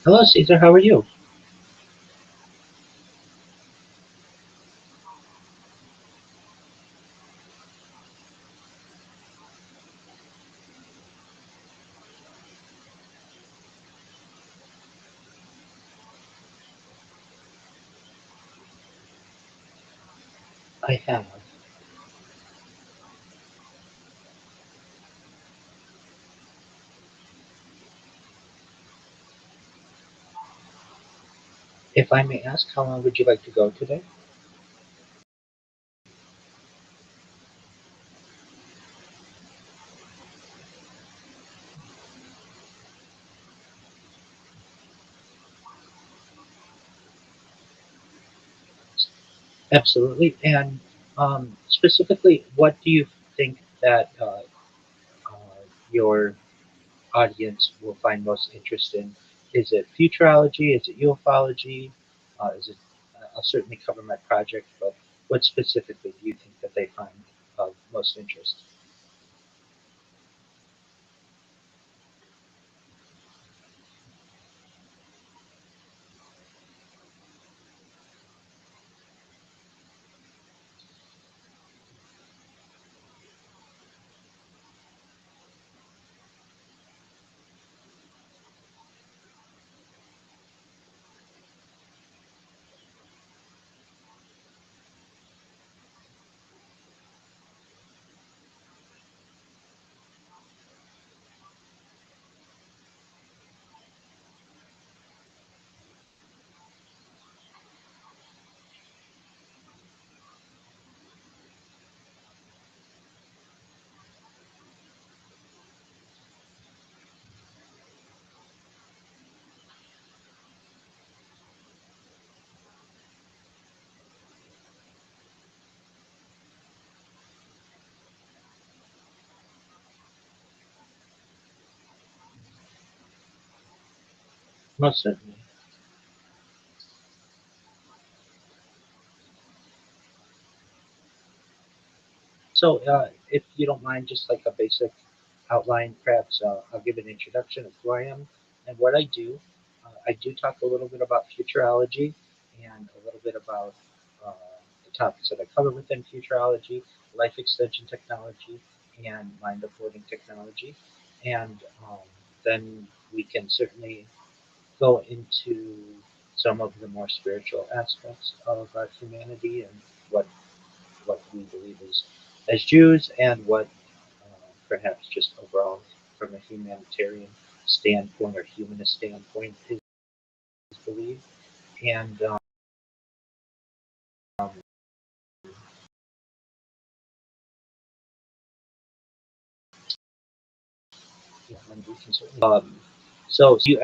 Hello, Caesar. How are you? I have. If I may ask, how long would you like to go today? Absolutely. And specifically, what do you think that your audience will find most interesting? Is it futurology? Is it ufology? Is it? I'll certainly cover my project, but what specifically do you think that they find of most interest? Most certainly. So, if you don't mind, just like a basic outline, perhaps I'll give an introduction of who I am and what I do. I do talk a little bit about futurology and a little bit about uh, the topics that I cover within futurology, life extension technology, and mind uploading technology. And then we can certainly go into some of the more spiritual aspects of humanity and what we believe as Jews and what perhaps just overall from a humanitarian standpoint or humanist standpoint is believed. And yeah, and we can certainly. So you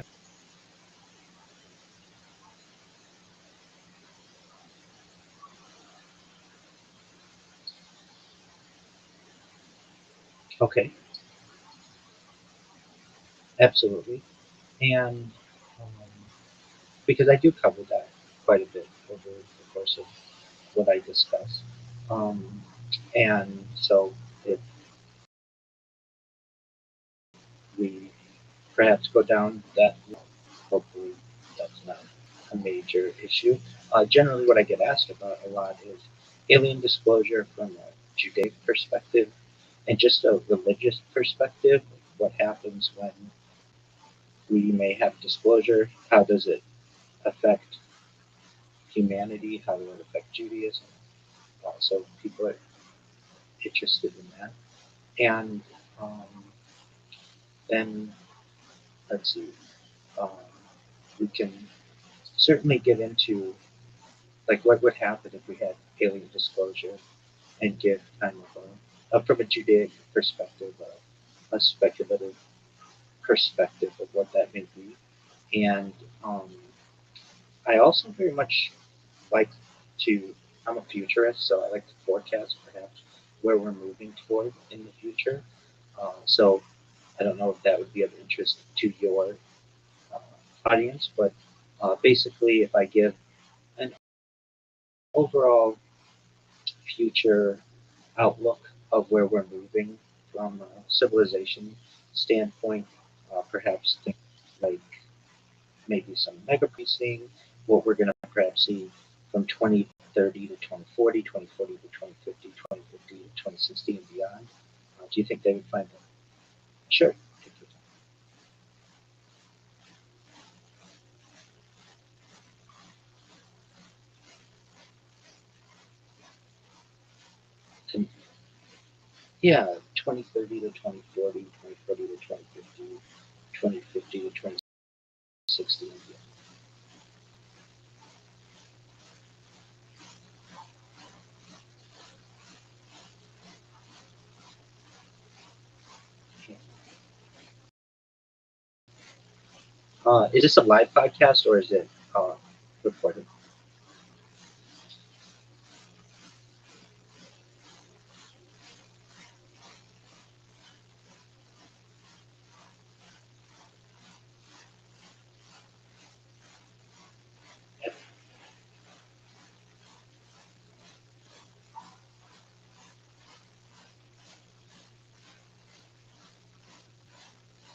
okay? Absolutely, and um, because I do cover that quite a bit over the course of what I discuss, um, and so if we perhaps go down that hopefully that's not a major issue. Generally, what I get asked about a lot is alien disclosure from a Judaic perspective and just a religious perspective. What happens when we may have disclosure? How does it affect humanity? How does it affect Judaism? So people are interested in that. And um, then, let's see, um, we can certainly get into like what would happen if we had alien disclosure and give kind of from a Judaic perspective, a speculative perspective of what that may be. And um, I also very much like to, I'm a futurist, so I like to forecast perhaps where we're moving toward in the future. So I don't know if that would be of interest to your audience, but basically, if I give an overall future outlook of where we're moving from a civilization standpoint, perhaps things like maybe some mega pricing, what we're going to perhaps see from 2030 to 2040, 2040 to 2050, 2050 to 2060 and beyond? Do you think they would find that? Sure. Take your time. Yeah, 2030 to 2040, 2040 to 2050, 2050 to 2060 and beyond. Is this a live podcast or is it recorded?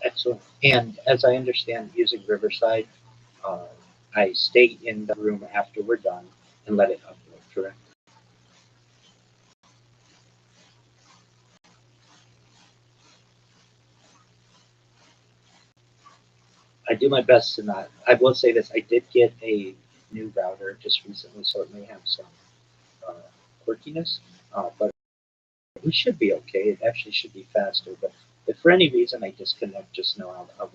Excellent. And as I understand, using Riverside, uh, I stay in the room after we're done and let it upload, correct? I do my best to not. I will say this: I did get a new router just recently, so it may have some uh, quirkiness, but we should be okay. It actually should be faster. But if for any reason I disconnect, just know I'll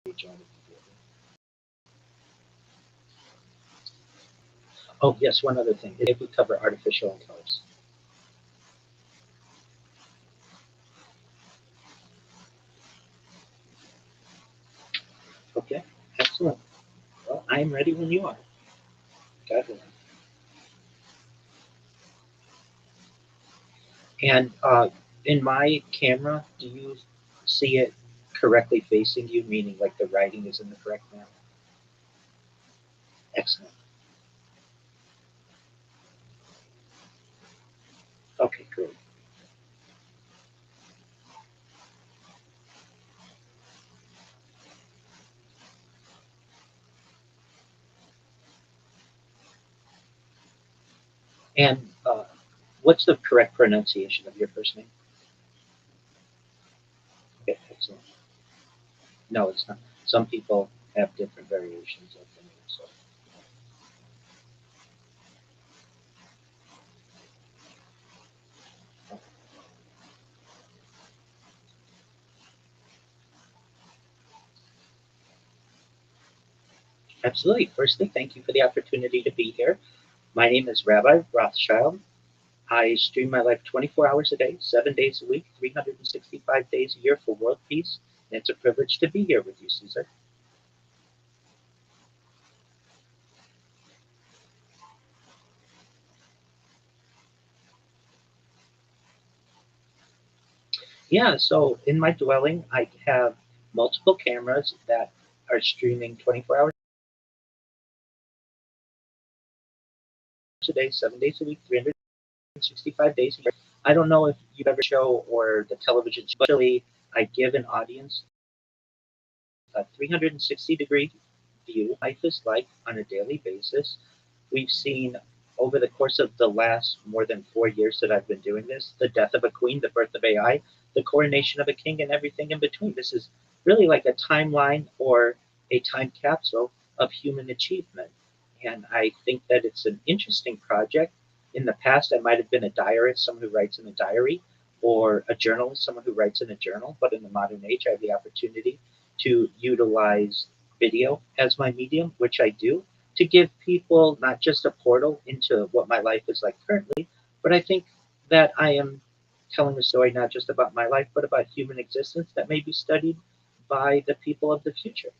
rejoin it. Oh yes, one other thing. If we cover artificial intelligence, okay, excellent. Well, I am ready when you are. God willing. And in my camera, do you see it correctly facing you, meaning like the writing is in the correct manner? Excellent. Okay, great. And what's the correct pronunciation of your first name? Okay, excellent. No, it's not. Some people have different variations of the name, so absolutely. Firstly, thank you for the opportunity to be here. My name is Rabbi Rothschild. I stream my life 24 hours a day, 7 days a week, 365 days a year for world peace. And it's a privilege to be here with you, Caesar. Yeah, so in my dwelling, I have multiple cameras that are streaming 24 hours a day, 7 days a week, 365 days a year. I don't know if you've ever show or the television show, but actually I give an audience a 360-degree view. Life is like on a daily basis. We've seen over the course of the last more than 4 years that I've been doing this, the death of a queen, the birth of AI, the coronation of a king, and everything in between. This is really like a timeline or a time capsule of human achievement. And I think that it's an interesting project. In the past, I might have been a diarist, someone who writes in a diary, or a journalist, someone who writes in a journal. But in the modern age, I have the opportunity to utilize video as my medium, which I do, to give people not just a portal into what my life is like currently, but I think that I am telling a story not just about my life, but about human existence that may be studied by the people of the future.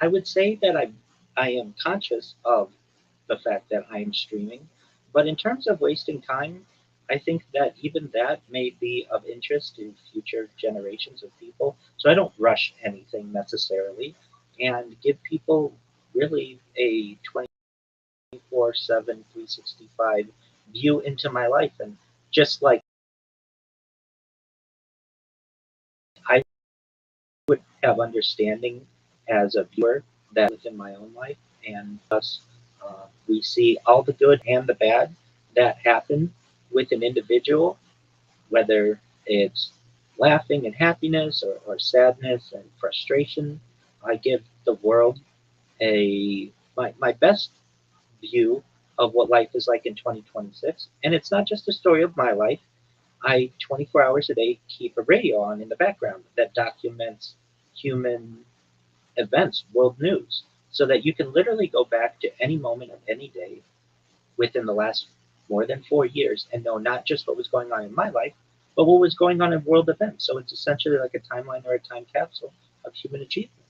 I would say that I am conscious of the fact that I am streaming. But in terms of wasting time, I think that even that may be of interest to future generations of people. So I don't rush anything necessarily and give people really a 24/7, 365 view into my life. And just like I would have understanding as a viewer that within my own life, and thus we see all the good and the bad that happen with an individual, whether it's laughing and happiness or sadness and frustration. I give the world a my best view of what life is like in 2026. And it's not just a story of my life. I 24 hours a day keep a radio on in the background that documents human events, world news, so that you can literally go back to any moment of any day within the last more than 4 years and know not just what was going on in my life, but what was going on in world events. So it's essentially like a timeline or a time capsule of human achievement.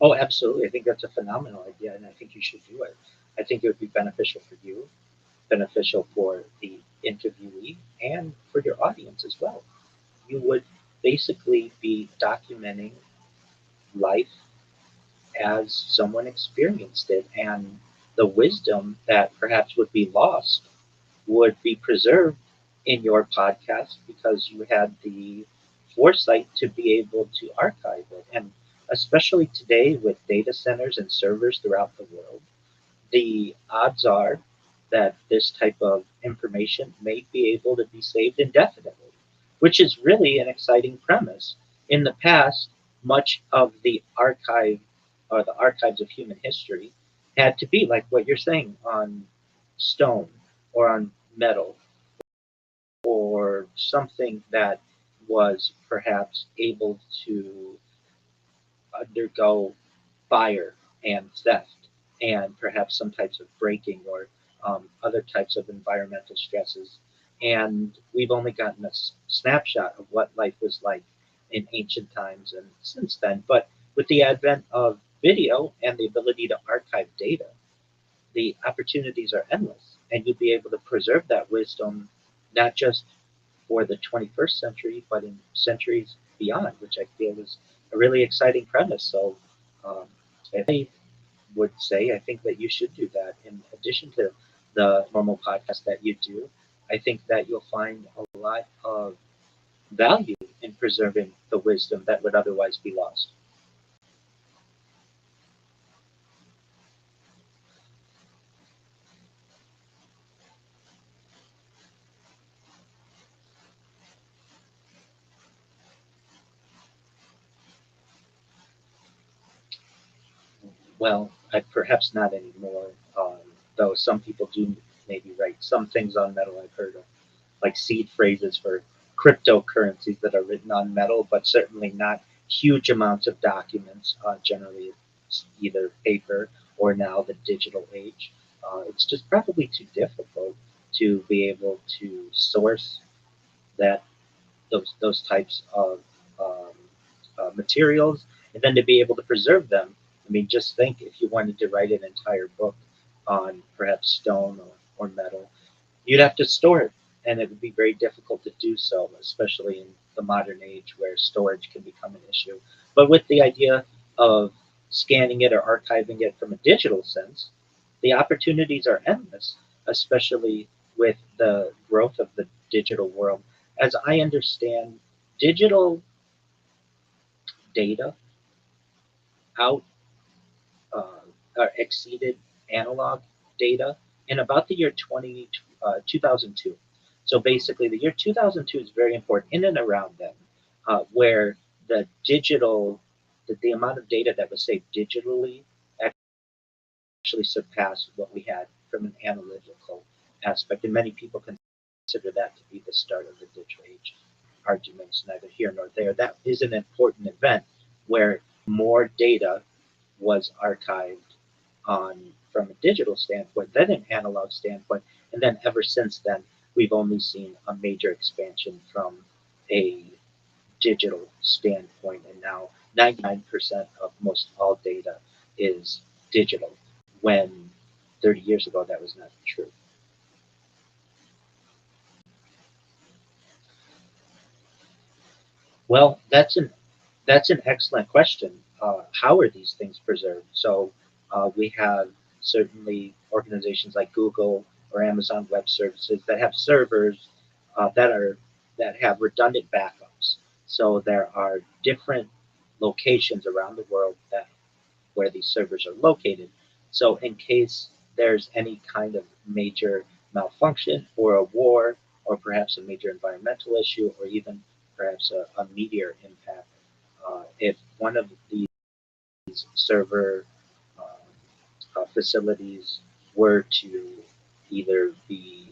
Oh, absolutely. I think that's a phenomenal idea, and I think you should do it. I think it would be beneficial for you, beneficial for the interviewee, and for your audience as well. You would basically be documenting life as someone experienced it, and the wisdom that perhaps would be lost would be preserved in your podcast because you had the foresight to be able to archive it. And especially today with data centers and servers throughout the world, the odds are that this type of information may be able to be saved indefinitely, which is really an exciting premise. In the past, much of the archive or the archives of human history had to be like what you're saying on stone or on metal or something that was perhaps able to undergo fire and theft and perhaps some types of breaking or other types of environmental stresses. And we've only gotten a snapshot of what life was like in ancient times and since then. But with the advent of video and the ability to archive data, the opportunities are endless. And you'll be able to preserve that wisdom not just for the 21st century, but in centuries beyond, which I feel is a really exciting premise. So um, I would say I think that you should do that. In addition to the normal podcast that you do, I think that you'll find a lot of value in preserving the wisdom that would otherwise be lost. Well, perhaps not anymore, though some people do maybe write some things on metal I've heard of, like seed phrases for cryptocurrencies that are written on metal, but certainly not huge amounts of documents. Generally, it's either paper or now the digital age. It's just probably too difficult to be able to source that those types of um, materials, and then to be able to preserve them. I mean, just think if you wanted to write an entire book on perhaps stone or metal, you'd have to store it and it would be very difficult to do so, especially in the modern age where storage can become an issue. But with the idea of scanning it or archiving it from a digital sense, the opportunities are endless, especially with the growth of the digital world. As I understand, digital data out exceeded analog data in about the year 2002. So basically, the year 2002 is very important in and around then, where the digital, the amount of data that was saved digitally actually surpassed what we had from an analytical aspect. And many people consider that to be the start of the digital age. Arguments neither here nor there. That is an important event where more data was archived on from a digital standpoint than an analog standpoint. And then ever since then, we've only seen a major expansion from a digital standpoint. And now 99% of most all data is digital, when 30 years ago that was not true. Well, that's an excellent question. How are these things preserved? So we have certainly organizations like Google or Amazon Web Services that have servers that have redundant backups. So there are different locations around the world that where these servers are located. So in case there's any kind of major malfunction or a war or perhaps a major environmental issue or even perhaps a meteor impact, if one of these server facilities were to either be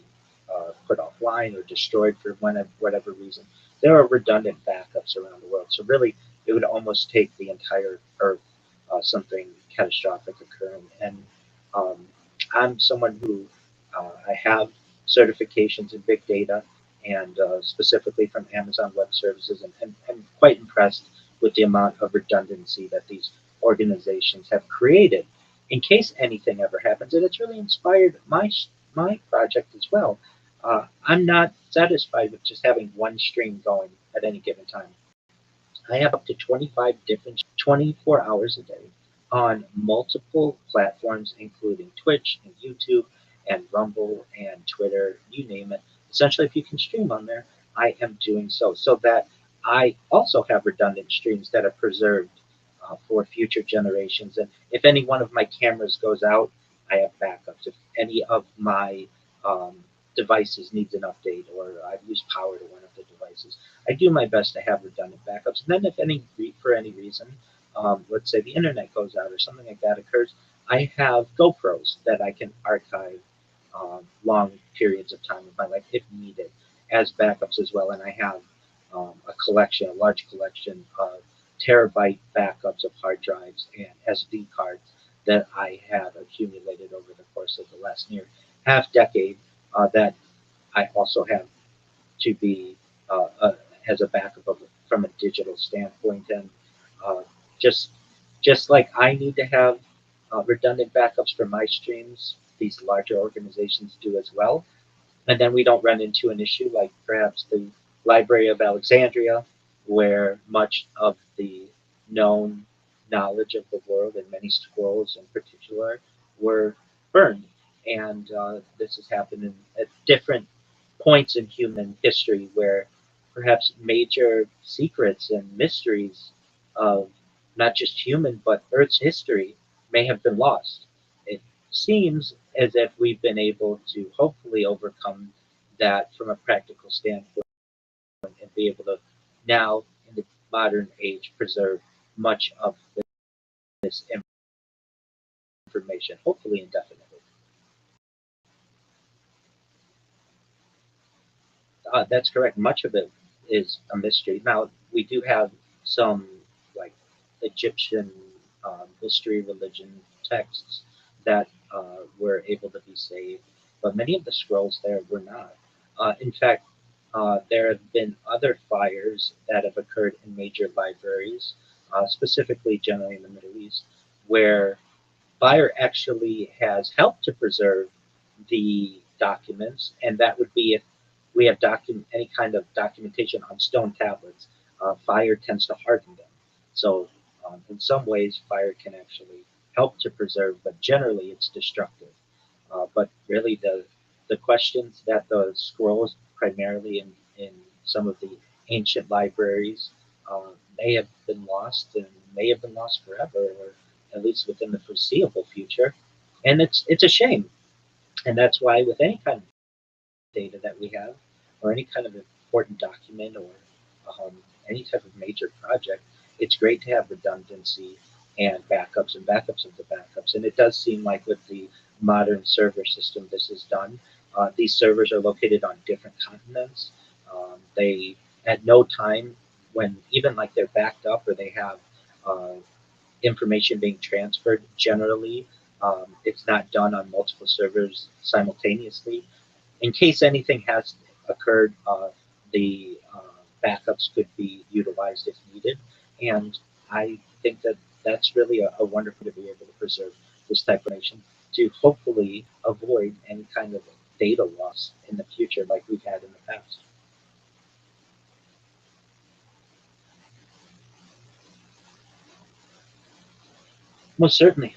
put offline or destroyed for whatever reason, there are redundant backups around the world. So really, it would almost take the entire Earth, something catastrophic occurring. And um, I'm someone who I have certifications in big data, and specifically from Amazon Web Services, and I'm quite impressed with the amount of redundancy that these organizations have created in case anything ever happens. And it's really inspired my project as well. I'm not satisfied with just having one stream going at any given time. I have up to 25 different 24 hours a day on multiple platforms, including Twitch and YouTube and Rumble and Twitter, you name it. Essentially, if you can stream on there, I am doing so, so that I also have redundant streams that are preserved for future generations. And if any one of my cameras goes out, I have backups. If any of my devices needs an update or I've used power to one of the devices, I do my best to have redundant backups. And then if for any reason, let's say the internet goes out or something like that occurs, I have GoPros that I can archive long periods of time of my life if needed as backups as well. And I have a large collection of terabyte backups of hard drives and SD cards that I have accumulated over the course of the last near half decade, that I also have to be as a backup from a digital standpoint. And uh, just just like I need to have redundant backups for my streams, these larger organizations do as well. And then we don't run into an issue like perhaps the Library of Alexandria, where much of the known knowledge of the world and many scrolls in particular were burned. And this has happened at different points in human history where perhaps major secrets and mysteries of not just human but Earth's history may have been lost. It seems as if we've been able to hopefully overcome that from a practical standpoint and be able to now in the modern age preserve much of this information, hopefully indefinitely. That's correct. Much of it is a mystery. Now we do have some like Egyptian history, religion texts that were able to be saved, but many of the scrolls there were not. In fact, there have been other fires that have occurred in major libraries, specifically generally in the Middle East, where fire actually has helped to preserve the documents, and that would be if we have any kind of documentation on stone tablets, fire tends to harden them. So in some ways, fire can actually help to preserve, but generally it's destructive. But really, the questions that the scrolls, primarily in some of the ancient libraries, may have been lost and may have been lost forever, or at least within the foreseeable future. And it's a shame. And that's why with any kind of data that we have, or any kind of important document, or um, any type of major project, it's great to have redundancy and backups of the backups. And it does seem like with the modern server system, this is done. These servers are located on different continents. They at no time when even like they're backed up or they have uh, information being transferred. Generally, it's not done on multiple servers simultaneously in case anything has occurred, the backups could be utilized if needed. And I think that that's really a wonderful to be able to preserve this type of information to hopefully avoid any kind of data loss in the future like we've had in the past. Most certainly.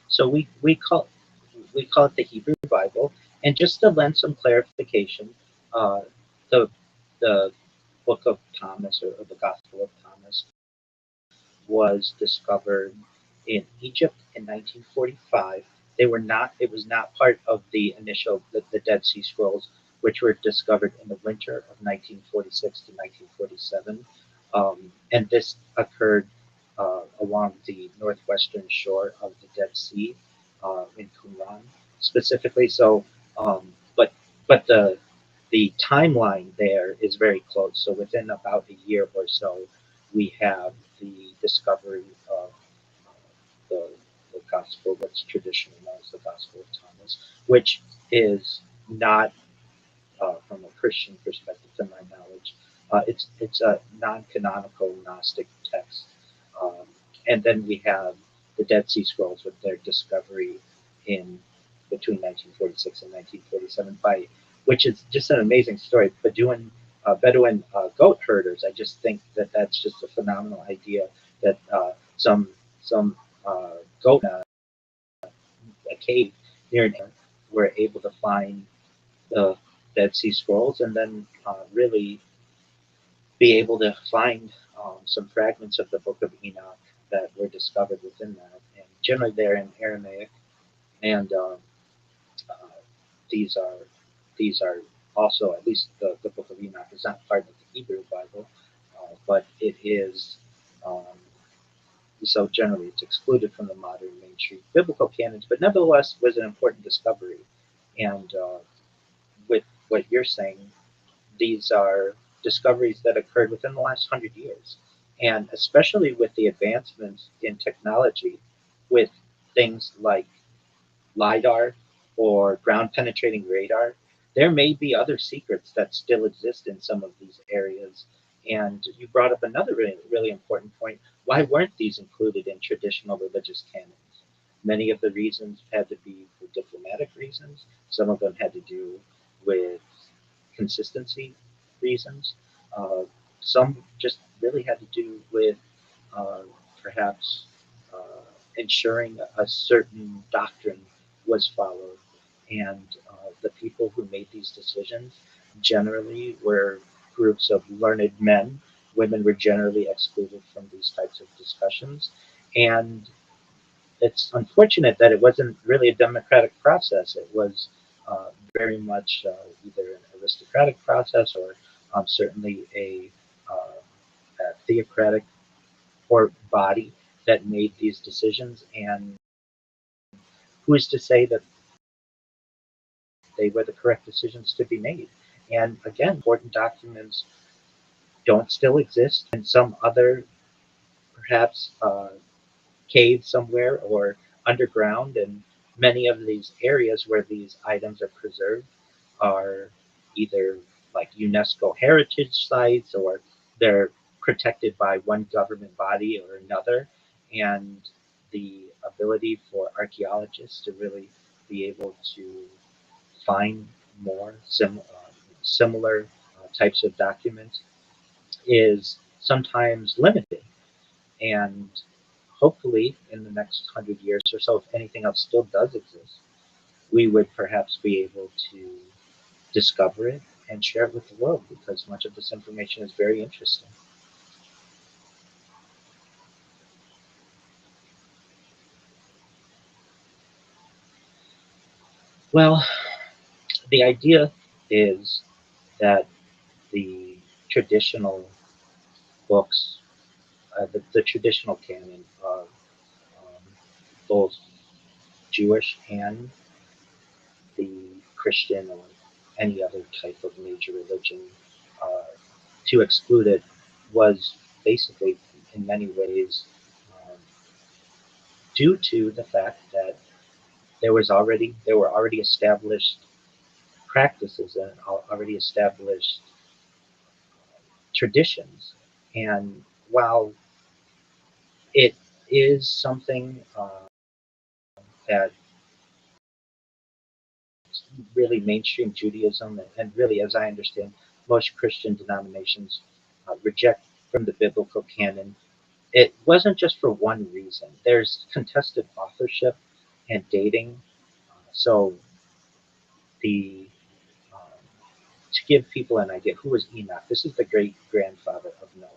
So we call it the Hebrew Bible. And just to lend some clarification, uh, the the Book of Thomas, or the Gospel of Thomas, was discovered in Egypt in 1945. They were not. It was not part of the initial the Dead Sea Scrolls, which were discovered in the winter of 1946 to 1947, and this occurred along the northwestern shore of the Dead Sea in Qumran specifically. So, but the timeline there is very close. So within about a year or so, we have the discovery of the, the gospel that's traditionally known as the Gospel of Thomas, which is not from a Christian perspective, to my knowledge. It's a non-canonical Gnostic text, um, and then we have the Dead Sea Scrolls with their discovery in between 1946 and 1947 by which is just an amazing story. Bedouin goat herders. I just think that that's just a phenomenal idea that some goat in a cave near an were able to find the Dead Sea Scrolls and then really be able to find some fragments of the Book of Enoch that were discovered within that, and generally they're in Aramaic, and uh, these are these are also, at least the Book of Enoch is not part of the Hebrew Bible, but it is. Um, so generally, it's excluded from the modern mainstream biblical canons, but nevertheless was an important discovery. And with what you're saying, these are discoveries that occurred within the last 100 years. And especially with the advancements in technology, with things like LIDAR or ground penetrating radar, there may be other secrets that still exist in some of these areas. And you brought up another really important point. Why weren't these included in traditional religious canons? Many of the reasons had to be for diplomatic reasons. Some of them had to do with consistency reasons. Uh, some just really had to do with uh, perhaps ensuring a certain doctrine was followed. And the people who made these decisions generally were groups of learned men. Women were generally excluded from these types of discussions. And it's unfortunate that it wasn't really a democratic process. It was very much either an aristocratic process or certainly a theocratic or body that made these decisions. And who is to say that they were the correct decisions to be made? And again, important documents don't still exist, and some other perhaps cave somewhere or underground. And many of these areas where these items are preserved are either like UNESCO heritage sites or they're protected by one government body or another. And the ability for archaeologists to really be able to find more similar types of documents is sometimes limited. And hopefully, in the next 100 years or so, if anything else still does exist, we would perhaps be able to discover it and share it with the world because much of this information is very interesting. Well, the idea is that the traditional books, the traditional canon of both Jewish and the Christian or any other type of major religion, uh, to exclude it was basically, in many ways, um, due to the fact that there were already established practices and already established traditions. And while it is something that really mainstream Judaism and really, as I understand, most Christian denominations reject from the biblical canon, it wasn't just for one reason. There's contested authorship and dating. So the um, to give people an idea, who was Enoch? This is the great grandfather of Noah,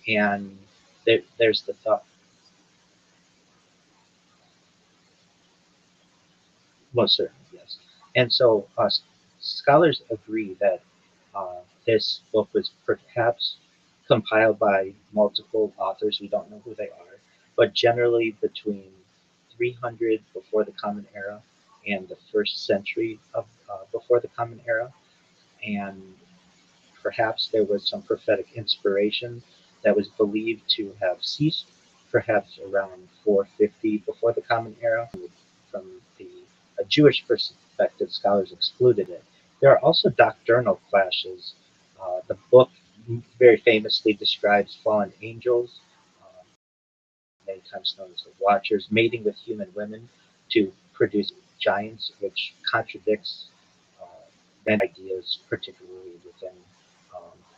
and there's the thought, most certainly, yes. And so scholars agree that this book was perhaps compiled by multiple authors. We don't know who they are, but generally between 300 before the Common Era and the first century of before the Common Era. And perhaps there was some prophetic inspiration that was believed to have ceased perhaps around 450 before the Common Era. From the Jewish perspective, scholars excluded it. There are also doctrinal clashes. The book very famously describes fallen angels, um, many times known as the Watchers, mating with human women to produce giants, which contradicts uh, many ideas, particularly within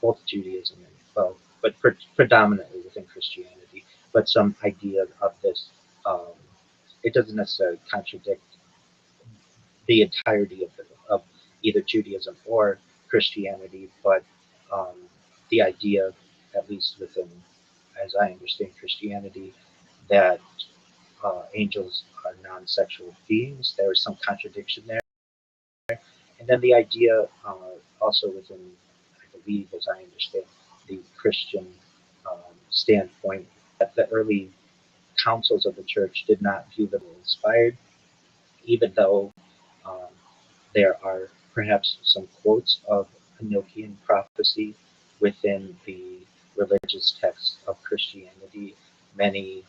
both Judaism and, well, but predominantly within Christianity. But some idea of this, um, it doesn't necessarily contradict the entirety of either Judaism or Christianity, but um, the idea. at least within, as I understand Christianity, that angels are non-sexual beings. There is some contradiction there. And then the idea also within, I believe, as I understand, the Christian standpoint, that the early councils of the church did not view them as inspired, even though um, there are perhaps some quotes of Enochian prophecy within the religious texts of Christianity. Many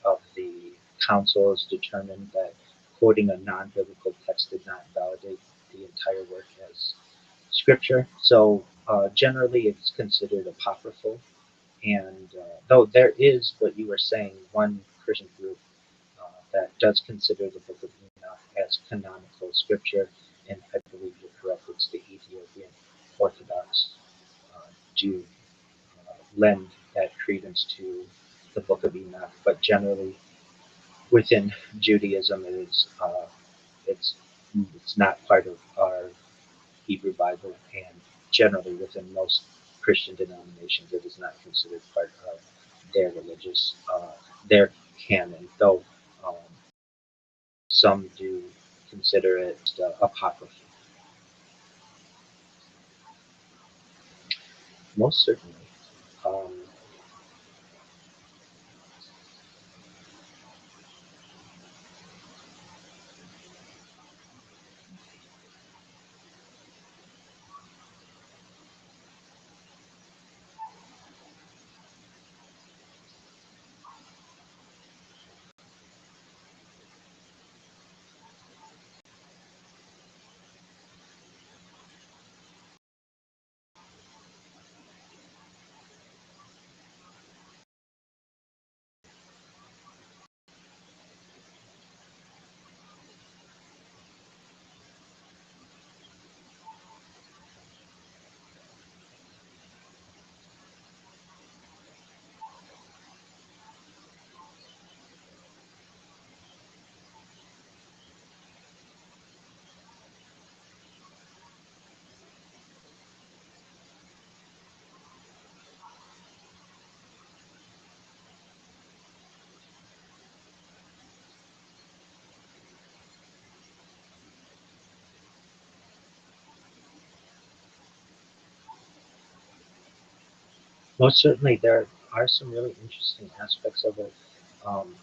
of the councils determined that quoting a non-biblical text did not validate the entire work as scripture. So generally, it's considered apocryphal. And though there is what you were saying, one Christian group that does consider the Book of Enoch as canonical scripture, and I believe you're correct, it's the Ethiopian Orthodox do lend that credence to the Book of Enoch. But generally, within Judaism, it's it's not part of our Hebrew Bible, and generally within most Christian denominations, it is not considered part of their religious their canon. Though um, some do consider it apocryphal. Most certainly. Um, Most certainly, there are some really interesting aspects of it.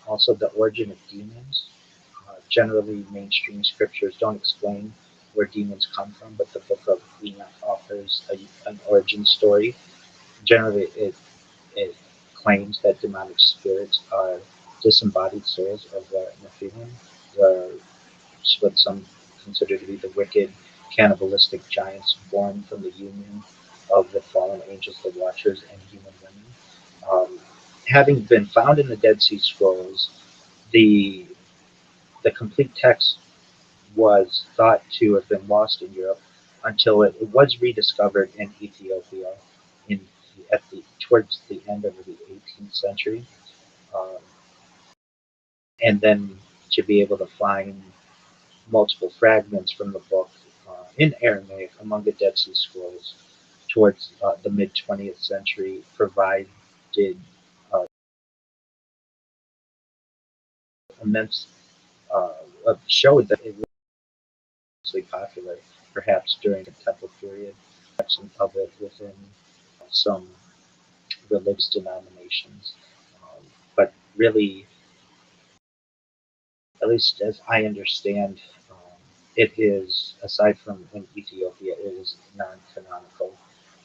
Also, the origin of demons. Generally, mainstream scriptures don't explain where demons come from, but the Book of Enoch offers an origin story. Generally, it claims that demonic spirits are disembodied souls of the Nephilim, the what some consider to be the wicked, cannibalistic giants born from the union of the fallen angels, the Watchers, and human women. Um, Having been found in the Dead Sea Scrolls, the the complete text was thought to have been lost in Europe until it was rediscovered in Ethiopia in at the towards the end of the 18th century, um, and then to be able to find multiple fragments from the book in Aramaic among the Dead Sea Scrolls towards the mid 20th century provided immense showed that it was really popular, perhaps during the Temple period, of it within some religious denominations. But really, at least as I understand, it is, aside from in Ethiopia, it is non-canonical.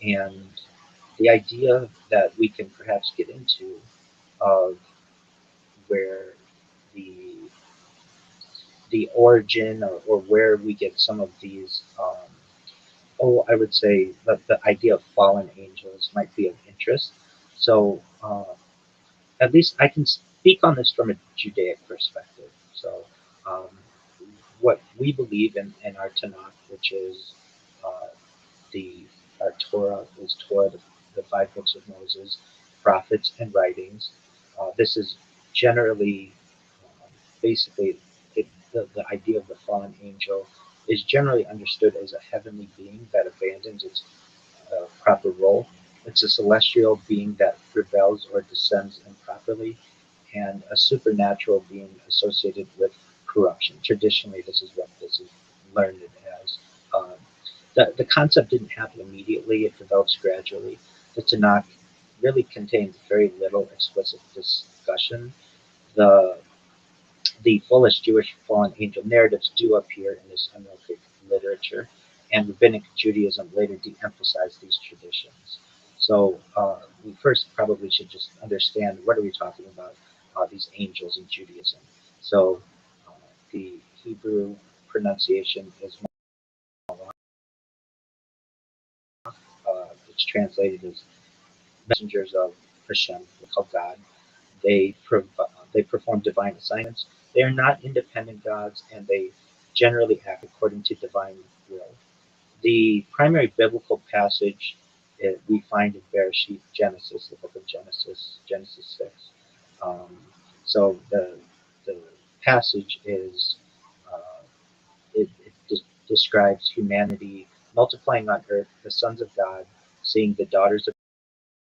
And the idea that we can perhaps get into of where the the origin or where we get some of these I would say that the idea of fallen angels might be of interest. So at least I can speak on this from a Judaic perspective. So um, what we believe in our Tanakh, which is uh, the our Torah, is Torah, the five books of Moses, prophets, and writings. This is generally, basically, the idea of the fallen angel is generally understood as a heavenly being that abandons its proper role It's a celestial being that rebels or descends improperly, and a supernatural being associated with corruption. Traditionally, this is what this is learned as. Um, the concept didn't happen immediately, it develops gradually. The Tanakh really contains very little explicit discussion. The the fullest Jewish fallen angel narratives do appear in this Amalekite literature, and Rabbinic Judaism later de-emphasized these traditions. So we first probably should just understand what are we talking about, these angels in Judaism. So uh, the Hebrew pronunciation is it's translated as messengers of Hashem, called God. They they perform divine assignments. They are not independent gods, and they generally act according to divine will. The primary biblical passage we find in Bereshit, Genesis, the book of Genesis, Genesis 6. Um, so the passage is uh, it describes humanity multiplying on earth, the sons of God, seeing the daughters of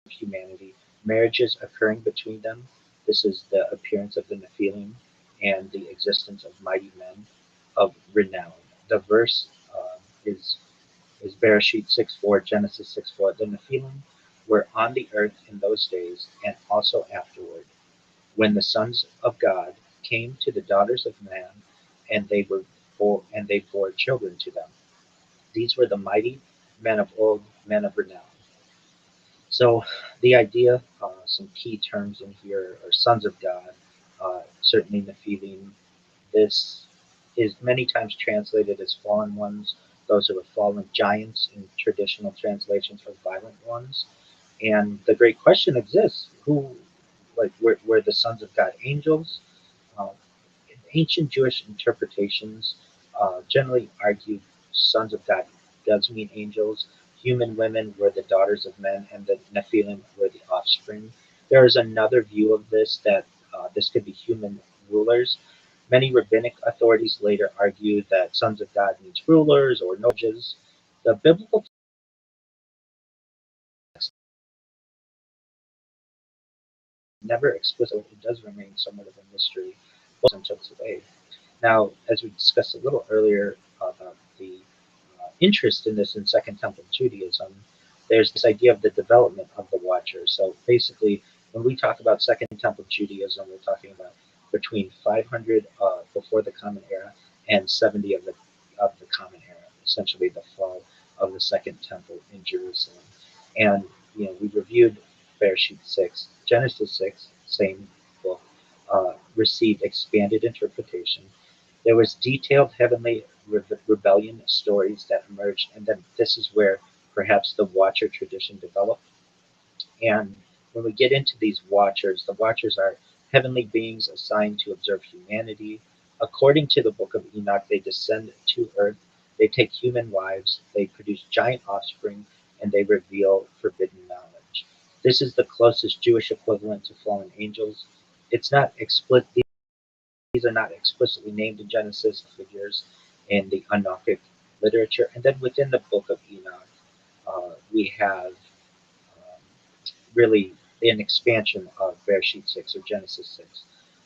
humanity, marriages occurring between them. This is the appearance of the Nephilim and the existence of mighty men of renown. The verse is Bereshit 6:4, Genesis 6:4. The Nephilim were on the earth in those days and also afterward, when the sons of God came to the daughters of man, and they bore children to them. These were the mighty men of old, men of renown. So the idea, some key terms in here are sons of God, certainly Nephilim. This is many times translated as fallen ones. Those who are fallen giants in traditional translations are violent ones. And the great question exists: who, like, were the sons of God angels? Uh, Ancient Jewish interpretations generally argue sons of God does mean angels. Human women were the daughters of men, and the Nephilim were the offspring. There is another view of this that this could be human rulers. Many rabbinic authorities later argue that sons of God means rulers or nobles. The biblical text never explicitly, it does remain somewhat of a mystery, both until today. Now, as we discussed a little earlier about the interest in this in Second Temple Judaism, there's this idea of the development of the Watchers. So basically, when we talk about Second Temple Judaism, we're talking about between 500 before the Common Era and 70 of the Common Era, essentially the fall of the Second Temple in Jerusalem. And we reviewed Bereshit 6, Genesis 6, same book, received expanded interpretation. There was detailed heavenly rebellion stories that emerged, and then this is where perhaps the Watcher tradition developed. And when we get into these Watchers, the Watchers are heavenly beings assigned to observe humanity. According to the Book of Enoch, they descend to earth, they take human wives, they produce giant offspring, and they reveal forbidden knowledge. This is the closest Jewish equivalent to fallen angels. It's not explicit; these are not explicitly named in Genesis, figures in the Enochic literature. And then within the Book of Enoch, we have um, really an expansion of Bereshit 6 or Genesis 6.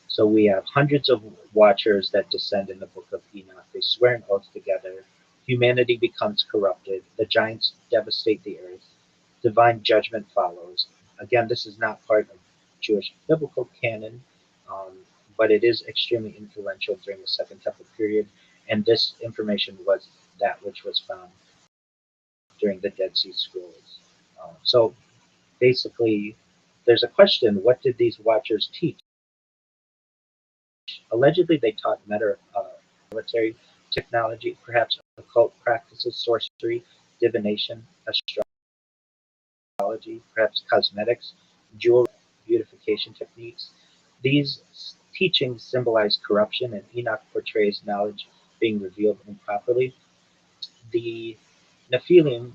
So we have hundreds of watchers that descend in the Book of Enoch. They swear an oath together. Humanity becomes corrupted. The giants devastate the earth. Divine judgment follows. Again, this is not part of Jewish biblical canon, um, but it is extremely influential during the Second Temple period, and this information was that which was found during the Dead Sea Scrolls. So basically, there's a question: what did these watchers teach? Allegedly, they taught military technology, perhaps occult practices, sorcery, divination, astrology, perhaps cosmetics, jewelry, beautification techniques. These teachings symbolize corruption, and Enoch portrays knowledge being revealed improperly. The Nephilim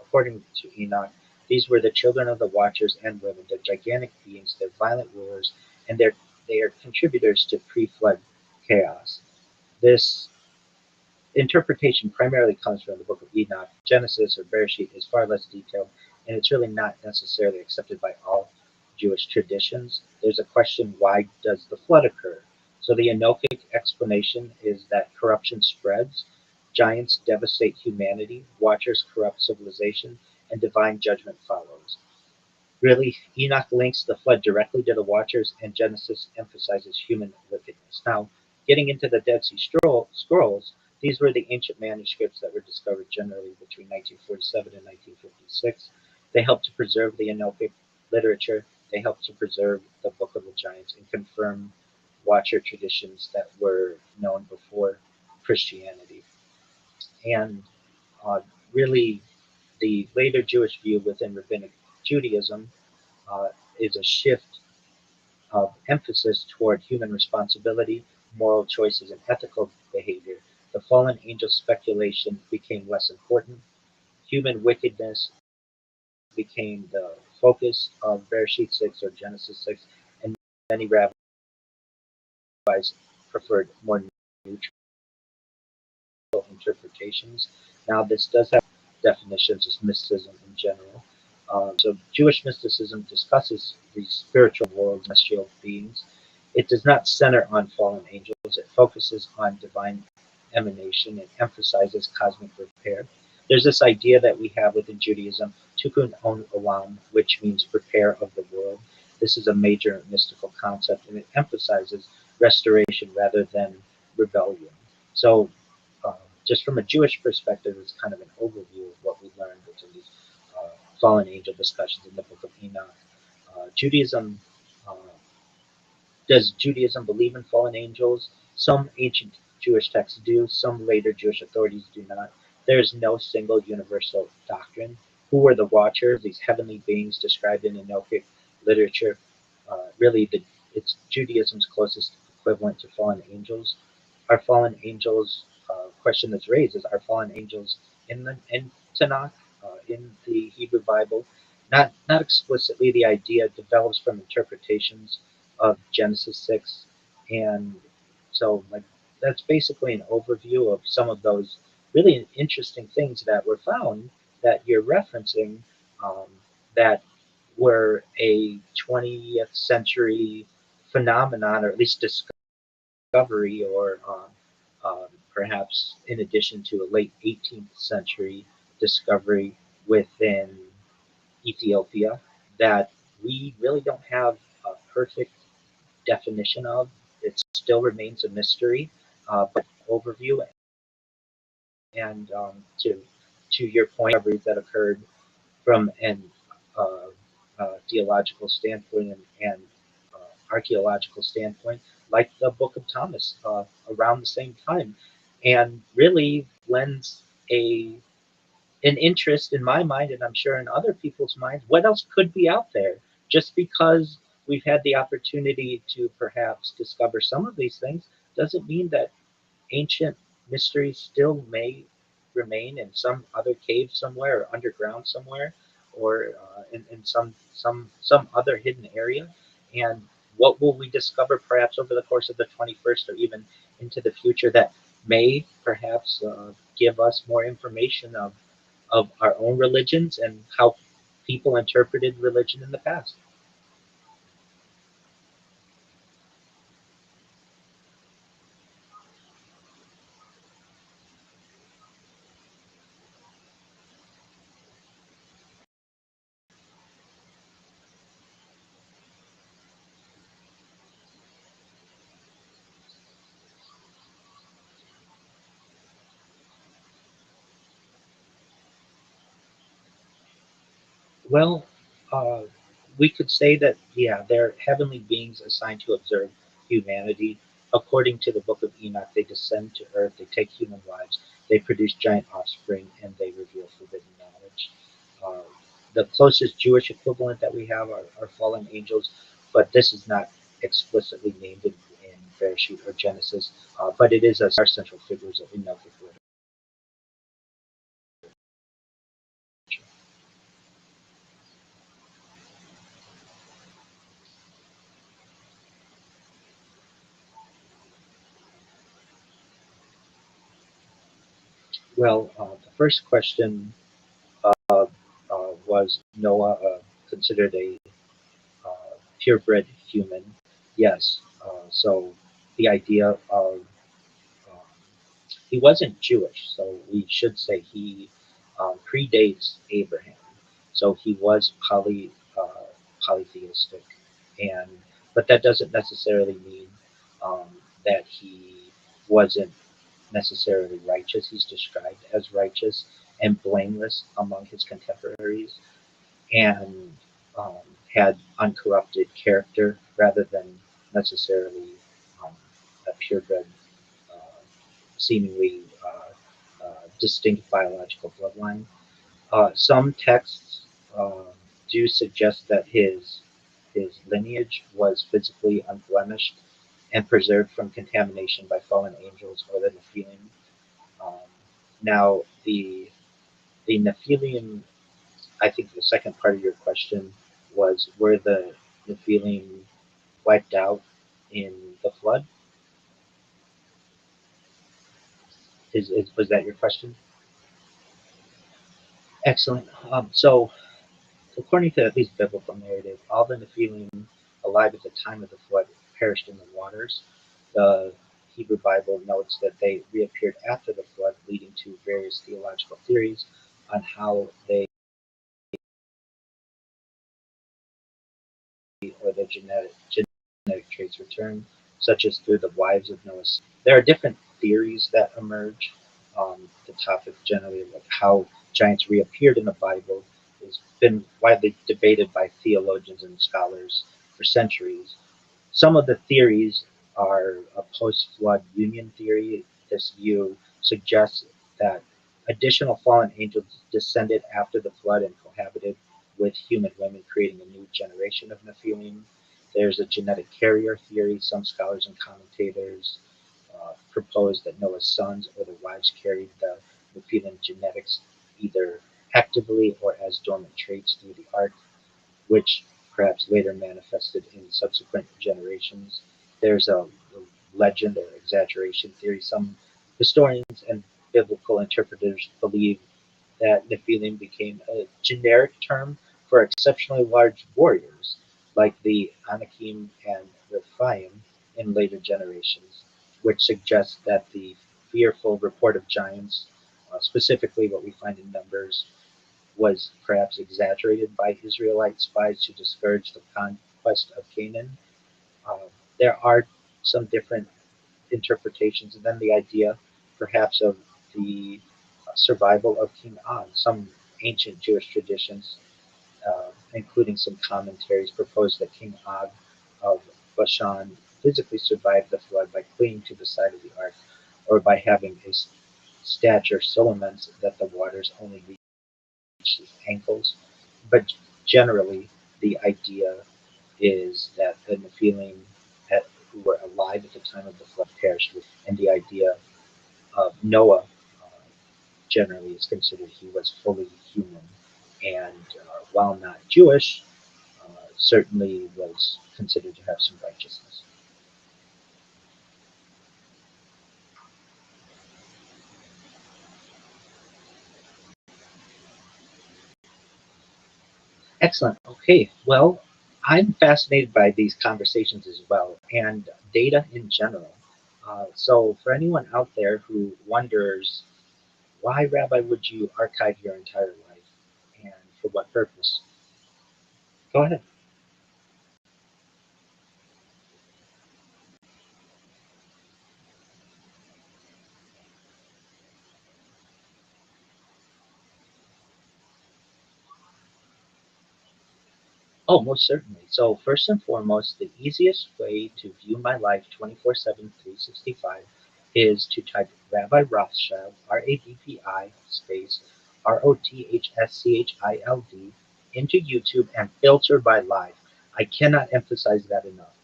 according to Enoch, these were the children of the Watchers and women. They're gigantic beings. They're violent rulers, and they are contributors to pre-flood chaos. This interpretation primarily comes from the book of Enoch. Genesis or Bereshit is far less detailed, and it's really not necessarily accepted by all Jewish traditions. There's a question, why does the flood occur? So the Enochic explanation is that corruption spreads, giants devastate humanity, watchers corrupt civilization, and divine judgment follows. Really, Enoch links the flood directly to the Watchers, and Genesis emphasizes human wickedness. Now, getting into the Dead Sea Scrolls, these were the ancient manuscripts that were discovered generally between 1947 and 1956. They helped to preserve the Enochic literature. They helped to preserve the Book of the Giants and confirm Watcher traditions that were known before Christianity. And uh, really, the later Jewish view within Rabbinic Judaism uh, is a shift of emphasis toward human responsibility, moral choices, and ethical behavior. The fallen angel speculation became less important. Human wickedness became the focus of Bereshit 6 or Genesis 6, and many rabbis preferred more neutral interpretations. Now, this does have definitions as mysticism in general. So, Jewish mysticism discusses the spiritual world, celestial beings. It does not center on fallen angels. It focuses on divine emanation and emphasizes cosmic repair. There's this idea that we have within Judaism, tikkun olam, which means repair of the world. This is a major mystical concept, and it emphasizes restoration rather than rebellion. So, uh, just from a Jewish perspective, it's kind of an overview of what we learned within these uh, fallen angel discussions in the Book of Enoch. Judaism uh, does Judaism believe in fallen angels? Some ancient Jewish texts do, some later Jewish authorities do not. There is no single universal doctrine. Who were the Watchers, these heavenly beings described in Enochic literature? Really, it's Judaism's closest equivalent to fallen angels. Are fallen angels, question that's raised is, are fallen angels in Tanakh, in the Hebrew Bible? Not explicitly. The idea develops from interpretations of Genesis 6. And so, like, that's basically an overview of some of those really interesting things that were found that you're referencing, um, that were a 20th century phenomenon, or at least discovery, or perhaps in addition to a late 18th century discovery within Ethiopia that we really don't have a perfect definition of. It still remains a mystery, but overview and to your point, discoveries that occurred from an uh, theological standpoint and archaeological standpoint, like the Book of Thomas around the same time, and really lends a an interest in my mind, and I'm sure in other people's minds, what else could be out there? Just because we've had the opportunity to perhaps discover some of these things doesn't mean that ancient mysteries still may remain in some other cave somewhere or underground somewhere, or in some other hidden area. And what will we discover perhaps over the course of the 21st or even into the future that may perhaps give us more information of our own religions and how people interpreted religion in the past? Well, uh, we could say that, yeah, they're heavenly beings assigned to observe humanity. According to the Book of Enoch, they descend to earth, they take human lives, they produce giant offspring, and they reveal forbidden knowledge. Uh, the closest Jewish equivalent that we have are fallen angels, but this is not explicitly named in Bereshit or Genesis, but it is as our central figures of Enochic literature. Well, the first question was Noah considered a purebred human? Yes. So the idea of um, he wasn't Jewish, so we should say he predates Abraham. So he was polytheistic, and but that doesn't necessarily mean um, that he wasn't necessarily righteous. He's described as righteous and blameless among his contemporaries, and um, had uncorrupted character rather than necessarily um, a purebred, uh, seemingly distinct biological bloodline. Some texts do suggest that his lineage was physically unblemished and preserved from contamination by fallen angels or the Nephilim. Um, Now, the Nephilim, I think the second part of your question was were the Nephilim wiped out in the flood? Was that your question? Excellent. So, according to at least biblical narrative, all the Nephilim alive at the time of the flood perished in the waters. The Hebrew Bible notes that they reappeared after the flood, leading to various theological theories on how they or their genetic traits return, such as through the wives of Noah. There are different theories that emerge. The topic generally of like how giants reappeared in the Bible has been widely debated by theologians and scholars for centuries. Some of the theories are a post-flood union theory. This view suggests that additional fallen angels descended after the flood and cohabited with human women, creating a new generation of Nephilim. There's a genetic carrier theory. Some scholars and commentators propose that Noah's sons or their wives carried the Nephilim genetics either actively or as dormant traits through the ark, which perhaps later manifested in subsequent generations. There's a legend or exaggeration theory. Some historians and biblical interpreters believe that Nephilim became a generic term for exceptionally large warriors, like the Anakim and Rephaim in later generations, which suggests that the fearful report of giants, specifically what we find in Numbers, was perhaps exaggerated by Israelite spies to discourage the conquest of Canaan. Uh, there are some different interpretations, and then the idea perhaps of the survival of King Og. Some ancient Jewish traditions, including some commentaries, propose that King Og of Bashan physically survived the flood by clinging to the side of the ark or by having a stature so immense that the waters only reached his ankles. But generally, the idea is that the Nephilim who were alive at the time of the flood perished, and the idea of Noah generally is considered he was fully human, and while not Jewish, certainly was considered to have some righteousness. Excellent. Okay. Well, I'm fascinated by these conversations as well and data in general. So, for anyone out there who wonders, why, Rabbi, would you archive your entire life and for what purpose? Go ahead. Oh, most certainly. So, first and foremost, the easiest way to view my life 24/7, 365 is to type Rabbi Rothschild, RABBI space ROTHSCHILD into YouTube and filter by live. I cannot emphasize that enough.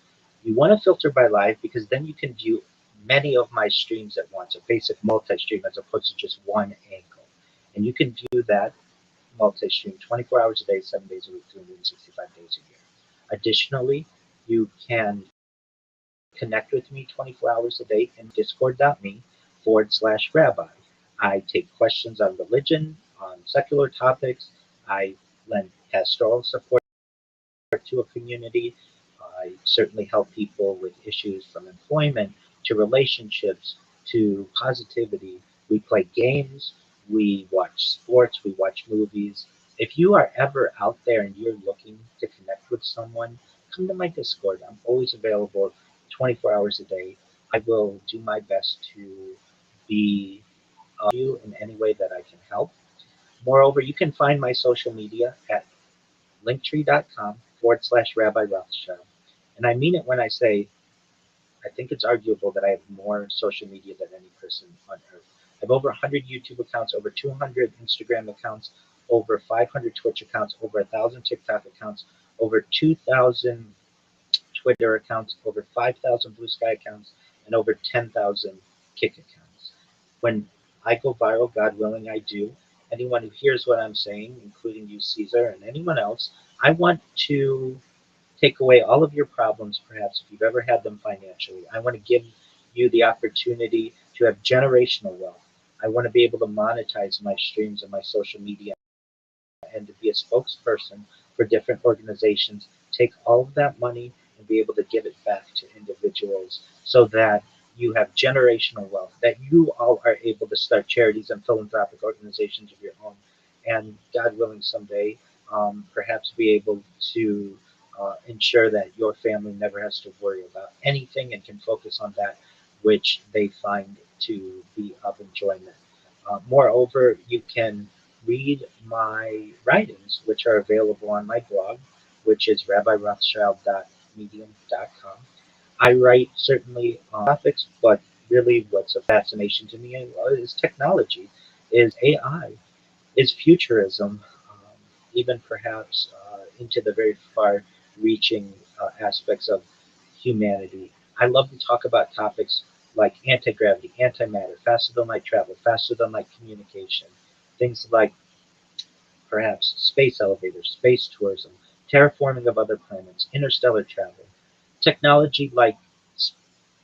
You want to filter by live because then you can view many of my streams at once, a basic multi stream as opposed to just one angle. And you can view that multi-stream 24 hours a day, 7 days a week, 365 days a year. Additionally, you can connect with me 24 hours a day in discord.me/rabbi. I take questions on religion, on secular topics. I lend pastoral support to a community. I certainly help people with issues from employment to relationships to positivity. We play games, we watch sports, we watch movies. If you are ever out there and you're looking to connect with someone, come to my Discord. I'm always available 24 hours a day. I will do my best to be you in any way that I can help. Moreover, you can find my social media at linktree.com/Rabbi Rothschild. And I mean it when I say I think it's arguable that I have more social media than any person on earth. I have over 100 YouTube accounts, over 200 Instagram accounts, over 500 Twitch accounts, over 1,000 TikTok accounts, over 2,000 Twitter accounts, over 5,000 Blue Sky accounts, and over 10,000 Kick accounts. When I go viral, God willing, I do. Anyone who hears what I'm saying, including you, Caesar, and anyone else, I want to take away all of your problems, perhaps, if you've ever had them financially. I want to give you the opportunity to have generational wealth. I want to be able to monetize my streams and my social media and to be a spokesperson for different organizations, take all of that money and be able to give it back to individuals so that you have generational wealth, that you all are able to start charities and philanthropic organizations of your own, and God willing, someday perhaps be able to ensure that your family never has to worry about anything and can focus on that which they find to be of enjoyment. Moreover, you can read my writings, which are available on my blog, which is rabbirothschild.medium.com. I write certainly on topics, but really what's a fascination to me is technology, is AI, is futurism, even perhaps into the very far-reaching aspects of humanity. I love to talk about topics like anti-gravity, antimatter, faster than light travel, faster than light communication, things like perhaps space elevators, space tourism, terraforming of other planets, interstellar travel, technology like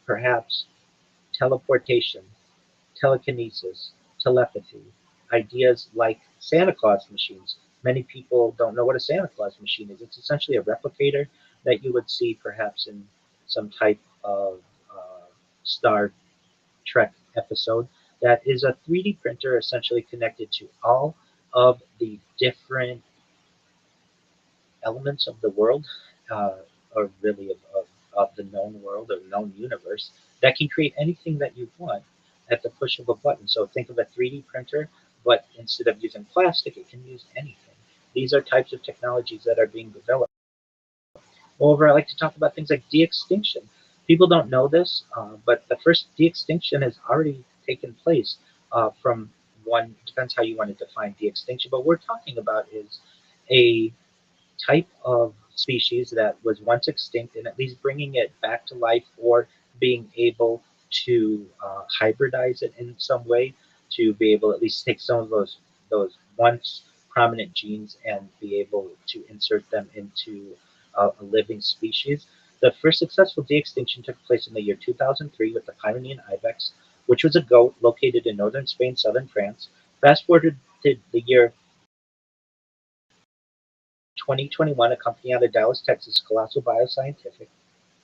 perhaps teleportation, telekinesis, telepathy, ideas like Santa Claus machines. Many people don't know what a Santa Claus machine is. It's essentially a replicator that you would see perhaps in some type of Star Trek episode that is a 3D printer essentially connected to all of the different elements of the world, or really of the known world or known universe, that can create anything that you want at the push of a button. So think of a 3D printer, but instead of using plastic, it can use anything. These are types of technologies that are being developed. Moreover, I like to talk about things like de-extinction. People don't know this, but the first de-extinction has already taken place from one, depends how you want to define de-extinction, but what we're talking about is a type of species that was once extinct and at least bringing it back to life or being able to hybridize it in some way to be able to at least take some of those once prominent genes and be able to insert them into a living species. The first successful de-extinction took place in the year 2003 with the Pyrenean ibex, which was a goat located in northern Spain, southern France. Fast forwarded to the year 2021, a company out of Dallas, Texas, Colossal Bioscientific,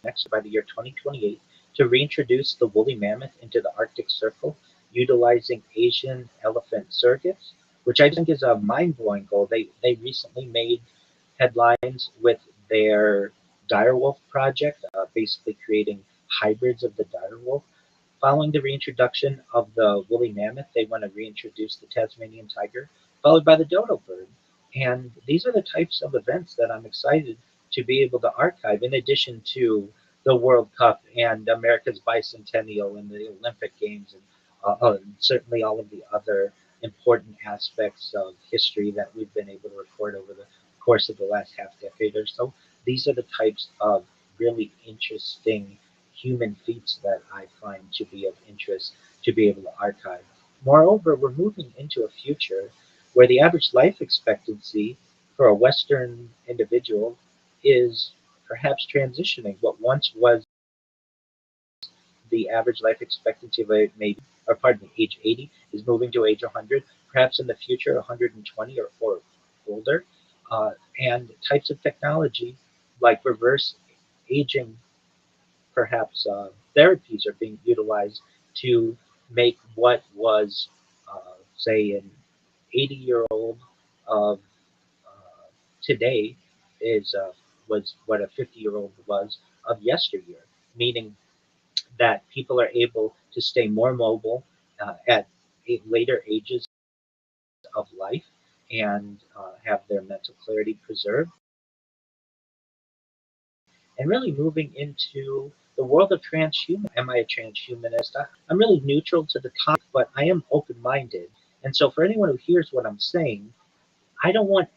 next by the year 2028 to reintroduce the woolly mammoth into the Arctic Circle, utilizing Asian elephant surrogates, which I think is a mind-blowing goal. They recently made headlines with their direwolf project, basically creating hybrids of the direwolf. Following the reintroduction of the woolly mammoth, they want to reintroduce the Tasmanian tiger, followed by the dodo bird. And these are the types of events that I'm excited to be able to archive, in addition to the World Cup and America's bicentennial and the Olympic Games, and certainly all of the other important aspects of history that we've been able to record over the course of the last half decade or so. These are the types of really interesting human feats that I find to be of interest to be able to archive. Moreover, we're moving into a future where the average life expectancy for a Western individual is perhaps transitioning. What once was the average life expectancy of maybe, or pardon me, age 80 is moving to age 100, perhaps in the future 120 or older, uh, and types of technology like reverse aging, perhaps therapies are being utilized to make what was, say, an 80-year-old of today is was what a 50-year-old was of yesteryear, meaning that people are able to stay more mobile at later ages of life and have their mental clarity preserved, and really moving into the world of transhuman. Am I a transhumanist? I'm really neutral to the topic, but I am open-minded. And so for anyone who hears what I'm saying, I don't want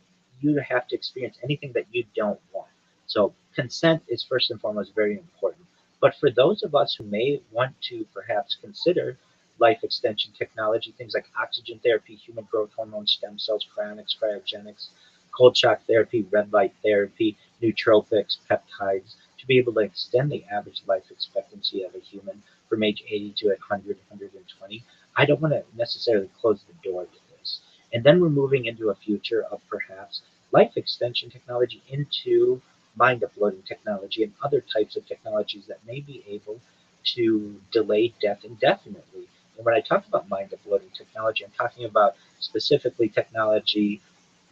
you to have to experience anything that you don't want. So consent is first and foremost very important. But for those of us who may want to perhaps consider life extension technology, things like oxygen therapy, human growth hormone, stem cells, cryonics, cryogenics, cold shock therapy, red light therapy, nootropics, peptides, to be able to extend the average life expectancy of a human from age 80 to 100, 120, I don't want to necessarily close the door to this. And then we're moving into a future of perhaps life extension technology into mind uploading technology and other types of technologies that may be able to delay death indefinitely. And when I talk about mind uploading technology, I'm talking about specifically technology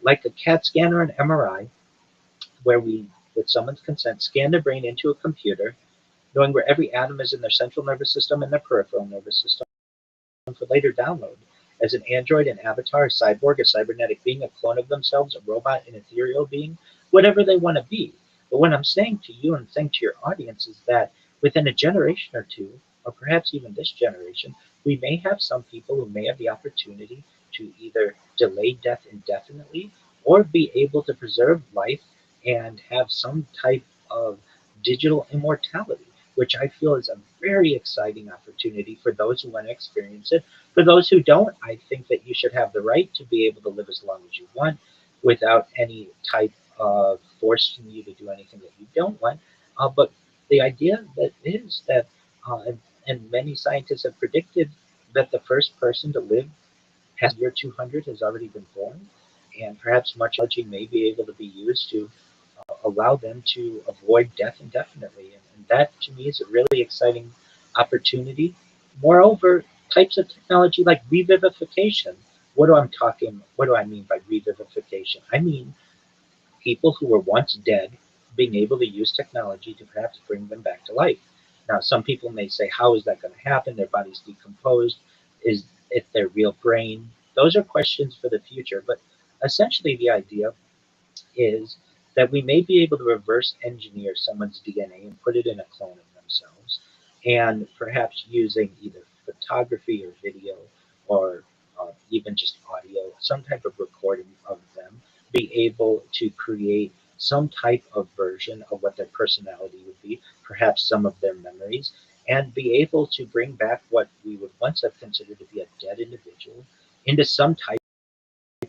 like a CAT scan or an MRI, where we, with someone's consent, scan their brain into a computer, knowing where every atom is in their central nervous system and their peripheral nervous system for later download as an android, an avatar, a cyborg, a cybernetic being, a clone of themselves, a robot, an ethereal being, whatever they want to be. But what I'm saying to you and saying to your audience is that within a generation or two, or perhaps even this generation, we may have some people who may have the opportunity to either delay death indefinitely or be able to preserve life and have some type of digital immortality, which I feel is a very exciting opportunity for those who want to experience it. For those who don't, I think that you should have the right to be able to live as long as you want without any type of forcing you to do anything that you don't want. But the idea that is that, and many scientists have predicted that the first person to live past year 200 has already been born, and perhaps much technology may be able to be used to allow them to avoid death indefinitely. And that to me is a really exciting opportunity. Moreover, types of technology like revivification. What do I mean by revivification? I mean people who were once dead being able to use technology to perhaps bring them back to life. Now, some people may say, how is that going to happen? Their body's decomposed. Is it their real brain? Those are questions for the future. But essentially, the idea is that we may be able to reverse engineer someone's DNA and put it in a clone of themselves, and perhaps using either photography or video or even just audio, some type of recording of them, be able to create some type of version of what their personality would be, perhaps some of their memories, and be able to bring back what we would once have considered to be a dead individual into some type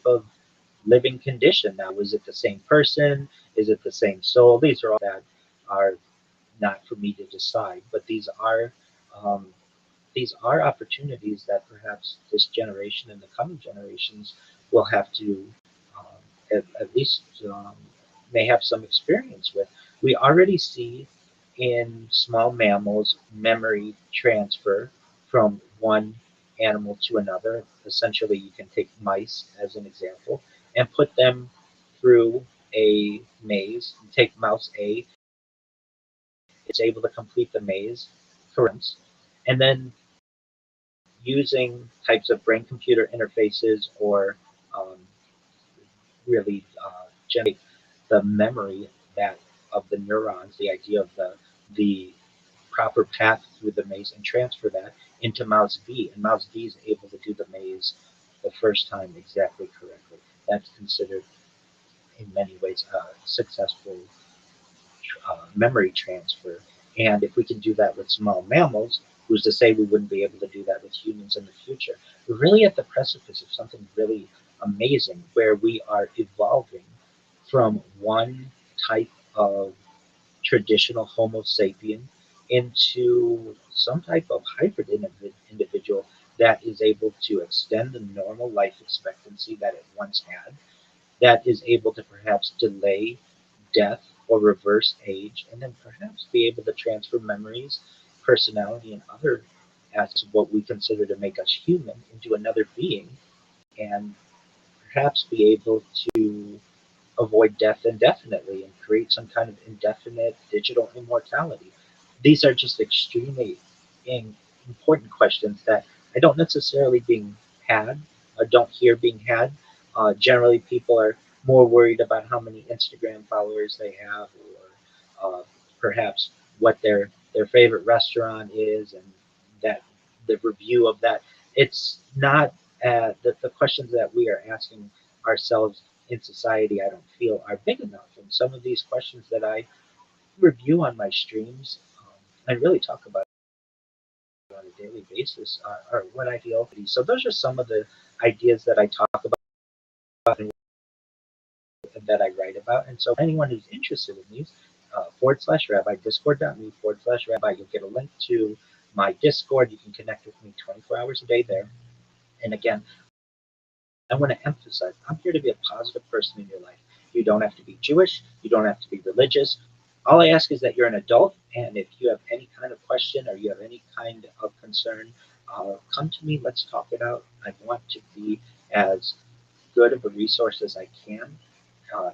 of living condition. Now, is it the same person? Is it the same soul? These are all that are not for me to decide, but um, these are opportunities that perhaps this generation and the coming generations will have to at least may have some experience with. We already see in small mammals memory transfer from one animal to another. Essentially, you can take mice as an example and put them through a maze. You take mouse A, it's able to complete the maze, correct, and then using types of brain computer interfaces or um, really generate the memory that of the neurons, the idea of the proper path through the maze, and transfer that into mouse B, and mouse B is able to do the maze the first time exactly correctly. That's considered in many ways a successful memory transfer. And if we can do that with small mammals, who's to say we wouldn't be able to do that with humans in the future? We're really at the precipice of something really amazing where we are evolving from one type of traditional Homo sapien into some type of hybrid individual that is able to extend the normal life expectancy that it once had, that is able to perhaps delay death or reverse age, and then perhaps be able to transfer memories, personality, and other aspects of what we consider to make us human into another being, and perhaps be able to avoid death indefinitely and create some kind of indefinite digital immortality? These are just extremely important questions that I don't necessarily being had or don't hear being had. Generally, people are more worried about how many Instagram followers they have, or perhaps what their favorite restaurant is, and that the review of that. It's not the questions that we are asking ourselves in society, I don't feel are big enough. And some of these questions that I review on my streams, I really talk about on a daily basis, are what I feel. So those are some of the ideas that I talk about and that I write about. And so anyone who's interested in these, /rabbi, discord.me/rabbi, you'll get a link to my Discord. You can connect with me 24 hours a day there. And again, I want to emphasize, I'm here to be a positive person in your life. You don't have to be Jewish. You don't have to be religious. All I ask is that you're an adult, and if you have any kind of question or you have any kind of concern, come to me. Let's talk it out. I want to be as good of a resource as I can.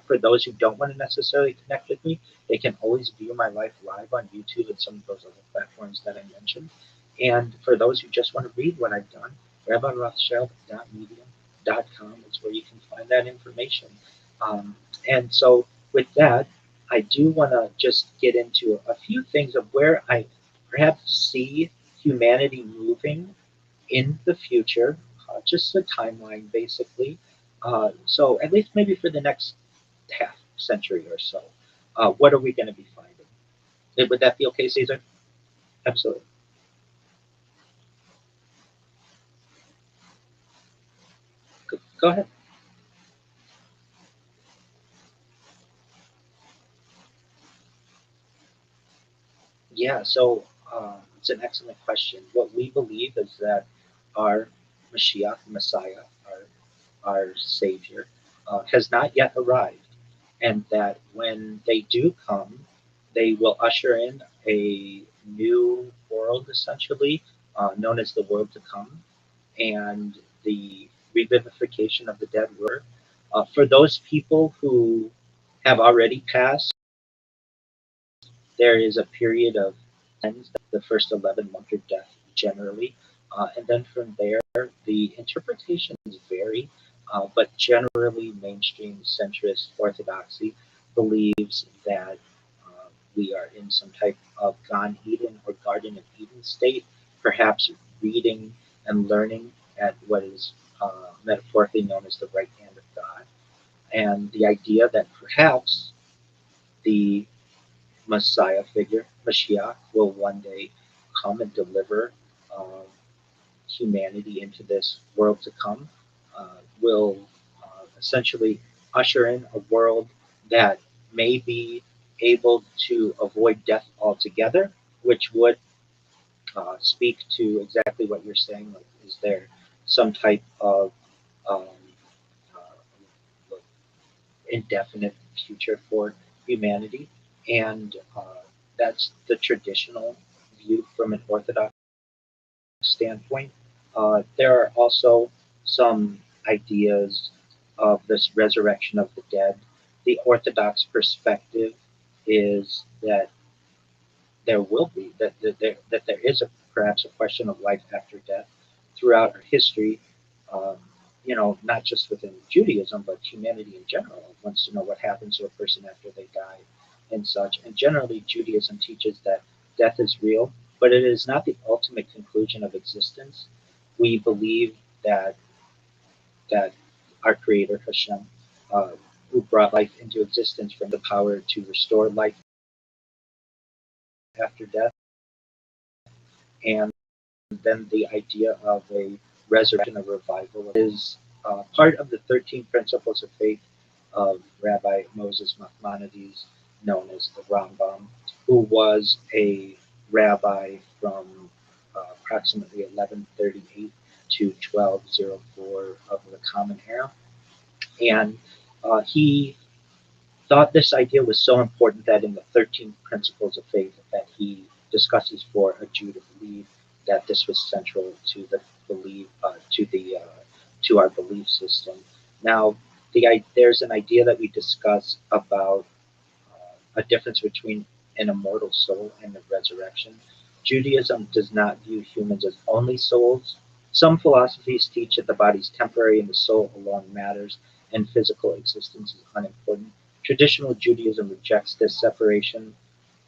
For those who don't want to necessarily connect with me, they can always view my life live on YouTube and some of those other platforms that I mentioned. And for those who just want to read what I've done, rabbirothschild.medium.com is where you can find that information. Um, and so with that, I do want to just get into a few things of where I perhaps see humanity moving in the future, just a timeline basically. So at least maybe for the next half century or so, what are we going to be finding? Would that be okay, Caesar? Absolutely. Go ahead. Yeah, so it's an excellent question. What we believe is that our Mashiach, Messiah, our Savior, has not yet arrived, and that when they do come, they will usher in a new world, essentially, known as the world to come, and the revivification of the dead word. For those people who have already passed, there is a period of the first 11 months of death generally. And then from there, the interpretations vary, but generally, mainstream centrist orthodoxy believes that we are in some type of Gan Eden or Garden of Eden state, perhaps reading and learning at what is metaphorically known as the right hand of God. And the idea that perhaps the Messiah figure, Mashiach, will one day come and deliver um, humanity into this world to come, will essentially usher in a world that may be able to avoid death altogether, which would speak to exactly what you're saying. Like, is there some type of um, uh, indefinite future for humanity? And that's the traditional view from an Orthodox standpoint. There are also some ideas of this resurrection of the dead. The Orthodox perspective is that there will be that there is perhaps a question of life after death throughout our history. Um, not just within Judaism, but humanity in general wants to know what happens to a person after they die and such. And generally, Judaism teaches that death is real, but it is not the ultimate conclusion of existence. We believe that our Creator Hashem, uh, who brought life into existence from the power to restore life after death, and then the idea of a resurrection, a revival, is part of the 13 principles of faith of Rabbi Moses Maimonides, known as the Rambam, who was a rabbi from approximately 1138 to 1204 of the Common Era. And he thought this idea was so important that in the 13 Principles of Faith that he discusses for a Jew to believe that this was central to the belief to our belief system. Now, there's an idea that we discuss about a difference between an immortal soul and the resurrection. Judaism does not view humans as only souls. Some philosophies teach that the body is temporary and the soul alone matters, and physical existence is unimportant. Traditional Judaism rejects this separation.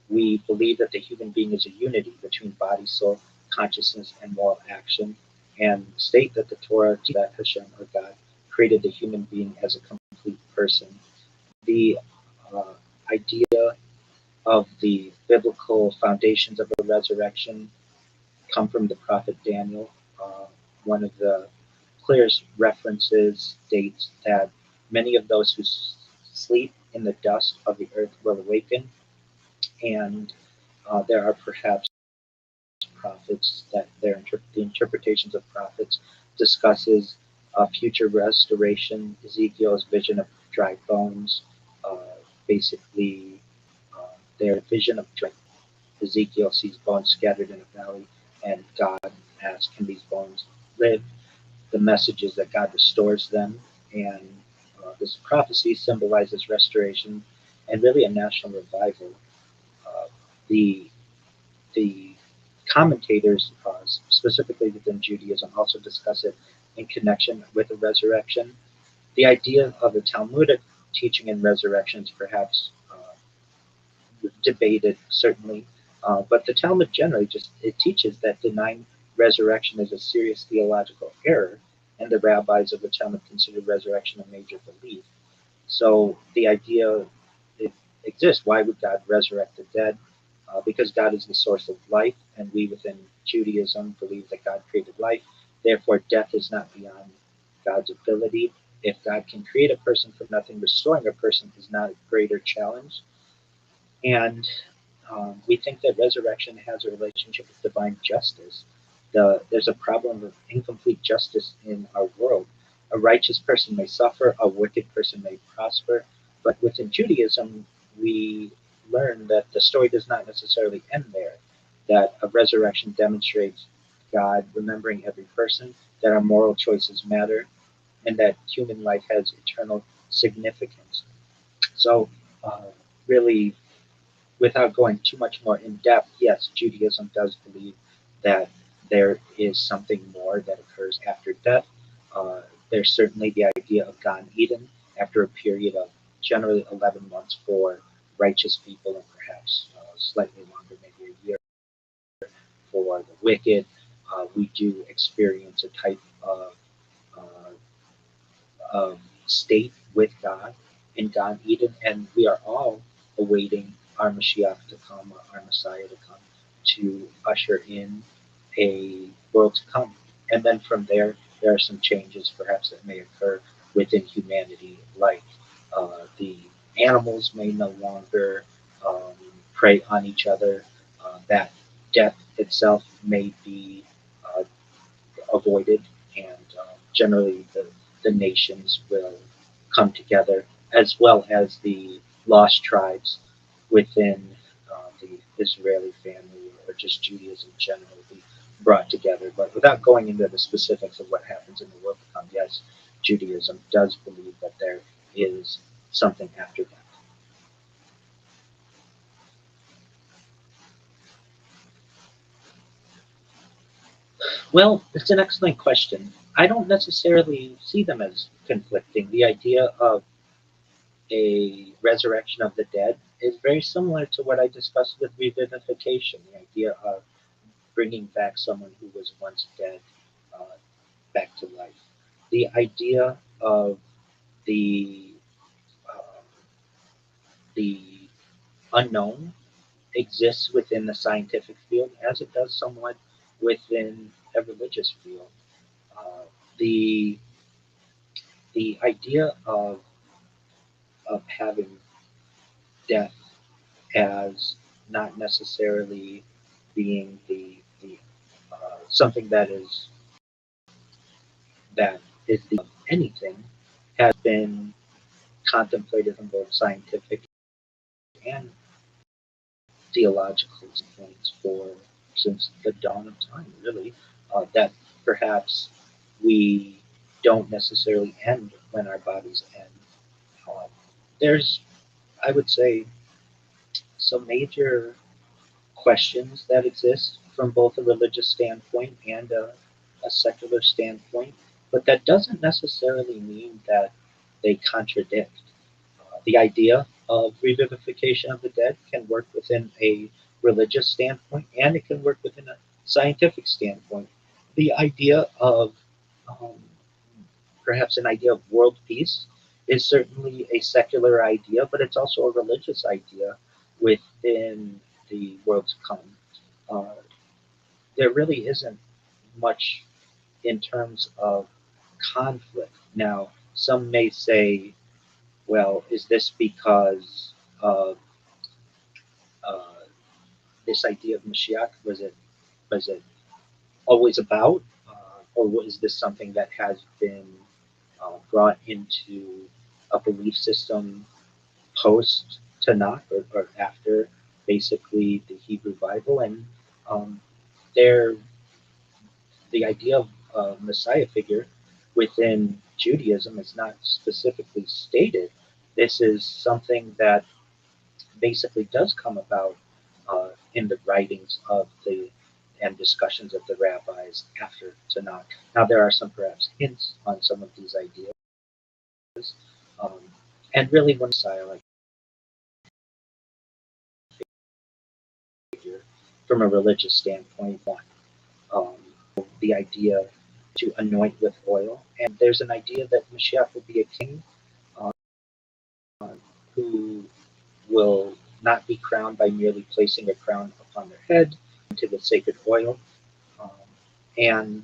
We believe that the human being is a unity between body, soul, consciousness, and moral action, and state that the Torah, that Hashem or God, created the human being as a complete person. The uh, idea of the biblical foundations of the resurrection come from the prophet Daniel. One of the clearest references states that many of those who sleep in the dust of the earth will awaken, and there are perhaps prophets that the interpretations of prophets discusses future restoration. Ezekiel's vision of dry bones, basically their vision of dry Ezekiel sees bones scattered in a valley, and God asks, "Can these bones live?" The message is that God restores them, and this prophecy symbolizes restoration and really a national revival. Uh, the the commentators, specifically within Judaism, also discuss it in connection with the resurrection. The idea of the Talmudic teaching in resurrections perhaps debated, certainly, but the Talmud generally just it teaches that denying resurrection is a serious theological error, and the rabbis of the Talmud consider resurrection a major belief. So the idea it exists. Why would God resurrect the dead? Because God is the source of life, and we within Judaism believe that God created life. Therefore, death is not beyond God's ability. If God can create a person from nothing, restoring a person is not a greater challenge. And we think that resurrection has a relationship with divine justice. There's a problem of incomplete justice in our world. A righteous person may suffer, a wicked person may prosper, but within Judaism, we learn that the story does not necessarily end there, that a resurrection demonstrates God remembering every person, that our moral choices matter, and that human life has eternal significance. So, really, without going too much more in depth, yes, Judaism does believe that there is something more that occurs after death. Uh, there's certainly the idea of Gan Eden after a period of generally 11 months for righteous people and perhaps slightly longer, maybe a year for the wicked. We do experience a type uh, of state with God in Gan Eden, and we are all awaiting our Mashiach to come, our Messiah to come, to usher in a world to come. And then from there are some changes perhaps that may occur within humanity, like the animals may no longer um, prey on each other, that death itself may be uh, avoided, and generally the nations will come together, as well as the lost tribes within the Israeli family or just Judaism generally be brought together. But without going into the specifics of what happens in the world to come, yes, Judaism does believe that there is something after that. Well, it's an excellent question. I don't necessarily see them as conflicting. The idea of a resurrection of the dead is very similar to what I discussed with revivification, the idea of bringing back someone who was once dead uh, back to life. The idea of the uh, the unknown exists within the scientific field as it does somewhat within a religious field. Uh, the the idea of having death as not necessarily being the something that is that is the anything has been contemplated from both scientific and theological points for since the dawn of time, really. That perhaps we don't necessarily end when our bodies end. Uh, there's, I would say, some major questions that exist from both a religious standpoint and a secular standpoint, but that doesn't necessarily mean that they contradict. The idea of revivification of the dead can work within a religious standpoint and it can work within a scientific standpoint. The idea of um, perhaps an idea of world peace is certainly a secular idea, but it's also a religious idea within the world to come. Uh, there really isn't much in terms of conflict. Now, some may say, well, is this because of uh, this idea of Mashiach? Was it always about, or was this something that has been brought into a belief system post Tanakh or after basically the Hebrew Bible? And um, there, the idea of a Messiah figure within Judaism is not specifically stated. This is something that basically does come about in the writings of the and discussions of the rabbis after Tanakh. Now there are some perhaps hints on some of these ideas, um, and really one Messiah like figure from a religious standpoint, one the idea to anoint with oil, and there's an idea that Mashiach will be a king uh, who will not be crowned by merely placing a crown upon their head into the sacred oil. Um, and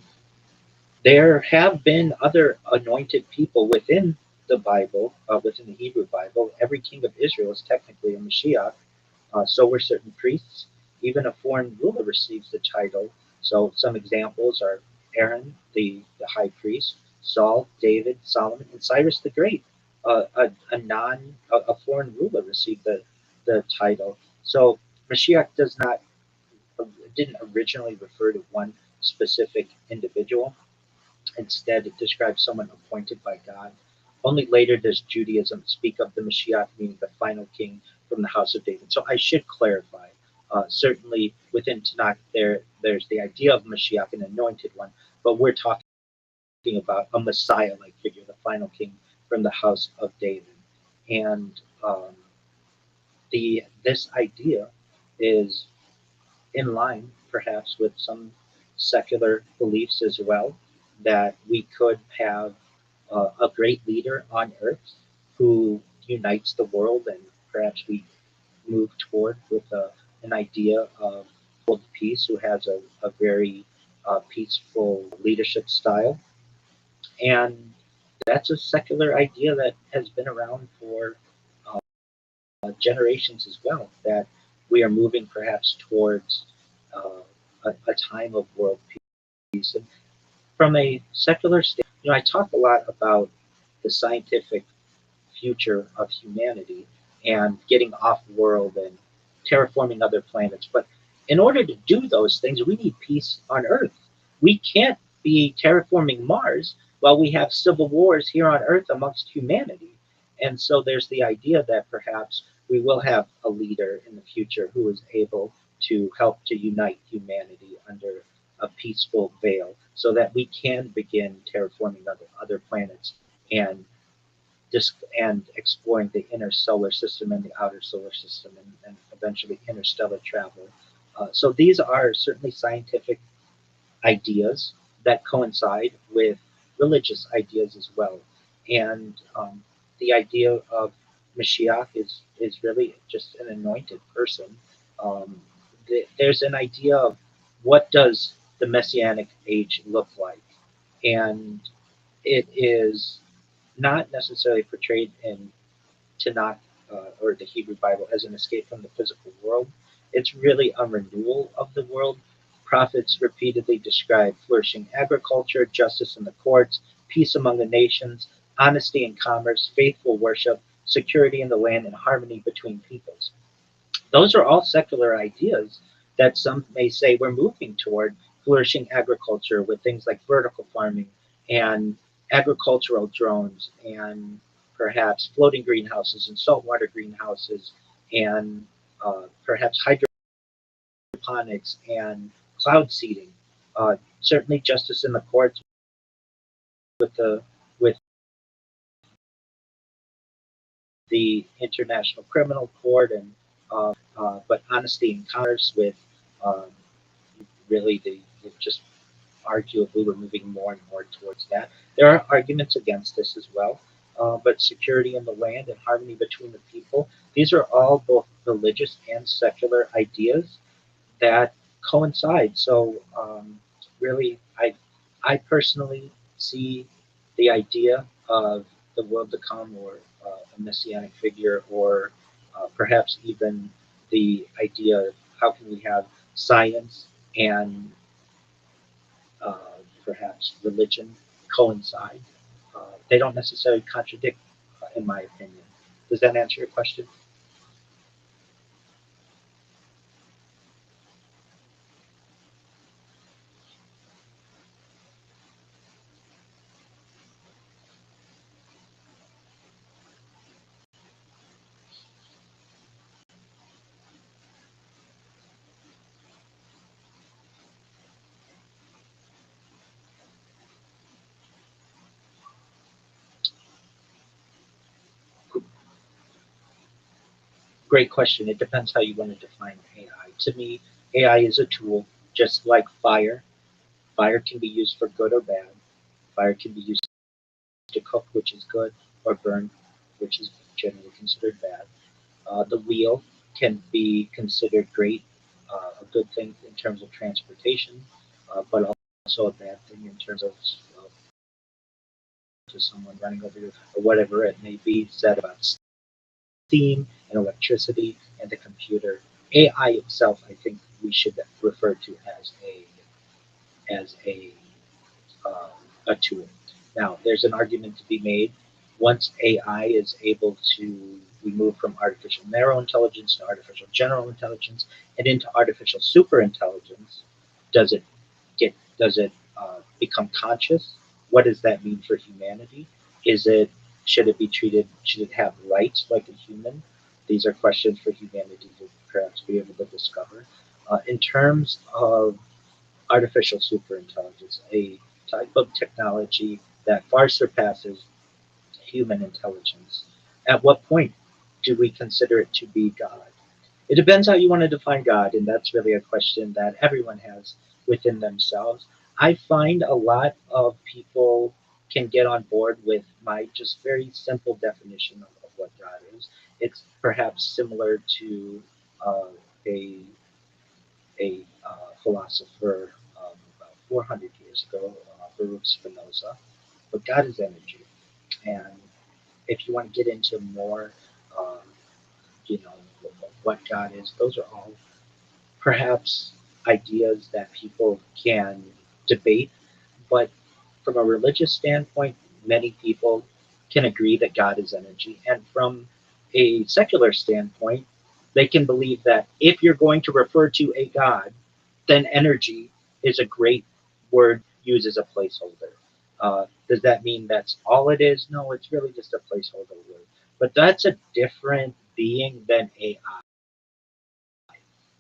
there have been other anointed people within the Bible, within the Hebrew Bible. Every king of Israel is technically a Mashiach. So were certain priests. Even a foreign ruler receives the title. So some examples are Aaron, the high priest, Saul, David, Solomon, and Cyrus the Great. A foreign ruler received the title. So Mashiach does not didn't originally refer to one specific individual. Instead, it describes someone appointed by God. Only later does Judaism speak of the Mashiach, meaning the final king from the house of David. So I should clarify. Certainly, within Tanakh, there's the idea of Mashiach, an anointed one, but we're talking about a Messiah-like figure, the final king from the house of David. And um, the this idea is in line, perhaps, with some secular beliefs as well, that we could have a great leader on earth who unites the world, and perhaps we move toward with an idea of world peace, who has a very peaceful leadership style. And that's a secular idea that has been around for generations as well, that we are moving perhaps towards a time of world peace. And from a secular standpoint, I talk a lot about the scientific future of humanity and getting off world and terraforming other planets. But in order to do those things, we need peace on Earth. We can't be terraforming Mars while we have civil wars here on Earth amongst humanity. And so there's the idea that perhaps we will have a leader in the future who is able to help to unite humanity under a peaceful veil so that we can begin terraforming other planets and and exploring the inner solar system and the outer solar system, and eventually interstellar travel. So these are certainly scientific ideas that coincide with religious ideas as well. And the idea of Mashiach is really just an anointed person. Um, there's an idea of what does the messianic age look like, and it is not necessarily portrayed in Tanakh or the Hebrew Bible as an escape from the physical world. It's really a renewal of the world. Prophets repeatedly describe flourishing agriculture, justice in the courts, peace among the nations, honesty in commerce, faithful worship, security in the land, and harmony between peoples. Those are all secular ideas that some may say we're moving toward flourishing agriculture with things like vertical farming and agricultural drones and perhaps floating greenhouses and saltwater greenhouses and perhaps hydroponics and cloud seeding. Certainly justice in the courts with the International Criminal Court and but honesty in commerce with um, really just arguably we're moving more and more towards that. There are arguments against this as well, but security in the land and harmony between the people, these are all both religious and secular ideas that coincide. So really, I personally see the idea of the world to come, or a messianic figure, or perhaps even the idea of how can we have science and uh, perhaps religion coincide. They don't necessarily contradict, in my opinion. Does that answer your question? Great question. It depends how you want to define AI. To me, AI is a tool, just like fire. Fire can be used for good or bad. Fire can be used to cook, which is good, or burn, which is generally considered bad. The wheel can be considered great, a good thing in terms of transportation, but also a bad thing in terms of to someone running over you, or whatever it may be said about steam and electricity and the computer. AI itself, I think we should refer to as um, a tool. Now, there's an argument to be made. Once AI is able to, we move from artificial narrow intelligence to artificial general intelligence and into artificial super intelligence. Does it does it become conscious? What does that mean for humanity? Is it should it be treated? Should it have rights like a human? These are questions for humanity to perhaps be able to discover. In terms of artificial superintelligence, a type of technology that far surpasses human intelligence. At what point do we consider it to be God? It depends how you want to define God, and that's really a question that everyone has within themselves. I find a lot of people can get on board with my just very simple definition of what God is. It's perhaps similar to uh, a philosopher about 400 years ago, Baruch Spinoza. But God is energy, and if you want to get into more, um, you know, what God is, those are all perhaps ideas that people can debate. But from a religious standpoint, many people can agree that God is energy. And from a secular standpoint, they can believe that if you're going to refer to a God, then energy is a great word used as a placeholder. Does that mean that's all it is? No, it's really just a placeholder word. But that's a different being than AI.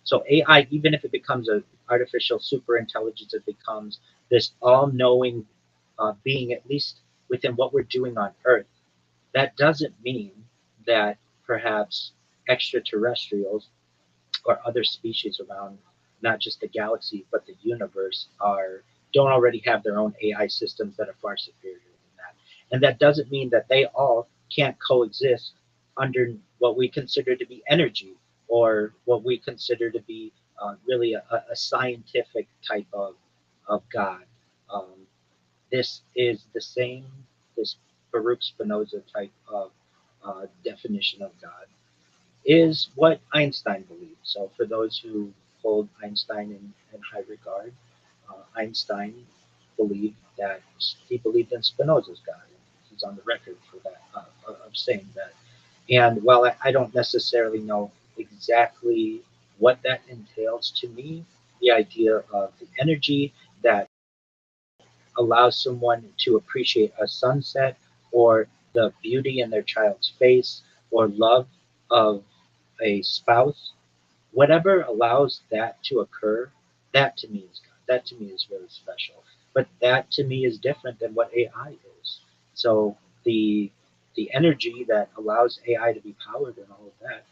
So AI, even if it becomes an artificial super intelligence, it becomes this all-knowing being, at least within what we're doing on Earth. That doesn't mean that perhaps extraterrestrials or other species around not just the galaxy but the universe are don't already have their own AI systems that are far superior than that. And that doesn't mean that they all can't coexist under what we consider to be energy, or what we consider to be really a scientific type of God. Um, this is the same, this Baruch Spinoza type of definition of God is what Einstein believed. So, for those who hold Einstein in high regard, Einstein believed that he believed in Spinoza's God. He's on the record for that, of saying that. And while I don't necessarily know exactly what that entails, to me, the idea of the energy that allows someone to appreciate a sunset or the beauty in their child's face or love of a spouse, whatever allows that to occur, that to me is God. That to me is really special. But that to me is different than what AI is. So the the energy that allows AI to be powered and all of that,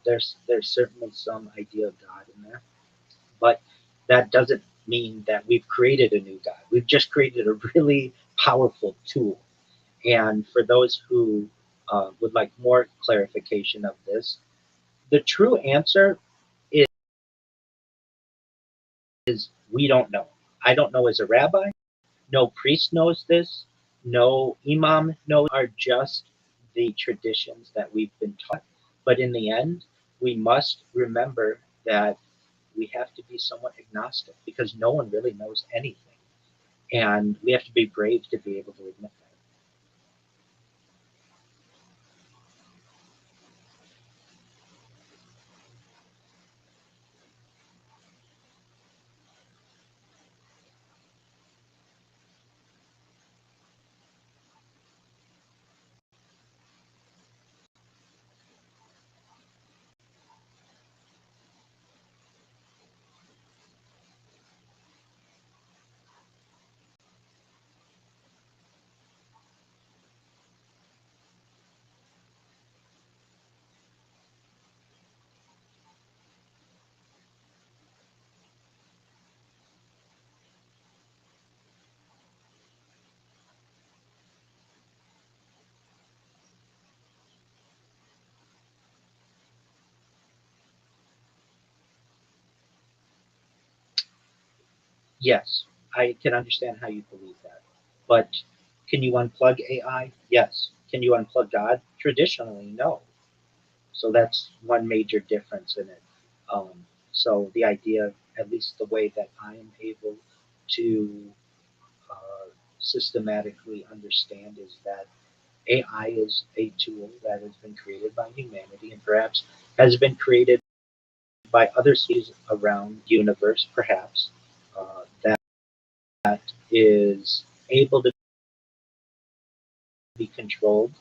there's certainly some idea of God in there, but that doesn't mean that we've created a new God. We've just created a really powerful tool. And for those who would like more clarification of this, the true answer is we don't know. I don't know as a rabbi. No priest knows this. No imam knows. Are just the traditions that we've been taught. But in the end, we must remember that we have to be somewhat agnostic because no one really knows anything. And we have to be brave to be able to admit that. Yes, I can understand how you believe that. But can you unplug AI? Yes. Can you unplug God? Traditionally, no. So that's one major difference in it. So the idea, at least the way that I am able to uh, systematically understand, is that AI is a tool that has been created by humanity and perhaps has been created by other species around the universe, perhaps, that is able to be controlled.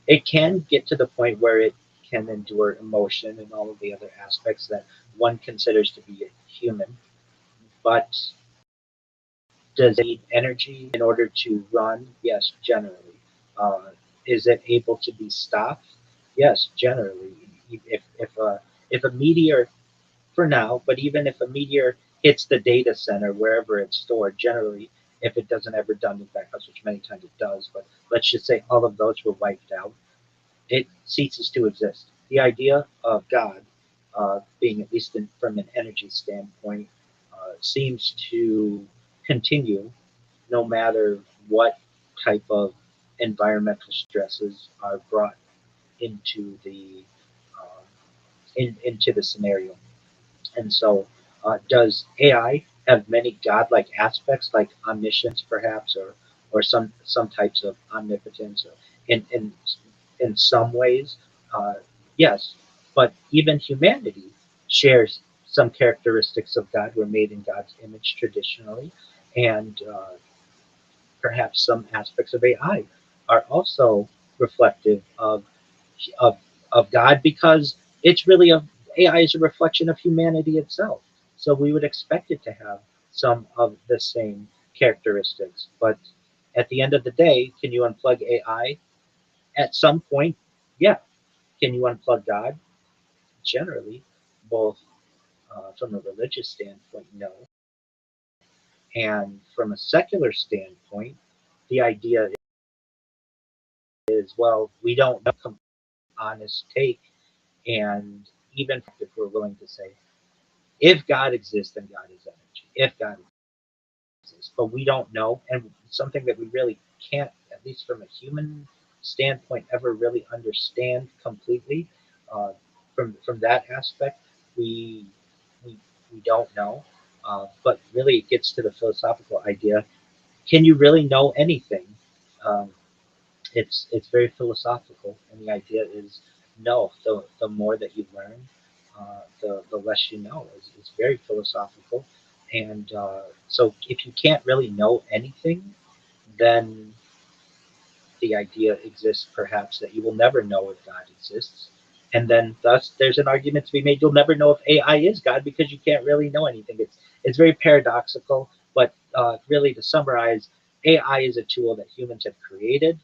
It can get to the point where it can endure emotion and all of the other aspects that one considers to be human. But does it need energy in order to run? Yes, generally. Uh, is it able to be stopped? Yes, generally. If a meteor, for now, but even if a meteor hits the data center wherever it's stored, generally, if it doesn't ever redundant backups, which many times it does, but let's just say all of those were wiped out, it ceases to exist. The idea of God, being at least from an energy standpoint, seems to continue no matter what type of environmental stresses are brought into the um, into the scenario. And so, does AI have many godlike aspects, like omniscience, perhaps, or some types of omnipotence? Or in some ways, uh, yes. But even humanity shares some characteristics of God. We're made in God's image traditionally, and perhaps some aspects of AI are also reflective of of God, because it's really a AI is a reflection of humanity itself. So we would expect it to have some of the same characteristics. But at the end of the day, can you unplug AI? At some point, yeah. Can you unplug God? Generally, both from a religious standpoint, no. And from a secular standpoint, the idea is, well, we don't know honest take. And even if we're willing to say, if God exists, then God is energy. If God exists, but we don't know, and something that we really can't, at least from a human standpoint, ever really understand completely. Uh, from that aspect, we we, we don't know. But really, it gets to the philosophical idea: can you really know anything? Um, it's very philosophical, and the idea is no. The more that you learn, the less you know. It's very philosophical, and so if you can't really know anything, then the idea exists perhaps that you will never know if God exists. And then thus there's an argument to be made you'll never know if AI is God because you can't really know anything. It's very paradoxical, but really to summarize, AI is a tool that humans have created.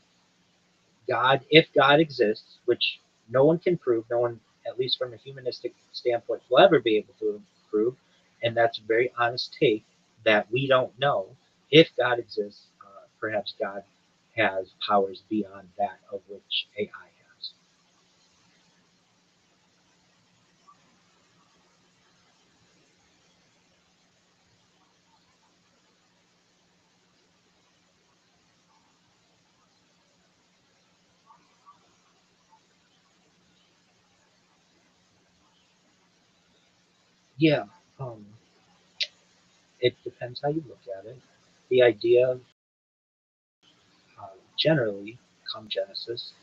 God, if God exists, which no one can prove, no one, at least from a humanistic standpoint, will ever be able to prove, and that's a very honest take that we don't know if God exists. Perhaps God has powers beyond that of which AI has. Yeah, um, it depends how you look at it. The idea, generally, come Genesis,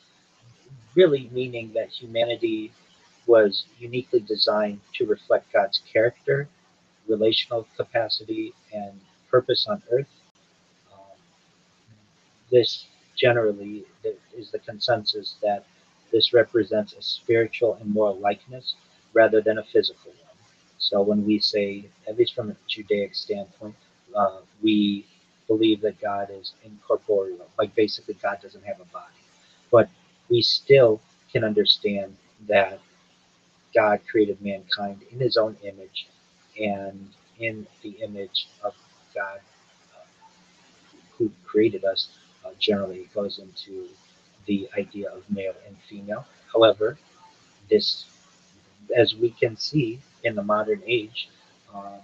really meaning that humanity was uniquely designed to reflect God's character, relational capacity, and purpose on earth. Um, this generally is the consensus that this represents a spiritual and moral likeness rather than a physical one. So when we say, at least from a Judaic standpoint, we believe that God is incorporeal, like basically God doesn't have a body. But we still can understand that God created mankind in his own image, and in the image of God who created us, generally it goes into the idea of male and female. However, this, as we can see in the modern age, um,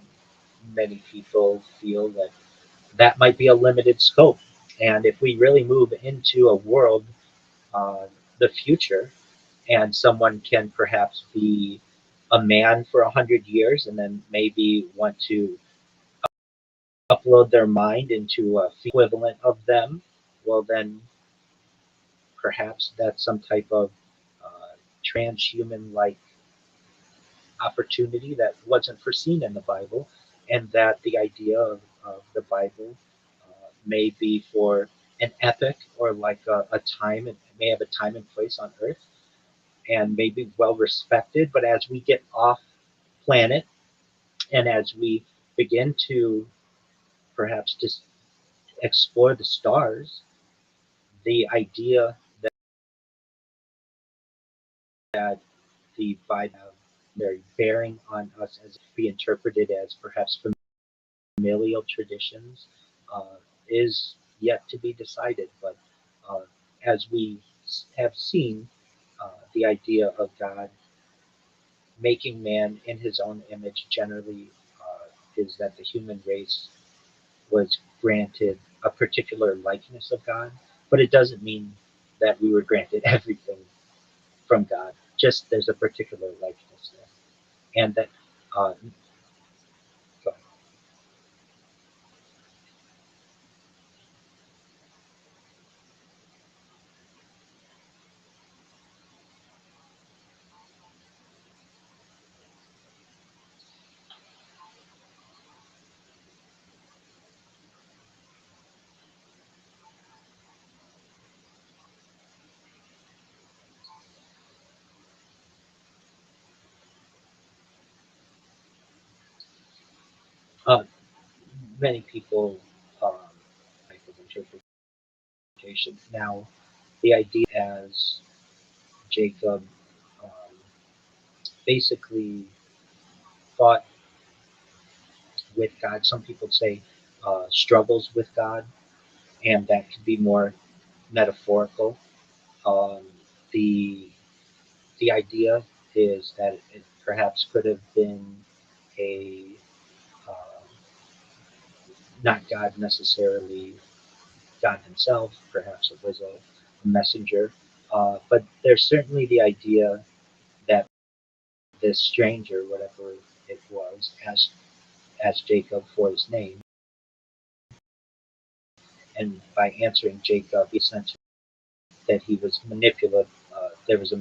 many people feel that that might be a limited scope. And if we really move into a world, uh, the future, and someone can perhaps be a man for 100 years and then maybe want to upload their mind into a equivalent of them, well, then perhaps that's some type of transhuman like opportunity that wasn't foreseen in the Bible, and that the idea of the Bible may be for an epic or like a time, it may have a time and place on earth and may be well respected. But as we get off planet and as we begin to perhaps just explore the stars, the idea that the Bible have very bearing on us as be interpreted as perhaps familial traditions is yet to be decided. But uh, as we have seen, the idea of God making man in his own image generally is that the human race was granted a particular likeness of God, but it doesn't mean that we were granted everything from God. Just there's a particular likeness there, and that uh, uh, many people type of interpretation. Now, the idea as Jacob um, basically fought with God. Some people say struggles with God, and that could be more metaphorical. Um, the the idea is that it perhaps could have been a uh, not God necessarily, God himself. Perhaps it was a messenger, but there's certainly the idea that this stranger, whatever it was, asked Jacob for his name, and by answering Jacob, he essentially that he was manipulative. There was a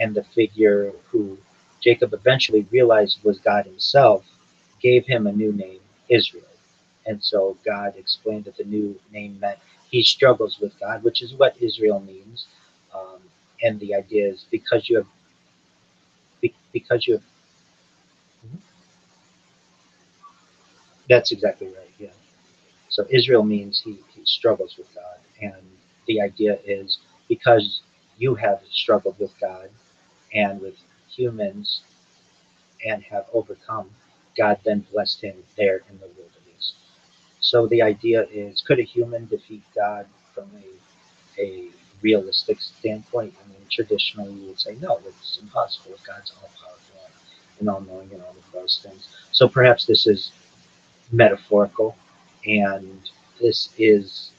and the figure who Jacob eventually realized was God himself gave him a new name, Israel. And so God explained that the new name meant he struggles with God, which is what Israel means. Um, and the idea is because you have that's exactly right. Yeah. So Israel means he struggles with God, and the idea is because you have struggled with God and with humans and have overcome, God then blessed him there in the wilderness. So the idea is, could a human defeat God from a realistic standpoint? I mean, traditionally you would say no, it's impossible. God's all powerful and all knowing and all of those things. So perhaps this is metaphorical, and this is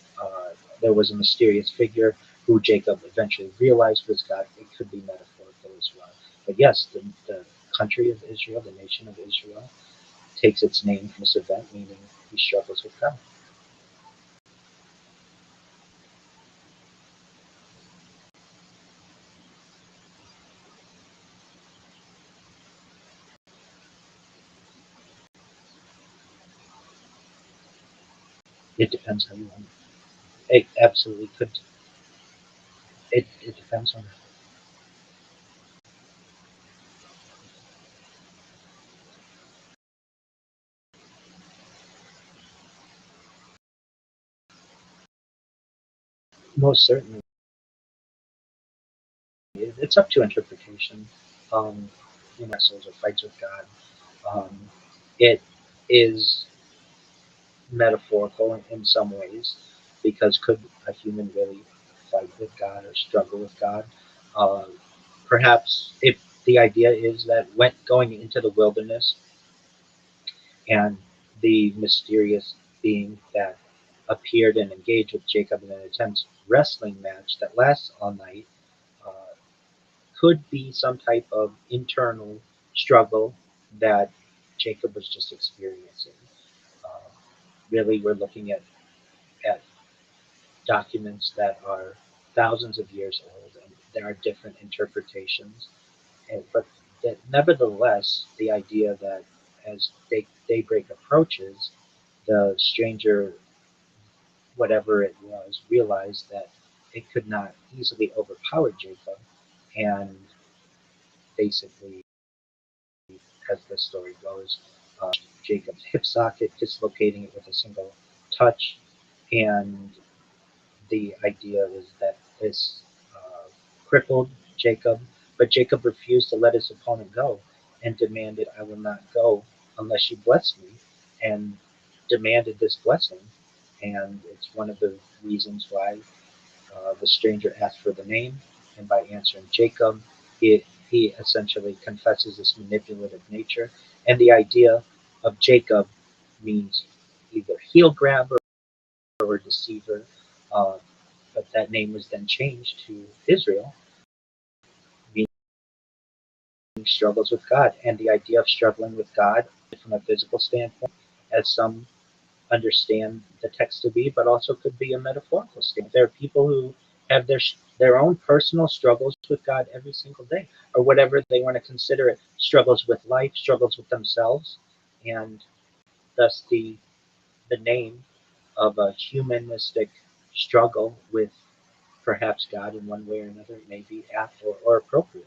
there was a mysterious figure who Jacob eventually realized was God. It could be metaphorical as well. But yes, the country of Israel, the nation of Israel, takes its name from this event, meaning he struggles with God. It depends how you want it. It absolutely could. It depends on most certainly. It's up to interpretation. Um, wrestles or fights with God. Um, it is metaphorical in some ways, because could a human really fight with God or struggle with God? Uh, Perhaps if the idea is that when going into the wilderness and the mysterious being that appeared and engaged with Jacob in an intense wrestling match that lasts all night uh, could be some type of internal struggle that Jacob was just experiencing. Uh, Really, we're looking at documents that are thousands of years old, and there are different interpretations. But that nevertheless, the idea that as daybreak approaches, the stranger, whatever it was, realized that it could not easily overpower Jacob, and basically, as the story goes, Jacob's hip socket, dislocating it with a single touch, and the idea is that this crippled Jacob, but Jacob refused to let his opponent go and demanded, I will not go unless you bless me, and demanded this blessing. And it's one of the reasons why the stranger asked for the name, and by answering Jacob, he essentially confesses this manipulative nature. And the idea of Jacob means either heel grabber or deceiver. Uh, but that name was then changed to Israel, meaning struggles with God. And the idea of struggling with God from a physical standpoint, as some understand the text to be, but also could be a metaphorical standpoint. There are people who have their own personal struggles with God every single day, or whatever they want to consider it, struggles with life, struggles with themselves, and thus the name of a humanistic struggle with perhaps God in one way or another may be apt or appropriate.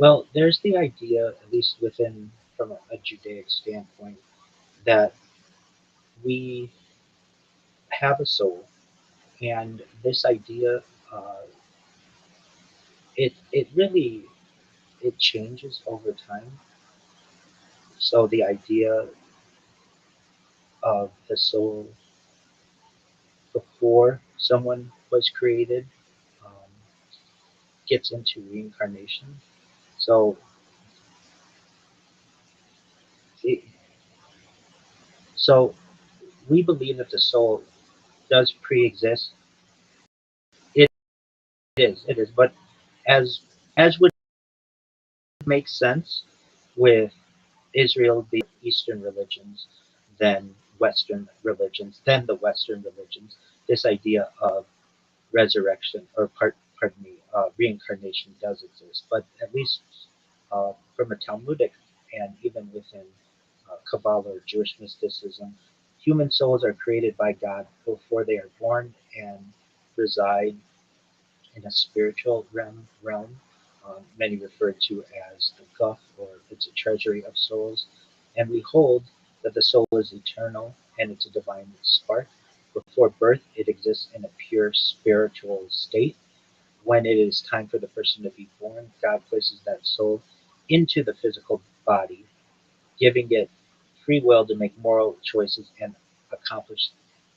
Well, there's the idea, at least within from a Judaic standpoint, that we have a soul, and this idea, uh, it really it changes over time. So the idea of the soul before someone was created um, gets into reincarnation. So, it, so we believe that the soul does pre-exist. It it is, but as would make sense with Israel being Eastern religions than Western religions, than the Western religions, this idea of resurrection or pardon me, reincarnation does exist, but at least from a Talmudic and even within Kabbalah or Jewish mysticism, human souls are created by God before they are born and reside in a spiritual realm. Many refer to as the Guf, or it's a treasury of souls, and we hold that the soul is eternal and it's a divine spark. Before birth, it exists in a pure spiritual state. When it is time for the person to be born, God places that soul into the physical body, giving it free will to make moral choices and accomplish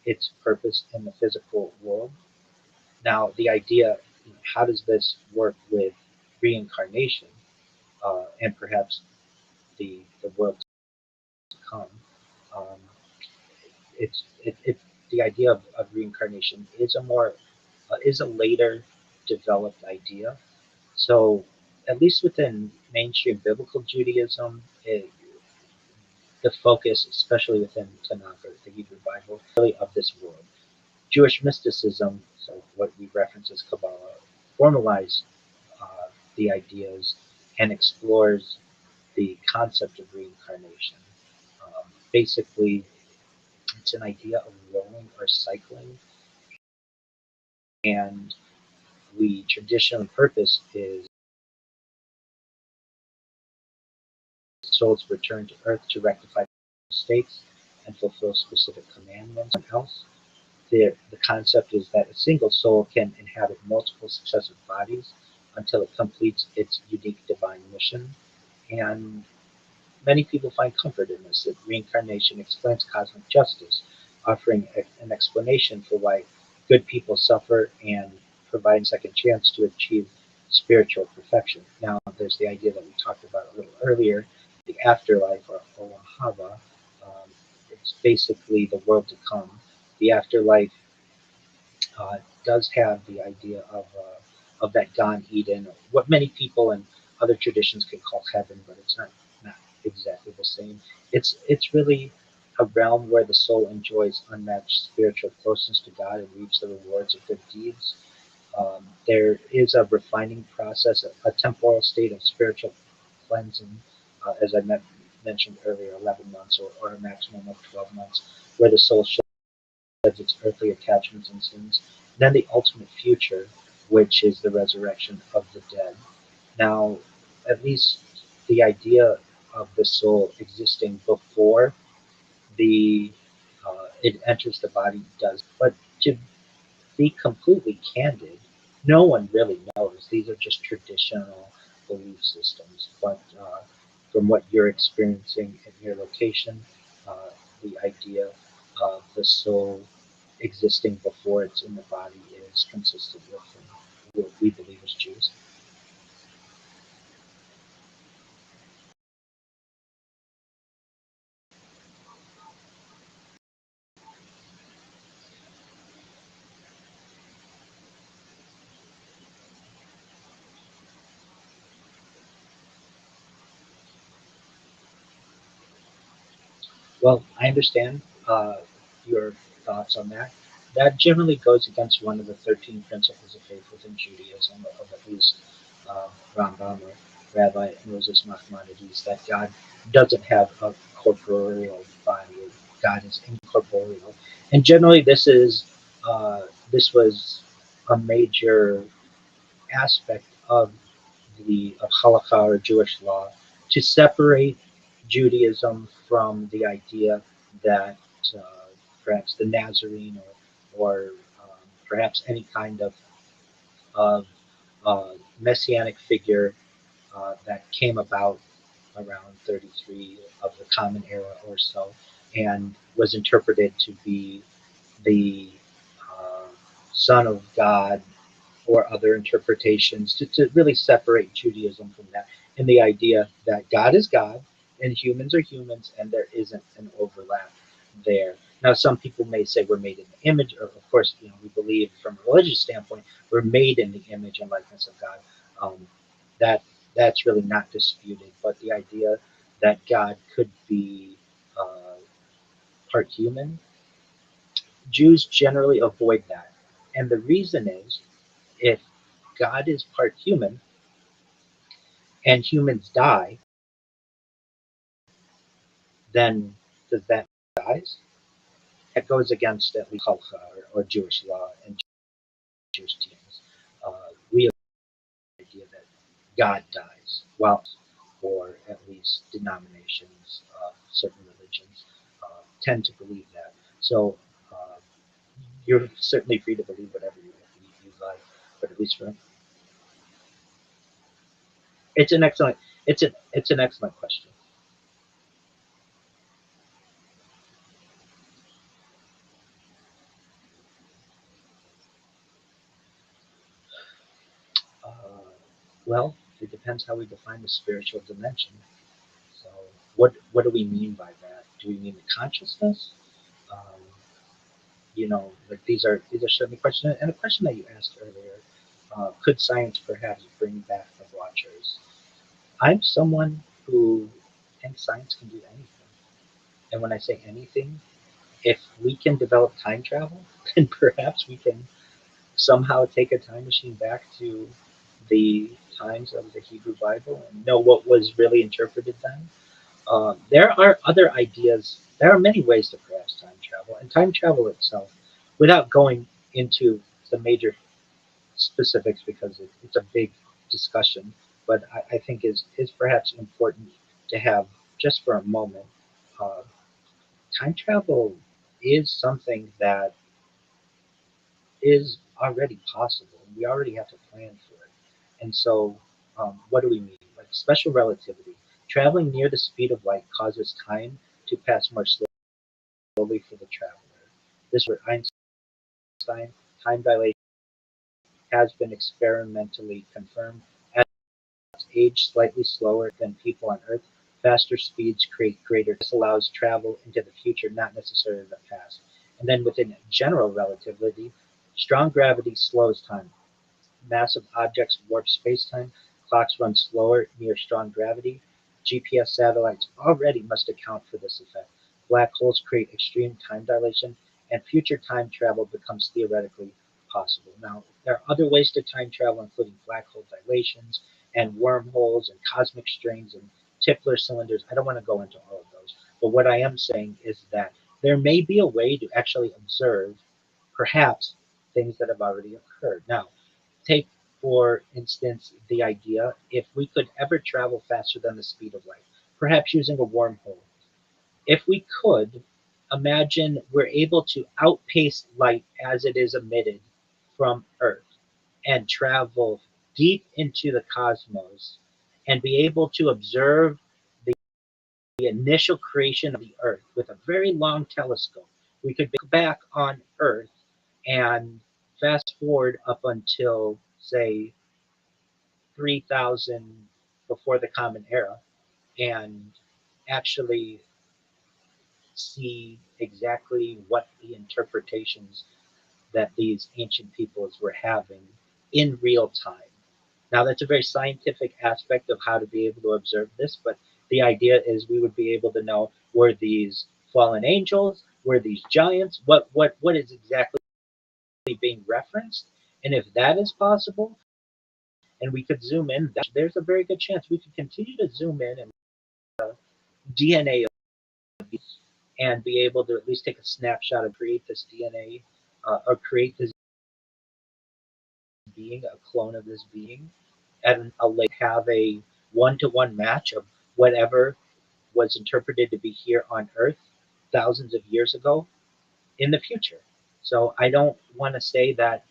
its purpose in the physical world. Now, the idea, how does this work with reincarnation and perhaps the world to come? Um, the idea of reincarnation is a later developed idea. So, at least within mainstream biblical Judaism, the focus, especially within Tanakh or the Hebrew Bible, really of this world. Jewish mysticism, so what we reference as Kabbalah, formalized the ideas and explores the concept of reincarnation. Basically, it's an idea of rolling or cycling, and we traditional purpose is souls return to earth to rectify mistakes and fulfill specific commandments. Else, the concept is that a single soul can inhabit multiple successive bodies until it completes its unique divine mission. And many people find comfort in this, that reincarnation explains cosmic justice, offering an explanation for why good people suffer and providing second chance to achieve spiritual perfection. Now, there's the idea that we talked about a little earlier, the afterlife or Olam Haba. It's basically the world to come. The afterlife uh, does have the idea of that Gan Eden, what many people in other traditions can call heaven, but it's not exactly the same. It's really a realm where the soul enjoys unmatched spiritual closeness to God and reaps the rewards of good deeds. There is a refining process, a temporal state of spiritual cleansing, as I mentioned earlier, 11 months or a maximum of 12 months, where the soul its earthly attachments and sins, then the ultimate future, which is the resurrection of the dead. Now, at least the idea of the soul existing before the it enters the body does. But to be completely candid, no one really knows. These are just traditional belief systems. But from what you're experiencing in your location, uh, the idea of the soul existing before it's in the body is consistent with what we believe as Jews. Well, I understand your thoughts on that. That generally goes against one of the 13 principles of faith within Judaism, of at least Rambam or Rabbi Moses Maimonides, that God doesn't have a corporeal body. God is incorporeal, and generally, this was a major aspect of halakha or Jewish law to separate Judaism from the idea that uh, perhaps the Nazarene or perhaps any kind of messianic figure that came about around 33 of the Common Era or so. and was interpreted to be the uh, Son of God, or other interpretations to really separate Judaism from that, and the idea that God is God and humans are humans, and there isn't an overlap there. Now, some people may say we're made in the image, or of course, we believe from a religious standpoint we're made in the image and likeness of God. Um, that that's really not disputed, but the idea that God could be part human, Jews generally avoid that, and the reason is, if God is part human and humans die, then does that mean he dies? That goes against at least halakha, or Jewish law and Jewish teachings. We have the idea that God dies, well, or at least denominations of certain religions tend to believe that. So you're certainly free to believe whatever you like, but at least for it's an excellent it's an excellent question. Uh, well, it depends how we define the spiritual dimension. So, what do we mean by that? Do we mean the consciousness? Um, like these are certainly questions. And a question that you asked earlier: could science perhaps bring back the Watchers? I'm someone who thinks science can do anything. And when I say anything, if we can develop time travel, then perhaps we can somehow take a time machine back to the times of the Hebrew Bible and know what was really interpreted then. There are other ideas. There are many ways to perhaps time travel, and time travel itself, without going into the major specifics because it's a big discussion, but I think is perhaps important to have just for a moment. Uh, Time travel is something that is already possible. We already have to plan for it. And so, what do we mean? Like special relativity. Traveling near the speed of light causes time to pass more slowly for the traveler. This where Einstein time dilation has been experimentally confirmed. As age slightly slower than people on Earth, faster speeds create greater. This allows travel into the future, not necessarily the past. And then within general relativity, strong gravity slows time. Massive objects warp spacetime, clocks run slower near strong gravity. GPS satellites already must account for this effect. Black holes create extreme time dilation, and future time travel becomes theoretically possible. Now, there are other ways to time travel, including black hole dilations and wormholes and cosmic strings and Tipler cylinders. I don't want to go into all of those, but what I am saying is that there may be a way to actually observe, perhaps, things that have already occurred. Now, take, for instance, the idea if we could ever travel faster than the speed of light, perhaps using a wormhole. If we could, imagine we're able to outpace light as it is emitted from Earth and travel deep into the cosmos and be able to observe the initial creation of the Earth with a very long telescope. We could look back on Earth and fast forward up until, say, 3000 before the Common Era, and actually see exactly what the interpretations that these ancient peoples were having in real time. Now, that's a very scientific aspect of how to be able to observe this, but the idea is we would be able to know, were these fallen angels, were these giants, what is exactly being referenced, and if that is possible, and we could zoom in, there's a very good chance we could continue to zoom in and DNA and be able to at least take a snapshot and create this DNA, or create this being, a clone of this being, and have a one-to-one match of whatever was interpreted to be here on Earth thousands of years ago in the future. So I don't want to say that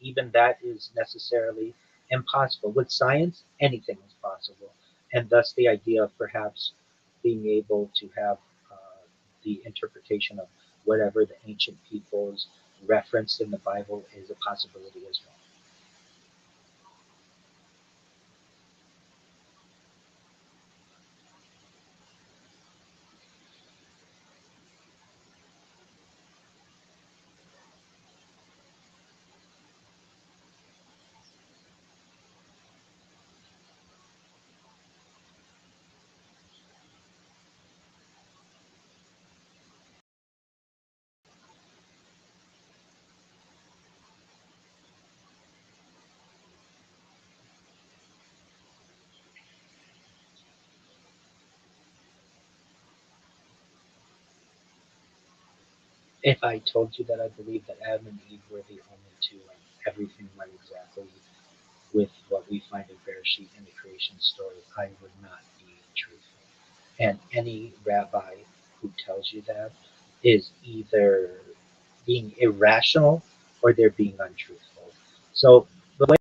even that is necessarily impossible. With science, anything is possible, and thus the idea of perhaps being able to have the interpretation of whatever the ancient peoples referenced in the Bible is a possibility as well. If I told you that I believe that Adam and Eve were the only two and everything went exactly with what we find in Bereshit in the creation story, I would not be truthful. And any rabbi who tells you that is either being irrational or they're being untruthful. So the way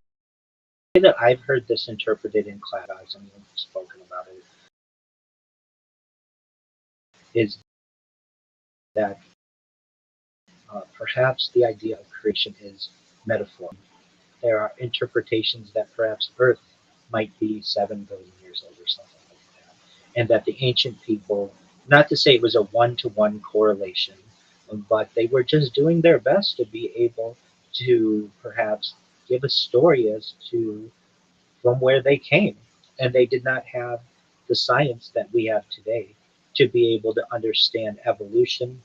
that I've heard this interpreted in class and even spoken about it is that perhaps the idea of creation is metaphor. There are interpretations that perhaps Earth might be 7 billion years old or something like that. And that the ancient people, not to say it was a one-to-one correlation, but they were just doing their best to be able to perhaps give a story as to from where they came. And they did not have the science that we have today to be able to understand evolution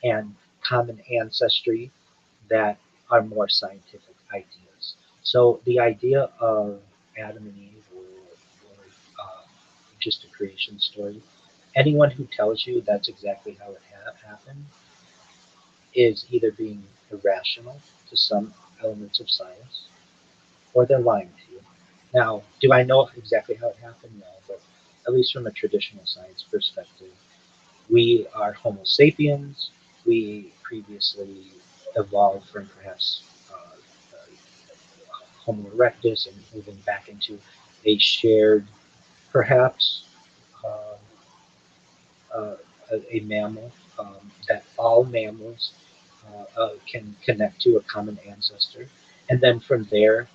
and common ancestry that are more scientific ideas. So the idea of Adam and Eve or just a creation story, anyone who tells you that's exactly how it happened is either being irrational to some elements of science or they're lying to you. Now, do I know exactly how it happened? No, but at least from a traditional science perspective, we are Homo sapiens. We previously evolved from perhaps Homo erectus and moving back into a shared, perhaps uh, uh, a mammal that all mammals can connect to a common ancestor. And then from there,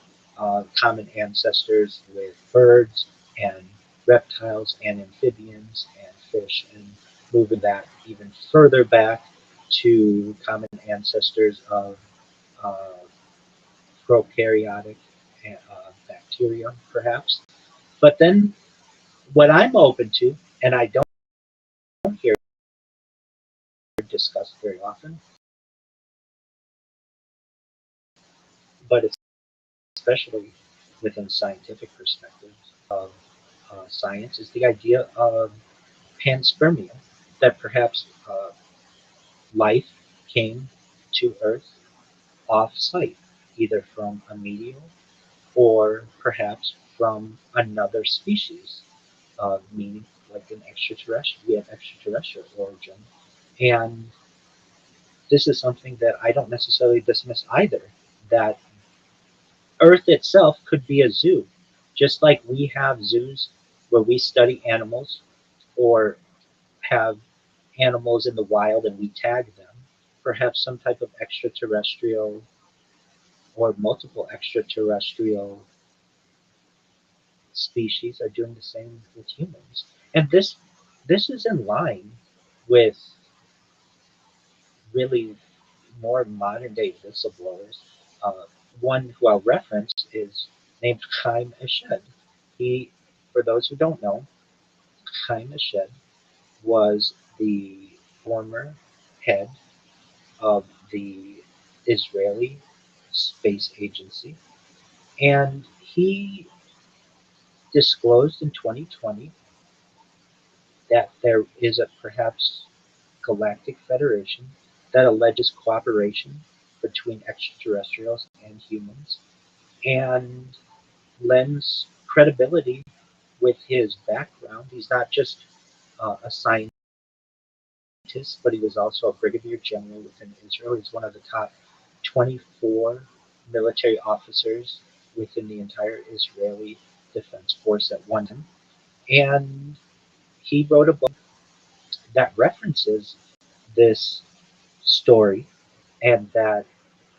common ancestors with birds and reptiles and amphibians and fish, and moving that even further back to common ancestors of uh, prokaryotic bacteria, perhaps. But then what I'm open to, and I don't hear discussed very often, but it's especially within scientific perspectives of science, is the idea of panspermia, that perhaps life came to Earth off-site, either from a meteor or perhaps from another species, meaning like an extraterrestrial. We have extraterrestrial origin, and this is something that I don't necessarily dismiss either. That Earth itself could be a zoo, just like we have zoos where we study animals or have animals in the wild and we tag them. Perhaps some type of extraterrestrial or multiple extraterrestrial species are doing the same with humans. And this is in line with really more modern day whistleblowers. Uh, One who I'll reference is named Chaim Eshed. He, for those who don't know, Chaim Eshed was the former head of the Israeli Space Agency, and he disclosed in 2020 that there is a perhaps galactic federation that alleges cooperation between extraterrestrials and humans and lends credibility with his background. He's not just a scientist, but he was also a brigadier general within Israel. He's one of the top 24 military officers within the entire Israeli Defense Force at one time. And he wrote a book that references this story and that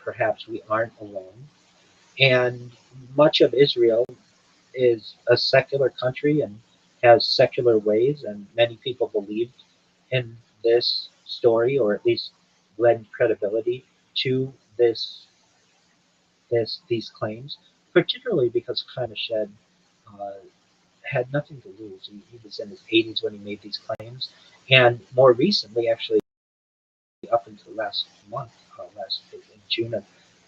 perhaps we aren't alone. And much of Israel is a secular country and has secular ways, and many people believed in this story, or at least lend credibility to these claims, particularly because Khamashed uh, had nothing to lose. He was in his 80s when he made these claims, and more recently, actually, up until last month, last in June of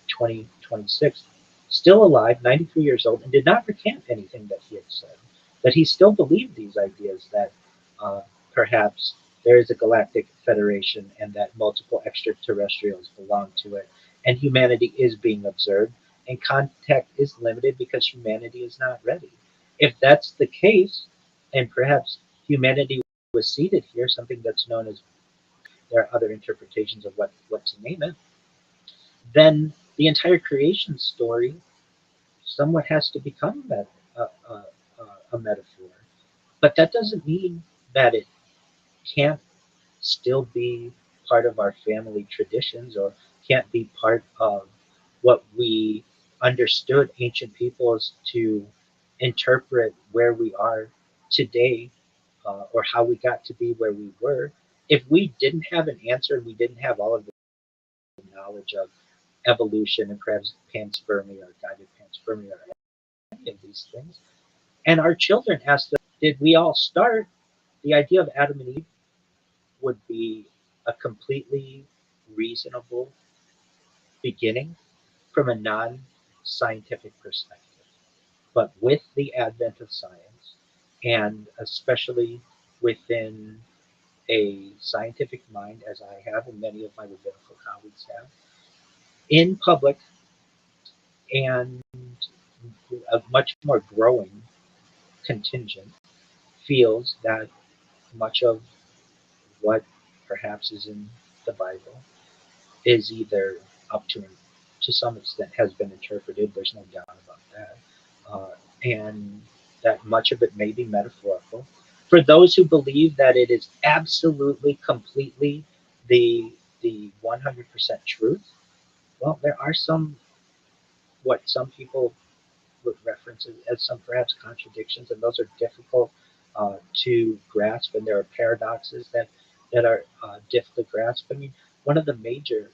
2026, still alive, 93 years old, and did not recant anything that he had said. That he still believed these ideas that uh, perhaps there is a galactic federation and that multiple extraterrestrials belong to it, and humanity is being observed, and contact is limited because humanity is not ready. If that's the case, and perhaps humanity was seated here, something that's known as, there are other interpretations of what to name it, then the entire creation story somewhat has to become a metaphor. But that doesn't mean that it can't still be part of our family traditions, or can't be part of what we understood ancient peoples to interpret where we are today, or how we got to be where we were. If we didn't have an answer and we didn't have all of the knowledge of evolution and perhaps panspermia or guided panspermia or any of these things, and our children ask us, did we all start? The idea of Adam and Eve would be a completely reasonable beginning from a non scientific perspective. But with the advent of science, and especially within a scientific mind, as I have and many of my rabbinical colleagues have, in public, and a much more growing contingent feels that much of what perhaps is in the Bible is either up to some extent has been interpreted. There's no doubt about that, and that much of it may be metaphorical. For those who believe that it is absolutely, completely the 100% truth, well, there are some, what some people would reference as some perhaps contradictions, and those are difficult to grasp, and there are paradoxes that are difficult to grasp. I mean, one of the major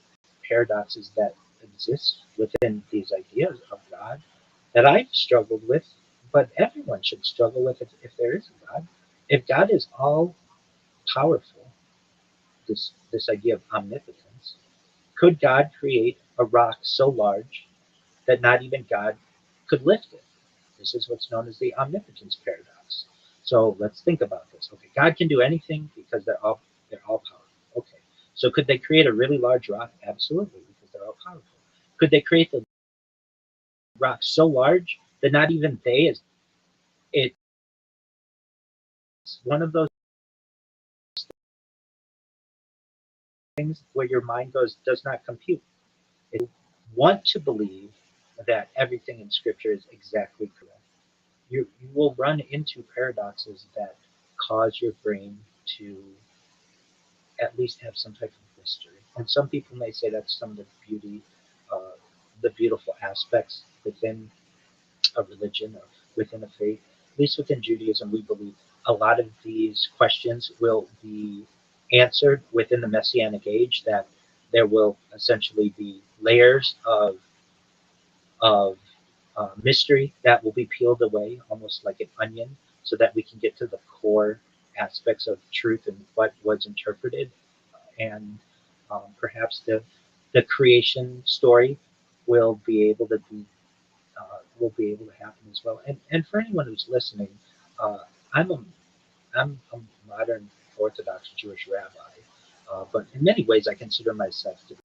paradoxes that exists within these ideas of God that I've struggled with, but everyone should struggle with if there is a God. If God is all powerful, this idea of omnipotence, could God create a rock so large that not even God could lift it? This is what's known as the omnipotence paradox. So let's think about this. Okay, God can do anything because they're all powerful. Okay, so could they create a really large rock? Absolutely, because they're all powerful. Could they create the rock so large that not even they is? It's one of those things where your mind goes, does not compute. It want to believe that everything in Scripture is exactly correct. You will run into paradoxes that cause your brain to at least have some type of mystery. And some people may say that's some of the beautiful aspects within a religion or within a faith. At least within Judaism, we believe a lot of these questions will be answered within the Messianic age, that there will essentially be layers of mystery that will be peeled away, almost like an onion, so that we can get to the core aspects of truth and what was interpreted. And perhaps the creation story will be able to be will be able to happen as well. And for anyone who's listening, uh, I'm a I'm a modern Orthodox Jewish rabbi, but in many ways I consider myself to be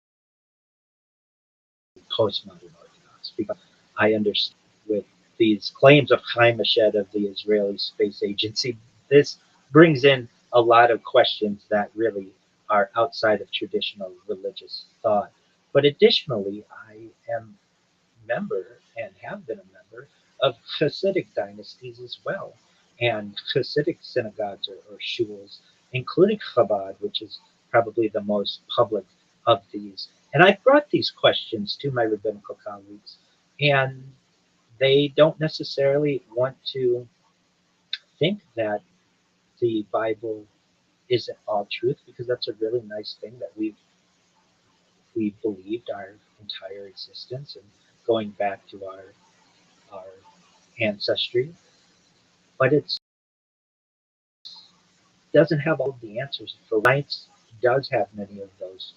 postmodern Orthodox, because I understand with these claims of Chaim Mashed of the Israeli Space Agency, this brings in a lot of questions that really are outside of traditional religious thought. But additionally, I am member and have been a member of Hasidic dynasties as well, and Hasidic synagogues or shuls including Chabad, which is probably the most public of these. And I've brought these questions to my rabbinical colleagues, and they don't necessarily want to think that the Bible isn't all truth, because that's a really nice thing that we've believed our entire existence and going back to our ancestry. But it doesn't have all of the answers. For science does have many of those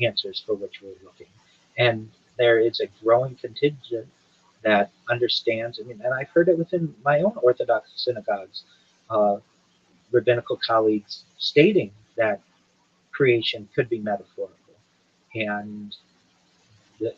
answers for which we're looking, and there is a growing contingent that understands. I mean, and I've heard it within my own Orthodox synagogues, uh, rabbinical colleagues stating that creation could be metaphorical, and the,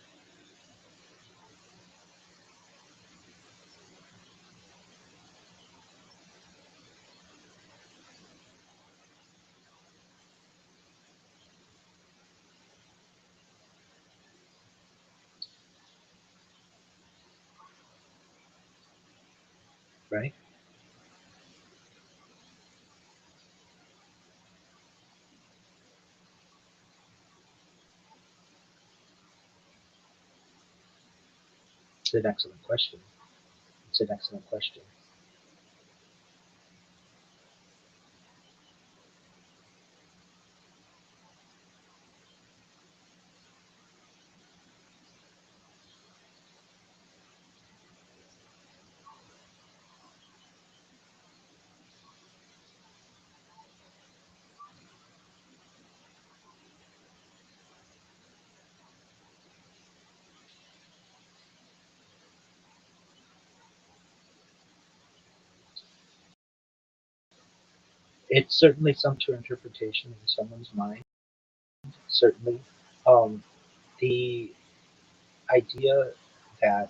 right. It's an excellent question. It's an excellent question. It's certainly some to interpretation in someone's mind. Certainly, um, the idea that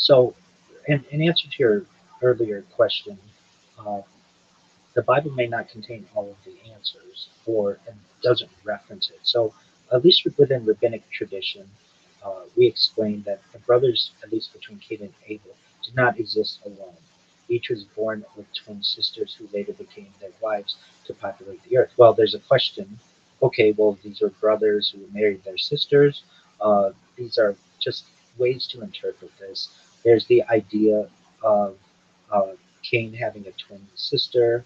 so, in answer to your earlier question, uh, the Bible may not contain all of the answers, or and doesn't reference it. So, at least within rabbinic tradition, we explain that the brothers, at least between Cain and Abel, did not exist alone. Each was born with twin sisters who later became their wives to populate the earth. Well, there's a question. Okay, well, these are brothers who married their sisters. These are just ways to interpret this. There's the idea of uh, Cain having a twin sister,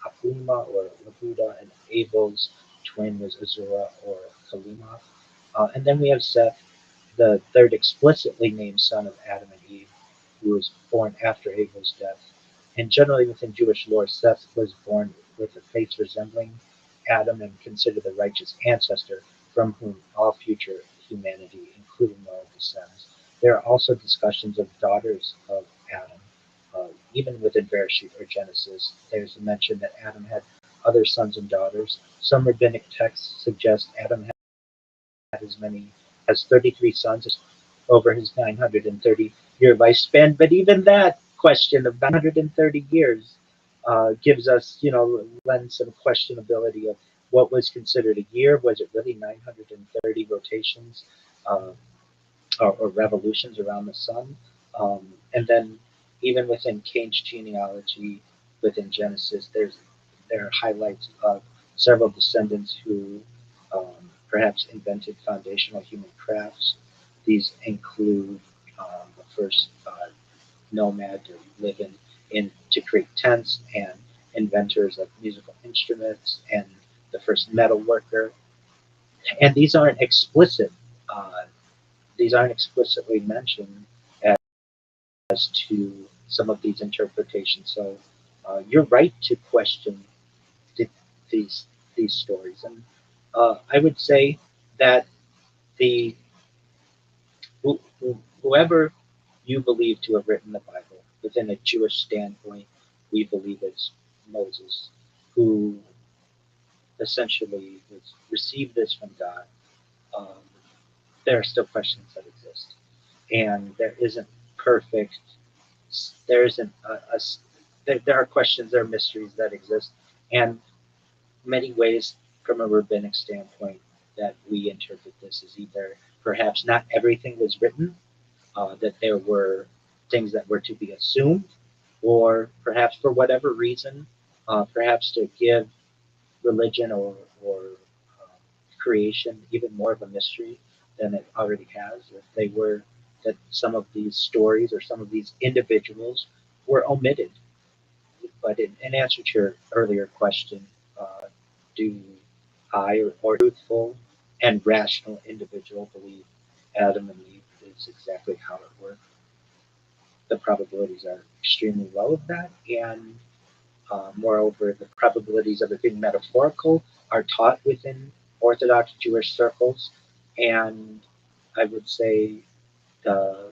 Akulma or Lahuda, and Abel's twin was Azura or Kalima. And then we have Seth, the third explicitly named son of Adam and Eve, who was born after Abel's death. And generally within Jewish lore, Seth was born with a face resembling Adam and considered the righteous ancestor from whom all future humanity, including Noah, descends. There are also discussions of daughters of Adam. Even within Bereshit or Genesis, there's a mention that Adam had other sons and daughters. Some rabbinic texts suggest Adam had as many as 33 sons over his 930-year lifespan. But even that question of 930 years gives us, lends some questionability of what was considered a year. Was it really 930 rotations? Uh, or revolutions around the sun. And then even within Cain's genealogy, within Genesis, there are highlights of several descendants who perhaps invented foundational human crafts. These include the first nomad to live in to create tents, and inventors of musical instruments, and the first metal worker. And uh, these aren't explicitly mentioned as to some of these interpretations. So you're right to question th- these these stories, and I would say that the whoever you believe to have written the Bible, within a Jewish standpoint, we believe it's Moses, who essentially received this from God, um, there are still questions that exist, and there isn't perfect. There isn't there are questions, there are mysteries that exist, and many ways from a rabbinic standpoint that we interpret this as either perhaps not everything was written, that there were things that were to be assumed, or perhaps for whatever reason, perhaps to give religion or creation even more of a mystery than it already has. If they were that some of these stories or some of these individuals were omitted. But in answer to your earlier question, do I or truthful and rational individual believe Adam and Eve is exactly how it worked? The probabilities are extremely low of that, and moreover, the probabilities of it being metaphorical are taught within Orthodox Jewish circles, and I would say uh,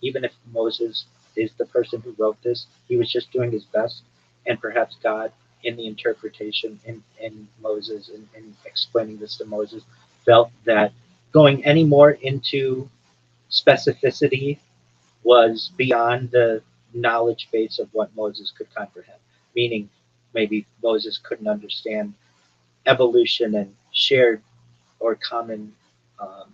even if Moses is the person who wrote this, he was just doing his best, and perhaps God, in the interpretation in Moses, in explaining this to Moses, felt that going any more into specificity was beyond the knowledge base of what Moses could comprehend. Meaning, maybe Moses couldn't understand evolution and shared or common um,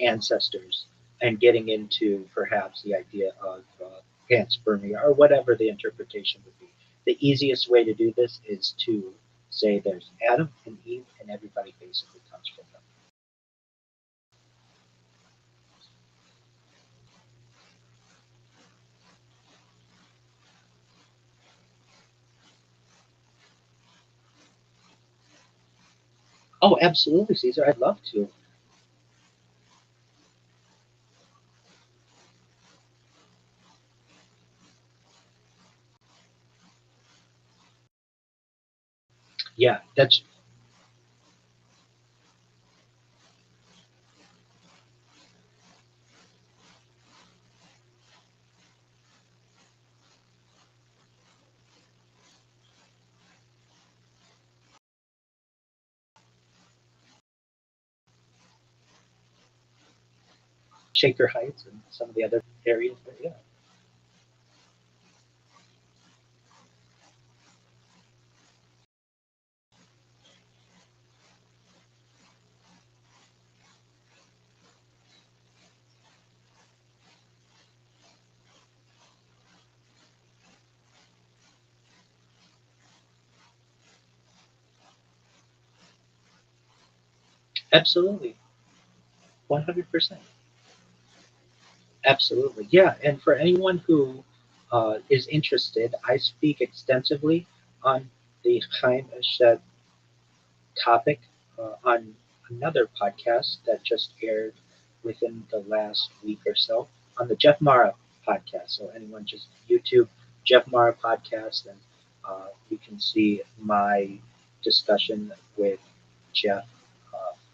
ancestors, and getting into perhaps the idea of panspermia or whatever the interpretation would be. The easiest way to do this is to say there's Adam and Eve, and everybody basically comes from them. Oh, absolutely, Caesar. I'd love to. Yeah, that's Shaker Heights and some of the other areas. But yeah, absolutely, 100%. Absolutely, yeah. And for anyone who is interested, I speak extensively on the Chaim Eshed topic on another podcast that just aired within the last week or so on the Jeff Mara podcast. So anyone just YouTube Jeff Mara podcast, and you can see my discussion with Jeff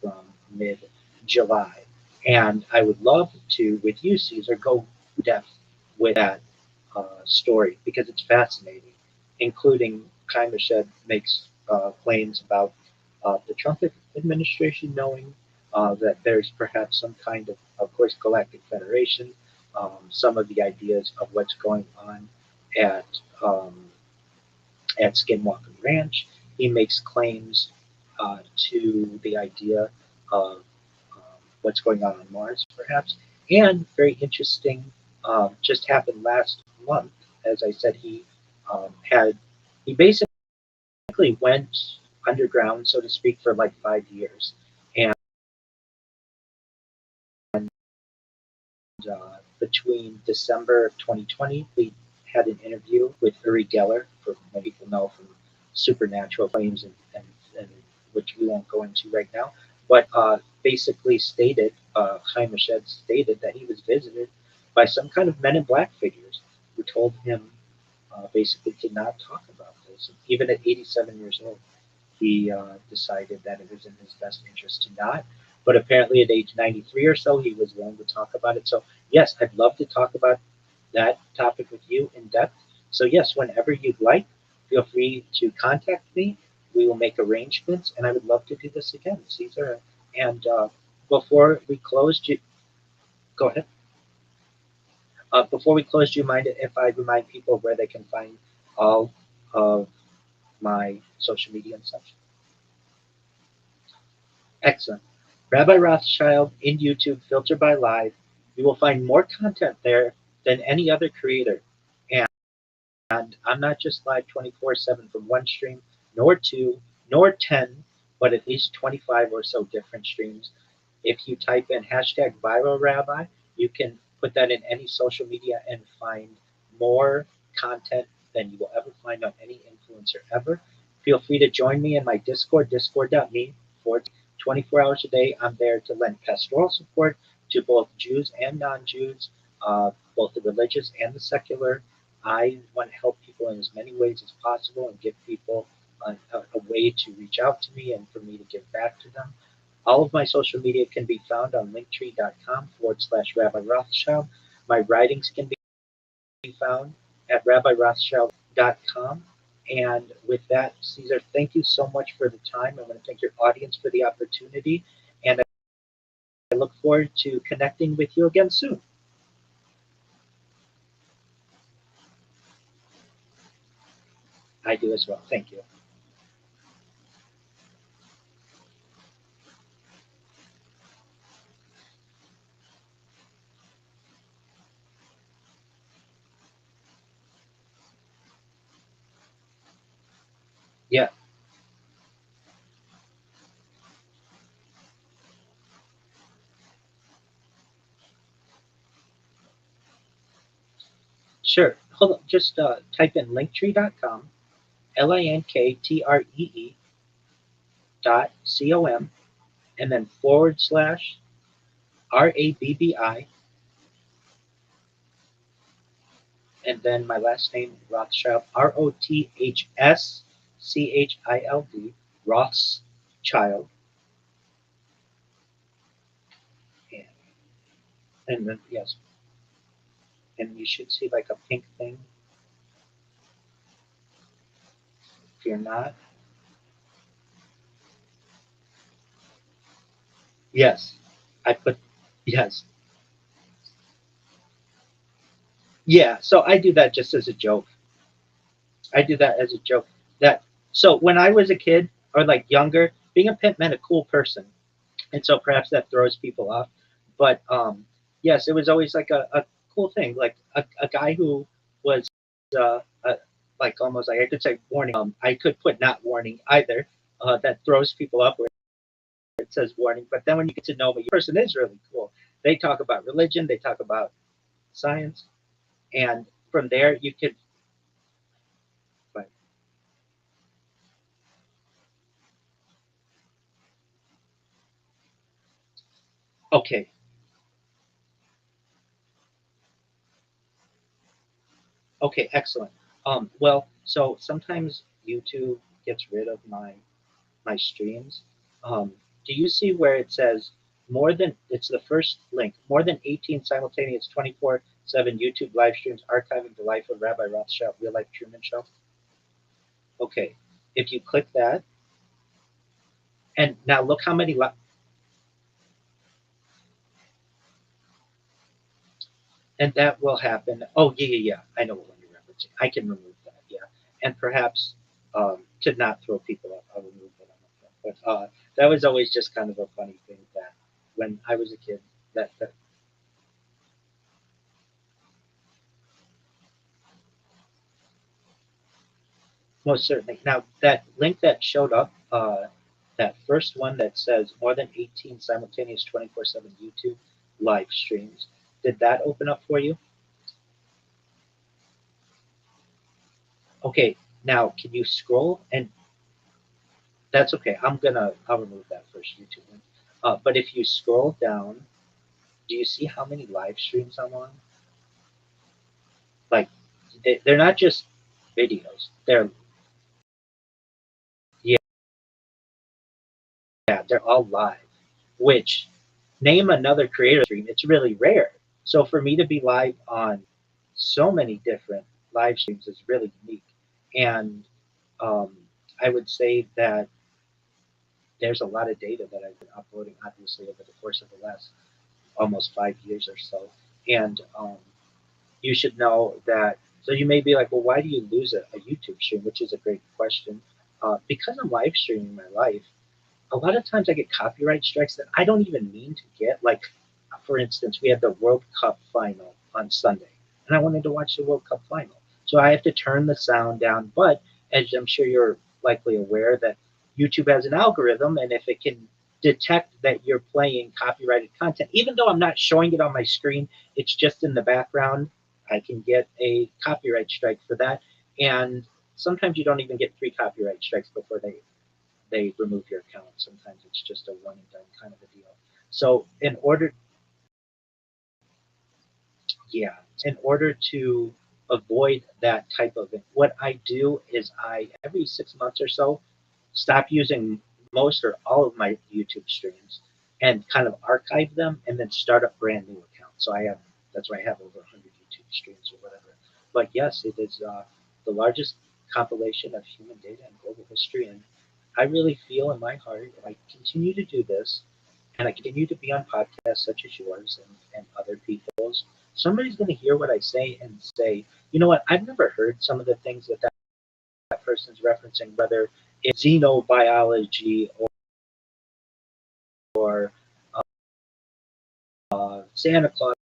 from mid July. And I would love to, with you, Caesar, go depth with that story because it's fascinating, including kind of Shed makes claims about the Trump administration knowing that there's perhaps some kind of course, galactic federation, some of the ideas of what's going on at um, at Skinwalker Ranch. He makes claims to the idea of what's going on Mars, perhaps. And very interesting, just happened last month. As I said, he basically went underground, so to speak, for like 5 years. And between December of 2020, we had an interview with Uri Geller, for many people know from Supernatural Claims, and which we won't go into right now. But basically stated, Chaim Mashed stated that he was visited by some kind of men in black figures who told him basically to not talk about this. Even at 87 years old, he decided that it was in his best interest to not. But apparently, at age 93 or so, he was willing to talk about it. So, yes, I'd love to talk about that topic with you in depth. So, yes, whenever you'd like, feel free to contact me. we will make arrangements, and I would love to do this again, Caesar. And before we close, go ahead. Before we close, do you mind if I remind people where they can find all of my social media and such? Excellent. Rabbi Rothschild in YouTube, filtered by live. You will find more content there than any other creator. And I'm not just live 24/7 from one stream, nor two, nor 10, but at least 25 or so different streams. If you type in hashtag viral rabbi, you can put that in any social media and find more content than you will ever find on any influencer ever. Feel free to join me in my Discord, discord.me forward 24 hours a day. I'm there to lend pastoral support to both Jews and non-Jews, both the religious and the secular. I want to help people in as many ways as possible and give people a way to reach out to me and for me to give back to them. All of my social media can be found on linktree.com/Rabbi Rothschild. My writings can be found at rabbirothschild.com. And with that, Caesar, thank you so much for the time. I want to thank your audience for the opportunity. And I look forward to connecting with you again soon. I do as well. Thank you. Yeah, sure. Hold on. Just type in linktree.com, linktreee.com, and then /RABBI, and then my last name, Rothschild, Rothschild, Rothschild. And, and then, yes, and you should see like a pink thing. If you're not, yes, I put, yes. Yeah, so I do that just as a joke. I do that as a joke. That so when I was a kid or like younger, being a pimp meant a cool person, and so perhaps that throws people off. But yes, it was always like a cool thing, like a guy who was like almost like I could say warning. I could put not warning either. That throws people off where it says warning. But then when you get to know me, your person is really cool. They talk about religion, they talk about science, and from there you could. But okay, okay, excellent. Well, so sometimes YouTube gets rid of my streams. Um, do you see where it says more than, it's the first link, more than 18 simultaneous 24/7 YouTube live streams archiving the life of Rabbi Rothschild, real life Truman Show? Okay, if you click that, and now look how many, and that will happen. Oh, yeah, yeah, yeah. I know what one you're referencing. I can remove that, yeah. And perhaps to not throw people off, I'll remove that on my phone. But that was always just kind of a funny thing that when I was a kid, that most certainly. Now, that link that showed up, that first one that says more than 18 simultaneous 24/7 YouTube live streams, did that open up for you? Okay, now can you scroll? And that's okay. I'll remove that first YouTube link. But if you scroll down, do you see how many live streams I'm on? Like, they're not just videos. They're, yeah, they're all live. Which, name another creator stream. It's really rare. So for me to be live on so many different live streams is really unique. And um, I would say that there's a lot of data that I've been uploading, obviously, over the course of the last almost 5 years or so. And you should know that. So you may be like, well, why do you lose a YouTube stream? Which is a great question. Because I'm live streaming my life, a lot of times I get copyright strikes that I don't even mean to get. Like, for instance, we had the World Cup final on Sunday, and I wanted to watch the World Cup final. So I have to turn the sound down. But as I'm sure you're likely aware, that YouTube has an algorithm, and if it can detect that you're playing copyrighted content, even though I'm not showing it on my screen, it's just in the background, I can get a copyright strike for that. And sometimes you don't even get 3 copyright strikes before they remove your account. Sometimes it's just a one and done kind of a deal. So yeah, in order to avoid that type of thing, what I do is I every 6 months or so stop using most or all of my YouTube streams and kind of archive them and then start a brand new account. So I have that's why I have over 100 YouTube streams or whatever. But yes, it is the largest compilation of human data in global history, and I really feel in my heart if I continue to do this and I continue to be on podcasts such as yours and other people's, somebody's going to hear what I say and say, you know what, I've never heard some of the things that person's referencing, whether it's xenobiology or Santa Claus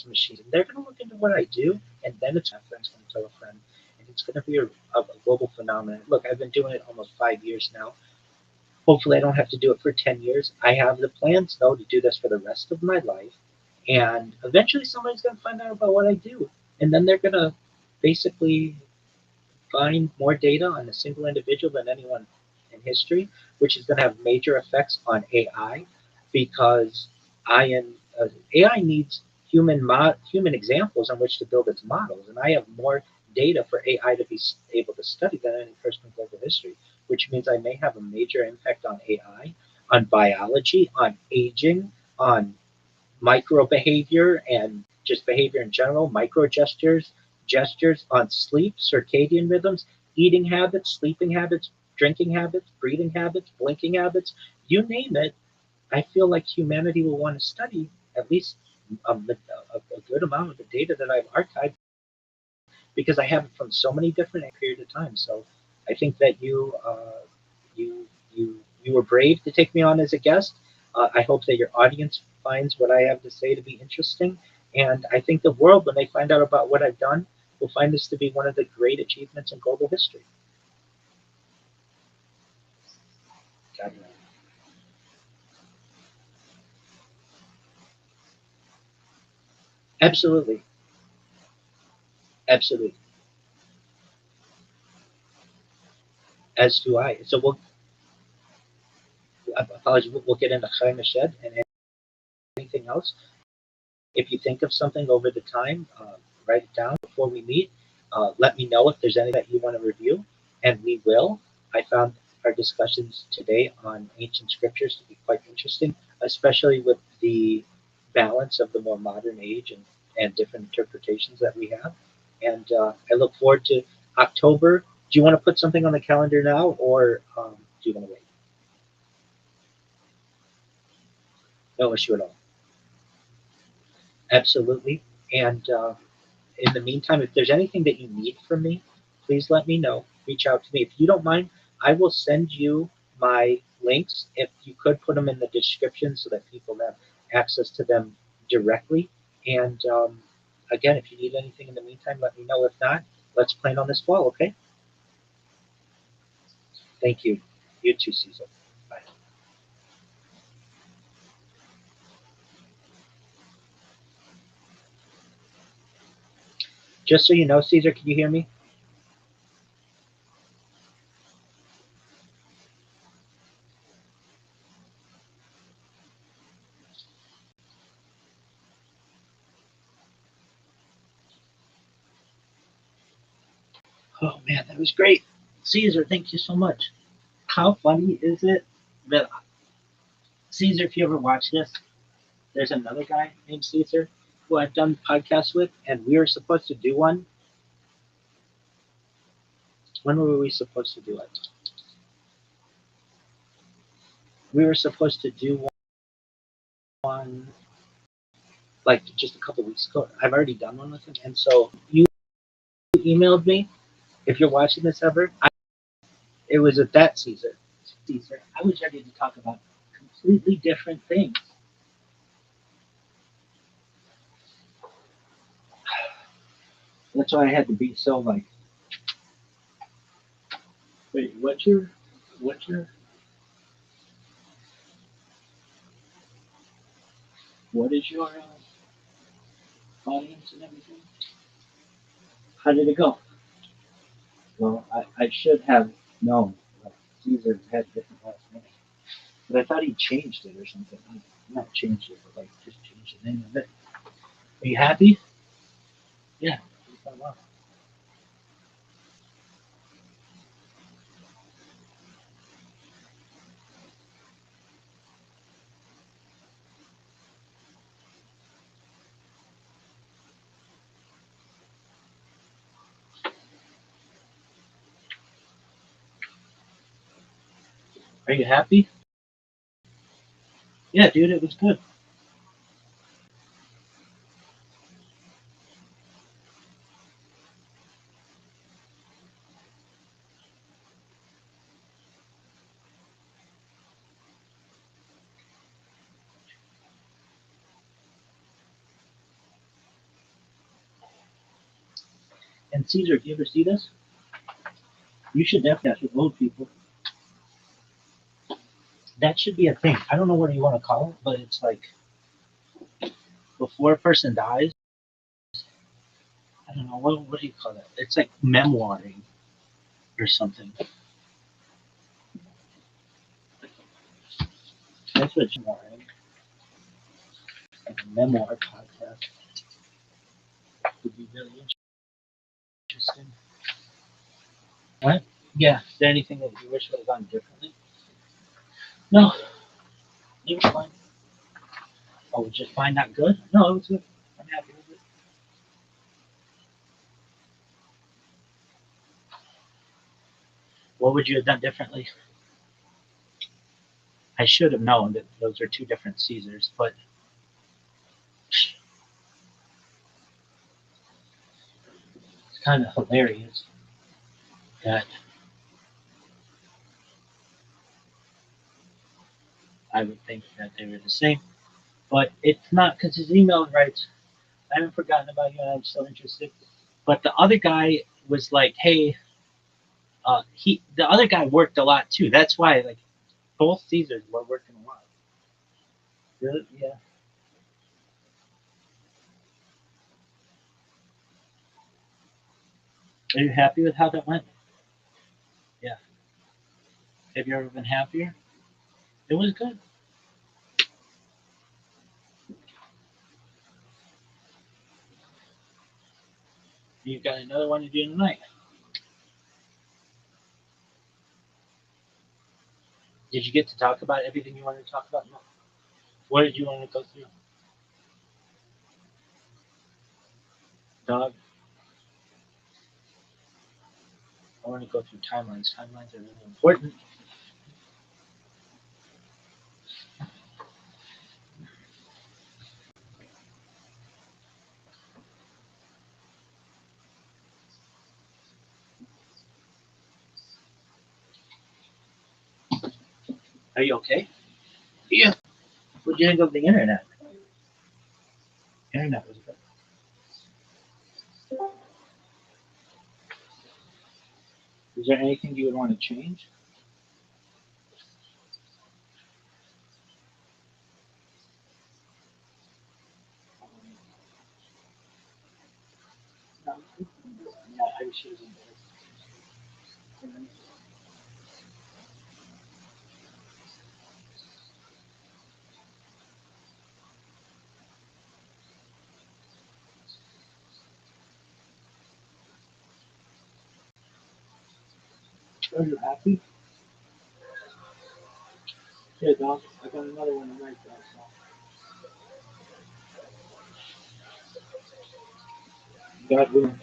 machines. And they're going to look into what I do, and then it's my friend's going to tell a friend, and it's going to be a global phenomenon. Look, I've been doing it almost 5 years now. Hopefully, I don't have to do it for 10 years. I have the plans, though, to do this for the rest of my life. And eventually, somebody's going to find out about what I do. And then they're going to basically find more data on a single individual than anyone in history, which is going to have major effects on AI because AI needs human examples on which to build its models, and I have more data for AI to be able to study than any person in global history, which means I may have a major impact on AI, on biology, on aging, on micro behavior and just behavior in general, micro gestures on sleep, circadian rhythms, eating habits, sleeping habits, drinking habits, breathing habits, blinking habits, you name it. I feel like humanity will want to study at least a good amount of the data that I've archived because I have it from so many different periods of time. So I think that you were brave to take me on as a guest. I hope that your audience finds what I have to say to be interesting, and I think the world, when they find out about what I've done, will find this to be one of the great achievements in global history. God knows. Absolutely, absolutely. As do I. So apologies. We'll get into Chaim Shed and anything else. If you think of something over the time, write it down before we meet. Let me know if there's anything that you want to review, and we will. I found our discussions today on ancient scriptures to be quite interesting, especially with the balance of the more modern age and different interpretations that we have. And I look forward to October. Do you want to put something on the calendar now, or do you want to wait? No issue at all. Absolutely. And in the meantime, if there's anything that you need from me, please let me know. Reach out to me. If you don't mind, I will send you my links. If you could put them in the description so that people have access to them directly. And again, if you need anything in the meantime, let me know. If not, let's plan on this fall, okay? Thank you. You too, Caesar. Bye. Just so you know, Caesar, can you hear me? Oh, man, that was great. Caesar, thank you so much. How funny is it that Caesar, if you ever watch this, there's another guy named Caesar who I've done podcasts with, and we were supposed to do one. When were we supposed to do it? We were supposed to do one like just a couple weeks ago. I've already done one with him, and so you emailed me. If you're watching this ever, it was at that Caesar. Caesar, I was ready to talk about completely different things. That's why I had to be so like. Wait, what's your, what is your audience and everything? How did it go? Well, I should have known. Like, Caesar had a different last name, but I thought he changed it or something. Not changed it, but like just changed the name of it. Are you happy? Yeah. Well. Are you happy? Yeah, dude, it was good. And Caesar, do you ever see this? You should definitely ask with old people. That should be a thing. I don't know what you want to call it, but it's like before a person dies. I don't know what do you call that? It's like memoiring or something. That's what it's memoiring. Like a memoir podcast would be really interesting. What? Yeah. Is there anything that you wish would have gone differently? No, it was fine. Oh, was just fine, not good? No, it was good. I'm happy with it. What would you have done differently? I should have known that those are two different Caesars, but it's kind of hilarious that I would think that they were the same. But it's not because his email writes, I haven't forgotten about you and I'm still interested. But the other guy was like, hey, the other guy worked a lot too. That's why like both Caesars were working a lot. Really? Yeah. Are you happy with how that went? Yeah. Have you ever been happier? It was good. You got another one to do tonight. Did you get to talk about everything you wanted to talk about? No. What did you want to go through? Dog, I want to go through timelines. Timelines are really important. Are you okay? Yeah. What do you think of the internet? Internet was good. Is there anything you would want to change? No. Yeah, I wish it was in there. Are you happy? Yeah, dog. I got another one tonight, dog. So. God willing.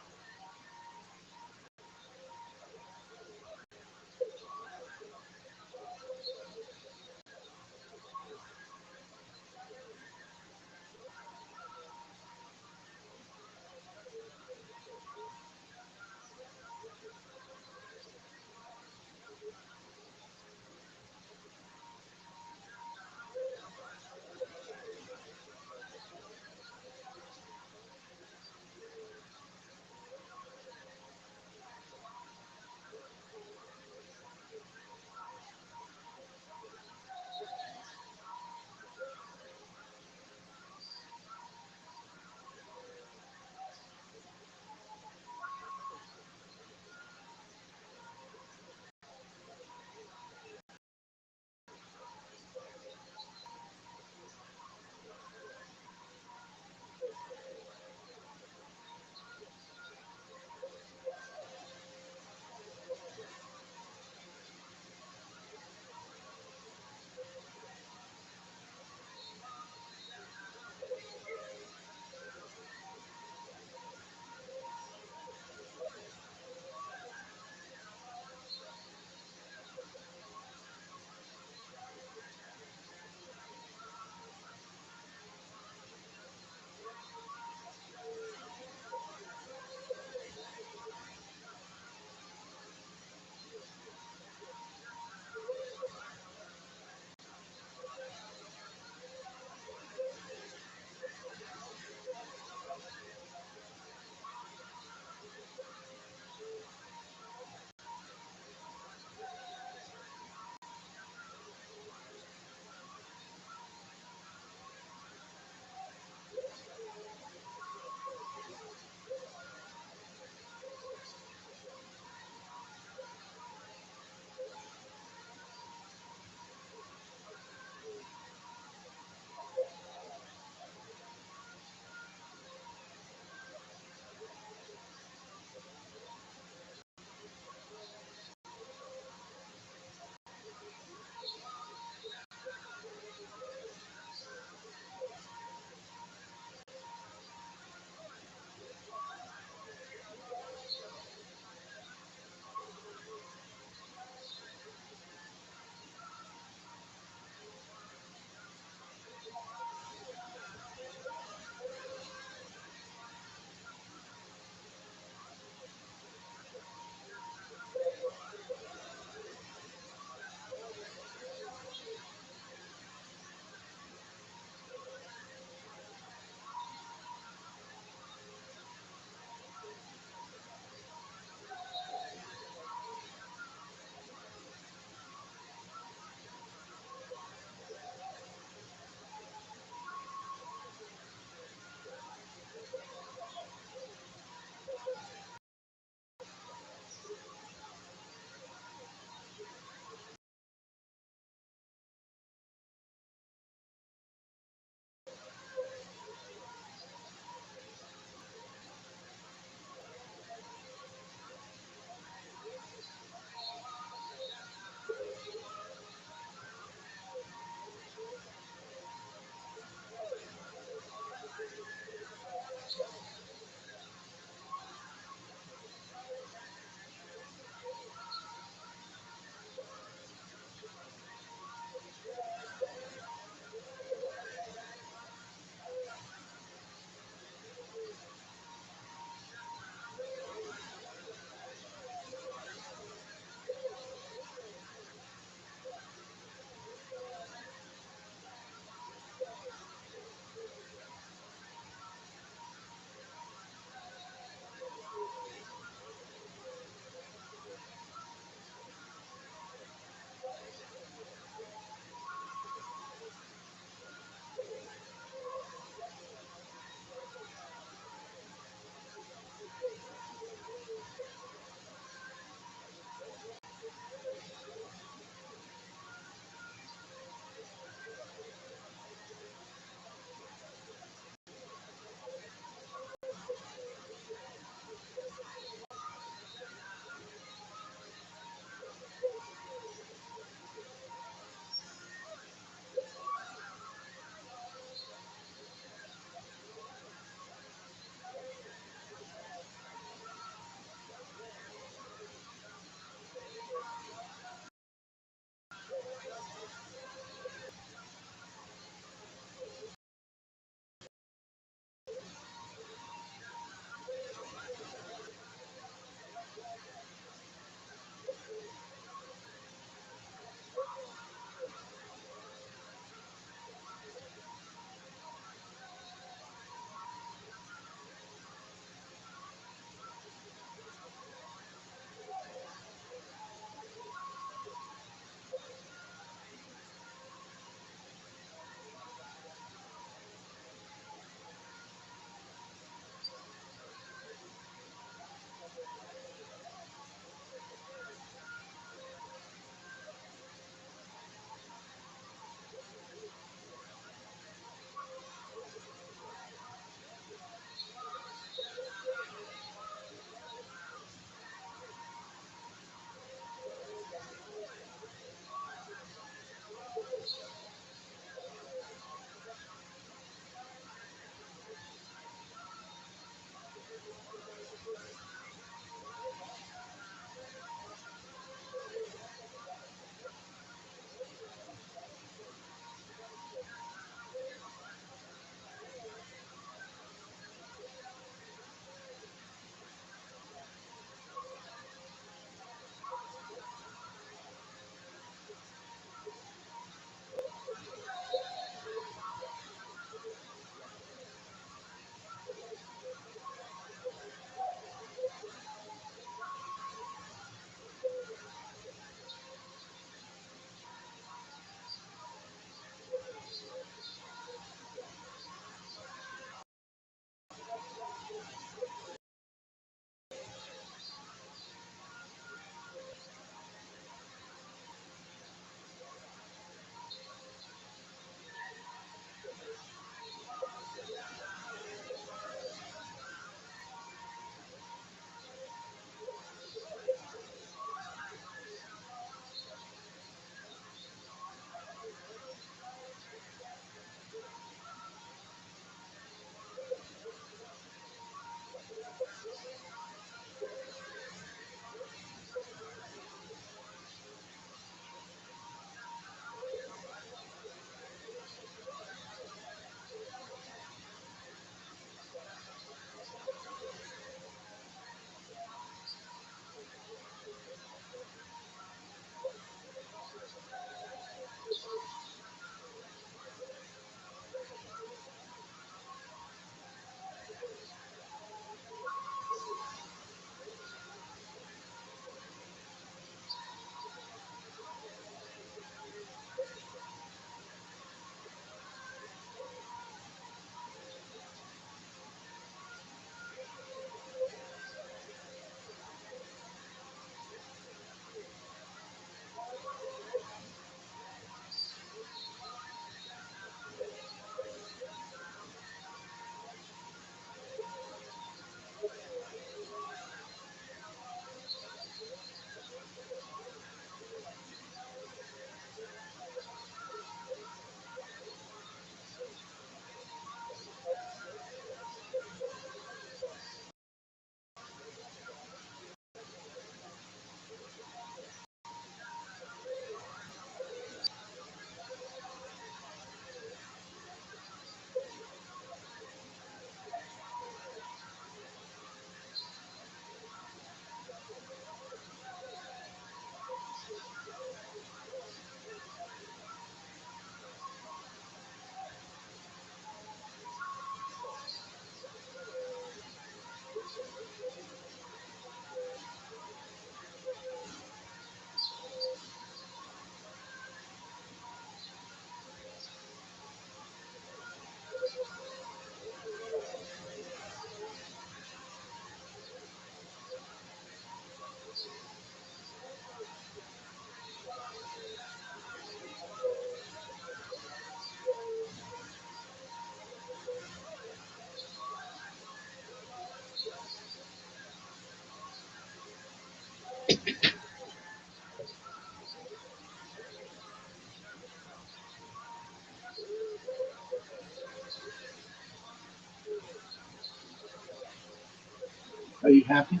Are you happy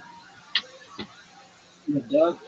with that?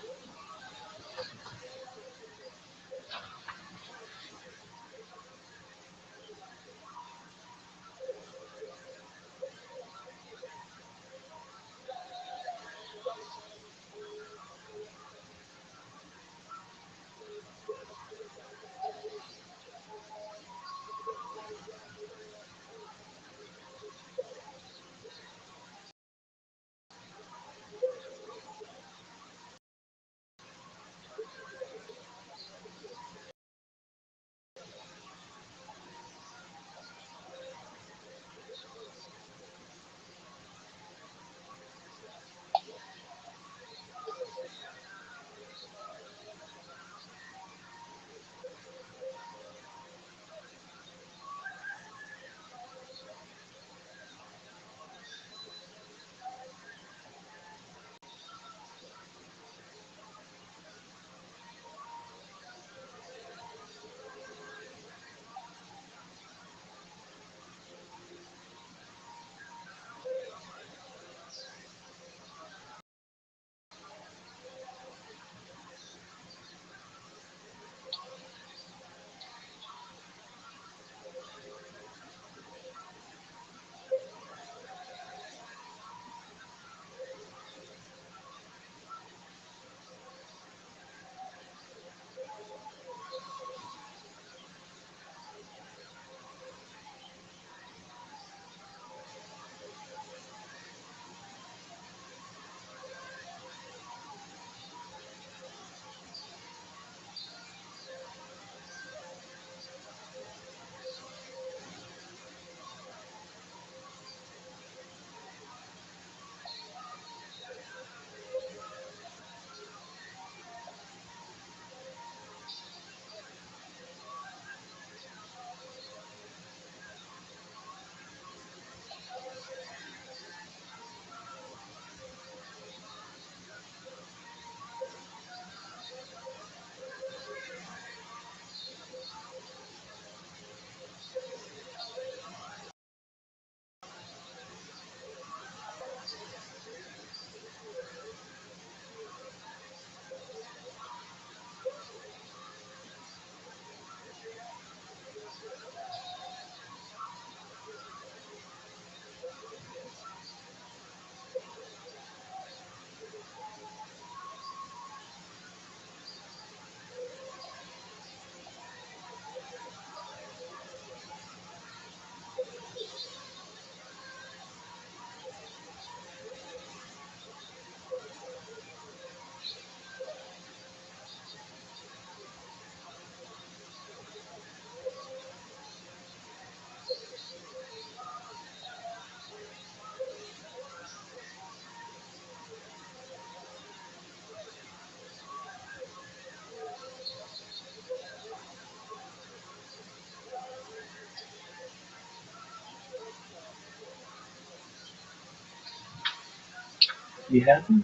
You happy?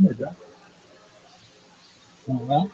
Yeah. Uh-huh.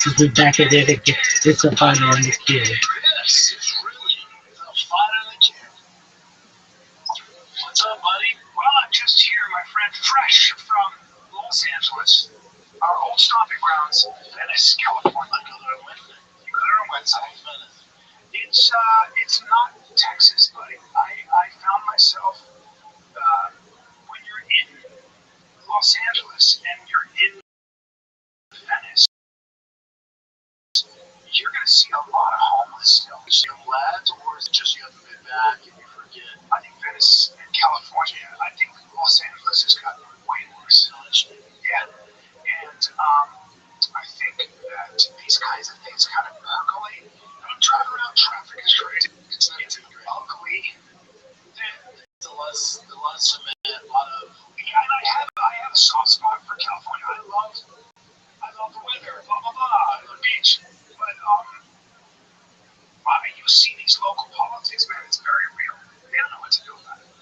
It's the back of it. It's a fun on the kid. Yes, it's really the fun in the kid. What's up, buddy? Well, I'm just here, my friend, fresh from Los Angeles, our old stomping grounds, Venice, California. I go there on Wednesday. You go there on Wednesday. Venice. It's not Texas, buddy. I found myself when you're in Los Angeles and you're in Venice, you're gonna see a lot of homeless still. Young lads, or is it just you haven't been back and you forget? I think Venice and California. I think Los Angeles has gotten way worse. Yeah, and I think that these kinds of things kind of percolate. I'm driving around, traffic is crazy. It's ugly. The less cement, a lot of. Yeah, and I have a soft spot for California. I love the weather, blah blah blah, the beach. But you see these local politics, man. It's very real. They don't know what to do about it.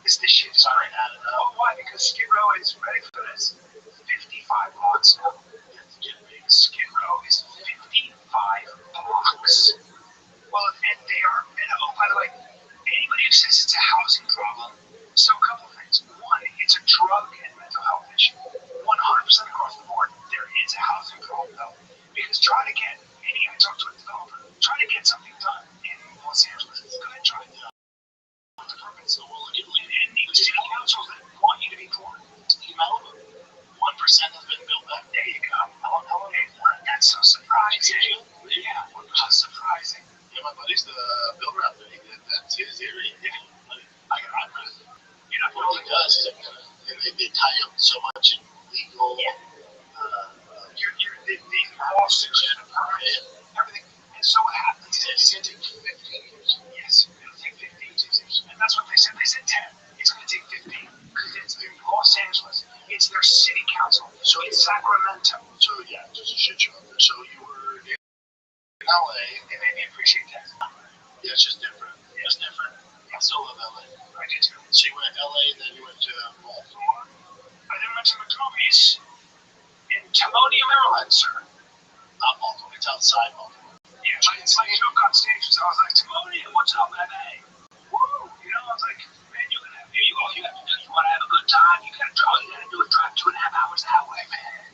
This shit is already out of know why? Because Skid Row is ready for this. 55 blocks now. Skid Row is 55 blocks. Well, and they are. And oh, by the way, anybody who says it's a housing problem, so a couple of things. One, it's a drug and mental health issue. 100% across the board, there is a housing problem, though. Because I talked to a developer, try to get something done in Los Angeles. It's going to try to do the purpose. So, and the city councils that want you to be poor. Malibu, 1% has been built back. There you go. That's so surprising. Yeah, how surprising. Yeah, my buddy's the builder out there. That's his area. Yeah. I got it. You know what he does? He's like, and they tie up so much in legal. Yeah. The lawsuits and the permit, everything. And so what happens is It's going to take 15 years. yes, it'll take 15 years. And that's what they said. They said 10. It's going to take 15 because it's in Los Angeles. It's their city council. So it's Sacramento. So yeah, just a shit show. So you were in LA. They made me appreciate that. Yeah, it's just different. It's different. I still love LA. I did too. So you went to LA and then you went to Baltimore. I then went to McCombie's in Timonium, Maryland, sir. Not Baltimore. It's outside Baltimore. Yeah, it's like joke on stage. So I was like, Timonium, what's up, man? Hey, woo! You know, I was like, man, you want to have a good time. You gotta drive 2.5 hours that way, man.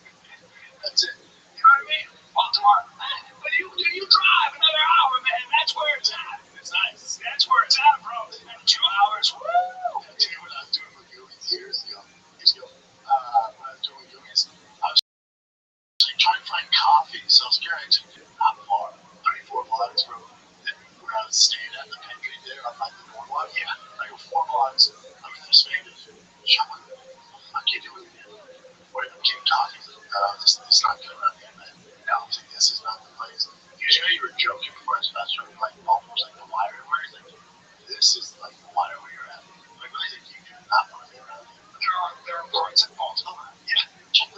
That's it. You know what I mean? Baltimore, man, but you drive another hour, man. That's where it's at. It's nice. That's where it's at, bro. And 2 hours, woo! Yeah, do you know what I was doing with Yogi's years ago? When I was doing Yogi's, I was like, trying to find coffee. So I was scared I took it not far, 34 blocks from where I was staying at the country there on like the boardwalk. Yeah, I go 4 blocks. I'm in this Spanish shop. I can't do it again. Wait, I keep talking. This is not good around here, man. No, I think this is not the place. You know, you were joking before I started like almost like the wire where it's like, this is like the wire where you're at. Like, really, like, you do not want to be around here. There are parts of Baltimore. Yeah, Check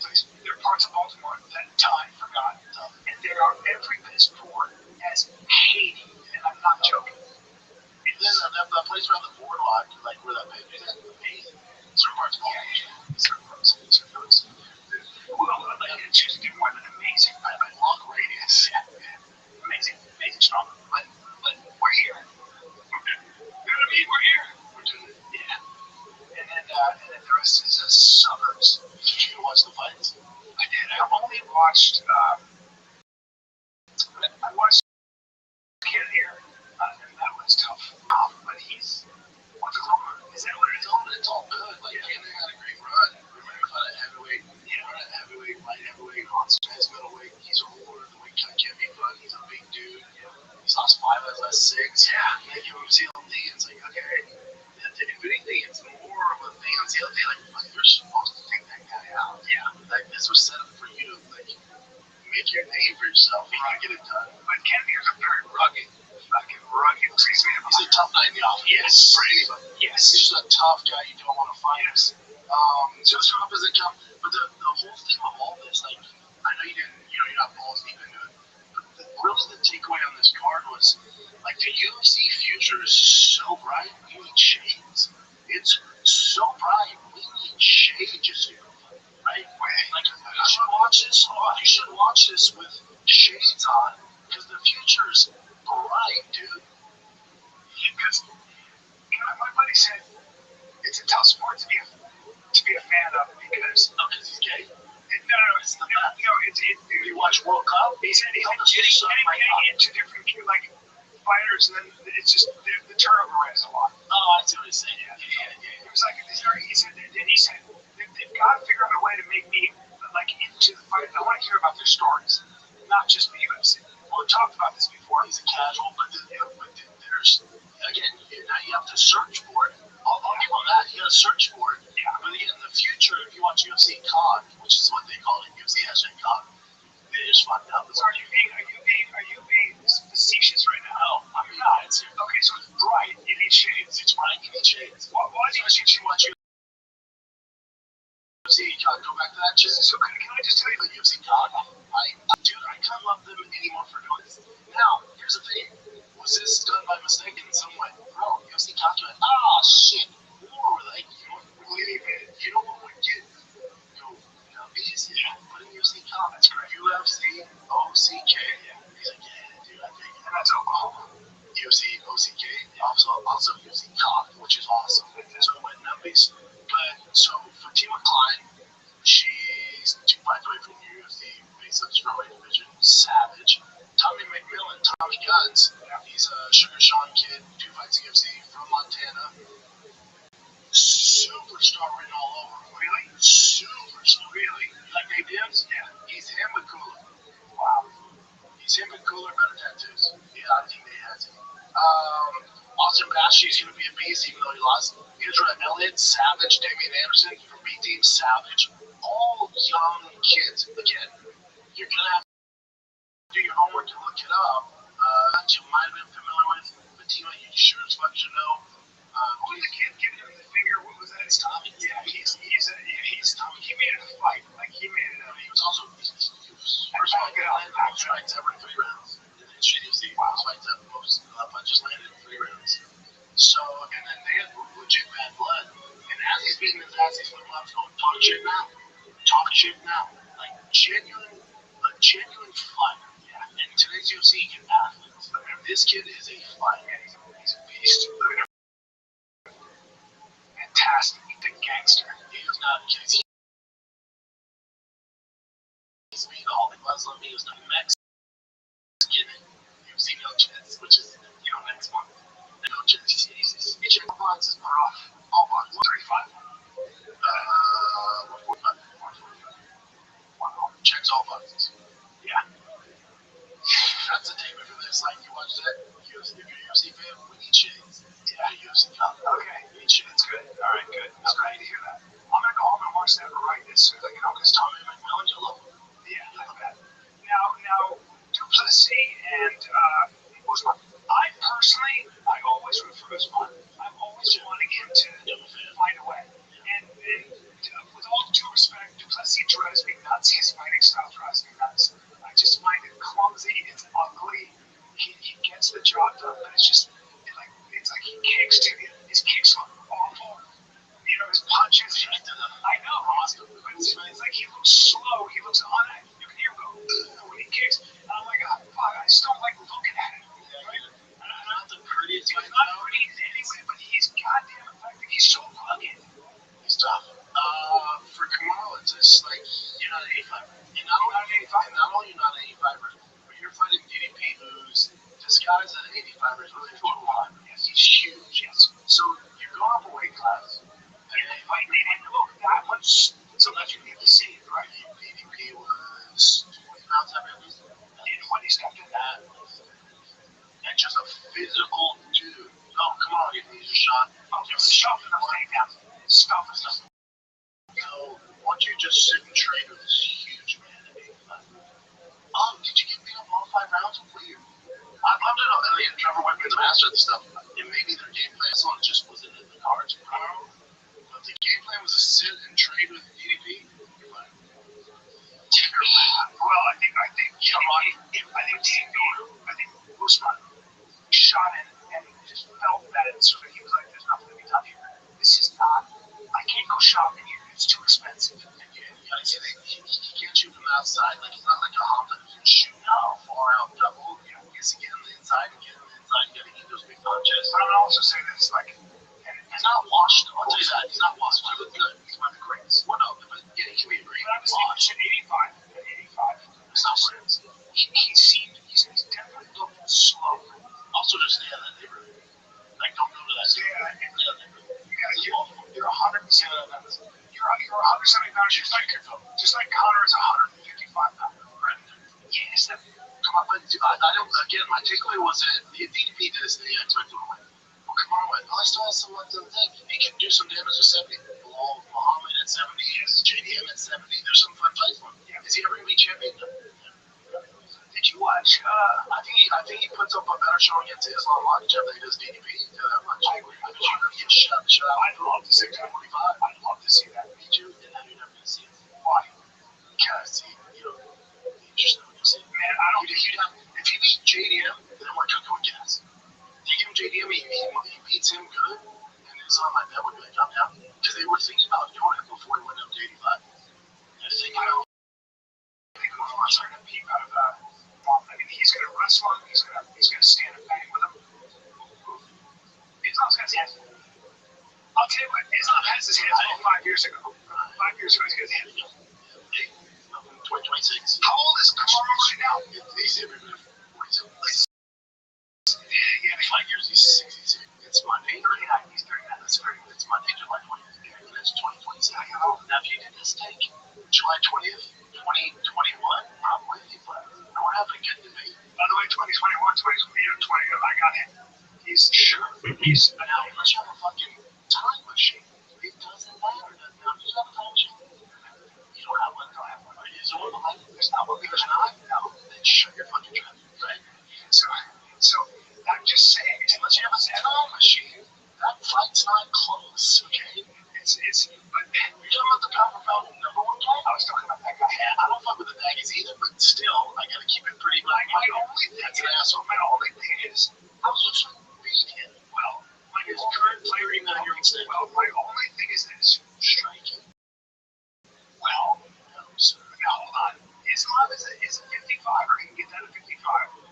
this. There are parts of Baltimore that time forgotten. And they are every bit as poor as Haiti. And I'm not joking. And then that place around the boardwalk, like where that baby is, amazing. Certain parts of Baltimore. Certain parts. Well, I'd like you to choose to do more than amazing. I long radius. Yeah. Amazing, strong. But we're here. You know what I mean? We're here. We're doing it. Yeah. And then the rest is suburbs. Did you watch the fights? I did. I only watched. I watched Kid here, and that was tough. But he's what's it called? Is that what it is? It's all good. Like, Kennedy had a great run. Remember, fought a heavyweight, light heavyweight, Hotspurs middleweight. He's older. The weight cut can't be fun. He's a big dude. He's lost 5 out of the last 6. Yeah. And then you CLD. It's like, okay, that didn't do anything. It's more of a thing on CLD. Like you're supposed to take that guy out. Yeah. Like, this was set up for you to, like, make your name for yourself. You can get it done. But Kennedy's a very rugged, fucking rugged. He's a tough guy in the office. Yes. For anybody. Yes. He's just a tough guy you don't want to fight. Yes. So Trump doesn't count. But the whole thing of all this, like, I know you're not balls deep into it. But really the takeaway on this card was, like, the UFC future is so bright, we need shades. It's so bright, we need shades, right? Like, you should watch this this. You should watch this with shades on, because the future's bright, dude. Because my buddy said it's a tough sport to be a fan of because He's gay. You watch World Cup. He said he's getting into different like fighters, and then it's just the turnover rate is a lot. Oh, I see what he's saying. Yeah. It was like he said they've got to figure out a way to make me like into the fight. I want to hear about their stories, not just the UFC. Well, we talked about this before. He's a casual, but there's again, now you have to search for it. I'll give him that. You got to search for it. Yeah. But again, in the future, if you watch UFC COD, which is what they call it, UFC #COD, it is fucked up. So are you being facetious right now? No, I mean, not. Okay, so it's bright. You need shades. It's bright. You need shades. Why do you Especially if you watch UFC COD, go back to that. So can I just tell you the UFC COD, dude, I can't love them anymore for doing this. Now, here's the thing. Was this done by mistake in some way? Bro, UFC COD went, shit. Or like, you know what would get easy? Put in UFC COD. That's correct. UFC OCK. He's like, yeah, dude, I think. and that's Oklahoma. UFC OCK, also UFC COD, which is awesome. So it went numbers. But so Fatima Klein, she's 2 fights away from the UFC base of strawweight division, savage. Tommy McMillan, Tommy Guns, he's a Sugar Sean kid, 2 fights UFC from Montana. Superstar written all over. Really? Superstar. Really? Like Dave Dibbs? Yeah. He's him but cooler. Wow. He's him but cooler, better tattoos. Yeah, I think they has it. Austin Bashi is going to be a beast, even though he lost. Israel Elliott, savage. Damian Anderson from B Team, savage. All young kids. Again, you're going to have to do your homework and look it up. You might have been familiar with Fatima. You sure as fuck should know. Who's the kid giving him the finger? What was that? It's Tommy. Yeah, he's Tommy. He made it a fight. Like he made it. He was also first fight fights ever in 3 rounds. And then shit, you see, most fights ever, most punches landed in 3 rounds. So, and then they had legit bad blood. And as he's beating his ass, he's flipping up, going, talk shit now. Talk shit now. Like, a genuine fighter. Yeah. And today's UFC, you get athletes. This kid is a fighter. He's a beast. Fantastic. The gangster. He is not a kid. He's beat all the Muslim. He was not Mexican. UFC no chance, which is, next month. No chance. Jesus. You check the boxes, bro. All boxes. 135. 145. 145. Wow. Checks all boxes. Yeah. That's the take for this. Like, you watch that, if you're a UFC fan, we need shades. Yeah, UFC COD. Okay. We need shades. That's good. All right, good. I'm ready to hear that. I'm going to go home and watch that right as soon as I get home. Because Tommy McMillan, you love him. yeah, I bet. Now, Duplessis and Usman. I always root for Usman. I'm always wanting him to find a way. And with all due respect, Duplessis drives me nuts. His fighting style drives me nuts. I just find it clumsy. It's ugly. He gets the job done, but it's like he kicks to you. His kicks look awful. His punches. I know. But it's like he looks slow. He looks on. You can hear him go when he kicks. And I'm like, fuck, I just don't like looking at it. Right? Not the prettiest He's not pretty in any way, but he's goddamn effective. He's so rugged. He's tough. For Kamaru, it's just like, you're not an 85er. And not only you're not an 85er, but you're fighting DDP, who's disguised as an 85er, is really a 45er. Yes, he's huge. Yes. So you're going up a weight class. And look, that was so that you need to see it, right? DDP was 20 pounds heavier at least. And when he stepped in that, And just a physical dude. Oh, come on, he's a shot. stuff in the takedown. Stuff and stuff. So, why don't you just sit and train with this huge man at 85? Oh, did you get beat up all 5 rounds? Weird. I'd love to know. And Trevor Whitman's master of the stuff. And maybe their game plan, someone just wasn't in the cards. But the game plan was to sit and trade with DDP. You're fine. Well, I think Usman shot it and just felt that so that he was like, there's nothing to be done here. This is not, I can't go shopping here. It's too expensive. Yeah, see, he can't can shoot from outside. Like he's not like a hop that can shoot far out double. You know, he has to get on the inside and get on the inside. You got to get those big punches. But I would also say that it's like, and He's not washed. I'll tell you that. He's not washed. He looked good. He's one of the greats. Well, no, but yeah, he can be a great. but I was thinking at 85. It's not friends. He's definitely looking slow. Also, just stay out of that neighborhood. Like, don't go to that neighborhood. Stay out of that neighborhood. You're 100%. You're 170 pounds. Just like Connor is 155 pounds. Right. Yes, that. Come on, but I don't. Again, my takeaway was that the DDP to this day, I expect to win. Well, come on, I still have some left in the tank. He can do some damage with 70. Below Muhammad at 70, JDM at 70. There's some fun fights for him. Yeah. Is he ever going to be champion? Did you watch? I think he puts up a better showing against Islam Makhachev than he does DDP. Yeah, that much. I agree. I think he's going to get shut out. I'd love to see that. 45. I'd love to see that. Me too. And then you're never going to see it. Why? Because you're just never going to see it. Man, I don't. If he beat JDM, then we're cooking with gas. If you give him JDM, he beats him good, and Islam like that would be like, I'm down. Because they were thinking about doing it before he went up to 85. They're thinking about Umar's going to peep out of I mean, he's going to wrestle him. He's going to stand and bang with him. Islam's got his hands full. I'll tell you what. Islam has his hands full 5 years ago. 5 years ago, he's got his hands full. 2026. How old is Kamaru right now? He's every minute 42. Yeah, 5 years, he's 62. It's Monday. 39. He's 39. That's great. It's Monday, July 20th. And it's 2026. Now, if you did this take July 20th, 2021, I'm with you, but we're having a good debate. By the way, 2021, 2020, I got him. He's Sure. But now, unless you have a fucking time machine, it doesn't matter. Now, if you have a time machine, you don't have one. Is there one behind you? There's not one. There's not. No. Then shut your fucking trap, right? So I'm just saying, Unless you have a time machine, that fight's not close, okay? But You're talking about the pound for pound number one guy? I was talking about that guy. Yeah, I don't fuck with the baggies either, but still, I gotta keep it pretty My like only thing that's an is, asshole. my only thing is, I was just trying to beat him. well, His current player, even though you're instead. well, my only thing is this. Striking. Well, No, sir. now hold on. Islam is a 55er. He can get that at 55.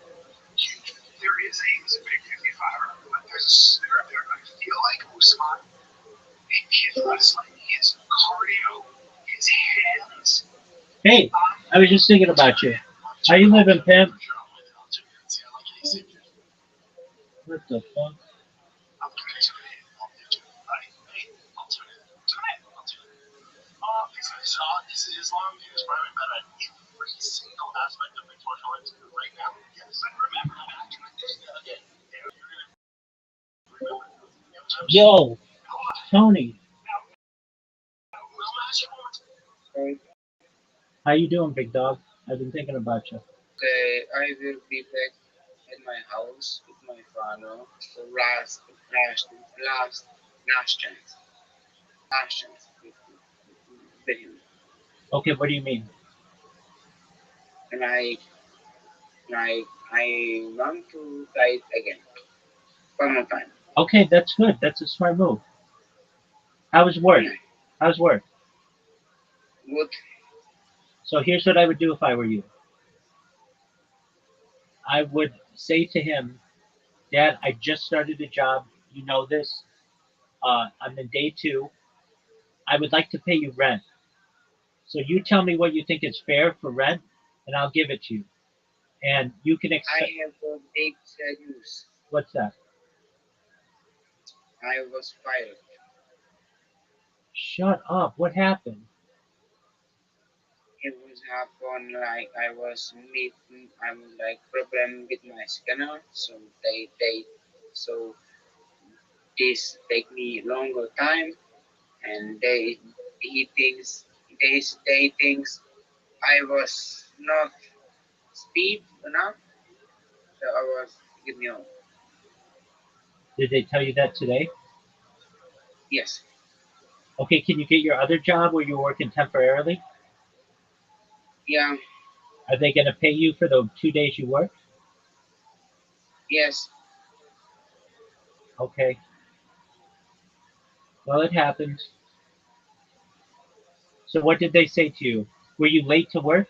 He's a big 55er, but I feel like Usman, his wrestling, his cardio, his hands. Hey, I was just thinking about you. How you living, pimp? What the fuck? I'm going to tune in. I'll do it. Right? Hey, I'll tune in. I'll tune in. Islam is probably better at every single aspect of mixed martial arts right now. Yes, but remember back in the day, again, you're gonna remember. Yo, Tony, We'll ask you one more time. how you doing, big dog? I've been thinking about you. Okay, I will be back at my house with my father for last chance. Last chance with him. Okay, what do you mean? And I want to fight again. One more time. Okay, that's good. That's a smart move. How was work? How's work? Good. So here's what I would do if I were you. I would say to him, Dad, I just started a job. You know this. I'm in day 2. I would like to pay you rent. So you tell me what you think is fair for rent, and I'll give it to you. And you can I expect. have a big sad news. What's that? I was fired. Shut up. What happened? It was happen like I was like problem with my scanner, so so this take me longer time, and they thinks I was not speed enough, so I was give me on. Did they tell you that today? Yes, Okay, can you get your other job where you're working temporarily? yeah, Are they going to pay you for the 2 days you work? yes. Okay. Well, it happens. So what did they say to you? Were you late to work?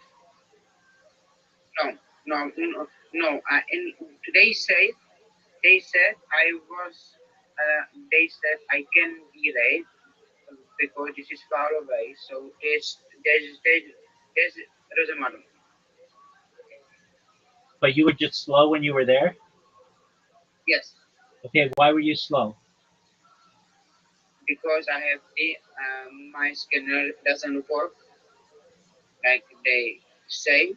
No. And they said I was. They said I can be late because this is far away. So it doesn't matter But you were just slow when you were there? yes, Okay, why were you slow? because I have my scanner doesn't work like they say.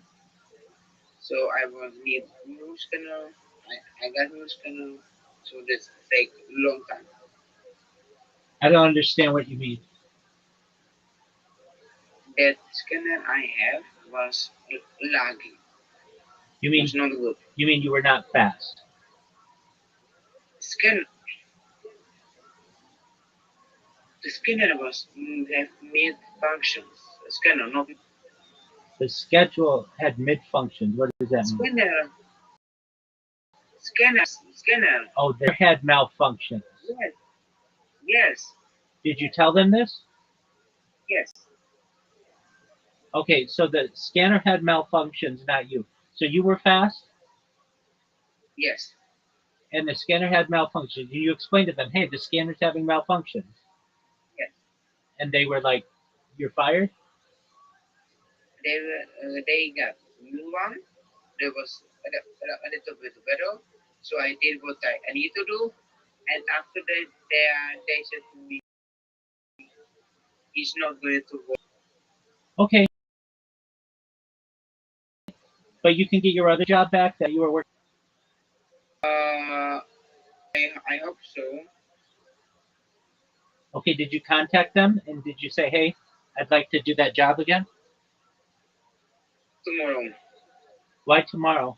So I was need new scanner. I got new scanner. So this take long time. I don't understand what you mean. That scanner I have was lagging. You mean Was not good. you were not fast. Scanner the scanner was have mid functions. Scanner not The schedule had mid functions. What does that mean? scanner. Oh, they had malfunctions. Yes, yes, Did you tell them this? yes, Okay, so the scanner had malfunctions, not you. So you were fast, yes. and the scanner had malfunctions. You explained to them, hey, the scanner's having malfunctions. Yes. And they were like, you're fired? They got new one. There was a little bit better. So I did what I need to do. And after that, they said to me, it's not going to work. Okay, but you can get your other job back that you were working. Uh, I hope so. Okay, did you contact them and did you say, hey, I'd like to do that job again? Tomorrow, Why tomorrow?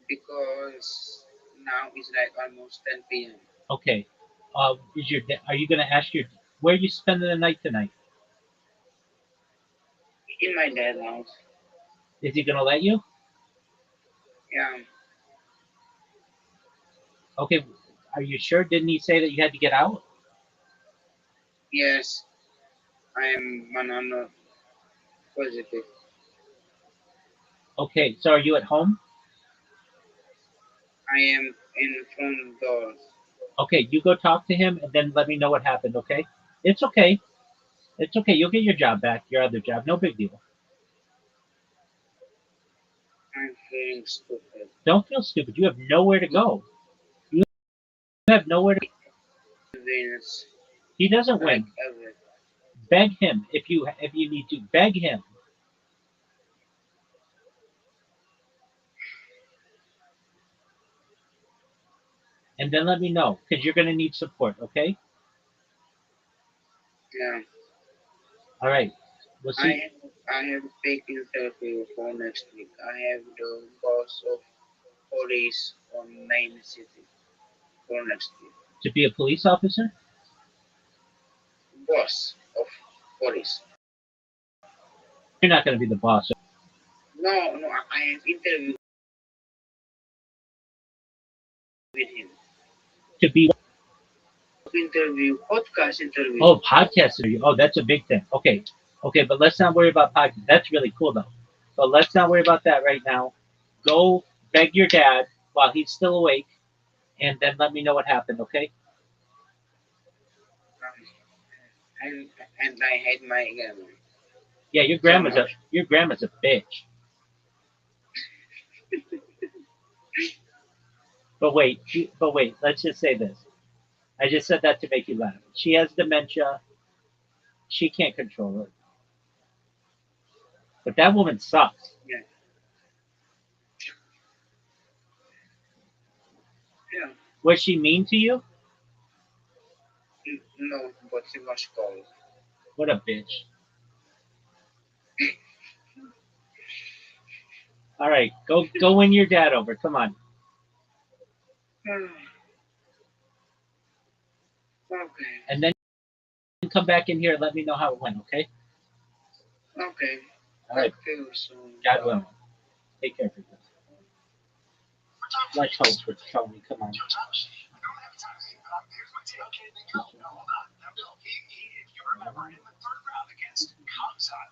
because now it's like almost 10 p.m. Okay. Are you going to ask where are you spending the night tonight? In my dad's house. Is he going to let you? Yeah, Okay, are you sure? Didn't he say that you had to get out? yes, I am 100 positive. Okay, so are you at home? I am in front door. Okay, you go talk to him and then let me know what happened, okay? It's okay. It's okay. You'll get your job back, your other job. No big deal. I'm feeling stupid. Don't feel stupid. You have nowhere to go. You have nowhere to. Venus, He doesn't like win. ever. Beg him if you need to. Beg him. And then let me know because you're going to need support, okay? Yeah, All right. We'll I see. have I have a big interview for next week. I have the boss of police on main city for next week. To be a police officer? Boss of police. You're not going to be the boss. No, I have interview with him. To be. Interview, podcast interview. Oh, podcast interview. Oh, that's a big thing. Okay. Okay, but let's not worry about podcast. That's really cool, though. But let's not worry about that right now. Go beg your dad while he's still awake, and then let me know what happened, okay? And and I hate my grandma. Yeah, So much. your grandma's a bitch. But wait, let's just say this. I just said that to make you laugh. She has dementia. She can't control it. But that woman sucks. Yeah, yeah. Was she mean to you? No, but she was cold. What a bitch. All right, go win your dad over. Come on. Okay. And then come back in here and let me know how it went, okay? Okay. All right. Talk to you soon. God willing. Take care, people. What time Let's hope for Tony. Come on. Two times? I don't have time. Here's my deal. Okay, then go. No, hold on. Now go. If you remember, in the third round against Kamzat,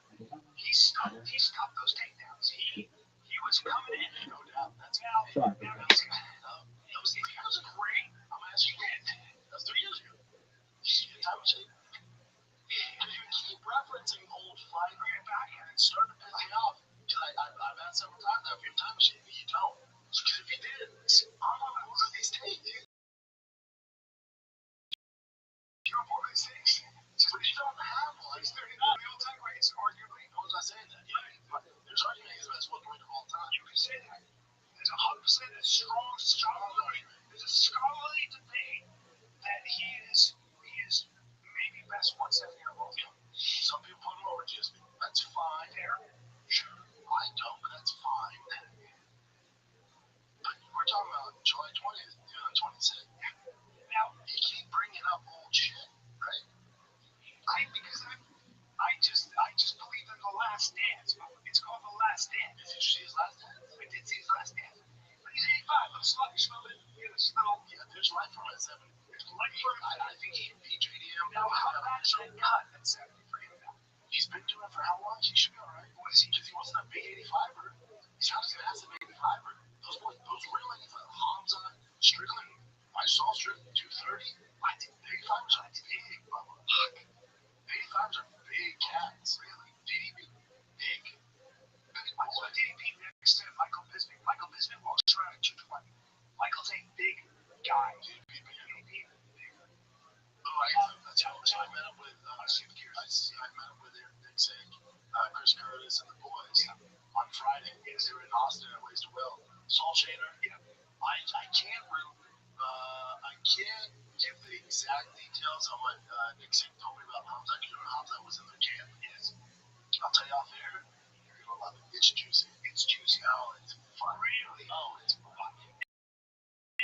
talking Yeah, about. that was great. I'm asking you. That was 3 years ago. Shit, time machine. Because you keep referencing old flight, bring it back, and it's starting to piss me off. Because I've asked several times now if you have time machine, and you don't. Because if you did, I'm on board with these tapes. You're on board with these tapes. But you don't have one. He's 39. The old time greats, arguably. I was not saying that. Yeah, but there's arguing he's the best welterweight of all time. You can say that. There's 100% a strong scholarly. There's a scholarly debate that he is maybe best 170 of all time. Some people put him over GSP. That's fine. There. Sure. I don't, but that's fine. But we're talking about July 20th, 26th. Now, you keep bringing up old shit, right? I just believe in the last dance. It's called the last dance. Did you see his last dance? I did see his last dance. But he's 85. I'm still yeah, there's life from at 70. There's life from I think he beat JDM. Now, how bad is that cut at 70 for him now? He's been doing it for how long? He should be all right. What is he? Because he wasn't a big 85er. He's not as massive 85er. Those boys, those real 85, Hamza, Strickland, I saw Strickland 230. I think 85ers are big, Bubba. 85s are big cats, really. DDP, big. I saw DDP next to Michael Bisping. Michael Bisping walks around at 220. Michael's a big guy. DDP, big. Oh, that's how I met up with I met up with Nick Sage, Chris Curtis, and the boys on Friday. Yes, they were in Austin at Waste to Will. Saul Shader. Yeah. I can't give the exact details on what Nick Sage told me about Hamza. You know, Hamza was in the camp. Yes. I'll tell you off air. You're gonna love it. It's juicy. It's juicy. Oh, it's fun. Really? Oh, it's fun.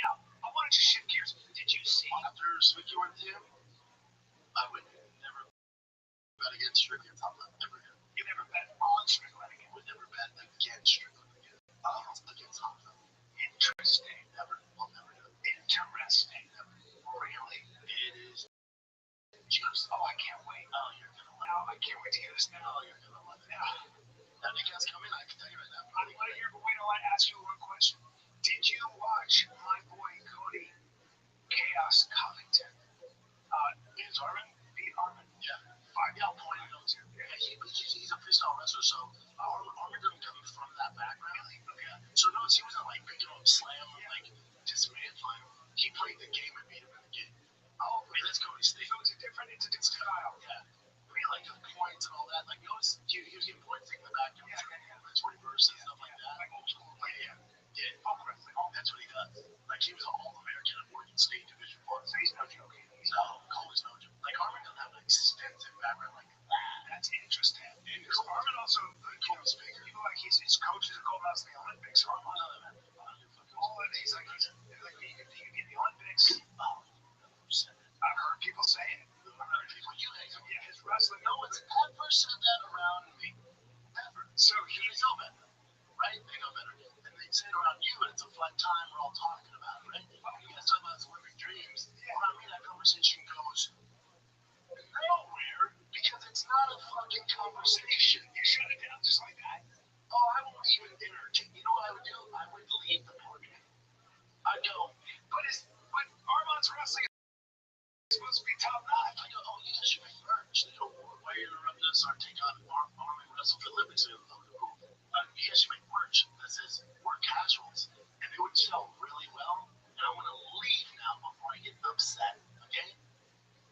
Now, I wanted to shift gears. Did you see after Swicky went to him? I would never bet against Strickland. Never again. You never bet on Strickland again. Would never bet against Strickland again. Against Hamza. Interesting. Never. I'll never do it. Interesting. Never. Really? It is juice. Oh, I can't wait. Oh, you're gonna love it. Oh, I can't wait to hear this now. Oh, you're gonna love it. Now, Nick has come in. I can tell you right now. I want to hear, but wait, I'll ask you one question. Did you watch my boy Cody Chaos Covington? Is Armin? Beat Armin? Yeah. 5 point. Yeah, he's a freestyle wrestler, so Armin didn't come from that background. Really? Okay. So notice he wasn't like picking up slam or like dismantling. He played the game and beat him in the game. Oh, I mean, that's Cody's thing. So it's a different style. Yeah. I mean, like the points and all that. Like, notice he was getting points taking the back. Yeah. That's reverse and stuff like that. Like old school. Yeah. Folk wrestling. That's what he does. Like, he was an All-American at Oregon State Division 4. So he's no joke. No, Cody's no joke. Like, Armin doesn't have an extensive background like that. That's interesting. And Armin also, Cody's bigger. You know, like his coach is a gold medalist in the Olympics. Armin, he's like, if you get the Olympics, I've heard people say it. I've heard people, yeah, his wrestling. No one's ever said that around me. Ever. So he's no better, right? They know better. And they say it around you, and it's a fun time. We're all talking about it, right? You guys talk about his Olympic dreams. Yeah. Around me, that conversation goes nowhere because it's not a fucking conversation. You shut it down just like that. Oh, I won't even entertain. You know what I would do? I would leave the party. I'd go, but Armand's wrestling is supposed to be top notch. I go, oh, you guys should make merch. They go, why are you interrupting us? Our take on Armin Wrestle for Olympics. You guys should make merch that says we're casuals. And it would sell really well. And I'm going to leave now before I get upset. Okay?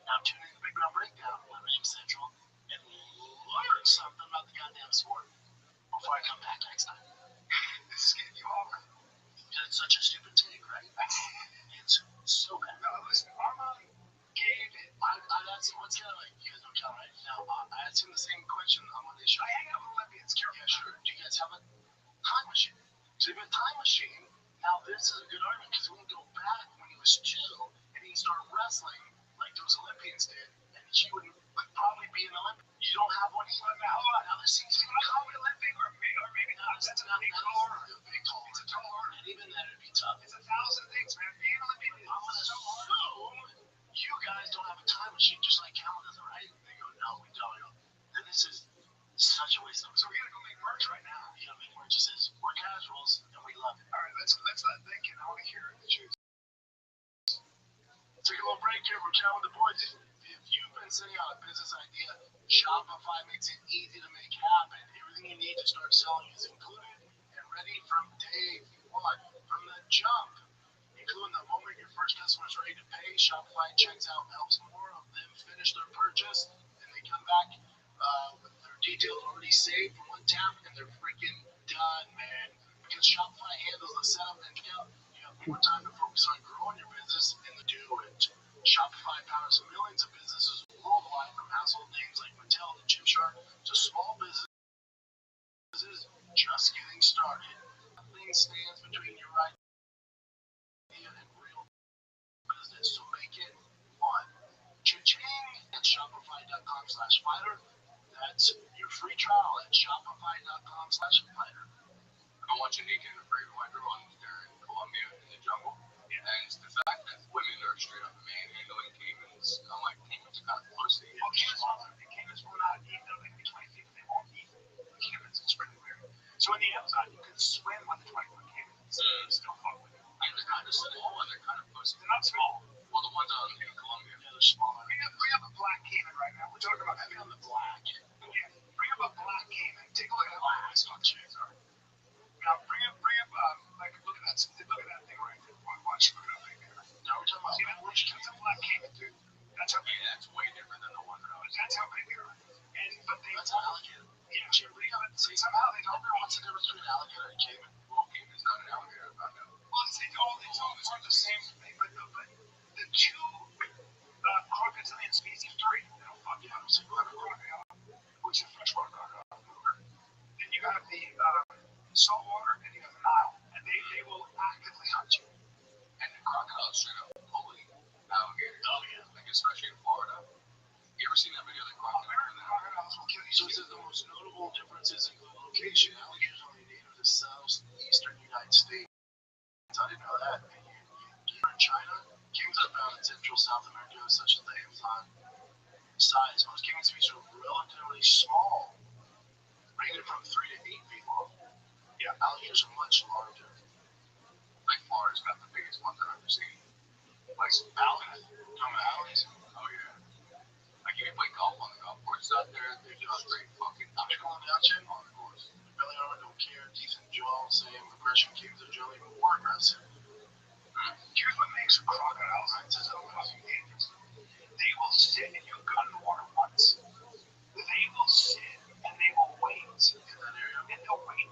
Now tune in to Big Round Breakdown on Ring Central and learn something about the goddamn sport before I come back next time. This is getting you over. It's such a stupid take, right? It's so bad. No, listen, Armand gave it. I asked him, what's kind of like, you guys don't count right now. I asked him the same question on Monday show. I hang out with Olympians, careful. Yeah, sure. Do you guys have a time machine? So if you have a time machine, now this is a good argument because we can go back when he was 2 and he started wrestling like those Olympians did, and he would probably be an Olympian. You don't have one here. Now this seems to be an Olympic or maybe not. That's not big taller. Big tall. It's a tall order. And even that would be tough. It's 1,000 things, man. Being an Olympian is so hard. You guys don't have a time machine just like Calvin does, right? They go, no, we don't. Then this is such a waste of. So we gotta go make merch right now. You gotta make merch. It says we're casuals and we love it. All right, let's let that get out of here. Take a little break here. We're chatting with the boys. If you've been sitting on a business idea, Shopify makes it easy to make happen. Everything you need to start selling is included and ready from day one, from the jump. Including the moment your first customer is ready to pay, Shopify checks out, helps more of them finish their purchase, and they come back with their details already saved from one tap, and they're freaking done, man. Because Shopify handles the setup and checkout, you have more time to focus on growing your business and do it. Shopify powers millions of businesses worldwide, from household names like Mattel and Gymshark to small businesses just getting started. Nothing stands between your idea and real business, so make it one. Cha-ching at shopify.com/fighter. That's your free trial at shopify.com/fighter. I'm watching Naked and Afraid of My Girl and they're in Colombia in the jungle. And it's the fact that women are straight up manhandling caimans. I'm like, caimans are kind of pussy. Well, caimans will not eat them. They can 20 feet, they won't eat caimans. It's pretty weird. So in the Amazon, you can swim with a 20-foot caiman and still fuck with it. And they're kind of small and they're kind of pussy. They're not small. Well, the ones out in Colombia. Yeah, they're smaller. Bring up a black caiman right now. We're talking about having on the black. Yeah, bring up a black caiman. Take a look at that last on chance. Now bring up, like, look at that thing right there. Watch, look at that thing there. Now we're talking about, see that, that's a black caiman, dude. That's how big. Yeah, that's way different than the one that I was. That's how big they are. But that's an alligator. Yeah, but somehow they don't know what's the difference between an alligator and a caiman. Well, caiman's not an alligator, I found out. Well, it's all part of the same thing, but the two crocodilian species, three, they don't fuck you up. So you have a crocodile, which is a freshwater crocodile. Then you have the saltwater, and you have the Nile, and they will actively hunt you. And the crocodiles straight up bully alligators. Oh, yeah. Like, especially in Florida. You ever seen that video of the crocodiles will kill you? So it says the most notable differences include location. Alligators are only native to southeastern United States. I didn't know that. Here in China, caimans are found in central South America, such as the Amazon. Size: most caiman species are relatively small, ranging from 3 to 8 feet long. Yeah, alligators are much larger. Like, Florida's got the biggest one that I've ever seen. Like alligators? Alligators? Oh, yeah. Like, you can play golf on the golf course out there, they're just straight fucking going down chin on the course. The belly armor don't care, decent jaw, same aggression, caimans are generally more aggressive. Here's what makes a crocodile so fucking dangerous. They will sit, and you'll go in the water once. They will sit and they will wait in that area, and they'll wait.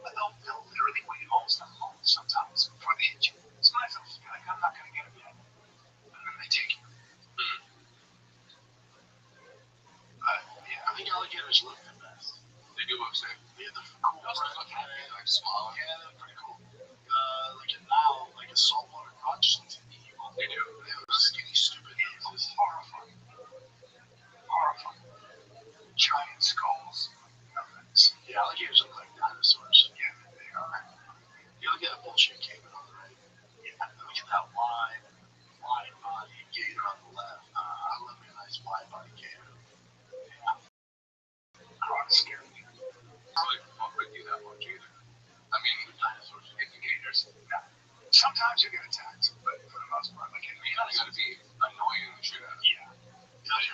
They'll literally wait almost a month sometimes before they hit you. Sometimes they'll just be like, I'm not gonna get him yet, and then they take you. Yeah, I think alligators look the best. They do look sick. They have the cool look happy, like smiling. Yeah, they're pretty cool. Like a Nile, like a saltwater crocodile looks evil. They do. They have those skinny, stupid noses. Horrifying. Horrifying. Giant skulls. The alligators look like dinosaurs. Yeah, they are. You look at a bullshit caiman on the right. Yeah, look at that wide body gator on the left. I love me a nice wide body gator. Yeah. Crocs scare me. Probably won't with you that much either. I mean, the dinosaurs get the gators. Yeah. Sometimes you get attacked, but for the most part, like, you kind of gotta be annoying the shit out of it. Yeah.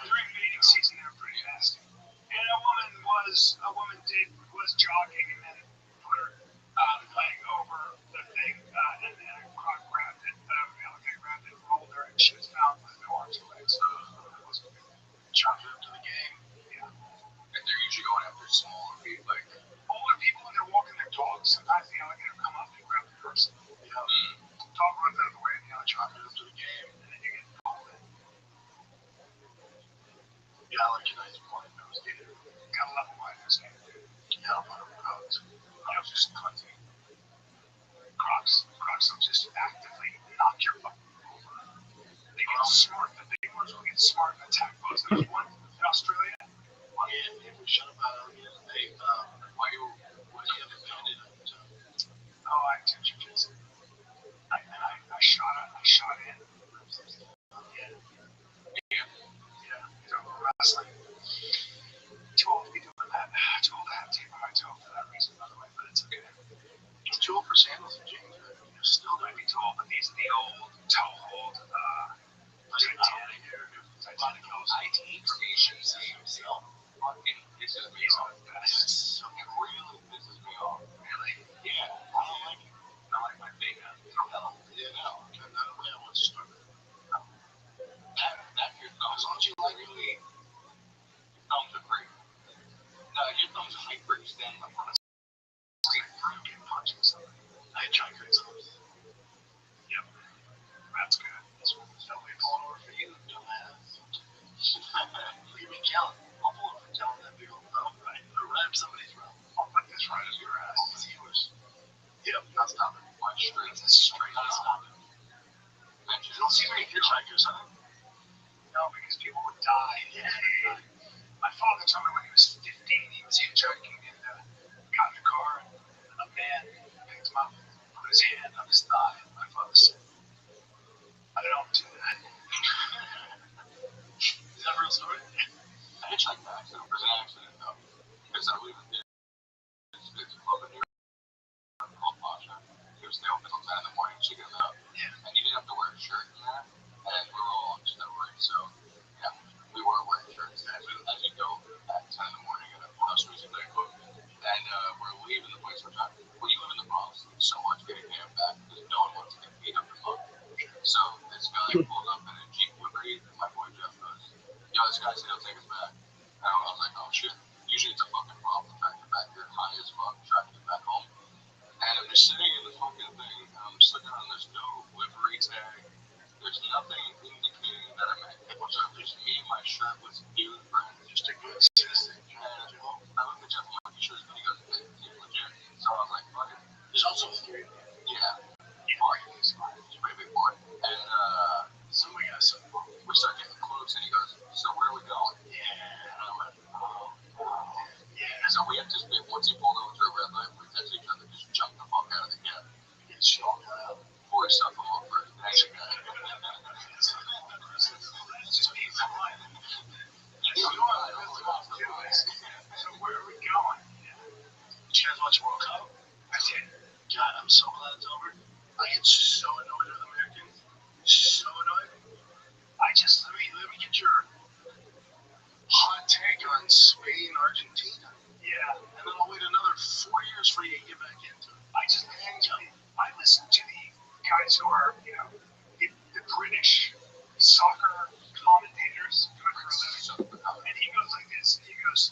During mating season, they're pretty nasty. And a woman was jogging and then put her leg over the thing, and then a croc grabbed it, alligator grabbed it, rolled her, and she was found with no arms and legs. So it was chalked up to the game. Yeah. And they're usually going after smaller people, like older people when they're walking their dogs. Sometimes the alligator come up and grab the person. Yeah. Dog runs out of the way, and the alligator chalked it up to the game, and then you get pulled in. Yeah, I like a nice blind nose gator. Gotta love a blind nose gator, dude. Yeah, I love crocs. I was just clumsy. Crocs will just actively knock your butt over. They get smart. The big ones will get smart and attack both. There's one in Australia. If we shut up alligators, why do you have a bandit on your tongue? Oh, I told you, Jason. I shot in. Yeah. Yeah. So we're wrestling. punch himself. I tried Craigslist. Yep. That's good. Nobody pulling over for you, dumbass. Look at me counting. I'll pull over for counting that big old thumb, right? Or wrap somebody's mouth. I'll put this right in your ass. It's yours. Yep, not stopping. Watch straight. That's straight. Not stopping. You don't see many hitchhikers, huh? No, because people would die. Yeah. My father told me when he was 15, he was hitchhiking and got in a car, and a man picked him up, put his hand on his thigh. My father said, I don't do that. Is that a real story? I hitchhiked by accident. It was an accident, though. Because I live in it's a club in New York called Pasha. It was they open till 10 in the morning, so you get up. Yeah. And you didn't have to wear a shirt in there. And we were all on steroids, so yeah, we were wearing shirts. And as you go at 10 in the morning at a house music nightclub, and we're leaving the place. When you live in the Bronx, it's so hard to get a cab back because no one wants to get beat up in mud. So this guy pulled up in a Jeep Liberty, and my boy Jeff goes, "Yo, this guy said he'll take us back." And I was like, "Oh shit." Usually it's a fucking problem trying to get back here, high as fuck, trying to get back home. And I'm just sitting in the fucking thing, and I'm just looking around. There's no livery tag. There's nothing indicating that I'm at hip. Just me and my shirt with some dude friends. Just a good citizen. And I looked at Jeff, I'm like, "You sure?" And he goes, "It's legit." So I was like, "Fuck it." There's also 3 of them. Yeah. It's pretty big boy. And so we start getting close, and he goes, "So where are we going?" Yeah. And I'm like, "Oh, wow." Yeah. So we had this bit, once he pulled over to a red light, we texted each other, just jumped the fuck out of the cab. Get shit all cut out. Before he stuck him up first. That's a guy. Just be fine. So where are we going? Did you guys watch World Cup? I did. God, I'm so glad it's over. I get so annoyed with Americans. So annoyed. Let me get your hot take on Spain, Argentina. Yeah, and then I'll wait another 4 years for you to get back into it. I can't tell you. I listen to the guys who are, the British soccer commentators do it for a living. And he goes like this. He goes,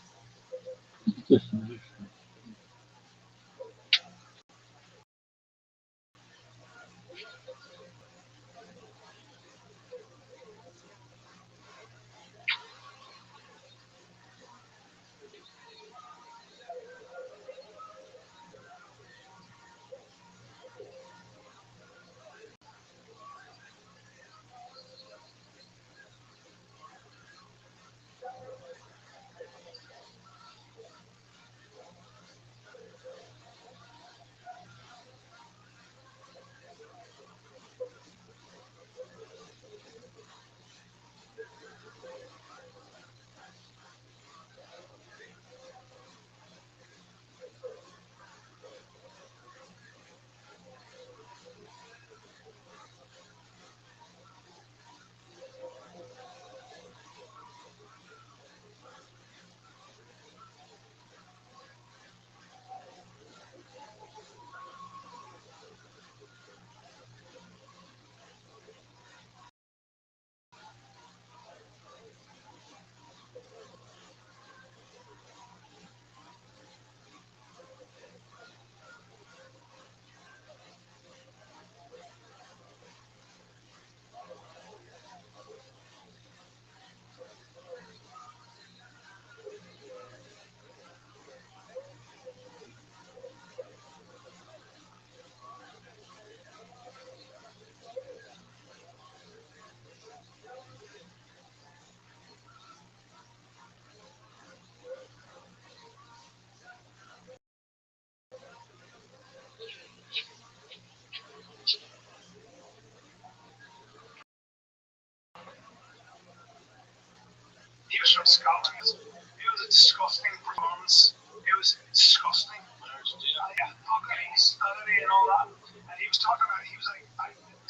he was from Scotland. It was a disgusting performance. It was disgusting. Yeah, fucking study and all that. And he was talking about it. He was like,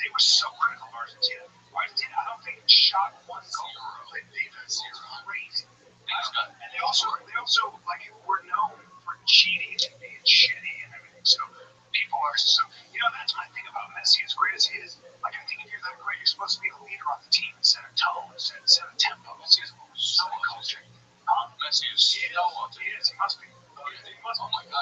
they were so critical of Argentina. Argentina, I don't think shot one goal. Like defense is crazy. And they also like were known for cheating and being shitty and everything. So people are so that's my thing about Messi. As great as he is, like I think if you're that great, you're supposed to be a leader on the team, set a tone, set a tempo. Messi is so culture. Messi is so he is. He must be. He must be.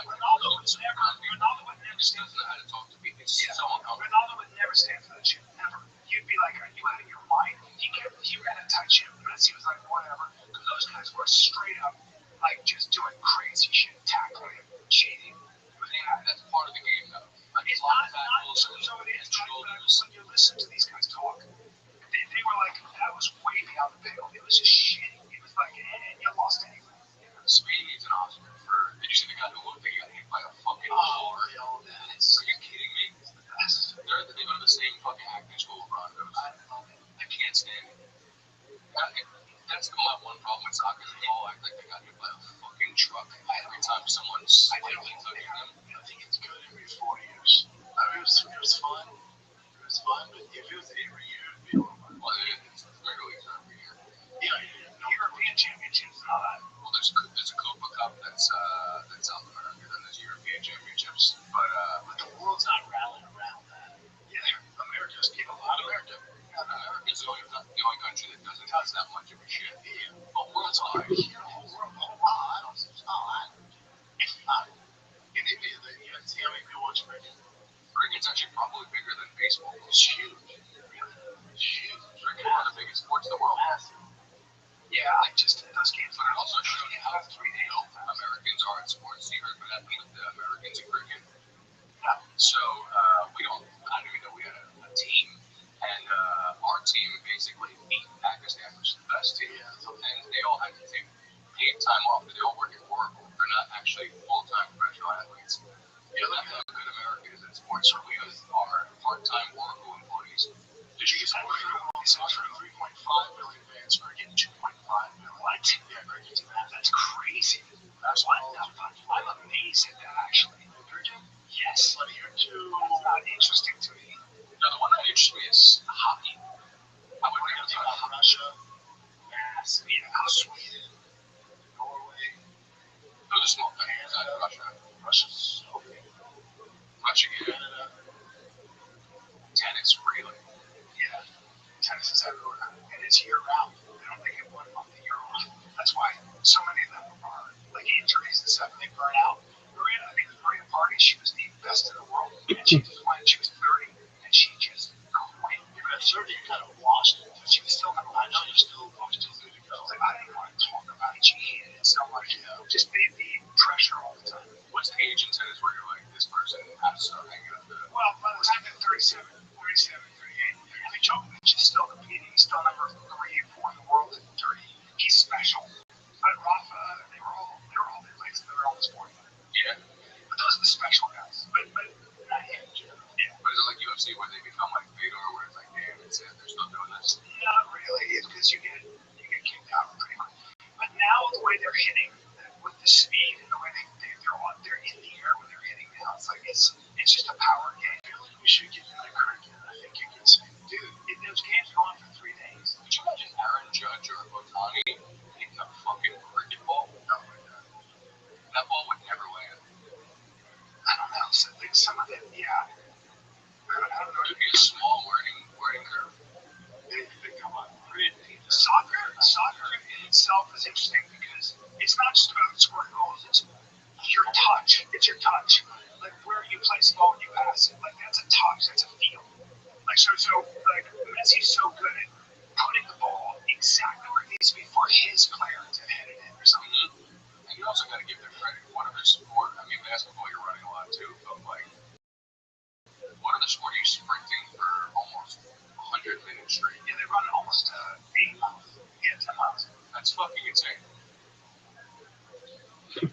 listen to these guys talk. They were like, that was way beyond the pale. It was just shitty. It was like, and you lost anyway. Spain needs an Oscar for. Did you see the guy who looked like he got hit by a fucking car? Oh, that's. Are you kidding me? They go to the same fucking acting school Broncos. I love it. I can't stand it. That's my one problem with soccer. They all act like they got hit by a fucking truck every time someone's slightly touching them. I think it's good every 4 years. I mean, it was fun. It was fun, but if it was every year, it'd be over. Well, it's regularly every year. Yeah, no European Championships. Well, there's a Copa Cup that's South America, then there's European Championships, but the world's not rallying around that. Yeah, America's getting a lot of America. America's the only country that doesn't have that much of a shit. Yeah. But world's wide. The whole world. In India, you have to see how many people watch cricket. Cricket's actually probably bigger than baseball. It's huge. It's huge. Cricket is one of the biggest sports in the world. Yeah, those games. But it also shows you how Americans are in sports. You heard what happened with the Americans in cricket. Yeah. So I didn't even know we had a team. And our team basically beat Pakistan, which is the best team. And they all had to take paid time off. They all work at Oracle. They're not actually full-time professional athletes. Yeah, look how good America is in sports. So we are part-time Oracle employees. Did you get that? It's for 3.5 million fans. We're getting 2.5 million. What? Yeah, that's crazy. That's what? I'm amazed at that, actually. Yes. But you're too. That's not interesting to me. No, the one that interests me is hockey. I would never think about Russia, Mass, Sweden, Norway. Those are small countries. Russia. Russia's so big. Russia, Canada. Tennis, really. Yeah. Tennis is everywhere. And it's year round. They don't make it 1 month a year off. That's why so many of them are like injuries and stuff. They burn out. Maria Party, she was the best in the world. And she just went, she was 30. And she just quit. You're at 30, you kind of lost it. But she was still, I know you're still good to go. Like, I didn't want to talk about it. She hated it so much. Just the pressure all the time. What's the age in tennis where you're like, this person has to start hanging up the... Well, by the time they're 37, 38, I mean, Djokovic is still competing. He's still number 3 or 4 in the world at 30. He's special. But Rafa, they were all midweights. They were all the sport. Yeah. But those are the special guys. But not him, Jim. Yeah. But is it like UFC where they become like Fedor, where it's like, damn, it's it, they're still doing this? Not really. It's because you get kicked out pretty quick. But now the way they're hitting, with the speed and the way they're in the air when they're hitting now, it's like it's just a power game. I feel like we should get into cricket. I think you can say, dude, those games go on for 3 days. Could you imagine Aaron Judge or Otani hitting a fucking cricket ball? Oh my god. That ball would never land. I don't know. So, like, some of it, yeah. I don't know. It'd be a small learning curve. They come on. Soccer in itself is interesting because it's not just about scoring goals. It's your touch. It's your touch. Like where you place the ball and you pass it. Like that's a touch. That's a feel. Like so like Messi's so good at putting the ball exactly where it needs to be for his player to head it in or something. And you also got to give them credit. What other sport? I mean, basketball, you're running a lot too. But like, what other sport are you sprinting for almost 100 minutes straight? Yeah, they run almost 8 miles. Yeah, 10 miles. That's fucking insane. Did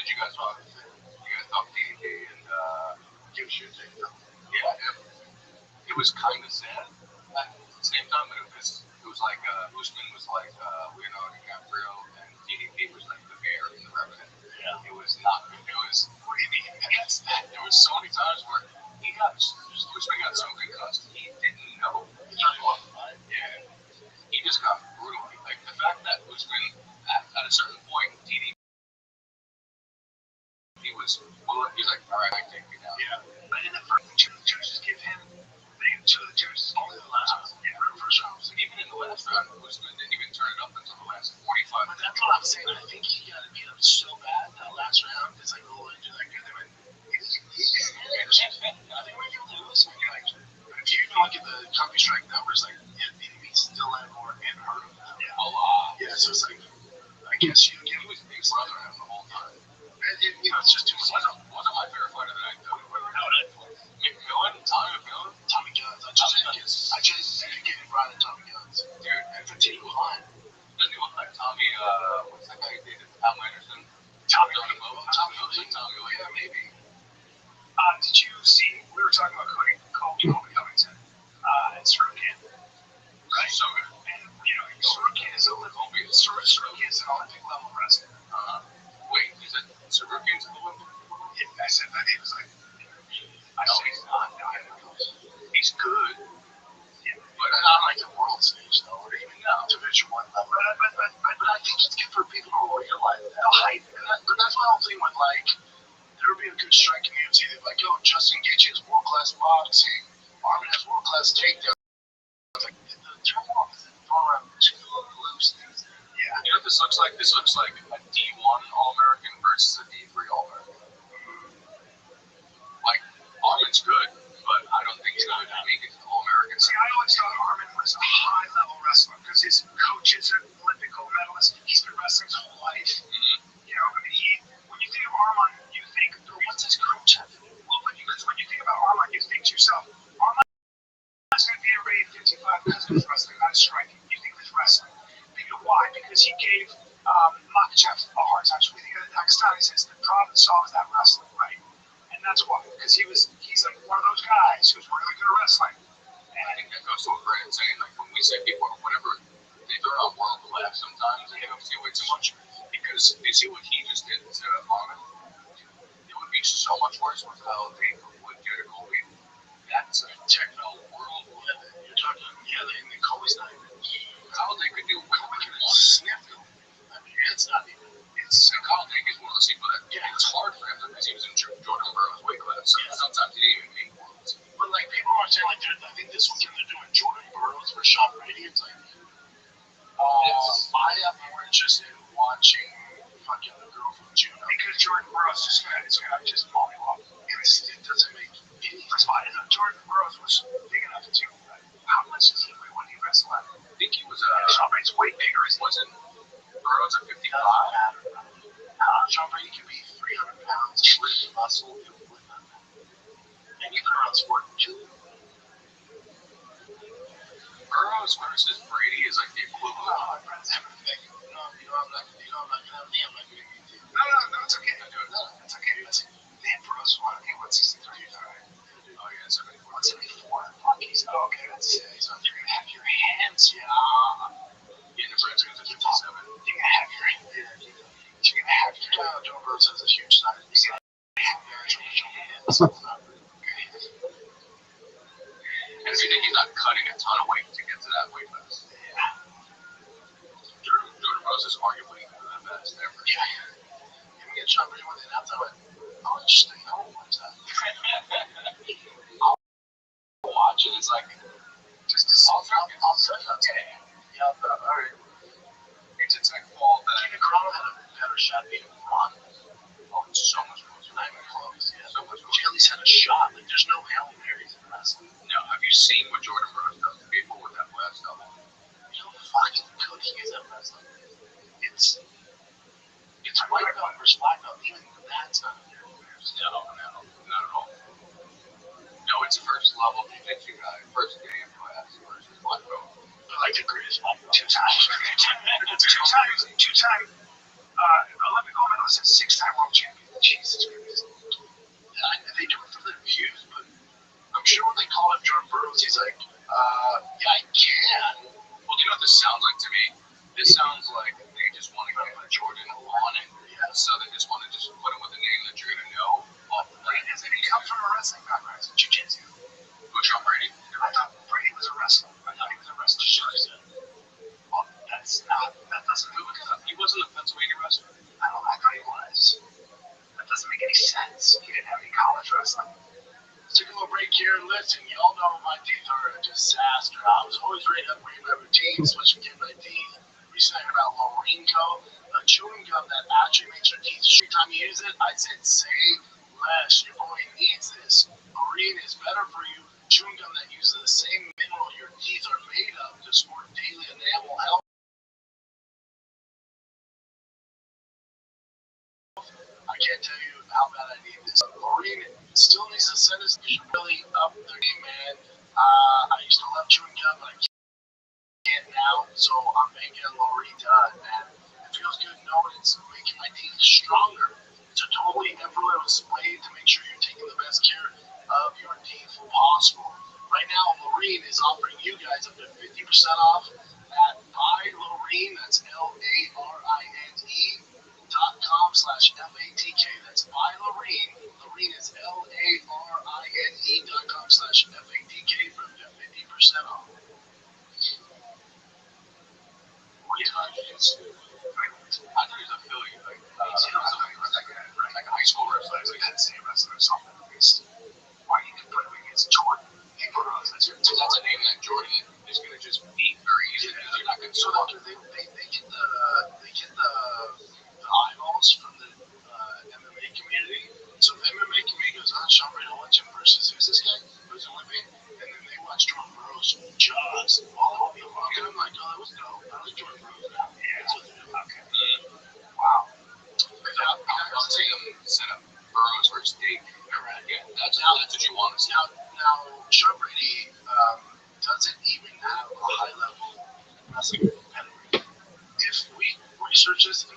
you guys talk? You guys talk DDP and Give us your take, though. Yeah, it was kind of sad at the same time, but it was like Usman was like Leonardo DiCaprio and DDP was like the bear in the Revenant. Yeah. It was not good. It was. What do you mean? There was so many times where Usman got so concussed he didn't know. Yeah. He just got brutally. Like the fact that Usman at a certain point DDP he's like, all right, I take you now. Yeah. But in the first two judges give him two of the judges only the last round. Yeah, first round. So even in the last round, Usman didn't even turn it up until the last 45. But that's what I'm saying. I think he got to beat him so bad that last round. It's like, oh, I do that good. I think we can lose. If you look at the Counter Strike numbers, like DDP still had more and hurt him now. Yeah. A lot. Yeah, so it's like, I guess you give he was big brother him the whole time. It's just too much. Wasn't my favorite fighter that I know. McMillan, Tommy McMillan. Sugar came to the window. I said that he was like, I know he's not dying. He's good. Yeah, but not like the world stage though, or even Division One level. But I think it's good for people to realize that. The hype. But that's my whole thing with like, there would be a good strike in the UFC. They're like, yo, Justin Gaethje has world class boxing. Armin has world class takedown. Like the turmoil is thrown around too loose things. Yeah. You know what this looks like? This looks like a D1 All-American versus a D3 All-American. Like, Armin's good, but I don't think he's going to make it to the All-American. See, I always thought Armin was a high-level wrestler because his coach is an Olympic gold medalist. He's been wrestling his whole life. You know, I mean, when you think of Armin, you think, what's his coach have to do? Well, because when you think about Armin, you think to yourself, Armin's going to be a rated 55 because of his wrestling, not his striking. You think of his wrestling. Because why? Because he gave Makachev a hard time. So we think of the Dagestani says the problem to solve is that wrestling, right? And that's why, because he's like one of those guys who's really good at wrestling. And I think that goes to what Brandon's saying. Like, when we say people, whenever they're not world class sometimes, they don't see way too much. Because you see what he just did to Armin? It would be so much worse with Jared Colby. That's a techno world limit. You're talking, and then Kobe's not even. How they could do Kobe can sniff him. I mean, it's not even. And Kyle Dake is one of those people that it was hard for him because he was in Jordan Burroughs' weight class. So sometimes he didn't even make worlds. But like people are saying, like, I think this weekend they're doing Jordan Burroughs for Sean Brady. It's like, I am more interested in watching fucking the girl from Juno because Jordan Burroughs is gonna just mollywop. It doesn't make any sense. Jordan Burroughs was big enough to. How much is he weigh when he wrestled? I think he was Sean Brady's way bigger. Wasn't Burroughs at 55? Sean Brady can be 300 pounds, ripped muscle, and you've been around sport too. Burroughs versus Brady is like the equivalent. No, I'm not gonna have me. I'm not gonna be you. No, it's okay. No, it's okay. Man, Burroughs won. I think 163. Oh yeah, 74. 174. Fuck, he's okay. He's on 3 and a half your hands. Yeah. Yeah, the French is 57. You're gonna have your hands. You're gonna have your Joe Burroughs has a huge size. You're gonna have your hands. And if you think he's not cutting a ton of weight to get to that weight class. Yeah. Jordan Burroughs is arguably the best ever. Yeah. You can get Sean Brady one day, and I'll stay home one time. I'll watch it. It's like, I'll tell you. Yeah, all right. it's a tech fault that Jimmy Crowell had a better shot being Ron. oh, it's so much closer. Not even close. Yeah. So much He closer. at least had a shot. Like, there's no Hail Marys in wrestling. Now, have you seen what Jordan Burroughs does to people with that last double? You know how fucking good he is at wrestling. It's white belt versus black belt. Even that's not a fair comparison. No, not at all. No, it's first level jiu-jitsu guy, first day of class versus black belt. I like the greatest one. 2 times. Two-time Olympic gold medalist and 6-time world champion. Jesus Christ. They do it for the views, but I'm sure when they call him Jordan Burroughs, he's like, yeah, I can. Well, do you know what this sounds like to me? This sounds like they just want to get Jordan on it. Yeah. So they just want to just put him with a name that you're going to know. He comes from a wrestling background. It's jiu-jitsu. Who's Sean Brady? I thought Brady was a wrestler. I thought he was a wrestler. Sure. Well, that doesn't Look it up. He wasn't a Pennsylvania wrestler. I thought he was. That doesn't make any sense. He didn't have any college wrestling. Let's take a little break here and listen. Y'all know my teeth are a disaster. I was always ready to upgrade my routine, especially with my teeth. Recently I heard about Loreen Co., a chewing gum that actually makes your teeth. Every time you use it, I said save less. Your boy needs this. Loreen is better for you. Chewing gum that uses the same mineral your teeth are made of to support daily enamel health. I can't tell you how bad I need this. Loreen still needs to send us. You should really up their game, man. I used to love chewing gum, but I can't now. So I'm making Loreen done, man. It feels good knowing it's making my teeth stronger. It's a totally effortless way to make sure you're taking the best care of your teeth possible. Right now, Loreen is offering you guys up to 50% off at BuyLoreen. That's LARINE.com/LATK. That's Larine. Larine is LARINE.com/FADK for 50% off. What time is it? I thought he was affiliate, like a high school wrestler, like that same wrestler or something at least. Why you can put him against Jordan? That's a name that Jordan is going to just beat very easily. They're not going to. So they get the eyeballs from the MMA community. So the MMA community goes, Sean Brady Watson versus who's this guy? Who's Olympian? And then they watch Jordan Burroughs jaws all over the fuck. And I'm like, oh, that was dope. I like Jordan Burroughs now. Yeah, that's what they do. Okay. Wow. I'll see him set up Burroughs versus Dave. Correct. Yeah, that's what you want to see. Now Sean Brady doesn't even have a high level wrestling pedigree. If we research this, and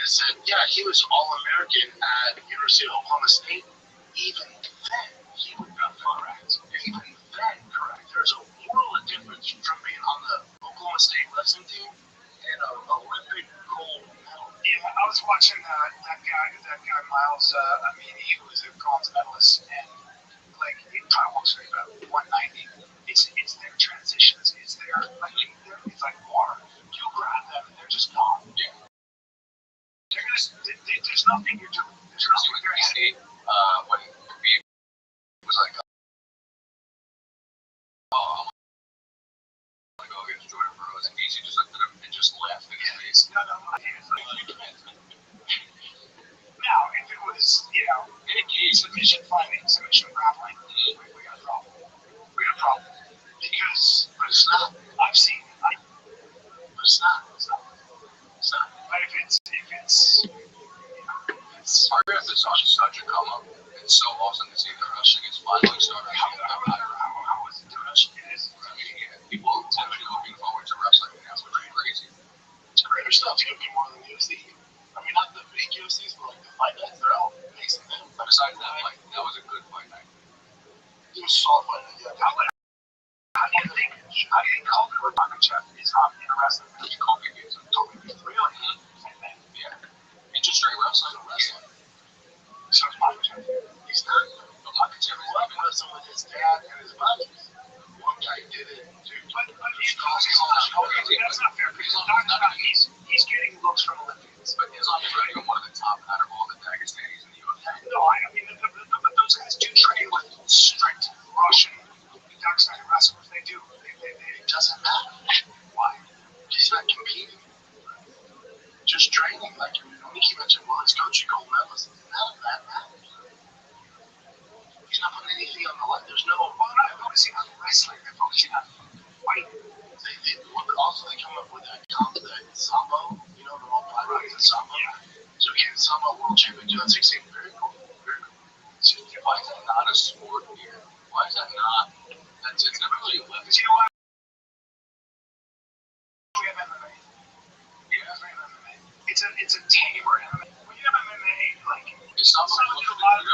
it said, yeah, he was All-American at University of Oklahoma State. Even then, he would not correct. Even then, correct. There's a world of difference from being on the Oklahoma State wrestling team and an Olympic gold medal. Yeah, I was watching that guy Miles Amini, who was a bronze medalist, and like he probably walks away about 190. It's their transitions. It's their it's like water. You grab them and they're just gone. Yeah. There's nothing you're doing. There's nothing with your head. When he was like, oh, I want to go against Jordan Burroughs, and Casey just looked at him and just laughed in his face. No, I can't. Now, if it was, submission fighting, submission grappling, we got a problem. Because, but it's not. I've seen it. But it's not. But if it's RF is on such a come up. It's so awesome to see the rushing is finally starting. How was it to rush? It is. I mean, people are actually looking forward to wrestling now, which is crazy. Greater stuff could be more than UFC. I mean, not the big UFCs, but like the fight nights, they're all amazing. But besides that, like, that was a good fight night. It was a solid fight night, yeah. How do you think Kobe Ramachav is not interested? Because Kobe is really same thing. Yeah. It's just straight wrestling. So is Makachev. He's not. But Makachev is like wrestling with his dad and his buddies. One guy did it, dude. But that's not fair. Because he's getting looks from Olympians. But Islam is not even one of the top out of all the Dagestanis in the UFC. No, I mean, but those guys do train with strict Russian Dagestani wrestlers. They do. It doesn't matter. Why? He's not competing. Just training. Like, Nikki mentioned, well, his coaching gold medalist. None of that matters. He's not putting anything on the line. There's no, they're focusing on wrestling. They're focusing on fighting. They come up with that Sambo. You know, the all black guys in Sambo. Yeah. So he had Sambo World Champion 2016. Very cool. So, why is that not a sport here? Why is that not? It's never really left. You know what? We have MMA. It's a tamer MMA. When you have MMA, like, it's not like a lot of,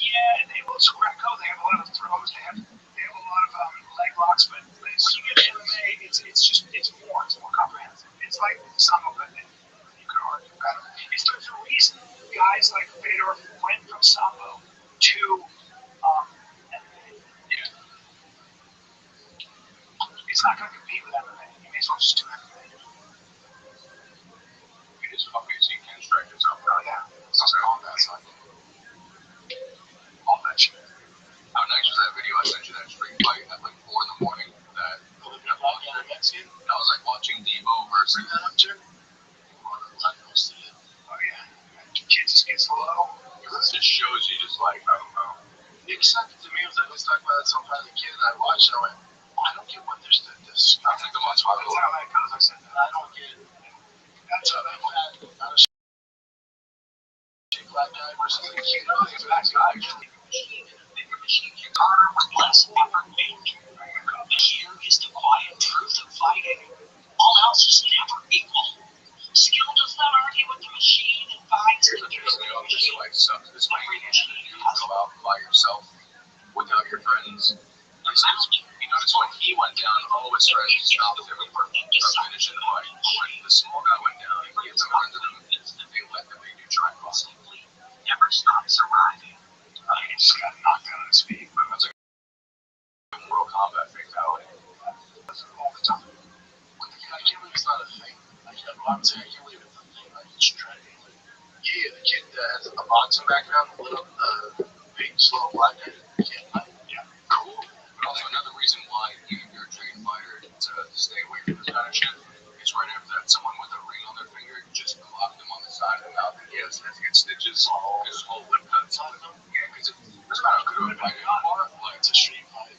yeah, He sent it to me. He was like, let's talk about some kind of kid. And I watched it. I went, I don't get what there's this. I think the most part. That's how that goes. I said, I don't get. That's how that went. Not a shit black guy versus a kid. It's black guy. Harder with less effort made. Here is the quiet truth of fighting. All else is never equal. Skill does not argue with the machine and finds Here's the thing, just like sucks. This might be you go out by yourself without your friends. You notice when he went down, all of his friends stopped him from finishing the fight. When the small guy went down, he had some friends of them. They let the big dude try and cross him. never stops arriving. He just got knocked out on his feet. But it was like Mortal Kombat fatality. All the time. I can't believe it's not a thing. I would say I can't believe it's a thing. Like, it's trending. Yeah, the kid that has a boxing background, lit up the big, slow black guy. Yeah, cool. But also another reason why even if you're a trained fighter to stay away from this kind of shit is right after that, someone with a ring on their finger just clocked them on the side of the mouth. And yes, has to get stitches. His whole lip cuts on him. Yeah, because it doesn't matter how good of a fighter you are. Like, it's a street fight.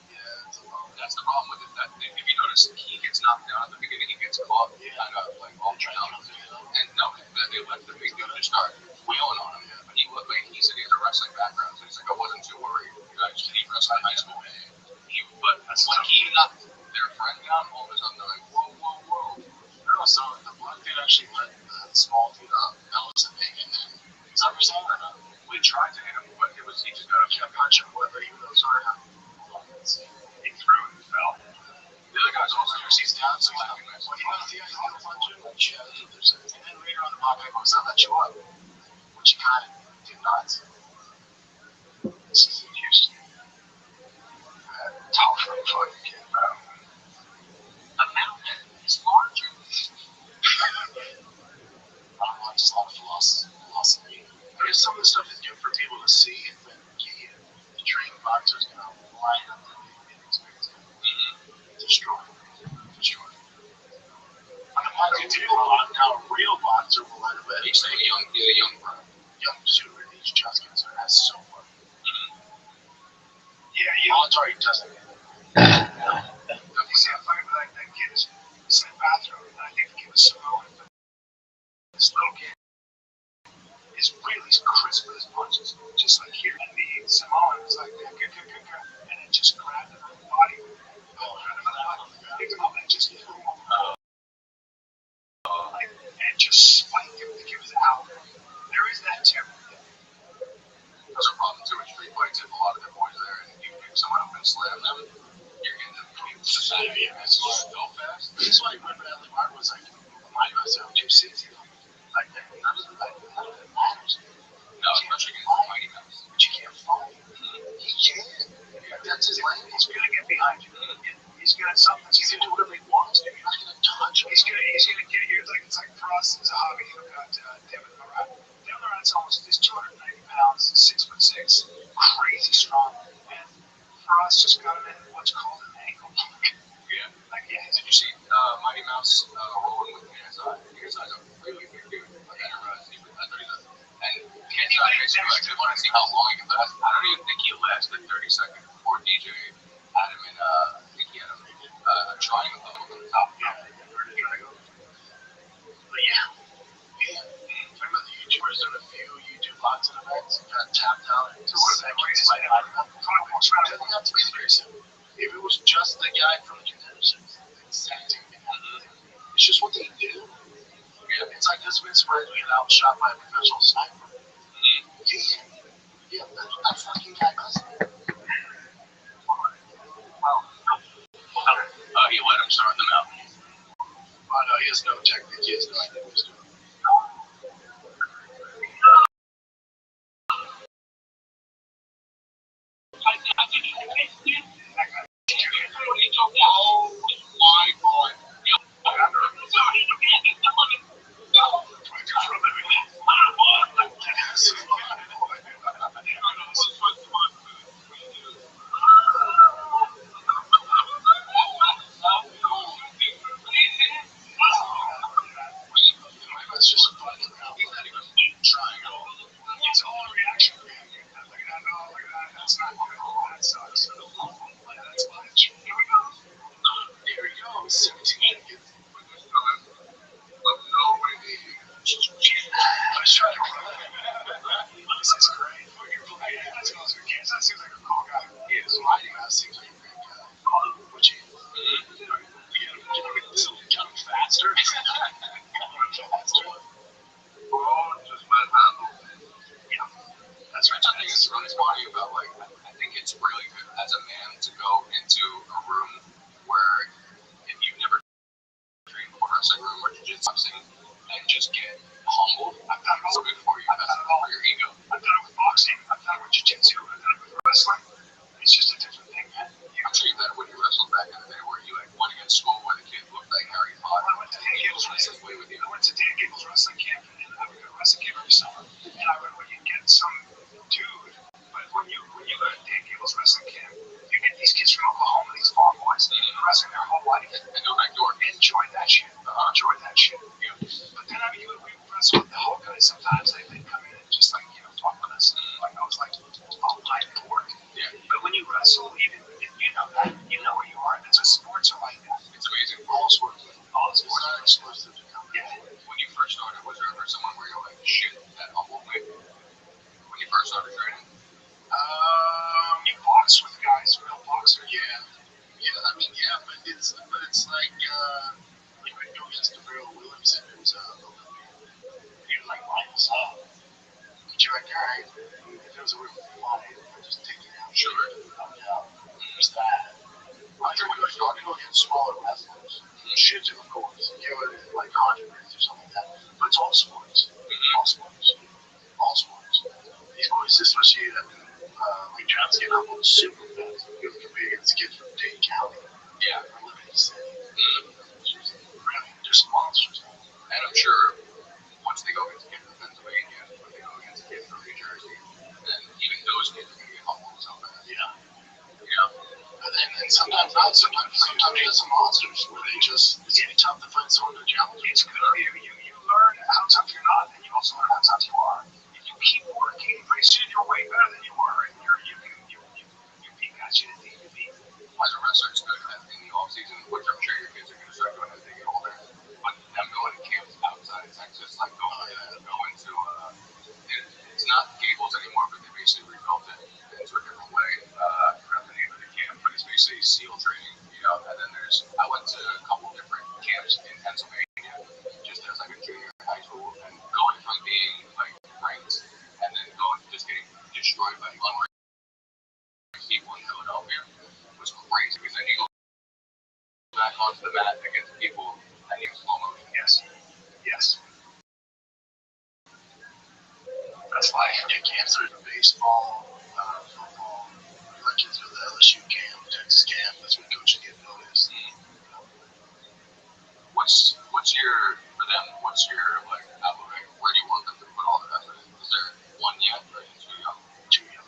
That's the problem with it. That if you notice, he gets knocked down at the beginning, he gets caught, kind of like all down. And no, they let the big dude just start wailing on him. But he looked like he said he has a wrestling background, so he's like, I wasn't too worried. You guys did he wrestle in high school? But when he knocked their friend down, all of a sudden they're like, whoa. There was some, the black dude actually let the small dude up. That was the thing. And then, is that what you're saying or not? We tried to hit him, but he just got up and punch him with it, even though sorry. He threw and fell. The other guy's also he's down, so he's not going to. When he knows the idea of punching, yeah, that's what they're saying. And then later on the block, I goes, I'll let you up. Which he kind of did not. This is in Houston. Tough for a fucking kid, bro. A mountain is larger. Just a lot of philosophy. I guess some of the stuff is good for people to see, but yeah, the trained boxers can line up the experience. Destroy. I can tell you how a real boxer will line up at. He's a young bro. Young shooter, he's just getting started. That's so funny. Yeah, Voluntary doesn't. You see a fight with like that kid is in the bathroom, and I think the kid was Samoan. This little kid is really crisp with his punches, just like here. And the Samoan is like, good, and it just grabbed him on the body. Picked him up and just threw him over. And just spiked him. The kid was out. There is that too. There's a problem too with street fights. If a lot of the boys there and you pick someone up and slam them, you're getting them between society and it's just go fast. This is why remember that Lamar was like, remind myself 260. Like that. None of it matters. No, especially against Mighty Mouse. But you can't fight. He can. That's his lane. He's gonna get behind you. He's gonna something. He's gonna do whatever he wants to. You're not gonna touch him. He's gonna get here. It's like for us, it's a hobby. We've got Devin Morat. Devin Morat's he's 290 pounds, 6'6", crazy strong, and for us, just got him in what's called an ankle kick. Yeah. Like Did you see Mighty Mouse rolling with KSI? KSI's a really big dude. Like, I thought he was. And KSI basically like, I want to see how long he can last. I don't even think he lasted 30 seconds before DJ had him in, I think he had him a triangle up on the top. But yeah. Remember the YouTubers doing a few YouTube boxing events and got tapped out into So what is that crazy? It doesn't have to be the crazy. If it was just the guy from the Contender Series, the exact same thing. It's just what they do. Yeah, it's like this man's spread being outshot by a professional sniper. Yeah, that fucking guy does it. He let him start in the mountain. Oh no, he has no technique. He has no idea what he's doing. Oh my God. That's not good. That sucks. That's much. Here we go. Here we go. 17 again. No way. I was trying to run. This is great. You're playing. That seems like a cool guy. He is. Riding that seems like a great guy. Would you? Kind of faster. Faster. Oh, just my handle. Yeah. That's right. I think it's really funny about like I think it's really good as a man to go into a room where if you've never trained for wrestling room or jiu-jitsu boxing and just get humbled. I've done it all good for you. I've done it all for your ego. I've done it with boxing. I've done it with jiu-jitsu. I've done it with wrestling. It's just a different thing, man. I'm sure you've done it when you wrestled back in the day where you like went against school where the kid looked like Harry Potter. I went to Dan Gable's wrestling play with you. I went to Dan Gable's wrestling camp and I would go to wrestling camp every summer. And I would when you get some dude, but when you go to Dan Gable's wrestling camp, you get these kids from Oklahoma, these farm boys, they've been wrestling their whole life. And go back door. Enjoy that shit. Enjoy that shit. Yeah. But then I mean we wrestle with the whole guys sometimes they come in and just like, talk with us. Like I was like, oh my lord. Yeah. But when you wrestle, even you know that, you know where you are. That's what sports are like that. It's amazing. All sports are exclusive. Yeah. When you first started, was there ever someone where you're like, shit, that humbled me? When you first started training? You box with guys, real boxers. Yeah. Yeah, I mean, yeah, but it's like we would go against Gabriel Williamson, who's He was like lights up. You're like, all right, if it was a real fight, I'd just take it out. Sure. Yeah. There's that. I think we were talking about against smaller wrestlers. Shit, of course. You know, like controversy or something like that. But it's all sports. All sports. All sports. These boys, especially like Travis getting up on super fast. He was competing against kids from Dade County. Yeah. From Liberty City. They're some monsters. And I'm sure once they go against kids from Pennsylvania, when they go against kids from New Jersey, then even those kids are going to get humbled so fast. Yeah. Yeah. And then sometimes not. Sometimes there's some monsters where they just, it's really tough to find someone to challenge. It's good. You learn how tough you're not, and you also learn how tough you are. If you keep working, pretty soon you're way better than you were, and you beat guys you didn't think you beat. As a wrestler, it's good that in the off season, which I'm sure your kids are going to start doing as they get older. But them going to camps outside of Texas, like going to it's not Gables anymore, but they basically rebuilt it into a different way. I forgot the name of the camp, but it's basically SEAL training, And then I went to a couple different camps in Pennsylvania, just as like a junior in high school, and going from being like ranked and then just getting destroyed by unranked people in Philadelphia was crazy because then you go back onto the mat against people and you slow motion. Yes. That's why I get camps for baseball, football. My kids go to the LSU camp, Texas camp. That's when coaches get noticed. What's your for them? What's your like outlook? Where do you want them to put all their effort in? Is there one yet, or are you too young? Too young.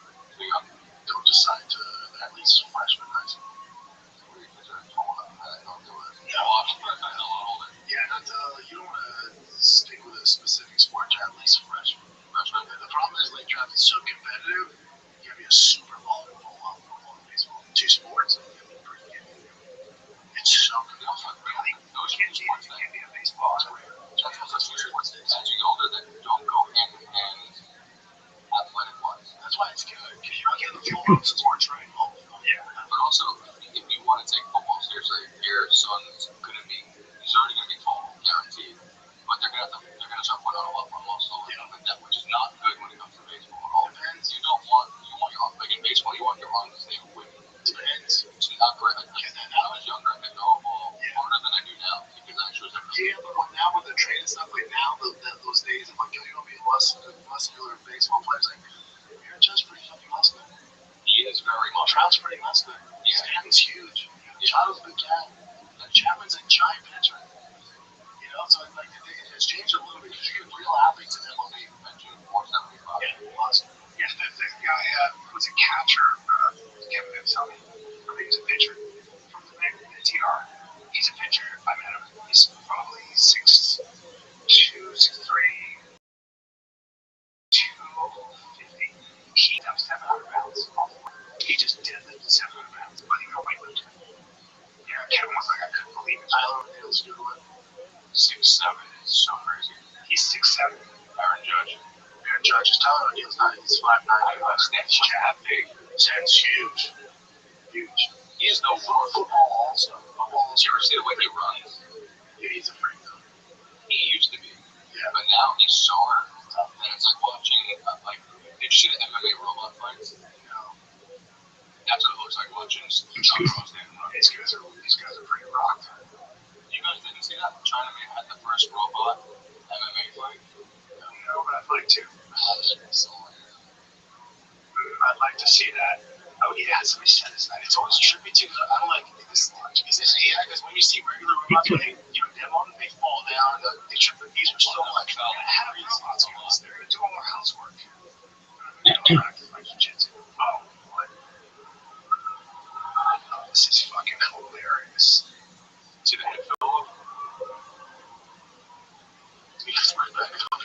Don't decide to at least freshman high school. Your kids are tall enough. I don't do it. Yeah. A lot older. Yeah, you don't want to stick with a specific sport to at least freshman. The problem is like draft is so competitive. You gotta be a super long football and baseball. Two sports. It's so competitive. Really, those kids can't be a baseball career. As you get older, that don't go hand in hand athletic wise. That's why it's good. Because you're not getting the full of sports right. Yeah. But also, if you want to take football seriously, your son's he's already gonna be tall, guaranteed. But they're gonna start putting on a lot more muscle and that, which is not good when it comes to baseball at all. Depends. You want your arm, like in baseball, you want your arm to stay with. Depends. It's not great. Like, when I was younger, I could throw a ball harder than I do now because I chose everything. Yeah, but now with the trade and stuff, like now those days of like you're gonna be muscular baseball players, like you're just pretty fucking muscular. He is very muscular. Trout's pretty muscular. Stanton's huge. Chad's a big cat. Chapman's a giant pitcher. So like it's changed a little bit because you get real athletes in MLB. Mentioned 475. Yeah, the guy was a catcher. Kevin didn't tell me. I think he's a pitcher from the NTR. He's a pitcher. I met him. He's probably 6'2", 6'3", 250. He dumps 700 pounds off He's 5'9". That's Chad big. Chad's huge. Huge. He is no football also. Did you ever see the way he runs? Yeah, he's a freak though. He used to be. Yeah. But now he's sore. And it's like watching, did you see the MMA robot fights? No. That's what it looks like watching Sean stand and run. These guys are pretty rocked. You guys didn't see that? China had the first robot MMA fight? No, but I'd like to. I'd like to see that. Oh yeah, somebody said this. It's always trippy too. I'm like, is this AI? Because when you see regular robots, when they demo them, they fall down. They trip. These are still like have robots almost. They're gonna do all our housework. Practice like jiu-jitsu. Oh, what? Oh, this is fucking hilarious. See the head fell off? Because we're back up.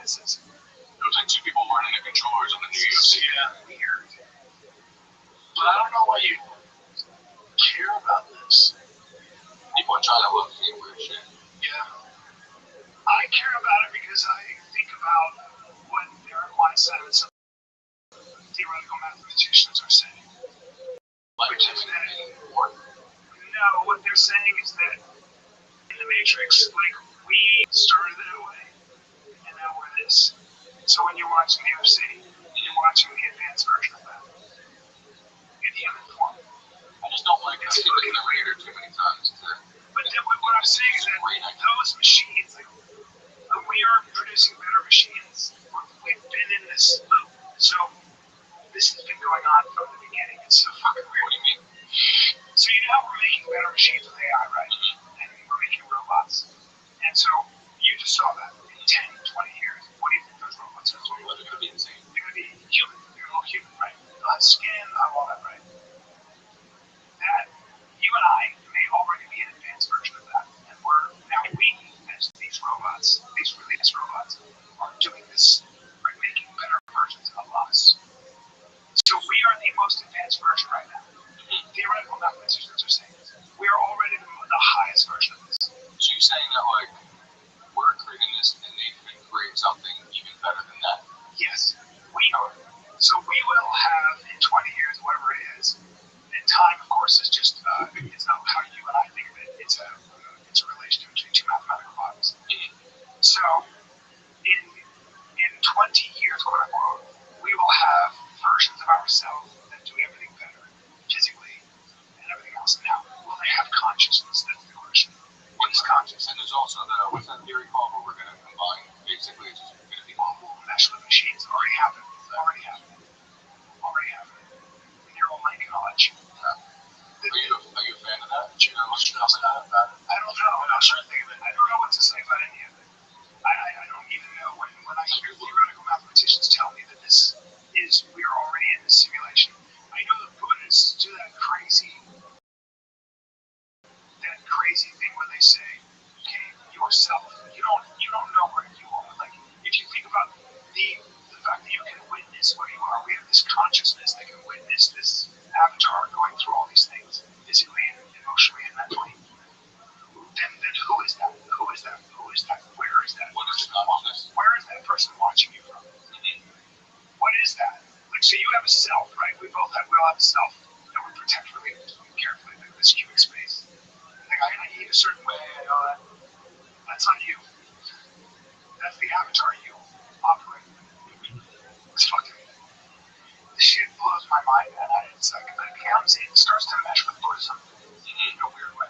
It was like two people running the controllers on the new UFC. Yeah, weird. But I don't know why you care about this. People in China love seeing weird shit. Yeah. I care about it because I think about what their mindset and some theoretical mathematicians are saying. Which is that no, what they're saying is that in the Matrix, like we started that way, and now we're this. So when you're watching the UFC, you're watching the advanced version of that in human form. I just don't like it. It's looking the reader too many times. But what I'm saying is that those machines, like, we are producing better machines. We've been in this loop. So this has been going on from the beginning. It's so fucking weird. What do you mean? So you know how we're making better machines with AI, right? And we're making robots. And so you just saw that in 10, 20 years. What do you think those robots are? Well, they're going to be insane. They're going to be human. They're going to look human, right? They'll have skin, all that, right? That you and I may already be an advanced version of that. And we, as these robots, these released robots, are doing this, right, making better versions of us. So we are the most advanced version right now. Theoretical mathematicians are saying this. We are already the highest version of this. So you're saying that, like, we're creating this and they can create something even better than that? Yes, we are. So we will have in 20 years, whatever it is, and time, of course, is just, it's not how you and I think of it. It's a relation between two mathematical bodies. So in 20 years, quote unquote, we will have versions of ourselves that do everything better, physically and everything else. Now, will they have consciousness? That's the question. What is consciousness? And there's also what's that theory called where we're going to combine, basically, it's just going to be one will mesh with machines. Already happened. Neural link and all that shit. Are you a fan of that? Do you know what you know about it? I don't know. I'm not trying to think of it. I don't know what to say about any of it. I don't even know when I hear theoretical mathematicians tell me that this is, we are already in this simulation. I know the Buddhists do that crazy thing where they say, okay, yourself, you don't know where you are. Like, if you think about the fact that you can witness where you are, we have this consciousness that can witness this avatar going through all these things, physically and emotionally and mentally. Then who is that? Who is that? Where is that? What is the consciousness? Where is that person watching you from? What is that? Like, so you have a self, right? We all have a self that we protect really carefully, like this cubic space. Like, I eat a certain way, I know that. That's not you. That's the avatar you operate. It's fucking, this shit blows my mind, man. It's like, it starts to mesh with Buddhism in a weird way.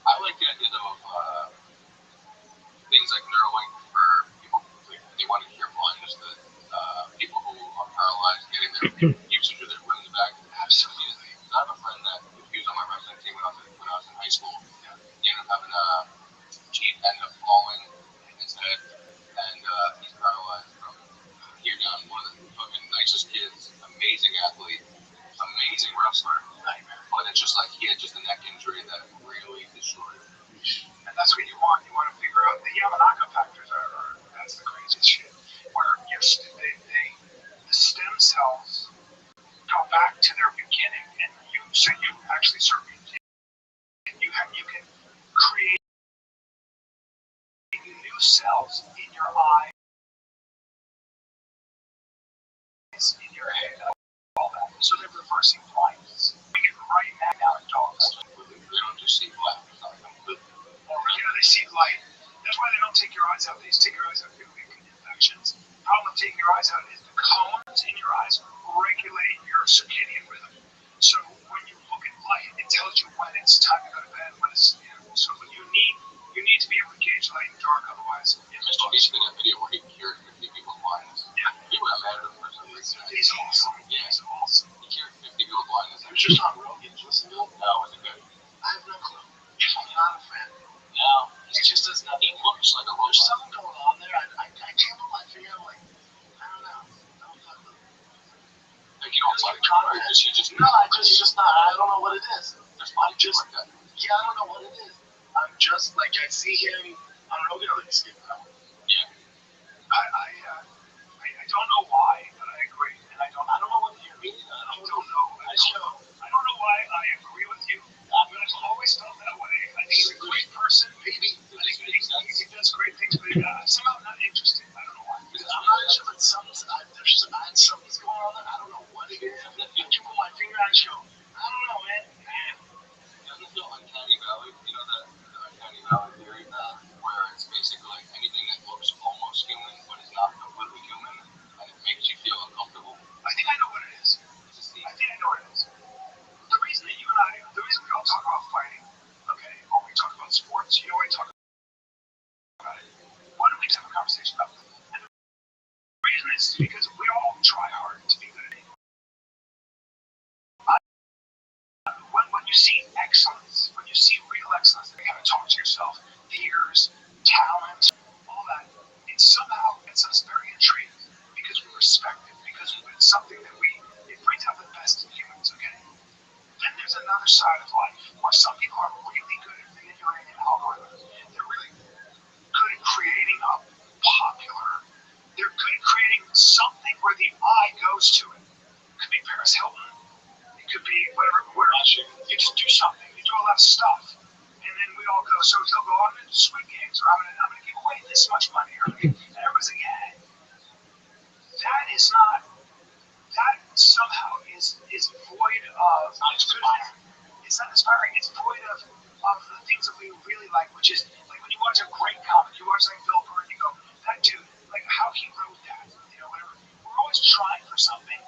I like the idea, though, of things like Neuralink for people they want to hear blind, just the people who are paralyzed getting their usage of their limbs back. Absolutely. I have a friend that he was on my wrestling team when I was in high school. He ended up having teeth ended up falling in his head, and he's paralyzed from here down. One of the fucking nicest kids, amazing athlete, amazing wrestler. But it's just like he had just a neck injury that really destroyed him. And that's what you want. You want to figure out the Yamanaka factors that's the craziest shit. Where the stem cells new cells in your eyes, in your head, all that. So they're reversing blindness. We get right now in dogs. They don't just see black. They see light. That's why they don't take your eyes out. They just take your eyes out due to infections. The problem with taking your eyes out is the cones in your eyes regulate your circadian rhythm. So when you look at light, it tells you when it's time to go to bed, when it's so you need to be able to gauge light and dark, otherwise Mr. Beast did that video where he cured 50 people's blindness. Yeah. He got mad at him for some reason. He's awesome. Yeah. He's awesome. He cured 50 people's blindness. He was just on Rogan. Did you listen to him? No, was it good? I have no clue. I'm not a fan. No. He just does not. He looks like a robot. There's something going on there. I can't put my finger. I'm like, I don't know. I don't fuck with him. Like you don't like him, or you just No, I just not. I don't know what it is. There's body just like that. Yeah, I don't know what it is. I'm just like I see him on Rogan. Like skip that one. Yeah. I don't know why, but I agree, and I don't know what you mean. I don't know. I don't know why I agree with you. But I've always felt that way. I think he's a great person. Maybe I think he does great things, but I'm somehow not interested. I don't know why. Because I'm not interested, but something's going on there. I don't know what it is. I can put my finger on show. I don't know, man. Doesn't feel uncanny valley. You know the uncanny valley theory, where it's basically like anything that looks almost human but is not completely human, and it makes you feel uncomfortable. I think I know what it is. I think I know what it is. The reason that the reason we don't talk about fighting, okay, or we talk about sports, you know, we talk about it. Why don't we have a conversation about that? And the reason is because we all try hard to be good at it. When you see excellence, when you see real excellence, you gotta talk to yourself, fears, talent, all that, it somehow gets us very intrigued because we respect it, because it's something that it brings out the best in humans, okay? Then there's another side of life where some people are really good at manipulating an algorithm. They're really good at creating a they're good at creating something where the eye goes to it. It could be Paris Hilton. It could be whatever, where you just do something. You do a lot of stuff. And then we all go, so he'll go on into Squid Games, or I'm gonna give away this much money. And everyone's like, yeah. That somehow is void of it's not inspiring, it's void of the things that we really like, which is like when you watch a great comic, you watch like Bill Burr and you go, that dude, like how he wrote that, whatever. We're always trying for something.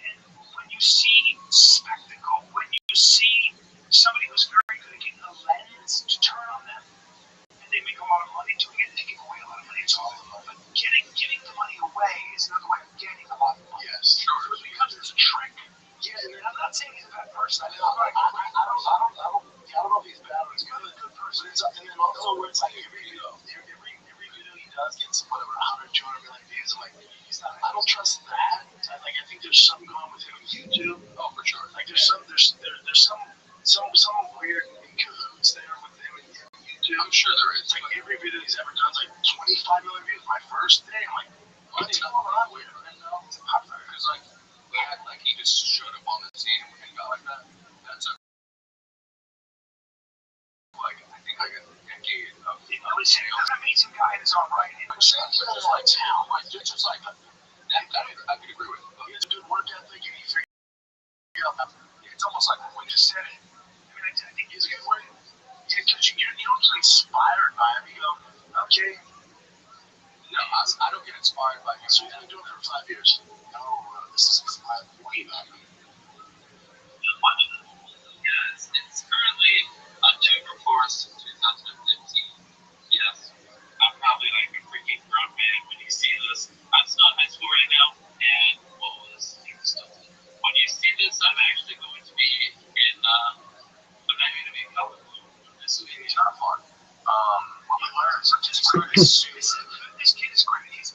And when you see spectacle, when you see somebody who's very good at getting a lens to turn on them, and they make a lot of money doing it, they give away a lot of money, it's all. But giving the money away is another way of getting a lot of money. Yes. So it becomes this trick. Yeah, and I'm not saying he's a bad person. I don't know if he's bad or he's good. He's a good person. And then also where it's like every video he does gets whatever 100, 200 million views. I'm like, I don't trust that. Like I think there's something going with him on YouTube. Oh, for sure. Like there's some weird cahoots there with him and YouTube. I'm sure there is. Like every video he's ever done is like 25 million views. My first day, I'm like, what's going on? Weird. I know it's popular because like he just showed up on the scene and got like that. That's a I think like a decade of he's an amazing guy in his own right. And I'm saying he has like talent. Like just like that I could agree with. He has a good work ethic and he figured out it's almost like when you said it. I mean, I think he's a good word. Yeah, because you don't get inspired by him. You go, okay. No, I don't get inspired by him. So he's been doing it for 5 years. No, this is way back. It's currently October 4th, 2015. Yes. I'm probably like a freaking grown man when you see this. I'm still in high school right now, and when you see this, I'm actually going to be in, I'm not going to be in college. This will be not far. This kid is great. He's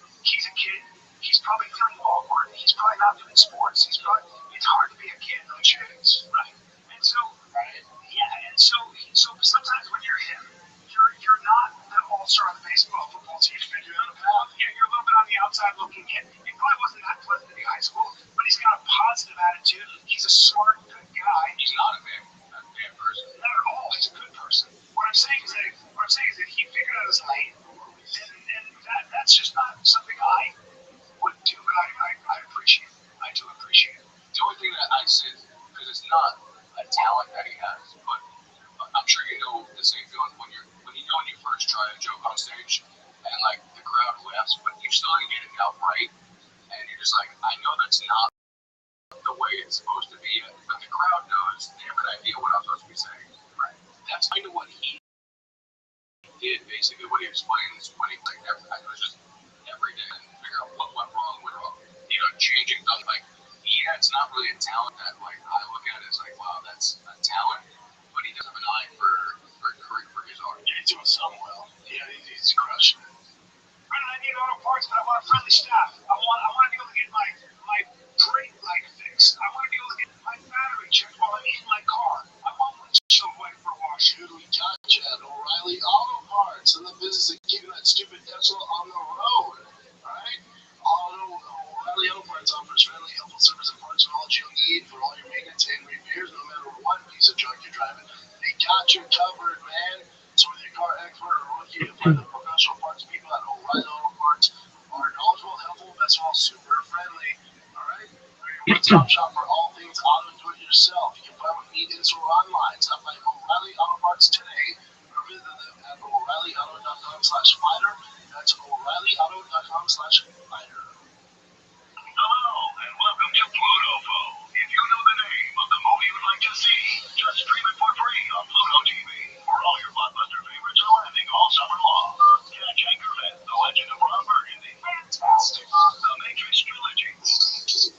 a kid. He's probably feeling awkward. He's probably not doing sports. It's hard to be a kid, no chance, right? And so, so sometimes when you're him, you're not the all-star on the baseball, football team. You're on the path. You're a little bit on the outside looking in. It probably wasn't that pleasant to be high school, but he's got a positive attitude. He's a smart, good guy. He's not a bad person. Not at all. He's a good person. What I'm saying is that he figured out his lane, and try a joke on stage, and like the crowd laughs, but you still didn't get it out right, and you're just like, I know that's not the way it's supposed to be, but the crowd knows they have an idea what I'm supposed to be saying. Right. That's kind of what he did, basically. What he explained is when he like it was just every day and figure out what went wrong, changing stuff. Like, yeah, it's not really a talent that like I look at it as like, wow, that's a talent, but he does have an eye for his art. Yeah, he's doing something well. Yeah, he's crushing it. Brandon, I need auto parts, but I want a friendly staff. I want to be able to get my brake light fixed. I want to be able to get my battery checked while I'm in my car. I want windshield wiper wash. Dude, we got you at O'Reilly Auto Parts in the business of keeping that stupid Tesla on the road. Alright? O'Reilly Auto Parts offers friendly, helpful service and parts and all that you'll need for all your maintenance and repairs, no matter what piece of junk you're driving. They got you covered, man. So with your car expert or rookie, you'll find the professional parts people at O'Reilly Auto Parts are knowledgeable, helpful, best of all, super friendly. Alright? They're your one-stop shop for all things auto and do-it-yourself. You can buy what you need in-store online. Stop by O'Reilly Auto Parts today or visit them at O'ReillyAuto.com/fighter. That's O'ReillyAuto.com/fighter. Hello, and welcome to Pluto Phone. If you know the name of the movie you'd like to see, just stream it for free on Pluto TV. For all your blockbuster favorites are landing all summer long. Catch Anchorman, The Legend of Ron Burgundy. Fantastic. The Matrix Trilogy.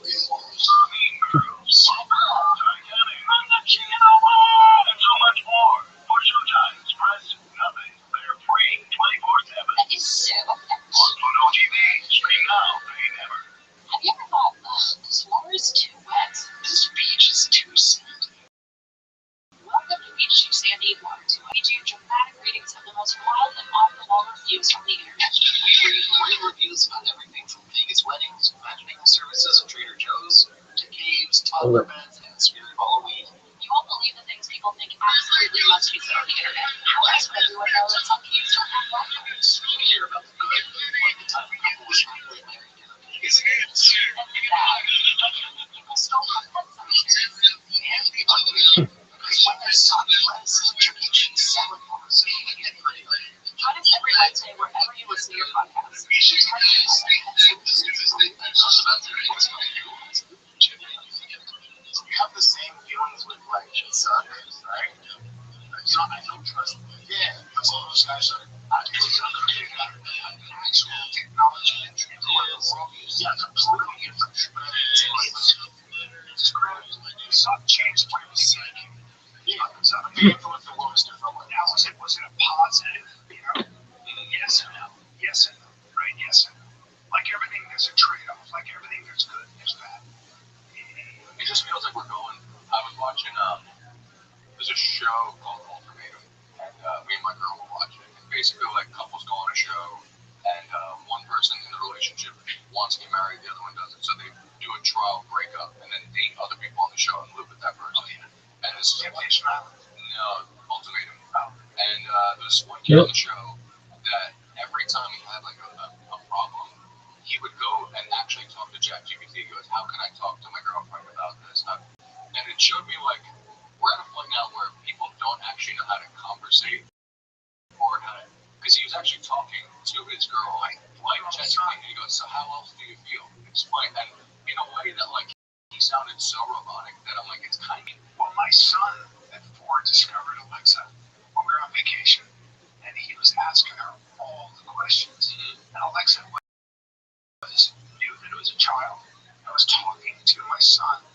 Mean Girls. Titanic. I'm the king of the world. And so much more. For Showtime's press nothing. They're free 24/7. That is so effective. On Pluto TV. Stream now. Pay never. Have you ever thought, this water is too wet? This beach is too sandy. Welcome to Beach Too Sandy Water Too Wet. We do dramatic readings of the most wild and off-the-wall reviews on the internet. We read great reviews about everything from Vegas weddings, matchmaking services at Trader Joe's, to caves, toddler beds, and Spirit Halloween. You won't believe the things people think absolutely must be said on the internet. How else would everyone know that some caves don't have bathrooms? We hear about the good, like the time a couple was happily married in a Vegas dance. And the bad, like people stole from pets on the streets. And the ugly, because when there's sunglasses, Triple G selling bars, and pretty late. Join us every Wednesday wherever you listen to your podcast. You have the same feelings with like sun, right? I don't trust them. Yeah, that's all those guys are. Actual technology and worldviews. Yeah, completely different. But I mean, it's crazy. Sun changed what it was saying. Yeah, so I mean, the world is different. Now, was it a positive? Yes and no. Yes and no. Right? Yes and no. Like everything, there's a trade-off. Like everything, there's good and there's bad. It just feels like we're going. I was watching. There's a show called Ultimatum, and me and my girl were watching it. And basically, like couples go on a show, and one person in the relationship wants to get married, the other one doesn't. So they do a trial breakup, and then date other people on the show and live with that person. And this is Temptation Island. No, Ultimatum. And there's one kid on the show that every time he had like a problem, he would go and actually talk to ChatGPT. He goes, "How can I talk to my girlfriend about this?" And it showed me like we're at a point now where people don't actually know how to conversate or how to, because he was actually talking to his girl like ChatGPT. And he goes, "So how else do you feel?" Explain, and in a way that like he sounded so robotic that I'm like, it's kind of. Well, my son at 4 discovered Alexa when we were on vacation, and he was asking her all the questions. And Alexa knew that it was a child. I was talking to my son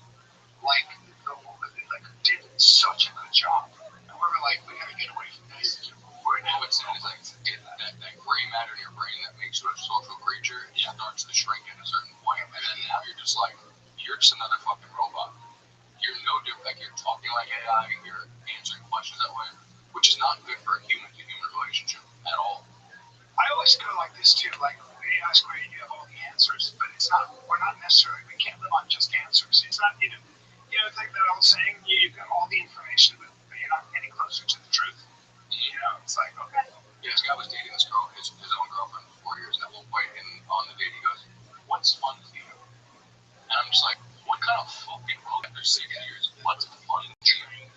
like did such a good job. And we were like, we gotta get away from this. Now it's like that gray matter in your brain that makes you a social creature. It starts to shrink at a certain point, and then now you're just like, you're just another fucking robot. You're no different. Like you're talking like AI, you're answering questions that way, which is not good for a human-to-human relationship at all. I always go like this too. Like they ask where you have all the answers, but it's not. We're not necessarily. We can't live on just answers. It's not. It's like that old saying. You've got all the information, but you're not any closer to the truth. It's like okay. Yeah, this guy was dating this girl, his own girlfriend for 4 years, and at one point on the date he goes, "What's fun to you?" And I'm just like, what kind of fucking role after 6 years? What's fun to you?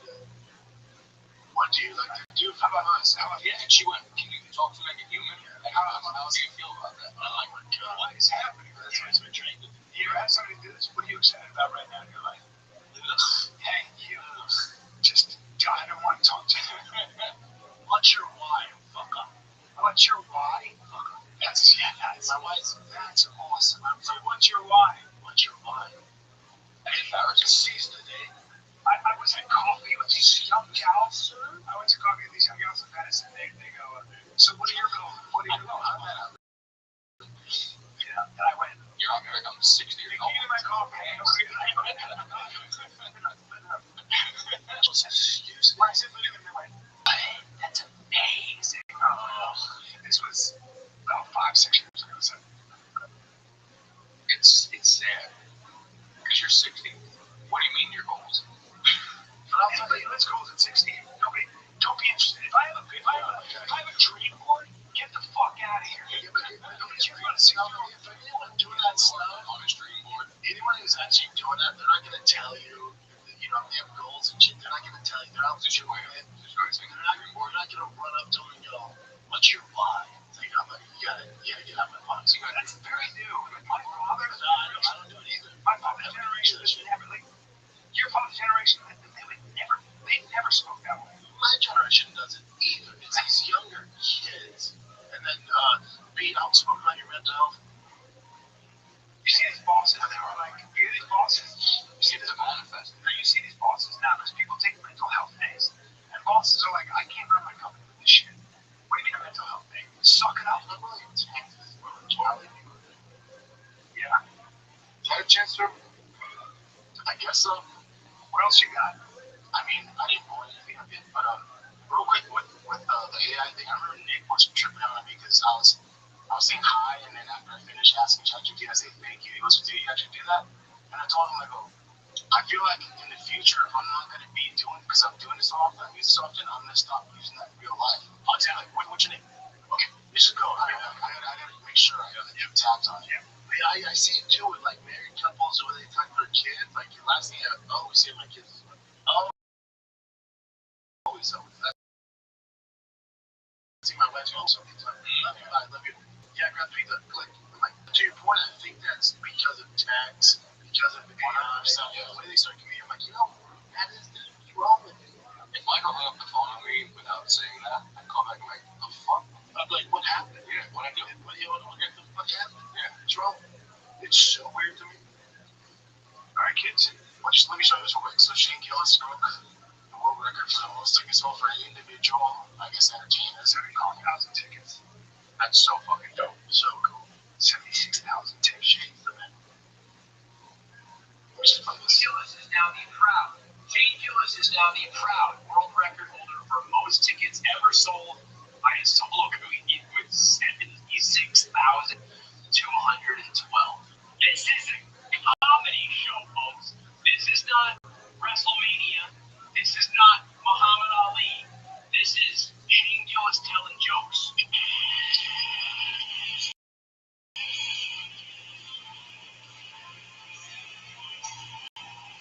What do you like to do for us? Yeah, And she went, "Can you talk to me like a human? Like, how do you feel about that?" And I'm like, "My God, what is happening?" That's what it's been trained to do. You ever had somebody do this? What are you excited about right now in your life? Hey, you just, I don't want to talk to you. What's your why? Fuck up. What's your why? Fuck up. That's my wife's. That's awesome. So what's your why? What's your why? And if I were to seize the day, I was at coffee with these young gals. I went to coffee with these young gals in Venice, and they go, "So what are your goals? What are your goals?" Yeah, and I went, "You're not like I'm 60 years old. Give me my coffee." When I said leave it, they went, "Hey, that's amazing." This was about 5-6 years ago. So It's sad because you're 60. What do you mean your goals? but I'll tell you, let's goals at 60. Don't be interested. If I have a dream board, get the fuck out of here. Nobody's going to see If anyone doing that stuff on a stream board, anyone who's actually doing that, they're not going to tell you, you know, they have goals and shit. They're not going to tell you. They're not going to run up to them and go, "What's your why?" It's like, you gotta get out of my box. That's very new. My father, I don't do it either. my father's generation, your father's generation, they never spoke that way. My generation doesn't either. It's these younger kids. And then being outspoken about your mental health. You see these bosses, they were like, these bosses, you see this manifest. You see these bosses now, there's people taking mental health days. And bosses are like, "I can't run my company with this shit." What do you mean a mental health day? Suck it up. Yeah. Had a chance to? I guess so. What else you got? I mean, I didn't know anything of it, but real quick with the AI thing, I remember Nick was tripping out on me because I was saying hi, and then after I finished asking ChatGPT, I say thank you. He goes, "Do you actually do that?" And I told him, I go, I feel like in the future, I'm not going to be doing, because I'm doing this so often, I use it so often, I'm going to stop using that in real life. I'll tell you, like, what's your name? Okay, you should go. I got to make sure I have the tabs on it. Yeah. I see it too with like married couples where they talk to their kids. Like the last thing I always say to my kids is, "Oh, always so." See my wife's also. Love you, I love you. Yeah, grab pizza. Click. I'm like, to your point, I think that's because of tax, because of AI stuff. The way they start communicating, I'm like, that is wrong with it. If Michael hung up the phone on me without saying that, I'd call back and like, "The fuck?" I'm like, what happened? Yeah, what I do? What the fuck happened? Yeah. What's wrong? It's so weird to me. All right, kids. Let me show you this real quick. So Shane Gillis broke the world record for the most tickets sold for an individual, I guess, entertainer. 79,000 tickets. That's so fucking dope. So cool. 76,000 tickets. Shane's the man. Which is fun. Gillis is now the proud. Shane Gillis is now the proud world record holder for most tickets ever sold by a solo comedian with 76,212. This is a comedy show, folks. This is not WrestleMania. This is not Muhammad Ali. This is Shane Gillis telling jokes.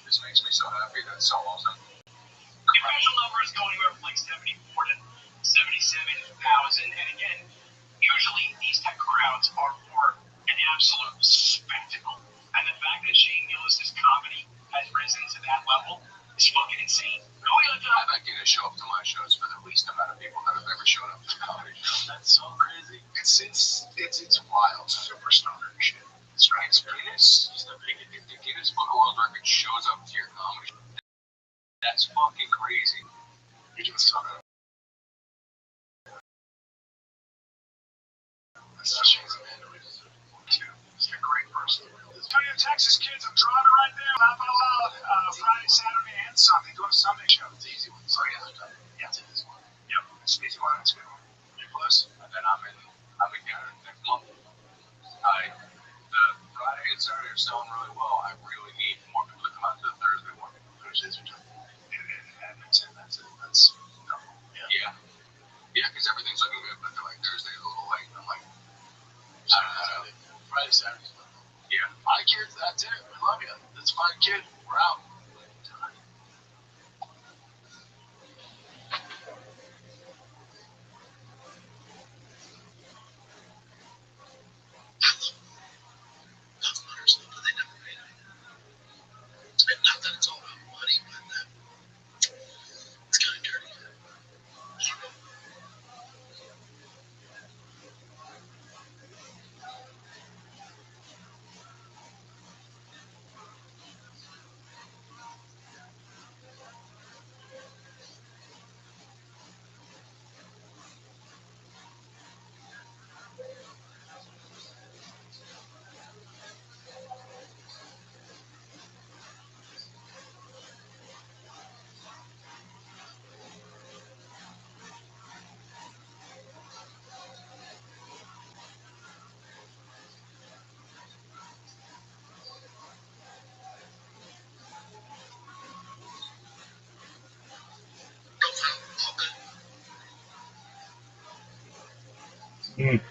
This makes me so happy. That's so awesome. The official number is going anywhere from like 74 to 77,000. And again, usually these type of crowds are for an absolute spectacle. And the fact that Shane Gillis' comedy has risen to that level is fucking insane. Really, I'd like you to show up to my shows for the least amount of people that have ever shown up to a comedy show. That's so crazy. It's wild. Superstar and shit. That's right. If the Guinness Book of World Records shows up to your comedy show, That's fucking crazy. you're doing something. Shane's a man to read. He's a great person. Tell you, Texas kids, I'm driving right there, laughing aloud. Friday, Saturday, and Sunday. Go to Sunday show. It's easy one. Oh, yeah. Yeah, it's an easy one. Yep, it's an easy one. It's a good one. You're close. And then I'm in Canada next month. The Friday and Saturday are selling really well. I really need more people to come out to the Thursday one. Thursdays are tough. In Edmonton, that's it. That's yeah. Yeah, because everything's looking good, but they're like Thursday's a little late. I'm like, I don't know. Friday, Saturday's fun. Yeah. My kids, that's it. We love you. That's fine, kid. We're out. Mm.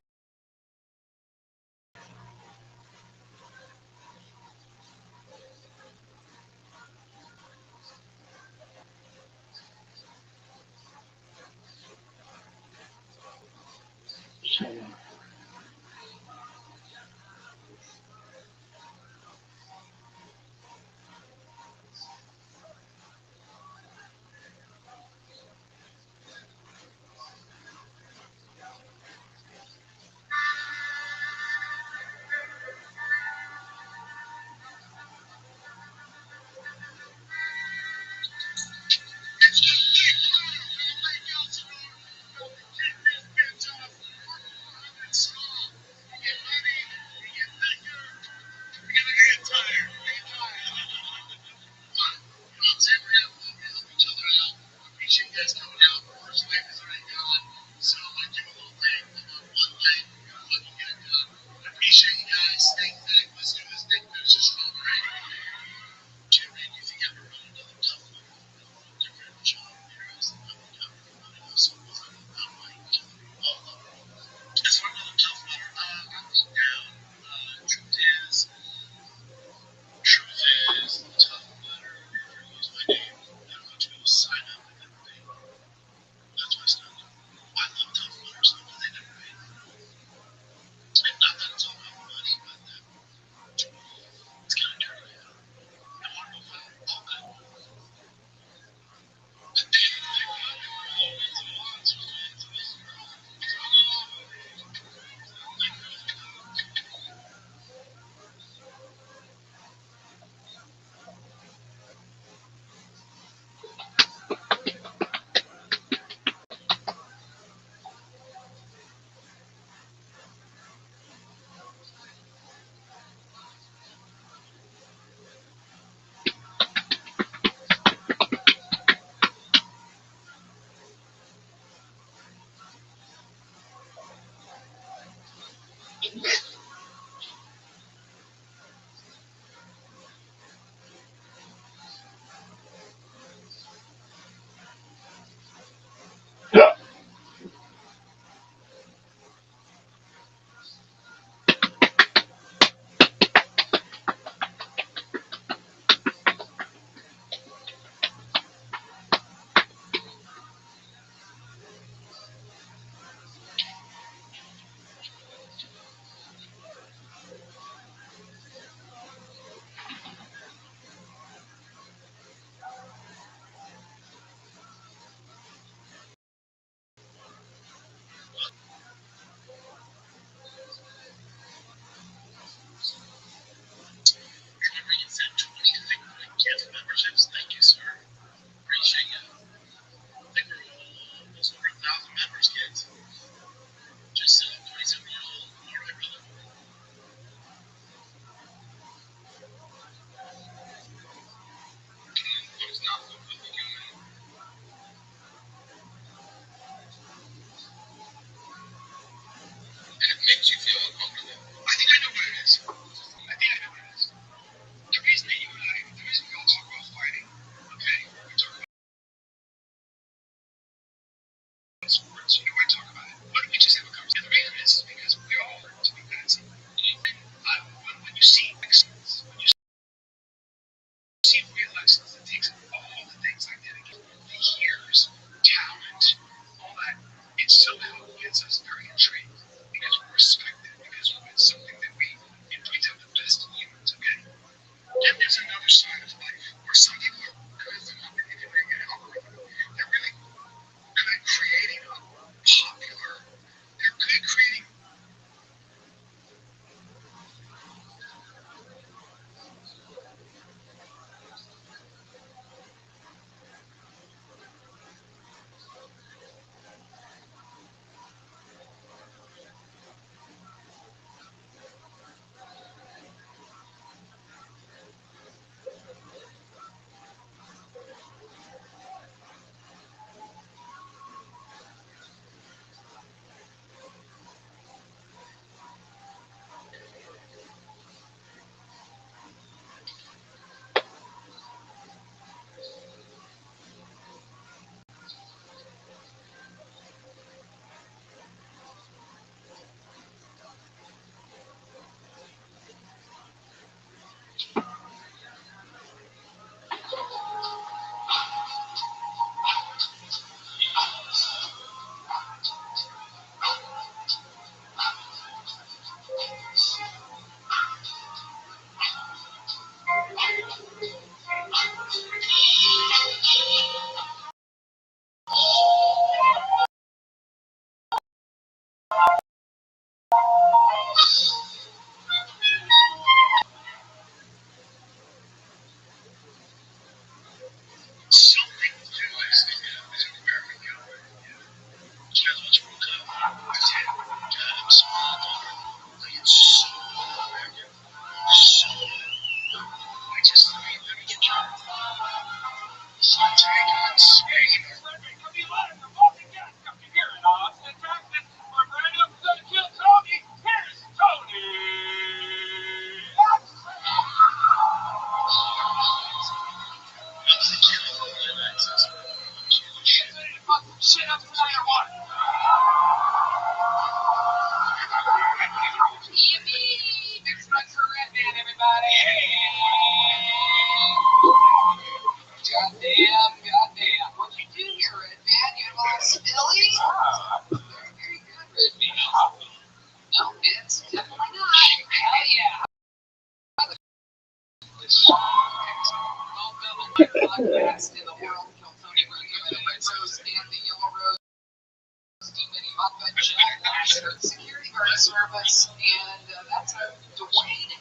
security guard service, and that's Dwayne and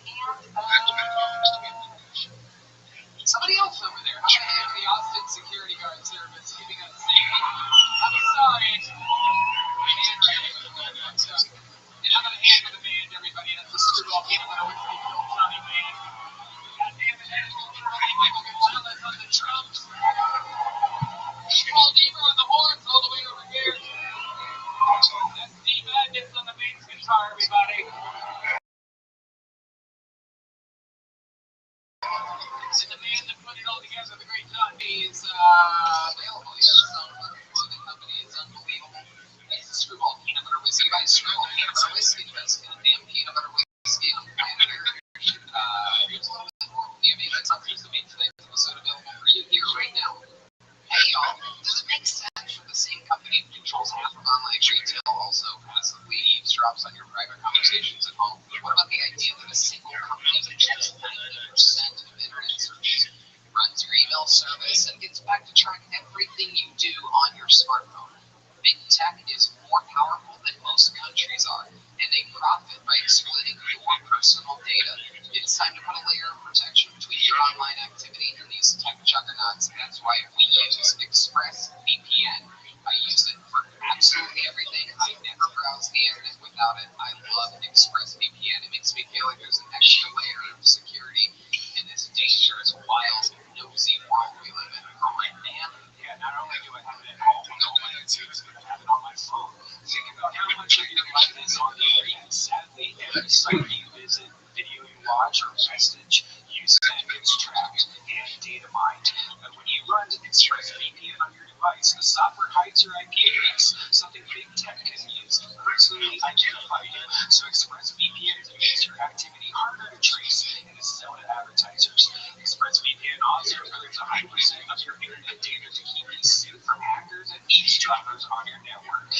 somebody else over there. I'm gonna hand the Austin security guard service giving us safety. I'm sorry. My handwriting was good, but and I'm gonna hand the band, everybody. That's the screwball peanut butter whiskey Phil Sonny band. God damn it, that is Michael Gonzalez on the drums. Paul Deaver on the horns all the way over here. That's Steve Madness on the bass guitar, everybody. And the man that put it all together, the great John B, is available. He has his own clothing company. It's unbelievable. That's the Screwball Peanut Butter Whiskey by Screwball Peanut Butter Whiskey. The best goddamn peanut butter whiskey on the planet Earth. Here's a little bit more from the amazing countries that made today's episode available for you here right now. Hey y'all, does it make sense for the same company that controls half of online retail also passively eavesdrops on your private conversations at home? What about the idea that a single company controls 90% of internet searches, runs your email service, and gets back to track everything you do on your smartphone? Big tech is more powerful than most countries are, and they profit by exploiting your personal data. It's time to put a layer of protection between your online activity and these tech juggernauts. That's why we use ExpressVPN. I use it for absolutely everything. I never browse the internet without it. I love ExpressVPN. It makes me feel like there's an extra layer of security in this dangerous, wild, nosy world we live in. Oh my man. Yeah, not only do I have it at home on all my iTunes, but I have it on my phone. Think about how much of your life is on the internet. Sadly, every site you visit, video you watch, or message you send gets tracked and data mined. But when you run ExpressVPN on your device, the software hides your IP address, something big tech can use to personally identify you. So ExpressVPN makes your activity harder to trace and to sell to advertisers. ExpressVPN also earns 100% of your internet data to keep you safe from hackers and eavesdroppers on your network.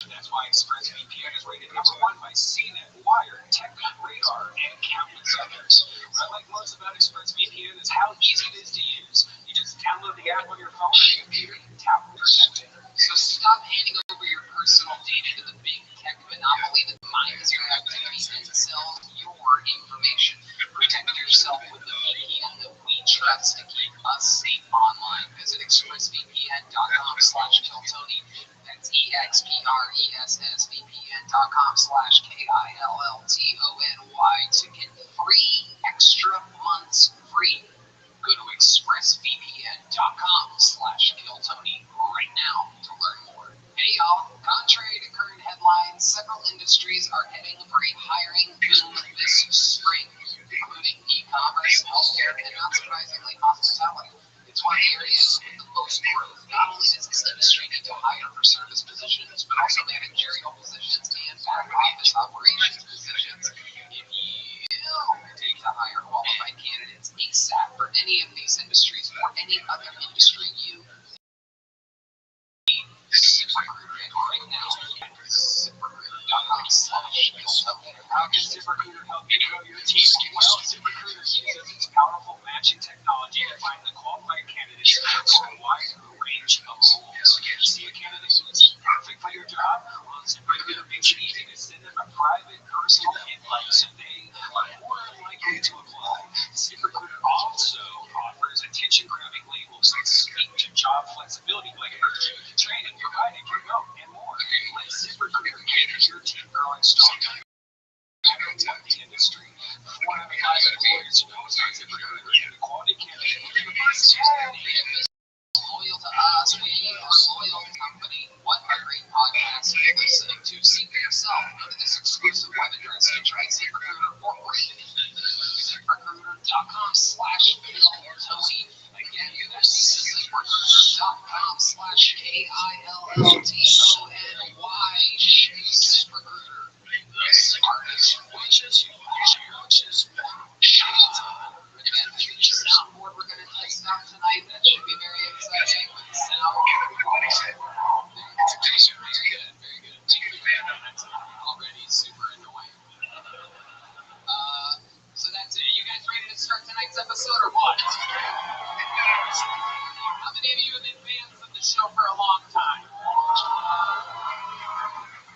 That's why ExpressVPN is rated #1 by CNET, Wired, TechRadar, and countless others. What I like most about ExpressVPN is how easy it is to use. You just download the app on your phone or your computer and tap protect it. So stop handing over your personal data to the big tech monopoly that mines your activities and sells your information. Protect yourself with the VPN that we trust to keep us safe online. Visit expressvpn.com/Kiltony. That's expressvpn.com/KILLTONY to get 3 extra months free. Go to expressvpn.com/Kiltony right now to learn more. Hey y'all, contrary to current headlines, several industries are heading for a hiring boom this spring, including e-commerce, healthcare, and not surprisingly, hospitality. It's one of the areas with the most growth. Not only does this industry need to hire for service positions, but also managerial positions and back office operations positions. If you take to hire qualified candidates ASAP for any of these industries or any other industry you need, ZipRecruiter right now at ZipRecruiter.com/Kiltony. How can ZipRecruiter help you grow your team? Well, ZipRecruiter uses its powerful matching technology to find the qualified candidates for a wide range of roles. See a candidate who's perfect for your job? Well, ZipRecruiter makes it easy to send them a private, personal invite so they are more likely to apply. ZipRecruiter also offers attention-grabbing labels that speak to job flexibility like urgent, training, provided, remote, and more. Let ZipRecruiter get your team growing stronger. The industry. 4 out of 5 employers who post on ZipRecruiter and the quality candidate within the first 10 days. Loyal to us, we are loyal company. What a great podcast you're listening to. See for yourself. Go to this exclusive web address to try ZipRecruiter for free. ZipRecruiter.com/Kiltony. Again, that's ZipRecruiter.com/KILLTONY.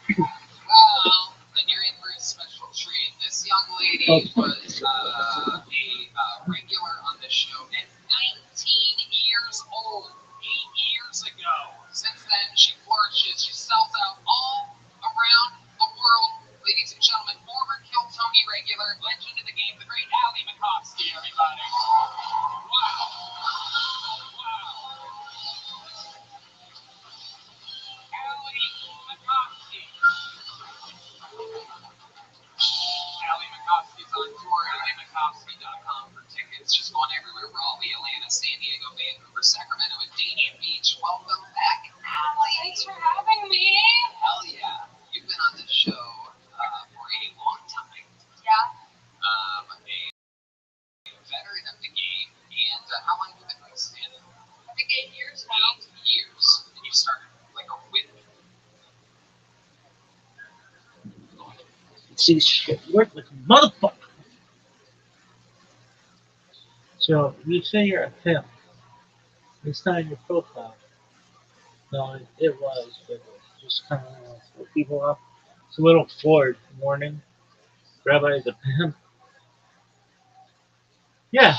Well, then you're in for a special treat. This young lady was a regular on the show at 19 years old, 8 years ago. Since then, she flourishes. She sells out all around the world. Ladies and gentlemen, former Kill Tony regular, legend of the game, the great Allie McCoskey, everybody. Wow. Allie McCoskey. Allie McCoskey's on tour, AllieMcCoskey.com for tickets. She's going everywhere. Raleigh, Atlanta, San Diego, Vancouver, Sacramento, and Dania Beach. Welcome back, Allie. Thanks for having me. Hell yeah. You've been on this show for a long time. Yeah. A veteran of the game. And how long have you been doing stand-up? I think 8 years now. 8 years. And you started like a whip. See, shit worthless motherfucker. So you say you're a pimp. It's not in your profile. No, it was, but it's just kind of throw people off. It's a little Ford warning. Rabbi is a pimp. Yeah.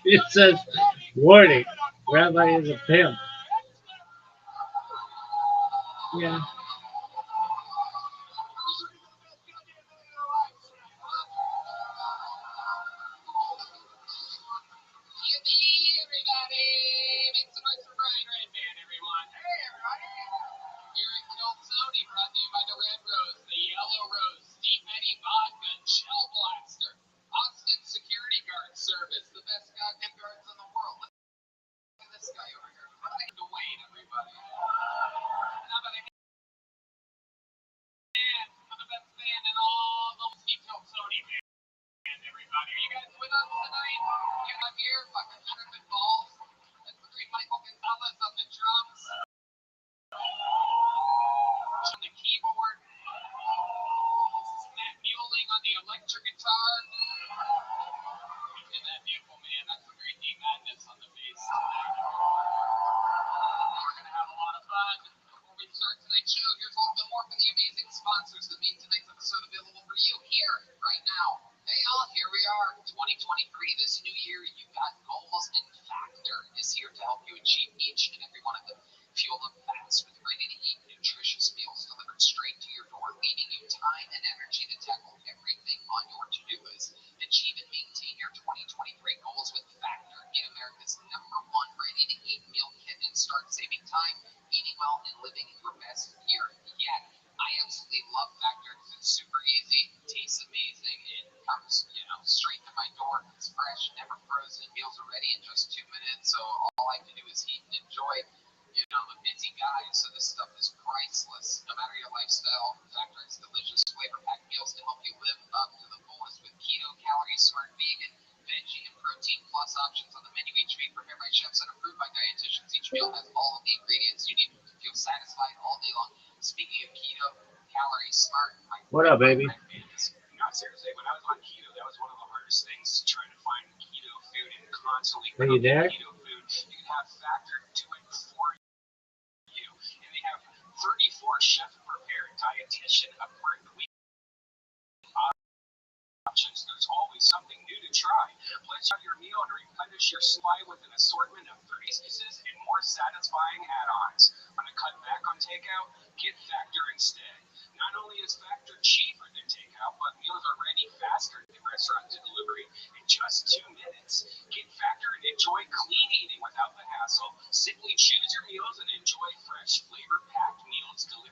It says, warning, Rabbi is a pimp. Yeah. Everybody, make some noise for Brian Redman, everyone. Hey, everybody. Here at Kill Tony, brought to you by the Red Rose, the Yellow Rose, Deep Many Vodka, and Shell Blaster, Austin Security Guard Service, the best goddamn guards in the world. Look at this guy over here. What am I to Wayne, everybody? How about a hand for the best band in all the Kill Tony band, everybody? Are you guys with us tonight? You up here, fucking tripping balls? That's the great Michael Gonzalez on the drums. On the keyboard. This is Matt Mueling on the electric guitar. And that beautiful man, that's the great D Madness on the bass tonight. We're going to have a lot of fun. Before we start tonight's show, here's a little bit more from the amazing sponsors that made tonight's episode available for you here, right now. Hey all, here we are, 2023, this new year. You've got goals, and Factor is here to help you achieve each and every one of them. Fuel them fast with ready-to-eat, nutritious meals delivered straight to your door, leaving you time and energy to tackle everything on your to-do list. Achieve and maintain your 2023 goals with Factor. Get America's #1 ready-to-eat meal kit and start saving time, eating well, and living your best year yet. I absolutely love Factor because it's super easy, tastes amazing, it comes, straight to my door. It's fresh, never frozen. Meals are ready in just 2 minutes, so all I have to do is eat and enjoy. I'm a busy guy, so this stuff is priceless. No matter your lifestyle, Factor has delicious flavor-packed meals to help you live up to the fullest with keto, calorie-smart, vegan, veggie, and protein plus options on the menu. Each week prepared by chefs and approved by dietitians. Each meal has all of the ingredients you need to feel satisfied all day long. Speaking of keto, calorie-smart, What up, baby? No, seriously, when I was on keto, that was one of the hardest things, trying to find keto food and constantly Are you cooking there? keto food. You can have Factor do it for you. And they have 34 chef-prepared, dietitian-approved options. There's always something new to try. Place out your meal and replenish your supply with an assortment of 30 pieces and more satisfying add-ons. Want to cut back on takeout? Get Factor instead. Not only is Factor cheaper than takeout, but meals are ready faster than restaurant delivery in just 2 minutes. Get Factor and enjoy clean eating without the hassle. Simply choose your meals and enjoy fresh, flavor-packed meals delivered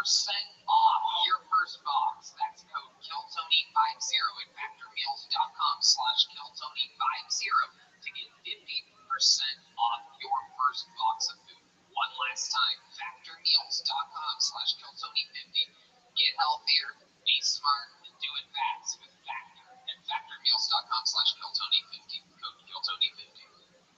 off your first box. That's code KillTony50 at factormeals.com/KillTony50 to get 50% off your first box of food. One last time, factormeals.com/KillTony50. Get healthier, be smart, and do it fast with Factor at factormeals.com/KillTony50. Code KillTony50.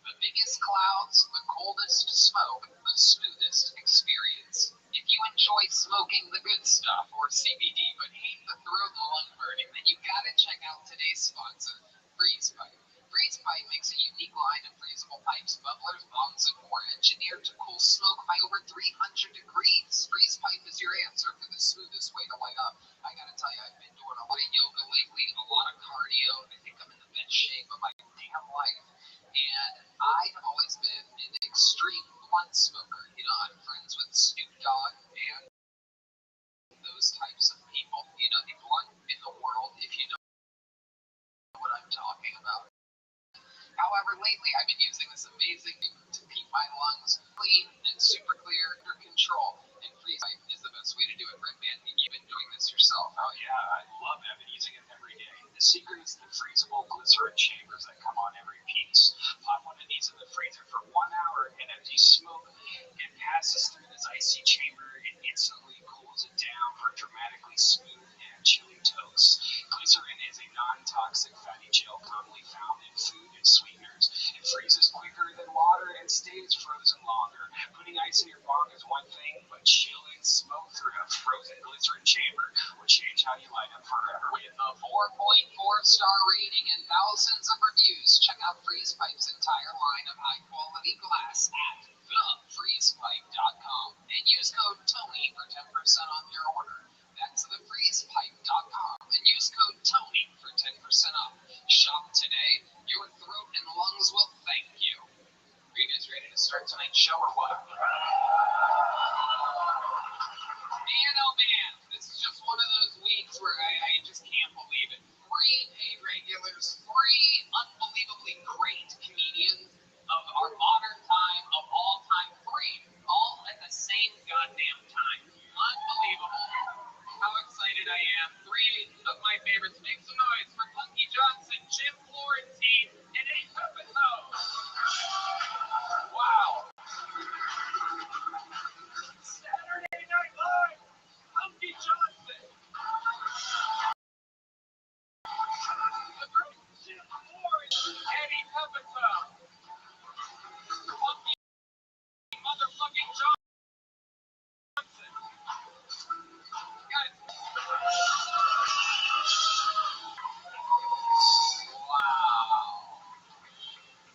The biggest clouds, the coldest smoke, the smoothest experience. If you enjoy smoking the good stuff or CBD but hate the throat and lung burning, then you gotta check out today's sponsor, Freeze Pipe. Freeze Pipe makes a unique line of freezable pipes, bubblers, bongs, and more engineered to cool smoke by over 300 degrees. Freeze Pipe is your answer for the smoothest way to light up. I gotta tell you, I've been doing a lot of yoga lately, a lot of cardio, and I think I'm in the best shape of my damn life. And I have always been an extreme blunt smoker. You know, I'm friends with Snoop Dogg and those types of people. You know, the blunt in the world, if you know what I'm talking about. However, lately I've been using this amazing to keep my lungs clean and super clear, under control. And Freeze Pipe is the best way to do it, Red Man. You've been doing this yourself. Oh yeah, I love it. I've been using it every day. The secret is the freezable glycerin chambers that come on every piece. Pop one of these in the freezer for 1 hour and empty smoke. It passes through this icy chamber. It instantly cools it down for dramatically smooth and chilly toast. Glycerin is a non-toxic fatty gel commonly found in food and sweeteners. It freezes quicker than water and stays frozen longer. Putting ice in your bong is one thing, but chilling smoke through a frozen glycerin chamber will change how you light up forever. With a 4.4-star rating and thousands of reviews, check out Freeze Pipe's entire line of high-quality glass at thefreezepipe.com and use code TONY for 10% off your order. That's thefreezepipe.com and use code TONY for 10% off. Shop today. Your throat and lungs will thank you. Are you guys ready to start tonight's show or what? Man, oh man, this is just one of those weeks where I just can't believe it. 3 paid regulars, 3 unbelievably great comedians of our modern time, of all time, 3, all at the same goddamn time. Unbelievable. How excited I am. 3 of my favorites. Make some noise for Punky Johnson, Jim Florentine, and Eddie Pepito. Wow. Saturday Night Live, Punky Johnson. The great Jim Florentine, Eddie Pepito. Punky motherfucking Johnson. Guys. Wow.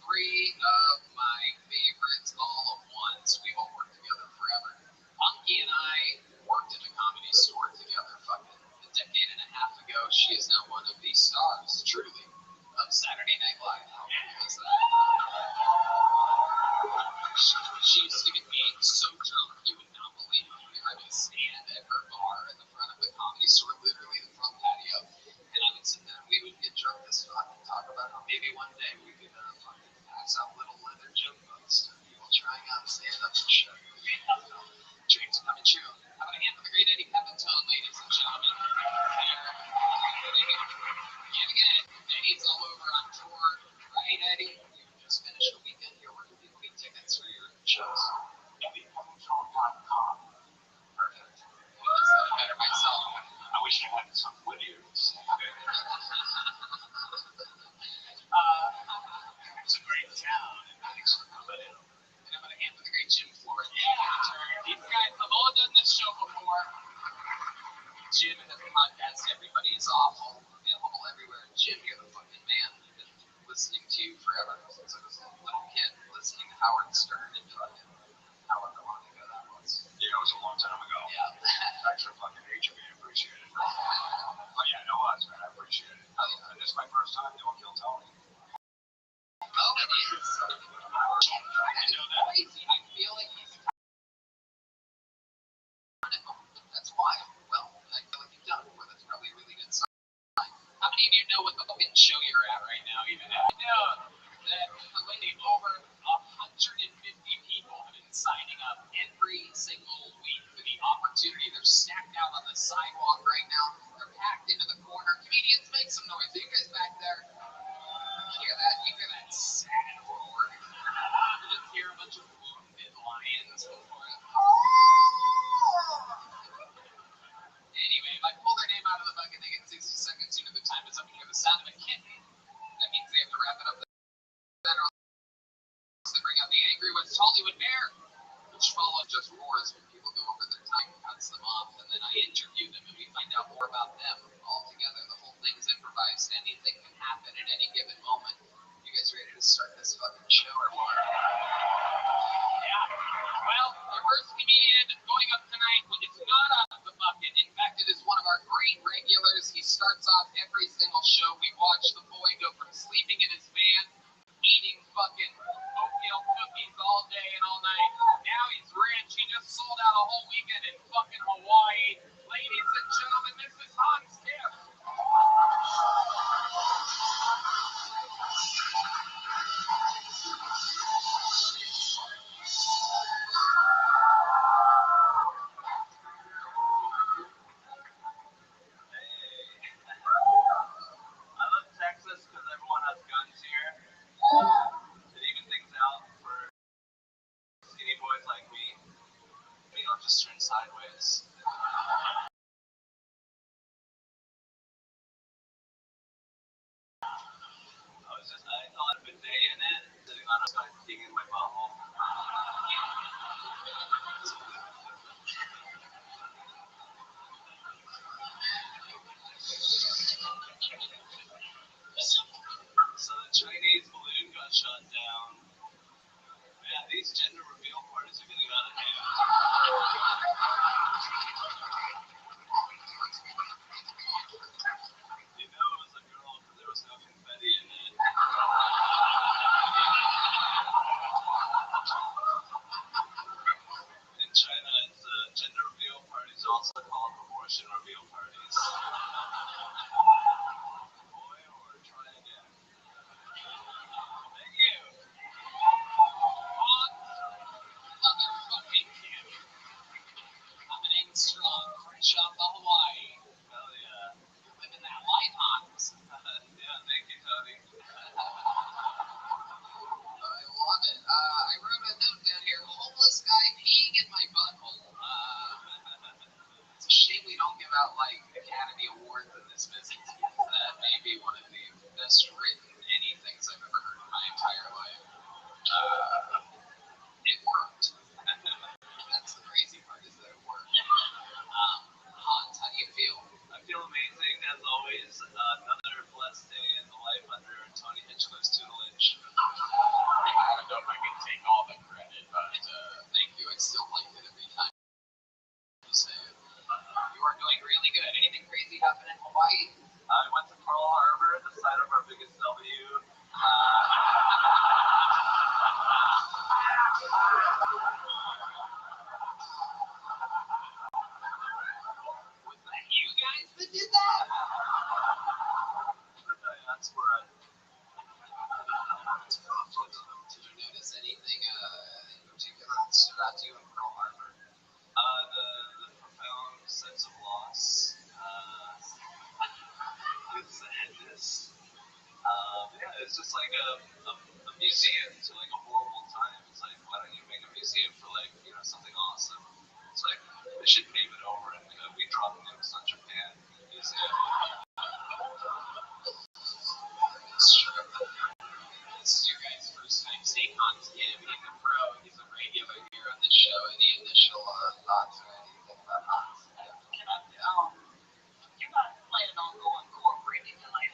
3 of my favorites all at once. We've all worked together forever. Punky and I worked at a comedy store together fucking a decade and a half ago. She is now one of the stars, truly, of Saturday Night Live. How cool is that? She used to get me so drunk, you would not believe it. I would stand at her bar at the front of the comedy store, literally the front patio, and I would sit there and we would get drunk as fuck and talk about how maybe one day we could fucking pass out little leather joke books to people trying out stand-up and shit. Dreams come true. How about a hand for the great Eddie Pepitone, ladies and gentlemen? And again, Eddie's all over on tour, right, Eddie? You just finished a weekend here. Where can people get tickets for your shows? EddiePepitone.com. Perfect. I said it better myself. I wish you had some videos. It's a great town, and thanks for coming in. And I'm going to hand for the great Jim Florentine. Yeah! These guys have all done this show before. Jim and the podcast, Everybody is Awful, available everywhere. Jim, you're the fucking man. I've been listening to you forever, since I was a little kid, listening to Howard Stern and fucking however long ago that was. Yeah, it was a long time ago. Yeah. Thanks for fucking aging me. I appreciate it. Oh yeah, no odds, man. I appreciate it. Oh, yeah. And this is my first time doing Kill Tony. Oh, it is. That is crazy. I feel like he's that's wild. Well, I feel like you've done it before. That's probably a really good sign. How many of you know what the fucking show you're at right now, even? I know that over 150 people have been signing up every single week for the opportunity. They're every single show we watch the boy go from sleeping in his van, eating fucking oatmeal cookies all day and all night. Now he's rich. He just sold out a whole weekend in fucking Hawaii. Ladies and gentlemen, this is Hot Skip. I love Texas because everyone has guns here. It even things out for skinny boys like me. Maybe I'll just turn sideways. I thought of a day in it, sitting on a side thing in my butthole. So the Chinese balloon got shot down. Man, these gender reveal parties are getting out of hand. You know it was a girl because there was no confetti in it. In China, it's gender reveal parties are also called abortion reveal parties. Boy, or try again. Thank you. Motherfucking Kim. Coming in strong, fresh off of Hawaii. Hell yeah. You're living that life, Hans. Yeah, thank you, Tony. I love it. I wrote a note down here. Homeless guy peeing in my butthole. It's a shame we don't give out like Academy Awards in this business. That may be one of the best written anythings I've ever heard in my entire life. It worked. That's the crazy part is that it worked. Hans, how do you feel? I feel amazing as always. Another blessed day in the life under Tony Hitchcock's tutelage. I don't know if I can take all the credit, but thank you. I still like it every time you say it. You are doing really good. Anything crazy happen in Hawaii? I went to Pearl Harbor, the site of our biggest W. Was that you guys that did that? The diaspora. Did you notice anything in particular that stood out to you in Pearl Harbor? The profound sense of loss. The sadness. Yeah, it's just like a museum to like a horrible time. It's like, why don't you make a museum for like, something awesome? It's like, they should pave it over and we drop nukes on Japan in the museum. It's true. This is your guys' first time seeing Hans Kim. He's a pro. He's a regular here on the show. Any initial thoughts or anything about Hans? You're not planning on going corporate in your life.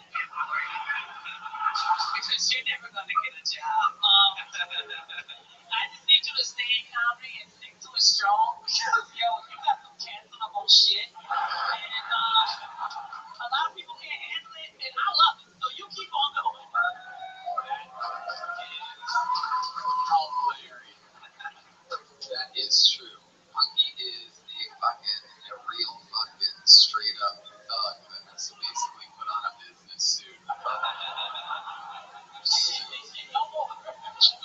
Because you're never going to get a job. I just need you to stay in comedy and stick to it strong because, yo, you got some cancelable shit. And a lot of people can't handle it, and I love it. So you keep on going. That is true. Punky is a real fucking straight up thug that has to basically put on a business suit. No more. I bet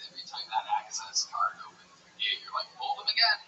every time that access card opens the gate, you're like, hold them again.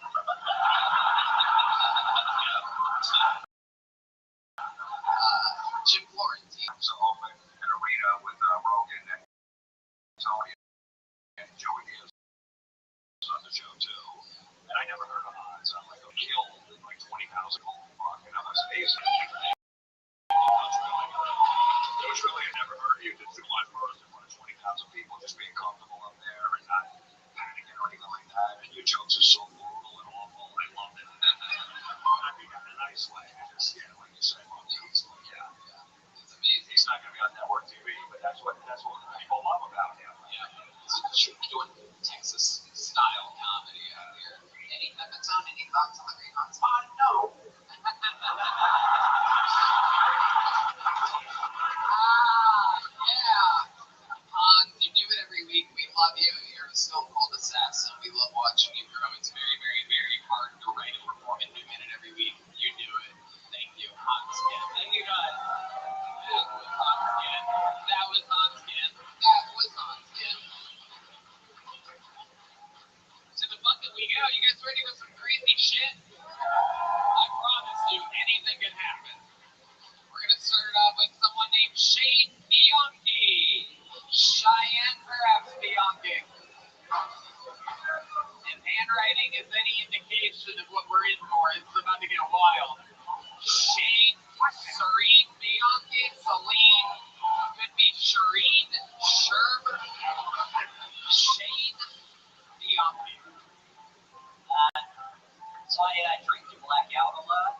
I drink to black out a lot.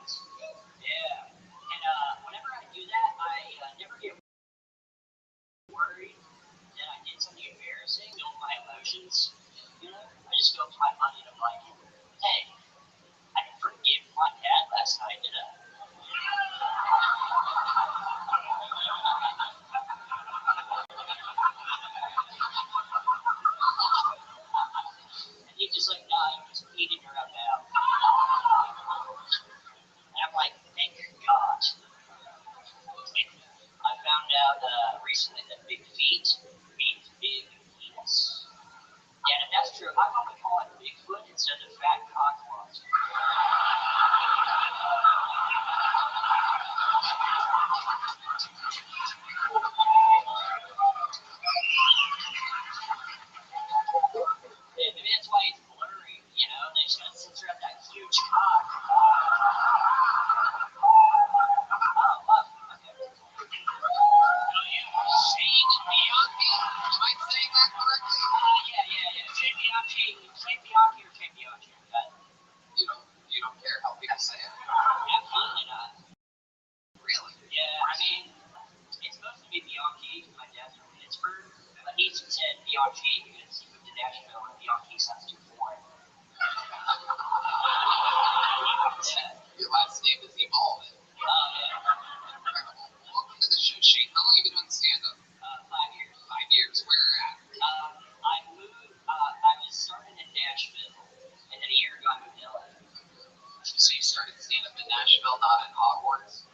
Yeah. And whenever I do that, I never get worried that I did something embarrassing. Feel my emotions. You know, I just go to my money and I'm like, hey, I didn't forgive my dad last night, did I? And he's just like, nah, you just needed your up now. And I'm like, thank God. I found out recently that big feet means big penis. Yeah, and that's true. I want to call it Bigfoot instead of fat cockwalks. Yeah, maybe that's why it's blurry, you know? They just gotta censor out that huge cock. Shane Bianchi? Am I saying that correctly? Yeah. Shane Bianchi or Shane Bianchi? You don't care how people say it? Absolutely not. Really? Yeah, I mean, it's supposed to be Bianchi. My dad's from Pittsburgh. But he said Bianchi because he moved to Nashville and Bianchi sounds too foreign. Your last name is evolving. Oh, yeah. Incredible. Welcome to the show, Shane. How long have you been doing stand-up? 5 years. 5 years. Where at? I moved, I was starting in Nashville, and then a year ago I moved to LA. So you started stand-up in Nashville, not in Hogwarts?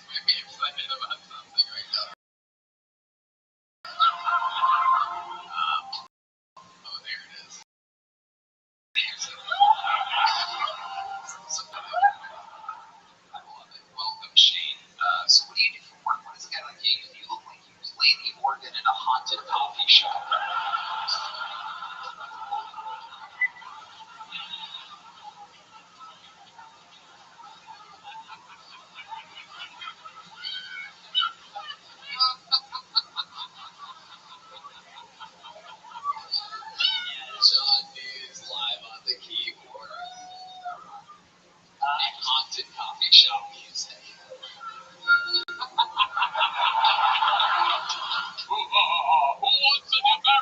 Maybe excited about something right now. Oh, there it is. I love it. Welcome, Shane. So what do you do for work? What does a guy like you do? You look like you play the organ in a haunted coffee shop. John Dee's live on the keyboard. And haunted coffee shop music. Who wants to get back?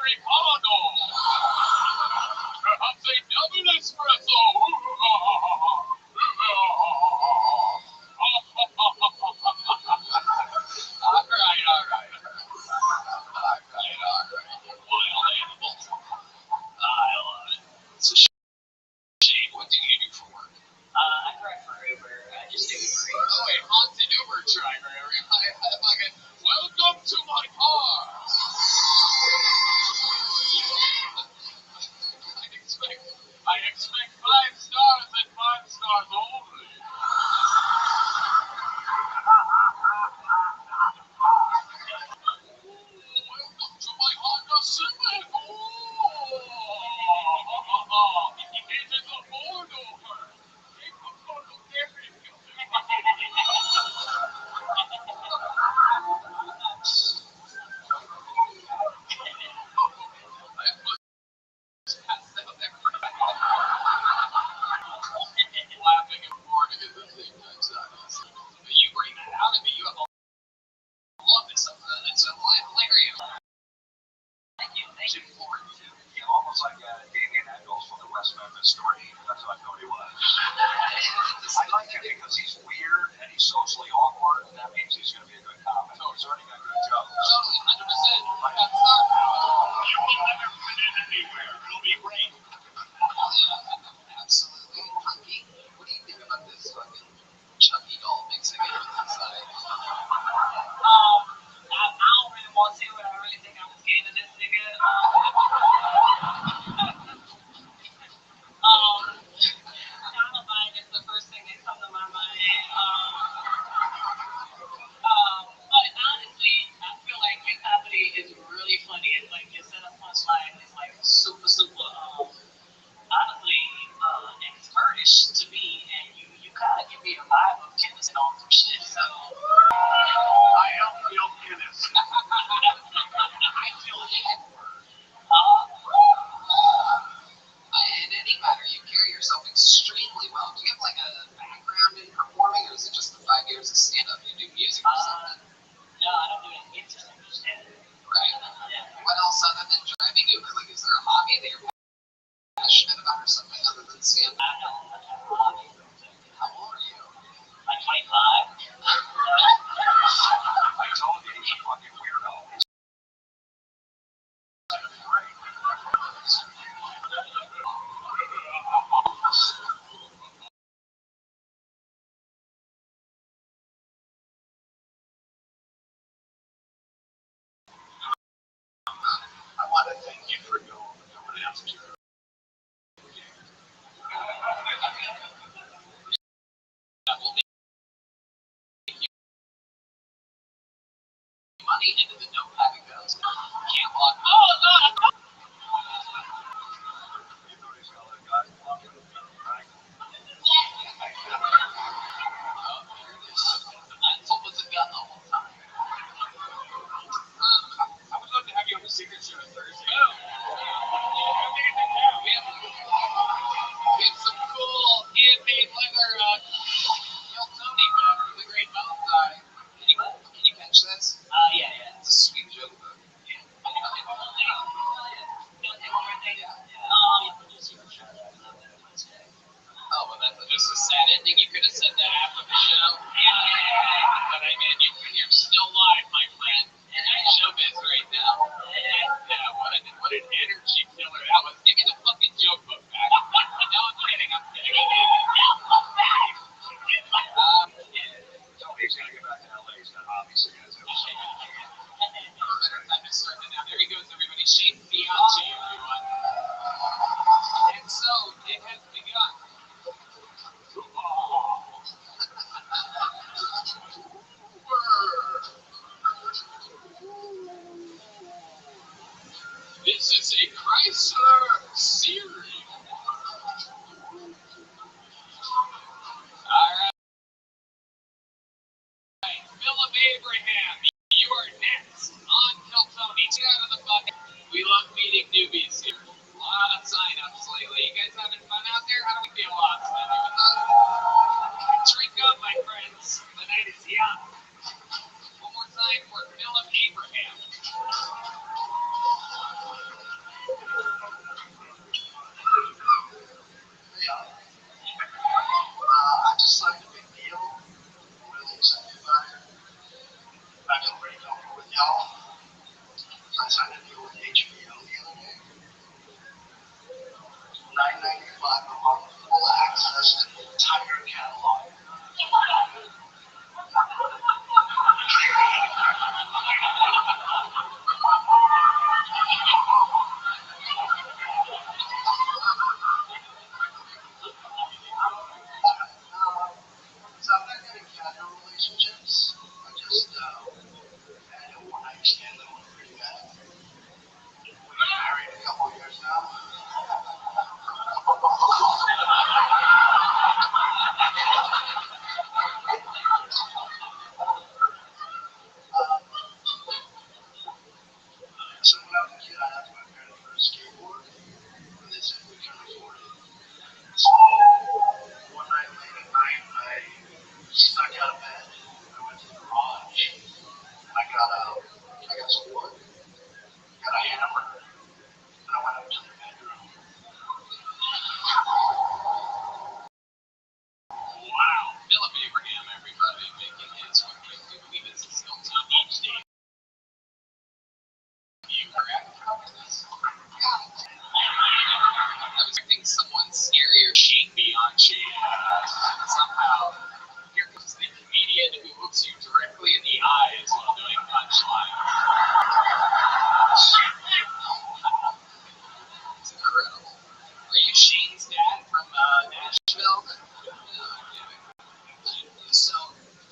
hobby that you're passionate about or something other than stand-up? I don't have a hobby. How old are you? Like 25. I told you he's a fucking weirdo. I want to thank you for going after Money into the notepad and goes, can't walk. Oh, no, you know he's got a guy walking right? Mental was a gun the whole time. I would love to have you on the Secret Show Thursday. We have some cool handmade leather Tony mug from the Great Mountain Side. Can you catch this? yeah. It's a sweet joke book. Oh, well, that's just a sad ending. You could have said that after the show. But I mean, you're still live, my friend. Showbiz right now. Yeah, what an energy killer that was. Give me the fucking joke book back. No, I'm kidding. Tony's got to get back to LA. He's got hobbies. So he has everything. Better time to start it now. There he goes, everybody. Shane Bianchi, everyone. And so, it has begun. This is a Chrysler series. All right. Philip Abraham, you are next on Kill Tony. Get out of the bucket. We love meeting newbies here. A lot of sign-ups lately. You guys having fun out there? How do we feel lots? Drink up, my friends. The night is young. One more time for Philip Abraham. I just signed a big deal. I'm really excited about it. I feel pretty comfortable with y'all. I signed a deal with HBO the other day. $9.95 a month, full access to the entire catalog. So I'm not getting casual relationships. I just had a one-night stand that went pretty bad. We've been married a couple years now. So when I was a kid, I asked my parents for a skateboard, and they said we couldn't afford it. So one night late at night, I snuck out of bed. I went to the garage, and I got some wood, got a hammer, and I went up to their bedroom. Wow. Philip Abraham, everybody, making his what we do believe is his still top each day. You correct? I was expecting someone scarier, Shane Bianchi. Somehow, here comes the comedian who looks you directly in the eyes while doing punchline. It's incredible. Are you Shane's dad from Nashville? So,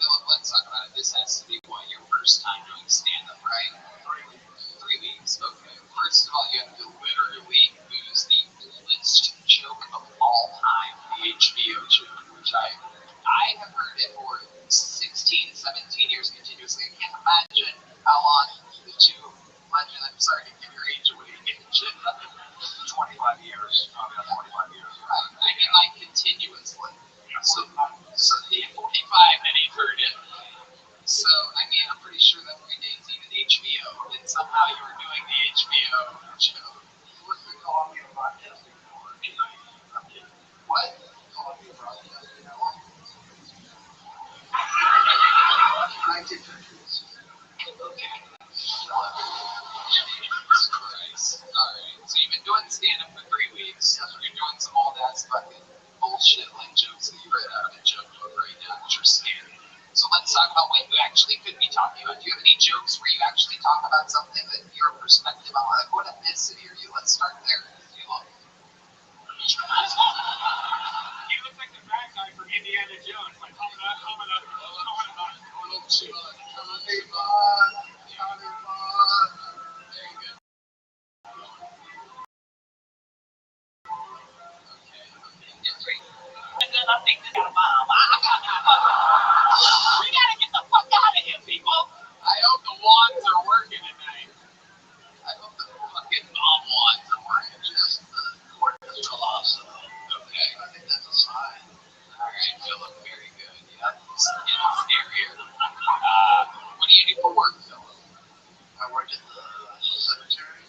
Philip, let's talk about it. This has to be what, your first time doing stand-up, right? 3 weeks. Okay. First of all, you have to literally use the oldest joke of all time, the HBO joke, which I have heard it for 16, 17 years continuously. I can't imagine how long the two legends, I'm sorry to give your age away, 25 years. I've got 25 years. right? I mean, like, continuously. So yeah, 45 and he heard it. So, I mean, I'm pretty sure that predates even HBO, and somehow you were doing the HBO joke. Columbia Broadcasting Network. I'm kidding. What? Columbia Broadcasting Network. 1950s. Okay. Jesus Christ. Alright, so you've been doing stand-up for 3 weeks. You're doing some old-ass fucking bullshit like jokes that you read out of a joke book right now that you're scared. So let's talk about what you actually could be talking about. Do you have any jokes where you actually talk about something that your perspective on, like, what ethnicity are you? Let's start there. You look. He looks like the bad guy from Indiana Jones, like coming up. Very good. And then I think they got a bomb. We gotta get the fuck out of here, people. I hope the wands are working tonight. I hope the fucking bomb wands are working. Just the cord is colossal. Okay. I think that's a sign. Alright, Philip, very good. Yeah, it's getting scarier. What do you do for work, Philip? I work at the cemetery.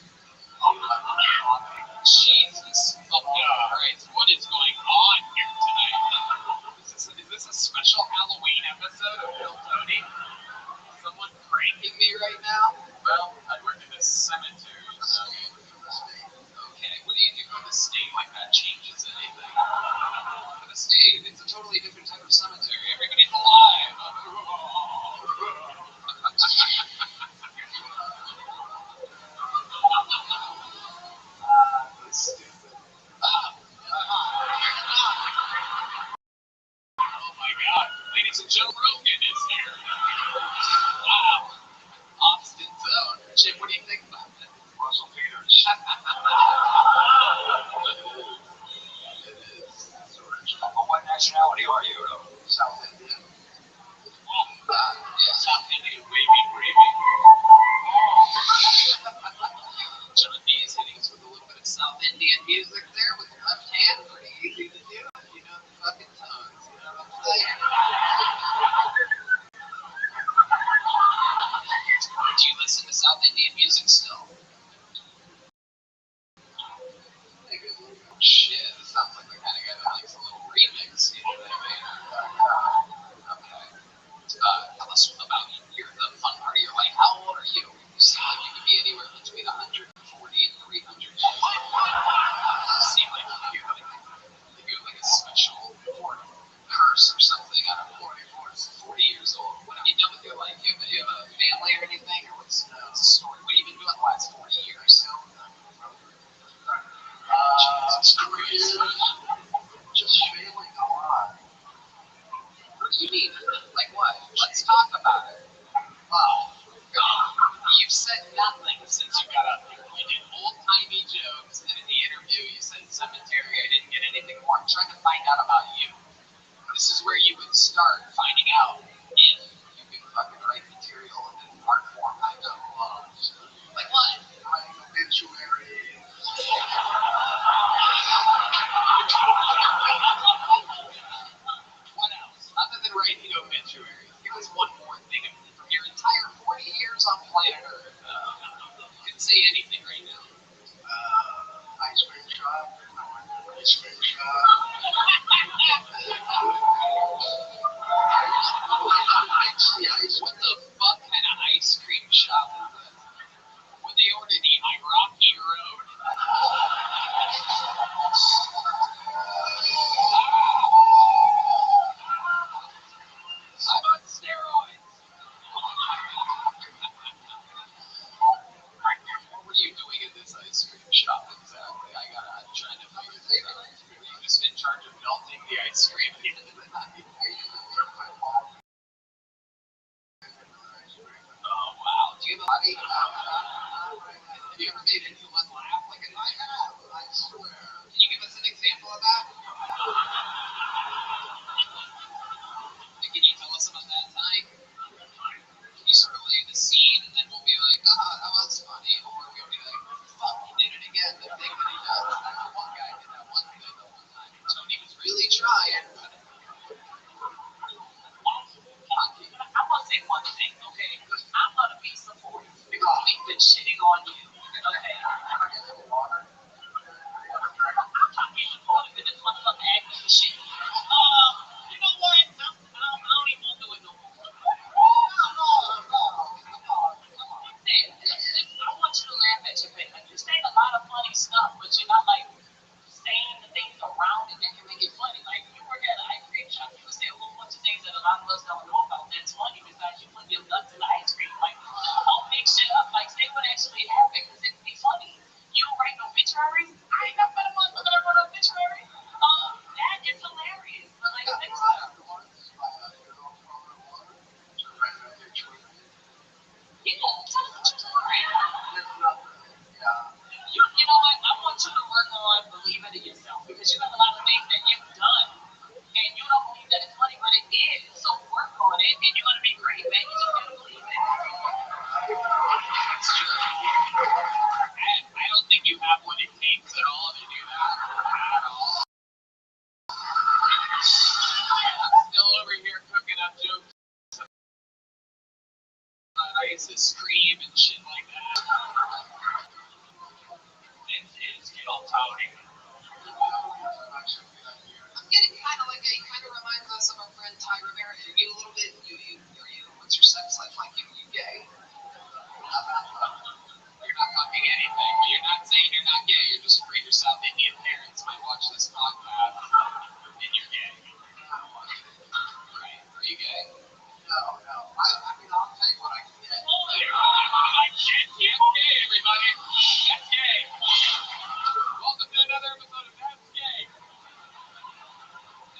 Jesus fucking Christ, what is going on here tonight? Is this a special Halloween episode of Bill Tony? Someone pranking me right now? Well, I work in this cemetery, so... Okay, what do you do for the state? Like that changes anything. For the state, it's a totally different type of cemetery. Everybody's alive. That's stupid. Oh my god, ladies and gentlemen, Rogan is here. Wow. Austin Zone. Jim, what do you think about that? Russell Peters. It is. Well, what nationality are you? South Indian. Yeah, South Indian wavy gravy. John D is hitting us with a little bit of South Indian music there with the left hand. Pretty easy to do if you know the fucking tongues. You know what I'm saying? Do you listen to South Indian music still? Shit, this sounds like the kind of guy that likes a little remix, you know what I mean? Okay. Tell us about the fun part of your life. How old are you? You seem like you could be anywhere between 140 and 300 years old. You seem like you have like a special curse or something. I don't know. 40 years old. What have you done with your life? Do you have a family or anything? Or what's the story? What have you been doing the last 40 years? Just failing a lot. What do you mean? Like what? Let's talk about it. Wow. You've said nothing since you got up here. You did old-timey jokes, and in the interview you said cemetery. I didn't get anything more. I'm trying to find out about you. This is where you would start finding out if you can fucking write material in an art form. I know. Like what? Writing obituaries. What else? Other than writing obituaries, give us one more thing from your entire 40 years on planet Earth. You can say anything right now. Ice cream shop. Ice cream shop. What the fuck kind of ice cream shop is that? Would they order the Iraqi Road? I'm on steroids. What were you doing in this ice cream shop exactly? I'm trying to figure this out. Were you just in charge of melting the ice cream into the night? Oh wow. Do you have a body? Have you ever made anyone laugh like a knife? I swear. Can you give us an example of that? Can you tell us about that time? Can you sort of lay the scene and then we'll be like, that was funny, or we'll be like, fuck, he did it again, the thing that he does. That one guy did that one thing the one time. Tony was really trying, but I want to say one thing, okay? I'm gonna be supportive because we've been shitting on you. Okay. scream and shit like that. It's guilt outing. I'm getting kind of reminds us of our friend Ty Rivera. Are you a little bit, what's your sex life like? You gay? You're not fucking anything, but you're not saying you're not gay. You're just afraid your South Indian parents might watch this podcast and you're gay. Right? Are you gay? No. I mean, I'll tell you what I can get. Like shit, that's gay, everybody. That's gay. Welcome to another episode of That's Gay.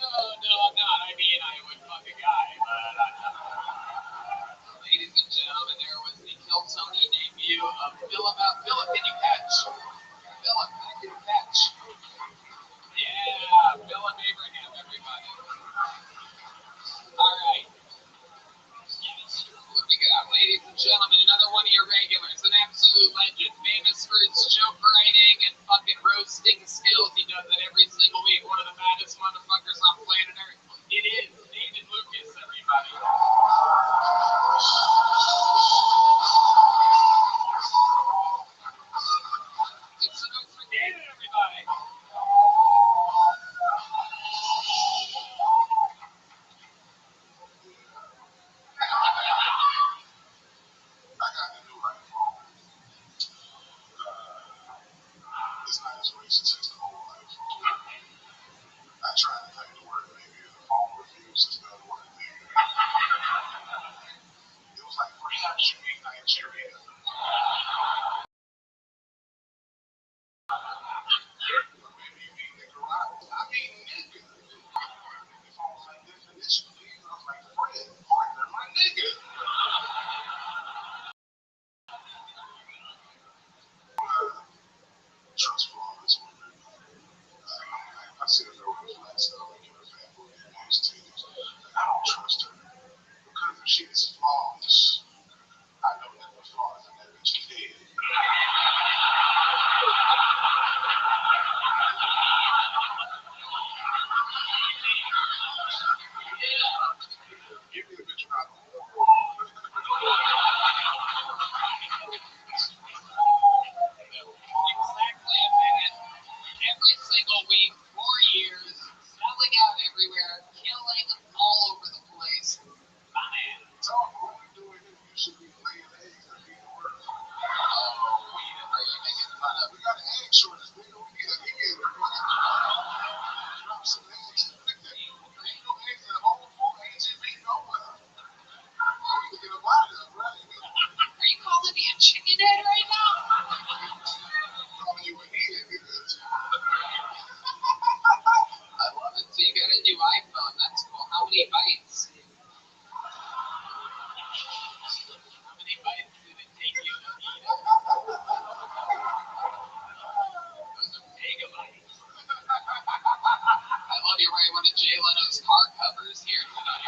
No, I'm not. I mean, I would fuck a guy, but I'm not. Ladies and gentlemen, there was the Kill Tony debut of Philip. Can you catch? Philip, can you catch? Yeah, Philip Abraham, everybody. All right. What we got, ladies and gentlemen? Another one of your regulars, an absolute legend, famous for his joke writing and fucking roasting skills. He does it every single week. One of the baddest motherfuckers on planet Earth. It is David Lucas, everybody. It's a note for David, everybody. I got the new right phone. It's not as racist as the whole life. I tried to type the word nigga and the phone refused to spell the word nigga. It was like, perhaps you mean Nigeria. Or maybe you mean Nicaragua. I mean nigga. The phone was like, definition, please. I was like, Fred, partner, my nigga. Trust for all this women. I see a girl with flat stomach and a fat booty and nice titties. I don't trust her. Because if she is flawless, I know that the flaws in that bitch dead. Give me the bitch around the horn. Exactly a minute. Every single week, 4 years, selling out everywhere, killing all over the place. My man. So, what we doing here, you should be laying eggs and being work. Are you making fun of? We got an egg shortage, nigga. We need an egg. Drop some eggs. Ain't no eggs at home for HEB nowhere. We need to get a lot of them, right? Are you calling me a chicken head right now? Calling you an egg, nigga. I love it. So you got a new iPhone. That's cool. How many bytes? How many bytes did it take you to eat it? Those are megabytes. I love you wearing one of Jay Leno's car covers here tonight.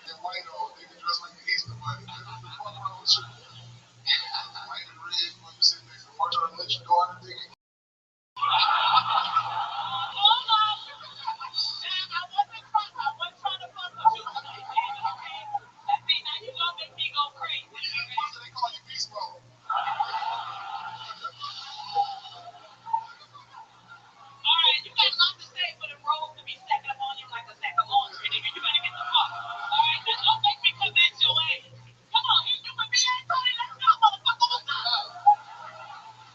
And white on, nigga dressed like the Easter Bunny. What the fuck wrong with you? White and red, when you sitting next to March on let your daughter, nigga. Hold on. Damn, I wasn't trying to fuck with you. Okay? See, now you gonna make me go crazy. Why do they call you Beast Mode? Alright, you got a lot to say for the roles to be stacking up on you like a stack of laundry, nigga. You better get the fuck. Alright, now don't make me come at your ass. Come on, hit you with me, Tony. Let's go, motherfucker. What's up?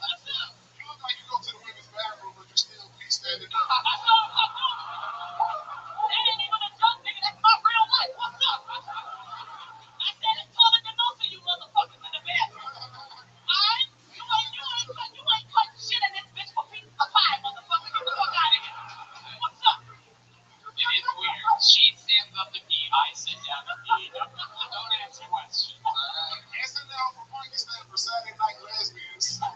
What's up? You look like you go to the women's bathroom, but you still be standing up. I know. That ain't even a joke, nigga. That's my real life. What's up? I said it's taller than most of you motherfuckers in the bathroom. Alright? You ain't cutting shit in this bitch for pieces of pie, motherfucker. Get the fuck out of here. What's up? It is weird. She stands up to pee. I sit down to pee. Don't ask questions, alright? SNL for Pakistan for Saturday Night Lesbians. Oh,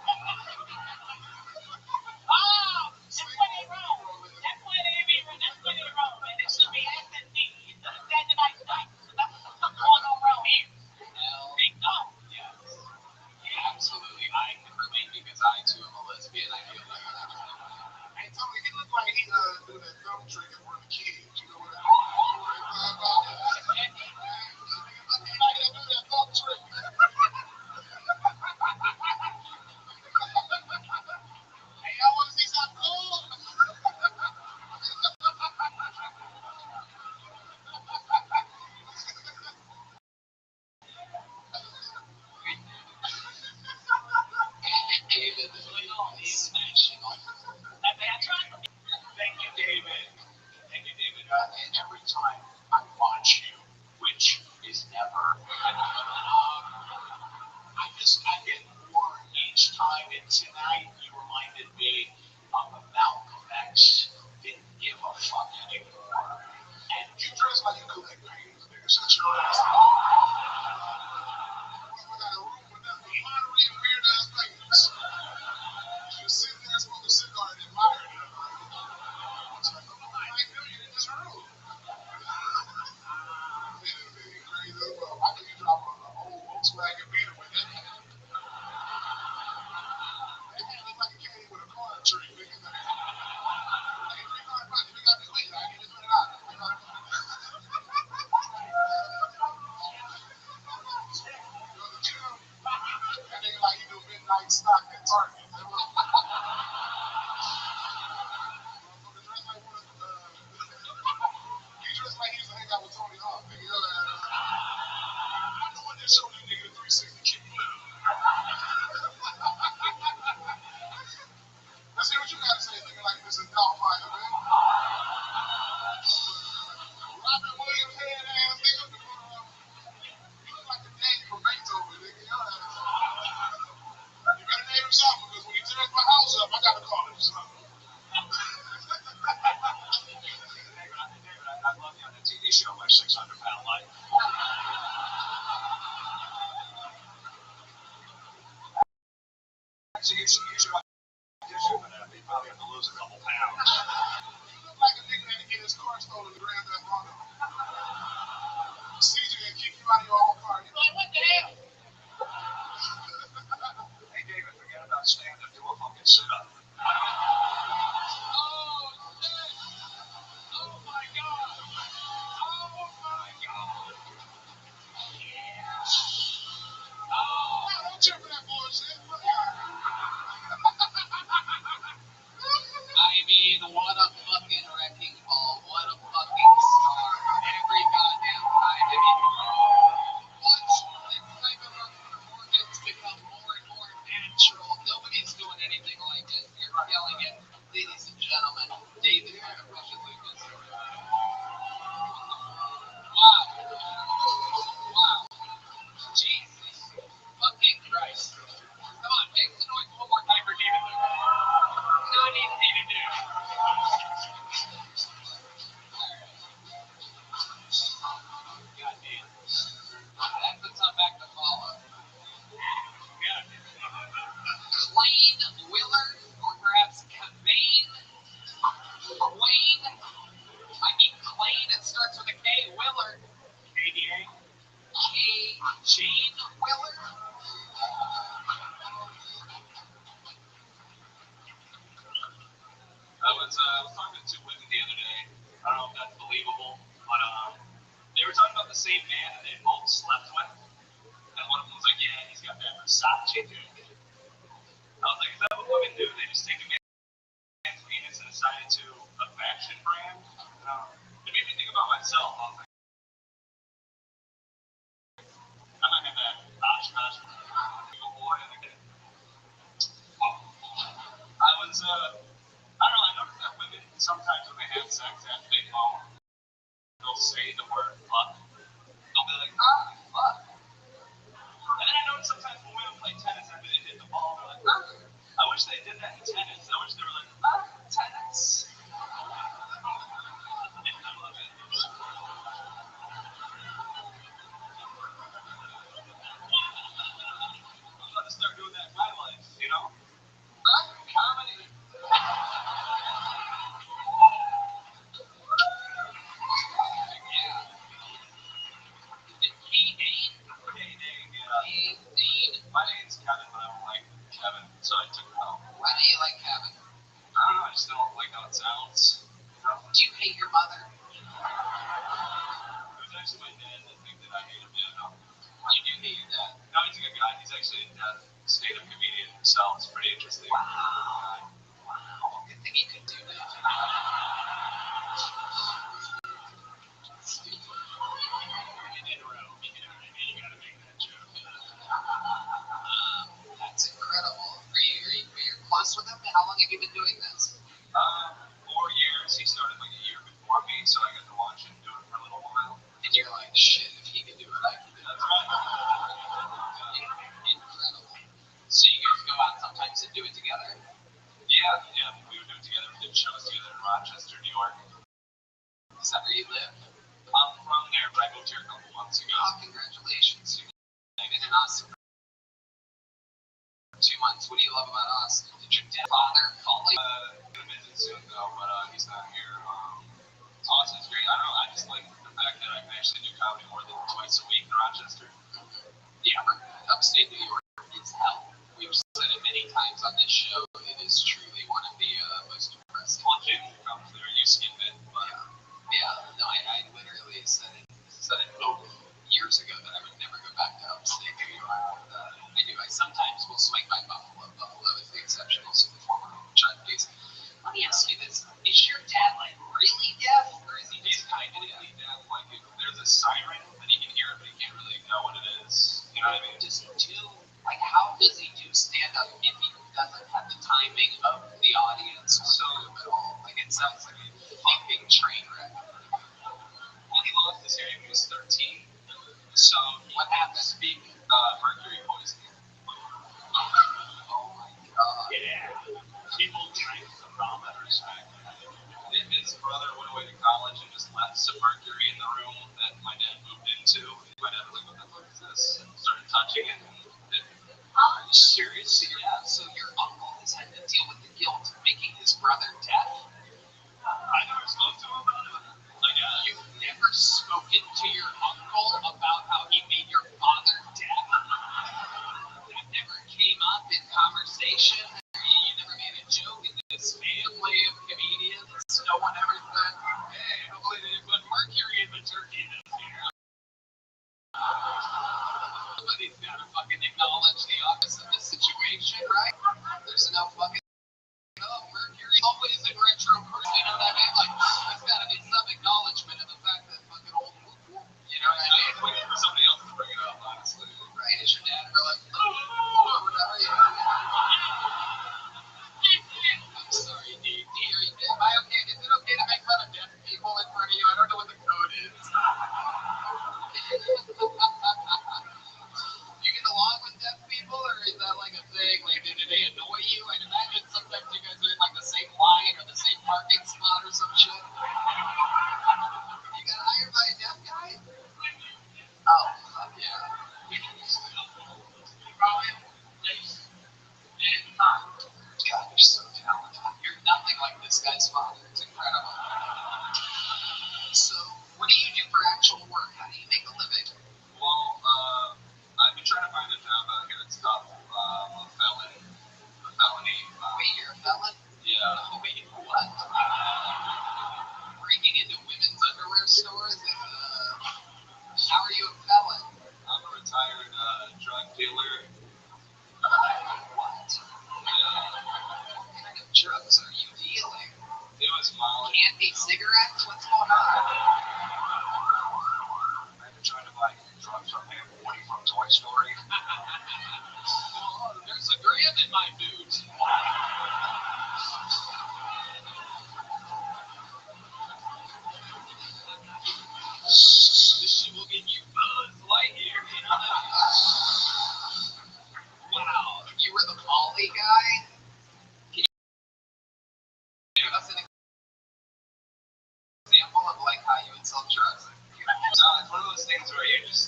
that's where they wrong. That's where they wrong, man. It should be S&D instead of Saturday Night Nights. That's what's going on around here. Well, Big dog. yes. Yeah, absolutely. I can relate because I too am a lesbian. I feel like Hey, Tony, he looked like he do that thumb trick in front of kids. You know what I mean? should audition for that. They probably have to lose a couple pounds. You look like a nigga that get his car stolen and grab that auto. CJ and kick you out of your own car. You're like, what the hell? Hey, David, forget about stand-up. Do a fucking sit-up. Oh, shit. Oh, my God. Oh, my God. Yeah. Oh. Don't check for that bullshit. I mean, what a fucking wrecking ball. What a fucking star. Every goddamn time. I mean, watch this type of performance become more and more natural. Nobody's doing anything like this. You're killing it. Ladies and gentlemen, David motherfucking Lucas. Wow. Wow. Jesus fucking Christ. Come on, make the noise one more time for David Lucas. Not easy to do. Goddamn. That puts on back to follow. Clayne Willard, or perhaps Kavain Wayne. I mean, Clayne, it starts with a K. Willard. KDA? K. Jane Willard. I was talking to two women the other day. I don't know if that's believable, but they were talking about the same man that they both slept with. And one of them was like, yeah, he's got that Versace dick. I was like, is that what women do? They just take a man's penis and assign it to a fashion brand? It made me think about myself. I was like, I might have that Oshkosh boy. I was, I don't know, I noticed that women, sometimes when they have sex after they moan, they'll say the word fuck. They'll be like, fuck. And then I noticed sometimes when women play tennis after they hit the ball, they're like, I wish they did that in tennis. I wish they were like, tennis. I love it. I'm about to start doing that in my life, you know? Comedy. Yeah. Is it K-Dane? Hey, Dane, yeah. K-Dane. My name's Kevin, but I don't like Kevin, so I took it out. Why do you like Kevin? I don't know, I just don't like how it sounds. You know? Do you hate your mother? It was actually my dad that think that I hate him, yeah, no. You do hate your dad. No, he's a good guy. He's actually a stand-up comedian himself. It's pretty interesting. Wow. Wow. Good thing he could do that. Stupid. You did row, you know what I mean? You gotta make that joke. That's incredible. Are you close with him? How long have you been doing this? 4 years. He started like a year before me, so I got to watch him do it for a little while. And you're like, shit, if he can do it, I can do it. That's right. Incredible. So you guys go out sometimes and do it together? Yeah, we would do it together. We did shows together in Rochester, New York. Is that where you live? I'm from there, but I moved here a couple months ago. Oh, congratulations. I've been in Austin for 2 months. What do you love about Austin? Did your father call you? Gonna visit soon though, but he's not here. Austin's great. I don't know. I just like the fact that I can actually do comedy more than twice a week in Rochester. Yeah, upstate New York is hell. We've said it many times on this show. It is truly one of the most depressing. Well, Jim comes there. You skip it, but Yeah. No, I literally said it years ago that I would never go back to upstate New York. I do. I sometimes will swing by Buffalo. Buffalo is the exception, also the former home of Chuck Case. Let me ask you this: is your dad like really deaf, or is he just kind of deaf? deaf. Like if there's a siren, then he can hear it, but he can't really know what it is. You know what I mean? Does he do like how does he do stand up if he doesn't have the timing of the audience so at all? Like it sounds like a fucking train wreck. Well, he lost his hearing when he was 13. So What happened? speak mercury poisoning. Oh my god. Yeah. People drank thermometers back then. His brother went away to college and just left some mercury in the room that my dad moved into. My dad was like, what the fuck is this? And started touching it. And Are you serious? So your uncle Somebody's gotta fucking acknowledge the obvious of the situation, right? There's enough fucking Mercury always in retro, you know what I mean? Like, there's gotta be some acknowledgement of the fact that fucking old, you know what I mean? Waiting for somebody else to bring it up, honestly. Right? Is your dad ever like, oh, whatever, you know? I'm sorry, D. Am I okay? Is it okay to make fun of deaf people in front of you? I don't know what the code is. You get along with deaf people, or is that like a thing? Like, do they annoy you? I'd imagine sometimes you guys are in like the same line or the same parking spot or some shit. You got hired by a deaf guy? Oh, fuck yeah. God, you're so talented. You're nothing like this guy's father. It's incredible. So, what do you do for actual work? How do you make a living? Well, I've been trying to find a job out here. It's tough. A felony. Wait, you're a felon? Yeah. Oh, wait, what? Breaking into women's underwear stores? How are you a felon? I'm a retired drug dealer. What? What kind of drugs are you dealing? It was Molly. Candy cigarettes? What's going on? I've been trying to buy drugs from him. Woody from Toy Story. Oh, there's a gram in my boot. This shit will get you Buzz Lightyear, you know? Wow, you were the Molly guy? Can you give us an example of like how you would sell drugs? No, it's one of those things where you just,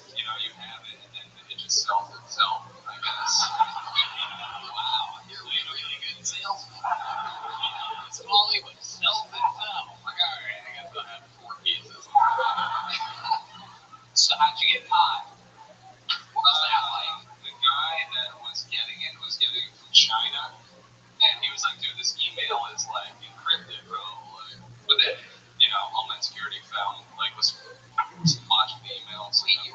you have it and then it just sells itself, I guess. Wow, you're a really good salesman. It's Molly would sells itself. Like, alright, I guess I'll have 4 pieces. So how'd you get high? What was that like? The guy that was getting it from China, and he was like, dude, this email is like encrypted, bro. Like, but then, Homeland Security found was watching the emails. Wait, you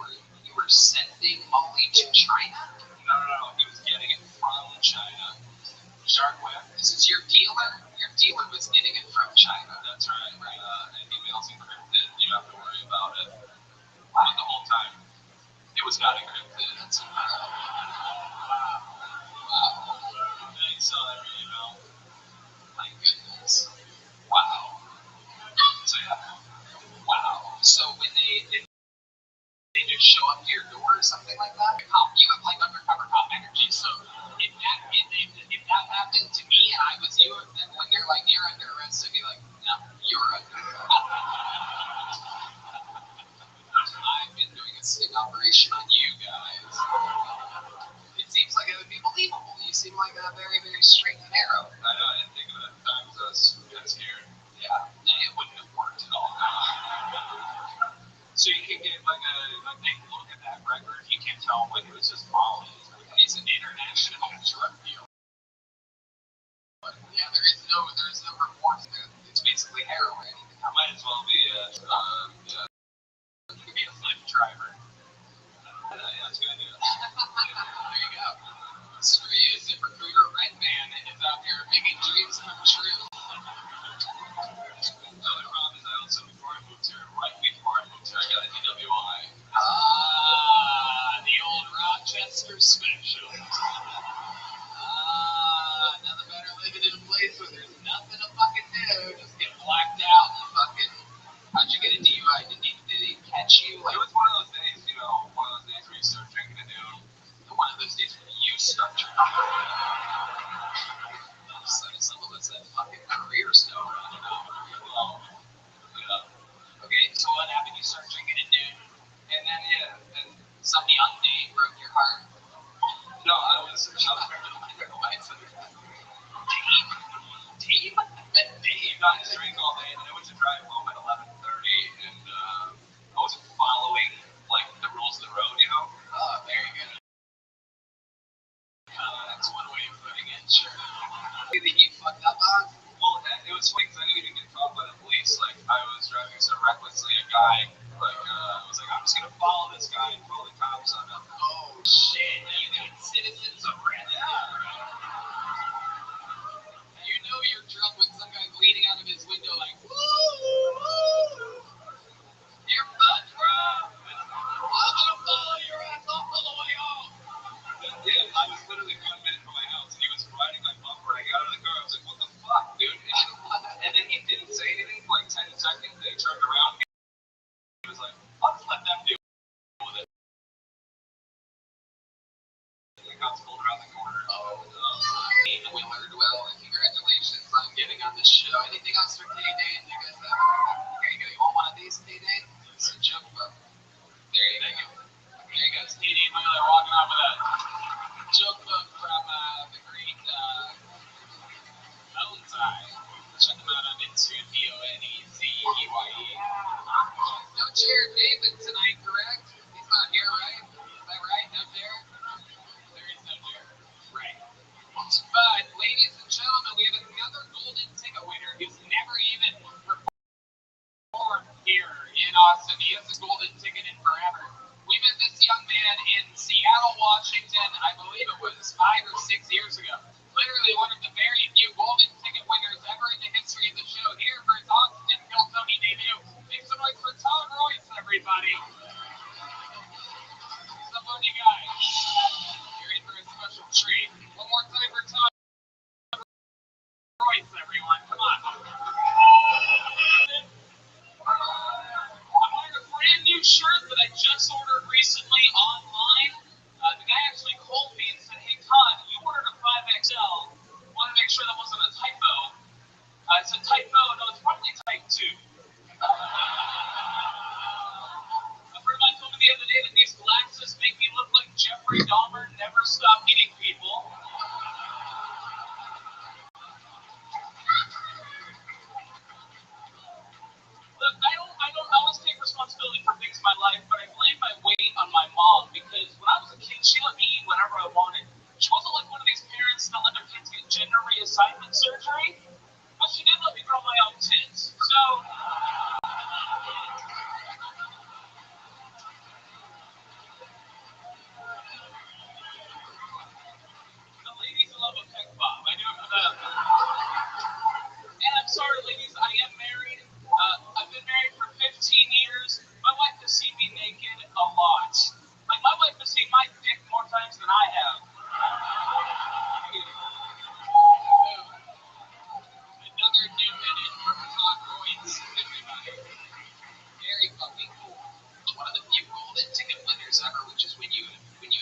were sending Molly to China? No. He was getting it from China. Shark web. This is your dealer? Your dealer was getting it from China. That's right. And email's encrypted. You don't have to worry about it. But the whole time, it was not encrypted. That's incredible. Wow. Thanks, My goodness. Wow. So yeah. Wow. So when they just show up to your door or something like that? You have like undercover cop energy. So if that happened to me and I was you, then when they're like, you're under arrest, I'd be like, no, you're under arrest. I've been doing a sting operation on you guys. It seems like it would be believable. You seem like a very, very straight and narrow. I know, I didn't think of it at the time because I was kind of scared. Yeah, it wouldn't have worked at all. So you can get they look at that record, you can't tell when it was just Molly. It's an international drug deal. Yeah, there's no remorse. It's basically heroin. I might as well be You could be a Lyft driver. yeah, that's a good idea. There you go. Screw you, ZipRecruiter. Redman is out there making dreams come true. The other problem is I also, before I moved here, I got a DWI. The old Rochester special. Nothing better living in a place where there's nothing to fucking do. Just get blacked out and fucking. How'd you get a DUI? Did he catch you? It was one of those days, where you start drinking at noon. One of those days where you start drinking. Some of us have fucking careers now. Well, yeah. Okay, so what happened? You start drinking at noon, And then, and some young date broke your heart. no, I was Dave? Dave got his drink all day, and I went to drive home at 11:30, and I wasn't following the rules of the road, Oh, very good. That's one way of putting it, sure. Anything you fucked up on? Well, it was funny because I didn't even get caught by the police. I was driving so recklessly, a guy, was like, I'm just gonna follow follow this guy and call the cops on him. Oh, shit. You got citizens arrested. You know you're drunk when some guy's leaning out of his window like, woo, woo. You're fucked, bro. I'm gonna follow your ass off all the way home. Yeah, I was literally 1 minute from my house and he was riding my bumper. I got out of the car. I was like, what the fuck, dude? And then he didn't say anything for like 10 seconds. Then he turned around. He was like, I'll just let them deal with it. The cops pulled around the corner. Oh, Willard, well, congratulations on getting on this show. Anything else for Day-Day? You guys you want one of these, Day-Day? It's a joke book. There you go. There you go. Day-Day, look at that walking off with a joke book from the great Valentine. Check them out on Instagram, Ponezeye. No Jared David tonight, correct? He's not here, right? Is that right? No Jared? There is no Jared. Right. But, ladies and gentlemen, we have another golden ticket winner who's never even performed here in Austin. He has a golden ticket in forever. We met this young man in Seattle, Washington, I believe it was 5 or 6 years ago. Literally one of the very few golden ticket winners ever in the history of the show. Here for his Austin Phil Tony debut. Make some noise for Todd Royce, everybody. He's a funny guy. You're in for a special treat. One more time for Todd Royce, everyone. Come on. I'm wearing a brand new shirt that I just ordered recently online. The guy actually called me and said, hey, Todd, you ordered a 5XL. Want to make sure that wasn't a typo. It's a typo. No, it's probably type 2. A friend of mine told me the other day that these glasses make me look like Jeffrey Dahmer never stopped eating people. Look, I don't always take responsibility for things in my life, but I blame my weight on my mom because when I was a kid, she let me eat whatever I wanted. She wasn't like one of these parents that let their kids get gender reassignment surgery, but she did let me grow my own tits. So, the ladies love a peck bob. I do it for them. And I'm sorry, ladies, I am married. I've been married for 15 years. My wife has seen me naked a lot. Like, my wife has seen my dick more times than I have. Another new minute from Todd Royce, everybody. Very fucking cool. One of the few golden ticket winners ever, which is when you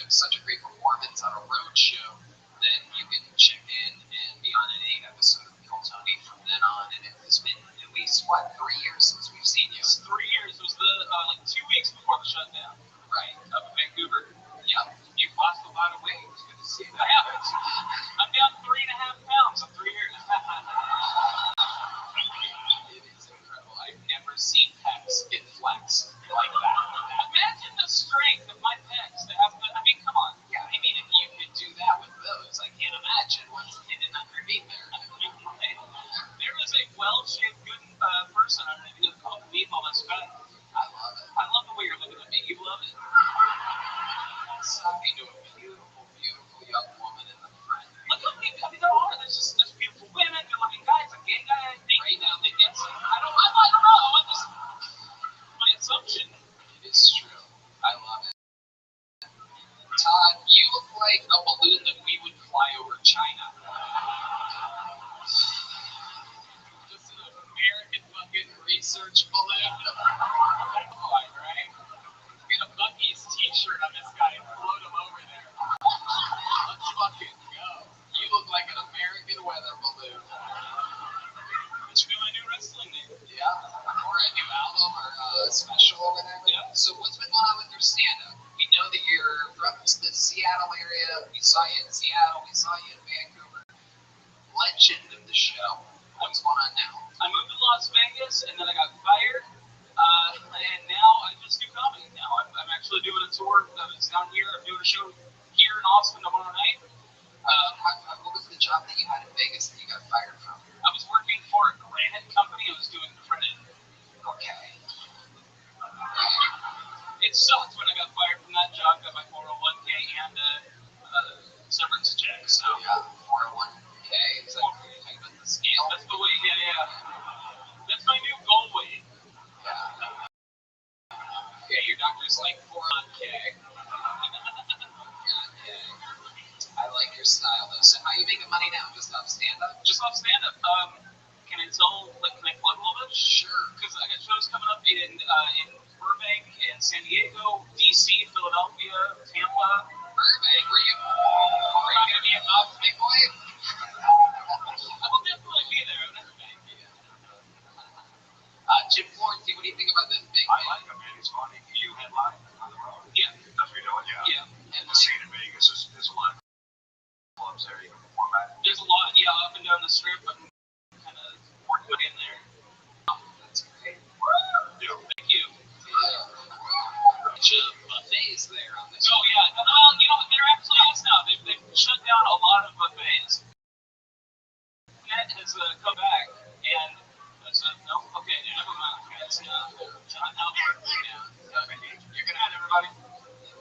have such a great performance on a road show, then you can check in and be on an 8 episode of Kill Tony from then on. And it has been at least, 3 years since we've seen you? It's 3 years. It was like 2 weeks before the shutdown. Right. Up in Vancouver. Yeah. You've lost a lot of weight. It's good to see that. I have. I'm down 3.5 pounds in 3 years. It is incredible. I've never seen pecs get flexed like that. Imagine the strength of my pecs to have the, I mean, come on. Yeah, I mean, if you could do that with those, I can't imagine what's hidden underneath there. There is a well-shaped, good person underneath all this fat. I love it. I love the way you're looking at me. You love it. Talking to a beautiful, beautiful young woman in the front. Look how many, I mean, there are. There's beautiful women, good-looking guys, a gay guy, I think. Right now, they get some, I don't know. It's just my assumption. It is true. I love it. Todd, you look like a balloon that we would fly over China. Just an American fucking research balloon. Right? Get a Bucky's t-shirt on this guy and float him over there. Let's fucking go. You look like an American weather balloon. That should be my new wrestling name. Yeah. Or a new album or a special or whatever. Yeah. So what's been going on with your stand-up? We know that you're from the Seattle area. We saw you in Seattle. We saw you in Vancouver. Legend of the show. What's going on now? I moved to Las Vegas and then I got fired. And now I just do comedy. Now I'm actually doing a tour that's down here. I'm doing a show here in Austin tomorrow night. What was the job that you had in Vegas that you got fired from? I was working for a granite company. I was doing printing. Okay. It sucked when I got fired from that job, got my 401k and severance check. So Yeah, 401k is like kind of the scale. that's the way. Yeah. That's my new goal weight. Yeah. Yeah, your doctor's like 401k. I like your style though. So how are you making money now? Just off stand-up? Just off stand-up. Can I tell? Like, can I plug a little bit? Sure. Because I got shows coming up in Burbank and San Diego, DC, Philadelphia, Tampa. Burbank, were you gonna be above Big Boy? I will definitely be there. Jim Florence, what do you think about this big I like him, man. He's funny. You headline on the road? Yeah. That's what you're doing? Yeah. And the scene in Vegas, there's a lot of clubs there you can perform at. There's a lot, up and down the strip. I'm kind of working in there. That's great. Yeah. Thank you. Bunch of buffets there on this. Oh, yeah. There actually is now. They've shut down a lot of buffets. Net has come back, and I said, no, okay, never mind, guys. John Albert, You're gonna have everybody.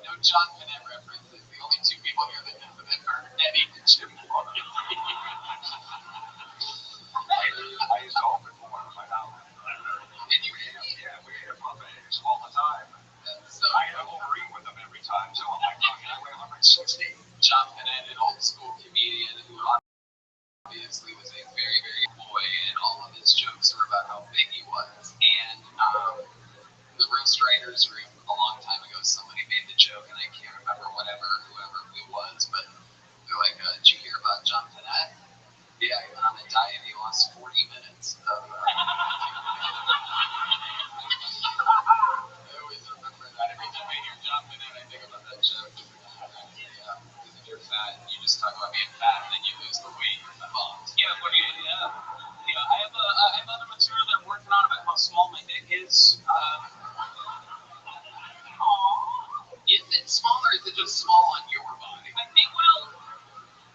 No John Finette references. The only two people here that know that are Eddie and Jim Florence. I used to open for one of my house. Did you really? Yeah, we ate at buffets all the time. So I overeat with them every time, too. I'm like, fucking, I weigh 160. John Finette, an old school comedian who obviously was a very, very boy, and all of his jokes were about how big he was. And the roast writers room a long time ago, somebody made the joke, and I can't remember whoever it was, but they're like, did you hear about John Finette? Yeah, he went on a diet, he lost 40 minutes of I always remember that. Every time I hear John Finette, I think about that joke. Yeah, because if you're fat, you just talk about being fat, and then you lose the weight, you're bummed. Yeah, I have other material that I'm working on about how small my dick is. Is it small or is it just small on your body? I think, well,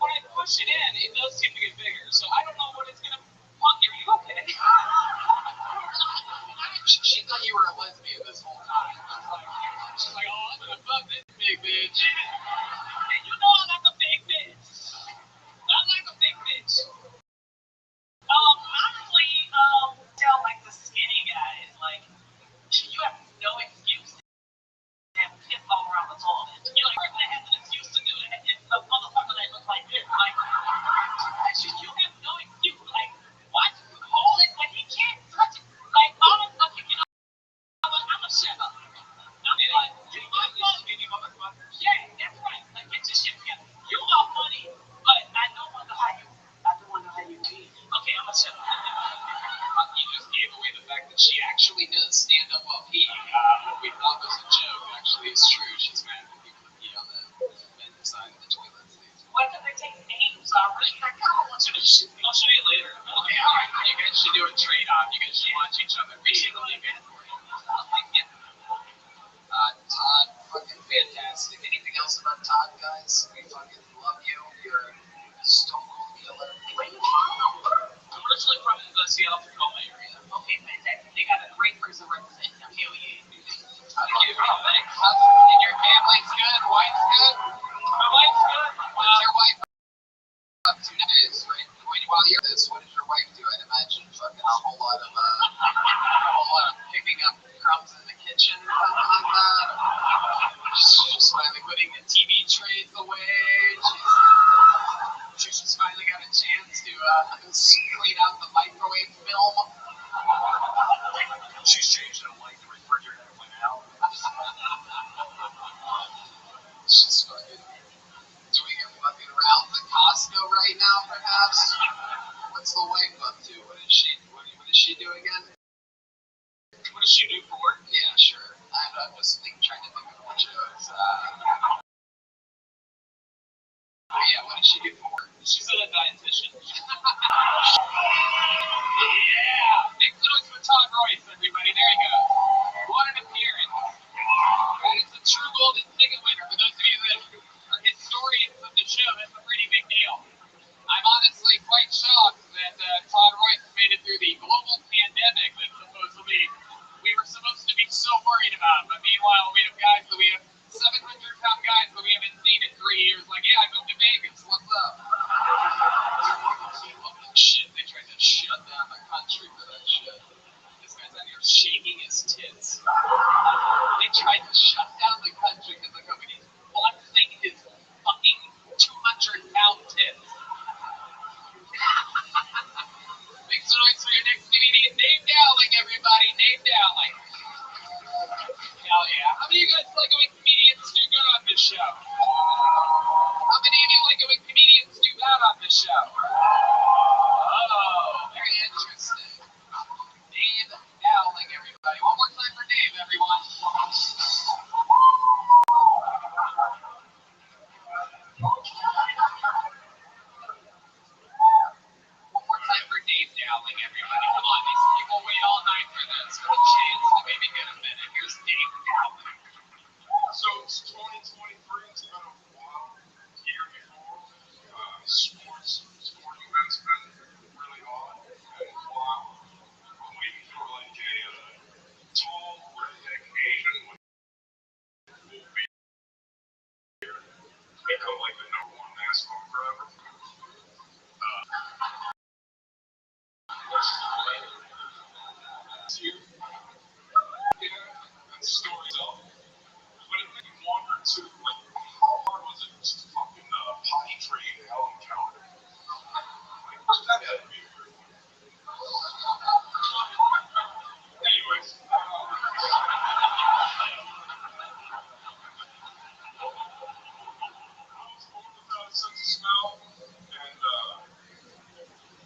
when I push it in, it does seem to get bigger. So I don't know what it's gonna. Are you okay? She thought you were a lesbian this whole time. She's like, oh, I'm gonna fuck this big bitch. Hey, you know I like a big bitch. I like a big bitch. Honestly, tell like the skinny guys, like you have no excuse to have piss all around the toilet. You know, the person that has an excuse to do it is a motherfucker that looks like this. Like, you have no excuse. Like, why do you hold it when he can't touch it? Like, honestly, I'm a shut up. Yeah, that's right. Like, get your shit together. You are funny, but I don't wonder how you. I don't wonder how you be. Okay, I'm a shut up. You just gave away the fact that she actually does stand up while peeing. What we thought was a joke actually is true. She's mad when people pee on the men's side of the toilet seat. Why can't they take names already? I kind of want you to shoot me. I'll show you later. Okay, alright. You guys should do a trade-off. You guys should watch each other. We should leave it. Todd, fucking fantastic. Anything else about Todd, guys? We fucking love you. You're a stone cold killer. Where you from? I'm originally from the Seattle, Tacoma area. Okay, fantastic. They got a great person representing them. Hell yeah. Thanks. And your family's good? Wife's good? My wife's good. What's your wife up to nowadays, right? While you're this, what does your wife do? I'd imagine fucking a whole lot of picking up crumbs in the kitchen or something like that. She's finally putting the TV trays away. She's finally got a chance to clean out the microwave film. She's changed the light, the refrigerator went out. She's fucking doing her fucking rounds at Costco right now, perhaps. What's the wife up to? What does she do again? What does she do for work? Yeah, sure. I'm just trying to think of what jokes. Yeah, what does she do for work? She's a dietitian. Yeah! Big close with Todd Royce, everybody. There you go. What an appearance. That is a true golden ticket winner. For those of you that are historians of the show, that's a pretty big deal. I'm honestly quite shocked that Todd Royce made it through the global pandemic that supposedly we were supposed to be so worried about. But meanwhile, we have got like it when comedians do good on this show? How many of you like it when comedians do bad on this show? Oh, very interesting. Dave Dowling, everybody. One more time for Dave, everyone. One more time for Dave Dowling, everybody. Come on, these people wait all night for this, for a chance to maybe get a minute. Here's Dave Dowling. So it's 2023. It's been a wild year before. Sporting events have been really odd and wild. I'm waiting for like a tall redneck Asian with full beard to become like the #1 NASCAR driver. This year, yeah, that's the story itself. But it made me wonder too, like, how hard was it to fucking potty train Alan Counter? Like, that had to be a weird one. Anyways, I was born without a sense of smell, and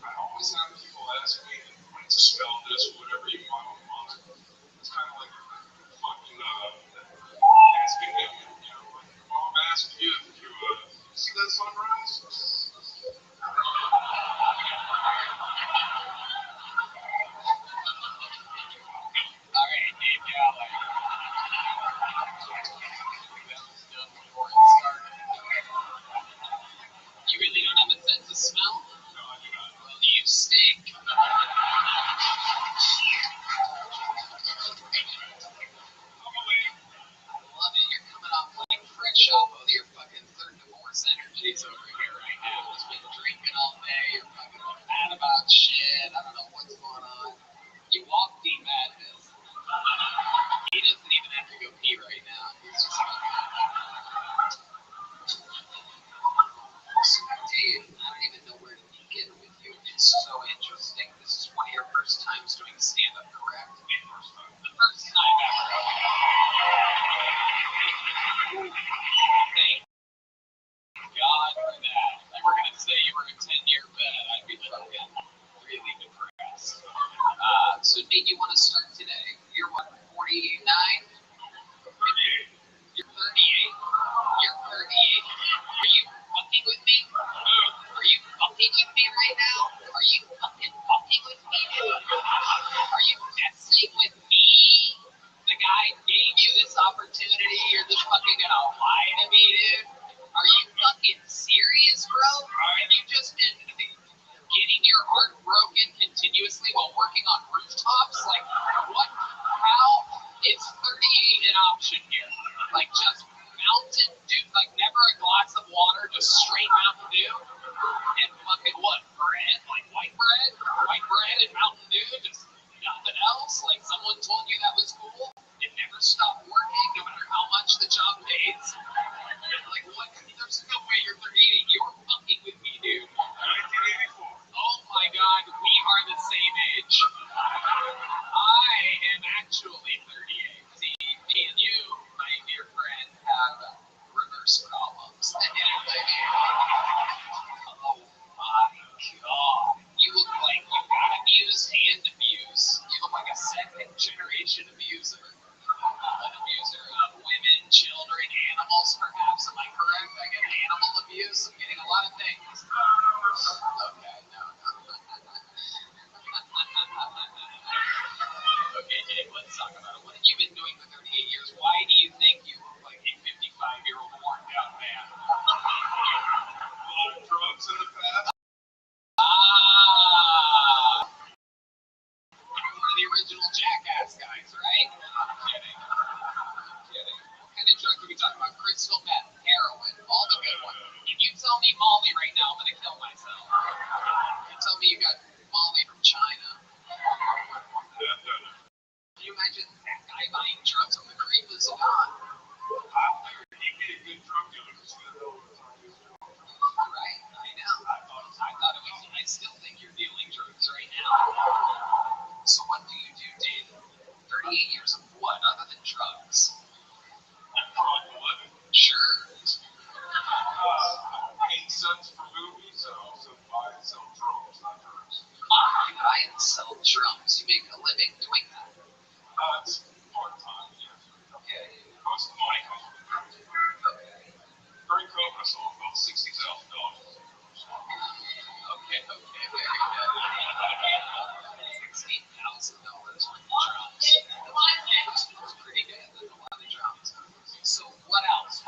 I always have people ask me when to smell this or whatever you want. It's kind of like fucking asking me, you know, like your mom asked you if you see that sunrise. All right, Dave Dowling. That was done before it started. You really don't have a sense of smell? No, I do not. Well, you stink. I love it. You're coming off like fresh off of your fucking third divorce energies over here right now. Just been drinking all day. You're fucking mad about shit. I don't know what's going on. You walk the madness. He doesn't even have to go pee right now. He's just Dave, I don't even know where to begin with you. It's so interesting. This is one of your first times doing stand-up, correct? The first time ever. Thank God for that. If you were going to say you were a 10-year vet, I'd be fucking really depressed. So, Nate, you want to start today? You're what, 49? 38. You're 38? You're 38? Are you fucking with me? Are you fucking with me right now? Are you fucking fucking with me, dude? Are you messing with me? The guy gave you this opportunity. You're just fucking gonna lie to me, dude? Are you fucking serious, bro? Have you just been getting your heart broken continuously while working on rooftops? Like, what? How is 38 an option here? Like, just Mountain Dew, like never a glass of water, just straight Mountain Dew? And fucking what? Bread? Like white bread? White bread and Mountain Dew? Just nothing else? Like someone told you that was cool? It never stopped working, no matter how much the job pays? Like, what? There's no way you're 38. You're fucking with me, dude. 1984. Oh my god, we are the same age. I am actually 38. See, me and you, my dear friend, have reverse problems. Oh my god. You look like you got abused and abused. You look like a second generation abuser. An abuser of women, children, animals, perhaps. Am I correct? I get animal abuse. I'm getting a lot of things. Okay, no. Okay, Dave, let's talk about it. What have you been doing for 38 years? Why do you think you look like a 55-year-old worn out man? A lot of drugs in the past. Ah! One of the original Jackass guys, right? I'm kidding. What kind of drugs are we talking about? Crystal meth, heroin, all the good ones. If you tell me Molly right now, I'm going to kill myself. You tell me you got Molly from China. Can you imagine that guy buying drugs on the creep is on? I've never he'd be a good drug dealer because he didn't know what the fuck he was doing. Right, I know. I thought it was, I still think you're dealing drugs right now. So what do you do, Dave? 38 years of what other than drugs?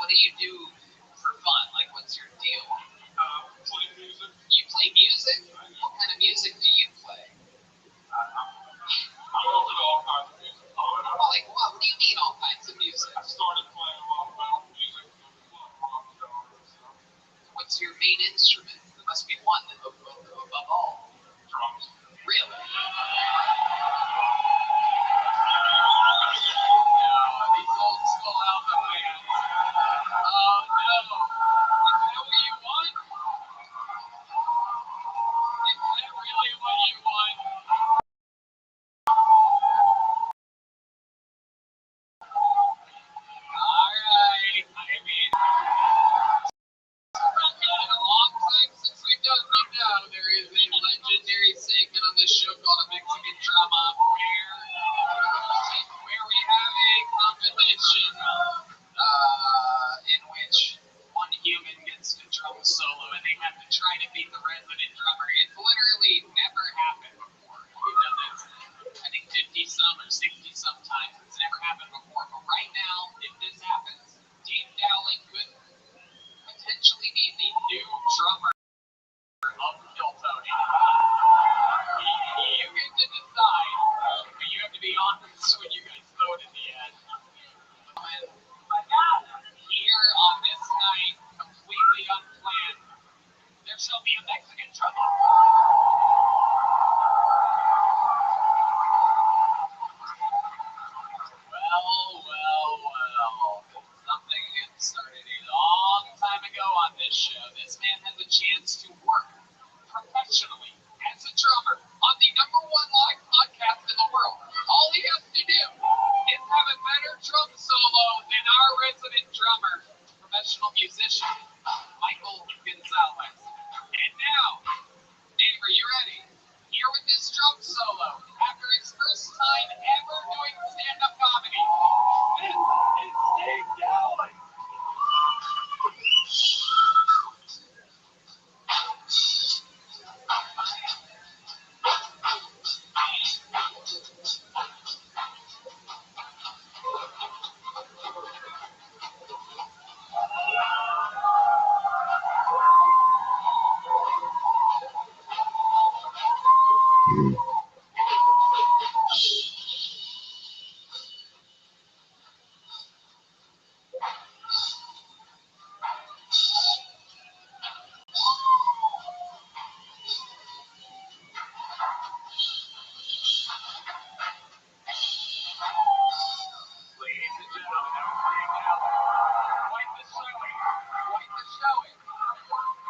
what do you do for fun? Like, what's your deal? Play music. You play music? What kind of music do you play? I listen to all kinds of music. Like what? What do you mean all kinds of music? I started playing a lot of metal music, rock stuff. What's your main instrument? There must be one above all. Drums. Really? No, these old school album bands. Oh no. Is that what you want? Is that really what you want? Alright. I mean, in a long time since we've done Deep Down, there is a legendary segment on this show called a Mexican Drama where we have a competition in which one human gets to drum solo and they have to try to beat the resident drummer. It's literally never happened before. We've done this, I think, 50 some or 60 some times. It's never happened before. But right now, if this happens, Dave Dowling could potentially be the new drummer of Hilltony. You get to decide, but you have to be honest when you guys vote in the end. Here on this night, completely unplanned, there shall be a Mexican drummer. Well. Something started a long time ago on this show. This man has a chance to work professionally as a drummer on the #1 live podcast in the world. All he has to do is have a better drum solo than our resident drummer, professional musician, Michael Gonzalez. And now, Dave, are you ready? Here with his drum solo, after his first time ever doing stand-up comedy, this is Dave Dowling.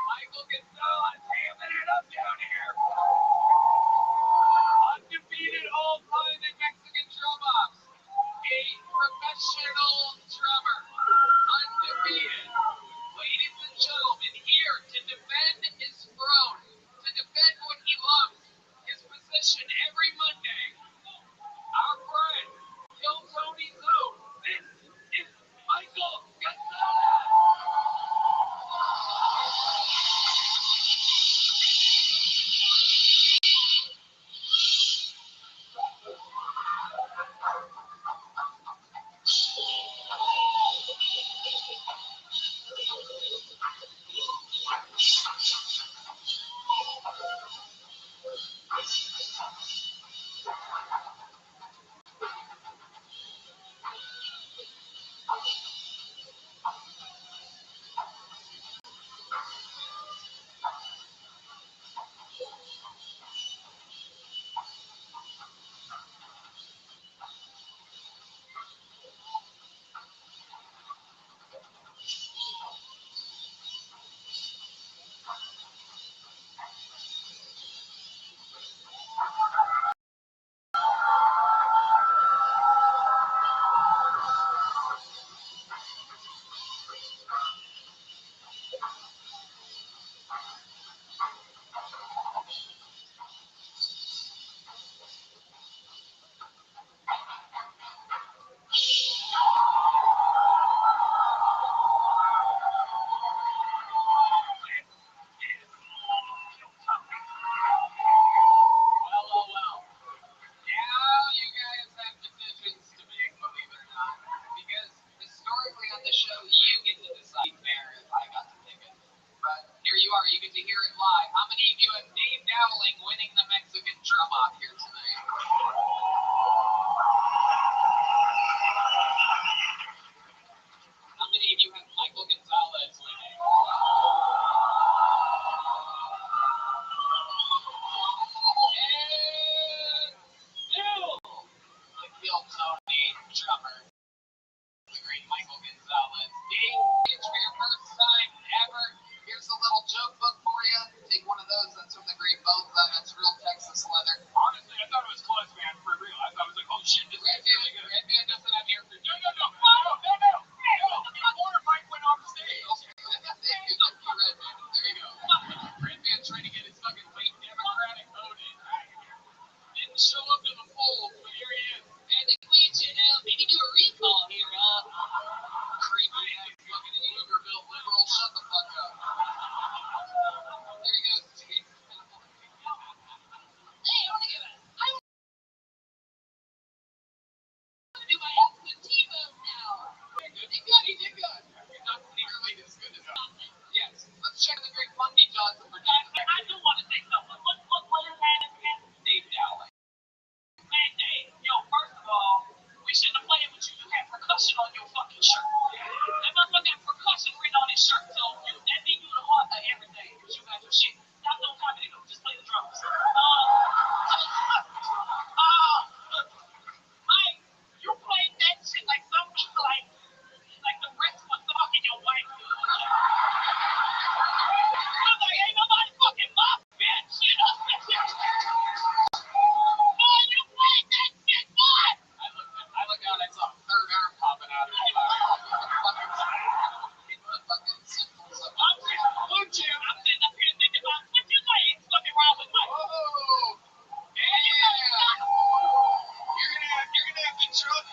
Michael Gonzalez, hamming it up down here. you get to decide. Fair, I got to pick it. But here you are, you get to hear it live. How many of you have Dave Dowling winning the Mexican drum off here tonight? How many of you have Michael Gonzalez winning? And still the Tony drummer, the great Michael Gonzalez. Dave, it's for your first time ever. Here's a little joke book for you. Take one of those. That's from the great bones on. That's real Texas leather. Honestly, I thought it was close, man. For real. I thought it was like, oh shit, this is really good. Red Man doesn't have here for No. Before Mike went off stage. Thank you, Red Man. There you go. Red Man trying to get his fucking late Democratic vote in. Didn't show up to the polls, but here he is. I think we should maybe do a recall here, creepy ass fucking Pflugerville liberal. Shut the fuck up. There he goes. Hey, I want to do my absentee vote now. He did good. Not nearly as good as yes. Let's check the great Funky Johnson for I do want to say something. What is that again? Dave Dowling. Man, Dave, first of all, we shouldn't have played with you. You had percussion on your fucking shirt. That motherfucker had percussion written on his shirt, so that means you the heart of everything, because you got your shit. Stop no comedy though, just play the drums. Mike, you played that shit like something like the rest was talking your wife. I was like, ain't nobody fucking my bitch, Oh, you played that shit, boy! I looked out, I saw a third arm popping out of it. I'm sitting up here thinking about what you say is fucking wrong with Mike. Oh, yeah. You're gonna have the drum.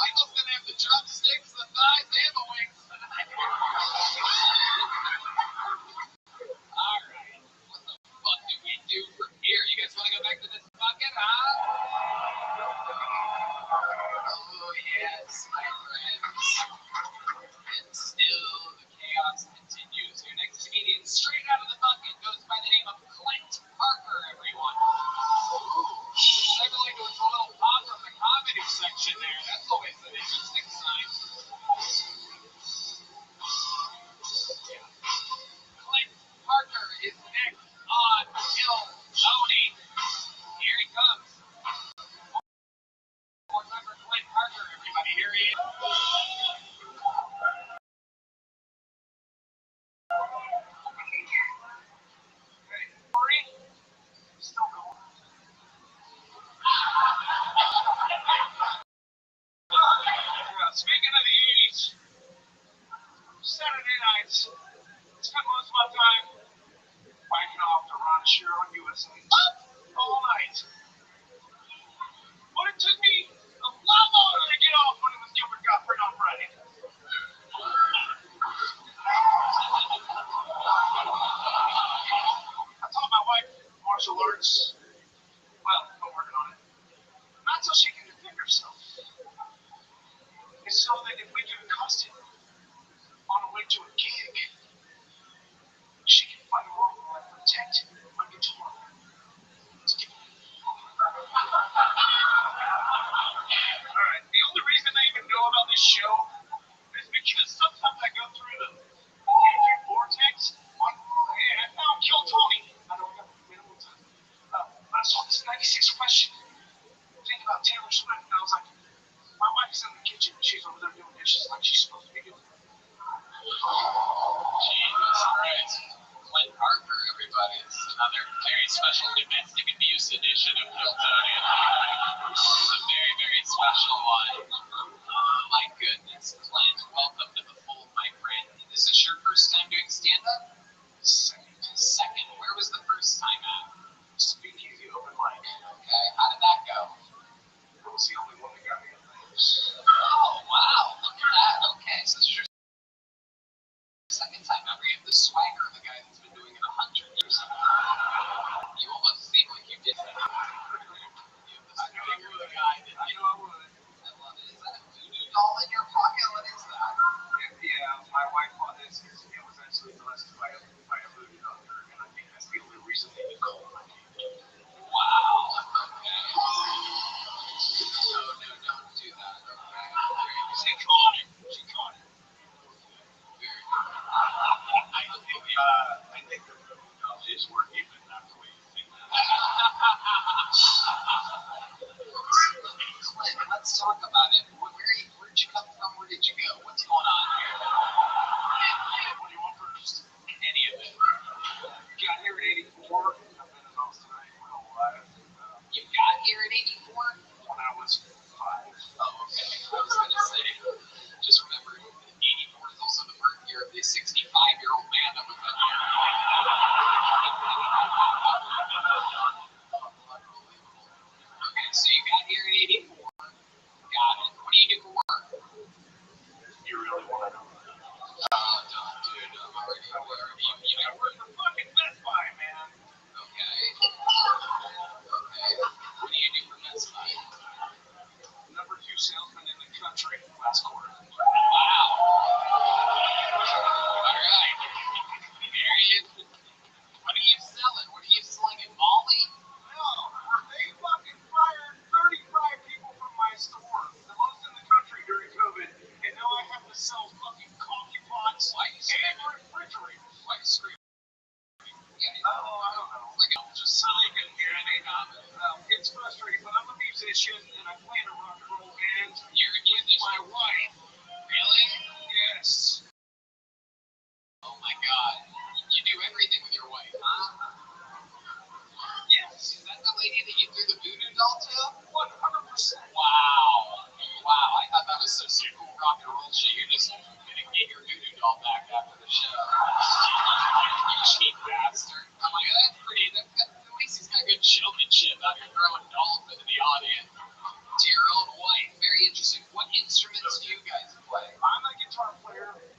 Michael's gonna have the drumsticks, the thighs, and the wings. All right. What the fuck do we do from here? You guys want to go back to this bucket, Oh, yes, my friends. And still the chaos continues. Your next comedian, straight out of the bucket, goes by the name of Clint Parker, everyone. Sounded like it was a little pop from the comedy section there. That's always an interesting sign. Clint Parker is next on Kill Tony. Here he comes. More time for Clint Parker, everybody. Here he is. Still going. Speaking of the 80s, Saturday nights, spent most of my time whacking off to Ron Shear on USA all night. But it took me a lot longer to get off when it was Gilbert Gottfried on Friday. I taught my wife martial arts. Well, I'm working on it. Not so she can defend herself. It's so that if we get accosted on the way to a gig, she can find a role and protect my guitar. Alright, the only reason I even know about this show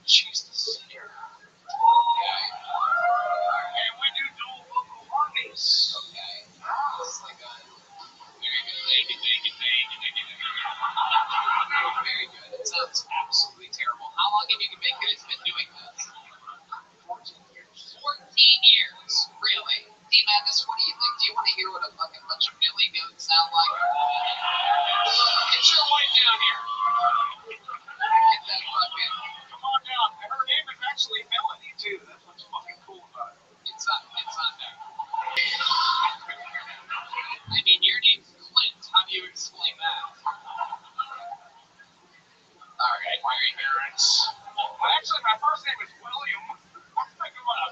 Jesus. Okay. And we do dual vocal harmonies. Okay. This is like a very good. Very good. It sounds absolutely terrible. How long have you been doing this? 14 years. 14 years. Really? D-Madness, what do you think? Do you want to hear what a fucking bunch of Billy goats sound like? Get your wife down here. Get that fucking. Come on down. And her name is actually Melanie, too. That's what's fucking cool about it. It's on there. I mean, your name's Clint. How do you explain that? Alright, why are you here? Well, actually, my first name is William. Come on,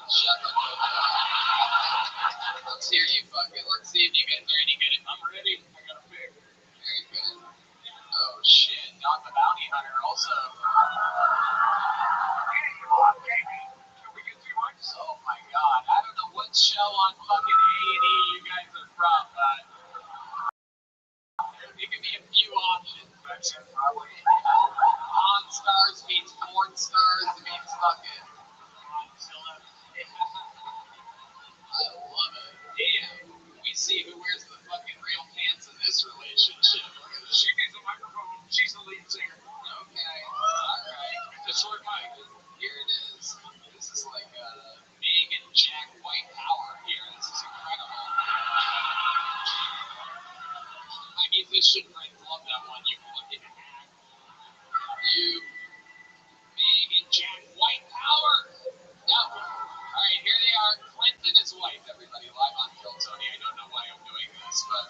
Shut the fuck up. Let's hear you fucking. Let's see if you guys are any good at. I'm ready. I got a pick. Very good. Oh shit, Dog the Bounty Hunter also. Hey, come on, baby. Can we get 2 mics? Oh my god, I don't know what show on fucking A&E you guys are from, but give me a few options. That's it, probably. Pawn Stars means porn stars means fucking. I love it. Damn. We see who wears the fucking real pants in this relationship. She needs a microphone. She's the lead singer. Okay. Alright. It's a short mic. Here it is. This is like Meg and Jack White power here. This is incredible. My musician friends love that one. You fucking hack. You, Meg and Jack White power. No. Alright, here they are. Clint and his wife, everybody, live on Kill Tony. I don't know why I'm doing this, but.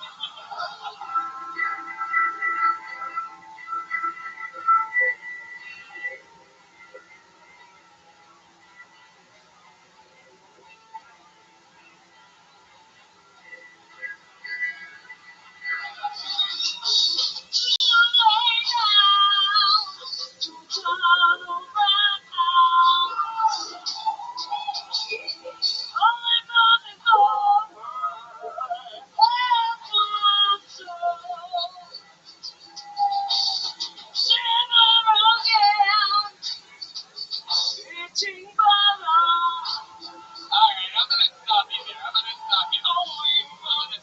Alright, I'm gonna stop you there. I'm gonna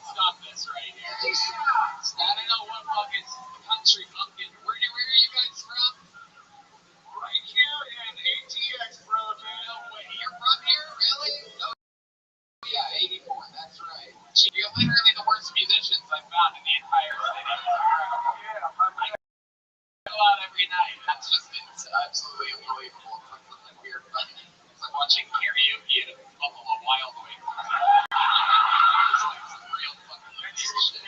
stop this right here. I don't know what fucking country bumpkin. Where are you guys from? Right here in ATX, bro, dude. No way. You're from here? Really? Oh, yeah, 84. That's right. You're literally the worst musicians I've found in the entire city. Yeah, I go out every night. That's just it's absolutely unbelievable. It's like weird. It's like watching karaoke at a Buffalo Wild Wings. It's like some real fucking shit.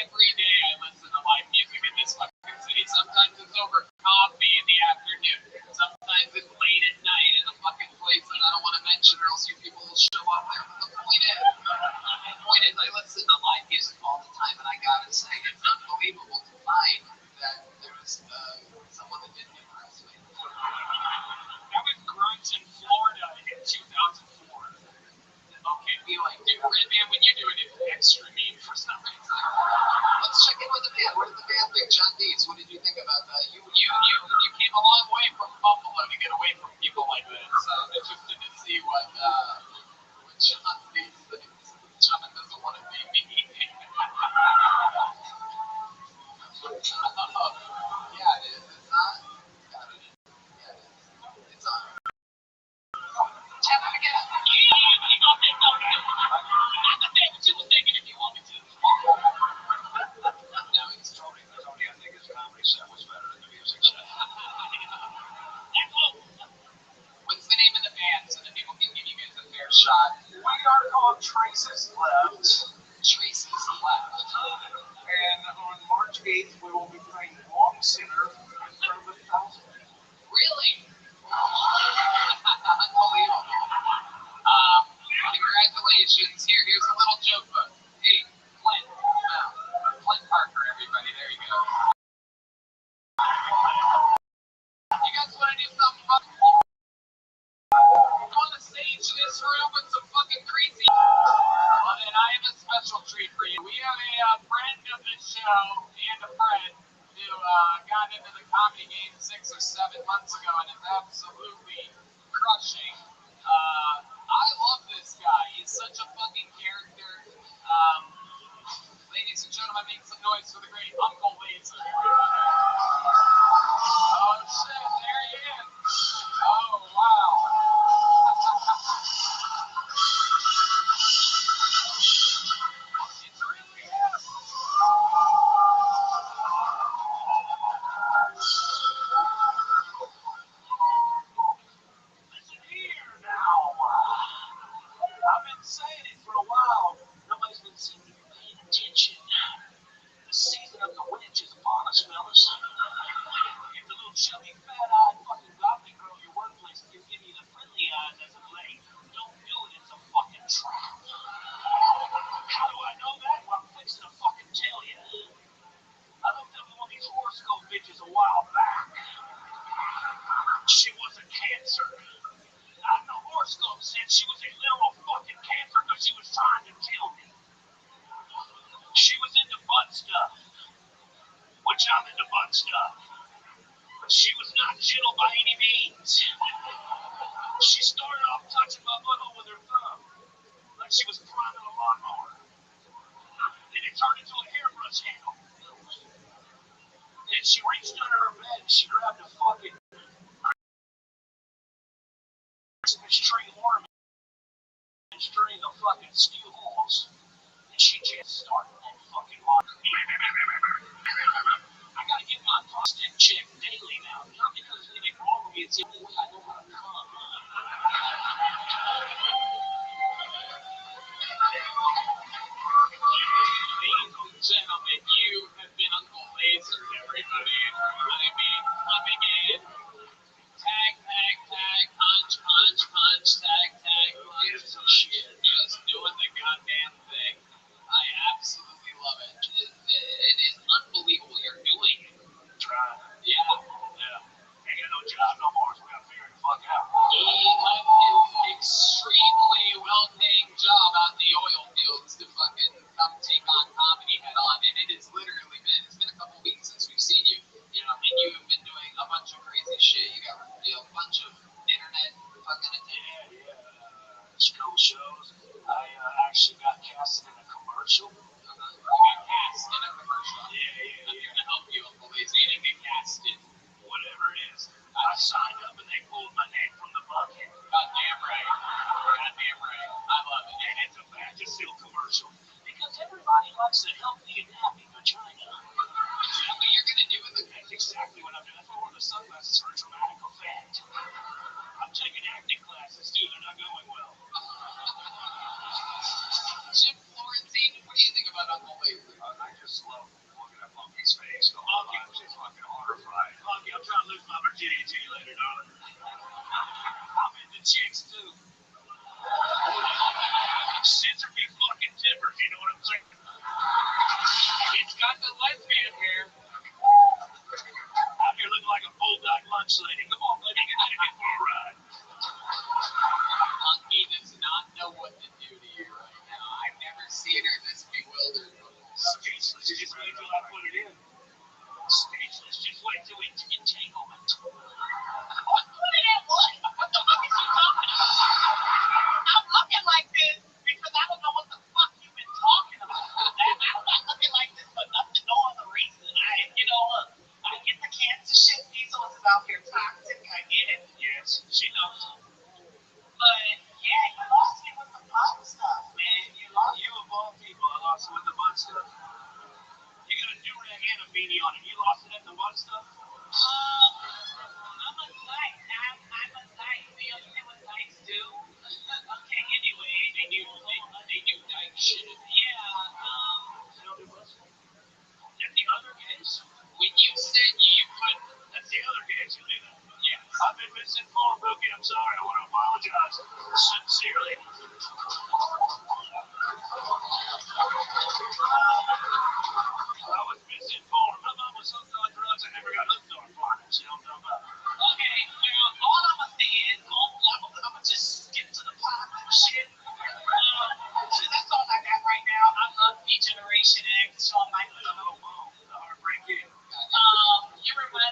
Every day I listen to live music in this fucking city. Sometimes it's over coffee in the afternoon. Sometimes it's late at night in a fucking place that I don't want to mention or else you people will show up there. But the point is I listen to live music all the time and I gotta say it's unbelievable to find that there was someone that didn't impress me. I was grunts in Florida in 2004. Okay, be like, dude, Redman, when you do it, it's extra mean for some reason. Let's check in with the band. What did the band think? John Deeds, what did you think about that? You came a long way from Buffalo to get away from people like this. I'm interested to see what John Deeds thinks. John doesn't want to be me. Yeah, it is. It's on. Got it. Yeah, it is. It's on. Tap it again. I can say what you were thinking if you want me to. Now it's Tony. Tony, I think his comedy set was better than the music set. What's the name of the band so that people can give you guys a fair shot? We are called Traces Left. Traces Left. And on March 8th, we will be playing Long Sinner in front of 1,000 people. Really? Unbelievable. Congratulations. Here's a little joke book. Hey, Clint. Clint Parker, everybody. There you go. You guys want to do something fun? You want to stage this room with some fucking crazy? Well, then I have a special treat for you. We have a friend of the show and a friend who got got into the comedy game 6 or 7 months ago, and it's absolutely crushing. I love this guy. He's such a fucking character. Ladies and gentlemen, make some noise for the great Uncle Laser. Oh shit, there he is. Oh wow. It's really him. Listen here now. I've been saying it for a while. Nobody's been seeming to be paying attention. The season of the witch is upon us, fellas. If the little chubby, fat-eyed fucking goblin girl in your workplace gives you the friendly eyes as of late, don't do it. It's a fucking trap. How do I know that? Well, I'm fixing to fucking tell you. I looked up one of these horoscope bitches a while back. She was a Cancer. And the horoscope said she was a literal fucking Cancer because she was trying to kill me. She was into butt stuff, which I'm into butt stuff. But she was not gentle by any means. She started off touching my butthole with her thumb, like she was priming a lawnmower. Then it turned into a hairbrush handle. Then she reached under her bed and she grabbed a fucking Christmas tree ornament and string of fucking steel balls. And she just started that fucking lawn. I gotta get my prostate checked daily now. Not because there's anything wrong with me, it's the only way I know how to come. Ladies and gentlemen, you have been Uncle Laser, everybody. I mean, coming in. Tag, tag, tag, punch, punch, punch, tag, tag, punch. Shit, just doing the goddamn thing. I absolutely love it. It is unbelievable you're doing it. Trying. Yeah. Ain't got no job no more, so we gotta figure the fuck out. He left his extremely well-paying job out in the oil fields to fucking come take on comedy head on, and it's been a couple weeks since we've seen you, and you've been doing a bunch of crazy shit. You got a bunch of internet fucking attention. Yeah. School shows. I actually got casted in a commercial. You got cast in a commercial. Yeah. I'm here to help you, Uncle Lazy. You didn't get casted. Whatever it is. I signed up and they pulled my name from the bucket. Goddamn right. I love it. And it's a Vagisil commercial. Because everybody likes a healthy and happy vagina. Is that what you're going to do with it? That's exactly what I'm doing. That's why I wore the sunglasses for a dramatic effect. I'm taking acting classes, too. They're not going well. Jim Florentine, what do you think about Uncle Lazy? I just love looking at Monkey's face. Monkey was just fucking horrified. Monkey, I'm trying to lose my virginity to you later, darling. I'm into chicks, too. Scissor me fucking timbers, you know what I'm saying? It's got the lesbian hair. Out here looking like a bulldog lunch lady. Come on, baby, get for a ride. Monkey does not know what to do to you right now. I've never seen her this bewildered before. Speechless. Just wait till I put it in. Speechless. Just wait till we entanglement. Put it in what? What the fuck is you talking about? I'm looking like this because I don't know what the fuck you've been talking about. I'm not looking like this for nothing, no other reason. I get the cancer shit. These ones is out here toxic. I get it. Yes, she knows. But yeah, you lost me with the butt stuff, man. You of all people, I lost you with the butt stuff. You got a do-rag and a beanie on it. You lost it at the butt stuff? I'm a dyke. I'm a dyke. We understand what dykes do. Okay, anyway, they do dyke shit. Yeah, and the other gays? When you said you could, that's the other gays who do that. Yeah. I've been misinformed, Bookie. I'm sorry. I want to apologize. Sincerely. I was misinformed. My mom was hooked on drugs. I never got hooked on farmers. You know what I'm talking about? Okay, well, all I'm going to say is, I'm going to just skip to the positive shit. That's all I got right now. I love Generation X, Shawn Michaels. The Heartbreak Kid. You remember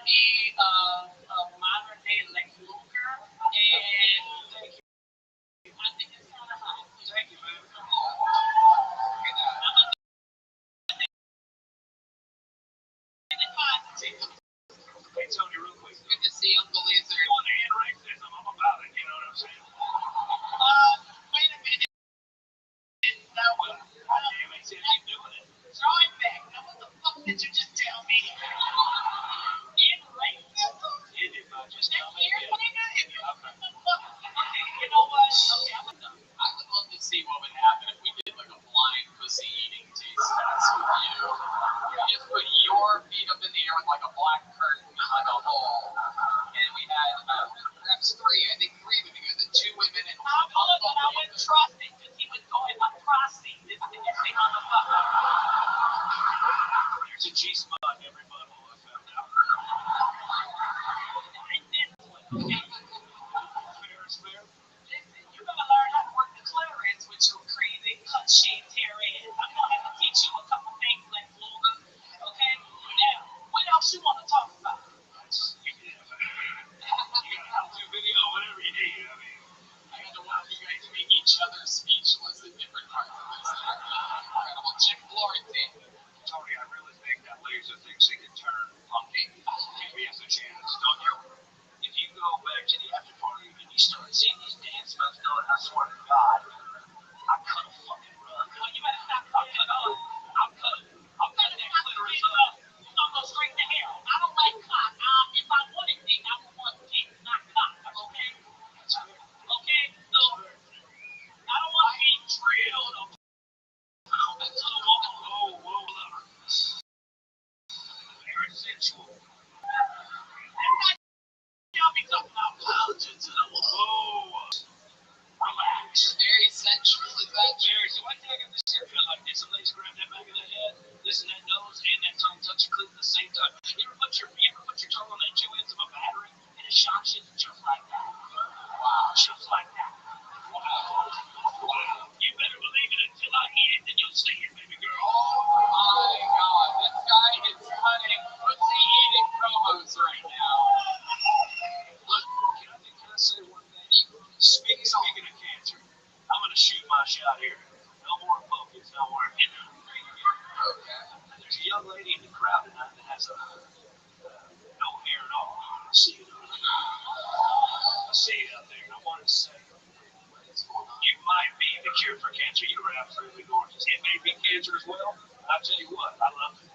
shade out there, and I wanted to say, you might be the cure for cancer. You were absolutely gorgeous. It may be cancer as well. I'll tell you what, I love it.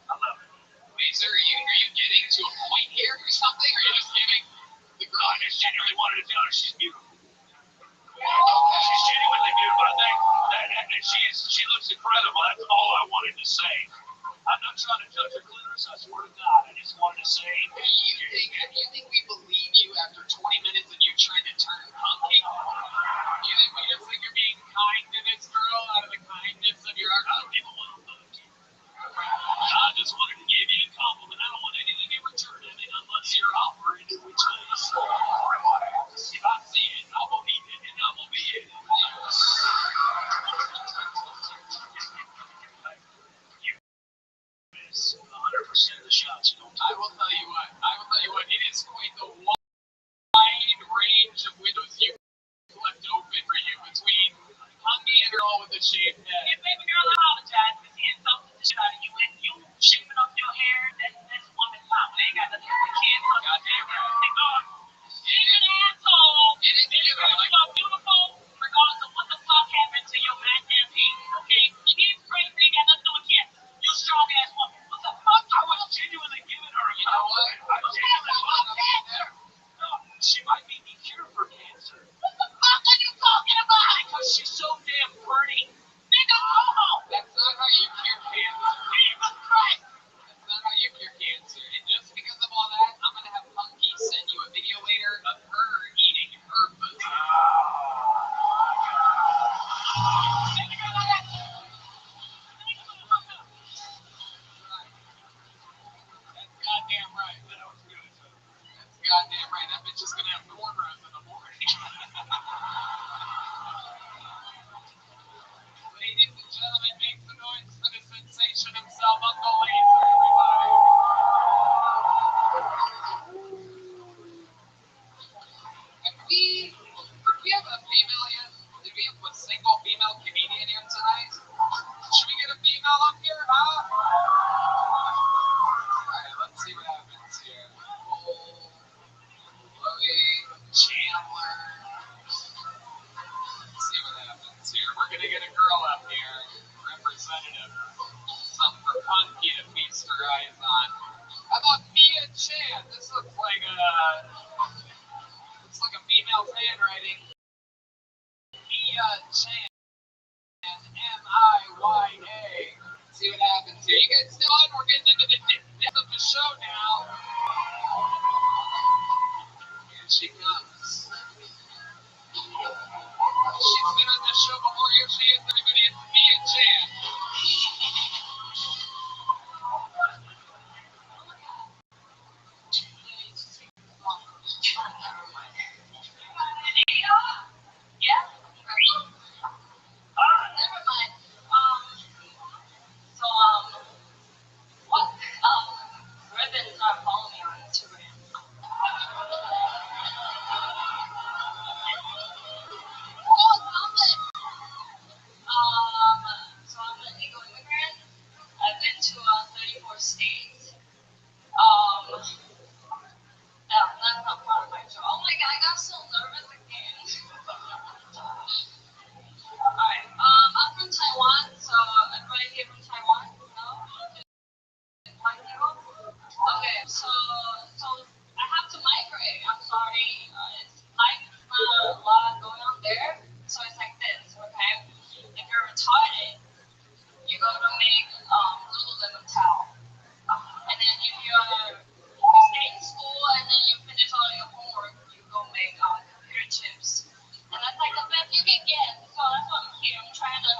I love it. Wait, sir, are you getting to a point here or something? Or are you just giving the girl? I just genuinely wanted to tell her she's beautiful. She's genuinely beautiful. I think that she looks incredible. That's all I wanted to say. I'm not trying to touch her clitoris. I swear to God, I just wanted to say. You think we believe you after 20 minutes and you trying to turn punky? You think we just think you're being kind to this girl out of the kindness of your heart? I don't even want to fuck you. I just wanted to give you a compliment. I don't want anything in return, unless you're offering it, which is if I see it, I will eat it, and I will be it. You miss 100% of the shots you don't take. I will tell you what. It is quite the wide range of windows you left open for you between Hungy and girl with the shaved head. Yeah, baby girl, I apologize for seeing something the shit out of you. And you shaving off your hair, that's woman power. They ain't got nothing to do with kids. Goddamn right. She's an asshole. It is Baby girl, beautiful. you are beautiful, regardless of what the fuck happened to your goddamn penis, okay? You need crazy, ain't got nothing to do with kids. You a strong ass woman. What the fuck? I was genuinely giving her, You know what? I genuinely wanted to there. No, she might be the cure for cancer. What the fuck are you talking about? Because she's so damn pretty. Nigga, homo. That's not how you cure cancer. Jesus Christ. That's not how you cure cancer. And just because of all that, I'm gonna have Punky send you a video later of her eating her pussy. That's goddamn right. That was good, so. That's goddamn right. That bitch is gonna have cornrows in the morning. Ladies and gentlemen, make some noise for the sensation himself, Uncle Laser, everybody. Did we have a female yet? Did we have a single female comedian here tonight? Should we get a female up here, huh? Alright, let's see what happens here. Cole, Chloe, Chandler. Let's see what happens here. We're gonna get a girl up here, representative. Something for Punky to feast her eyes on. How about Mia Chan? This looks like a female's handwriting. Mia Chan. M-I-Y-A. See what happens here. You guys still on? We're getting into the depth of the show now. Here she comes. She's been on the show before. Here she is, everybody. It's Mia Chan. Yeah? Never mind. So, what? Ribbon's not following me on Instagram. Oh, Dublin! So I'm an illegal immigrant. I've been to 34 states. That's not part of my job. Oh my god, I got so nervous again. Alright, I'm from Taiwan, so everybody here from Taiwan? No? White people? Okay, so I have to migrate. I'm sorry. It's like not a lot going on there. So it's like this, okay? If you're retarded, you go to make Lululemon towel. And then if you stay in school and then you finish all your homework, you go make computer chips. And that's like the best you can get. So that's why I'm here. I'm trying to,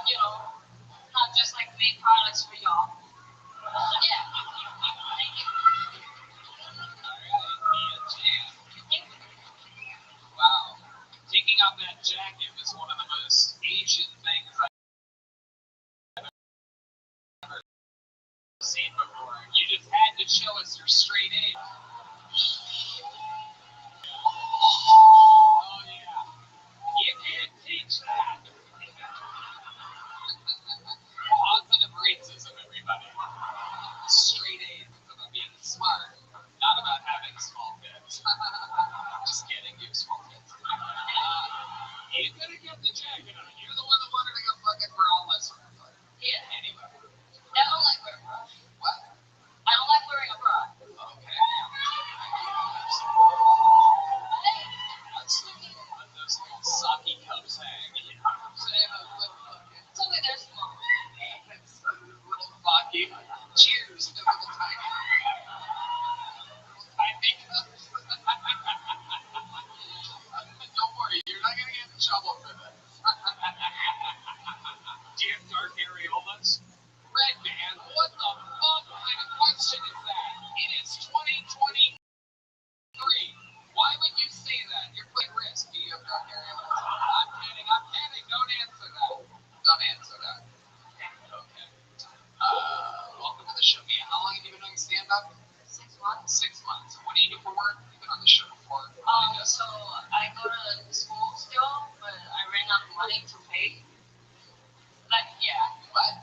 not just like make products for y'all. Yeah. Thank you. Alright, Mia Chan. Wow. Taking off that jacket was one of the most Asian things I've ever seen before. You just had to show us your straight A. Oh yeah. You can't teach that. Positive racism, everybody. Straight A is about being smart, not about having small dicks. Just kidding. so I go to school still, but I ran out of money to pay. Like, yeah, But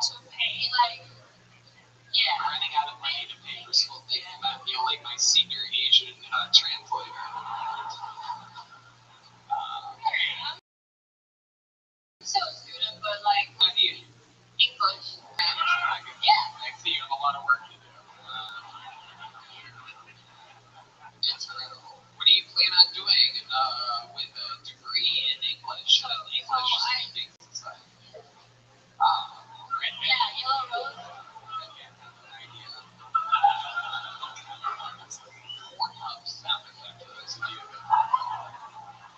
to pay, like, yeah. running out of money to pay for school things. I feel like my senior Asian translator. I'm still a student, but like, What do you? English. I Yeah. see you have a lot of work to do. Incredible. What do you plan on doing with a degree in English and English speaking society? Great. Yeah, Yellow Rose. Pornhub sound effect for those of you that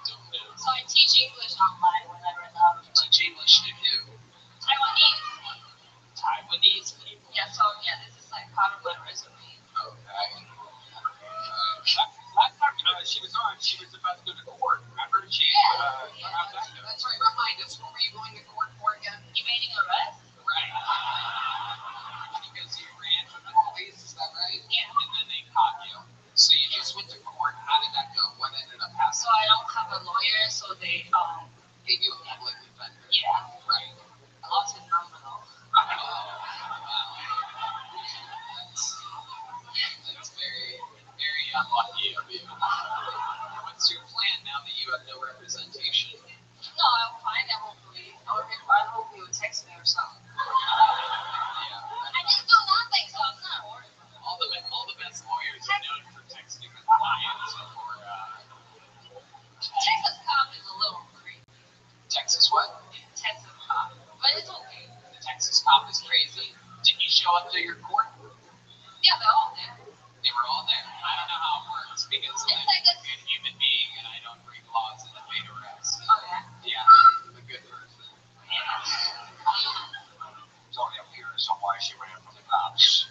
don't know. So I teach English online when I run out of money. Teach English to who? Taiwanese. Taiwanese people. Yeah, so yeah, this is like part of my resume. Okay. Last time she was on, she was about to go to court. Remember? How'd that go? That's right. Remind us, what were you going to court for again? Evading arrest? Right. Because you ran from the police, is that right? Yeah. And then they caught you. So you just went to court. How did that go? What ended up happening? So I don't have a lawyer, so they Gave you a public defender. yeah. Right. I lost his number though. Oh, wow. That's very, very unlucky of you. What's your plan now that you have no representation? No, I'll find it hopefully. Or if I hope he would text me or something. Yeah. I just do nothing, so I'm not worried. All the best lawyers are known for texting with clients or Texas cop is a little creepy. Texas what? Texas cop. But it's okay. The Texas cop is crazy. Did you show up to your court? Yeah, they're all there. They were all there. I don't know how it works because I'm It's like a good human being and I don't break laws and evade arrest. Oh yeah. Yeah, I'm a good person. It's only a fear, so why she ran from the cops.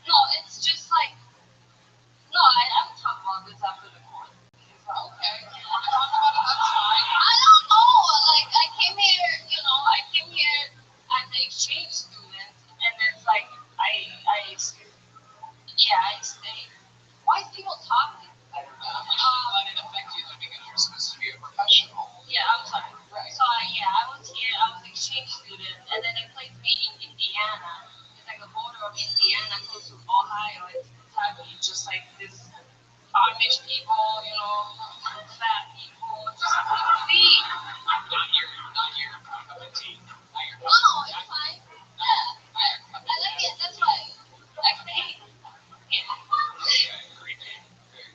No, it's just like no, I will talk about this after the court. Okay. You want to talk about it? That's fine. I don't know. Like I came here as an exchange student, and it's like I stayed. Why is people talking? You shouldn't let it affect you though because you're supposed to be a professional. Yeah, I'm sorry. Right. So I was here. I was an exchange student, and then they placed me in Indiana. It's like the border of Indiana, close to Ohio. It's Kentucky. Just like this Amish people, fat people, just complete. Not your cup of tea. Not your cup No, of tea. it's fine. Yeah, I like it. That's why I stayed. Yeah. Okay, great. Very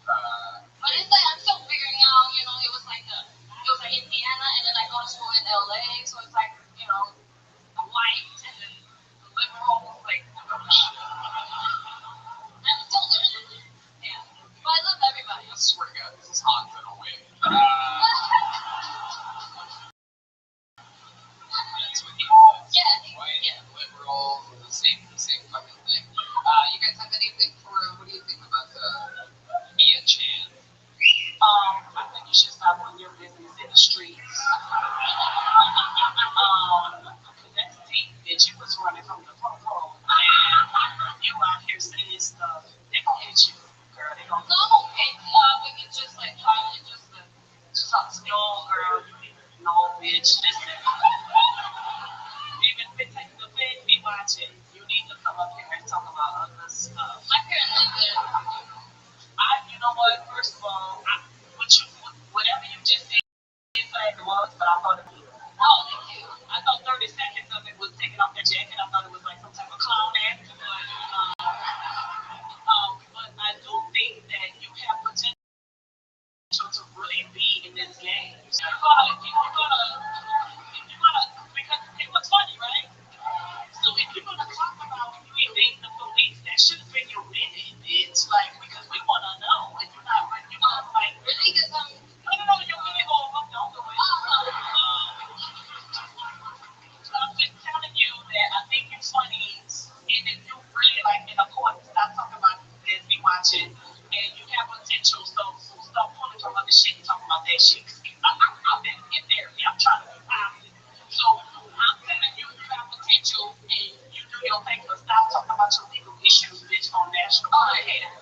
But it's like I'm still figuring out. It was like Indiana, and then I go to school in LA, so it's like the white and then the liberal, like I'm still learning. Yeah, but I love everybody. I swear to God, this is hot in a way. That's what he says. Yeah, White, yeah. liberal, the same fucking thing. You guys have anything for, what do you think about Mia Chan? I think you should stop putting your business in the streets. That tape that you was running from the popo, and you out here saying stuff, they gonna hit you, girl. They gonna No, I'm okay. We can just like try to just talk to no, girl. No, bitch. Listen. Even if it takes the bed be watching, you need to come up here and talk about other stuff. my parents live there. You know what? First of all, whatever you just said, it was, but I thought it was. Oh, thank you. I thought 30 seconds of it was taking off their jacket. I thought it was like some type of clown act. But I do think that you have potential to really be in this game. You're gonna, because it was funny, right? So if you're gonna talk about you evading the police, that should have been your minute, bitch. Like, because we wanna know. If you're not, like, Really? Because no, you're really going don't do it. I'm just telling you that I think you're funny, and if you really like in a court, stop talking about this, be watching, and you have potential, so stop pulling from other shit and talking about that shit. I've been in therapy, I'm trying to be positive. So I'm telling you, you have potential, and you do your thing, but stop talking about your legal issues, bitch, on national. I hate it.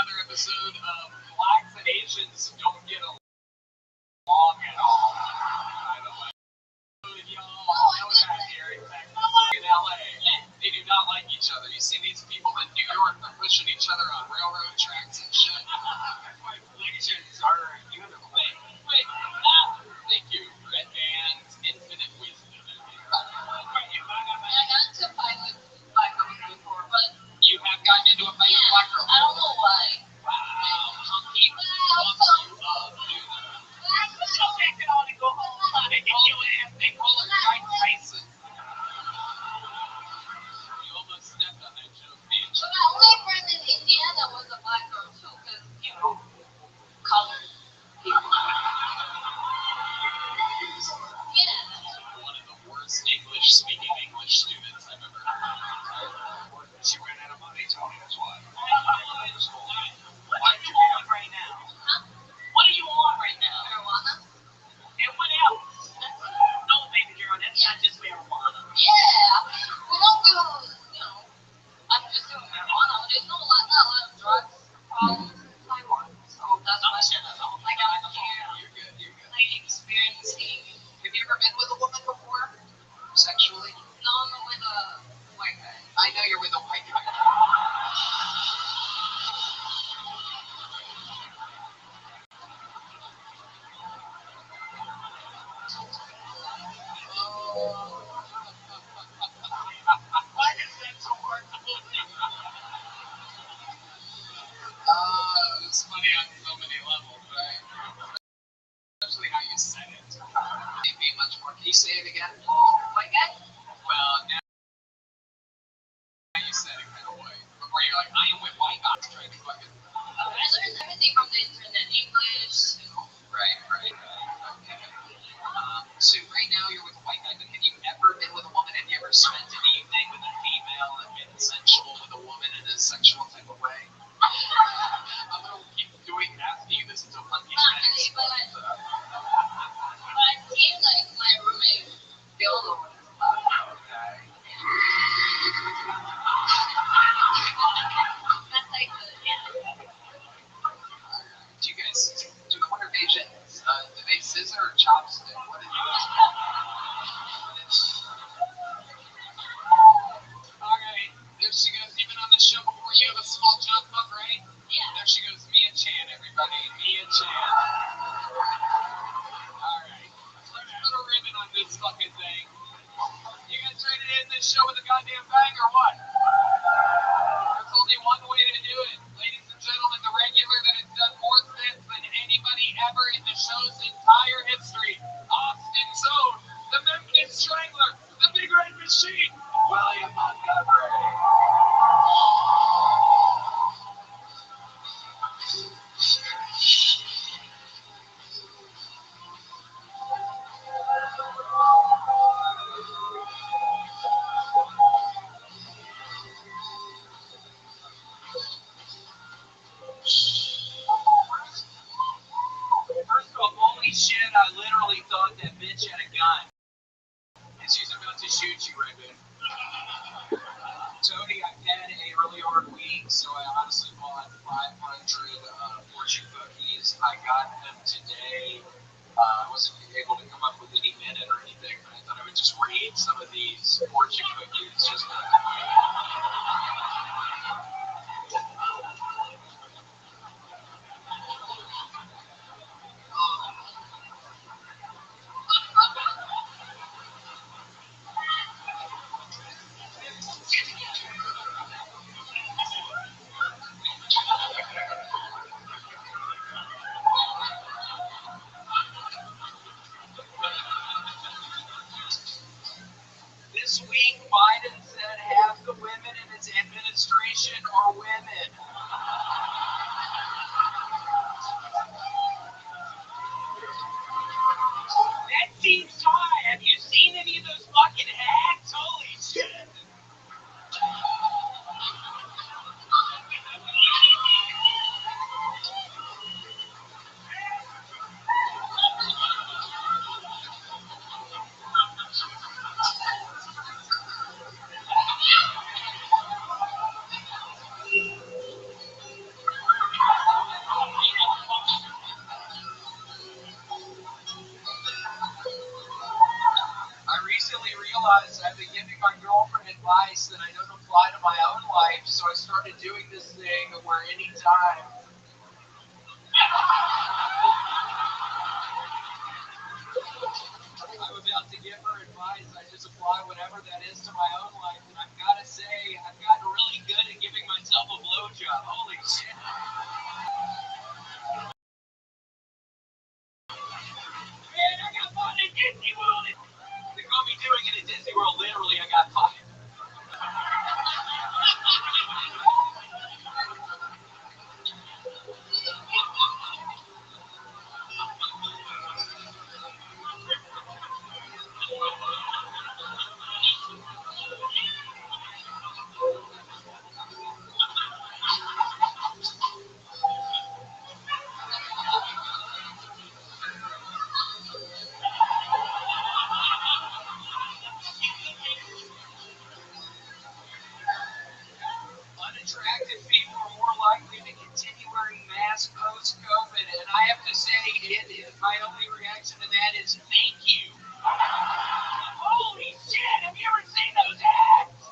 another episode of Blacks and Asians Don't Get Along at All. By the way, y'all know that here in LA, they do not like each other. You see these people in New York, they're pushing each other on railroad tracks and shit. That's why afflictions are uniform. Wait, thank you. Red Band's Infinite Wisdom. I got into a fight with black girls before, but You have gotten into a fight with black girls. I don't know why. Wow, some people love you up, dude. Let's go take it on and go home. They call her Mike Tyson. You almost stepped on that joke, bitch. But my only friend in Indiana was a black girl too, because, you know, colored people. Yeah. One of the worst English-speaking English students I've ever heard. She ran out of money, Tony, that's why. What are you on right now? Huh? What are you on right now? Marijuana? And what else? No, baby girl, that's not just marijuana. Yeah. We don't do, you know, I'm just doing marijuana. There's not a lot of drugs problems in Taiwan. So that's why I got here. You're good. Like experiencing. Have you ever been with a woman before? Sexually? No, I'm with a white guy. I know you're with a white guy. Why is that so hard to believe? It's funny on so many levels, right? Especially how you said it. It'd be much more. Can you say it again? White guy? Well, now you said it kind of way. Before you're like, I am with white guys trying to fucking. I learned everything from the internet. English, you know. Right. Okay. So right now you're with a white guy, but have you ever been with a woman? Have you ever spent an evening with a female and been sensual with a woman in a sexual type of way? I'm gonna keep doing asking you this until Punky Not really, but I feel like my roommate, they all know what it's about. Okay. That's like Do you guys do the Wonder Asians? Do they scissor or chopstick? What do you guys? Alright, there she goes. You've been on the show before. You have a small jump book, right? Yeah. There she goes, Mia Chan, everybody. Mia Chan. Alright. Let's put a ribbon on this fucking thing. You guys ready to end this show with a goddamn bang or what? There's only one way to do it. Ladies and gentlemen, the regular that has done more sins than anybody ever in the show's entire history. Austin's own, the Memphis Strangler, the Big Red Machine, William Montgomery. First of all, holy shit, I literally thought that bitch had a gun. And she's about to shoot you, Raven. Tony, I've had a really hard week, so I honestly bought 500 fortune cookies. I got them today. I wasn't able to come up with any minute or anything, but I thought I would just read some of these fortune cookies. Just where anytime I'm about to give her advice, I just apply whatever that is to my own life. And I've got to say, I've gotten really good at giving myself a blowjob. Holy shit. Man, I got fun at Disney World. They got me doing it at Disney World. Literally, I got fun. Unattractive people are more likely to continue wearing masks post-COVID, and I have to say, my only reaction to that is thank you. Holy shit, have you ever seen those ads?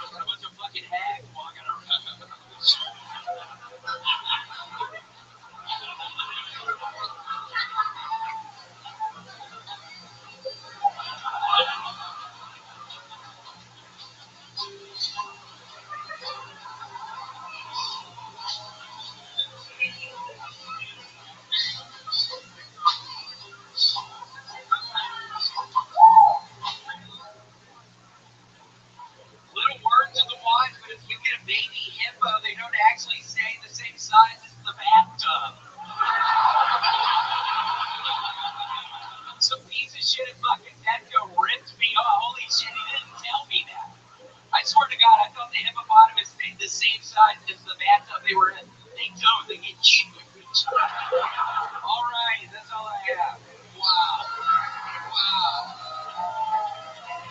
A bunch of fucking hags walking around. Little word to the wise, but if you get a baby hippo, they don't actually stay the same size as the bathtub. Some piece of shit at fucking Petco ripped me off. Holy shit, he didn't tell me that. I swear to God, I thought the hippopotamus stayed the same size as the bathtub they were in. They don't. They get cheaper. All right, that's all I have. Wow. Wow.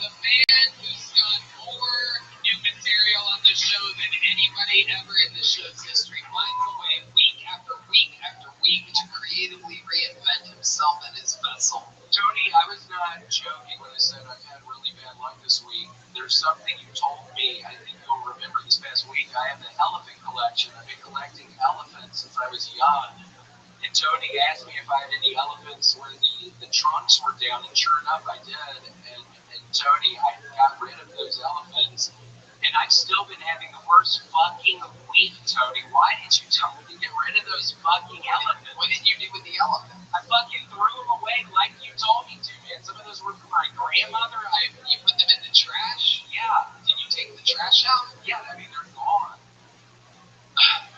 The man who's done more new material on the show than anybody ever in the show's history finds a way week after week after week to creatively reinvent himself and his vessel. Tony, I was not joking when I said I've had really bad luck this week. There's something you told me, I think you'll remember this past week. I have the elephant collection. I've been collecting elephants since I was young. And Tony asked me if I had any elephants where the trunks were down, and sure enough, I did. And Tony, I got rid of those elephants, and I've still been having the worst fucking week, Tony. Why did you tell me to get rid of those fucking elephants? What did you do with the elephant? I fucking threw them away like you told me to, man. Some of those were for my grandmother. You put them in the trash? Yeah. Did you take the trash out? Yeah, I mean, they're gone.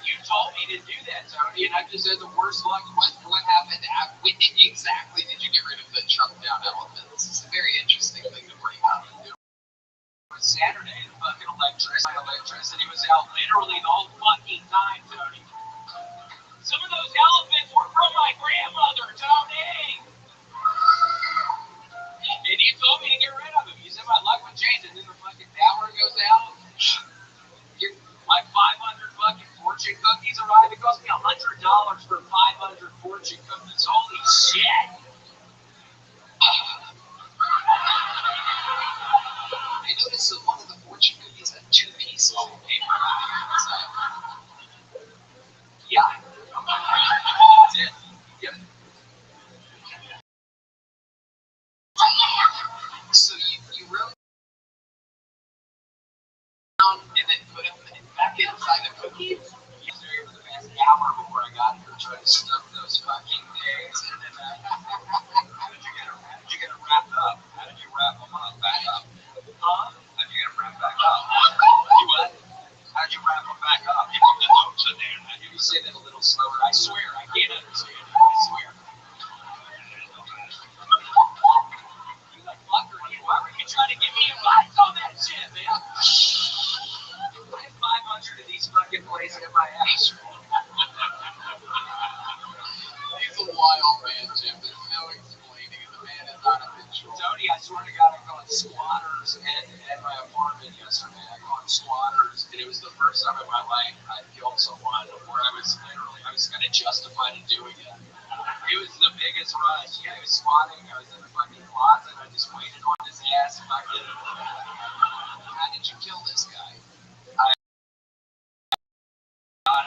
You told me to do that, Tony, and I just had the worst luck. What happened? When exactly did you get rid of the truck down elephants? It's a very interesting thing to bring up. It was Saturday, the fucking electricity was out literally the whole fucking time, Tony. Some of those elephants were from my grandmother, Tony! And you told me to get rid of them. You said my luck would change, and then the fucking power goes out. My 500 fucking fortune cookies arrived. It cost me $100 for 500 fortune cookies. Holy shit! I noticed that one of the fortune cookies had 2 pieces of paper inside. Yeah. That's it. Yep. So you wrote down and then put them back inside the cookies? Yesterday for the past hour before I got here trying to stuff those fucking things. And then how did you get them wrapped up? How did you wrap them up? Back up? Huh? How did you get them wrapped back up? You what? How did you wrap them back up? You put the notes in there. How do you say that a little slower? I swear, I can't understand it. I swear. You like fucker, why were you trying to give me advice on that shit, man? I have 500 of these fucking places in my house. He's a wild man, Jim. There's no explaining it. The man is out of control. Tony, I swear to God, I caught squatters at my apartment yesterday. I caught squatters, and it was the first time in my life I killed someone where I was kind of justified in doing it. It was the biggest rush. Yeah, he was squatting. I was in the fucking closet. I just waited on his ass. Fucking. How did you kill this guy?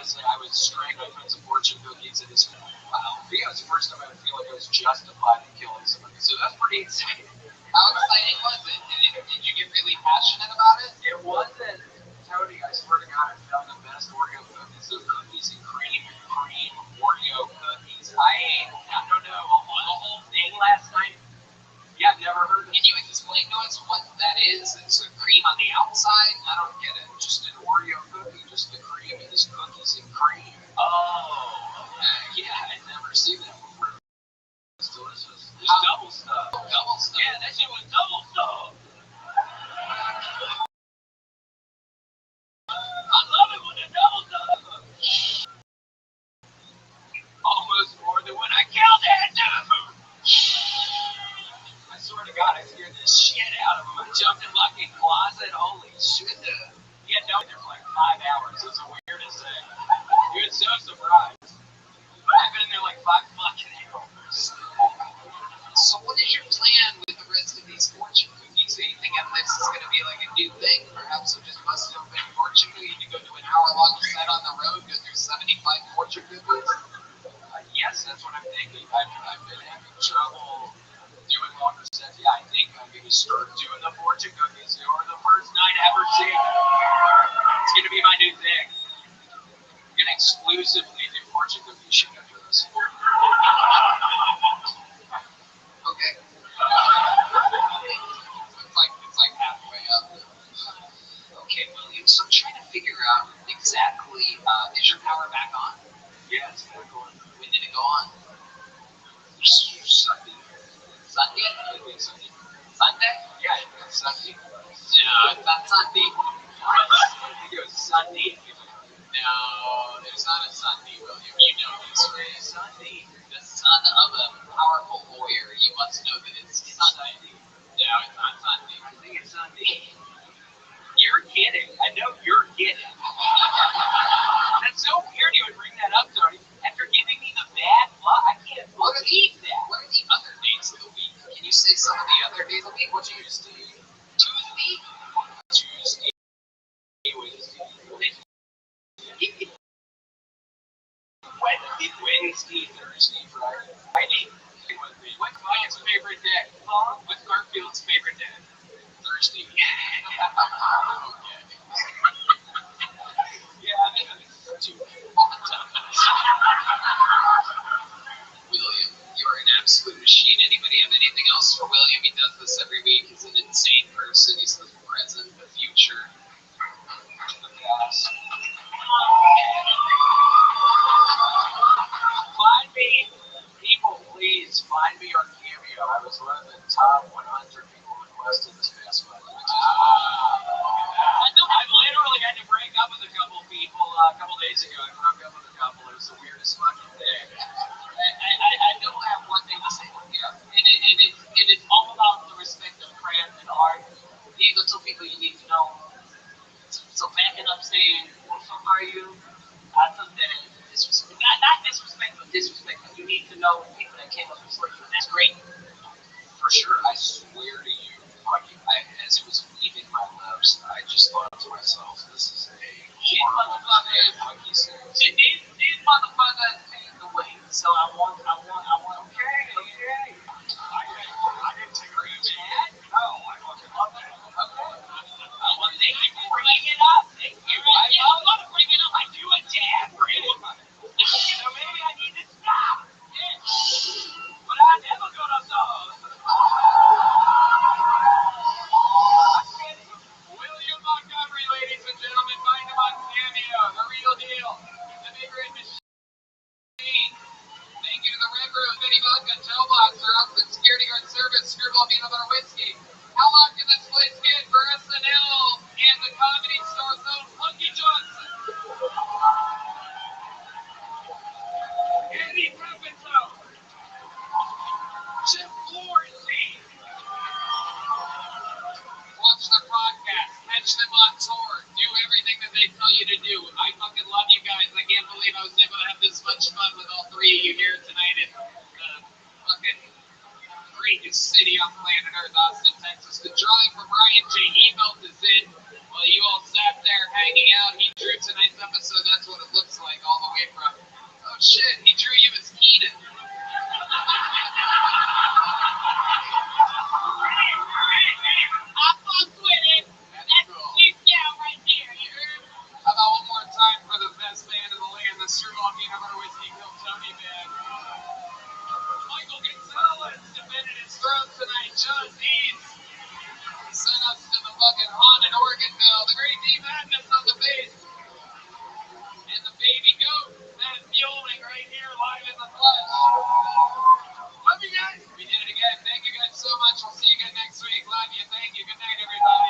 honestly, I was strangling some fortune cookies in his. Wow, yeah, it was the first time I feel like I was justified in killing somebody. So that's pretty exciting. How exciting was it? Did you get really passionate about it? It wasn't. Tony, I swear to God, I found the best Oreo cookies. So cookies and cream Oreo cookies. I don't know. The whole thing last night. Yeah, I've never heard of it. Can you explain to us what that is? It's a cream on the outside? I don't get it. Just an Oreo cookie, just the cream and just cookies and cream. Oh, Yeah, I'd never seen that before. It's delicious. It's How- double stuff. double stuff. Yeah, that shit was double stuff. I love it when they're double stuff. Almost more than when I killed that dude. I swear to God, I scared the shit out of him. I jumped in fucking closet. Holy shit. He had no there for like 5 hours. It was the weirdest thing. He was so surprised. But I've been in there like 5 fucking hours. So what is your plan with the rest of these fortune cookies? Do you think this is going to be like a new thing? Perhaps you'll just bust open fortune cookies to go to an hour-long set on the road because there's 75 fortune cookies? Yes, that's what I'm thinking. I've been having trouble doing longer sets. Yeah, I think I'm going to start doing the fortune cookies. You're the first night ever seen. It's going to be my new thing. I'm going to exclusively do fortune cookie shit after this. Okay. It's like halfway up. Okay, William. So I'm trying to figure out exactly. Is your power back on? Yeah, it's kind of cool. When did it go on? Sunday. Sunday? Sunday. Sunday? Yeah, it's Sunday. No, it's not Sunday. I think it was Sunday. No, there's not a Sunday, William. You know this, right? Sunday. The son of a powerful lawyer. You must know that it's Sunday. No, it's not Sunday. I think it's Sunday. You're kidding. I know you're kidding. That's so weird you would bring that up, Tony. After giving me the bad luck, I can't believe that. What are the other days of the week? Can you say some of the other days of the week? What's Tuesday? Tuesday? Tuesday, Wednesday, Thursday, Friday. What's Ryan's favorite day? What's Garfield's favorite day? Thursday. Yeah, too. William, you're an absolute machine. Anybody have anything else for William? He does this every week. He's an insane person. He's the present, the future, the past. Find me, people, please find me on Cameo. I was one of the top 100 people requested this past month. I literally had to break up with a couple people a couple days ago. I broke up with a couple. It was the weirdest fucking thing. I don't have one thing to say. Yeah. It is all about the respect of craft and art. Diego, tell people you need to know. So backing up saying, well, so are you? I took that as disrespect. Not disrespect, but disrespect. You need to know people that came up before you. That's great. For sure, I swear to you, as it was leaving my lips, I just thought to myself, this is a horrible hockey series. These motherfuckers paved the way. So I want. Okay. I didn't take her as bad. No, I fucking love that. Okay. I want to bring it up. Thank you. I want to bring it up. I do a jab. So maybe I need to stop. Yeah. But I never gonna stop. William Montgomery, ladies and gentlemen, find him on Cameo, the real deal, the big red machine. Thank you to the Red Room, Benny Vodka, Toe Blaster, Outfit Security Guard Service, Scribble Peanut Butter Whiskey. How long can this place get for SNL and the Comedy Store Zone, Funky Johnson? Andy Pepito. Jim Florentine. Watch their podcast, catch them on tour, do everything that they tell you to do. I fucking love you guys. I can't believe I was able to have this much fun with all three of you here tonight in the fucking greatest city on planet Earth, Austin, Texas. The drawing for Brian J. Email is in. While you all sat there hanging out, he drew tonight's episode. That's what it looks like. Screwball peanut butter whiskey killed Tony, man. Michael Gonzalez defended his throne tonight. John Deeds sent us to the fucking haunted Oregonville. The great D Madness on the base. And the baby goat, Matt Fueling right here live in the flesh. Love you guys. We did it again. Thank you guys so much. We'll see you again next week. Love you. Thank you. Good night, everybody.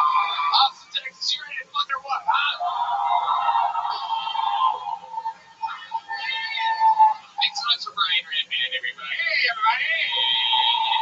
Austin, Texas, you're in fucking what, Thanks so much for Brian Redman, everybody. Hey, everybody.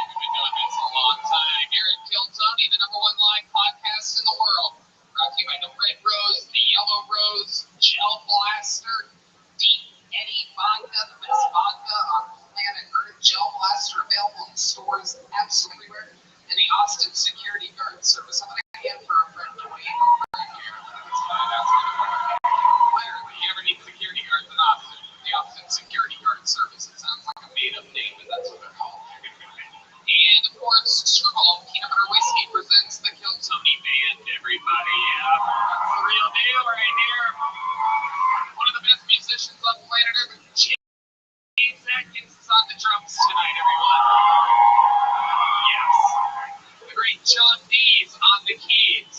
We've been doing this a long time. Here at Kill Tony, the #1 live podcast in the world. Brought to you by the Red Rose, the Yellow Rose, Gel Blaster, Deep Eddy Vodka, the best vodka on planet Earth. Gel Blaster available in stores absolutely everywhere. And the Austin Security Guard Service. I'm going to hand for a friend Dwayne over here. That's fine. That's good. Clearly, you ever need security guards in Austin? The Austin Security Guard Service. It sounds like a made-up name, but that's what they're called. And of course, Screwball Peanut Butter Whiskey presents the Kill Tony Band, everybody. That's the real deal right here. One of the best musicians on planet Earth, James Atkins, is on the drums tonight, everyone. Yes. The great John Dees on the keys.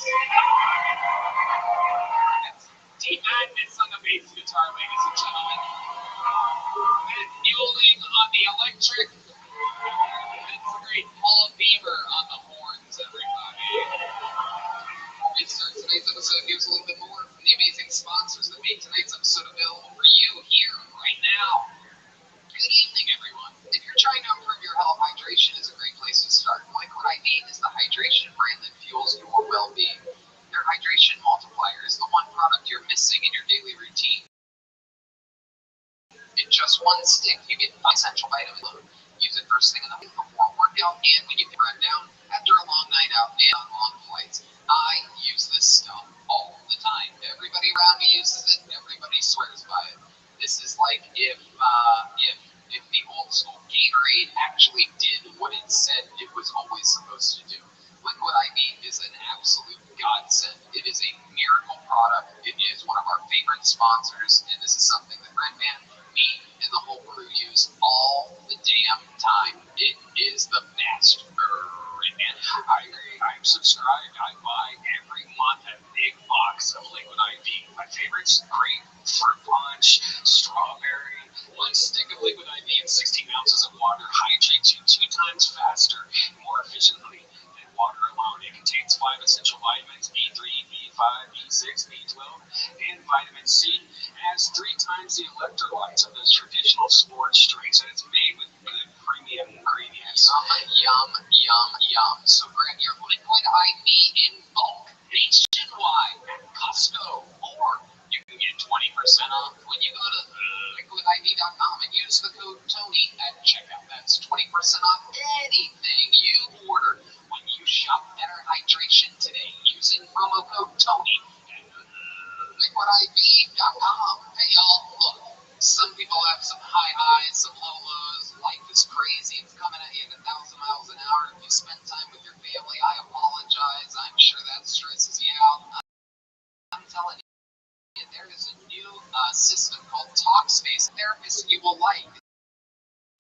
That's Deep Madness on the bass guitar, ladies and gentlemen. Matt Fueling on the electric. That's the great Paul Beaver on the horns, everybody. We start tonight's episode. Here's a little bit more from the amazing sponsors that make tonight's episode available for you here right now. Good evening, everyone. If you're trying to improve your health, hydration is a great place to start. Like What I Need is the hydration brand that fuels your well-being. Their hydration multiplier is the one product you're missing in your daily routine. In just one stick, you get essential vitamin load. Use it first thing in the morning before a workout and when you get run down after a long night out and on long flights. I use this stuff all the time. Everybody around me uses it. Everybody swears by it. This is like if the old school Gatorade actually did what it said it was always supposed to do. Like What I Need is an absolute godsend. It is a miracle product. It is one of our favorite sponsors, and this is something that Redman, me, and the whole crew use. One stick of liquid IV and 16 ounces of water hydrates you 2 times faster and more efficiently than water alone. It contains 5 essential vitamins, B3, B5, B6, B12, and vitamin C. It has 3 times the electrolytes of those traditional sports drinks, and it's made with good premium ingredients. Yum, yum, yum. So grab your liquid IV in bulk nationwide at Costco, or you can get 20% off when you go to liquidiv.com and use the code Tony at checkout. That's 20% off anything you order when you shop Better Hydration today using promo code Tony at liquidiv.com. Hey y'all, look, some people have some high highs, some low lows. Life is crazy. It's coming at you at 1,000 miles an hour. If you spend time with your family, I apologize. I'm sure that stresses you out. I'm telling you, there is a new system called Talkspace Therapist you will like.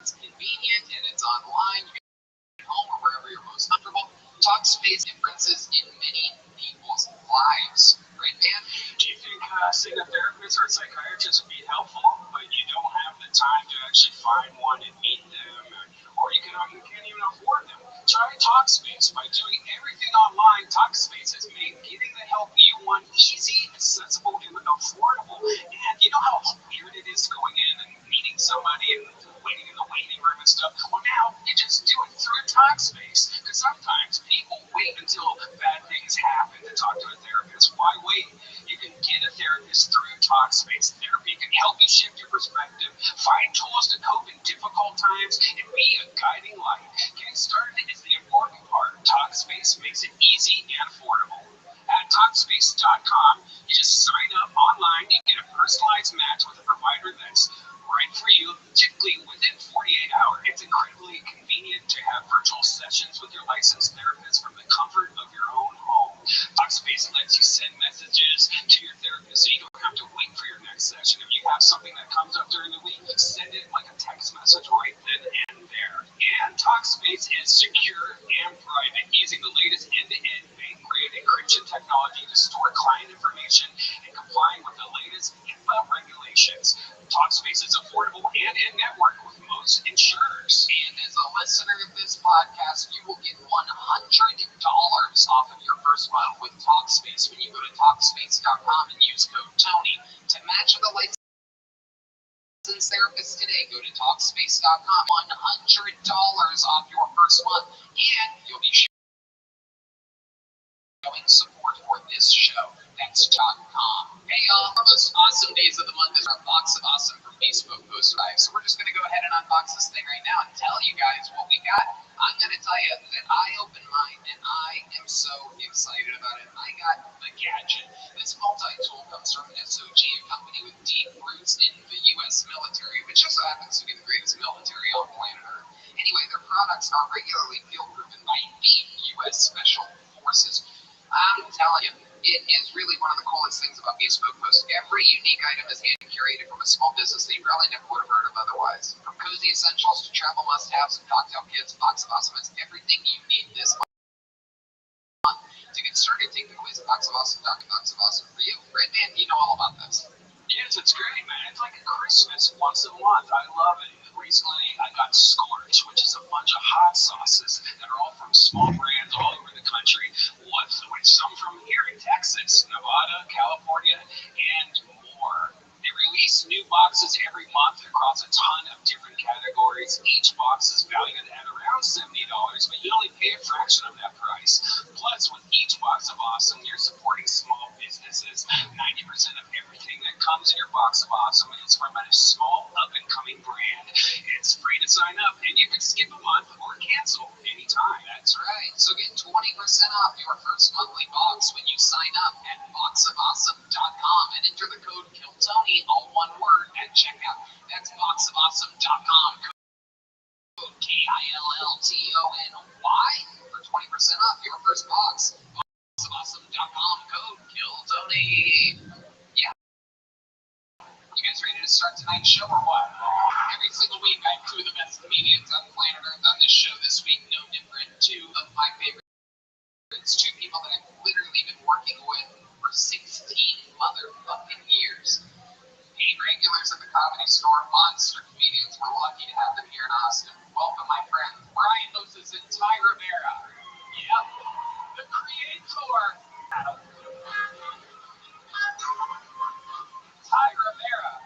It's convenient and it's online. You can home or wherever you're most comfortable. Talkspace differences in many people's lives. Right, man? Do you think seeing a therapist or a psychiatrist would be helpful, but you don't have the time to actually find one and meet them, or you can't even afford them? Try Talkspace. By doing everything online, Talkspace has made getting the help you want easy, accessible, and affordable. And you know how weird it is going in and meeting somebody and waiting in the waiting room and stuff? Well, now you just do it through Talkspace. Because sometimes people wait until bad things happen to talk to a therapist. Why wait? You can get a therapist through Talkspace. Therapy can help you shift your perspective, find tools to cope in difficult times, and be a guiding light. Getting started is the important part. Talkspace makes it easy and affordable. At Talkspace.com, you just sign up online and get a personalized match with a provider that's right for you, typically within 48 hours. It's incredibly convenient to have virtual sessions with your licensed therapist from the comfort of your own home. Talkspace lets you send messages to your therapist so you don't have to wait for your next session. If you have something that comes up during the week, send it like a text message right then and there. And Talkspace is secure and private, using the latest end-to-end bank-grade encryption technology to store client information and complying with the latest HIPAA regulations. Talkspace is affordable and in-network with most insurers. And as a listener of this podcast, you will get $100 off of your first month with Talkspace when you go to Talkspace.com and use code Tony to match with a licensed therapist today. Go to Talkspace.com, $100 off your first month, and you'll be showing support for this show. That's .com. Hey y'all, our most awesome days of the month is our Box of Awesome from Facebook Post Live. So we're just going to go ahead and unbox this thing right now and tell you guys what we got. I'm going to tell you that I opened mine and I am so excited about it. I got the gadget. This multi-tool comes from SOG, a company with deep roots in the U.S. military, which just so happens to be the greatest military on planet Earth. Anyway, their products are regularly field-proven by the U.S. Special Forces. I'm telling you, it is really one of the coolest things about Bespoke Post. Every unique item is hand-curated from a small business that you probably never would have heard of otherwise. From cozy essentials to travel must-haves and cocktail kits, Box of Awesome has everything you need this month. To get started, take the quiz at boxofawesome.com. Box of Awesome for you. Red Man, you know all about this. Yes, it's great, man. It's like a Christmas once a month. I love it. Recently, I got Scorch, which is a bunch of hot sauces that are all from small brands all over the country, with some from here in Texas, Nevada, California, and more. They release new boxes every month across a ton of different categories. Each box is valued at around $70, but you only pay a fraction of that price. Plus, with each Box of Awesome, you're supporting small businesses. 90% of everything that comes in your Box of Awesome is from a small, up-and-coming brand. It's free to sign up, and you can skip a month or cancel anytime. That's right. So get 20% off your first monthly box when you sign up at boxofawesome.com and enter the code KILLTONY, all one word, at checkout. That's boxofawesome.com. Code KILLTONY for 20% off your first box. Boxofawesome.com, code KILLTONY. Yeah. You guys ready to start tonight's show or what? Every single week I crew the best comedians on planet Earth on this show. This week, no different. Two of my favorites. Two people that I've literally been working with for 16 motherfucking years. Hey, regulars at the Comedy Store, monster comedians. We're lucky to have them here in Austin. Welcome, my friend. Brian Moses and Ty Rivera. Yep, the creator. Ty Rivera,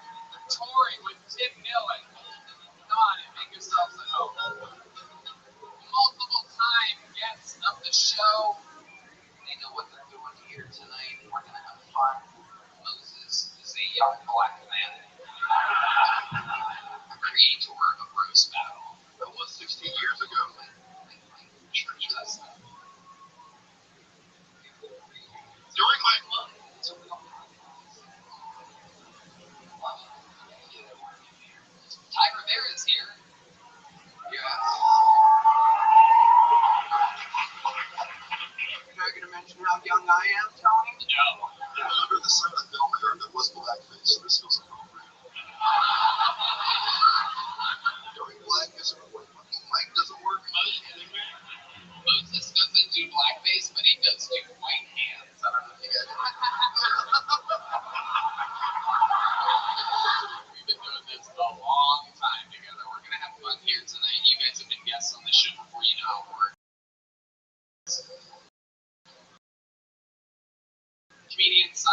touring with Tim Millen. Come on and make yourselves at home. Multiple time guests of the show. They know what they're doing here tonight. We're going to have fun. Moses is a young black man, a creator of roast battle. That was 16 years ago. Church does that. During my Ty Rivera is here. Yes. You're not going to mention how young I am, Tony? No. Remember the silent film I heard that was blackface, so this feels appropriate. During black is when fucking mic doesn't work. Moses doesn't do blackface, but he does do white hands. I don't know if you guys We've been doing this a long time together. We're going to have fun here tonight. You guys have been guests on the show before. You know how it works. Comedians sign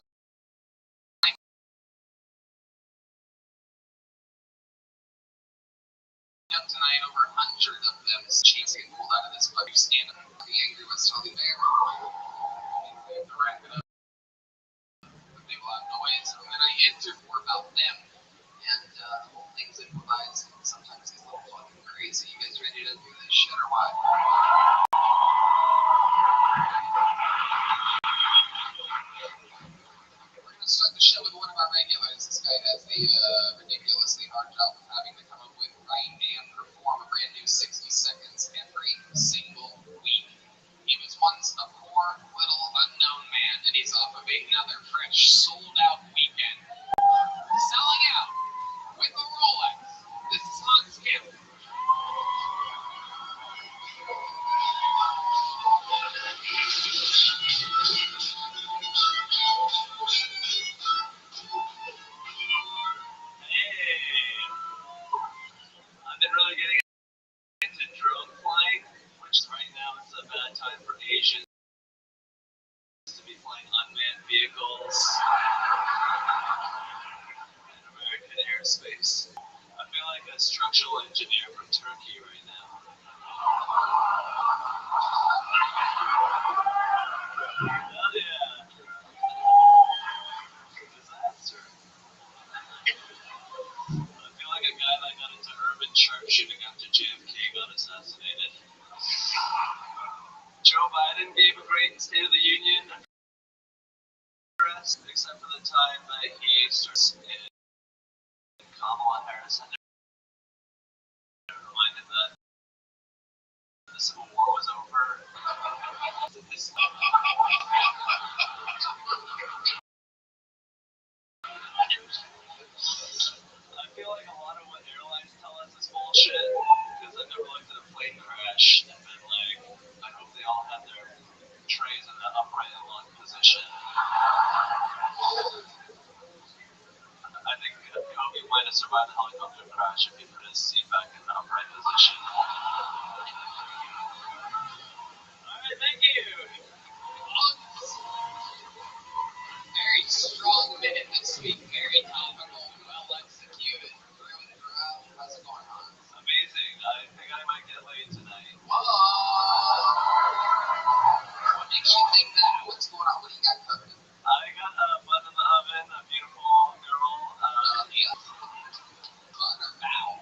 up tonight, over 100 of them. Chance getting pulled out of this fucking stand up. The angry was Tony there. We have to wrap it up. A big loud noise. And then I answered more about them. And the whole thing's improvised. Sometimes it's a little fucking crazy. You guys ready to do this shit or what? We're going to start the show with one of our regulars. This guy has the ridiculously hard job of having to come up with, write, and perform a brand new 60 seconds every single week. He was once a poor, little, unknown man, and he's off of another fresh, sold-out weekend. Selling out with a Rolex. This is Hans Kemp. I've been really getting into drone flying, which right now is a bad time for Asians to be flying unmanned vehicles in American airspace. I feel like a structural engineer from Turkey right now. Hell yeah. Disaster. I feel like a guy that got into urban sharpshooting after JFK got assassinated. Joe Biden gave a great State of the Union address, except for the time that he starts in Kamala Harris and reminded that the Civil War was over. I feel like a lot of what airlines tell us is bullshit, because I've never looked at a plane crash and been like, I hope they all have their trays in the upright and locked position. I think Kobe might have survived the helicopter crash if he put his seat back in the upright position. Alright, thank you. Very strong minute this week. Very topical, well executed. Through and throughout. How's it going on? Amazing. I think I might get laid tonight. What makes you think that? What's going on? What do you got cooking? I got a bun in the oven, a beautiful girl. Yeah. Butter. Bow.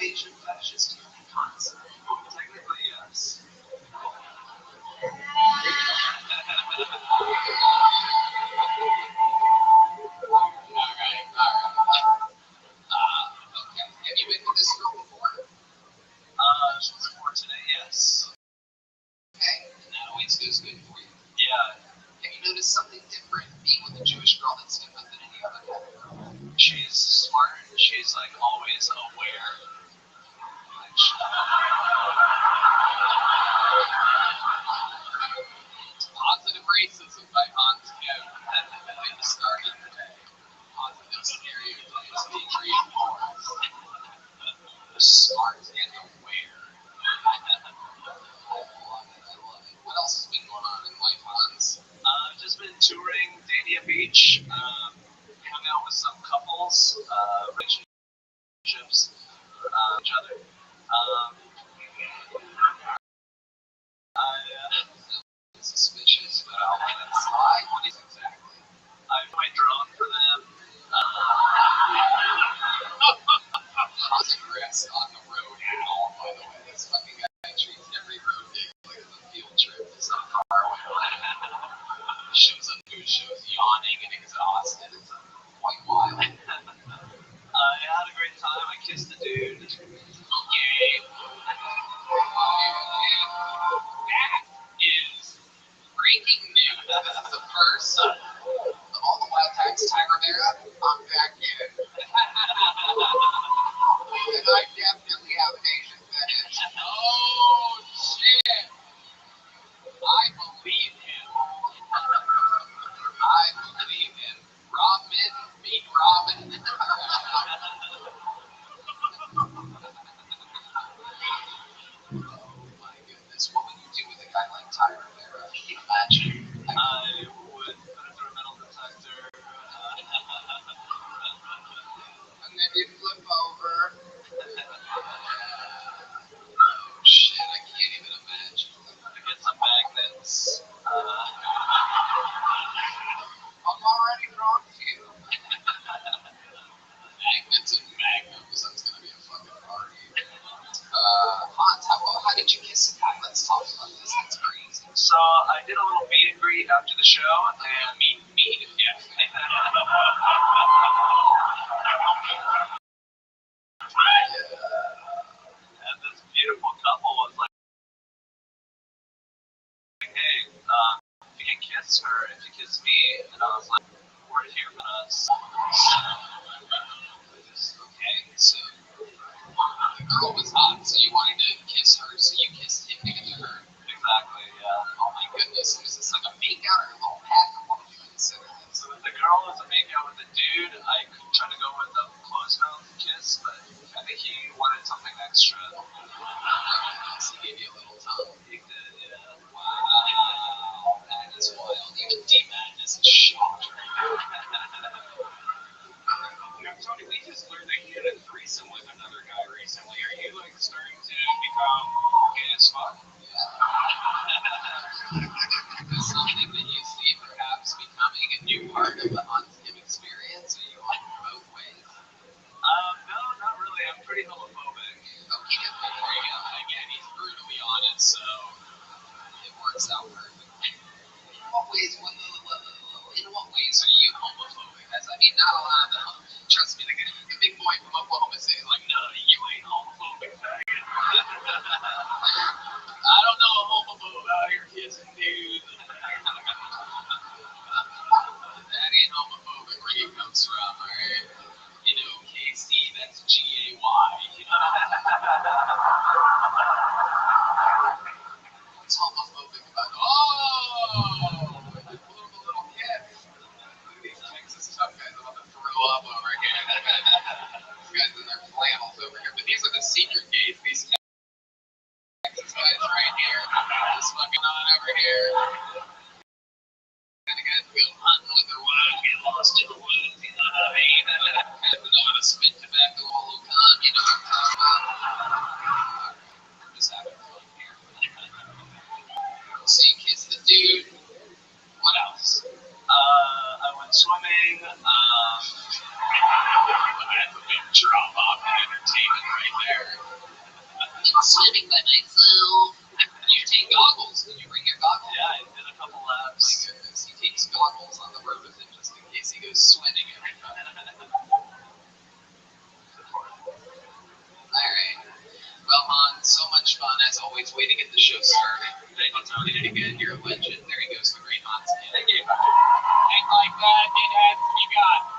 Asian fetishes do you think cons? Technically, yes. Okay. Have you been with this girl before? For today, yes. Okay. And that always goes good for you. Yeah. Have you noticed something different being with a Jewish girl that's different than any other kind of girl? She's smart. She's like always aware. Positive racism by Hans Kim. Way to start it today. Positive stereotypes being reinforced. Smart and aware. I love it. What else has been going on in life, Hans? I've just been touring Dania Beach, hung out with some couples, relationships, each other. Suspicious, but I'll let it slide. What is exactly? I flew my drone for them. Congress on the road at all, by the way. This fucking guy treats every road gig like it's a field trip to some car away. Shows up to his shows yawning and exhausted. It's quite wild. I had a great time. I kissed the dude. Yay. That is breaking news. This is the first of all the wild times. Ty Rivera, I'm back in. And I definitely have an Asian fetish. Oh, shit. I believe him. I believe him. Robin, meet Robin. Oh my goodness. What would you do with a guy like Ty Rivera? Can you imagine? I would put it through a metal detector. And then you flip over. Oh shit, I can't even imagine. To get some magnets. I'm already drawn to you. Magnets and magnums. That's gonna be a fucking party. Hans, how did you kiss a guy? Let's talk about this. That's crazy. So I did a little meet and greet after the show, and Meet, yeah. and this beautiful couple was like, "Hey, if you can kiss her, if you kiss me," and I was like, "We're here with us." Okay, so the girl was hot, so you wanted to kiss her, so you kissed him to get to her. Exactly, yeah. Oh my goodness, was this like a makeout or a little pack, or what would you consider this? So with the girl was a makeout with the dude. I could try to go with a closed mouth kiss, but I think he wanted something extra. So he gave you a little tongue. He did, yeah. Wow, that is wild. Even D-Madness is shocked right now. Tony, we just learned that he had a threesome with another guy recently. Are you like starting to become gay as fuck? Something that you see perhaps becoming a new part of the Hans Kim experience? Are you on both ways? No, not really. I'm pretty homophobic. Okay, there you go. Again, he's brutally honest, so it works out perfectly. In what ways are you homophobic? I mean, not a lot of them. Trust me, the big boy from Oklahoma City is like, no, you ain't homophobic, faggot. I don't know a homophobe out here kissing dudes. That ain't homophobic where he comes from, alright? You know, KC, that's G-A-Y. What's homophobic about? Oh! I blew him a little kiss. Look at these Texas tough guys. I'm about to throw up over here. These guys in their flannels over here. But these are the secret gays. These Texas guys right here. Just fucking on over here. by myself. You take goggles. Did you bring your goggles? Yeah, I did a couple laps. My goodness, he takes goggles on the road with him just in case he goes swimming every time. Alright. Well, Han, so much fun as always. Way to get the show started. Thank you, Tony. You did it good. You're a legend. There he goes, the great Hans. Thank you. And like that, it has begun.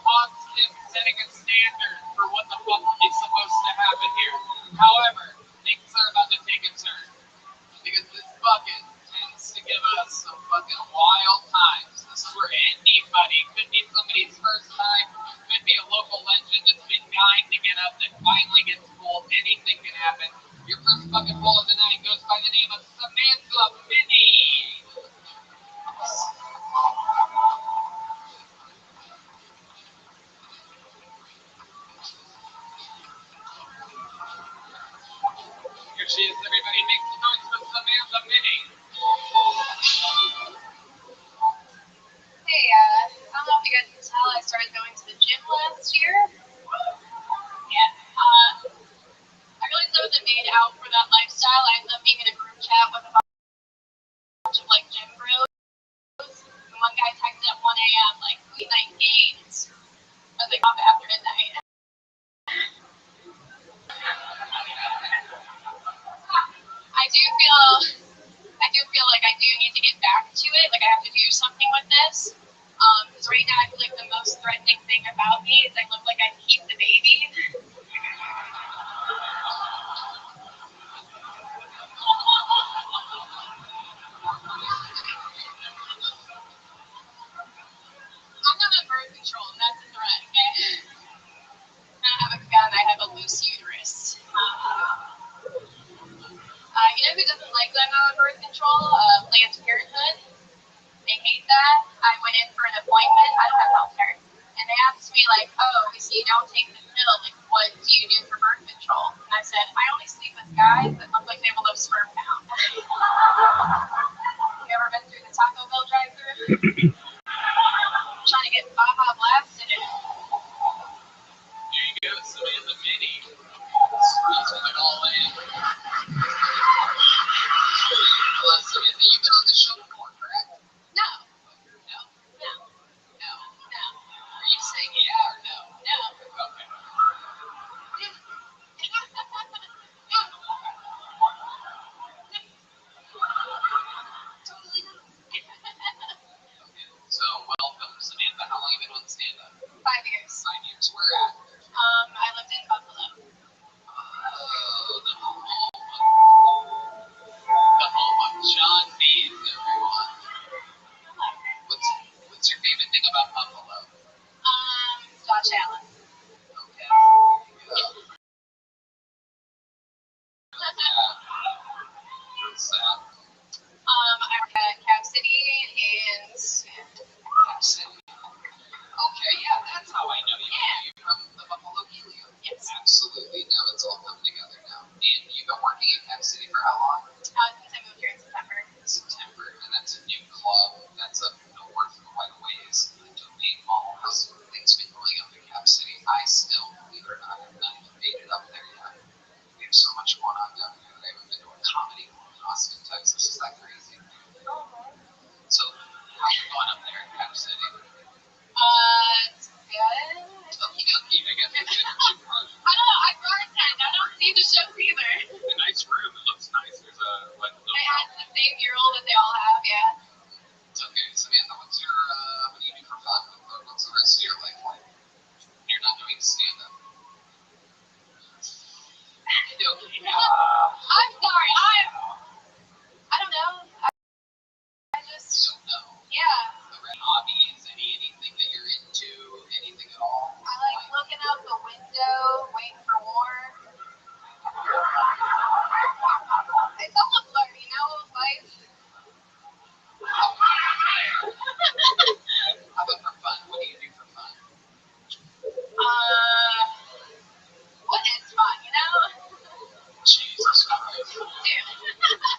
Constant setting a standard for what the fuck is supposed to happen here. However, things are about to take a turn. Because this bucket tends to give us some fucking wild times. This is where anybody, could be somebody's first time, could be a local legend that's been dying to get up that finally gets pulled. Anything can happen. Your first fucking pull of the night goes by the name of Samantha Minnie. Here she is, everybody. Make some noise for Samantha Minnie. Hey, I don't know if you guys can tell, I started going to the gym last year. Yeah, I really wasn't made out for that lifestyle. I ended up being in a group chat with a bunch of like gym bros. And one guy texted at 1 a.m. like weeknight games. I was like off after midnight. I do feel like I do need to get back to it. Like I have to do something with this. Because right now I feel like the most threatening thing about me is I look like I keep the baby. I'm not on birth control, and that's a threat, okay? I don't have a gun, I have a loose uterus. You know who doesn't like that I'm not on birth control? Planned Parenthood. They hate that. I went in for an appointment. I don't have health care. And they asked me, like, oh, we see you don't take the pill. Like, what do you do for birth control? And I said, I only sleep with guys that look like they have a low sperm count. You ever been through the Taco Bell drive-thru? Trying to get Baja blasted in. Here you go, Samantha Minnie. Squeezing it all in. Well, Samantha, you've been on the show before, correct? No. No. No. No. No. Are you saying yeah or no? No. Okay. Totally no. Okay. So, welcome, Samantha. How long have you been on stand-up? 5 years. 5 years. Where at? I lived in Buffalo. Oh, the home of John Bees, everyone. What's your favorite thing about Buffalo? Josh Allen. Okay. Yeah. Sad. I work at Cap City and Cap City. Okay, yeah, that's how I know you. Yeah. You're from the Buffalo Helium. Yes. Absolutely. Now it's all coming together now. And you've been working at Cap City for how long? since I moved here in September. September. And that's a new club. That's up north quite a ways. The Domain Mall. How's things been going up in Cap City? I still, believe it or not, have not even made it up there yet. We have so much going on down here that I haven't been to a comedy club in Austin, Texas. Is that crazy? So, how's it going up there in Cap City? It's good. Okie I guess it's I don't know, I bartend. I don't see the shows either. a nice room. It looks nice. There's a, like, It has the same mural that they all have, yeah. It's okay. Samantha, what do you do for fun? What's the rest of your life like? You're not doing stand-up. Okay. I'm sorry, I don't know. I just, You don't know. yeah. Hobbies, anything that you're into, anything at all? I like looking out the window, waiting for war. It's all a blur, you know, life. How about for fun? What do you do for fun? What is fun, you know? Jesus Christ. Dude.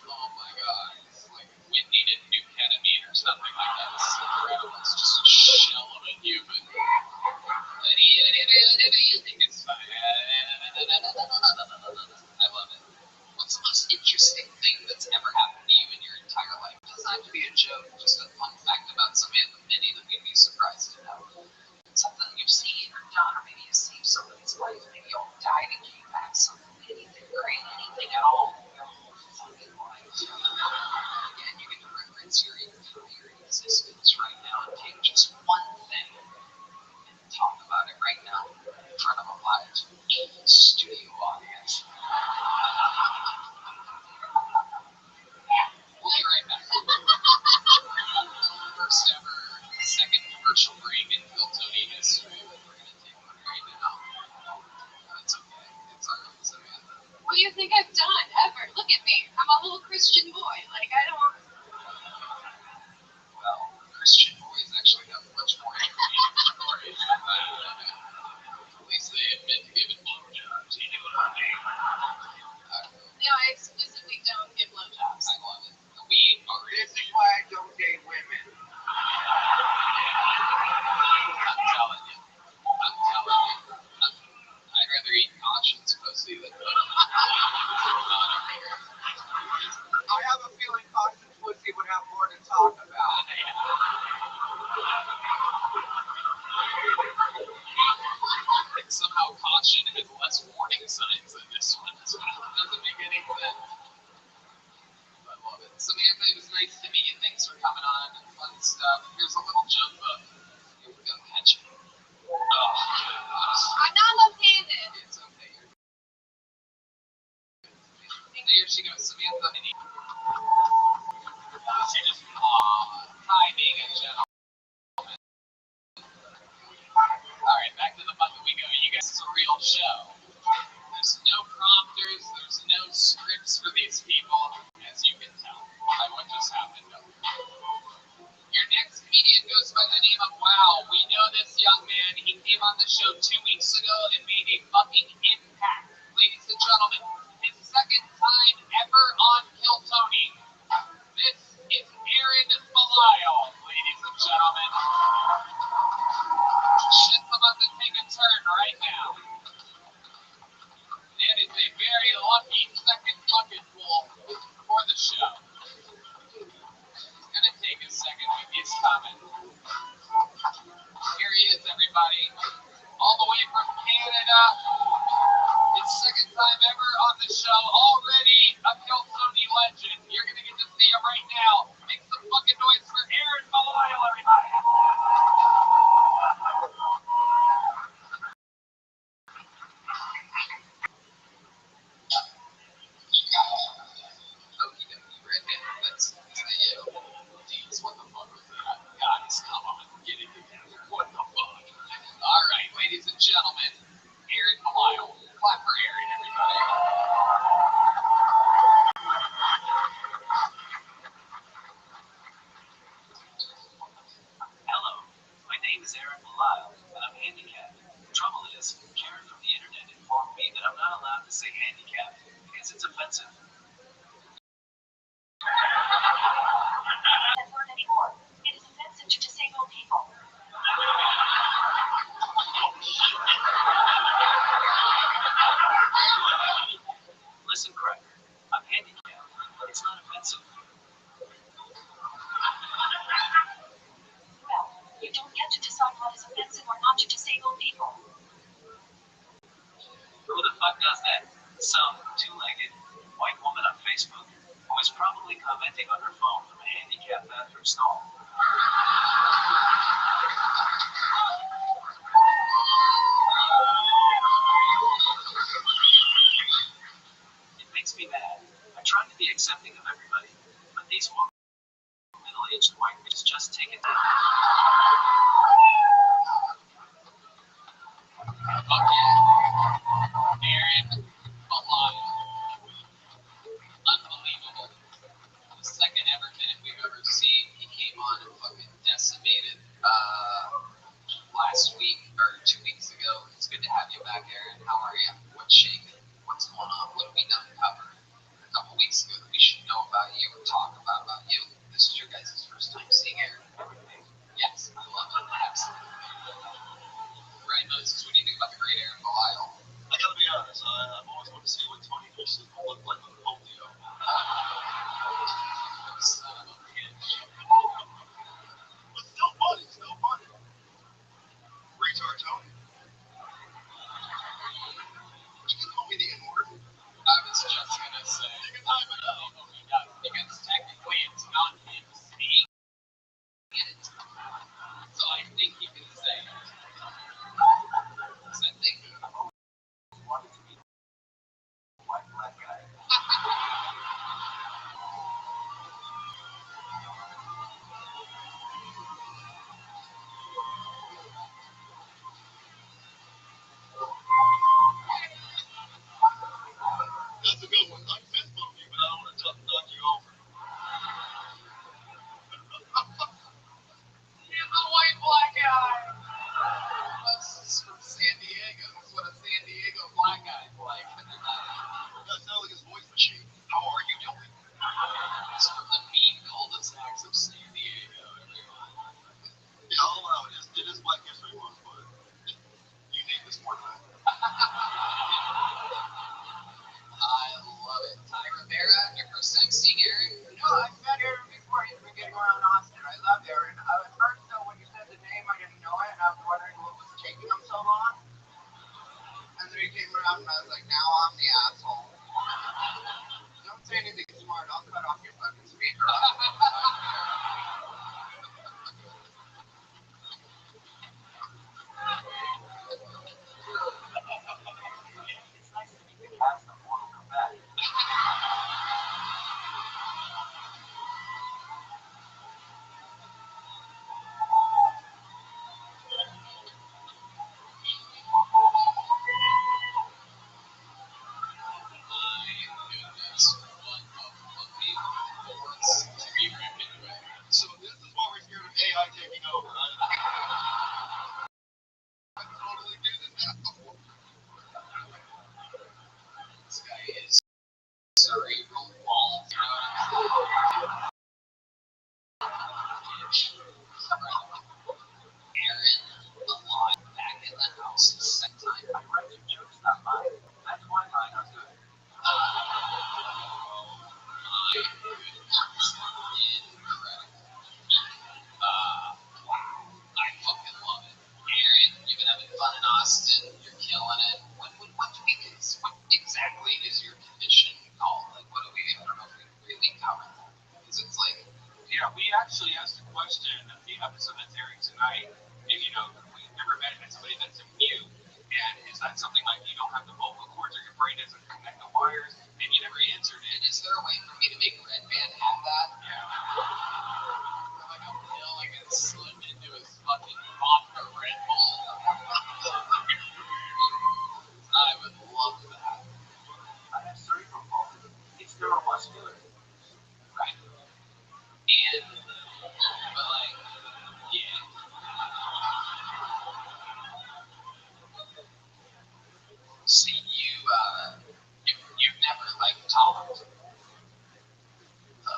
Oh my God. It's like we needed new ketamine or something like that. It's incredible. It's just a shell of a human. You think it's fun. I love it. What's life. Maybe y'all died and came back. Something, anything great, anything at all. Your whole fucking life. Again, you get to reference your entire existence right now and take just one thing and talk about it right now in front of a live studio audience. We'll be right back. First ever, second commercial break in Phil Tony history. We're going to take one right now. It's okay. It's all right, Samantha. What do you think I've done ever? Look at me. I'm a little Christian boy. Like, I don't. Well, Christian boys actually have much more interesting stories than that. At least they admit to giving blowjobs. You know what I mean? No, I exclusively don't give blowjobs. I love it. We are. This is why I don't date women. I'm telling you. I'd rather eat conscience pussy than I have a feeling conscience pussy would have more to talk about. And somehow caution has less warning signs than this one. This one doesn't make any sense. I love it. Samantha, it was nice to meet you. Thanks for coming on and fun stuff. Here's a little joke book. Here we go. Catch it. Oh, I'm not left-handed. It's okay. There she goes, Samantha. She just, hi, being a gentleman. Alright, back to the bucket we go. You guys, it's a real show. There's no prompters, there's no scripts for these people, as you can tell by what just happened. Your next comedian goes by the name of Wow. We know this young man. He came on the show 2 weeks ago and made a fucking impact. Ladies and gentlemen, his second time ever on Kill Tony. This is Aaron Belial, ladies and gentlemen. Shit's about to take a turn right now. That is a very lucky second bucket full for the show. It's gonna take a second with his comment. Here he is, everybody. All the way from Canada. His second time ever on the show. Already a Kill Tony legend. You're gonna get to see him right now. Make some fucking noise for Aaron Belial, everybody. Okie dokie, redhead. Let's say, geez, what the fuck was that? Guys, come on, get it together. What the fuck? Alright, ladies and gentlemen, Aaron Belial. Clap for Aaron, everybody. Hello, my name is Aaron Belial, and I'm handicapped. The trouble is, Karen from the internet informed me that I'm not allowed to say handicapped because it's offensive. That word anymore. It is offensive to disabled people. Listen, Cracker, I'm handicapped. It's not offensive. Well, you don't get to decide what is offensive or not to disabled people. Who the fuck does that? Some two-legged white woman on Facebook who is probably commenting on her phone from a handicapped bathroom stall. It makes me mad. I try to be accepting of everybody, but these middle-aged white bitches just take it down. Fuck yeah. Aaron Belial. Unbelievable. The second ever minute we've ever seen. He came on and fucking decimated last week or 2 weeks ago. It's good to have you back, Aaron. How are you? What's shaking? What's going on? What have we done covered? A couple weeks ago that we should know about you or talk about you. This is your guys' first time seeing Aaron. Yes, I love it. Absolutely. Right, Moses, what do you think about the great Aaron Belial? I gotta be honest, I've always wanted to see what Tony Nixon would look like with polio. Son of a bitch. But still funny, still funny. Retard Tony. taking them so long? And then he came around and I was like, now I'm the asshole. Don't say anything smart, I'll cut off your fucking speaker. It's nice to meet the cast of Mortal Kombat. So this is what we're scared of AI taking over. I totally do this now. This guy is cerebral ball Aaron alive back in the house the second time. I read your jokes, not mine. That's why mine are good. Wow. I fucking love it. Aaron, you've been having fun in Austin. You're killing it. What exactly is your condition called? Like, what do we, I don't know if we really covered that. Because it's like, Yeah, we actually asked a question in the episode that's airing tonight. If you know, we've never met somebody that's a mute, and is that something like you don't have the vocal cords or your brain doesn't connect the wires? And you never answered it. is there a way for me to make Red Band have that? Yeah. Like a pill I can slip into his fucking vodka Red Bull. I would love that. I have cerebral palsy. It's neuromuscular. Right. And, but like, yeah. See, you've never, like, talked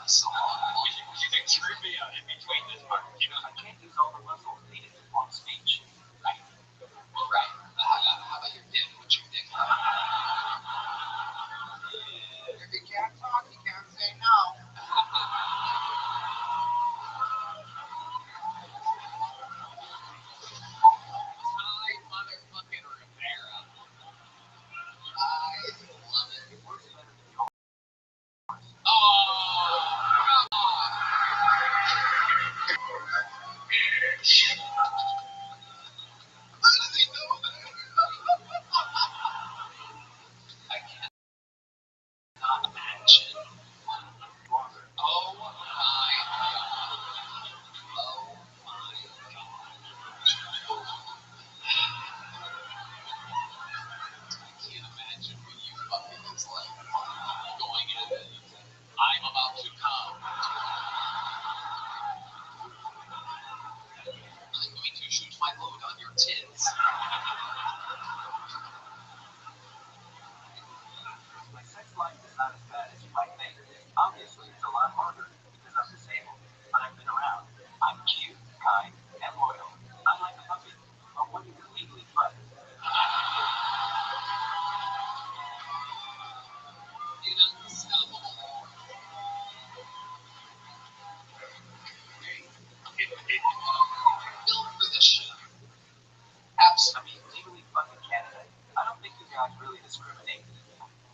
so long. We should do trivia in between this part. You know, I can't use all the muscles needed to form speech. Right. Right. How about your dick? What's your dick? If you can't talk, you can't say no. Hi, motherfucking Rivera. I love it. It works better than yours. Oh, come on. How does he know that? I cannot imagine. Oh my god. Oh my god. I can't imagine what you fucking is like going in. I'm about to come. I'm going to shoot my load on your tits. My sex life is not as bad as you might think. Obviously, it's a lot harder because I'm disabled, but I've been around. I'm cute, kind, and loyal. I'm like a puppy, but when you can legally fuck. Unstoppable. Built for this shit. I mean, legally fucking Canada. I don't think you guys really discriminate.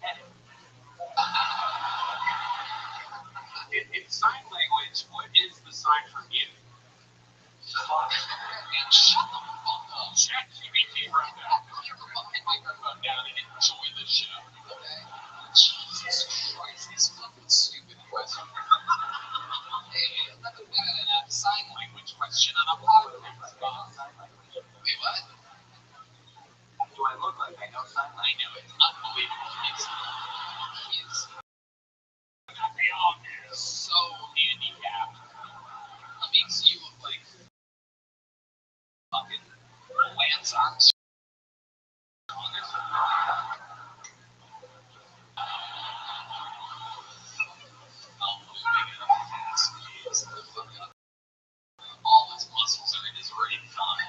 And in sign language, what is the sign for mute? Fuck. And shut the fuck up. ChatGPT wrote that. Put your fucking microphone down and enjoy the show. Okay? Jesus Christ, this fucking stupid question. Hey, I've never been in a sign language question on a podcast. sign language. Wait, what? Do I look like I know sign I language? know it's unbelievable. He's so handicapped. It makes you look like fucking Lance Armstrong. All his muscles are in his right thigh.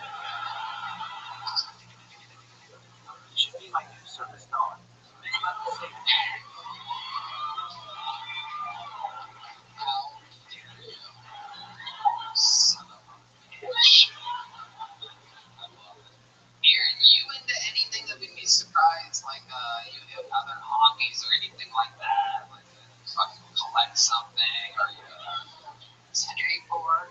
You should be my new service dog. other hobbies or anything like that? Like, fucking collect something or you skateboard?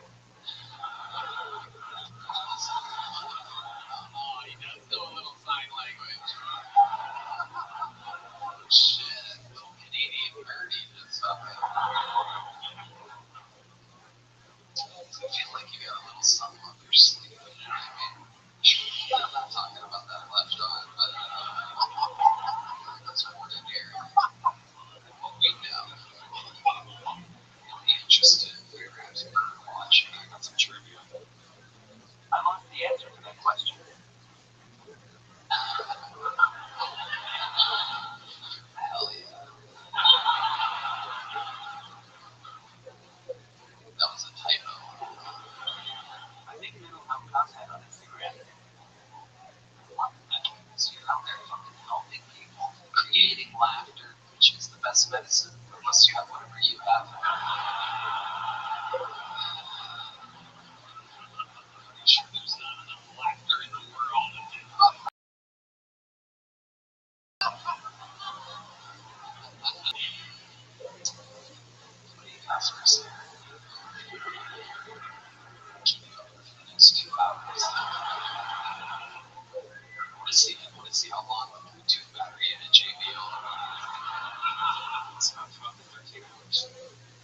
Oh, he does know a little sign language. Shit, little Canadian birdie just fucking. I feel like you got a little something up your sleeve, you know what I mean? I'm not talking about that left arm, but that's ordinary. What we know. You'll be interested if we were having bird watching. I got some trivia. I lost the answer to that question. Hell yeah. That was a typo. I think Little Help Cuz had on Instagram. So you're out there fucking helping people, creating laughter, which is the best medicine, unless you have whatever you have. Pretty sure there's not enough laughter in the world. What do you guys are saying? Keep you up for the next 2 hours. I want to see how long the Bluetooth battery in a JBL. It's about 12 to 13 hours.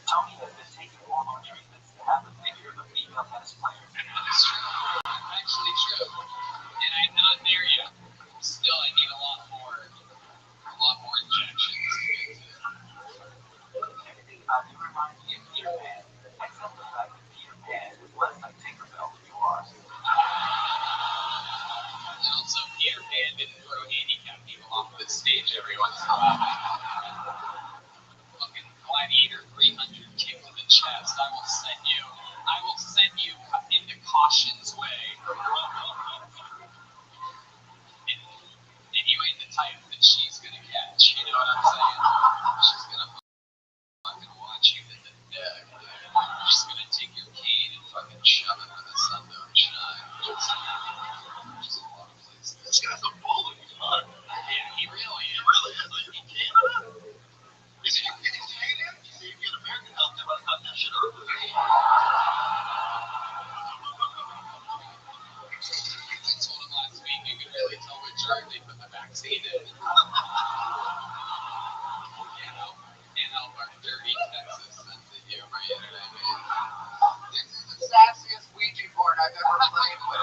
Tony has been taking hormone treatments to have the figure of a female tennis player. That's true. Actually true. And I'm not there yet. Still, I need a lot more injections to get to it. Everything about you reminds me of Peter Pan, except the fact that Peter Pan is less like Tinkerbell than you are. And also, Peter Pan didn't throw handicapped people off the stage every once in a while. Fucking gladiator 300 kick to the chest. I will send you into caution's way. And you ain't the type that she's gonna catch. You know what I'm saying? She's gonna fucking watch you in the deck. She's gonna take your cane and fucking shove it where the sun don't shine. Which is a lot of places. This guy's a bully. Yeah, he really is. Really? Are you from Canada? Is he Canadian? See, if you get American help, they must have that shit early. I told him last week you could really tell which arm they put the vaccine in. And Albert, dirty Texas sense of humor, you know what I mean? This is the sassiest Ouija board I've ever played with.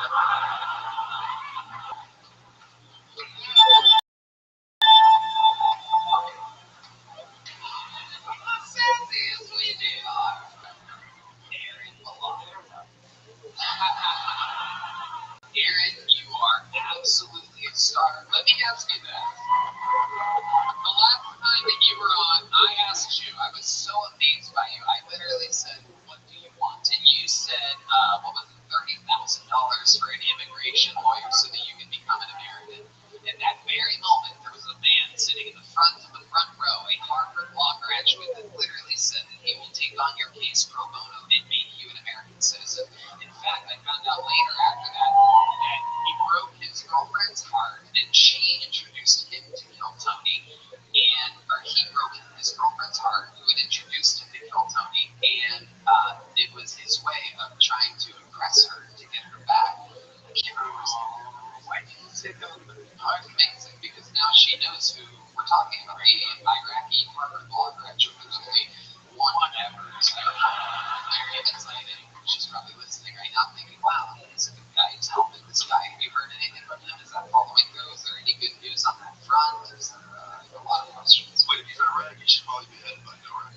The sassiest Ouija board. Aaron Malone. Aaron, you are absolutely a star. Let me ask you this. The last time that you were on, I asked you, I was so amazed by you. I literally said, what do you want? And you said, what was it, $30,000 for an immigration lawyer so that you can become an American. In that very moment, there was a man sitting in the front of the front row, a Harvard law graduate, that literally said that he will take on your case pro bono and make you an American citizen. In fact, I found out later after that he broke his girlfriend's heart, and she introduced him to Kill Tony, or he broke his girlfriend's heart, who had introduced him to Kill Tony, and it was his way of trying to impress her to get her back. I can't remember his name. Why did you say that? Oh, it's amazing, because now she knows who we're talking about. The Iraqi Harvard law graduate who's only one ever. So very exciting. She's probably listening right now thinking, wow, he's a good guy. He's helping this guy. Have you heard anything from him? Is that following through? Is there any good news on that front? Is there a lot of questions? Wait, if he's Iraqi, he should probably be headed by Nora.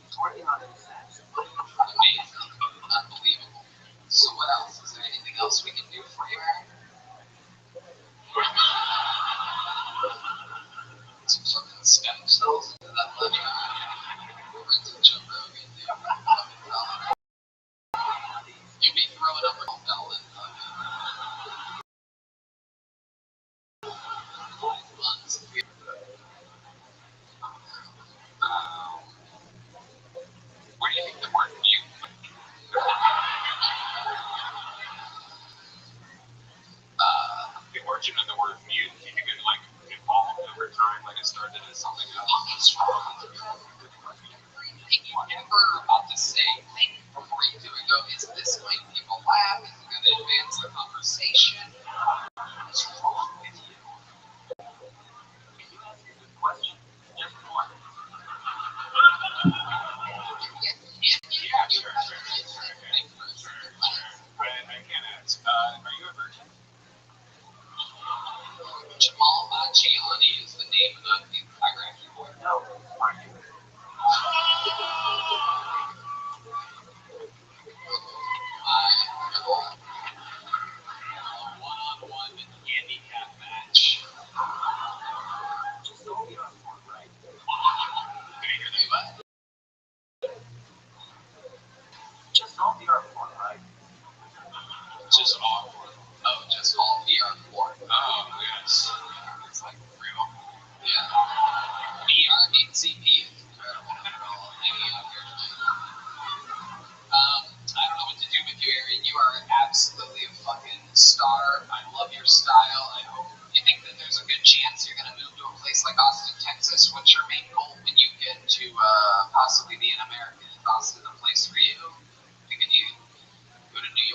He's working on his sense. Amazing. Unbelievable. So what else? Is there anything else we can do for you, Aaron? Some fucking stem cells into that blood. We're into Joe Rogan, dude.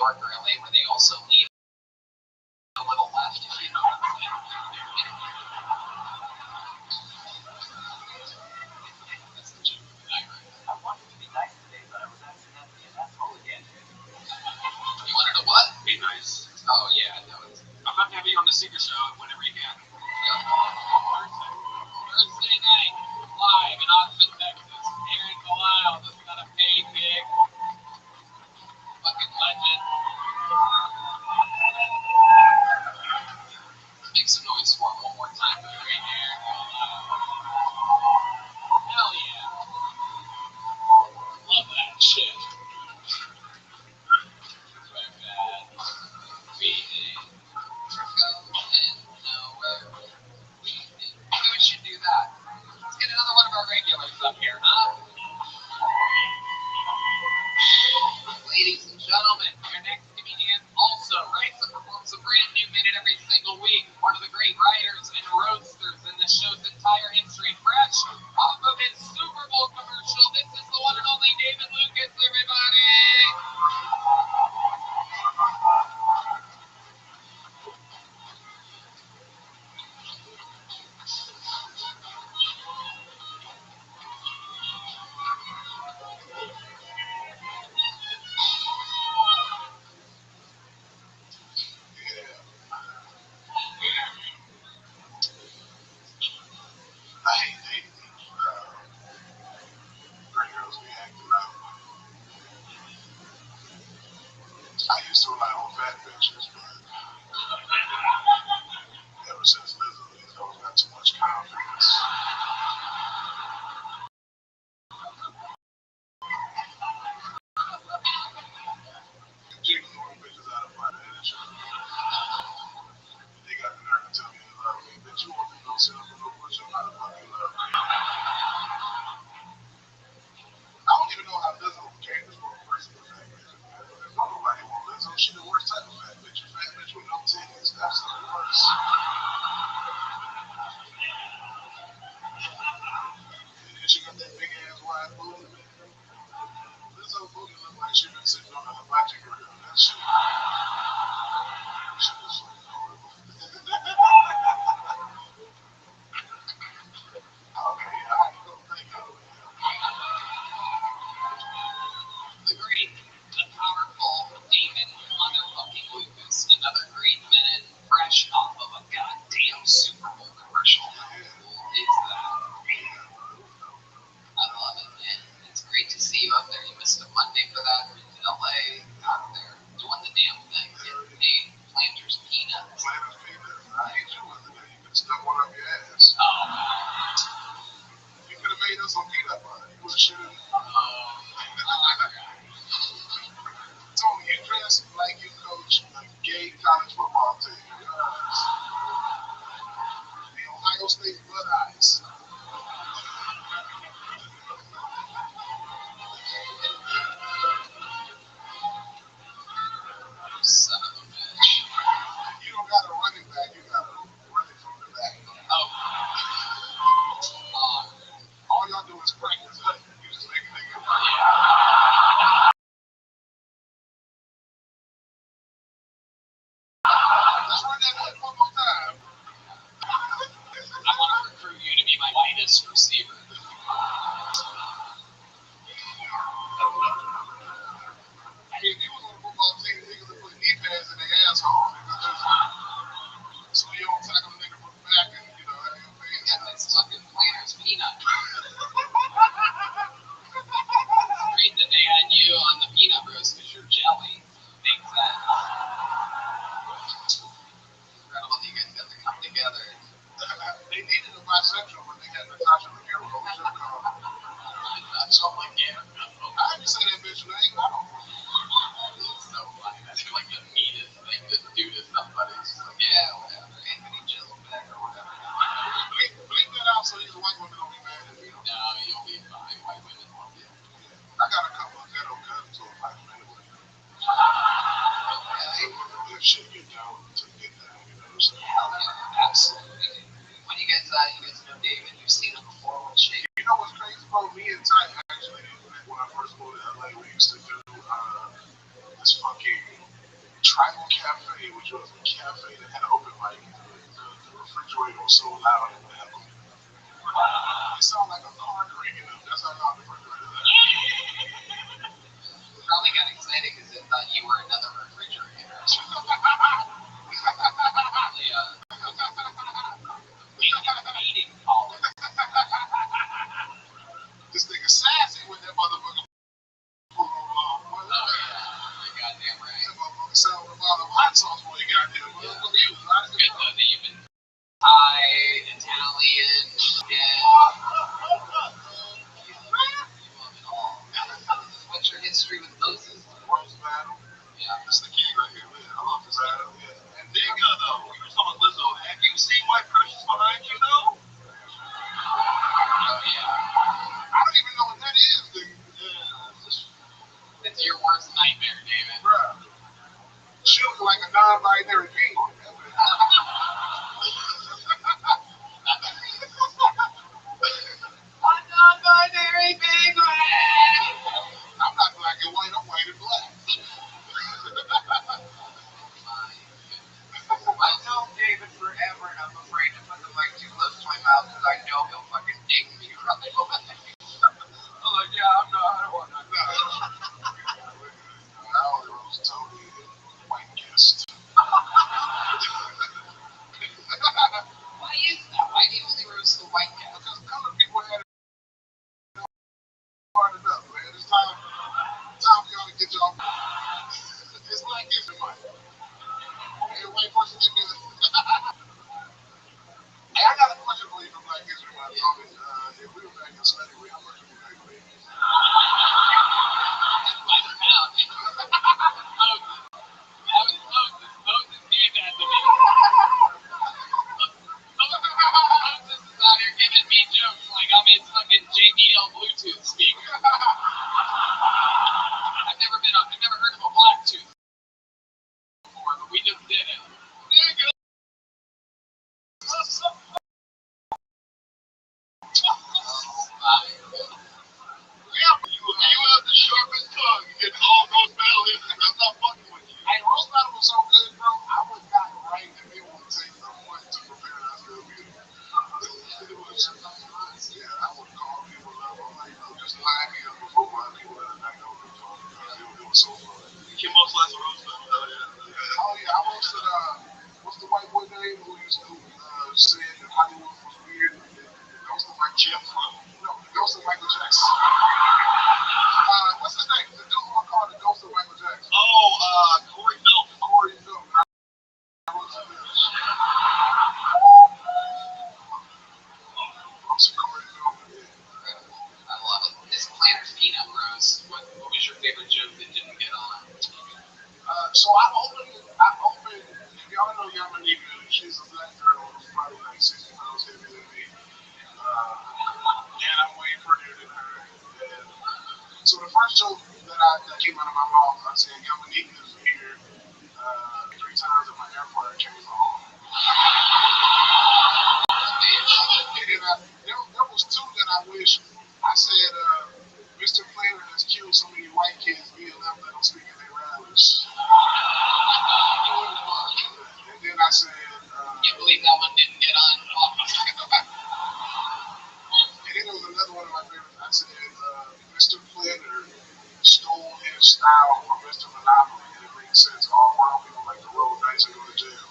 York or LA where they also lean a little left, if you know what I'm saying. That's the gym. I wanted to be nice today, but I was accidentally an asshole again. You wanted to what? Be nice. Oh, yeah, no, it's I'm not having you on the Secret Show whenever you can. Thursday night, live in Austin, Texas. Aaron Delisle just got a paid gig. Fucking legend. Make some noise for him one more time. Great Aaron Delisle. Hell yeah. Love that shit. Very bad. We go in nowhere. Maybe we should do that. Let's get another one of our regulars up here, huh? Ladies and gentlemen, your next comedian also writes and performs a brand new minute every single week. One of the great writers and roasters in the show's entire history, fresh off of his Super Bowl commercial. This is the one and only David Lucas, everybody. I hate dating pretty girls be acting up. I used to rely on fat bitches, but ever since Lizzo, these hoes got too much confidence. Jigging more bitches out of my head. They got the nerve to tell me they love me. Bitch, you want me to go sit up and go push up? How the fuck you love me? I don't even know how Lizzo became this one person with fat bitches. There's nobody want Lizzo. She the worst type of fat bitch. A fat bitch with no titties. That's the worst. And she got that big ass wide booty. Lizzo booty look like she been sitting on a hibachi grill. That shit. She was fucking horrible. Okay, yeah, I ain't gonna thank you. The great, the powerful David motherfucking Lucas. Another great minute, fresh off of a goddamn Super Bowl commercial. How cool is that? I love it, man. It's great to see you out there. You missed a Monday for that. You're in LA, out there doing the damn thing, getting paid. Planters peanuts. Planters peanuts. I hate you with it. You could have stuck one up your ass. Oh, You could have made us some peanut butter. You would have should have. Tony, you dress like you coach a gay college football team. The Ohio State Blood Eyes. son of a bitch. You don't got a running back. You got to run it from the back. Oh. All y'all do is practice. You just make a nigga. Tribal Cafe, which was a cafe that had an open mic. The refrigerator was so loud in the bathroom. It sounded like a car cranking up. That's how loud the refrigerator was. Probably got excited because it thought you were another refrigerator. Meeting caller. This nigga sassy with that motherfucker. Oh, You're goddamn right. that motherfucker sound with a lot of hot sauce when he got there. Good though that you've been Thai, Italian, yeah. You love it all. What's your history with Moses? Rose battle. Yeah. That's the king right here, man. I love this battle. Yeah. And nigga, though, you were talking about Lizzo. Have you seen White Precious behind you, though? Oh yeah. I don't even know what that is, nigga. Yeah. It's your worst nightmare, David. Bruh. She looks like a non-binary penguin. A non-binary penguin! I'm not black and white, I'm white and black. I know David forever, and I'm afraid to put the mic too close to my mouth because I know he'll fucking ding me right away. I'm like, yeah, I don't want that. I only roast Tony, white guest. Why is that? Why do you only roast the white guy? Because colored people had it hard enough, man. It's time for y'all to get y'all. It's like History Month. Every white person give me Hey, I got a question for you from Black History Month. If we were back in slavery, how much would you pay for babies? By the pound. Moses gave that to me. Moses is out here giving me jokes like I'm his fucking JBL Bluetooth speaker. I've never heard of a black tooth before, but we just did it. There you go. You have the sharpest tongue in all those battle history. I'm not fucking with you. Hey, roast battle was so good, bro. I would not write if it would take a month to prepare that good meal. It was, yeah, I would call people up. I'm like, just line me up before my people that I know what I'm talking about. It was so fun. Kim most last roast battle. Oh yeah, I roasted what's the white boy name who used to said that Hollywood was weird? The ghost of Mike Jim No, the ghost of Michael Jackson. What's his name? The dude who I call the ghost of Michael Jackson. Oh, Corey Feldman. Corey Feldman. I roasted him. Roasted Corey Feldman. I love it. This Planner's Peanut Roast. What was your favorite joke that didn't get on? So I opened, if y'all know Yamanika, she's a black girl who's probably like 60 pounds heavier than me. And I'm way prettier than her. And so the first joke that came out of my mouth, I said, Yamanika's here 3 times and my air fryer came on. And then there was 2 that I wish. I said, Mr. Planner has killed so many white kids, we left them speaking their rallies. And then I said, Can't believe that one didn't get on. And then there was another one of my favorites. I said, Mr. Planner stole his style from Mr. Monopoly, and it makes sense. All brown people like to roll dice and go to jail.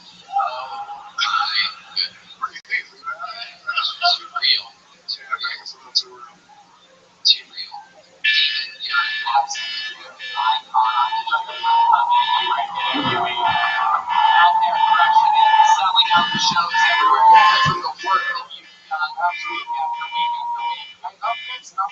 Pretty decent, man. Too real. Yeah, I think it's a little too real. Too real. You're absolutely an icon. Out there crushing it, selling out the shows everywhere because of the work that you've done week after week after week. And up next, I'm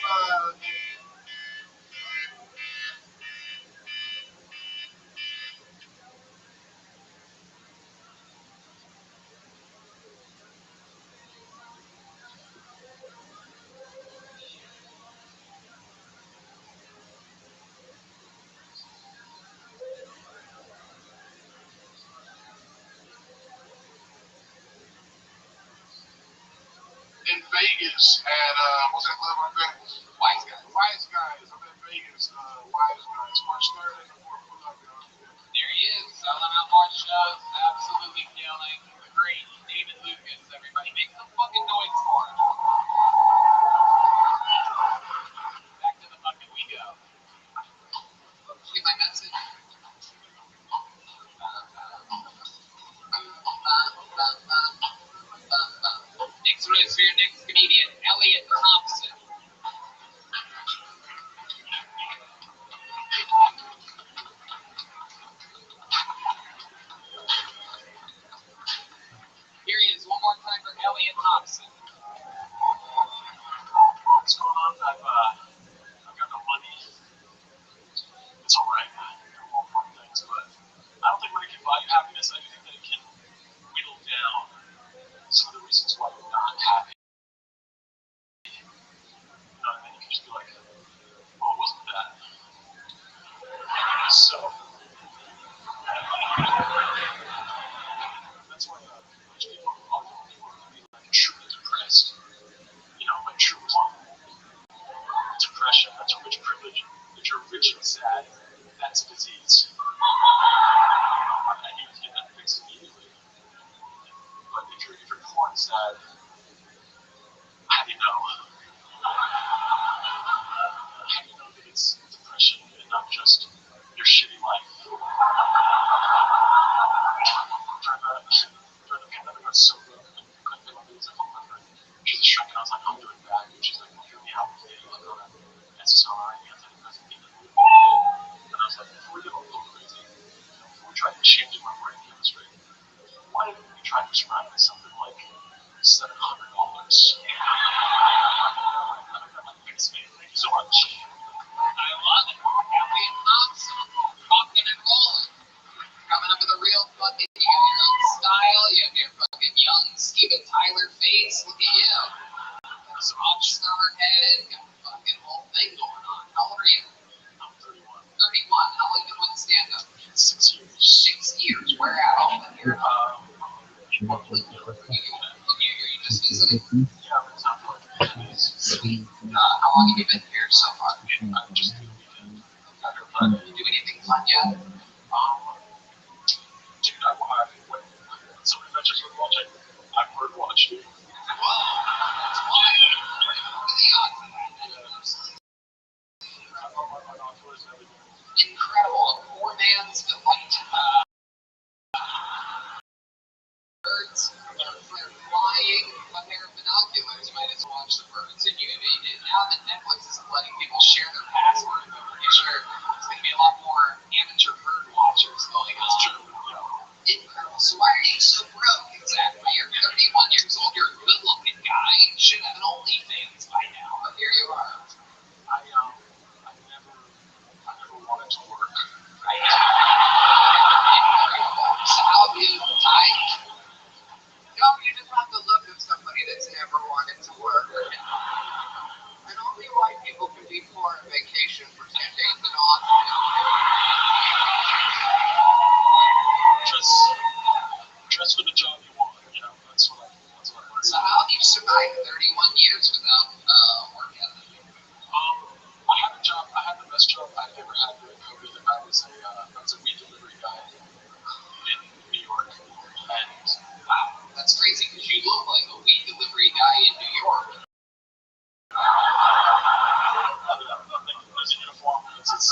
in Vegas at what's that club like that? Wise guy. Wise Guys. I'm in Vegas. Wise Guys. March 3rd and the 4th. Pull up, y'all. There he is. Just absolutely killing the great David Lucas. Everybody make some fucking noise for him. Back to the bucket we go. See my message? Next one is for your next comedian, Elliot Thompson. Here he is, one more time for Elliot Thompson. What's going on? I've got no money. It's alright. There are more important things, but I don't think money can buy you happiness. I do think that it can whittle down some of the reasons why you're not happy. You know what I mean? You can just be like, well, it wasn't that. So, that's why rich people often be like truly depressed. You know, like true depression, that's a rich privilege. If you're rich and sad, that's a disease. And you have to get that fixed immediately. But if you're poor and sad, how do you know? How do you know that it's depression and not just your shitty life? During the pandemic, I was so broke. I couldn't pay my bills. I called my friend. She's a shrink, and I was like, I'm doing bad. And she's like, well, hear me out. I'm on an SSRI, antidepressant, and I was like, before we get a little crazy, before we try changing my brain chemistry, why didn't we try prescribing something like $700? Thank you so much. I love it. Elliot Thompson, rocking and rolling. Coming up with a real fucking, you have your own style, you have your fucking young Steven Tyler face, look at you. Some rock star head, got the fucking whole thing going on. How old are you? I'm 31. 31. How long have you been doing stand-up? 6 years. 6 years. Where at? All in here? What would you Are you just visiting? Yeah, I'm in South Florida. How long have you been here so far? Just through the weekend. Do you do anything fun yet? Dude, when somebody mentions Bird watching, I've bird watched you. Whoa, that's wild. What are the odds of that? I love my binoculars and everything. Incredible. A poor man's delight. Birds are flying a pair of binoculars. You might as well watch the birds. And now that Netflix isn't letting people share their passwords, I'm pretty sure there's going to be a lot more amateur bird watchers going on. It's true. Incredible. So why are you so broke exactly? You're 31 years old. You're a good-looking guy. You should have an OnlyFans by now. But here you are. I never wanted to work. Incredible. So how have you time? No, you just have to look at somebody that's never wanted to work. And only white people can be poor on vacation for 10 days in Austin. Dress for the job you want, you know, that's what I learned. So how have you survived 31 years without work ethic? I had a job, I had the best job I've ever had during COVID, and I was a weed delivery guy in New York. And wow, that's crazy because you look like a weed delivery guy in New York. There's a uniform, this is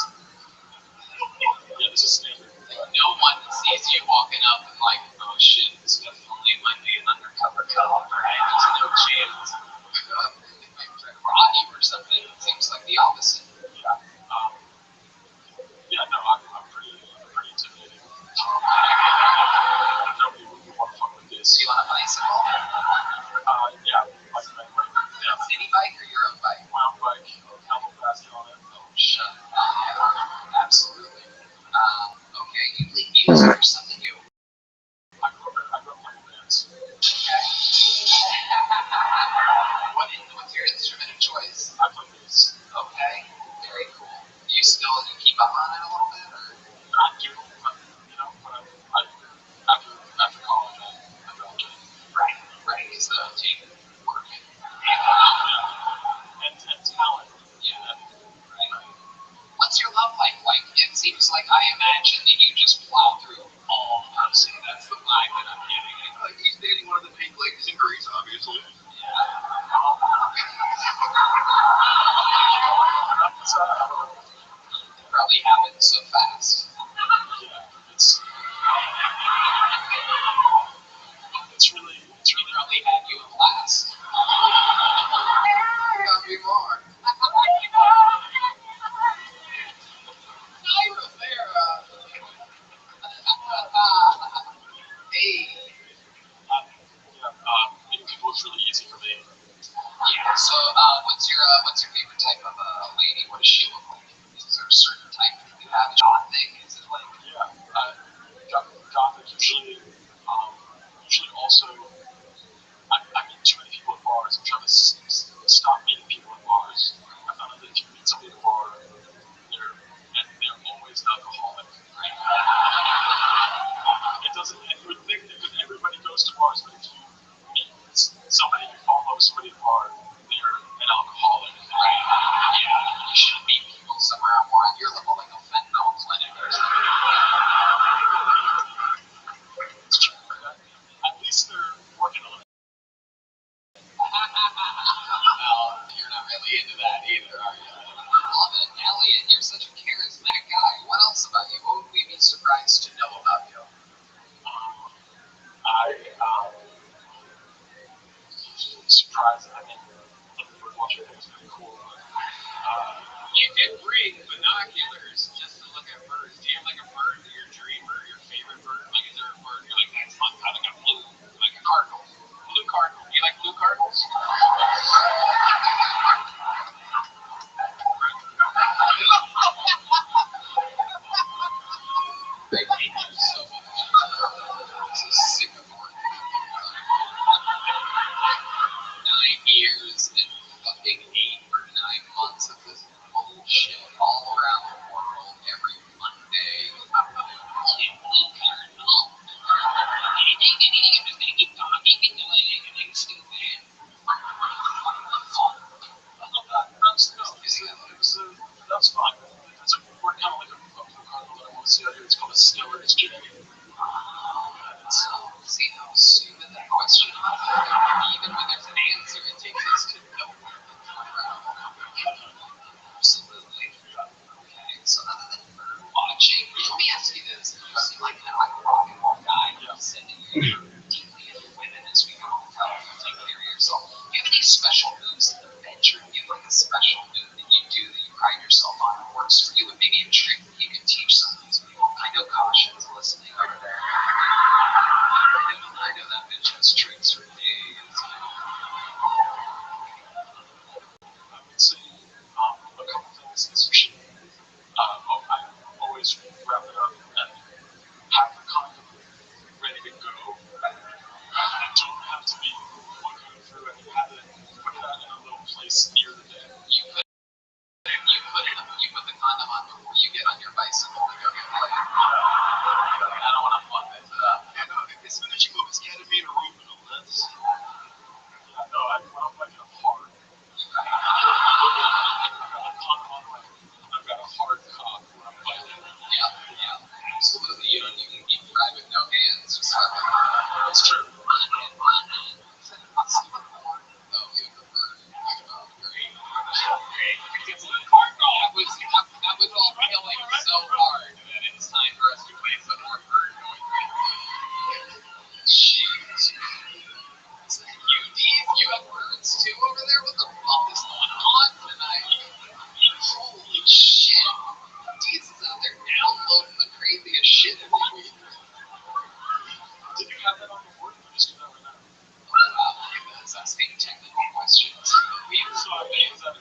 standard. No one sees you walking up and like, oh shit, this definitely might be an undercover cop, right? There's no chance. They might try to rob you or something. It seems like the opposite. Yeah. I'm pretty intimidating. Nobody would want to fuck with this. So you on a bicycle? Yeah, bike. Yeah. City bike or your own bike? My own bike. Elbow passing on it. Oh shit. Yeah, absolutely. Okay, you leave music or something new. I grew up playing bands. Okay. What's your instrument of choice? I play bass. Okay, very cool. You keep up on it a little bit, or? I do, but after college, I dropped it. Right, is the tape work. And talent. Yeah, right. What's your love life like? It seems like I imagine that you just plow through all of Gothic? Is it like? Yeah, Gothic usually also. I meet too many people at bars. I'm trying to stop meeting people at bars. I found out that if you meet somebody at a bar, they're always alcoholic. Right? It doesn't. And you would think that everybody goes to bars, but if you meet somebody, you follow somebody at a bar, they're an alcoholic. Right. Yeah. You should meet people somewhere more on your level, like a fentanyl clinic or something. At least they're working on it. Well, you're not really into that either, are you? Love it. Elliot, you're such a charismatic guy. What else about you? What would we be surprised to know about you? Surprised. I mean, the birdwatcher thing is pretty cool. You did bring binoculars just to look at birds. Do you have like a bird, your dream bird, your favorite bird? Like, is there a bird you're like, that's fun? I like a blue, like a cardinal. Blue cardinal. You like blue cardinals? I hate you so much. I'm so sick of working. 9 years and fucking 8 or 9 months of this bullshit all around the world every Monday. Blue cardinal. Anything, I'm just gonna keep talking and doing it and I'm stupid. That's fine. We're kind of like a blue cardinal that I want to see out here. It's called a Stiller. It's genetic. See how stupid that question is? Even when there's an answer, it takes us to nowhere. Absolutely. Okay, so other than bird watching, let me ask you this. You seem like kind of like a rock and roll guy. You said that you're deeply into women as we go to take care of yourself. Do you have any special moves in the bedroom? Do you have like a special move that you do that you pride yourself on that works for you, and maybe a trick that you can teach some of these people? I know Caution's listening over there. I know that bitch has tricks for days. I would say a couple things is I always wrap it up and have the condom ready to go. I don't have to be looking through and have it put that in a little place near the bed. You put the condom on before you get on your bicycle to go get laid. I don't want to fuck this up. Yeah, no, as soon as you go, it's ketamine or Rubenal. That's. Yeah, no, I put up like a hard. I've got a hard cock when I'm biting. Yeah, absolutely. You can keep right with no hands. That's true. Oh, you prefer. Great. That was all killing so hard that it's time for us to play some more bird noise. Jeez. Is that you, Dave? You have birds too over there? What the fuck is going on tonight? Holy shit. Deez is out there downloading the craziest shit every week. Did you have that on the board? Or just do that right now? Oh, wow. Look at this. Asking technical questions. So I mean, is that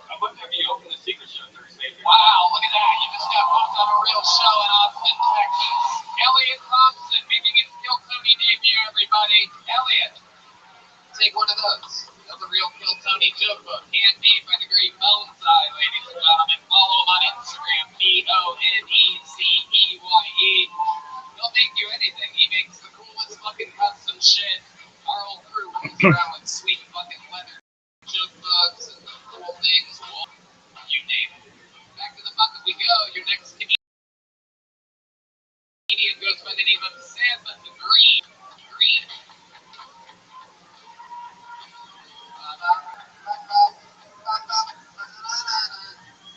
I wouldn't have you open the secret show Thursday. Wow, look at that. You just got booked on a real show in Austin, Texas. Elliot Thompson making his Kill Tony debut, everybody. Elliot, take one of those. The Real Kill Tony joke book, handmade by the great Bonsai, ladies and gentlemen. Follow him on Instagram, BONECEYE. He'll make you anything. He makes the coolest fucking custom shit. Our whole crew rolls around with sweet fucking leather joke books and cool things. You name it. Back to the bucket we go. Your next comedian goes by the name of Sam Green.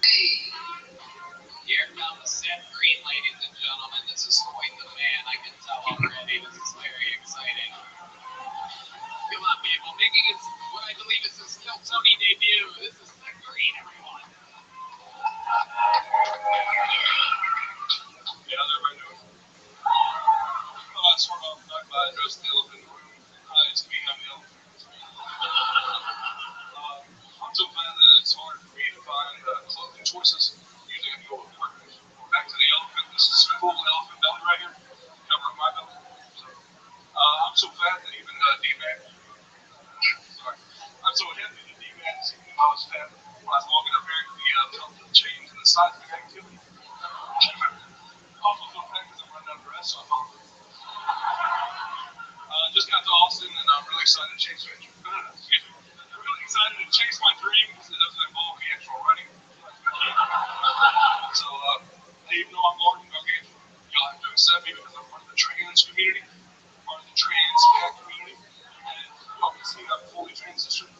Hey, here comes Seth Green, ladies and gentlemen. This is quite the man. I can tell already. This is very exciting. Come on, people. Making his, what I believe is his Kill Tony debut. This is Seth Green, everyone. Yeah, they're right now. Oh, that's one of them. I'm so fat that even D-Mac, sorry, I'm so heavy that D-Mac seen me when I was fat. When I was walking up here, he felt the change in the seismic activity. Also, so fat because I'm running out of breath, so I thought, just got to Austin, and I'm really excited to chase my dream. I'm really excited to chase my dream because it doesn't involve the actual running. So, even though I'm Lord and Gargantuan, you'll have to accept me because I'm part of the trans community, part of the trans fat community, and y'all can see I'm fully transitioned.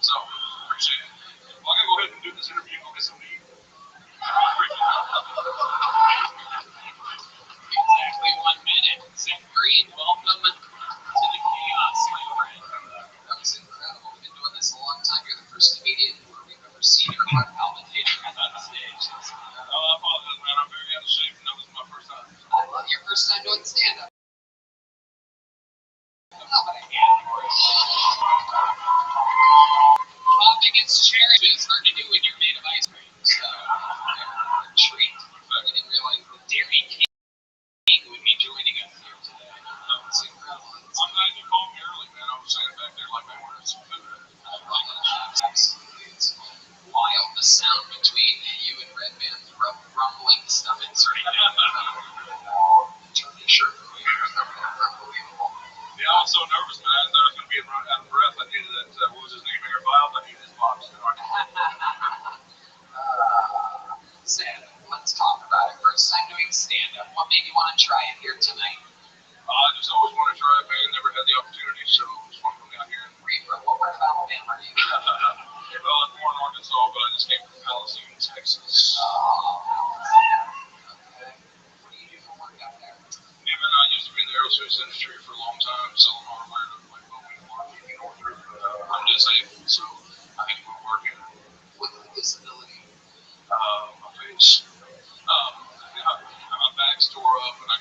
So, appreciate it. Well, I gotta go ahead and do this interview and go get some meat. Exactly 1 minute. Zach Green, welcome to the chaos, my friend. That was incredible. We've been doing this a long time. You're the first comedian where we've ever seen your heart palpitating on stage. I apologize, man. I'm very out of shape, and that was my first time. I love your first time doing stand-up. Oh, but I can't. Popping its cherry is hard to do when you're made of ice cream. So, they're a treat. I didn't realize the Dairy King would be joining us here today. It's incredible. I'm glad you called me early, man. I was saying back there, like, man, where's some food at? Absolutely. It's wild, the sound between you and Redman's rumbling stomachs right now. Turning shirt unbelievable. Yeah, I was so nervous, man. I thought I was going to be out of breath. I needed that, what was his name, Air Viles? I needed his box. Sam, let's talk about it. First time doing stand-up. What made you want to try it here tonight? I just always wanted to try it, man. Never had the opportunity, so just want to come down here. What part of Alabama are you? Well, I was born in Arkansas, but I just came from Palestine, Texas. Oh, okay. What do you do for work out there? Yeah, man, I used to be in the aerospace industry for a long time, selling hardware to like Boeing market, I'm disabled, so I had to go work in it. What's the disability? My face. My back's tore up, and I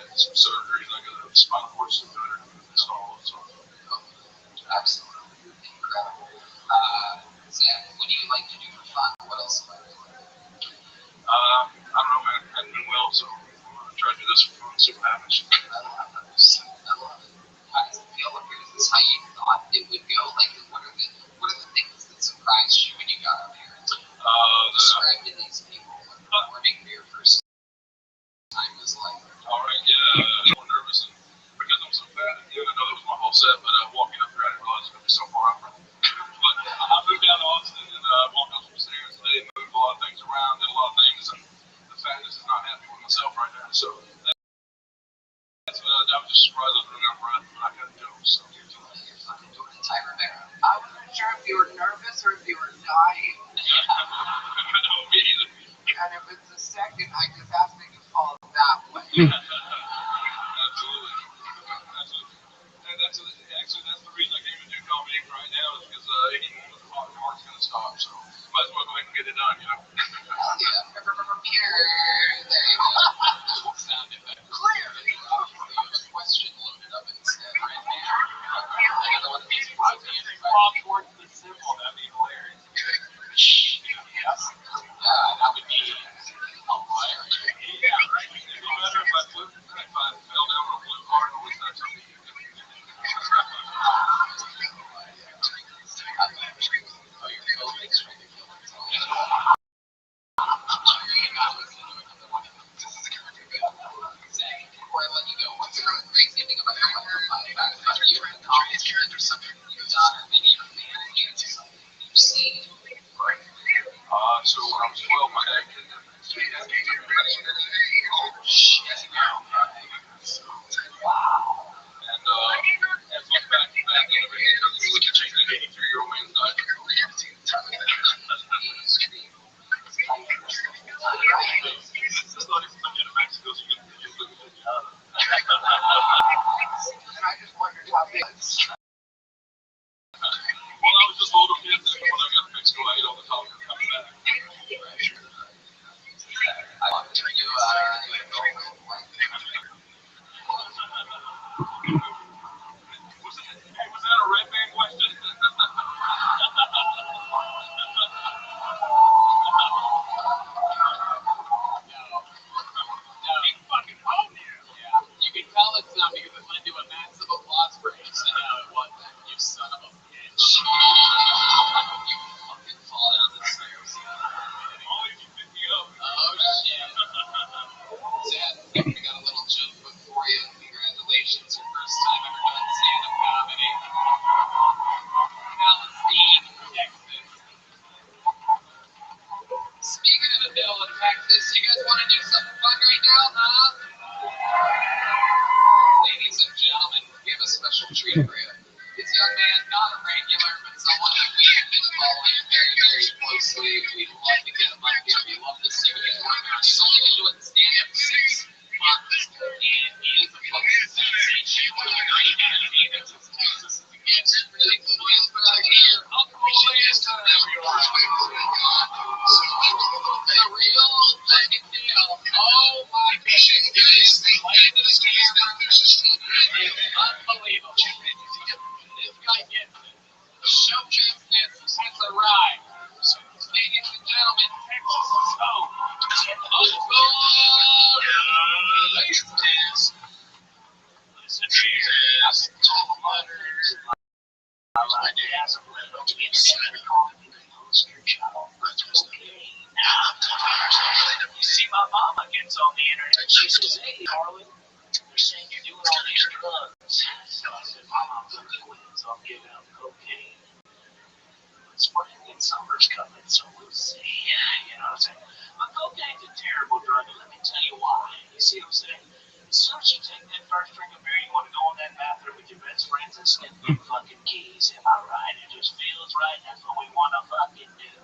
had some surgeries. I got a spinal cord stimulator installed. So. Absolutely incredible. Zach, what do you like to do for fun? What else do you like to do? I don't know, man. I haven't been well, so I'm going to try to do this for fun, see what happens. I love it. How does it feel up here? Is this how you thought it would go? Like, what are the things that surprised you when you got up here? Describe to these people what performing for your first time was like. All right, yeah. More nervous, and because I'm so fat, and I know that was my whole set, but walking up here, I didn't realize it was going to be so far up. But I moved down to Austin and walked up some stairs today, moved a lot of things around, did a lot of things, and the fatness is not happy with myself right now. So that was just surprised I was running out of breath, but I got to go. So here's doing a timer there. I wasn't sure if you were nervous or if you were dying. No, me either. And if it's a second, I just ask that you fall that way. Absolutely. And that's the reason I came to do comedy right now is because any moment the heart's going to stop. So might as well go ahead and get it done, you know. Yeah. There you go. Sound effect. Clearly. Question loaded up instead, right now. Another one of these Walk towards the symbol, that'd be hilarious. Yes. That would be hilarious. Yeah, right. It'd be better if I fell down on a blue card, at least that's something you can do. Oh, your phone makes me feel before I let you go, what's the crazy thing about your life? Are you an accomplished or something you've done, or maybe you're managing to something you've seen? So when I was 12, my dad kidnapped me. Oh, shit. Wow. And look back and everything doesn't really change an 83-year-old man's life. It's not even looking at Mexico, so you can just look at the job. And I just wondered how big it is. Well, I was just a little kid then when I got to Mexico, I ate all the tacos coming back. I want to you Texas. You guys want to do something fun right now, huh? Ladies and gentlemen, we have a special treat for you. This young man, not a regular, but someone that we have been following very, very closely. We'd love to get him up here. We'd love to see what he's working on. He's only been doing stand-up 6 months, and he is a fucking sensation. One of the great entertainers in Texas. Again, really pleased for that here. Up boys to everyone. The real fucking deal. Oh my goodness. This playing to the game. Unbelievable. This guy gets it. The show business has arrived. Ladies and gentlemen, Texas is home. Listen here. Total Motors. You see, my mama gets on the internet. She says, "Hey, Harlan, they're saying you're doing all these drugs." So I said, "Mama, I'm gonna quit, so I'm giving up cocaine. Spring and summer's coming, so we'll see." You know what I'm saying? But cocaine's a terrible drug, and let me tell you why. You see what I'm saying? As soon as you take that first drink of beer, you want to go in that bathroom with your best friends and snip them fucking keys. Am I right? It just feels right. That's what we want to fucking do.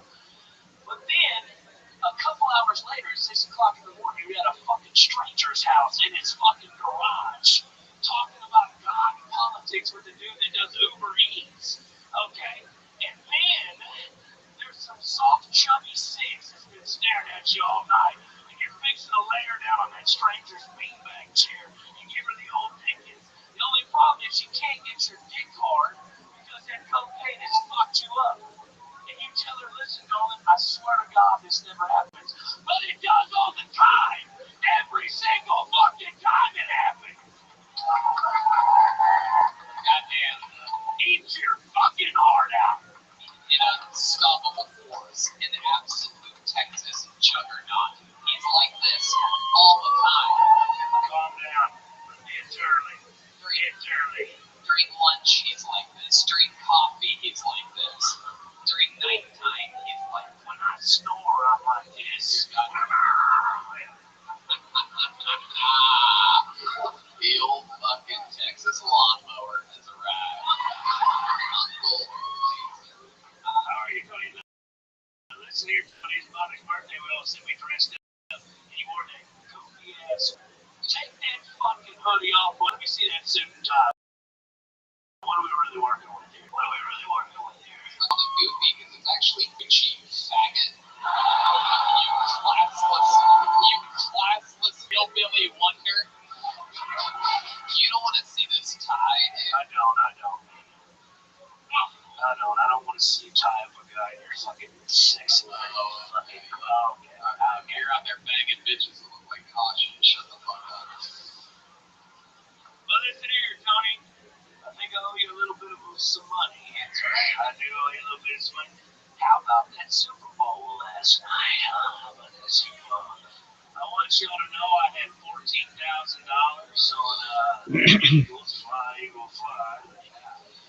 But then, a couple hours later, at 6 o'clock in the morning, you're at a fucking stranger's house in his fucking garage, talking about God and politics with the dude that does Uber Eats. Okay? And then, there's some soft, chubby six that's been staring at you all night, and you're fixing to lay her down on that stranger's beanbag chair and give her the old Dickens. The only problem is you can't get your dick hard because that cocaine has fucked you up. And you tell her, "Listen, darling, I swear to God this never happens." But it does all the time. Every single fucking time it happens. Goddamn. Eat your fucking heart out. An unstoppable force, an absolute Texas juggernaut. He's like this all the time. Calm down. It's early. During lunch, he's like this. During coffee, he's like this. During nighttime, he's like, when I snore, I'm like this. The old fucking Texas lawnmower has arrived. Uncle Blazer. How are you, Tony? Listen here, Tony's Bobby's birthday. We all said we dressed up. And you wore that goofy ass. Take that fucking hoodie off. Let me see that suit and tie. What are we really working with here? It's called a goofy because it's actually Gucci, you faggot. You classless hillbilly wonder. You don't want to see this tie, dude. I don't. I don't want to see you tie up a guy. You're fucking sexy. Okay. You're out there banging bitches that look like caution. Shut the fuck up. Well, listen here, Tony. I think I owe you a little bit of some money. That's right. I do owe you a little bit of some money. How about that Super Bowl last night? How about that Super Bowl? I want you all to know I had $14,000 on Eagles Fly.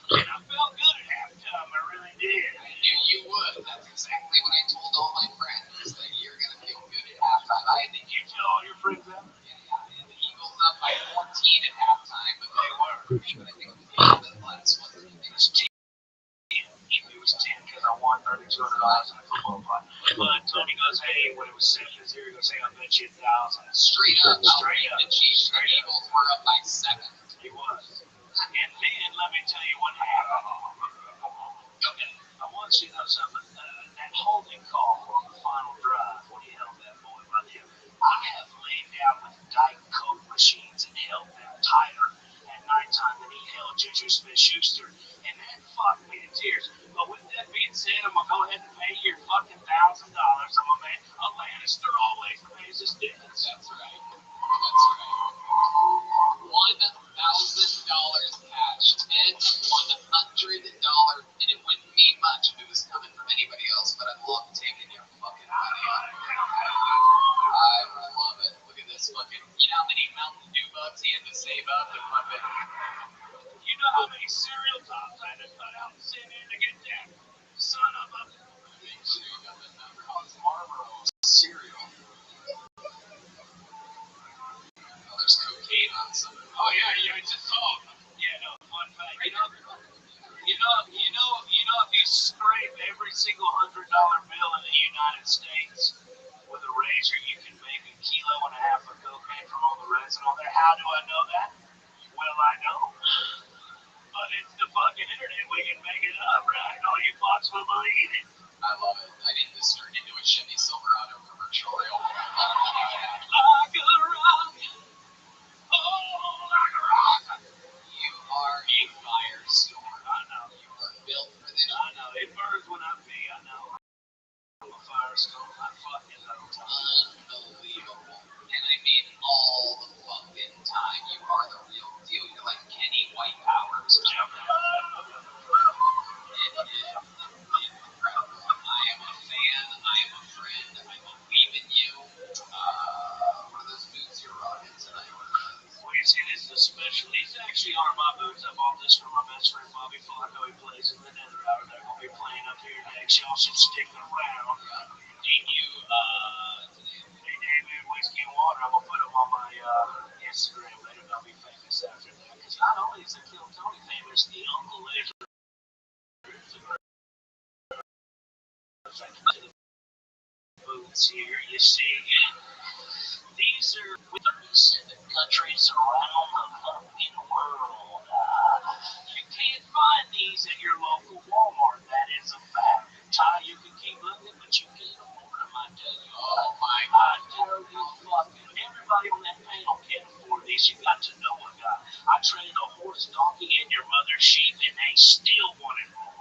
And I felt good at halftime. I really did. I knew you would. That's exactly what I told all my friends, that you're going to feel good at halftime. Did you tell all your friends that? Yeah. The Eagles up by 14 at halftime, but they were. But I think it was a little bit less, wasn't it? It was 10. It was 10 because I won $3,200 in a football pot. But Tony goes, "Hey," when it was 7-0, he goes, "Hey, I'll bet you 1,000. Straight up. The Chiefs and Eagles were up by 7. He was. And then, let me tell you what happened. Okay. I want you to know something. That holding call on the final drive, when he held that boy by the hip, I have laid down with Diet Coke machines and held them tighter at nighttime than he held Juju Smith-Schuster. And that fucked me to tears. But with that being said, I'm going to go ahead and pay your fucking $1,000. I'm a man. A Lannister always pays his debts. That's right. $1,000 cash. $100. And it wouldn't mean much if it was coming from anybody else, but I love taking your fucking money on it. I love it. Look at this fucking, you know how many Mountain Dew bucks he had to save up to pump it? You know how many cereal tops I had to cut out and send in to get that son of a... Make sure you got that number. How's Marlboro cereal? Oh yeah, it's a song. Yeah, no, fun fact. If you scrape every single $100 bill in the United States with a razor, you can make a kilo and a half of cocaine from all the resin on there. How do I know that? Well, I know. But it's the fucking internet. We can make it up, right? All you fucks will believe it. I love it. I need this turned into a Chevy Silverado commercial. I hope Like a rock. Oh, like a rock. you are a firestorm. I know. You are built for this. I know. It burns when I pee. I know. I'm a firestorm. I fucking know. Unbelievable. And I mean all the fucking time. You are the real deal. You're like Kenny White Powers. It is incredible. I am a fan. I am a friend. I believe in you. What are those boots you're rocking tonight? Well, you see, this is a special. These actually are my boots. I bought this from my best friend Bobby Flacco. He plays in the Nether Hour. They're going to be playing up here next. Y'all should stick around. Need you Hey, David, whiskey and water. I'm going to put them on my Instagram later. They'll be famous after that. Because not only is the Kill Tony famous, the Uncle is boots here. You see, these are with 37 countries around the fucking world. You can't find these at your local Walmart. That is a fact. Ty, you can keep looking, but you can't afford them. I tell you. Oh my I tell you, fucking everybody on that panel can't afford these. You got to know a guy. I traded a horse, donkey, and your mother's sheep, and they still wanted more.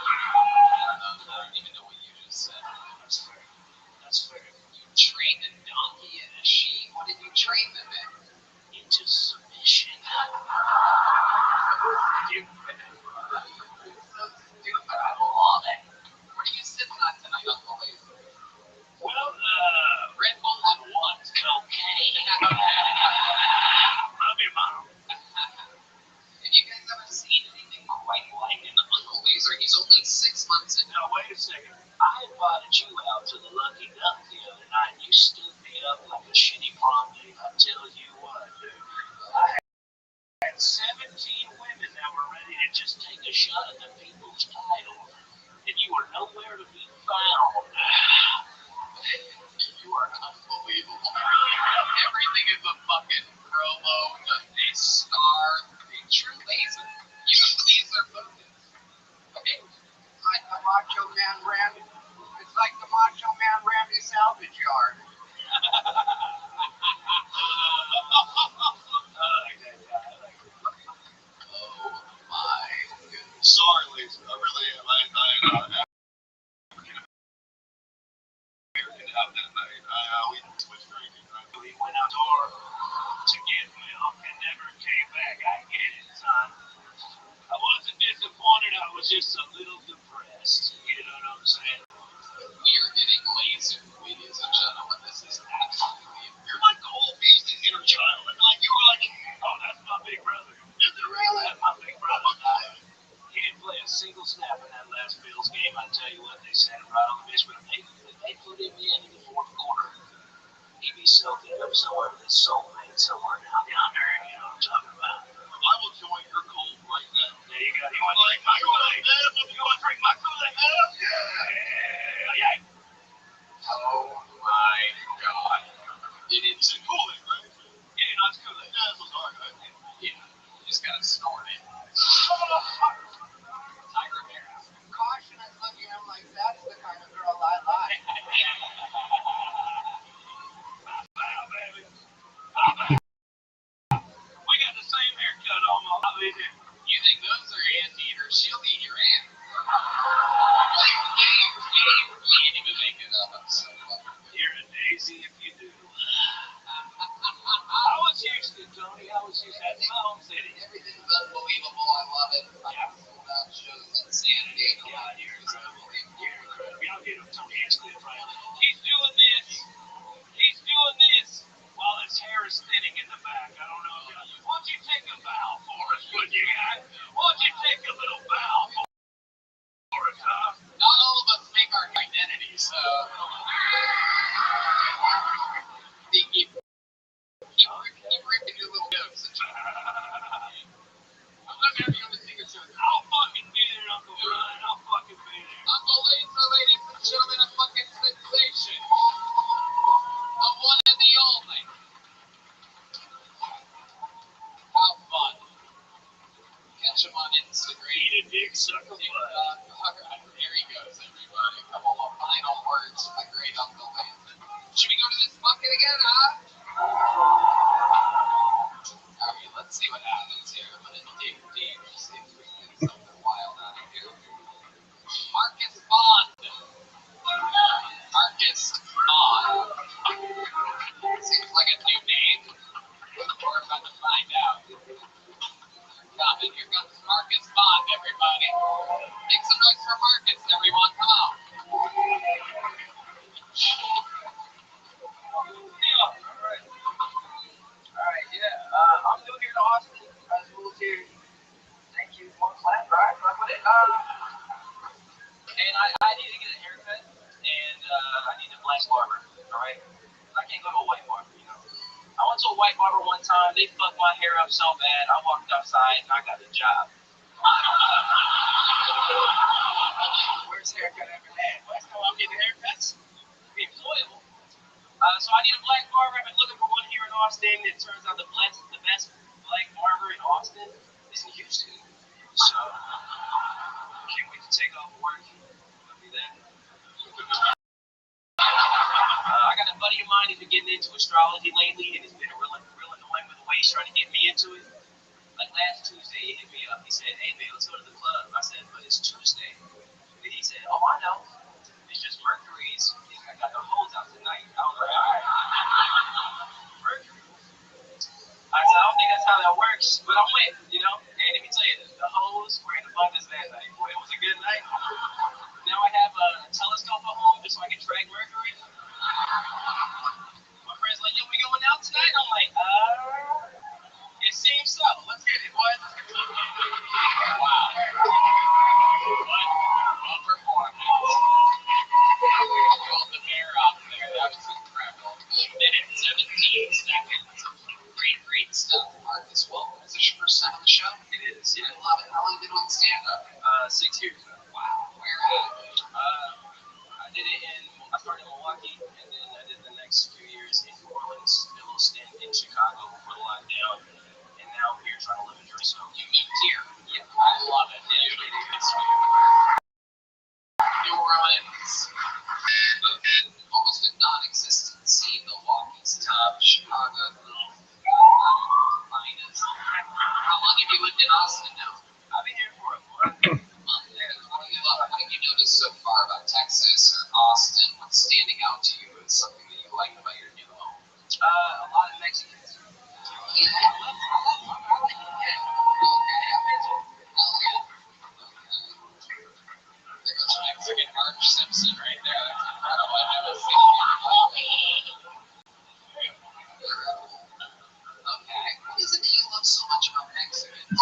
I don't even know what you just said. That's fair. That's fair. You trained a donkey and a sheep. What did you train them in? Into submission. Dude, so stupid. I love it. What are you sipping on tonight, Uncle Lazy? Well, Red Bull and what? cocaine. Love you, Mom. Have you guys ever seen anything quite like an Uncle Laser? He's only 6 months in. Now, wait a second. I invited you out to the Lucky Duck the other night. You stood me up like a shitty prom date. I tell you what, dude. I had 17 women that were ready to just take a shot at the people's title. And you were nowhere to be found. You are unbelievable. Everything is a fucking promo, a star, a true laser. You laser focus. Okay. Like the Macho Man Randy. It's like the Macho Man Randy salvage yard. Oh my goodness. Sorry, Lisa. I really am. African American out that night. We switched drinking. Right? We went outdoor to get milk and never came back. I get it, son. I wasn't disappointed. I was just a little depressed. You know what I'm saying? We are getting laser, ladies and gentlemen. This is absolutely You're like the whole beast inner child. I mean, like you were like, Oh, that's my big brother. is it really? That's my big brother. He didn't play a single snap in that last Bills game. I tell you what, they sat him right on the bench, but they put him in the fourth quarter. He'd be soaking up somewhere with his soulmate somewhere down yonder. You know what I'm talking about? I will join your cold right now. There you go. You want to drink my Kool-Aid? You want to drink my Kool-Aid? Yeah. oh my god. It is It's Kool-Aid, right? Yeah, no, it's Kool-Aid. Yeah, it's alright. yeah. You just gotta snort it. Tiger Bear. Caution is looking at him like that is the kind of girl I like. Wow, baby. it again, huh? Alright, let's see what happens here. I'm gonna dig deep, see if we can get something wild out of here. Marcus Bond. Marcus Bond. Seems like a new name. We're about to find out. Here comes Marcus Bond, everybody. Make some noise for Marcus, everyone. Come on. Alright, yeah. I'm new here to Austin. I just moved here. Thank you. One clap. Alright, fuck with it. And I need to get a haircut, and I need a black barber. Alright? I can't go to a white barber, you know. I went to a white barber one time. They fucked my hair up so bad. I walked outside and I got a job. Worst haircut I ever had. Well, that's how I'm getting haircuts. Be employable. So I need a black barber. I've been looking for one here in Austin. It turns out the best black barber in Austin is in Houston. So can't wait to take off work. I'll be there. I got a buddy of mine who's been getting into astrology lately, and it's been real annoying with the way he's trying to get me into it. Like last Tuesday, he hit me up. He said, "Hey man, let's go to the club." I said, "But it's Tuesday." And he said, "Oh, I know. It's just Mercury's. I got the hoes out tonight." I was like, "All right, Mercury." I said, "I don't think that's how that works, but I'm with, you know." And let me tell you, the hoes were in abundance that night. Boy, it was a good night. Now I have a telescope at home just so I can track Mercury. My friend's like, "Yo, we going out tonight?" I'm like, it seems so. Let's get it, boys. Wow. What performance. Called the bear out there. That was incredible. 1 minute, 17 seconds. Great stuff, Marcus. Welcome. Is this your first time on the show? It is. Yeah, I love it. How long have you been doing stand-up? 6 years now. Wow. Where at? I started in Milwaukee, and then I did the next few years in New Orleans, did a little stint in Chicago before the lockdown, and now I'm here trying to live in Jersey. So you moved here? Yeah, I love it, dude. It's New Orleans, almost a non-existent scene. Milwaukee's tough, Chicago, minus. How long have you lived in Austin now? I've been here for a month. What have you noticed so far about Texas or Austin? What's standing out to you as something that you like about your new home? A lot of Mexicans. There goes Mexican Marge Simpson right there. That's incredible. I've never seen Okay. What is it that you love so much about Mexicans?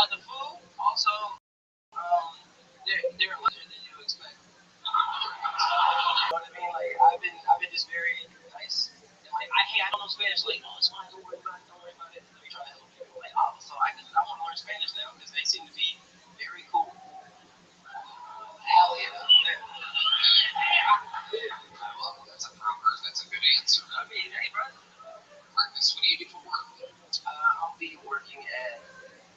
The food, also, they're larger than you expect. You know what I mean? Like I've been just very nice. And like I don't know Spanish. Like, oh, it's fine. Don't worry about it. Don't worry about it. Let me try to help people. Like, oh, so I want to learn Spanish now because they seem to be very cool. Hell yeah. Well, that's a proper. That's a good answer. I mean, hey, bro. Marcus, what do you do for work? I'll be working at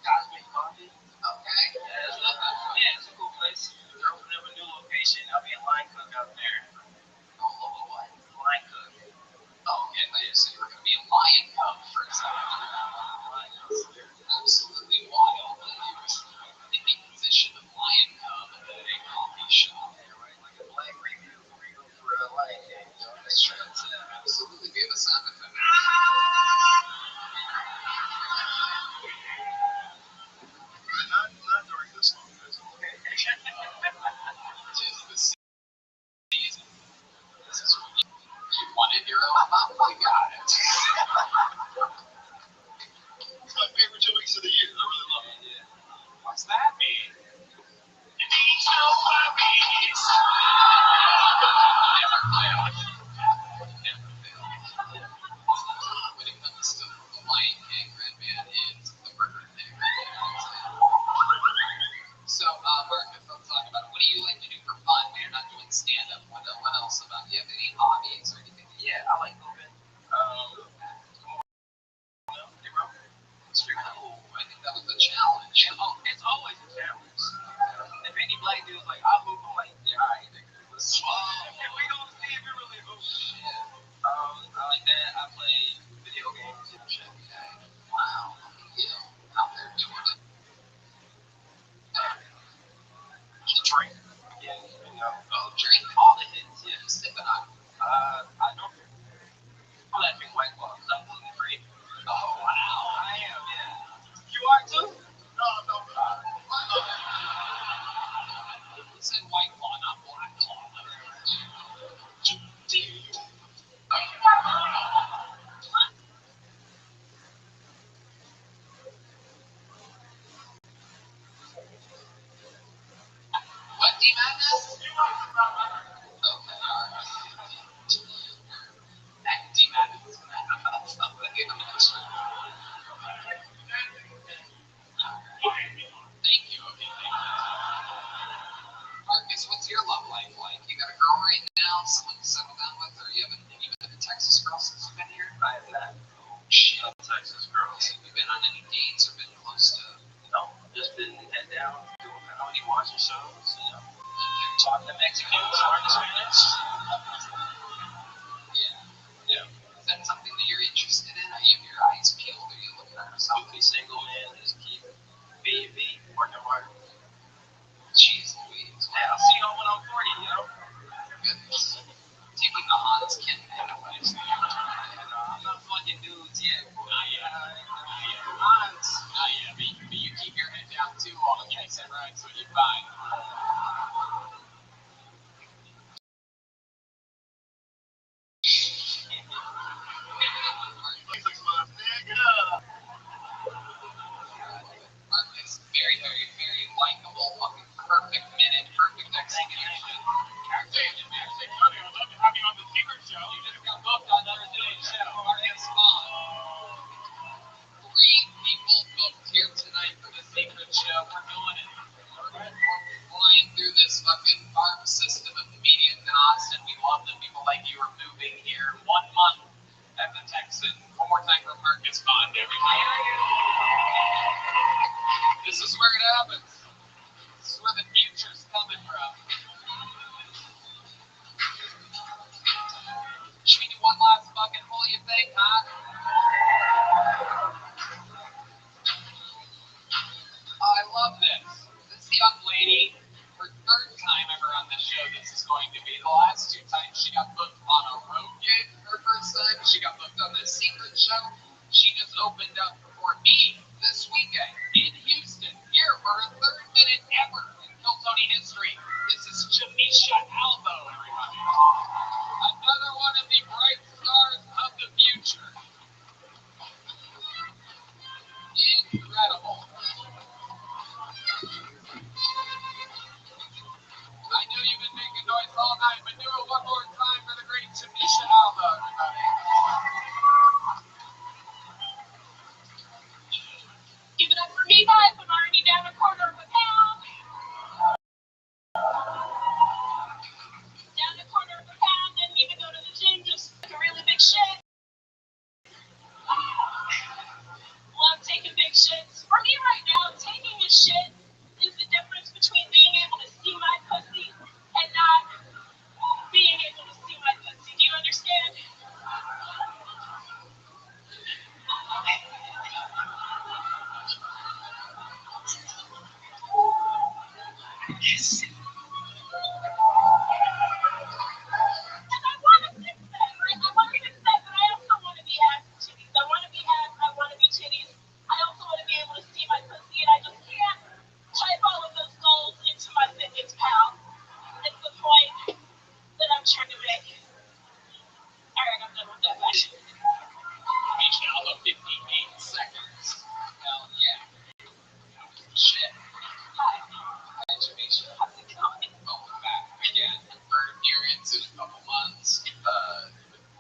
Cosmic Coffee. Okay. Yeah, it's a cool place. They're opening up a new location. I'll be a line cook out there. Oh, what? Line cook. Oh, okay. I thought you said you were going to be a lion cub for a second. They're absolutely wild that you was in the position of lion cub at a coffee shop. Yeah, right. Like a black review before you go for a lion king. You know, that's true. Absolutely. We have a sound effect. Not during this one. Okay. Tis the season. This is what you wanted your own. We got it. It's my favorite 2 weeks of the year. I really love it. Yeah. What's that mean? It means no worries. Never failed. Never failed. When it comes to the Lion King, Red Man is the Burger King. So, Marcus, let's talk about it. What do you like to do for fun when you're not doing stand-up? What else about you? Have any hobbies or anything? Yeah, I like someone to settle down with, or you haven't been to Texas girl since you've been here? I have not. Oh shit. Texas girls. Have you been on any dates or been close to? No, just been head down, doing comedy, watching shows, you know. Talking to Mexicans, learning Spanish. Yeah. Is that something that you're interested in? Are you have your eyes peeled? Are you looking at yourself? Be single man, just keep being me, working hard. Jeez Louise. Yeah, I'll see you when I'm 40, you know. Goodness. Taking the Hans Ken advice. I'm not fucking dudes yet. Hans. But you keep your head down too all the chicks that ride, so you're fine. Marcus, very, very, very likable, fucking perfect minute, perfect execution. Actually, Tony, I'd love to have you on the secret show. You just got booked on Thursday's show. Marcus Vaughn. 3 people booked here tonight for the secret show. We're doing it. We're flying through this fucking farm system of comedians in Austin. We love that people like you are moving here 1 month at the Texan. One more time for Marcus Vaughn, everybody. This is where it happens. This is where the future's coming from. Should we do one last fucking pull, you think, huh? Oh, I love this. This young lady, her 3rd time ever on this show, this is going to be. The last 2 times she got booked on a road gig. Her first time, she got booked on this secret show. She just opened up for me this weekend in Houston. Here for her 3rd minute ever in Kill Tony history. This is Jamisha Albo, everybody. Another one of the bright stars of the future. Incredible. I know you've been making noise all night, but do it one more time for the great Jamisha Alba, everybody. Give it up for me, guys. I'm already down a quarter of a pound. Down a quarter of a pound. Didn't even go to the gym. Just took a really big shit. Love taking big shits. For me right now, taking a shit is the difference between being able to see my pussy and not being able to see my pussy. Do you understand? Yes. And I want to fix that, right? I want to fix that, but I also want to be ass and titties. I want to be ass, I want to be titties. I also want to be able to see my pussy, and I just can't type all of those goals into my fitness pal. It's the point that I'm trying to make. Alright, I'm done with that fashion. Jamisha Alba, 58 seconds. Hell yeah. Shit. Hi. Hi, Jamisha. How's it going? Welcome back again. 3rd appearance in a couple months.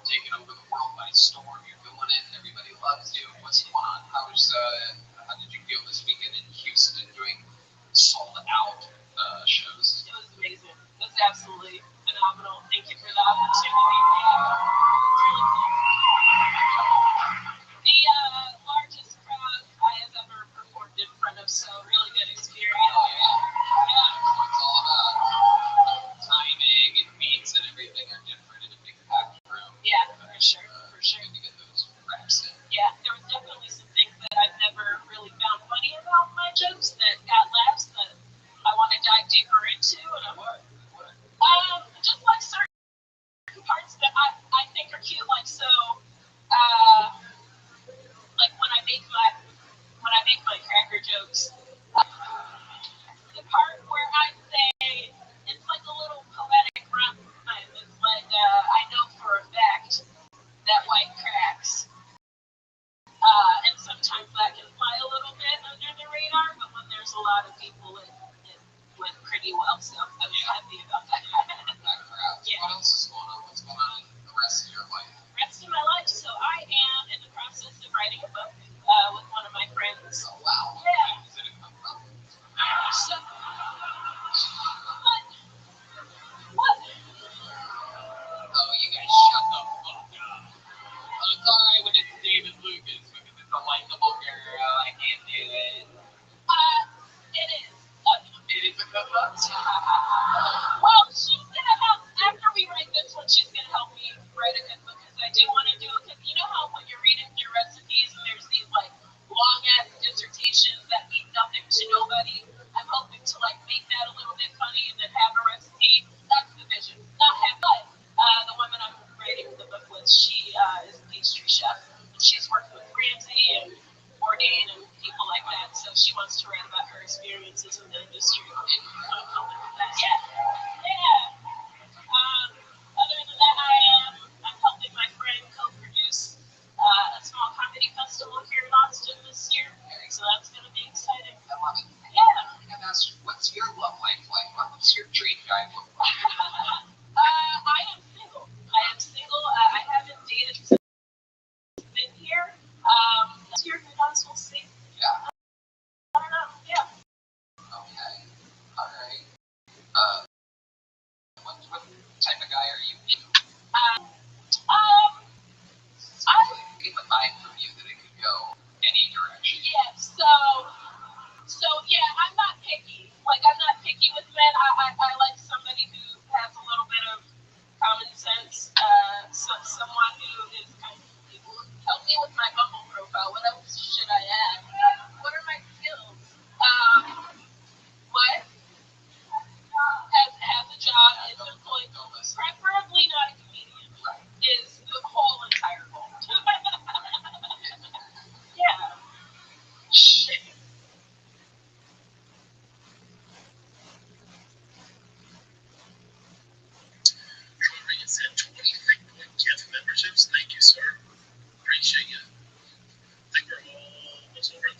Taking over the world by storm. You're doing it. Everybody loves you. What's going on? How did you feel this weekend in Houston doing sold out shows? It was amazing. It was absolutely phenomenal. Thank you for the opportunity. The largest crowd I have ever performed in front of, so really good experience. Oh, yeah. Yeah. It's all about timing and beats and everything are different in a big packed room. Yeah, for sure. For sure. To get those reps in. Yeah, there was definitely some things that I've never really found funny about my jokes that got laughs that I want to dive deeper into. And just like certain parts that I think are cute, like so, like when I make my cracker jokes, the part where I say it's like a little poetic rhyme. It's like I know for a fact that white cracks. And sometimes that can fly a little bit under the radar, but when there's a lot of people, it went pretty well, so I was happy about that. Yeah. What else is going on? What's going on in the rest of your life? Rest of my life, so I am in the process of writing a book with one of my friends. Oh, wow. Yeah. Is it a cookbook? So, common sense, someone who is kind of help me with my Bumble profile. What else should I add? What are my skills? What? Has a job, is employed, preferably not a comedian, is the whole entire goal. Yeah. Shit. Troy Reagan said 20 Freakpoint gift memberships. Thank you, sir. Appreciate you. I think we're almost over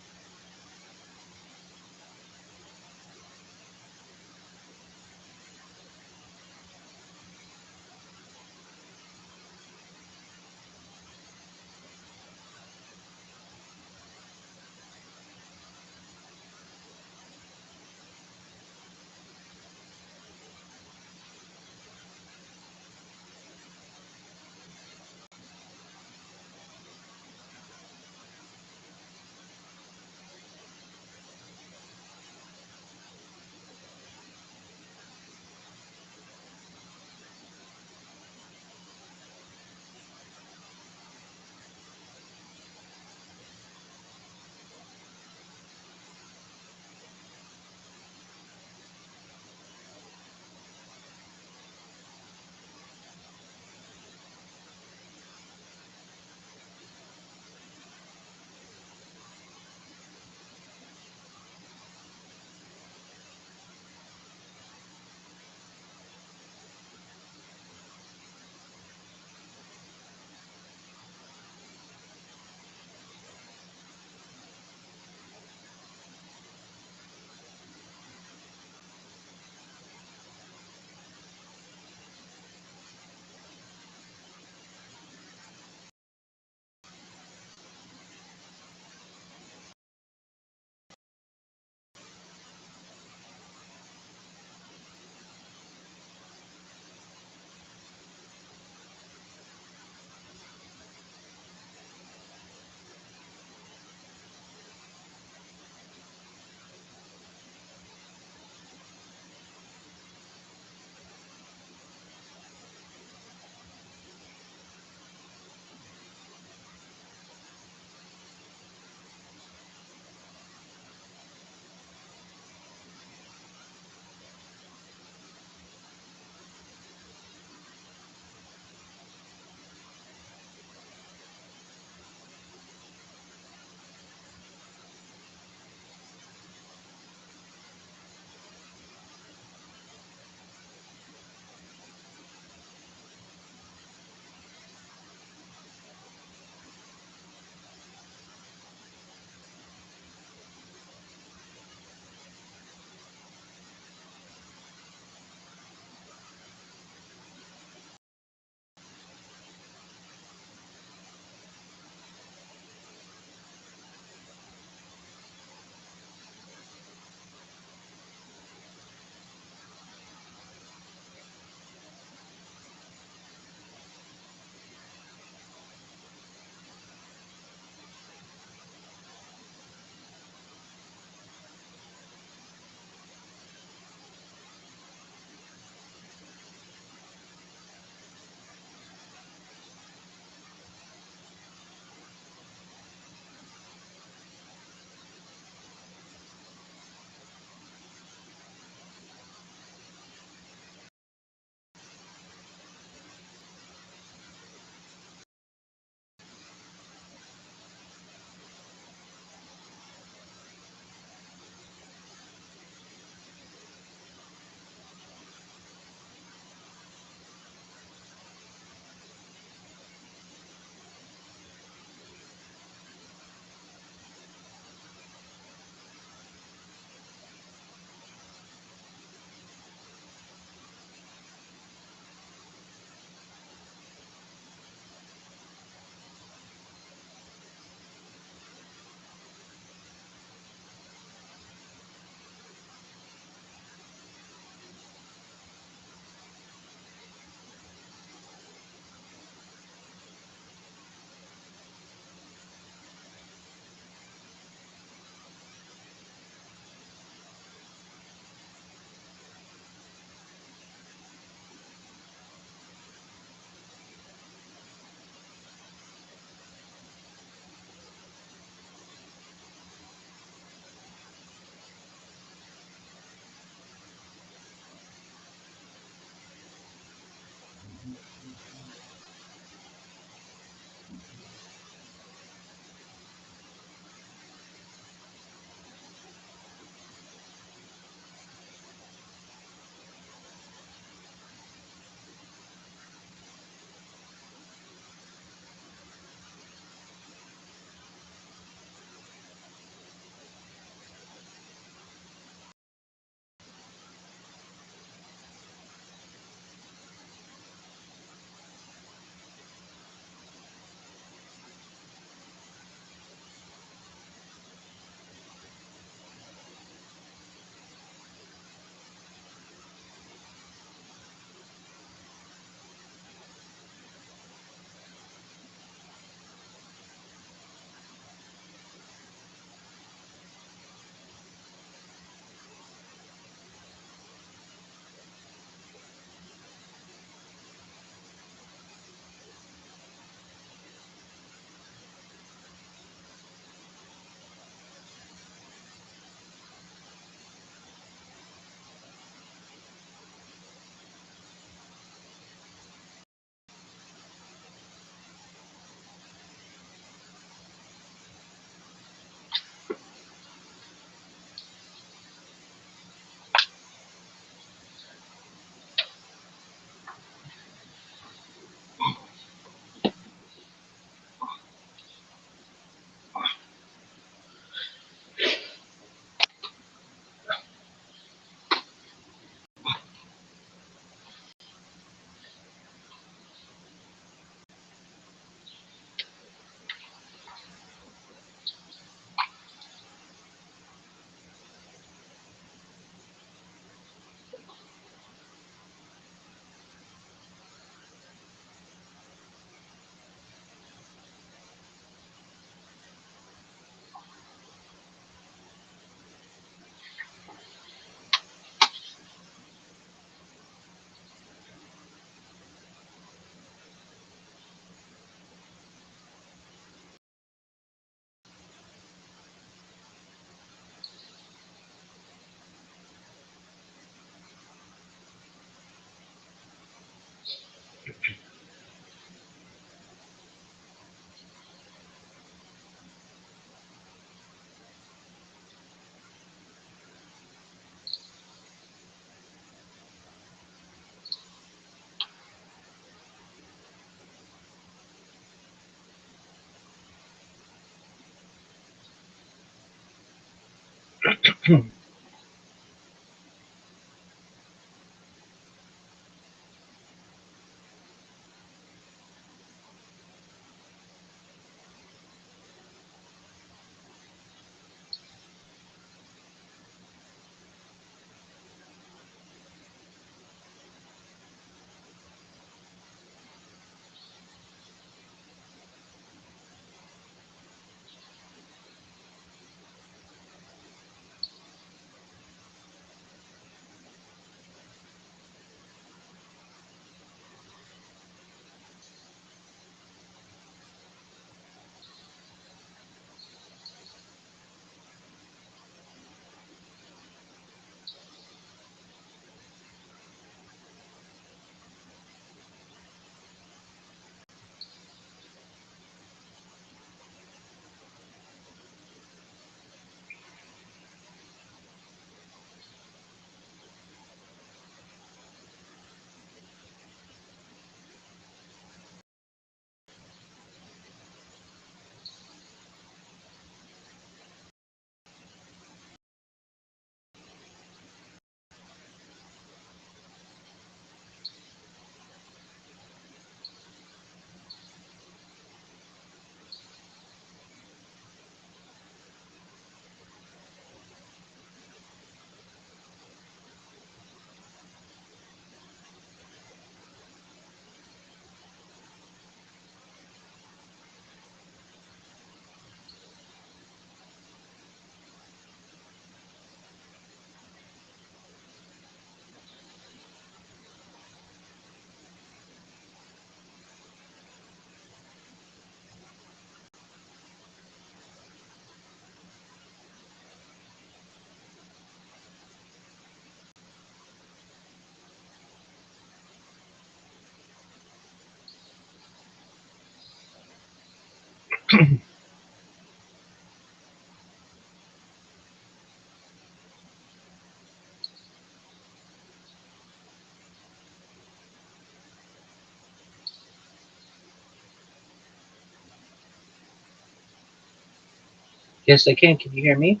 Yes, I can. Can you hear me?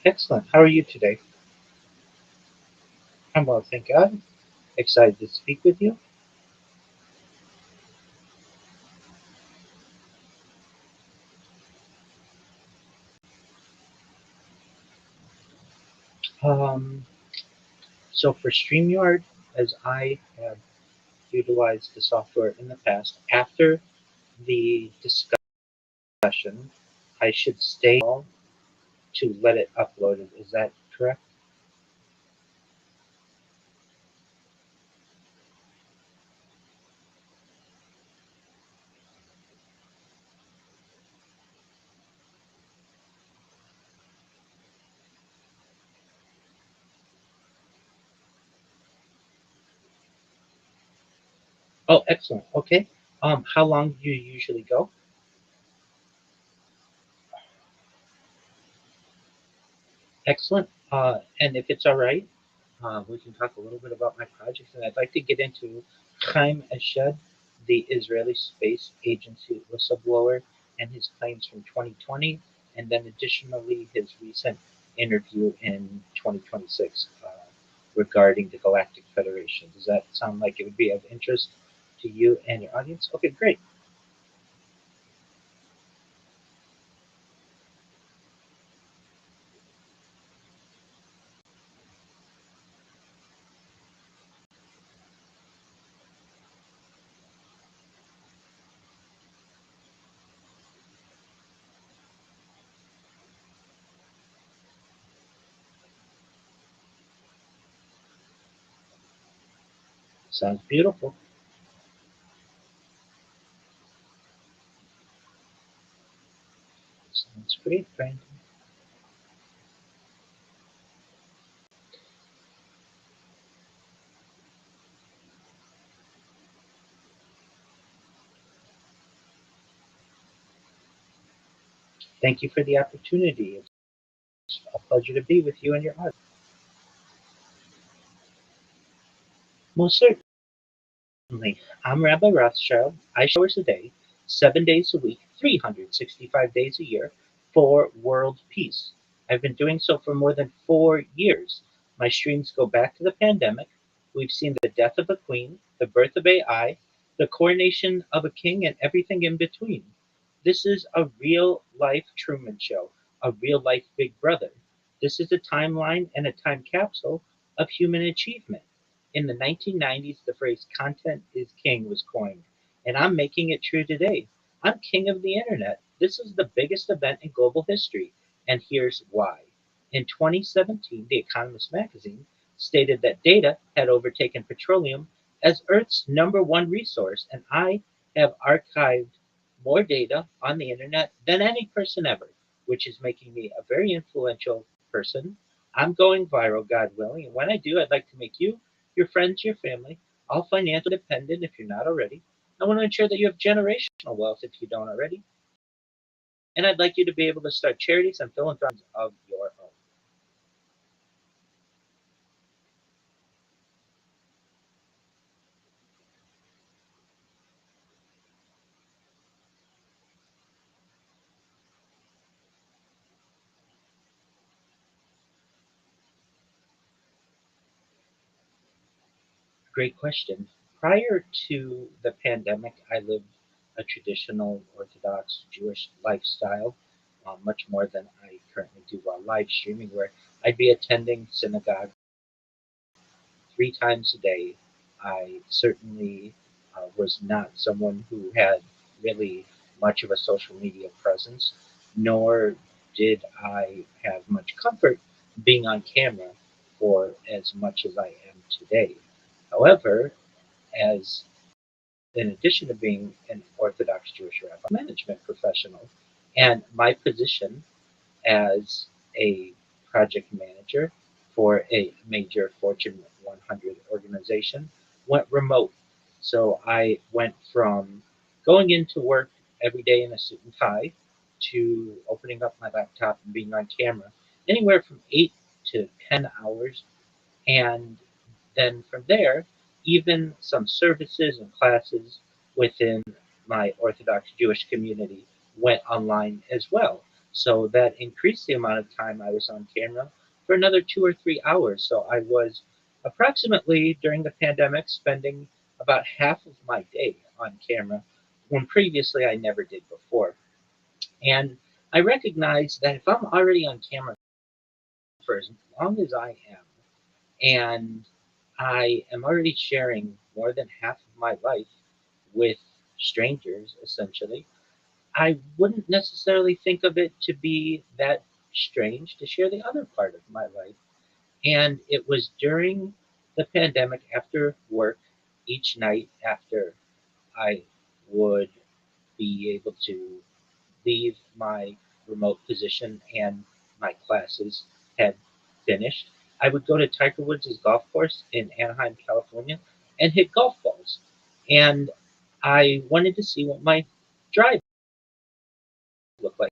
Excellent. How are you today? I'm well, thank God. Excited to speak with you. Um, so for StreamYard, as I have utilized the software in the past, after the discussion, I should stay to let it upload it. Is that correct? Oh, excellent. Okay. How long do you usually go? Excellent. And if it's all right, we can talk a little bit about my projects. And I'd like to get into Chaim Eshed, the Israeli Space Agency whistleblower, and his claims from 2020, and then additionally his recent interview in 2026 regarding the Galactic Federation. Does that sound like it would be of interest to you and your audience? Okay, great. Sounds beautiful. Sounds great, Brandon. Thank you for the opportunity. It's a pleasure to be with you and your audience. Most certainly. I'm Rabbi Rothschild. I share hours a day, 7 days a week, 365 days a year for world peace. I've been doing so for more than 4 years. My streams go back to the pandemic. We've seen the death of a queen, the birth of AI, the coronation of a king, and everything in between. This is a real life Truman Show, a real life Big Brother. This is a timeline and a time capsule of human achievement. In the 1990s, the phrase content is king was coined, and I'm making it true today. I'm king of the internet. This is the biggest event in global history, and here's why. In 2017, The Economist magazine stated that data had overtaken petroleum as Earth's #1 resource, and I have archived more data on the internet than any person ever, which is making me a very influential person. I'm going viral, God willing, and when I do, I'd like to make you, your friends, your family, all financially independent if you're not already. I want to ensure that you have generational wealth if you don't already. And I'd like you to be able to start charities and philanthropies of your own. Great question. Prior to the pandemic, I lived a traditional Orthodox Jewish lifestyle, much more than I currently do while live streaming, where I'd be attending synagogue 3 times a day. I certainly was not someone who had really much of a social media presence, nor did I have much comfort being on camera for as much as I am today. However, as in addition to being an Orthodox Jewish rabbi, management professional, and my position as a project manager for a major Fortune 100 organization went remote. So I went from going into work every day in a suit and tie to opening up my laptop and being on camera anywhere from 8 to 10 hours, and then from there, even some services and classes within my Orthodox Jewish community went online as well. So that increased the amount of time I was on camera for another 2 or 3 hours. So I was approximately during the pandemic spending about half of my day on camera when previously I never did before. And I recognize that if I'm already on camera for as long as I am, and I am already sharing more than half of my life with strangers, essentially, I wouldn't necessarily think of it to be that strange to share the other part of my life. And it was during the pandemic, after work, each night after I would be able to leave my remote position and my classes had finished, I would go to Tiger Woods' golf course in Anaheim, California, and hit golf balls. And I wanted to see what my drive looked like,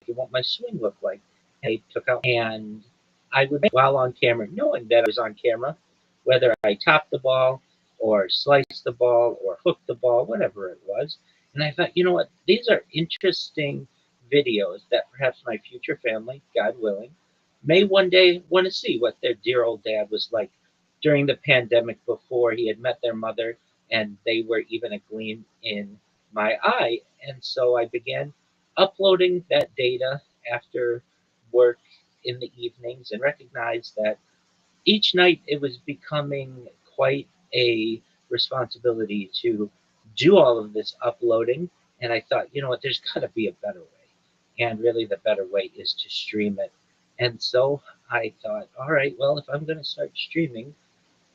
what my swing looked like. And I took out and I would, while on camera, knowing that I was on camera, whether I topped the ball or sliced the ball or hooked the ball, whatever it was. And I thought, you know what, these are interesting videos that perhaps my future family, God willing, may one day want to see what their dear old dad was like during the pandemic before he had met their mother and they were even a gleam in my eye. And so I began uploading that data after work in the evenings and recognized that each night it was becoming quite a responsibility to do all of this uploading. And I thought, you know what, there's got to be a better way. And really, the better way is to stream it. And so I thought, all right, well, if I'm going to start streaming,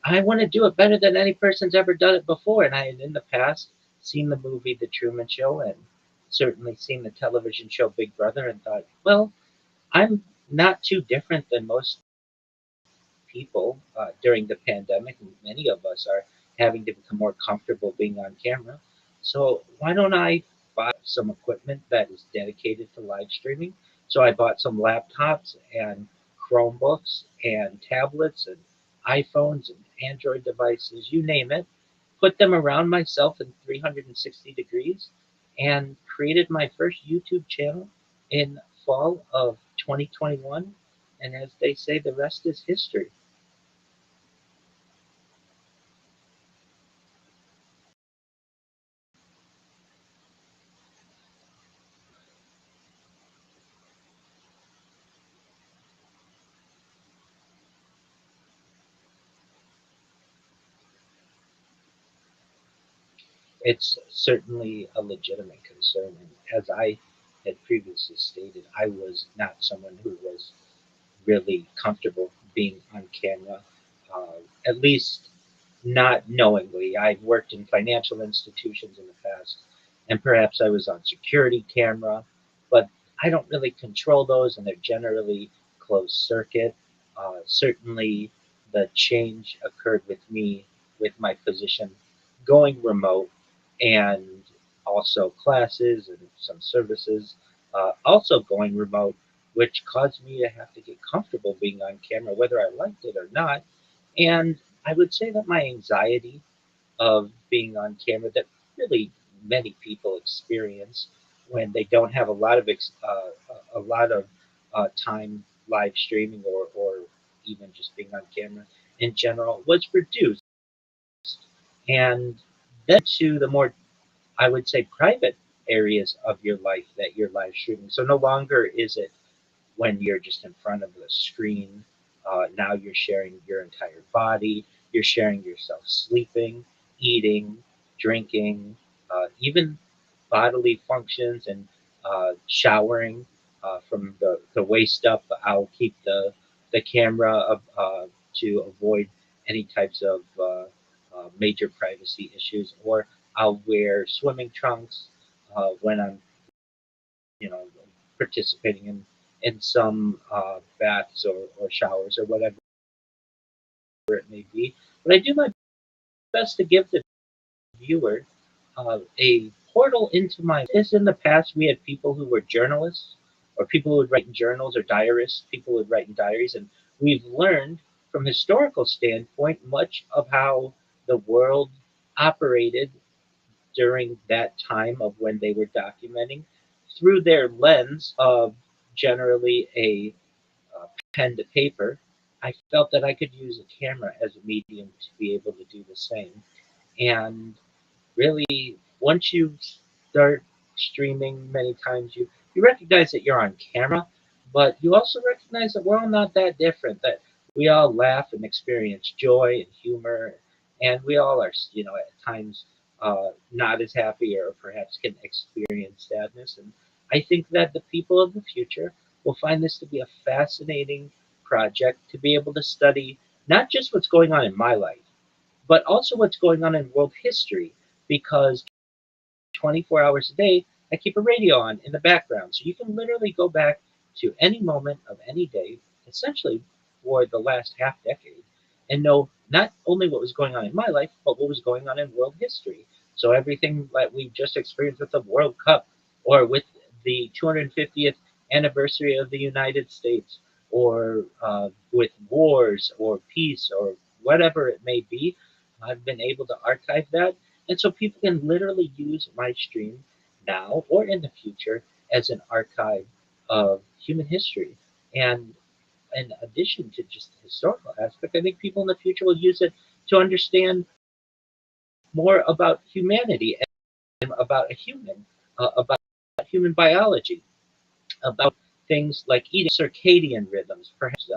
I want to do it better than any person's ever done it before. And I had in the past seen the movie The Truman Show and certainly seen the television show Big Brother and thought, well, I'm not too different than most people during the pandemic. Many of us are having to become more comfortable being on camera. So why don't I buy some equipment that is dedicated to live streaming? So I bought some laptops and Chromebooks and tablets and iPhones and Android devices, you name it, put them around myself in 360 degrees and created my first YouTube channel in fall of 2021, and as they say, the rest is history. It's certainly a legitimate concern, and as I had previously stated, I was not someone who was really comfortable being on camera, at least not knowingly. I've worked in financial institutions in the past, and perhaps I was on security camera, but I don't really control those, and they're generally closed circuit. Certainly, the change occurred with me with my position going remote and also classes and some services also going remote, which caused me to have to get comfortable being on camera, whether I liked it or not. And I would say that my anxiety of being on camera, that really many people experience when they don't have a lot of time live streaming or even just being on camera in general, was reduced. And then to the more, I would say, private areas of your life that you're live streaming. So no longer is it when you're just in front of the screen. Now you're sharing your entire body. You're sharing yourself sleeping, eating, drinking, even bodily functions and showering from the waist up. I'll keep the camera up to avoid any types of major privacy issues, or I'll wear swimming trunks when I'm, you know, participating in some baths or showers or whatever it may be. But I do my best to give the viewer a portal into my. As in the past, we had people who were journalists, or people who would write in journals, or diarists. People would write in diaries, and we've learned from historical standpoint much of how the world operated during that time of when they were documenting through their lens of generally a pen to paper. I felt that I could use a camera as a medium to be able to do the same. And really, once you start streaming many times, you recognize that you're on camera, but you also recognize that we're all not that different. That we all laugh and experience joy and humor, and we all are, at times not as happy or perhaps can experience sadness. And I think that the people of the future will find this to be a fascinating project to be able to study not just what's going on in my life, but also what's going on in world history, because 24 hours a day, I keep a radio on in the background. So you can literally go back to any moment of any day, essentially for the last half decade, and know not only what was going on in my life, but what was going on in world history. So everything that we just experienced with the World Cup, or with the 250th anniversary of the United States, or with wars or peace or whatever it may be, I've been able to archive that, and so people can literally use my stream now or in the future as an archive of human history. And in addition to just the historical aspect, I think people in the future will use it to understand more about humanity and about a human, about human biology, about things like eating, circadian rhythms, perhaps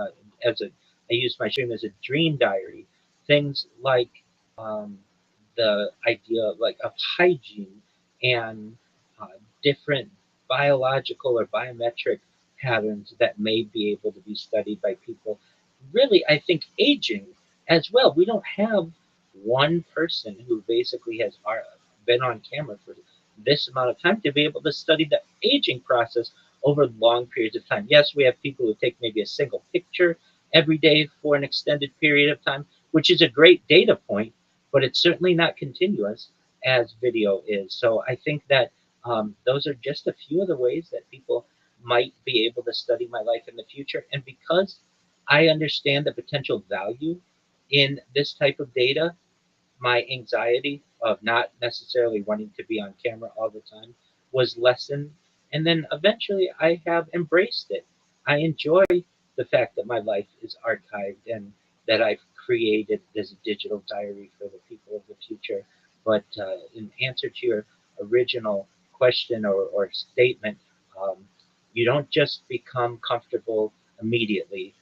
as a I use my stream as a dream diary, things like um, the idea of hygiene and uh, different biological or biometric patterns that may be able to be studied by people. Really, I think aging as well. We don't have one person who basically has been on camera for this amount of time to be able to study the aging process over long periods of time. Yes, we have people who take maybe a single picture every day for an extended period of time, which is a great data point, but it's certainly not continuous as video is. So I think that those are just a few of the ways that people might be able to study my life in the future. And because I understand the potential value in this type of data, my anxiety of not necessarily wanting to be on camera all the time was lessened And then eventually I have embraced it. I enjoy the fact that my life is archived and that I've created this digital diary for the people of the future. But in answer to your original question or statement, um, you don't just become comfortable immediately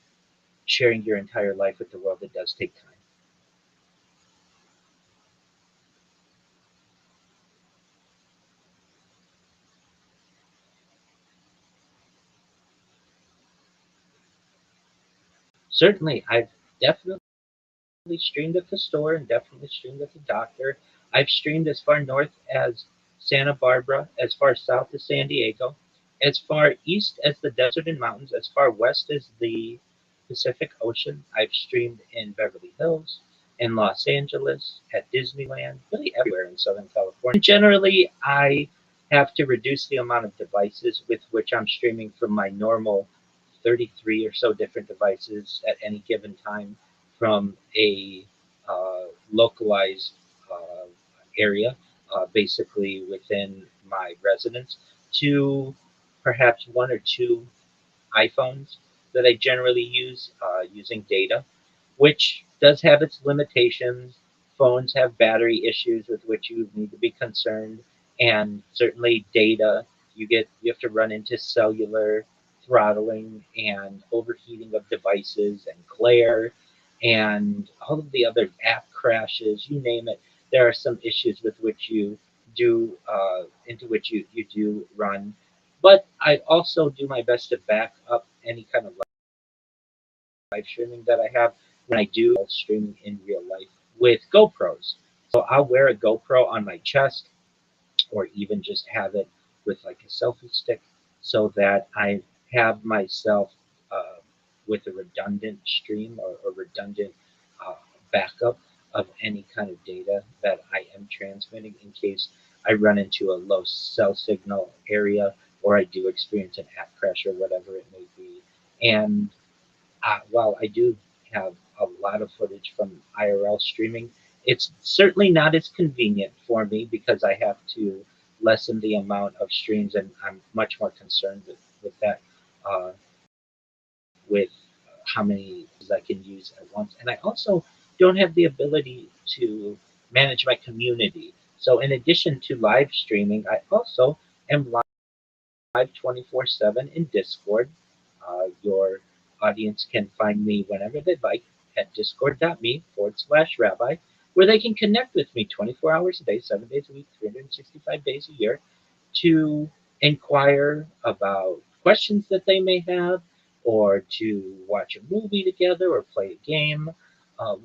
sharing your entire life with the world. It does take time. Certainly, I've definitely streamed at the store and definitely streamed at the doctor. I've streamed as far north as Santa Barbara, as far south as San Diego, as far east as the desert and mountains, as far west as the Pacific Ocean. I've streamed in Beverly Hills, in Los Angeles, at Disneyland, really everywhere in Southern California. Generally, I have to reduce the amount of devices with which I'm streaming from my normal 33 or so different devices at any given time from a localized uh, area, basically within my residence, to perhaps one or two iPhones that I generally use using data, which does have its limitations. Phones have battery issues with which you need to be concerned, and certainly data. You have to run into cellular throttling and overheating of devices and glare and all of the other app crashes. You name it. There are some issues with which you do into which you do run, but I also do my best to back up any kind of live streaming that I have when I do streaming in real life with GoPros. So I'll wear a GoPro on my chest or even just have it with like a selfie stick so that I have myself uh, with a redundant stream or redundant uh, backup of any kind of data that I am transmitting in case I run into a low cell signal area or I do experience an app crash or whatever it may be. And while I do have a lot of footage from IRL streaming, it's certainly not as convenient for me because I have to lessen the amount of streams, and I'm much more concerned with that, uh, with how many I can use at once. And I also don't have the ability to manage my community. So, in addition to live streaming, I also am live 24/7 in Discord. Your audience can find me whenever they'd like at discord.me/rabbi, where they can connect with me 24 hours a day, 7 days a week, 365 days a year, to inquire about questions that they may have, or to watch a movie together, or play a game,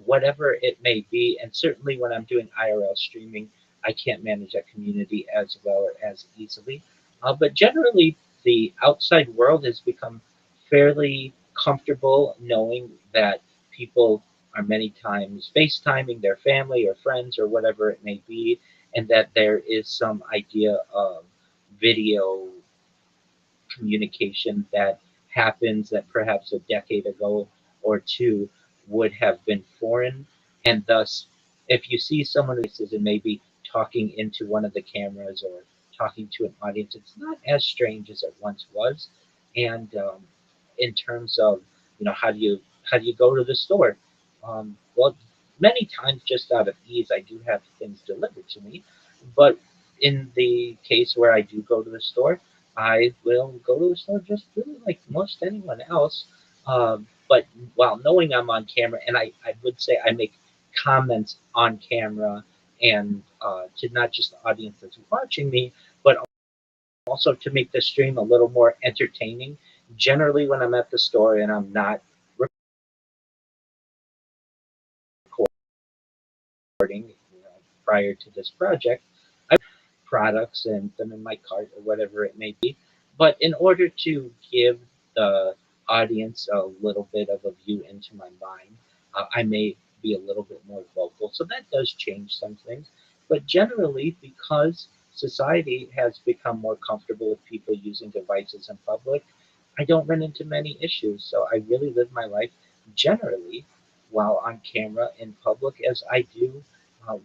whatever it may be. And certainly when I'm doing IRL streaming, I can't manage that community as well or as easily. But generally, the outside world has become fairly comfortable knowing that people are many times FaceTiming their family or friends or whatever it may be, and that there is some idea of video communication that happens that perhaps a decade ago or two would have been foreign. And thus, if you see someone who is maybe talking into one of the cameras or talking to an audience, it's not as strange as it once was. And in terms of how do you go to the store? Well, many times just out of ease, I do have things delivered to me, but in the case where I do go to the store, I will go to the store just really like most anyone else. But while knowing I'm on camera, and I would say I make comments on camera and to not just the audience that's watching me, but also to make the stream a little more entertaining. Generally, when I'm at the store and I'm not recording, prior to this project, I products and them in my cart or whatever it may be. But in order to give the audience a little bit of a view into my mind, I may be a little bit more vocal. So that does change some things. But generally, because society has become more comfortable with people using devices in public, I don't run into many issues. So I really live my life generally while on camera in public as I do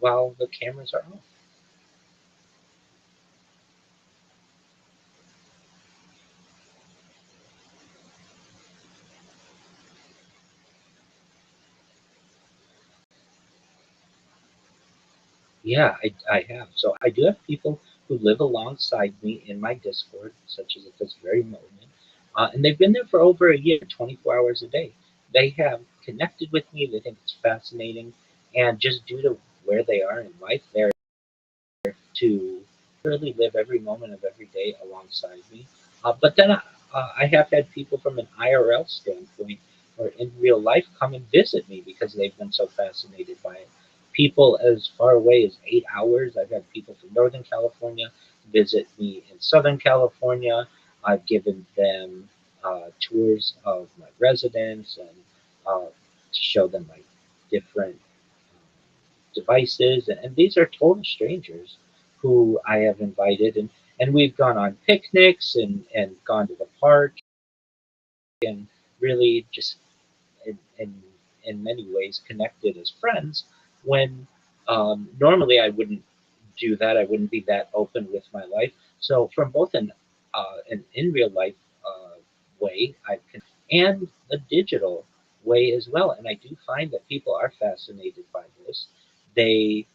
while the cameras are off. Yeah, I have. So I do have people who live alongside me in my Discord, such as at this very moment, and they've been there for over a year, 24 hours a day. They have connected with me. They think it's fascinating, and just due to where they are in life, they're to really live every moment of every day alongside me. But then I have had people from an IRL standpoint or in real life come and visit me because they've been so fascinated by it. People as far away as 8 hours. I've had people from Northern California visit me in Southern California. I've given them tours of my residence and to show them my different devices, and these are total strangers who I have invited, and we've gone on picnics and gone to the park and really just in many ways connected as friends when normally I wouldn't do that. I wouldn't be that open with my life. So from both an in real life way I've and a digital way as well. And I do find that people are fascinated by this. They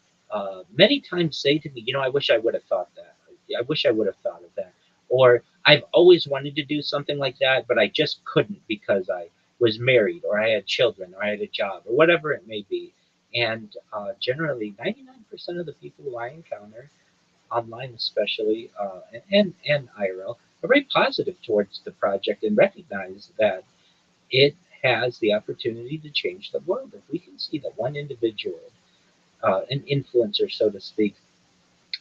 many times say to me, I wish I would have thought that. I wish I would have thought of that. Or I've always wanted to do something like that, but I just couldn't because I was married or I had children or I had a job or whatever it may be. And generally, 99% of the people who I encounter online, especially and IRL, are very positive towards the project and recognize that it has the opportunity to change the world. If we can see that one individual, an influencer, so to speak,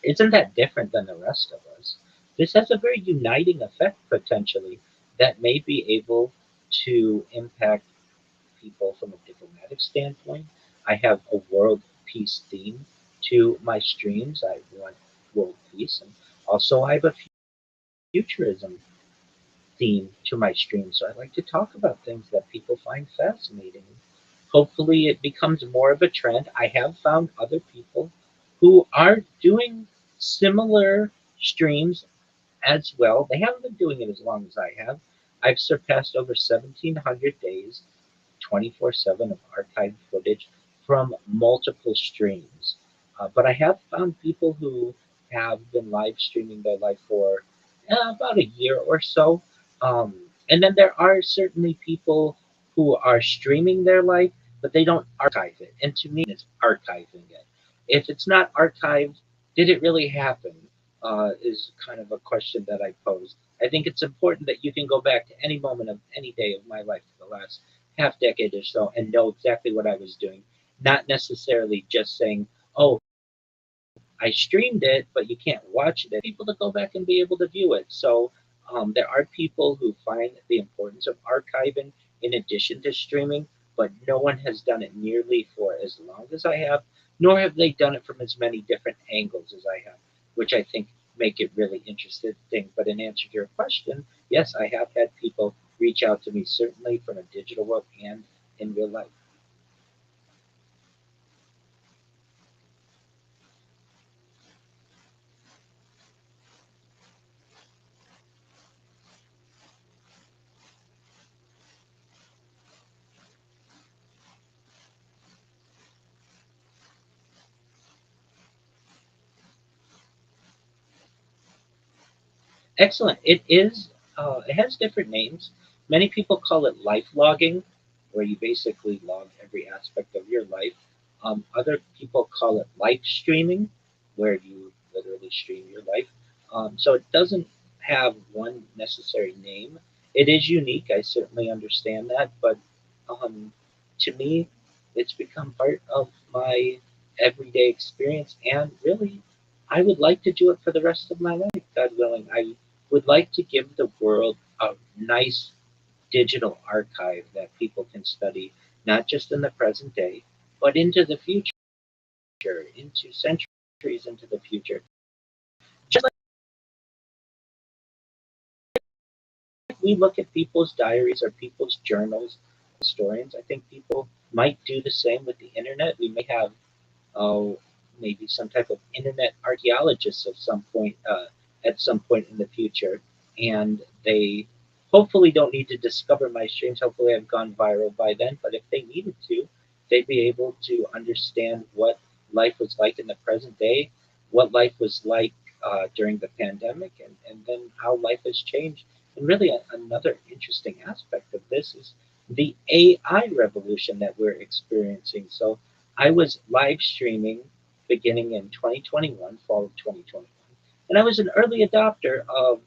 isn't that different than the rest of us, this has a very uniting effect potentially that may be able to impact people from a diplomatic standpoint. I have a world peace theme to my streams. I want world peace, and also I have a futurism theme to my stream. So I like to talk about things that people find fascinating. Hopefully, it becomes more of a trend. I have found other people who are doing similar streams as well. They haven't been doing it as long as I have. I've surpassed over 1,700 days 24/7 of archived footage from multiple streams. But I have found people who have been live streaming their life for about a year or so. And then there are certainly people who are streaming their life, but they don't archive it. And to me, it's archiving it. If it's not archived, did it really happen? Is kind of a question that I pose. I think it's important that you can go back to any moment of any day of my life for the last half decade or so and know exactly what I was doing, not necessarily just saying, "Oh, I streamed it, but you can't watch it." People to go back and be able to view it. So there are people who find the importance of archiving in addition to streaming, but no one has done it nearly for as long as I have, nor have they done it from as many different angles as I have, which I think make it really interesting. But in answer to your question, yes, I have had people reach out to me, certainly from a digital world and in real life. Excellent. It is. It has different names. Many people call it life logging, where you basically log every aspect of your life. Other people call it life streaming, where you literally stream your life. So it doesn't have one necessary name. It is unique. I certainly understand that, but um, to me, it's become part of my everyday experience, and really, I would like to do it for the rest of my life, God willing. I would like to give the world a nice digital archive that people can study, not just in the present day, but into the future, into centuries into the future. Just like we look at people's diaries or people's journals, historians, I think people might do the same with the internet. We may have uh, maybe some type of internet archaeologists at some point in the future, and they hopefully don't need to discover my streams. Hopefully, I've gone viral by then. But if they needed to, they'd be able to understand what life was like in the present day, what life was like during the pandemic, and then how life has changed. And really, another interesting aspect of this is the AI revolution that we're experiencing. So I was live streaming beginning in 2021, fall of 2021, and I was an early adopter of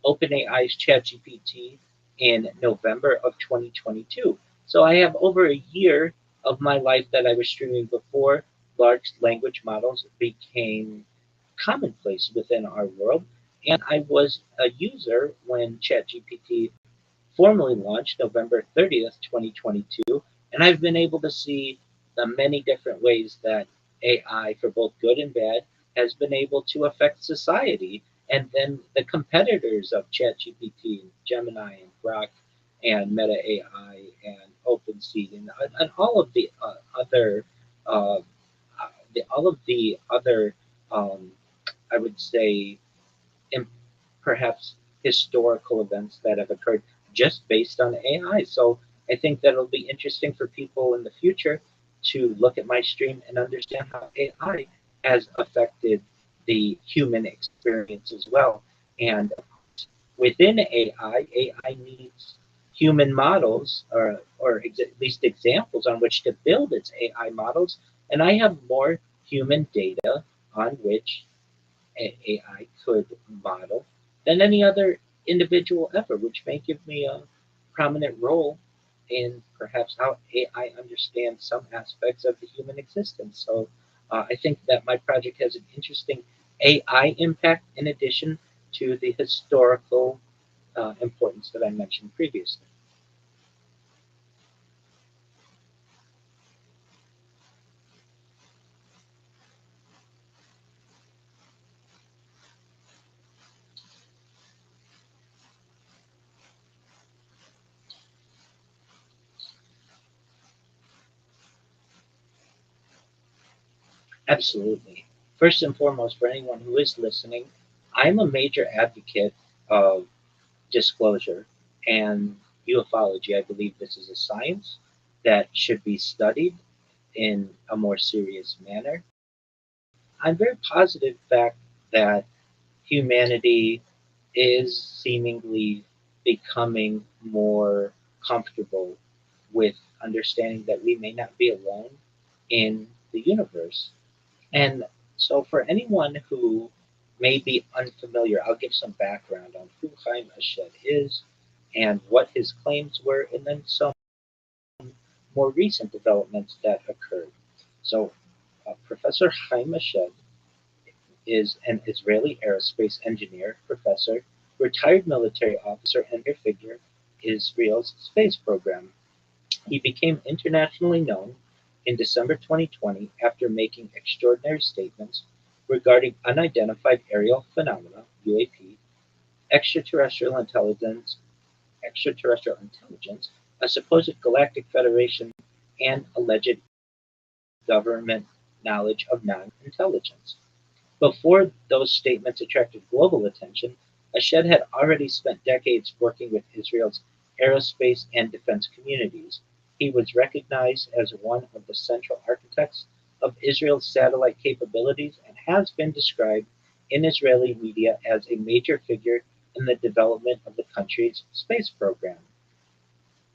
OpenAI's ChatGPT in November of 2022. So I have over a year of my life that I was streaming before large language models became commonplace within our world. And I was a user when ChatGPT formally launched November 30th, 2022, and I've been able to see the many different ways that AI, for both good and bad, has been able to affect society. And then the competitors of ChatGPT, and Gemini, and Grok, and Meta AI, and OpenSea, and all of the other, uh, all of the other, um, I would say, in perhaps historical events that have occurred just based on AI. So I think that it'll be interesting for people in the future to look at my stream and understand how AI has affected the human experience as well. And within AI needs human models or at least examples on which to build its AI models. And I have more human data on which AI could model than any other individual ever, which may give me a prominent role in perhaps how AI understands some aspects of the human existence. So I think that my project has an interesting AI impact in addition to the historical importance that I mentioned previously. Absolutely. First and foremost, for anyone who is listening, I'm a major advocate of disclosure and ufology. I believe this is a science that should be studied in a more serious manner. I'm very positive fact that humanity is seemingly becoming more comfortable with understanding that we may not be alone in the universe. And so, for anyone who may be unfamiliar, I'll give some background on who Chaim Ashed is and what his claims were, and then some more recent developments that occurred. So, Professor Chaim Ashed is an Israeli aerospace engineer, professor, retired military officer, and a figure in Israel's space program. He became internationally known in December 2020 after making extraordinary statements regarding unidentified aerial phenomena (UAP), extraterrestrial intelligence, extraterrestrial intelligence, a supposed galactic federation, and alleged government knowledge of non-intelligence. Before those statements attracted global attention, Ashed had already spent decades working with Israel's aerospace and defense communities. He was recognized as one of the central architects of Israel's satellite capabilities and has been described in Israeli media as a major figure in the development of the country's space program.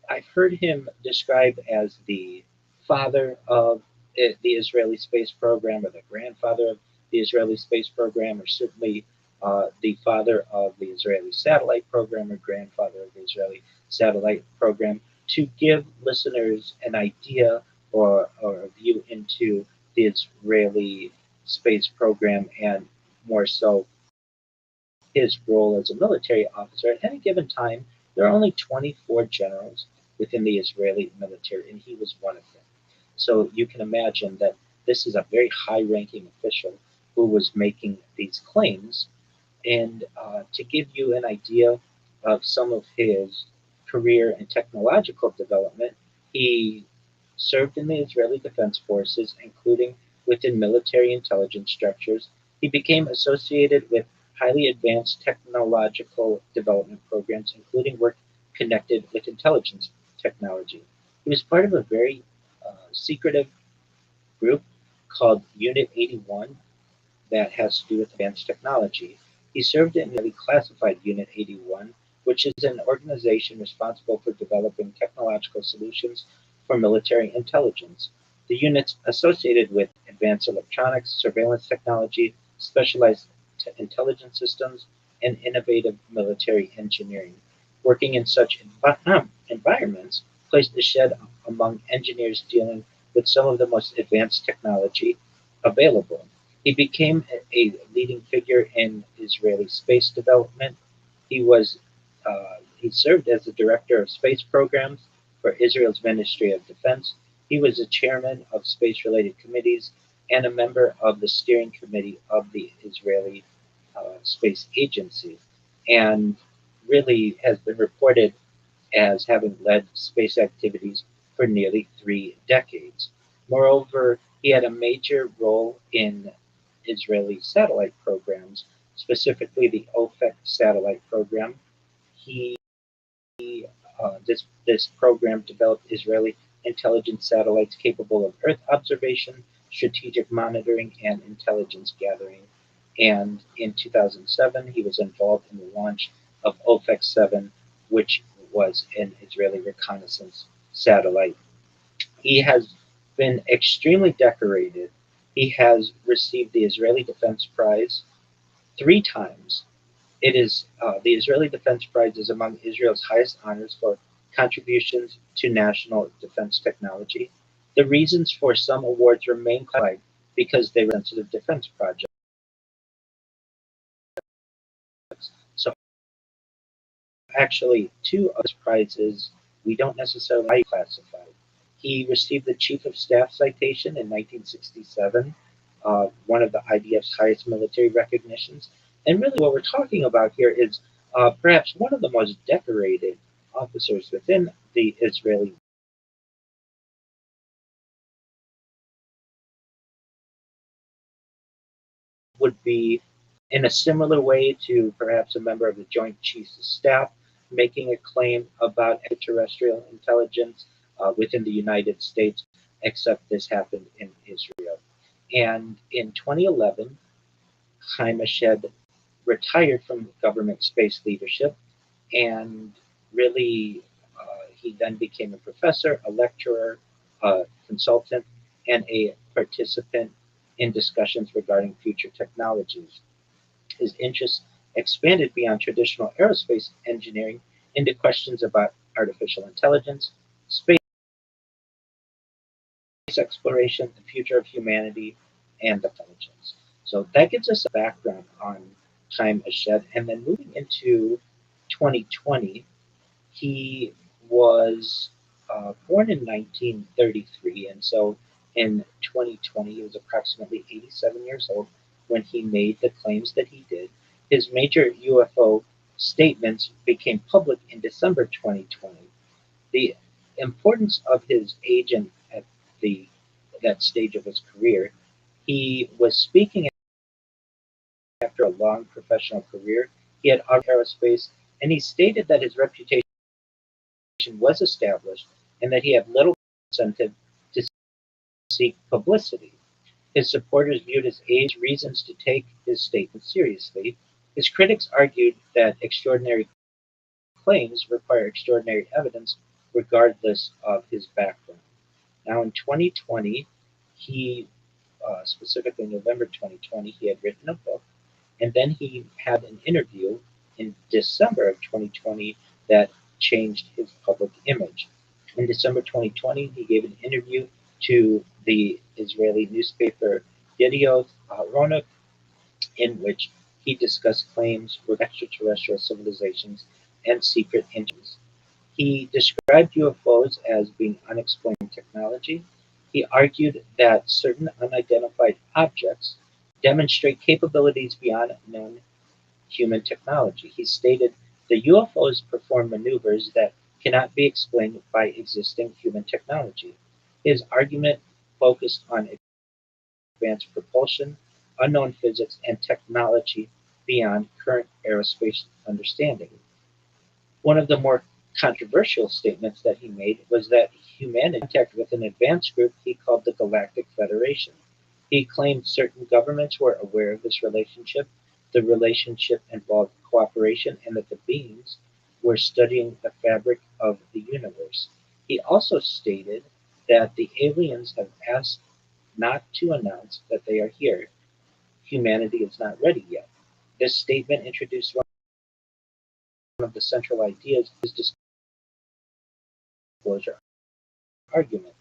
I've heard him described as the father of the Israeli space program, or the grandfather of the Israeli space program, or certainly the father of the Israeli satellite program, or grandfather of the Israeli satellite program, to give listeners an idea or a view into the Israeli space program, and more so his role as a military officer. At any given time, there are only 24 generals within the Israeli military, and he was one of them. So you can imagine that this is a very high ranking official who was making these claims. And to give you an idea of some of his career and technological development, he served in the Israeli Defense Forces, including within military intelligence structures. He became associated with highly advanced technological development programs, including work connected with intelligence technology. He was part of a very secretive group called Unit 81 that has to do with advanced technology. He served in the classified Unit 81, which is an organization responsible for developing technological solutions for military intelligence. The units associated with advanced electronics, surveillance technology, specialized intelligence systems, and innovative military engineering. Working in such environments placed the shed among engineers dealing with some of the most advanced technology available. He became a leading figure in Israeli space development. He served as the director of space programs for Israel's Ministry of Defense. He was the chairman of space-related committees and a member of the steering committee of the Israeli Space Agency, and really has been reported as having led space activities for nearly 3 decades. Moreover, he had a major role in Israeli satellite programs, specifically the OFEC satellite program. He this program developed Israeli intelligence satellites capable of Earth observation, strategic monitoring, and intelligence gathering. And in 2007, he was involved in the launch of OFEC 7, which was an Israeli reconnaissance satellite. He has been extremely decorated. He has received the Israeli Defense Prize 3 times. It is the Israeli Defense Prize is among Israel's highest honors for contributions to national defense technology. The reasons for some awards remain classified because they were sensitive defense projects. So actually, 2 of his prizes we don't necessarily classify. He received the Chief of Staff citation in 1967, one of the IDF's highest military recognitions. And really, what we're talking about here is perhaps one of the most decorated officers within the Israeli would be in a similar way to perhaps a member of the Joint Chiefs of Staff making a claim about extraterrestrial intelligence within the United States, except this happened in Israel. And in 2011, Chaim Eshed retired from government space leadership, and really he then became a professor, a lecturer, a consultant, and a participant in discussions regarding future technologies. His interests expanded beyond traditional aerospace engineering into questions about artificial intelligence, space exploration, the future of humanity, and intelligence. So that gives us a background on Chaim Eshed. And then moving into 2020, he was born in 1933, and so in 2020 he was approximately 87 years old when he made the claims that he did. His major UFO statements became public in December 2020. The importance of his age and at the that stage of his career, he was speaking after a long professional career. He had aerospace, and he stated that his reputation was established and that he had little incentive to seek publicity. His supporters viewed his age reasons to take his statement seriously. His critics argued that extraordinary claims require extraordinary evidence regardless of his background. Now, in 2020, specifically November 2020, he had written a book, and then he had an interview in December of 2020 that changed his public image. In December 2020, he gave an interview to the Israeli newspaper Yedioth Ahronoth, in which he discussed claims for extraterrestrial civilizations and secret intelligence. He described UFOs as being unexplained technology. He argued that certain unidentified objects demonstrate capabilities beyond known human technology. He stated the UFOs perform maneuvers that cannot be explained by existing human technology. His argument focused on advanced propulsion, unknown physics, and technology beyond current aerospace understanding. One of the more controversial statements that he made was that humanity contact with an advanced group he called the Galactic Federation. He claimed certain governments were aware of this relationship. The relationship involved cooperation and that the beings were studying the fabric of the universe. He also stated that the aliens have asked not to announce that they are here. Humanity is not ready yet. This statement introduced one of the central ideas of his disclosure argument.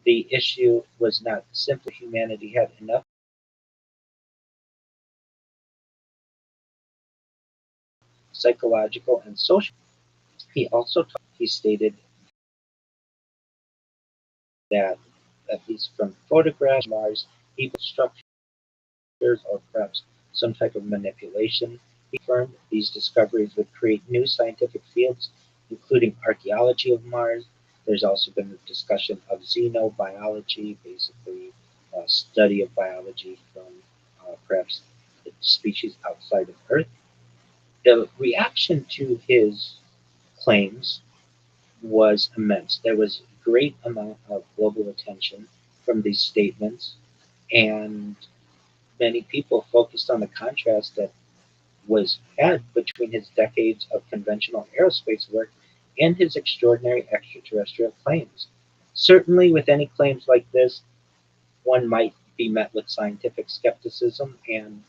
The issue was not simply humanity had enough psychological and social. He stated that at least from photographs of Mars, people structures or perhaps some type of manipulation. He confirmed these discoveries would create new scientific fields, including archaeology of Mars. There's also been a discussion of xenobiology, basically a study of biology from perhaps the species outside of Earth. The reaction to his claims was immense. There was a great amount of global attention from these statements, and many people focused on the contrast that was had between his decades of conventional aerospace work and his extraordinary extraterrestrial claims. Certainly, with any claims like this, one might be met with scientific skepticism, and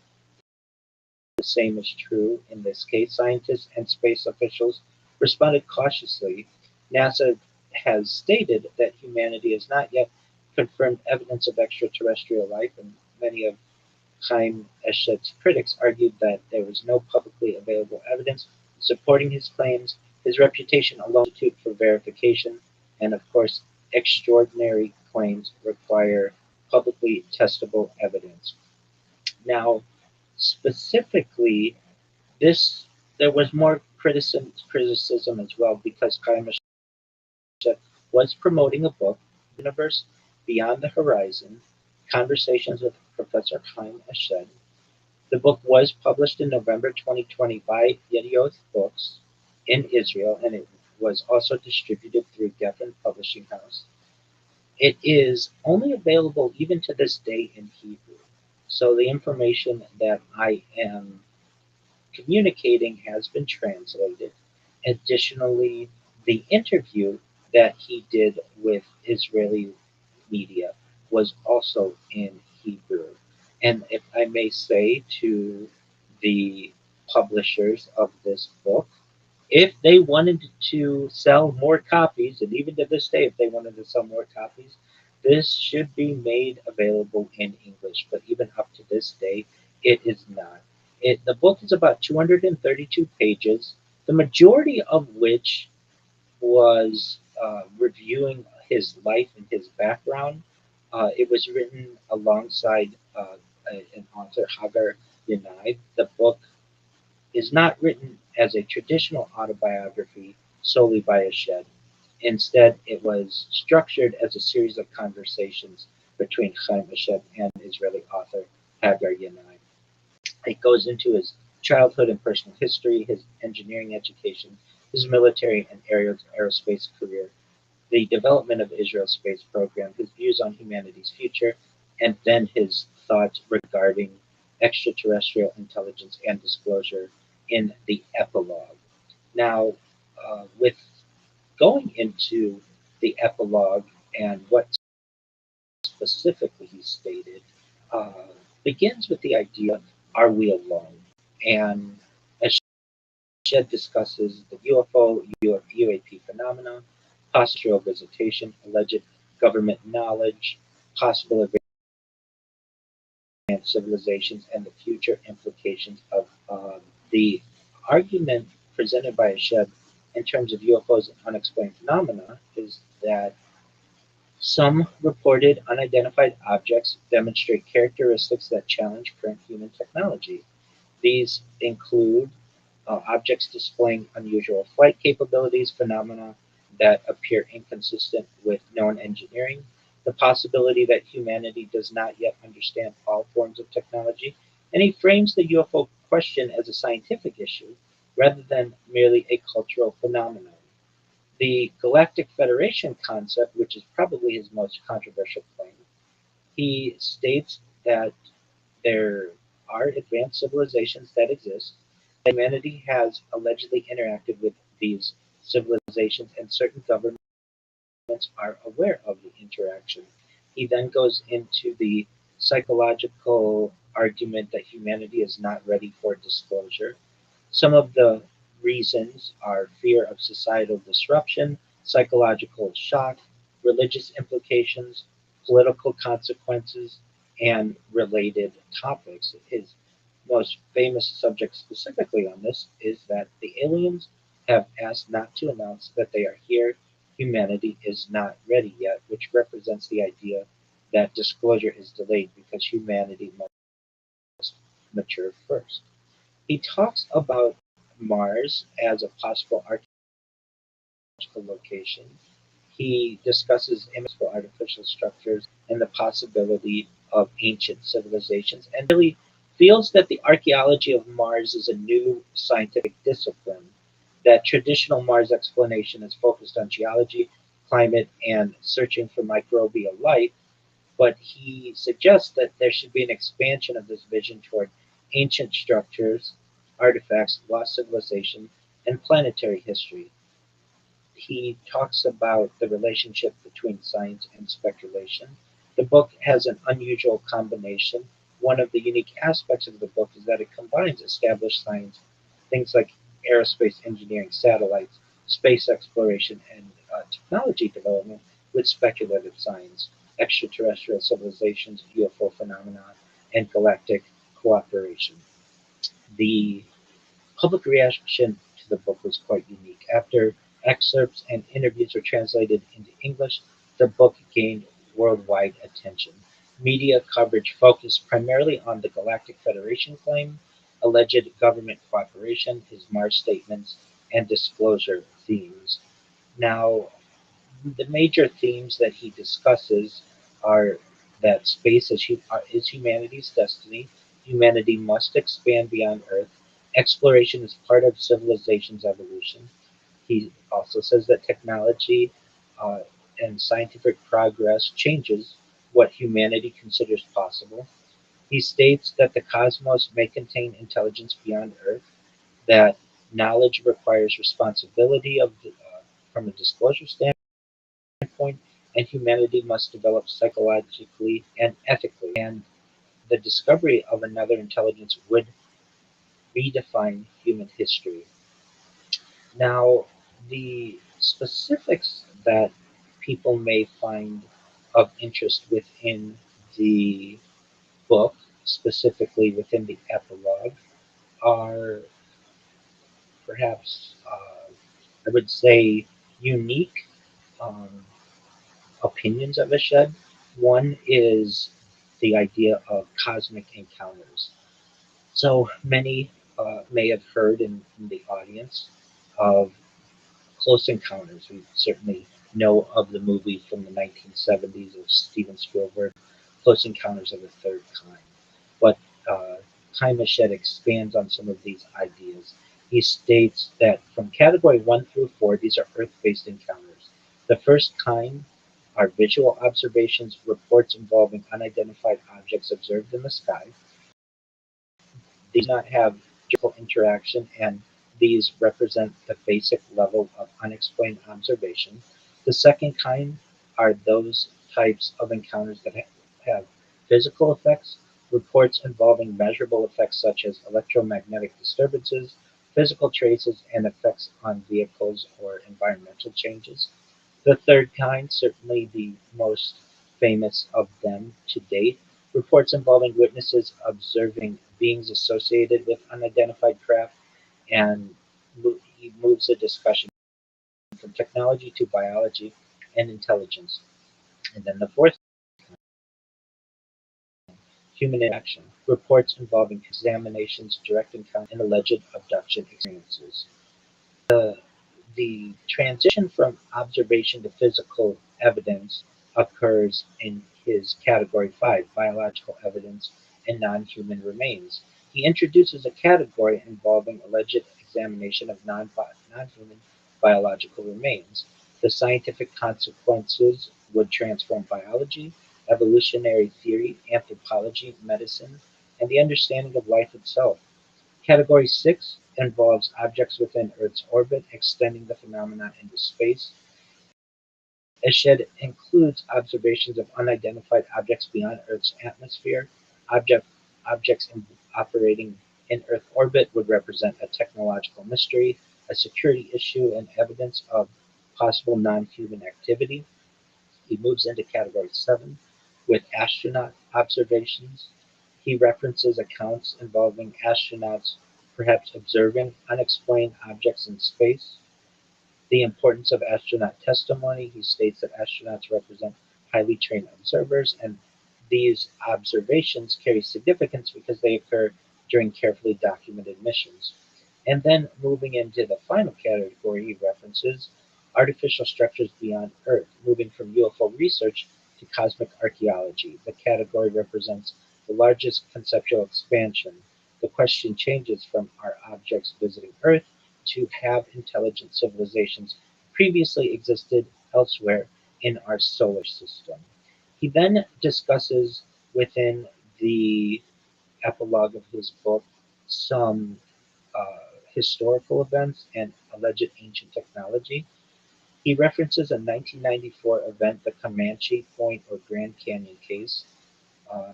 the same is true in this case. Scientists and space officials responded cautiously. NASA has stated that humanity has not yet confirmed evidence of extraterrestrial life, and many of Chaim Eshed's critics argued that there was no publicly available evidence supporting his claims. His reputation alone is for verification, and of course, extraordinary claims require publicly testable evidence. Now, specifically, this there was more criticism as well because Chaim Eshed was promoting a book, Universe Beyond the Horizon: Conversations with Professor Chaim Eshed. The book was published in November 2020 by Yedioth Books in Israel, and it was also distributed through Geffen Publishing House. It is only available even to this day in Hebrew. So the information that I am communicating has been translated. Additionally, the interview that he did with Israeli media was also in Hebrew. And if I may say to the publishers of this book, if they wanted to sell more copies, and even to this day, if they wanted to sell more copies, this should be made available in English. But even up to this day, it is not. The book is about 232 pages, the majority of which was reviewing his life and his background. It was written alongside an author, Hagar Yanai. The book is not written as a traditional autobiography solely by a shed. Instead, it was structured as a series of conversations between Chaim Eshed and Israeli author Hagar Yanai. It goes into his childhood and personal history, his engineering education, his military and aerospace career, the development of Israel's space program, his views on humanity's future, and then his thoughts regarding extraterrestrial intelligence and disclosure in the epilogue. Now, with going into the epilogue and what specifically he stated, uh, begins with the idea, are we alone? And as Shed discusses the UFO, UAP phenomena, possible visitation, alleged government knowledge, possible advanced civilizations, and the future implications of the argument presented by Shed in terms of UFOs and unexplained phenomena is that some reported unidentified objects demonstrate characteristics that challenge current human technology. These include objects displaying unusual flight capabilities, phenomena that appear inconsistent with known engineering, the possibility that humanity does not yet understand all forms of technology, and he frames the UFO question as a scientific issue rather than merely a cultural phenomenon. The Galactic Federation concept, which is probably his most controversial claim, he states that there are advanced civilizations that exist, that humanity has allegedly interacted with these civilizations, and certain governments are aware of the interaction. He then goes into the psychological argument that humanity is not ready for disclosure. Some of the reasons are fear of societal disruption, psychological shock, religious implications, political consequences, and related topics. His most famous subject specifically on this is that the aliens have asked not to announce that they are here. Humanity is not ready yet, which represents the idea that disclosure is delayed because humanity must mature first. He talks about Mars as a possible archaeological location. He discusses images for artificial structures and the possibility of ancient civilizations, and really feels that the archaeology of Mars is a new scientific discipline. That traditional Mars explanation is focused on geology, climate, and searching for microbial life, but he suggests that there should be an expansion of this vision toward ancient structures, artifacts, lost civilization, and planetary history. He talks about the relationship between science and speculation. The book has an unusual combination. One of the unique aspects of the book is that it combines established science, things like aerospace engineering, satellites, space exploration, and technology development, with speculative science, extraterrestrial civilizations, UFO phenomena, and galactic cooperation. The public reaction to the book was quite unique. After excerpts and interviews were translated into English, the book gained worldwide attention. Media coverage focused primarily on the Galactic Federation claim, alleged government cooperation, his Mars statements, and disclosure themes. Now, the major themes that he discusses are that space is humanity's destiny. Humanity must expand beyond Earth. Exploration is part of civilization's evolution. He also says that technology uh, and scientific progress changes what humanity considers possible. He states that the cosmos may contain intelligence beyond Earth, that knowledge requires responsibility from a disclosure standpoint, and humanity must develop psychologically and ethically. And the discovery of another intelligence would redefine human history. Now, the specifics that people may find of interest within the book, specifically within the epilogue, are perhaps, I would say, unique um, opinions of Eshed. One is the idea of cosmic encounters. So many may have heard in the audience of Close Encounters. We certainly know of the movie from the 1970s of Steven Spielberg, Close Encounters of the Third Kind. But Chaim Eshed expands on some of these ideas. He states that from category 1 through 4, these are Earth based encounters. The first kind are visual observations, reports involving unidentified objects observed in the sky. These do not have geographical interaction, and these represent the basic level of unexplained observation. The second kind are those types of encounters that have physical effects, reports involving measurable effects such as electromagnetic disturbances, physical traces, and effects on vehicles or environmental changes. The third kind, certainly the most famous of them to date, reports involving witnesses observing beings associated with unidentified craft, and he moves the discussion from technology to biology and intelligence. And then the fourth, human interaction, reports involving examinations, direct encounter, and alleged abduction experiences. The transition from observation to physical evidence occurs in his category 5, biological evidence and non-human remains. He introduces a category involving alleged examination of non-human biological remains. The scientific consequences would transform biology. evolutionary theory, anthropology, medicine, and the understanding of life itself. Category 6 involves objects within Earth's orbit, extending the phenomenon into space. Eshed includes observations of unidentified objects beyond Earth's atmosphere. Object, objects operating in Earth orbit would represent a technological mystery, a security issue, and evidence of possible non-human activity. He moves into Category 7 with astronaut observations. He references accounts involving astronauts perhaps observing unexplained objects in space. The importance of astronaut testimony. He states that astronauts represent highly trained observers, and these observations carry significance because they occur during carefully documented missions. And then moving into the final category, he references artificial structures beyond Earth, moving from UFO research to cosmic archaeology. The category represents the largest conceptual expansion. The question changes from are objects visiting Earth to have intelligent civilizations previously existed elsewhere in our solar system. He then discusses within the epilogue of his book some historical events and alleged ancient technology. He references a 1994 event, the Comanche Point or Grand Canyon case.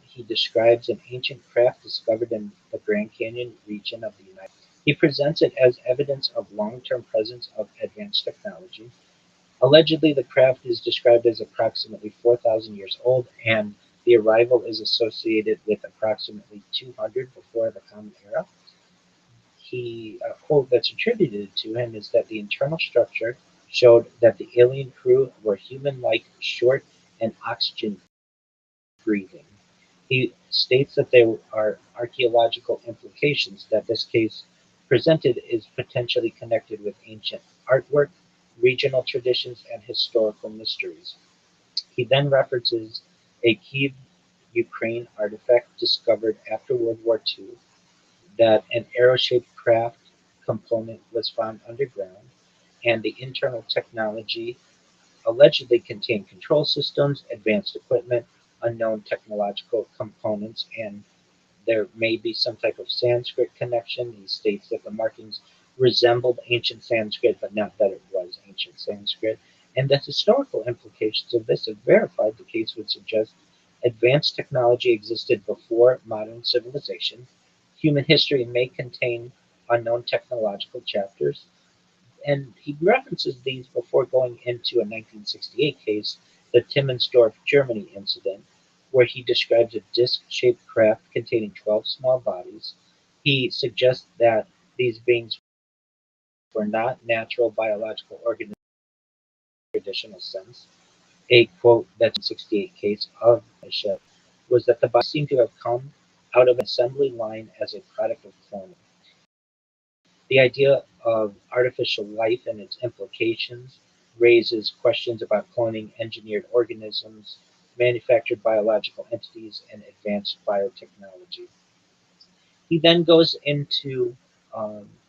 He describes an ancient craft discovered in the Grand Canyon region of the United States. He presents it as evidence of long-term presence of advanced technology. Allegedly, the craft is described as approximately 4,000 years old, and the arrival is associated with approximately 200 before the Common Era. A quote that's attributed to him is that the internal structure showed that the alien crew were human-like, short, and oxygen breathing. He states that there are archaeological implications that this case presented is potentially connected with ancient artwork, regional traditions, and historical mysteries. He then references a Kiev, Ukraine artifact discovered after World War II, that an arrow-shaped craft component was found underground, and the internal technology allegedly contained control systems, advanced equipment, unknown technological components, and there may be some type of Sanskrit connection. He states that the markings resembled ancient Sanskrit, but not that it was ancient Sanskrit. And the historical implications of this, if verified, the case would suggest advanced technology existed before modern civilization. Human history may contain unknown technological chapters, and he references these before going into a 1968 case, the Timmensdorf, Germany incident, where he describes a disc-shaped craft containing 12 small bodies. He suggests that these beings were not natural biological organisms in the traditional sense. A quote that's in 68 case of the ship was that the bodies seemed to have come out of an assembly line as a product of cloning. The idea of artificial life and its implications raises questions about cloning engineered organisms, manufactured biological entities, and advanced biotechnology. He then goes into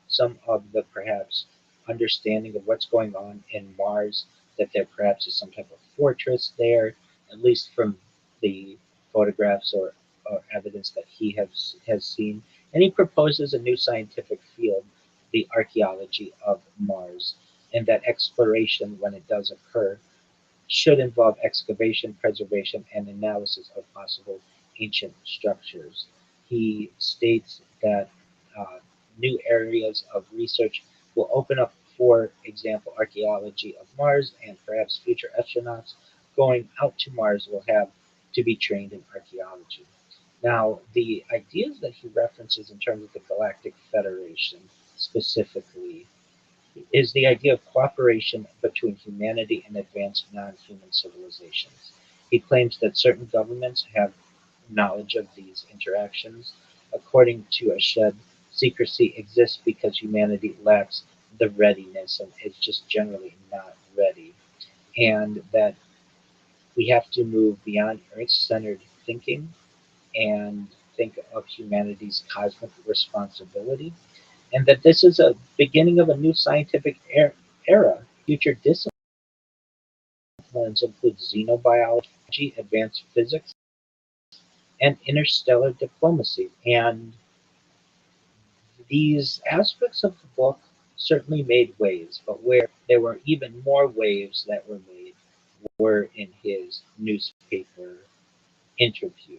some of the perhaps understanding of what's going on in Mars, that there perhaps is some type of fortress there, at least from the photographs or evidence that he has seen. And he proposes a new scientific field, the archaeology of Mars, and that exploration, when it does occur, should involve excavation, preservation, and analysis of possible ancient structures. He states that uh, new areas of research will open up, for example, archaeology of Mars, and perhaps future astronauts going out to Mars will have to be trained in archaeology. Now, the ideas that he references in terms of the Galactic Federation specifically is the idea of cooperation between humanity and advanced non-human civilizations. He claims that certain governments have knowledge of these interactions. According to Eshed, secrecy exists because humanity lacks the readiness and is just generally not ready. And that we have to move beyond Earth-centered thinking and think of humanity's cosmic responsibility, and that this is a beginning of a new scientific era. Future disciplines disciplines include xenobiology, advanced physics, and interstellar diplomacy. And these aspects of the book certainly made waves, but where there were even more waves that were made were in his newspaper interview.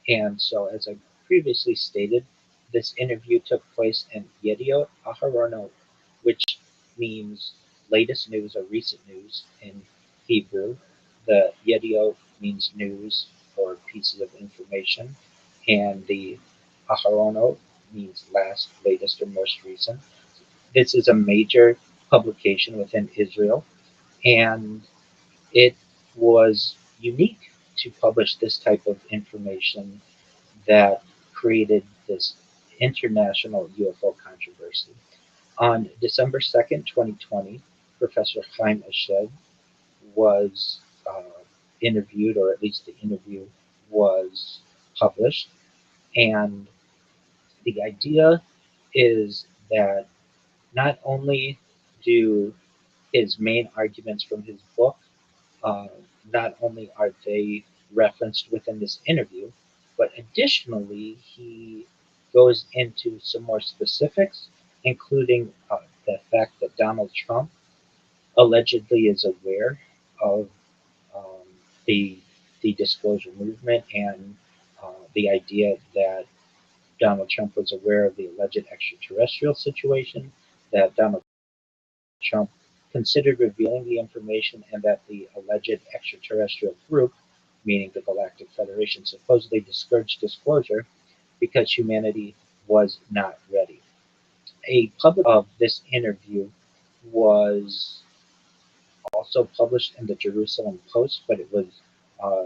And so, as I previously stated, this interview took place in Yediot Aharonot, which means latest news or recent news in Hebrew. The Yediot means news or pieces of information, and the Aharonot means last, latest, or most recent. This is a major publication within Israel, and it was unique to publish this type of information that created this international UFO controversy. On December 2nd, 2020, Professor Chaim Eshed was interviewed, or at least the interview was published. And the idea is that not only do his main arguments from his book, uh, not only are they referenced within this interview, but additionally, he goes into some more specifics, including the fact that Donald Trump allegedly is aware of um, the the disclosure movement and the idea that Donald Trump was aware of the alleged extraterrestrial situation, that Donald Trump considered revealing the information, and that the alleged extraterrestrial group, meaning the Galactic Federation, supposedly discouraged disclosure because humanity was not ready. A public of this interview was also published in the Jerusalem Post, but it was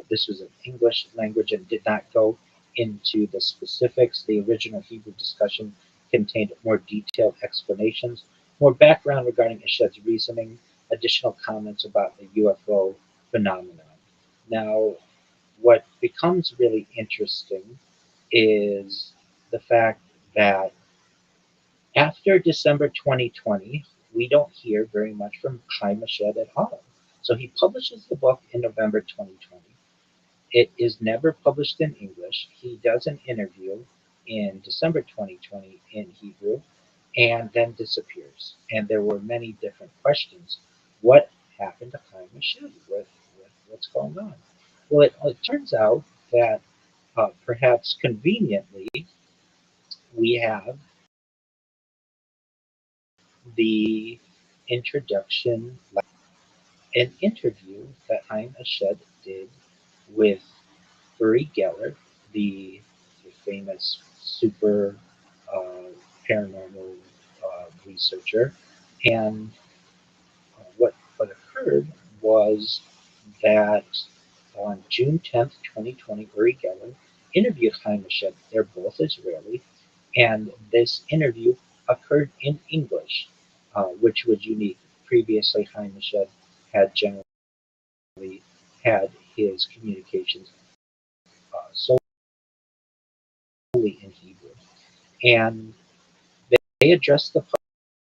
this was in English language and did not go into the specifics. The original Hebrew discussion contained more detailed explanations, more background regarding Eshed's reasoning, additional comments about the UFO phenomenon. Now, what becomes really interesting is the fact that after December 2020, we don't hear very much from Chaim Eshed at all. So he publishes the book in November 2020. It is never published in English. He does an interview in December 2020 in Hebrew and then disappears. And there were many different questions. What happened to Chaim Eshed? What's going on? Well, it turns out that perhaps conveniently, we have the introduction, an interview that Chaim Eshed did with Uri Geller, the famous super paranormal researcher. And what occurred was that on June 10th, 2020, Uri Geller interviewed Chaim Eshed. They're both Israeli, and this interview occurred in English, which was unique. Previously, Chaim Eshed had generally had his communications solely in Hebrew, and they addressed the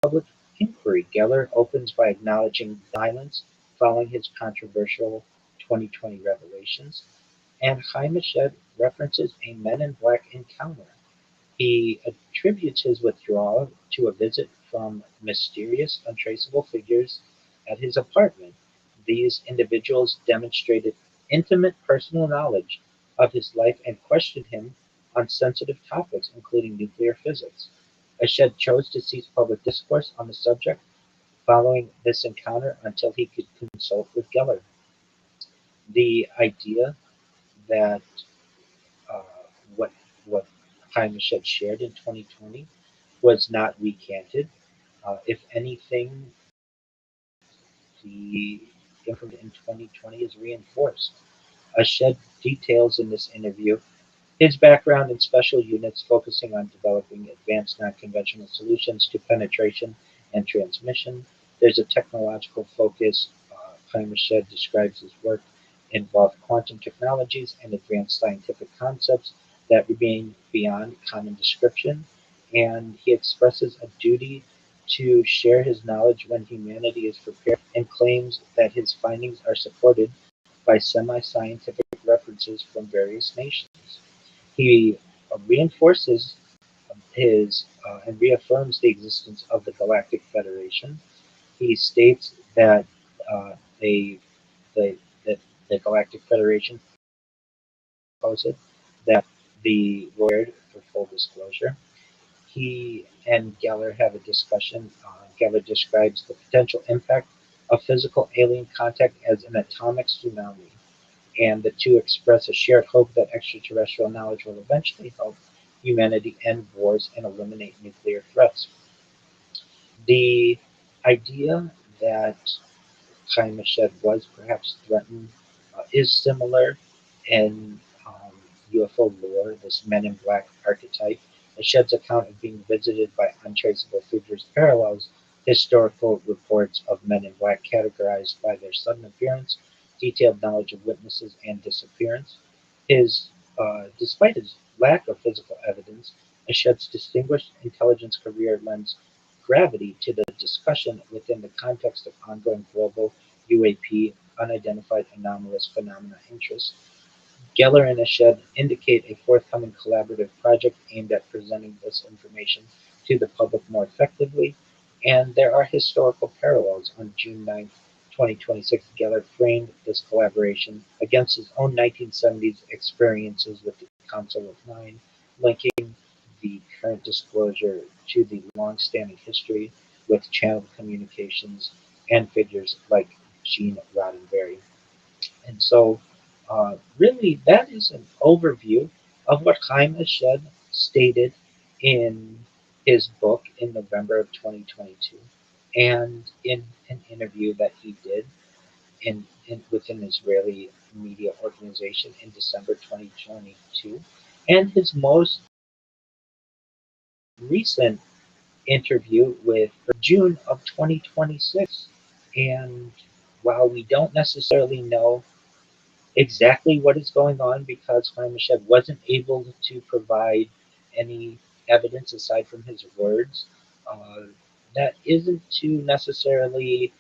public inquiry. Geller opens by acknowledging violence following his controversial 2020 revelations, and Chaim Eshed references a Men in Black encounter. He attributes his withdrawal to a visit from mysterious, untraceable figures at his apartment. These individuals demonstrated intimate personal knowledge of his life and questioned him on sensitive topics, including nuclear physics. Eshed chose to cease public discourse on the subject following this encounter until he could consult with Geller. The idea that uh, what what Chaim Eshed shared in 2020 was not recanted. If anything, the information in 2020 is reinforced. Eshed details in this interview his background in special units focusing on developing advanced non-conventional solutions to penetration and transmission. There's a technological focus. Chaim Eshed describes his work involved quantum technologies and advanced scientific concepts that remain beyond common description. And he expresses a duty to share his knowledge when humanity is prepared and claims that his findings are supported by semi-scientific references from various nations. He reinforces his and reaffirms the existence of the Galactic Federation. He states that uh, they, the, that the Galactic Federation proposes that the Royal for full disclosure. He and Geller have a discussion. Geller describes the potential impact of physical alien contact as an atomic tsunami, and the two express a shared hope that extraterrestrial knowledge will eventually help humanity end wars and eliminate nuclear threats. The idea that Kaimashed was perhaps threatened is similar in UFO lore, this Men in Black archetype. Shed's account of being visited by untraceable figures parallels historical reports of Men in Black categorized by their sudden appearance, detailed knowledge of witnesses, and disappearance. Despite his lack of physical evidence, Shed's distinguished intelligence career lends gravity to the discussion within the context of ongoing global UAP unidentified anomalous phenomena interests. Geller and Eshed indicate a forthcoming collaborative project aimed at presenting this information to the public more effectively, and there are historical parallels. On June 9, 2026, Geller framed this collaboration against his own 1970s experiences with the Council of Nine, linking the current disclosure to the long-standing history with channeled communications and figures like Gene Roddenberry. And so, really, that is an overview of what Chaim Eshed stated in his book in November of 2022 and in an interview that he did with an Israeli media organization in December 2022, and his most recent interview with June of 2026. And while we don't necessarily know exactly what is going on because Hamashed wasn't able to provide any evidence aside from his words. Uh, that isn't to necessarily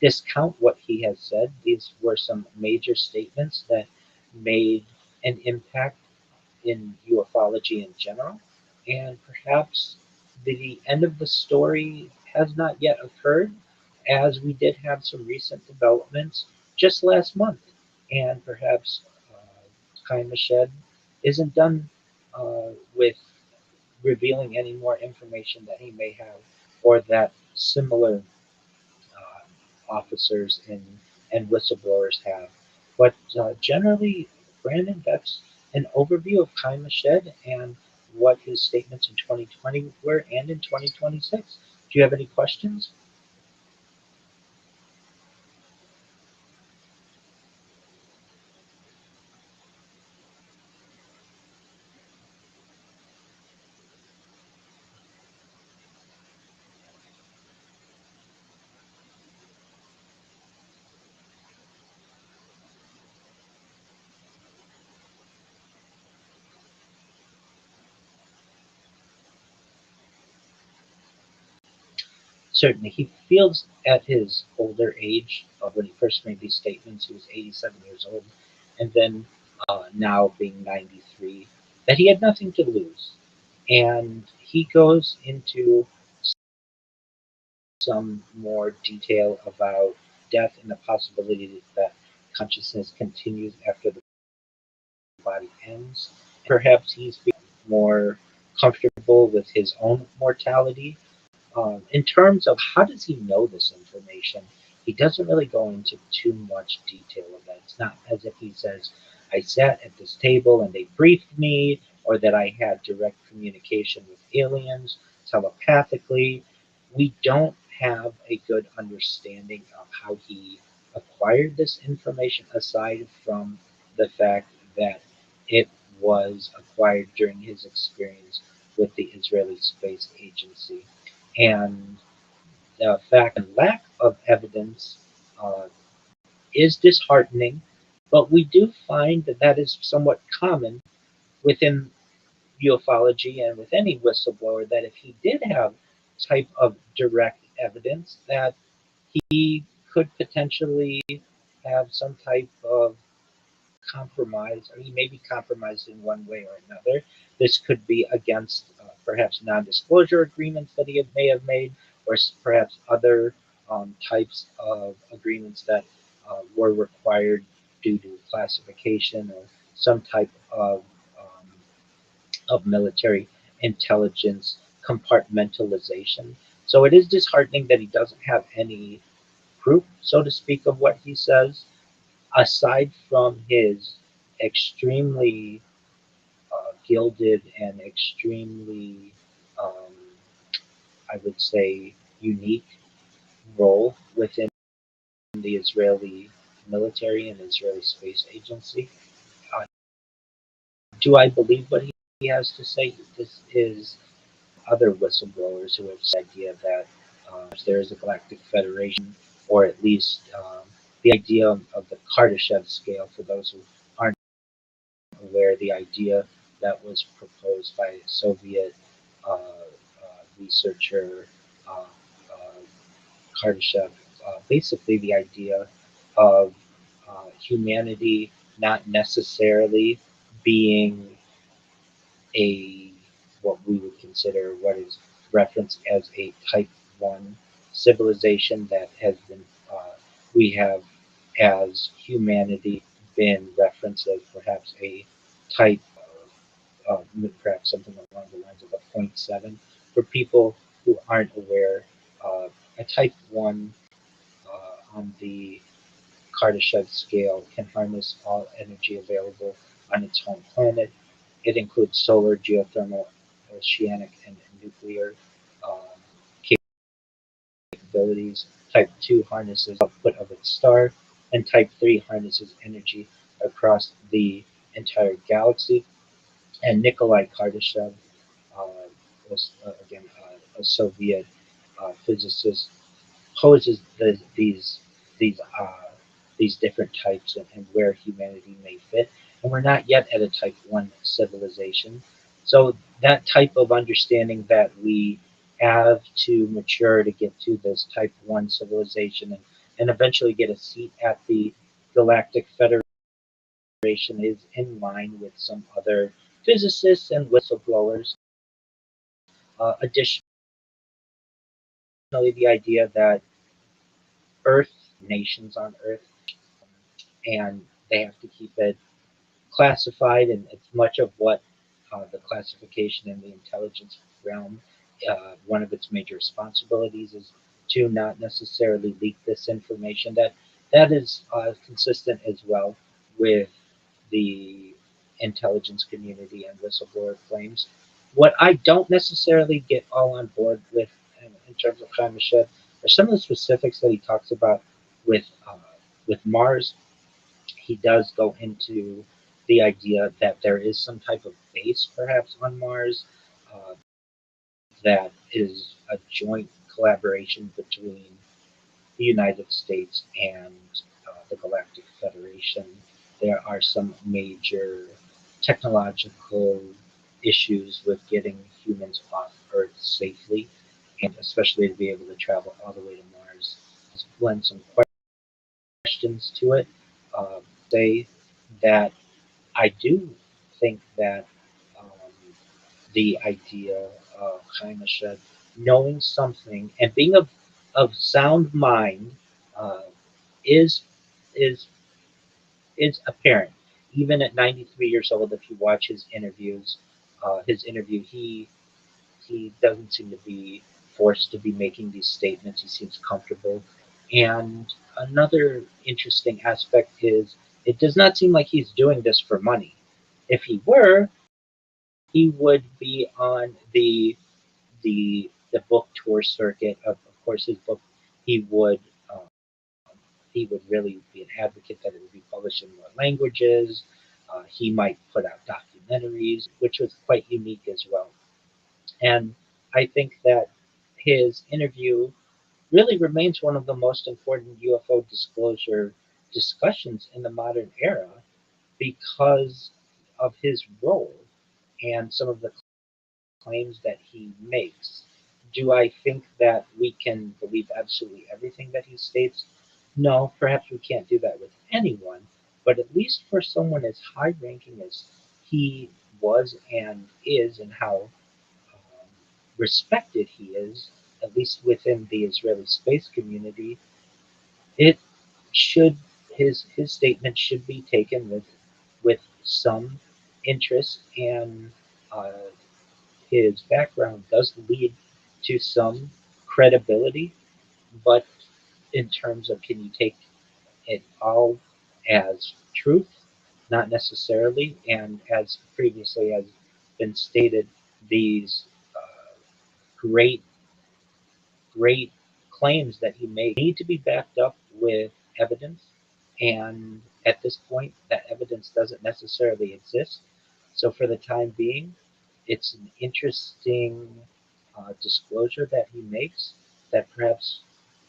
discount what he has said. These were some major statements that made an impact in ufology in general, and perhaps the end of the story has not yet occurred, as we did have some recent developments just last month, and perhaps Chaim Mashed isn't done with revealing any more information that he may have, or that similar officers and whistleblowers have. But generally, Brandon, that's an overview of Chaim Mashed and what his statements in 2020 were and in 2026. Do you have any questions? Certainly, he feels at his older age, when he first made these statements, he was 87 years old, and then now being 93, that he had nothing to lose. And he goes into some more detail about death and the possibility that consciousness continues after the body ends. Perhaps he's more comfortable with his own mortality. In terms of how does he know this information, he doesn't really go into too much detail of that. It's not as if he says, I sat at this table and they briefed me, or that I had direct communication with aliens telepathically. We don't have a good understanding of how he acquired this information aside from the fact that it was acquired during his experience with the Israeli Space Agency. And the fact and lack of evidence uh, is disheartening, but we do find that that is somewhat common within ufology and with any whistleblower, that if he did have type of direct evidence that he could potentially have some type of compromise, or he may be compromised in one way or another. This could be against perhaps non-disclosure agreements that he may have made, or perhaps other types of agreements that were required due to classification or some type of military intelligence compartmentalization. So it is disheartening that he doesn't have any proof, so to speak, of what he says, aside from his extremely gilded and extremely, um, I would say, unique role within the Israeli military and Israeli space agency. Uh, do I believe what he has to say? This is other whistleblowers who have said the idea that there is a galactic federation, or at least the idea of the Kardashev scale, for those who aren't aware, the idea that was proposed by Soviet researcher uh, uh, Kardashev, basically the idea of humanity not necessarily being a what we would consider what is referenced as a type 1 civilization that has been we have as humanity been referenced as perhaps a type perhaps something along the lines of a point 0.7. For people who aren't aware, a type 1 on the Kardashev scale can harness all energy available on its home planet. It includes solar, geothermal, oceanic, and nuclear um, capabilities. Type 2 harnesses output of its star, and Type 3 harnesses energy across the entire galaxy. And Nikolai Kardashev was, again, a Soviet physicist, poses these these different types and where humanity may fit, and we're not yet at a type 1 civilization. So that type of understanding that we have to mature to get to this type 1 civilization and eventually get a seat at the Galactic Federation is in line with some other physicists and whistleblowers. Additionally, the idea that Earth, nations on Earth, and they have to keep it classified, and it's much of what the classification in the intelligence realm, one of its major responsibilities is to not necessarily leak this information. That is consistent as well with the intelligence community and whistleblower claims. What I don't necessarily get all on board with in terms of Khamashev are some of the specifics that he talks about with Mars. He does go into the idea that there is some type of base perhaps on Mars uh, that is a joint collaboration between the United States and the Galactic Federation. There are some major technological issues with getting humans off Earth safely, and especially to be able to travel all the way to Mars. Lend some questions to it. Um, say that I do think that um, the idea of Heimische knowing something and being of sound mind uh, is is is apparent. Even at 93 years old, if you watch his interview, he doesn't seem to be forced to be making these statements. He seems comfortable. And another interesting aspect is it does not seem like he's doing this for money. If he were, he would be on the book tour circuit. Of course, his book he would um, he would really be an advocate that it would be published in more languages. He might put out documentaries, which was quite unique as well. And I think that his interview really remains one of the most important UFO disclosure discussions in the modern era because of his role and some of the claims that he makes. Do I think that we can believe absolutely everything that he states? No, perhaps we can't do that with anyone, but at least for someone as high ranking as he was and is, and how respected he is, at least within the Israeli space community, it should his statement should be taken with some interest, and uh, his background does lead to some credibility, but in terms of can you take it all as truth? Not necessarily, and as previously has been stated, these great, great claims that he made need to be backed up with evidence, and at this point, that evidence doesn't necessarily exist. So, for the time being, it's an interesting disclosure that he makes that perhaps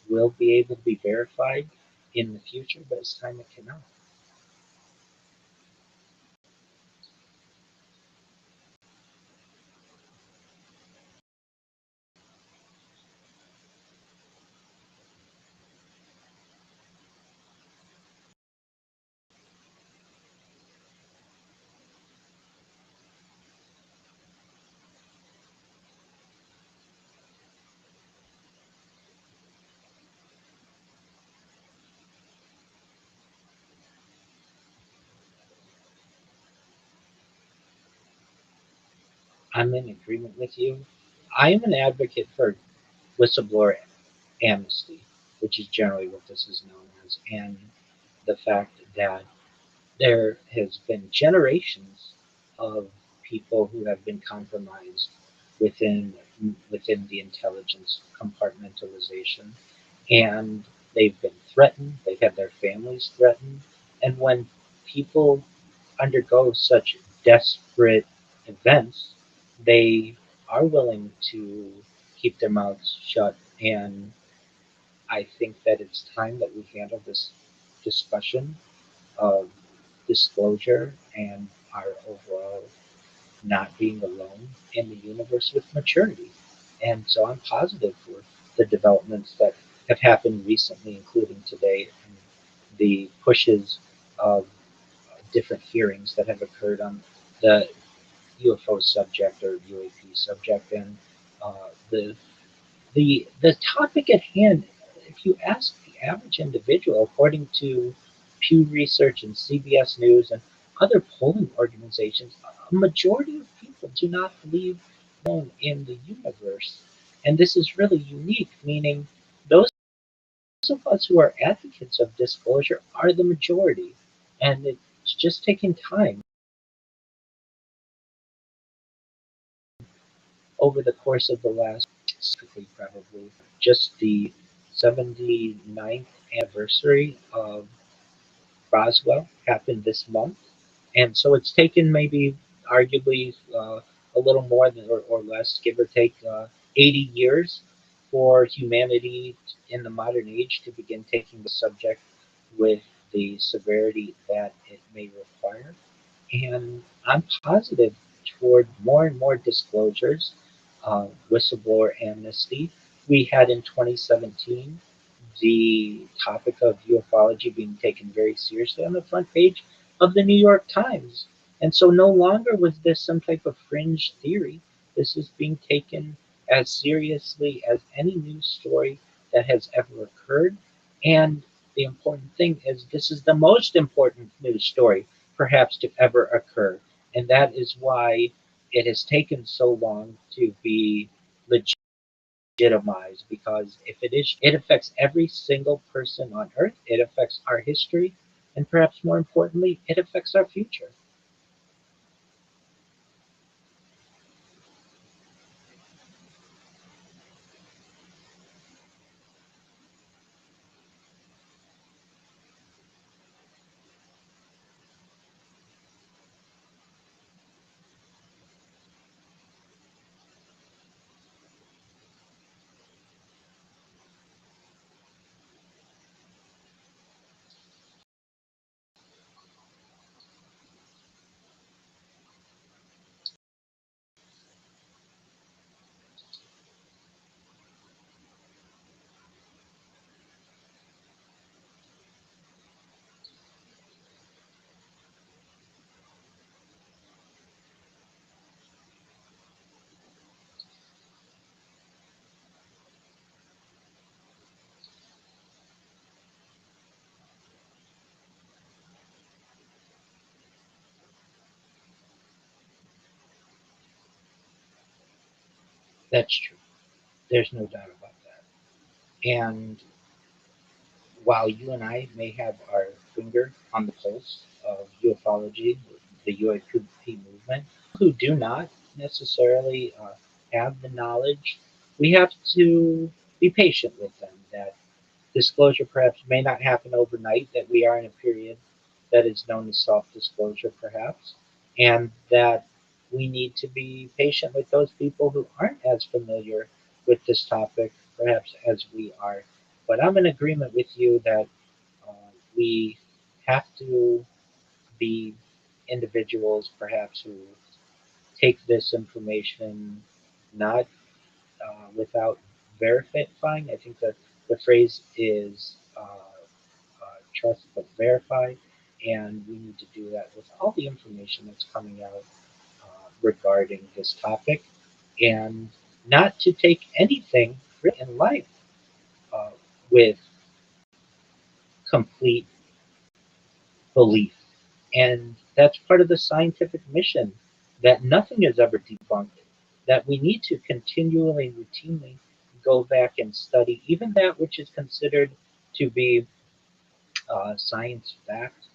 will be able to be verified in the future, but it's time it cannot. I'm in agreement with you. I am an advocate for whistleblower amnesty, which is generally what this is known as, and the fact that there has been generations of people who have been compromised within within the intelligence compartmentalization, and they've been threatened, they've had their families threatened, and when people undergo such desperate events, they are willing to keep their mouths shut. And I think that it's time that we handle this discussion of disclosure and our overall not being alone in the universe with maturity. And so I'm positive for the developments that have happened recently, including today, and the pushes of different hearings that have occurred on the UFO subject or UAP subject, and the the topic at hand. If you ask the average individual, according to Pew Research and CBS News and other polling organizations, a majority of people do not believe alone in the universe, and this is really unique. Meaning, those of us who are advocates of disclosure are the majority, and it's just taking time over the course of the last, probably just the 79th anniversary of Roswell happened this month, and so it's taken maybe arguably a little more than or less, give or take, 80 years for humanity in the modern age to begin taking the subject with the severity that it may require. And I'm positive toward more and more disclosures, whistleblower amnesty. We had in 2017 the topic of ufology being taken very seriously on the front page of the New York Times. And so no longer was this some type of fringe theory. This is being taken as seriously as any news story that has ever occurred. And the important thing is, this is the most important news story perhaps to ever occur. And that is why it has taken so long to be legitimized, because if it is, it affects every single person on earth, it affects our history, and perhaps more importantly, it affects our future. That's true. There's no doubt about that. And while you and I may have our finger on the pulse of ufology, the UAP movement, who do not necessarily have the knowledge, we have to be patient with them. That disclosure perhaps may not happen overnight, that we are in a period that is known as self disclosure, perhaps, and that we need to be patient with those people who aren't as familiar with this topic, perhaps, as we are. But I'm in agreement with you that uh, we have to be individuals, perhaps, who take this information not without verifying. I think that the phrase is trust but verify, and we need to do that with all the information that's coming out regarding this topic, and not to take anything really in life uh, with complete belief. And that's part of the scientific mission, that nothing is ever debunked, that we need to continually, routinely go back and study even that which is considered to be science fact,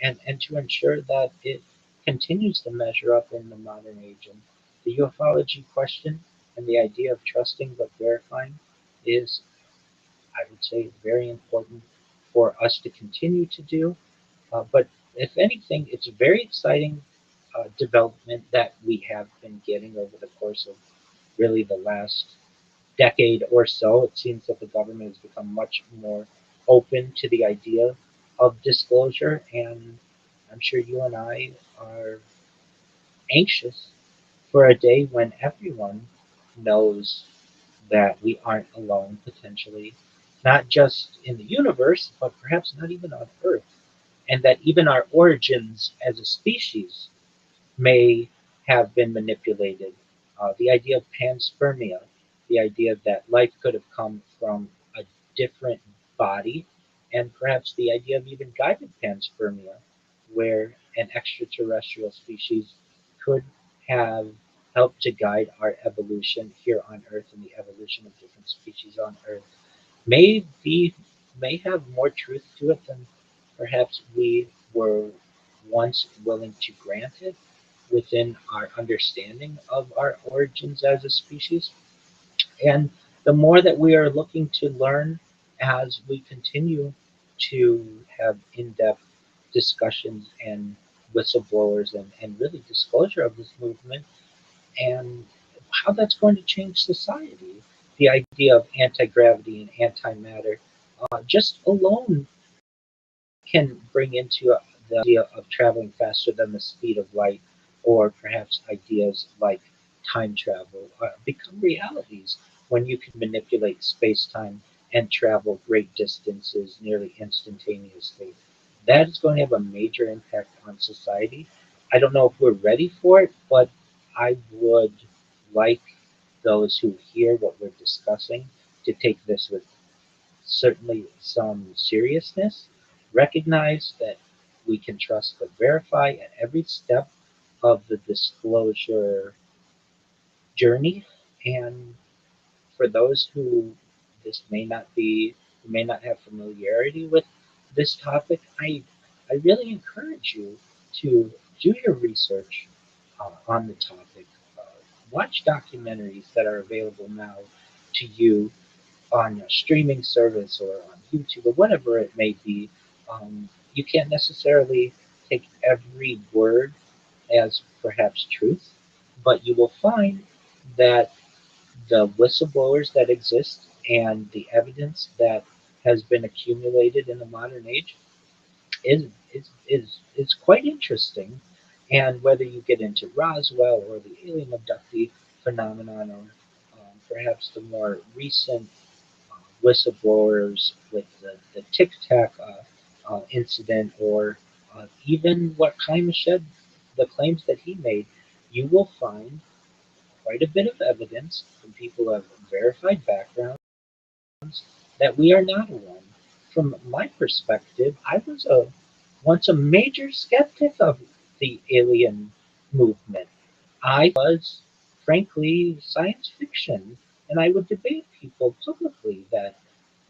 and to ensure that it continues to measure up in the modern age. And the ufology question and the idea of trusting but verifying is, I would say, very important for us to continue to do. But if anything, it's a very exciting development that we have been getting over the course of really the last decade or so. It seems that the government has become much more open to the idea of disclosure, and I'm sure you and I are anxious for a day when everyone knows that we aren't alone, potentially, not just in the universe, but perhaps not even on Earth, and that even our origins as a species may have been manipulated. The idea of panspermia, the idea that life could have come from a different body, and perhaps the idea of even guided panspermia, where an extraterrestrial species could have helped to guide our evolution here on Earth and the evolution of different species on Earth, may be may have more truth to it than perhaps we were once willing to grant it within our understanding of our origins as a species. And the more that we are looking to learn as we continue to have in depth discussions and whistleblowers and really disclosure of this movement and how that's going to change society. The idea of anti gravity and antimatter just alone can bring into the idea of traveling faster than the speed of light, or perhaps ideas like time travel become realities when you can manipulate space time and travel great distances nearly instantaneously. That is going to have a major impact on society. I don't know if we're ready for it, but I would like those who hear what we're discussing to take this with certainly some seriousness, recognize that we can trust but verify at every step of the disclosure journey. And for those who this may not be, who may not have familiarity with this topic, I really encourage you to do your research on the topic. Uh, Watch documentaries that are available now to you on a streaming service or on YouTube or whatever it may be. You can't necessarily take every word as perhaps truth, but you will find that the whistleblowers that exist and the evidence that has been accumulated in the modern age is quite interesting. And whether you get into Roswell or the alien abductee phenomenon, or perhaps the more recent whistleblowers with the Tic Tac incident, or even what Kaima said, the claims that he made, you will find quite a bit of evidence from people who have verified backgrounds that we are not alone. From my perspective, I was once a major skeptic of the alien movement. I was frankly, science fiction. And I would debate people publicly that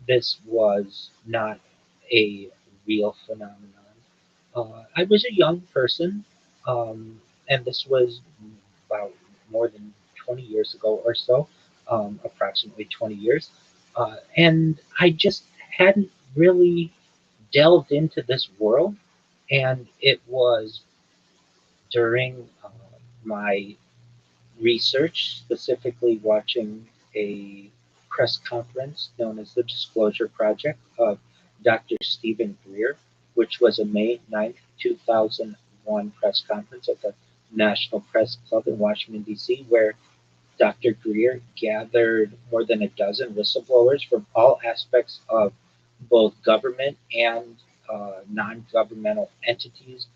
this was not a real phenomenon. I was a young person, and this was about more than 20 years ago or so, approximately 20 years. And I just hadn't really delved into this world. And it was during my research, specifically watching a press conference known as the Disclosure Project of Dr. Stephen Greer, which was a May 9th, 2001 press conference at the National Press Club in Washington, D.C., where Dr. Greer gathered more than a dozen whistleblowers from all aspects of both government and non governmental entities,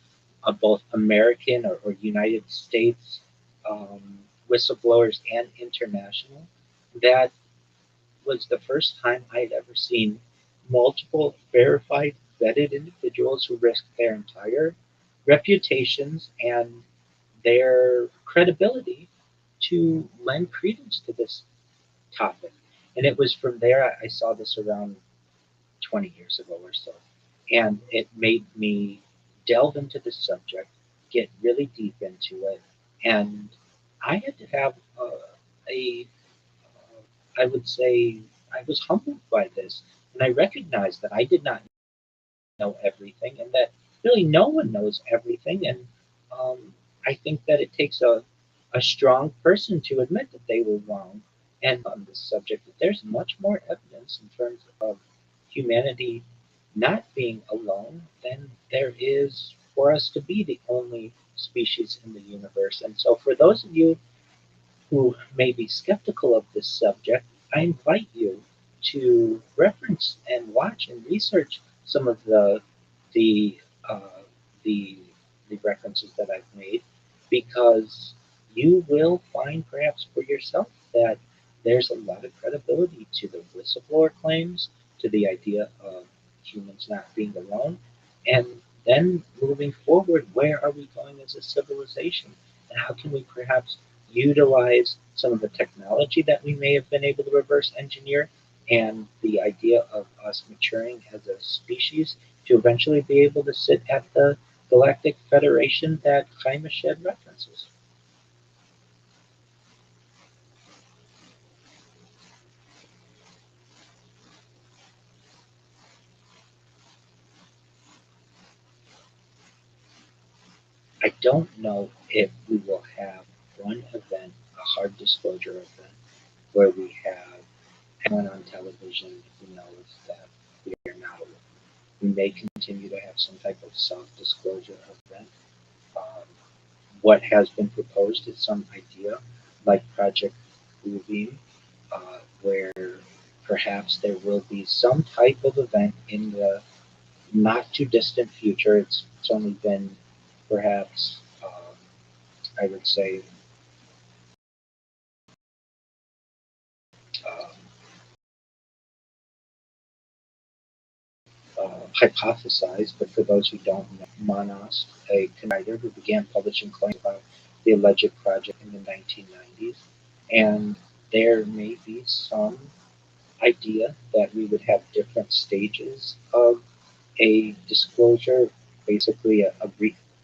both American or United States whistleblowers and international. That was the first time I had ever seen multiple verified, vetted individuals who risked their entire reputations and their credibility to lend credence to this topic. And it was from there I saw this around 20 years ago or so. And it made me delve into the subject, get really deep into it. And I had to have a I would say, I was humbled by this. And I recognized that I did not know everything and that really no one knows everything. And I think that it takes a strong person to admit that they were wrong. And on this subject, that there's much more evidence in terms of humanity not being alone than there is for us to be the only species in the universe. And so, for those of you who may be skeptical of this subject, I invite you to reference and watch and research some of the uh, the the references that I've made, because you will find perhaps for yourself that there's a lot of credibility to the whistleblower claims, to the idea of humans not being alone, and then moving forward, where are we going as a civilization, and how can we perhaps utilize some of the technology that we may have been able to reverse engineer and the idea of us maturing as a species to eventually be able to sit at the Galactic Federation that Jaime Shed references. I don't know if we will have one event, a hard disclosure event, where we have everyone on television who knows that we are not alone. We may continue to have some type of self-disclosure event. Um, what has been proposed is some idea like Project Bluebeam, where perhaps there will be some type of event in the not too distant future. It's only been perhaps, I would say, uh, hypothesized, but for those who don't know, Manas, a writer who began publishing claims about the alleged project in the 1990s, and there may be some idea that we would have different stages of a disclosure. Basically,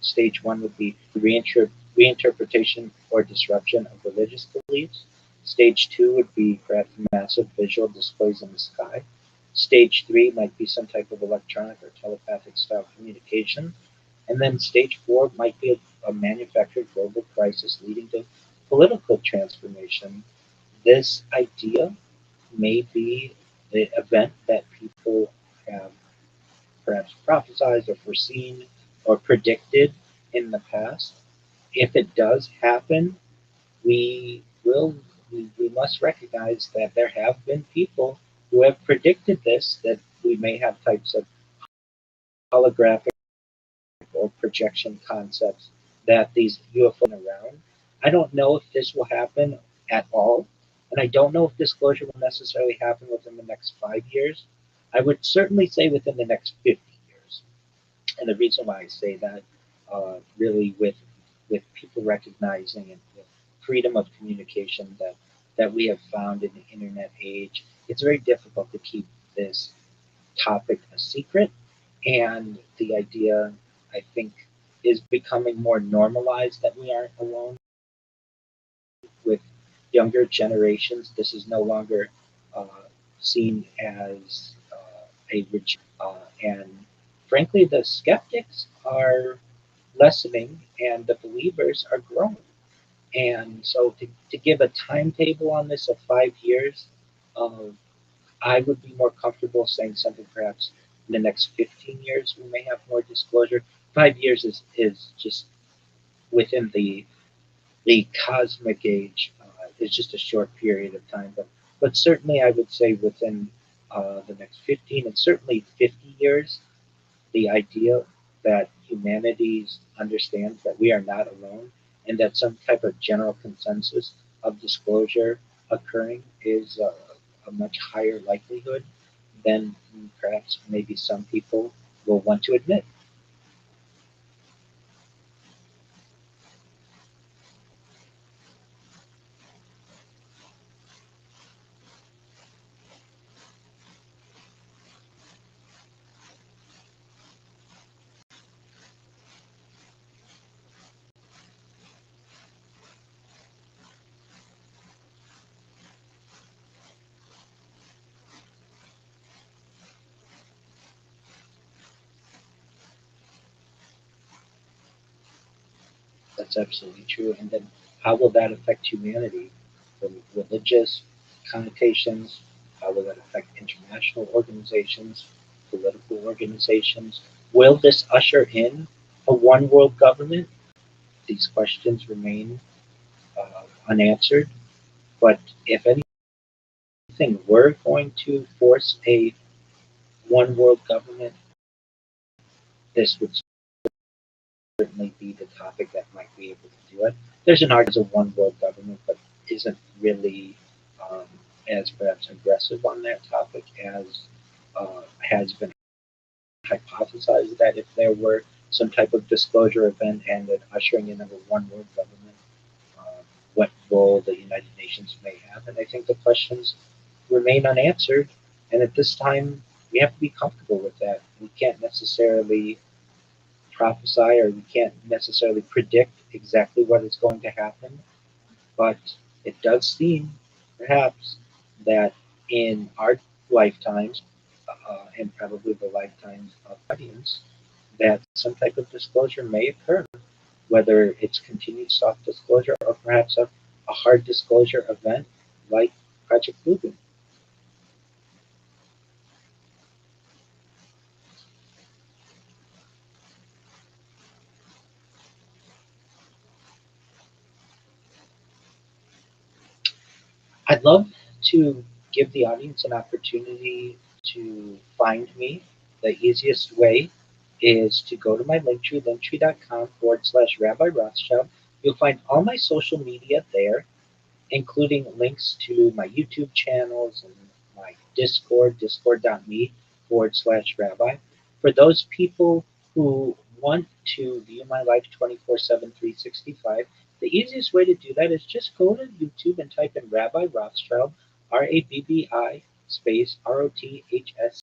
stage one would be reinterpretation or disruption of religious beliefs. Stage two would be perhaps massive visual displays in the sky. Stage three might be some type of electronic or telepathic style communication. And then stage four might be a manufactured global crisis leading to political transformation. This idea may be the event that people have perhaps prophesized or foreseen or predicted in the past. If it does happen, we will we must recognize that there have been people who have predicted this, that we may have types of holographic or projection concepts that these UFOs are around. I don't know if this will happen at all, and I don't know if disclosure will necessarily happen within the next 5 years. I would certainly say within the next 50 years. And the reason why I say that, really, with people recognizing and with freedom of communication that we have found in the internet age, it's very difficult to keep this topic a secret. And the idea, I think, is becoming more normalized that we aren't alone with younger generations. This is no longer uh, seen as a and frankly, the skeptics are lessening and the believers are growing. And so to give a timetable on this of 5 years, um, I would be more comfortable saying something perhaps in the next 15 years we may have more disclosure. 5 years is just within the cosmic age. Is just a short period of time, but certainly I would say within the next 15 and certainly 50 years, the idea that humanity understands that we are not alone and that some type of general consensus of disclosure occurring is a much higher likelihood than perhaps maybe some people will want to admit. That's absolutely true. And then how will that affect humanity from religious connotations? How will that affect international organizations, political organizations? Will this usher in a one world government? These questions remain unanswered. But if anything, we're going to force a one world government. This would certainly be the topic that might be able to do it. There's an argument of one world government, but isn't really um, as perhaps aggressive on that topic as has been hypothesized that if there were some type of disclosure event and an ushering in of a one world government, what role the United Nations may have. And I think the questions remain unanswered. And at this time, we have to be comfortable with that. We can't necessarily prophesy or we can't necessarily predict exactly what is going to happen, but it does seem perhaps that in our lifetimes and probably the lifetimes of audience, that some type of disclosure may occur, whether it's continued soft disclosure or perhaps a hard disclosure event like Project Bluebeam. I'd love to give the audience an opportunity to find me. The easiest way is to go to my Linktree, linktree.com/Rabbi Rothschild. You'll find all my social media there, including links to my YouTube channels and my Discord, discord.me/rabbi. For those people who want to view my life 24/7, 365, the easiest way to do that is just go to YouTube and type in Rabbi Rothschild, Rabbi space Rothschild,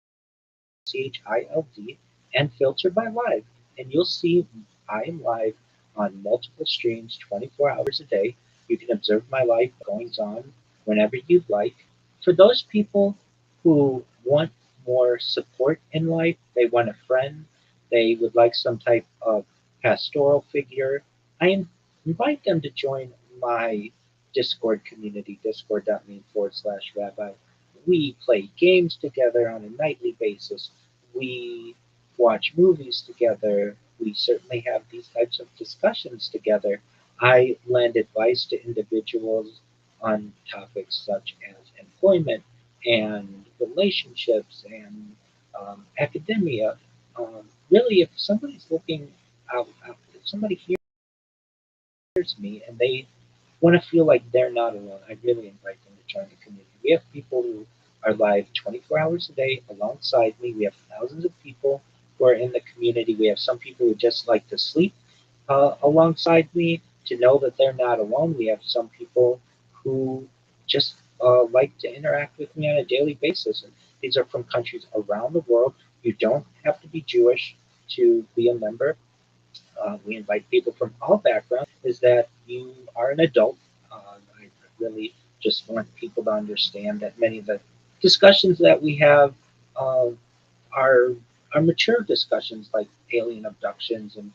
and filter by live. And you'll see I am live on multiple streams 24 hours a day. You can observe my life goings on whenever you'd like. For those people who want more support in life, they want a friend, they would like some type of pastoral figure, I invite them to join my Discord community, discord.me/rabbi. We play games together on a nightly basis. We watch movies together. We certainly have these types of discussions together. I lend advice to individuals on topics such as employment and relationships and academia. Really, if somebody's looking if somebody hears me and they want to feel like they're not alone, I really invite them to join the community. We have people who are live 24 hours a day alongside me. We have thousands of people who are in the community. We have some people who just like to sleep alongside me to know that they're not alone. We have some people who just like to interact with me on a daily basis, and these are from countries around the world. You don't have to be Jewish to be a member. We invite people from all backgrounds. Is that you are an adult? I really just want people to understand that many of the discussions that we have uh, are are mature discussions like alien abductions and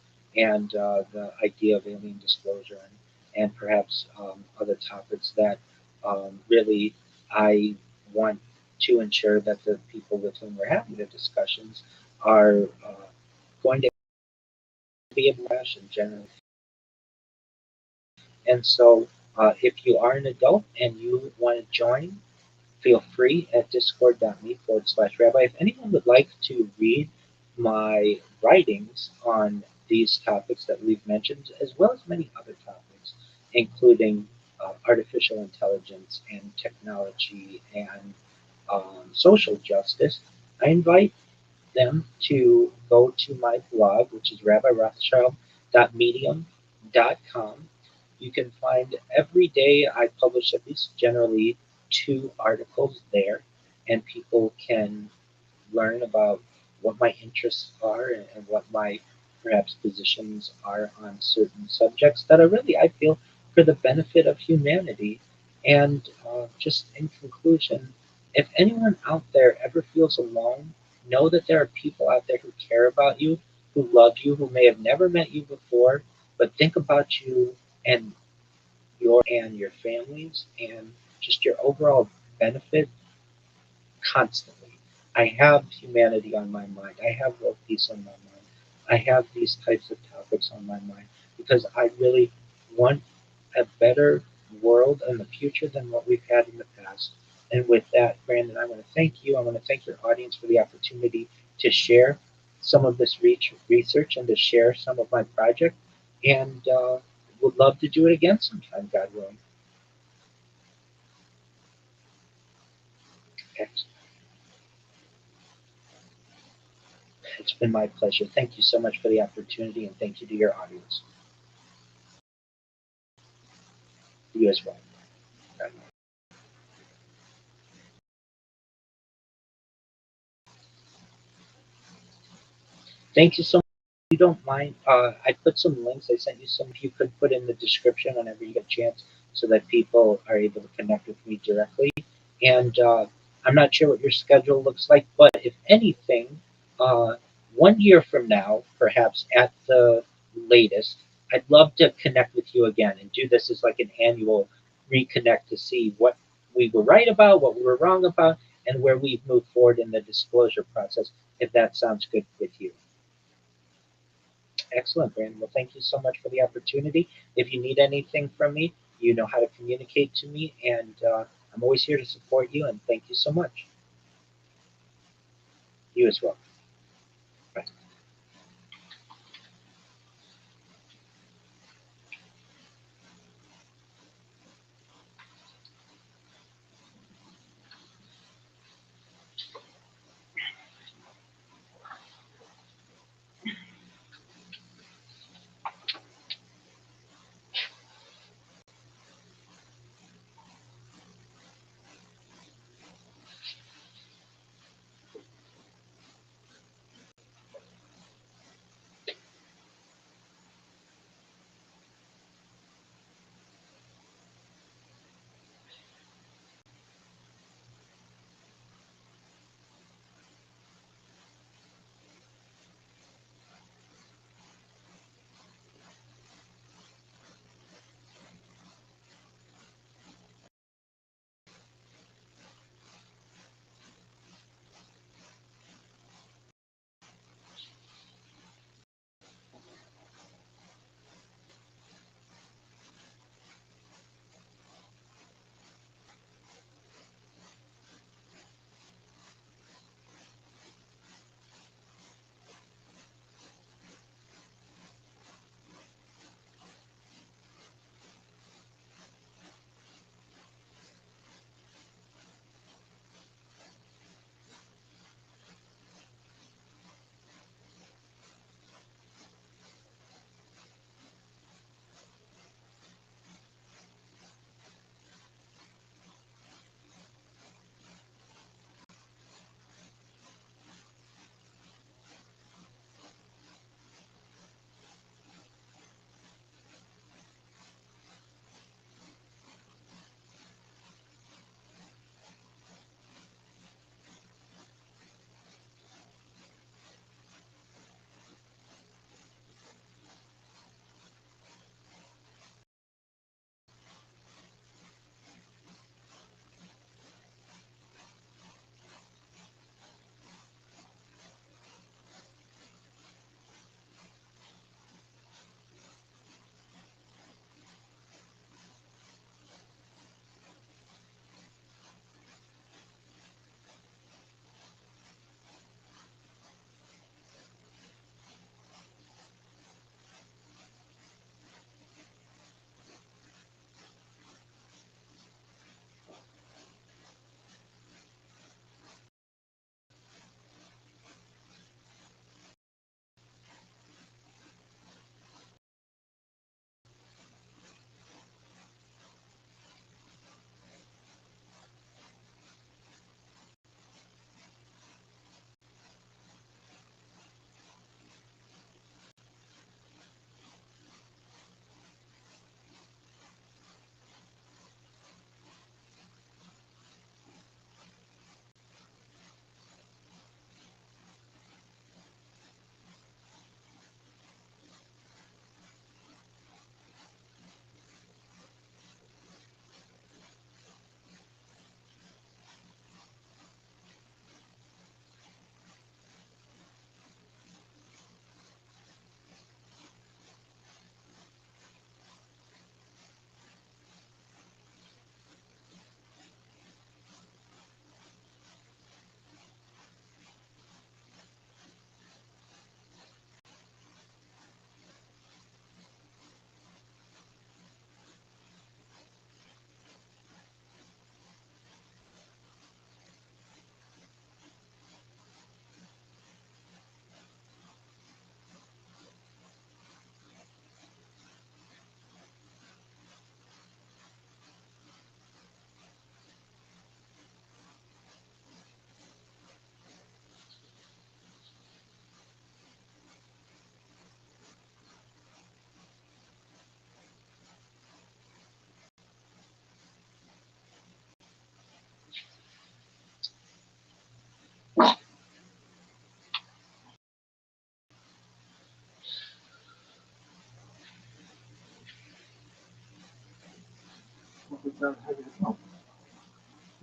the idea of alien disclosure and perhaps other topics that really I want to ensure that the people with whom we're having the discussions are going to be able to ask in general. And so, if you are an adult and you want to join, feel free at discord.me/rabbi. If anyone would like to read my writings on these topics that we've mentioned, as well as many other topics, including artificial intelligence and technology and social justice, I invite them to go to my blog, which is rabbirothschild.medium.com. You can find every day I publish at least generally two articles there, and people can learn about what my interests are and what my perhaps positions are on certain subjects that are really, I feel, for the benefit of humanity. And just in conclusion, if anyone out there ever feels alone, know that there are people out there who care about you, who love you, who may have never met you before, but think about you and your families and just your overall benefit constantly. I have humanity on my mind. I have world peace on my mind. I have these types of topics on my mind because I really want a better world in the future than what we've had in the past. And with that, Brandon, I want to thank you. I want to thank your audience for the opportunity to share some of this research and to share some of my project. And would love to do it again sometime, God willing. It's been my pleasure. Thank you so much for the opportunity, and thank you to your audience. You as well. Bye. Thank you so much. If you don't mind, I put some links. I sent you some. If you could put in the description whenever you get a chance, so that people are able to connect with me directly. And I'm not sure what your schedule looks like, but if anything, uh, 1 year from now, perhaps at the latest, I'd love to connect with you again and do this as like an annual reconnect to see what we were right about, what we were wrong about, and where we've moved forward in the disclosure process, if that sounds good with you. Excellent, Brandon. Well, thank you so much for the opportunity. If you need anything from me, you know how to communicate to me, and I'm always here to support you, and thank you so much. You as well. Bye.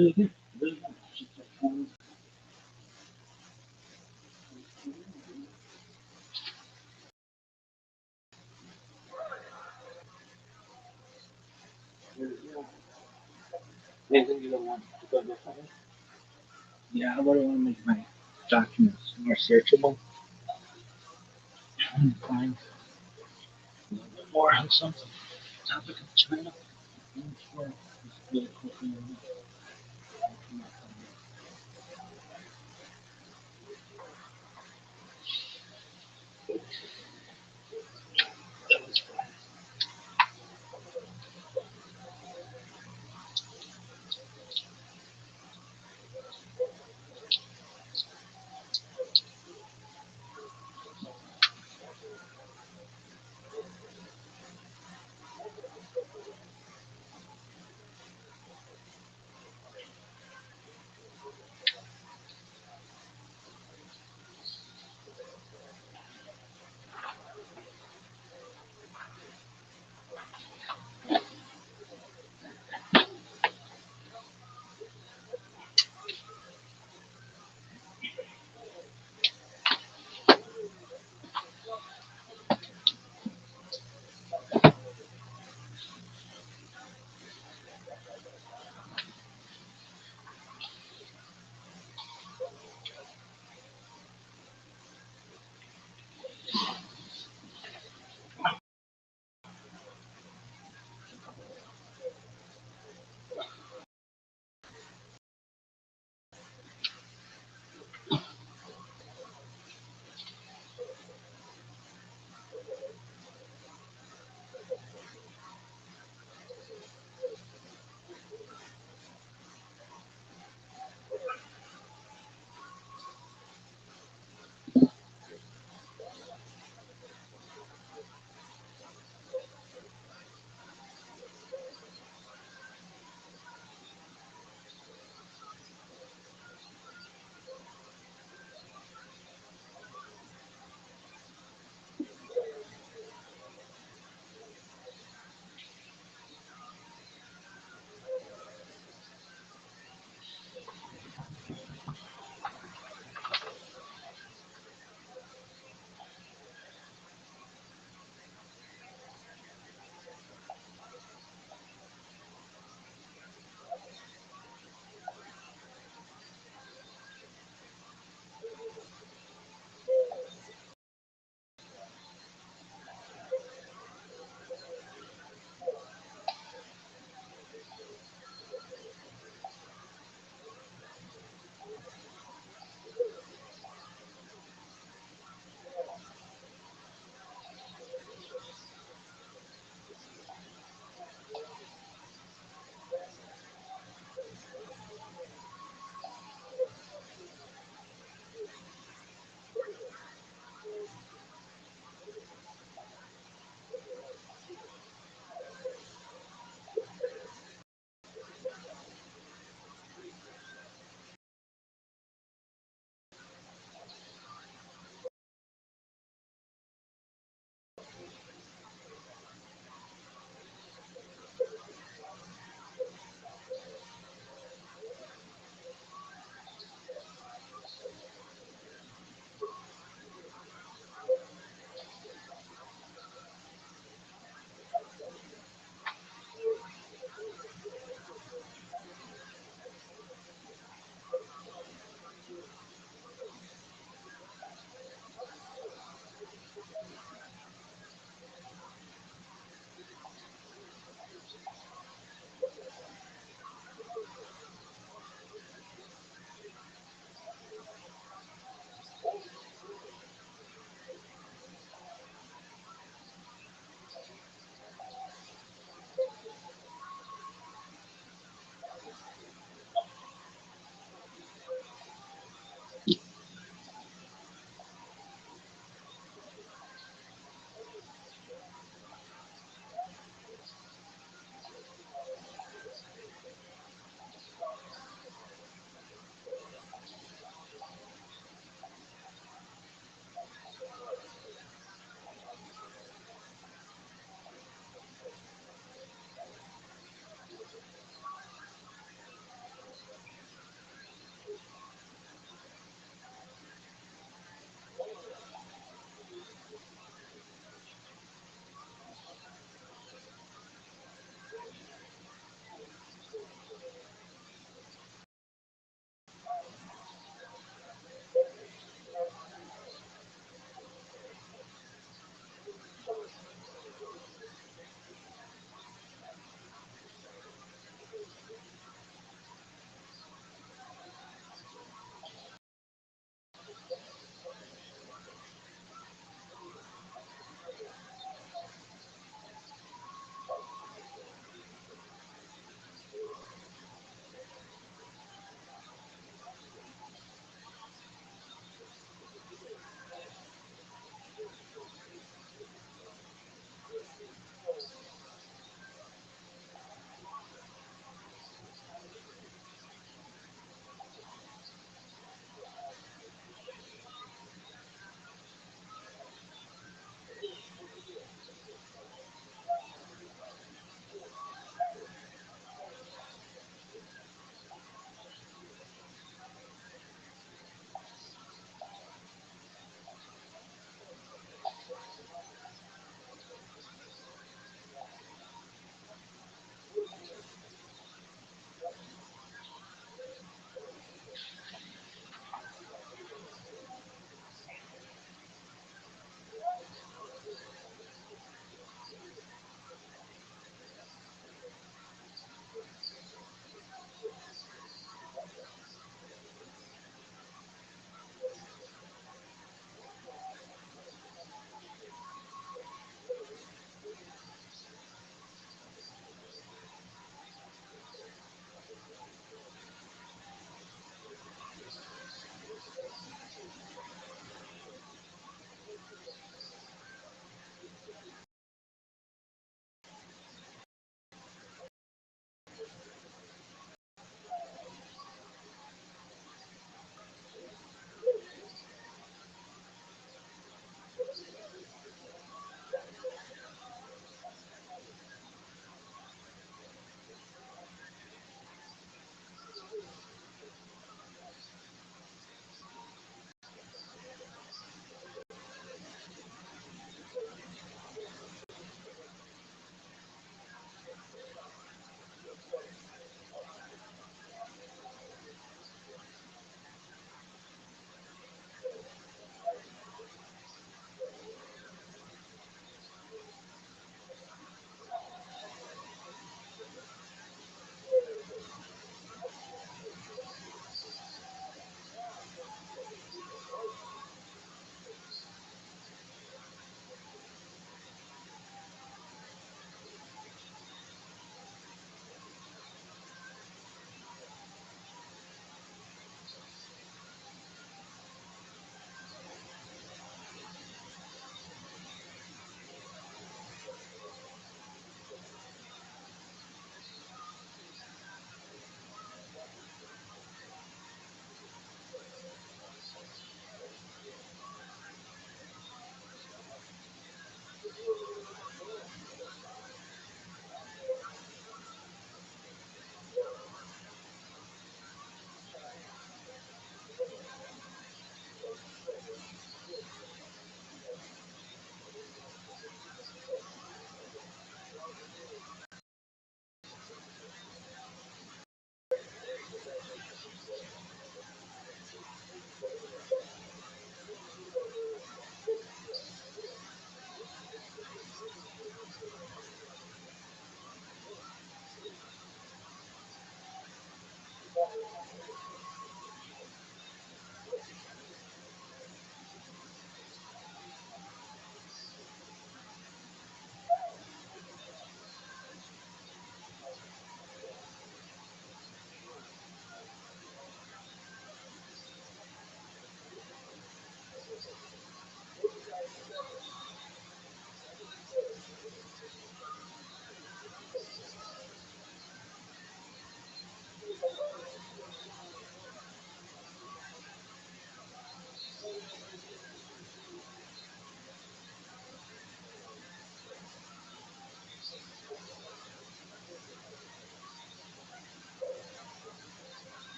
Really good. Really good. Just like, anything you don't want to go differently? Yeah, I really want to make my documents more searchable. Find a little bit more on something. Topic of China. I'm sure it's really cool for you. That was fun.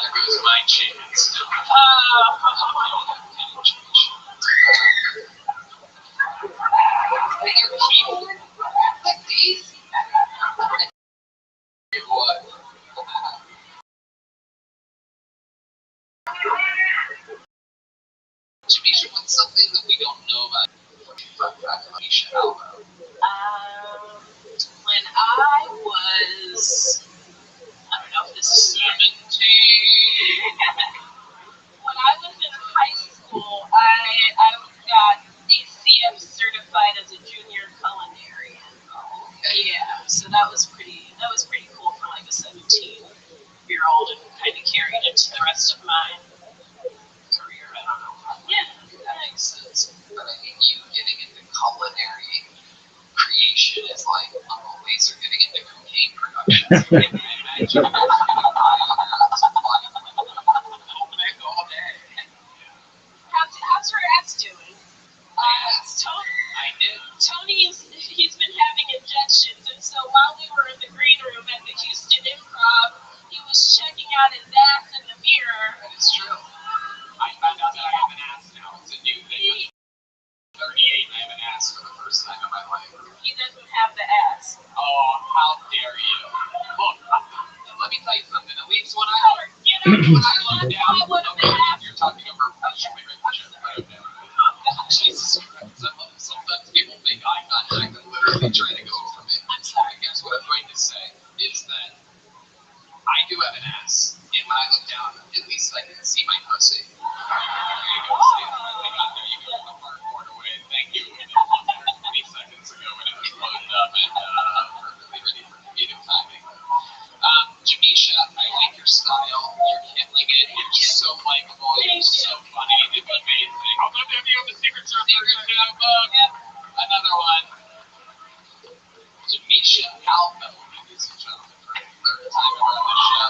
There goes my chance. Your keyboard like these? What? Jamisha, what's something that we don't know about Jamisha Alba? When I was, I don't know if this is 17. When I was in high school, I got ACF certified as a junior culinarian. Yeah, so that was pretty cool for like a 17-year-old, and kind of carried into the rest of my career. I don't know. Yeah, That makes sense. But I mean, you getting into culinary creation is like Uncle Laser getting into cocaine production. All day. how's her ass doing? I did. He's been having injections, and so while we were in the green room at the Houston Improv, he was checking out when I look down, you're talking over Jesus Christ. Sometimes people make eye contact and literally try to go over me. I'm sorry. I guess what I'm going to say is that I do have an ass, and when I look down, at least I can see my pussy. There you go, Steve. There you go. The part born away. Thank you. 20 seconds ago when it was loaded up and perfectly ready for comedic timing. Jamisha, I like your style. You're killing it. You're just so likable. You're so funny. It's amazing. I'll love to have you on the Secret Service. Another one. Jamisha Alpha, ladies and gentlemen, for the third time around the show.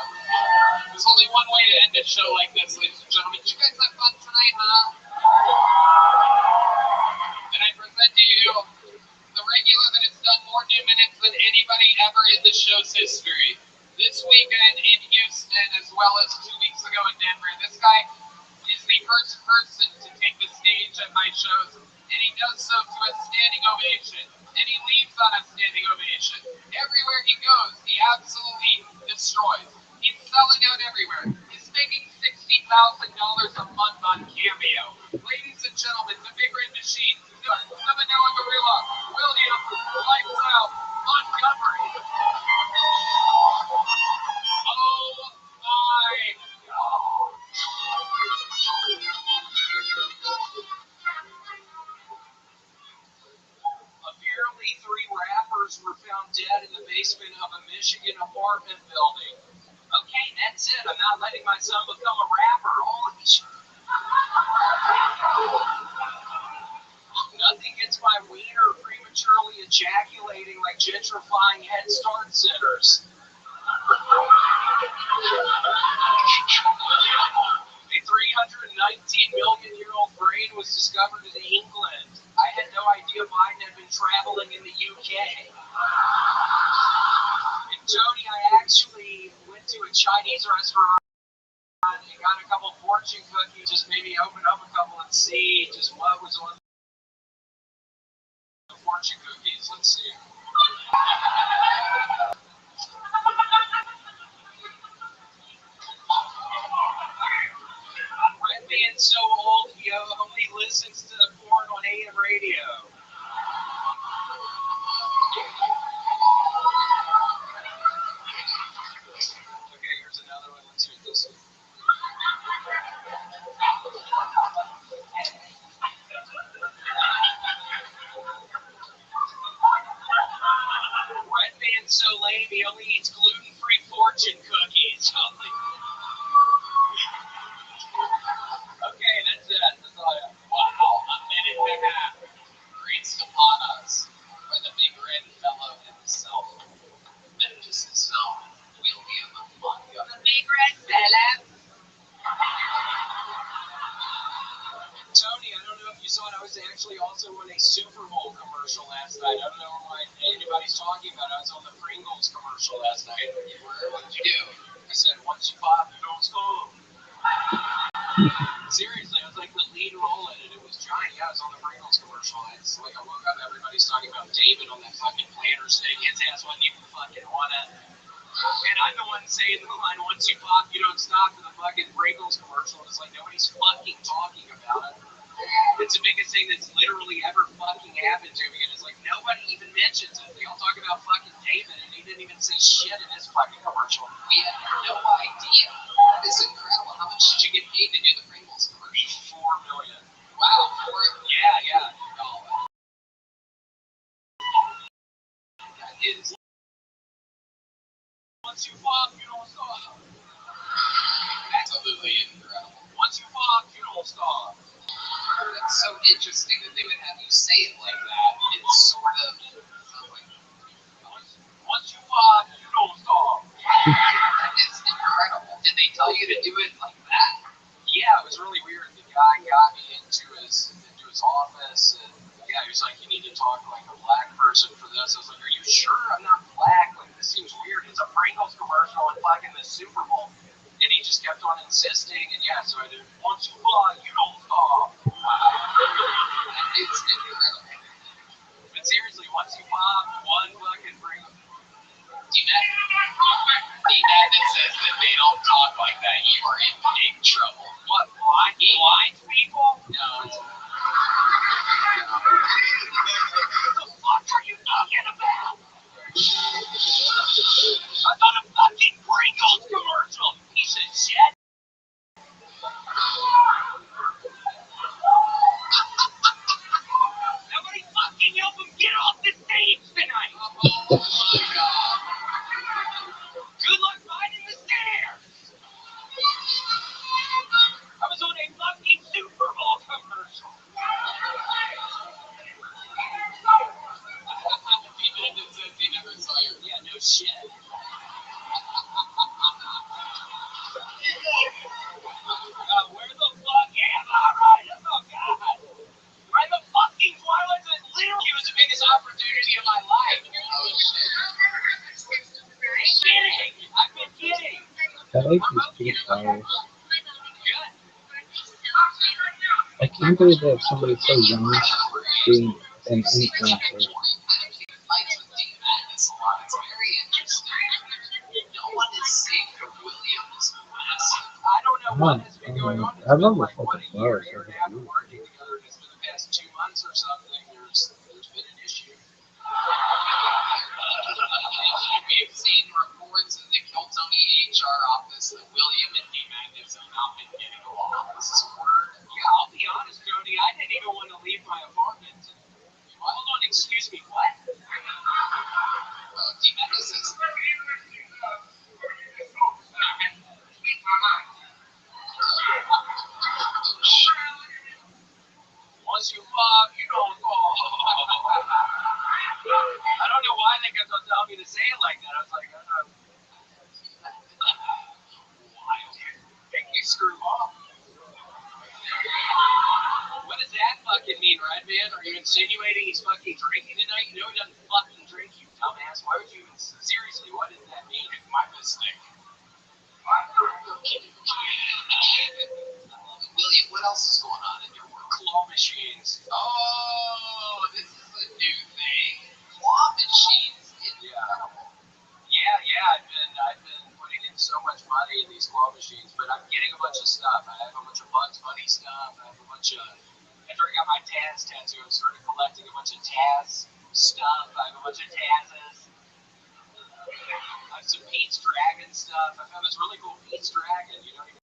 There's only one way to end a show like this, ladies and gentlemen. Did you guys have fun tonight, huh? And I present to you the regular that has done more 2 minutes than anybody ever in the show's history. This weekend in Houston, as well as 2 weeks ago in Denver. This guy is the first person to take the stage at my shows, and he does so to a standing ovation, and he leaves on a standing ovation. Everywhere he goes, he absolutely destroys. He's selling out everywhere. He's making $60,000 a month on Cameo. Ladies and gentlemen, the Big Red Machine, the Vanilla Gorilla, William, Lights Out, Montgomery. Oh my God. Apparently, 3 rappers were found dead in the basement of a Michigan apartment building. Okay, that's it. I'm not letting my son become a rapper. Holy shit. Nothing gets my wiener prematurely ejaculating like gentrifying Head Start centers. A 319-million-year-old brain was discovered in England. I had no idea Biden had been traveling in the UK. And Tony, I actually went to a Chinese restaurant and got a couple fortune cookies. Just maybe open up a couple and see just what was on the fortune cookies. Let's see. Red man's so old, he only listens to porn on AM radio. Okay, here's another one. Let's hear this one. Red man's so lame, he only eats gluten-free fortune cookies. Okay, that's it. That's all I have. Wow, a minute and a half. Greets upon us by the big red fellow himself. Memphis himself, William Montgomery. The big red fellow. Tony, I don't know if you saw it. I was actually also on a Super Bowl commercial last night. I don't know what anybody's talking about. I was on the Pringles commercial last night. What did you do? I said, once you pop, you don't stop. Seriously, I was like the lead role in it. It was giant. Yeah, I was on the Pringles commercial. It's like I woke up, everybody's talking about David on that fucking Planters thing. His ass wasn't even fucking on it. And I'm the one saying the line, once you pop, you don't stop, to the fucking Pringles commercial. It's like nobody's fucking talking about it. It's the biggest thing that's literally ever fucking happened to me, and it's like nobody even mentions it. They all talk about fucking David, and he didn't even say shit in his fucking commercial. We had no idea. That is incredible. How much did you get paid to do the Pringles commercial? $4 million. Wow. Yeah. Oh. That is. Once you pop, you don't stop. Absolutely incredible. Once you pop, you don't stop. That's so interesting that they would have you say it like that. It's sort of like, once you pop, you don't stop. That is incredible. Did they tell you to do it like that? Yeah, it was really weird. The guy got me into his office, and yeah, he was like, you need to talk to like a black person for this. I was like, are you sure I'm not black? Like, this seems weird. It's a Pringles commercial and fucking the Super Bowl. And he just kept on insisting, and yeah, so I did, once you pop, you don't stop. It's incredible. But seriously, once you pop, one fucking Pringles. D-Magnus says that they don't talk talk like that, you are in big trouble. What, blind people? No. What the fuck are you talking about? I thought a fucking Pringles commercial, piece of shit. Nobody fucking help him get off the stage tonight. Oh my god. Good luck finding the stairs. I was on a fucking Super Bowl commercial. He says he never saw your. Yeah, no shit. Where the fuck am I right? Oh god. I'm a fucking Twilight that literally was the biggest opportunity of my life. Oh shit. Kidding. I've been kidding. I like these big flowers. Good. I can't believe that somebody so young being an influencer. It's very interesting. No one is safe from Williams. I don't know what has been going on. I love the fucking flowers. We're having working together just for the past 2 months or something. There's been an issue. We've seen reports in the Kiltony HR office that William and Hernandez have not been getting along. This is word. Yeah, I'll be honest, Jody. I didn't even want to leave my apartment. Hold on, excuse me, what? Hernandez is. Once you fuck, you don't fall. I don't know why they kept on telling me to say it like that. I was like, I don't know. Wild. Make you screw off. What does that fucking mean, Redman? Are you insinuating he's fucking drinking tonight? You know he doesn't fucking drink, you dumbass. Why would you even... Seriously, what does that mean? It's my mistake. William, what else is going on in your world? Claw machines. Oh, this is a new thing. Claw machines. Incredible. Yeah. I've been putting in so much money in these claw machines, but I'm getting a bunch of stuff. I have a bunch of Bugs Bunny stuff. I have a bunch of. After I got my Taz tattoo, I started collecting a bunch of Taz stuff. I have a bunch of Tazes. I have some Pete's Dragon stuff. I found this really cool Pete's Dragon. You don't even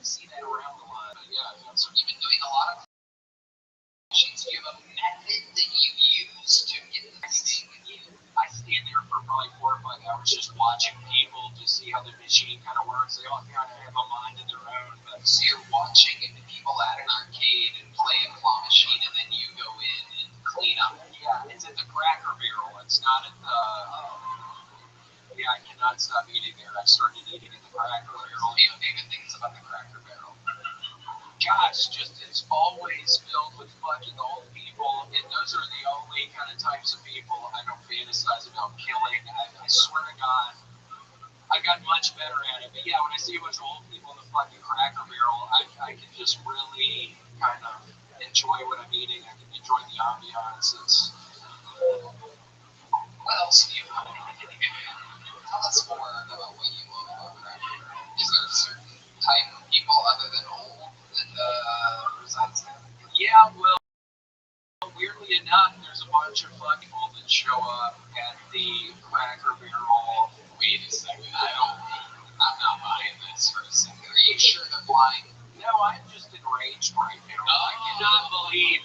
see that around a lot. But yeah, so you've been doing a lot of machines. Do you have a method that you use to get the thing? I stand there for probably 4 or 5 hours just watching people to see how the machine kind of works. They all kind of have a mind of their own. But so you're watching people at an arcade and play a claw machine, and then you go in and clean up. Yeah, it's at the Cracker Barrel. It's not at the. Yeah, I cannot stop eating there. I started eating at the Cracker Barrel. Favorite things about the Cracker Barrel? Gosh, it's always filled with fucking old people, and those are the only kind of types of people I don't fantasize about killing. I swear to God, I got much better at it. But yeah, when I see a bunch of old people in the fucking Cracker Barrel, I can just really kind of enjoy what I'm eating. I can enjoy the ambiance. What else do you love? Tell us more about what you love about Cracker Barrel. Is there a certain type of people other than old that resides there? Yeah, well, weirdly enough, there's a bunch of fun people that show up at the Cracker Barrel. Wait a second, I'm not buying this for a second. Are you sure they're lying? No, I'm just enraged right now. I cannot believe.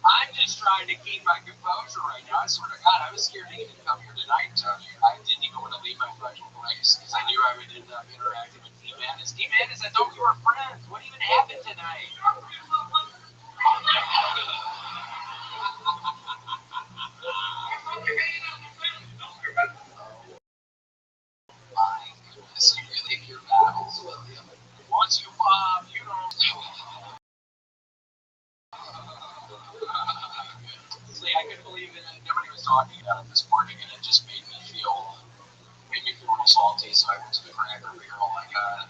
I'm just trying to keep my composure right now. I swear to God, I was scared to even come here tonight, Tony. I didn't even want to leave my fucking place because I knew I would end up interacting with D-Manis. D-Manis, I thought we were friends. What even happened tonight? My goodness, you really pick your battles, William. Once you you don't. See, I couldn't believe it. Nobody was talking about it this morning, and it just made me feel real salty. So I went to the Cracker Barrel. I got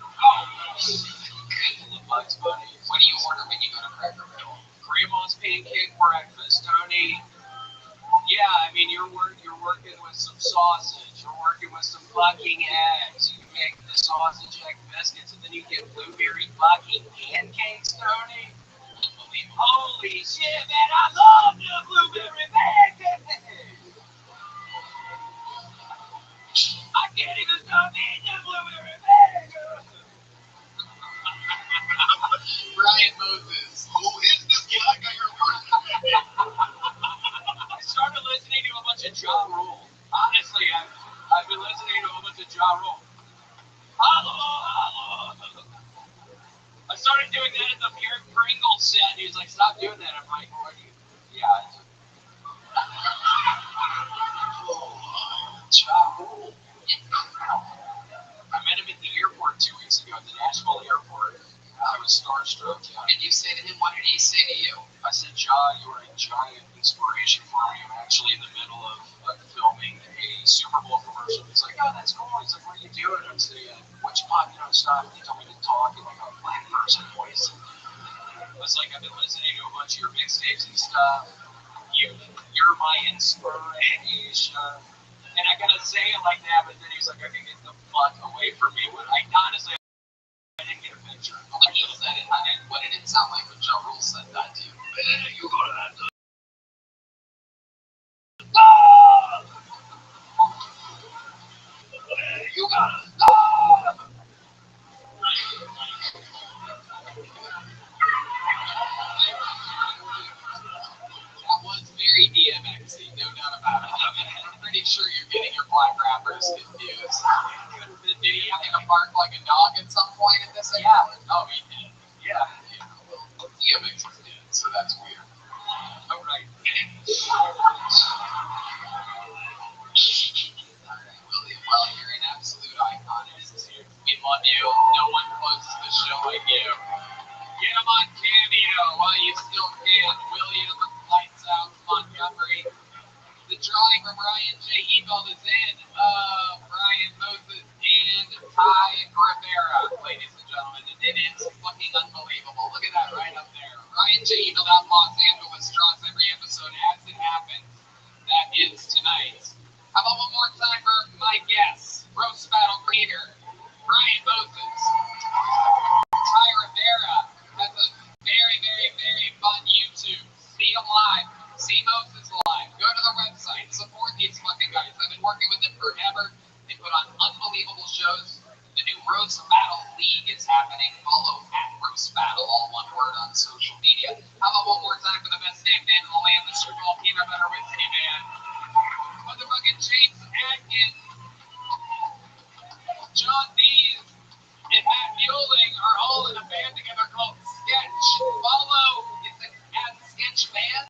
the Bugs Bunny. What do you order when you go to Cracker Barrel? Grandma's pancake breakfast, Tony. Yeah, I mean you're working with some sausage. You're working with some fucking eggs. You make the sausage egg biscuits, and then you get blueberry fucking pancakes, Tony. Holy shit, man! I love the blueberry pancakes. I can't even stop eating the blueberry pancakes. Brian Moses. Who is this guy? I started listening to a bunch of Ja Rule. Honestly, I've been listening to a bunch of Ja Rule. Hello. I started doing that at the Pierre Pringle set. He was like, "Stop doing that." I'm like, "What are you?" Yeah. Ja Rule. I met him at the airport 2 weeks ago, at the Nashville airport. I was starstruck. What did you say to him? What did he say to you? I said, "Ja, you are a giant inspiration for me. I'm actually in the middle of filming a Super Bowl commercial." He's like, "Oh, that's cool." He's like, "What are you doing?" I'm saying, "Which stuff?" He told me to talk in like a black person voice. I was like, "I've been listening to a bunch of your mixtapes and stuff. You're my inspiration." And I gotta say it like that, but then he's like, "I can get the fuck away from me." When I honestly, I didn't get a picture. When he said it, what did it sound like when Ja Rule said that to you? Man, you gonna have to. You gotta stop! That was very DMXy, no doubt about it. I'm pretty sure you're getting your black rappers confused. Did he have to bark like a dog at some point in this? Yeah. Oh, he did. Yeah. Well, DMX was dead, so that's weird. Oh, right. Alright, William, well, you're an absolute icon. We love you. No one closes the show like you. Get him on Cameo while you still can. William, Lights Out, Montgomery. The drawing from Ryan J. Ebel is in. Brian Moses and Ty Rivera, ladies and gentlemen. And it is fucking unbelievable. Look at that right up there. Ryan J. Ebel out in Los Angeles draws every episode as it happens. That is tonight. How about one more time for my guests? Roast Battle Creator, Brian Moses. Ty Rivera has a very, very, very fun YouTube. See him live. See Moses live. Go to the website. Support these fucking guys. I've been working with them forever. They put on unbelievable shows. The new Roast Battle League is happening. Follow at Roast Battle, all one word on social media. How about one more time for the best damn band in the land, the Super Bowl Peanut Butter Whiskey Band. Motherfucking James Atkins, John Dees, and Matt Mueling are all in a band together called Sketch. Follow, it's at Sketch Band.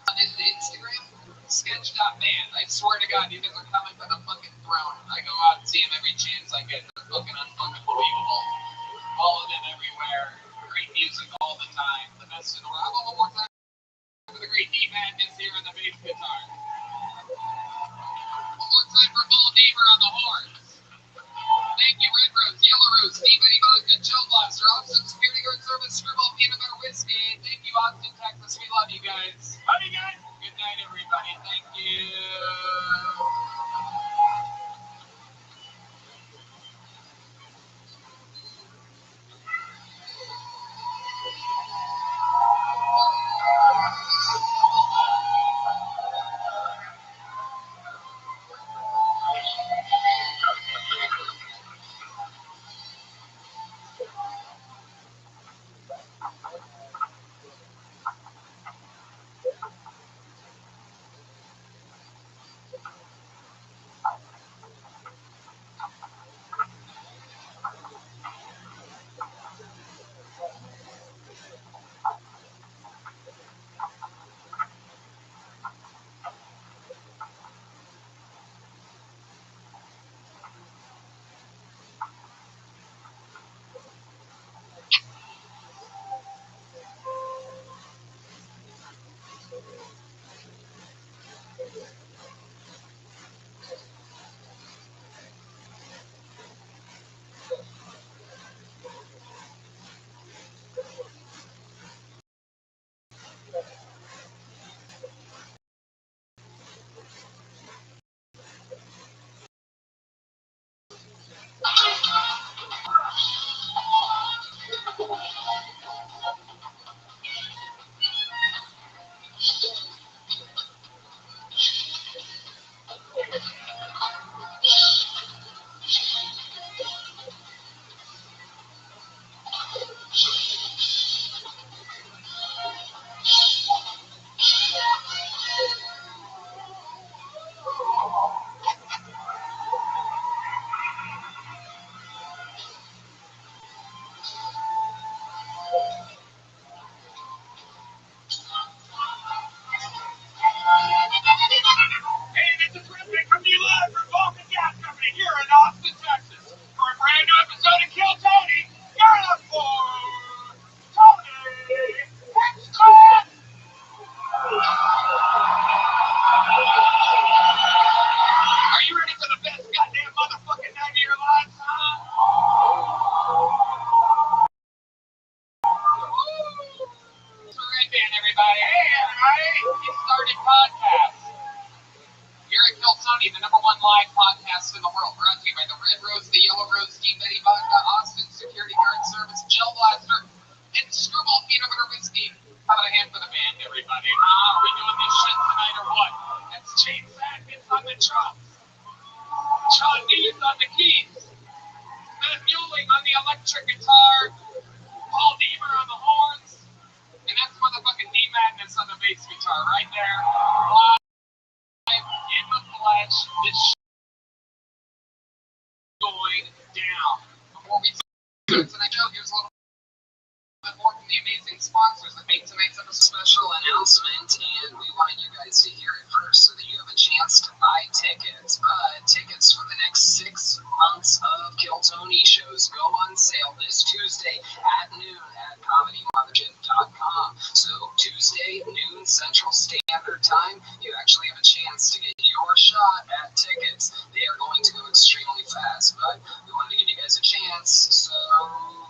On Instagram, sketch.band. I swear to God, you guys are coming for the fucking throne. I go out and see them every chance I get. They're fucking unfucking believable. Follow them everywhere. Great music all the time. The best in the world. How about one more time for the great D-Madness here on the bass guitar? One more time for Paul Deaver on the horns. Thank you, Red Rose, Yellow Rose, Steve Eddie Vodka, Joe Blaster, Austin Security Guard Service, Screwball Peanut Butter Whiskey. Thank you, Austin, Texas. We love you guys. Love you guys. Good night, everybody. Thank you. Tony, the #1 live podcast in the world, brought to you by the Red Rose, the Yellow Rose, Deep Betty Vodka, Austin Security Guard Service, Gel Blaster, and Screwball Peanut Butter Whiskey. How about a hand for the band, everybody? Are we doing this shit tonight or what? That's James Atkins on the drums, John Dees on the keys, Matt Mueling on the electric guitar, Paul Deemer on the horns, and that's motherfucking D Madness on the bass guitar right there. Live in the flesh. This shit going down. Before we start tonight, Joe, here's a little bit more from the amazing sponsors that make tonight's episode Special announcement, and we want you guys to hear it first so that you have a chance to buy tickets. But tickets for the next 6 months of Kill Tony shows go on sale this Tuesday at noon at ComedyMothership.com. So Tuesday, noon Central Standard Time, you actually have a chance to get your shot at tickets. They are going to go extremely fast, but we wanted to give you guys a chance, so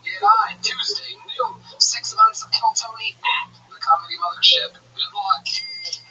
get on Tuesday, noon, 6 months of Kill Tony at the Comedy Mothership. Good luck.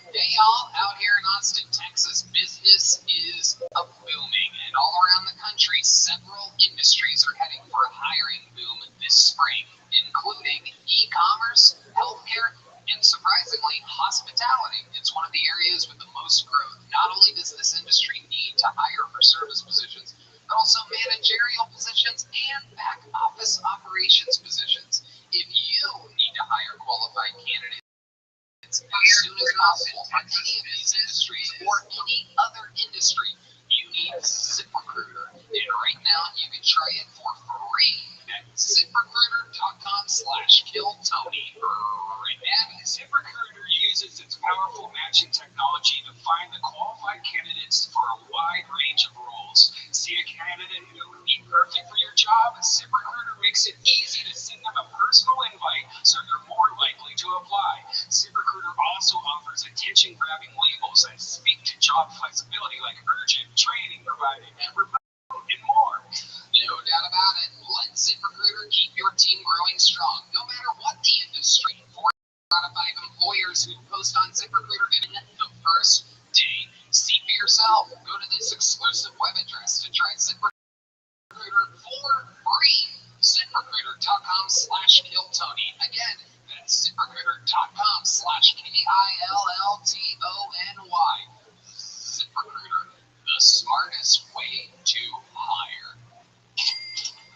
Hey y'all, out here in Austin, Texas, business is booming, and all around the country, several industries are heading for a hiring boom this spring, including e-commerce, healthcare, and surprisingly, hospitality. It's one of the areas with the most growth. Not only does this industry need to hire for service positions, but also managerial positions and back office operations positions. If you need to hire qualified candidates as soon as possible for any of these industries or any other industry, you need ZipRecruiter. And right now, you can try it for free at ZipRecruiter.com/KillTony. Right now, ZipRecruiter uses its powerful matching technology to find the qualified candidates for a wide range of roles. See a candidate who would be perfect for your job? ZipRecruiter makes it easy to send them a personal invite so they're more likely to apply. ZipRecruiter also offers attention-grabbing labels that speak to job flexibility like urgent, training provided, remote, and more. No doubt about it. Let ZipRecruiter keep your team growing strong, no matter what the industry. 4 out of 5 employers who post on ZipRecruiter get the first day. See for yourself. Go to this exclusive web address to try ZipRecruiter for free. ZipRecruiter.com/KillTony. Again, that's ZipRecruiter.com/KillTony. ZipRecruiter, the smartest way to hire.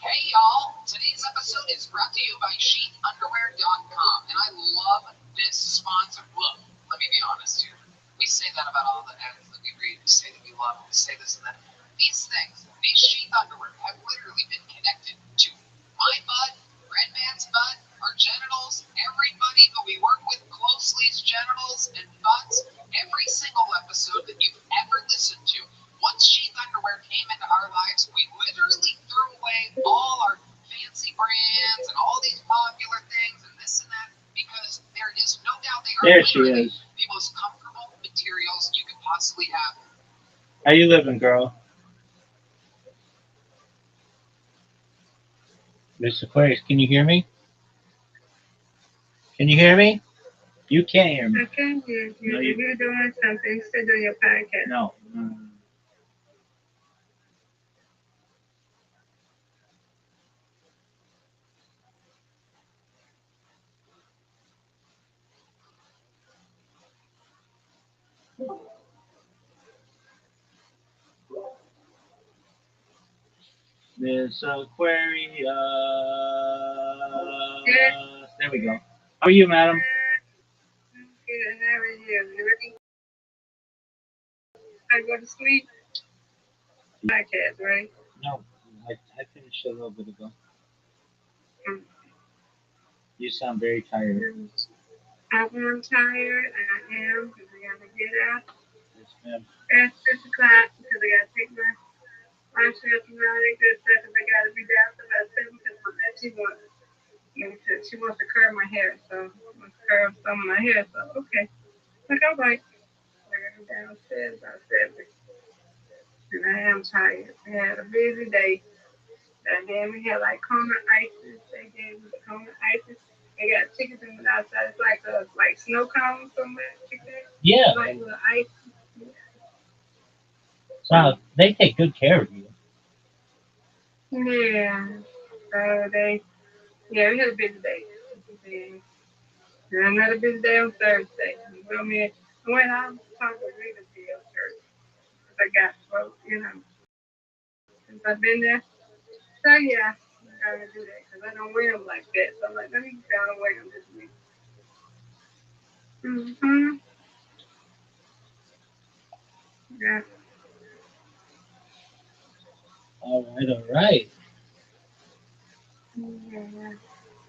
Hey y'all, today's episode is brought to you by SheathUnderwear.com, and I love this sponsor. Look, let me be honest here. We say that about all the ads that we read. We say that we love them. We say this and that. These things, these sheath underwear, have literally been connected to my butt, Red Man's butt, our genitals, everybody who we work with closely's genitals and butts. Every single episode that you've ever listened to, once sheath underwear came into our lives, we literally threw away all our fancy brands and all these popular things and this and that, because there is no doubt they are There she literally is. the most comfortable materials you could possibly have. How you living, girl? Miss Aquarius, can you hear me? Can you hear me? You can't hear me. I can hear you. No, If you're doing something, still doing your podcast. No. Miss Aquarius. There we go. How are you, madam? Good, how are you? You ready? I go to sleep? Podcast, right? No, I finished a little bit ago. Mm. You sound very tired. I am tired, and I am, because I got to get up Yes, ma'am. at 6 o'clock, because I got to take my shift and all that good stuff, and I got to be down to about 7, because my nephew she wants to curl my hair, so she wants to curl some of my hair, so okay. Look, all right. I got to be downstairs about 7, and I am tired. I had a busy day. And then we had like Kona ices. They gave us Kona ices. They got chickens in the outside. It's like snow cones so much. Yeah. Like little ice. So they take good care of you. Yeah. So we had a busy day. And another busy day on Thursday. Well, I went out to talk with Rita church. Because I got, since I've been there. So, yeah, I gotta do that. Because I don't wear them like that. So I'm like, let me try to wear them this week. Mm-hmm. Yeah. All right. Yeah.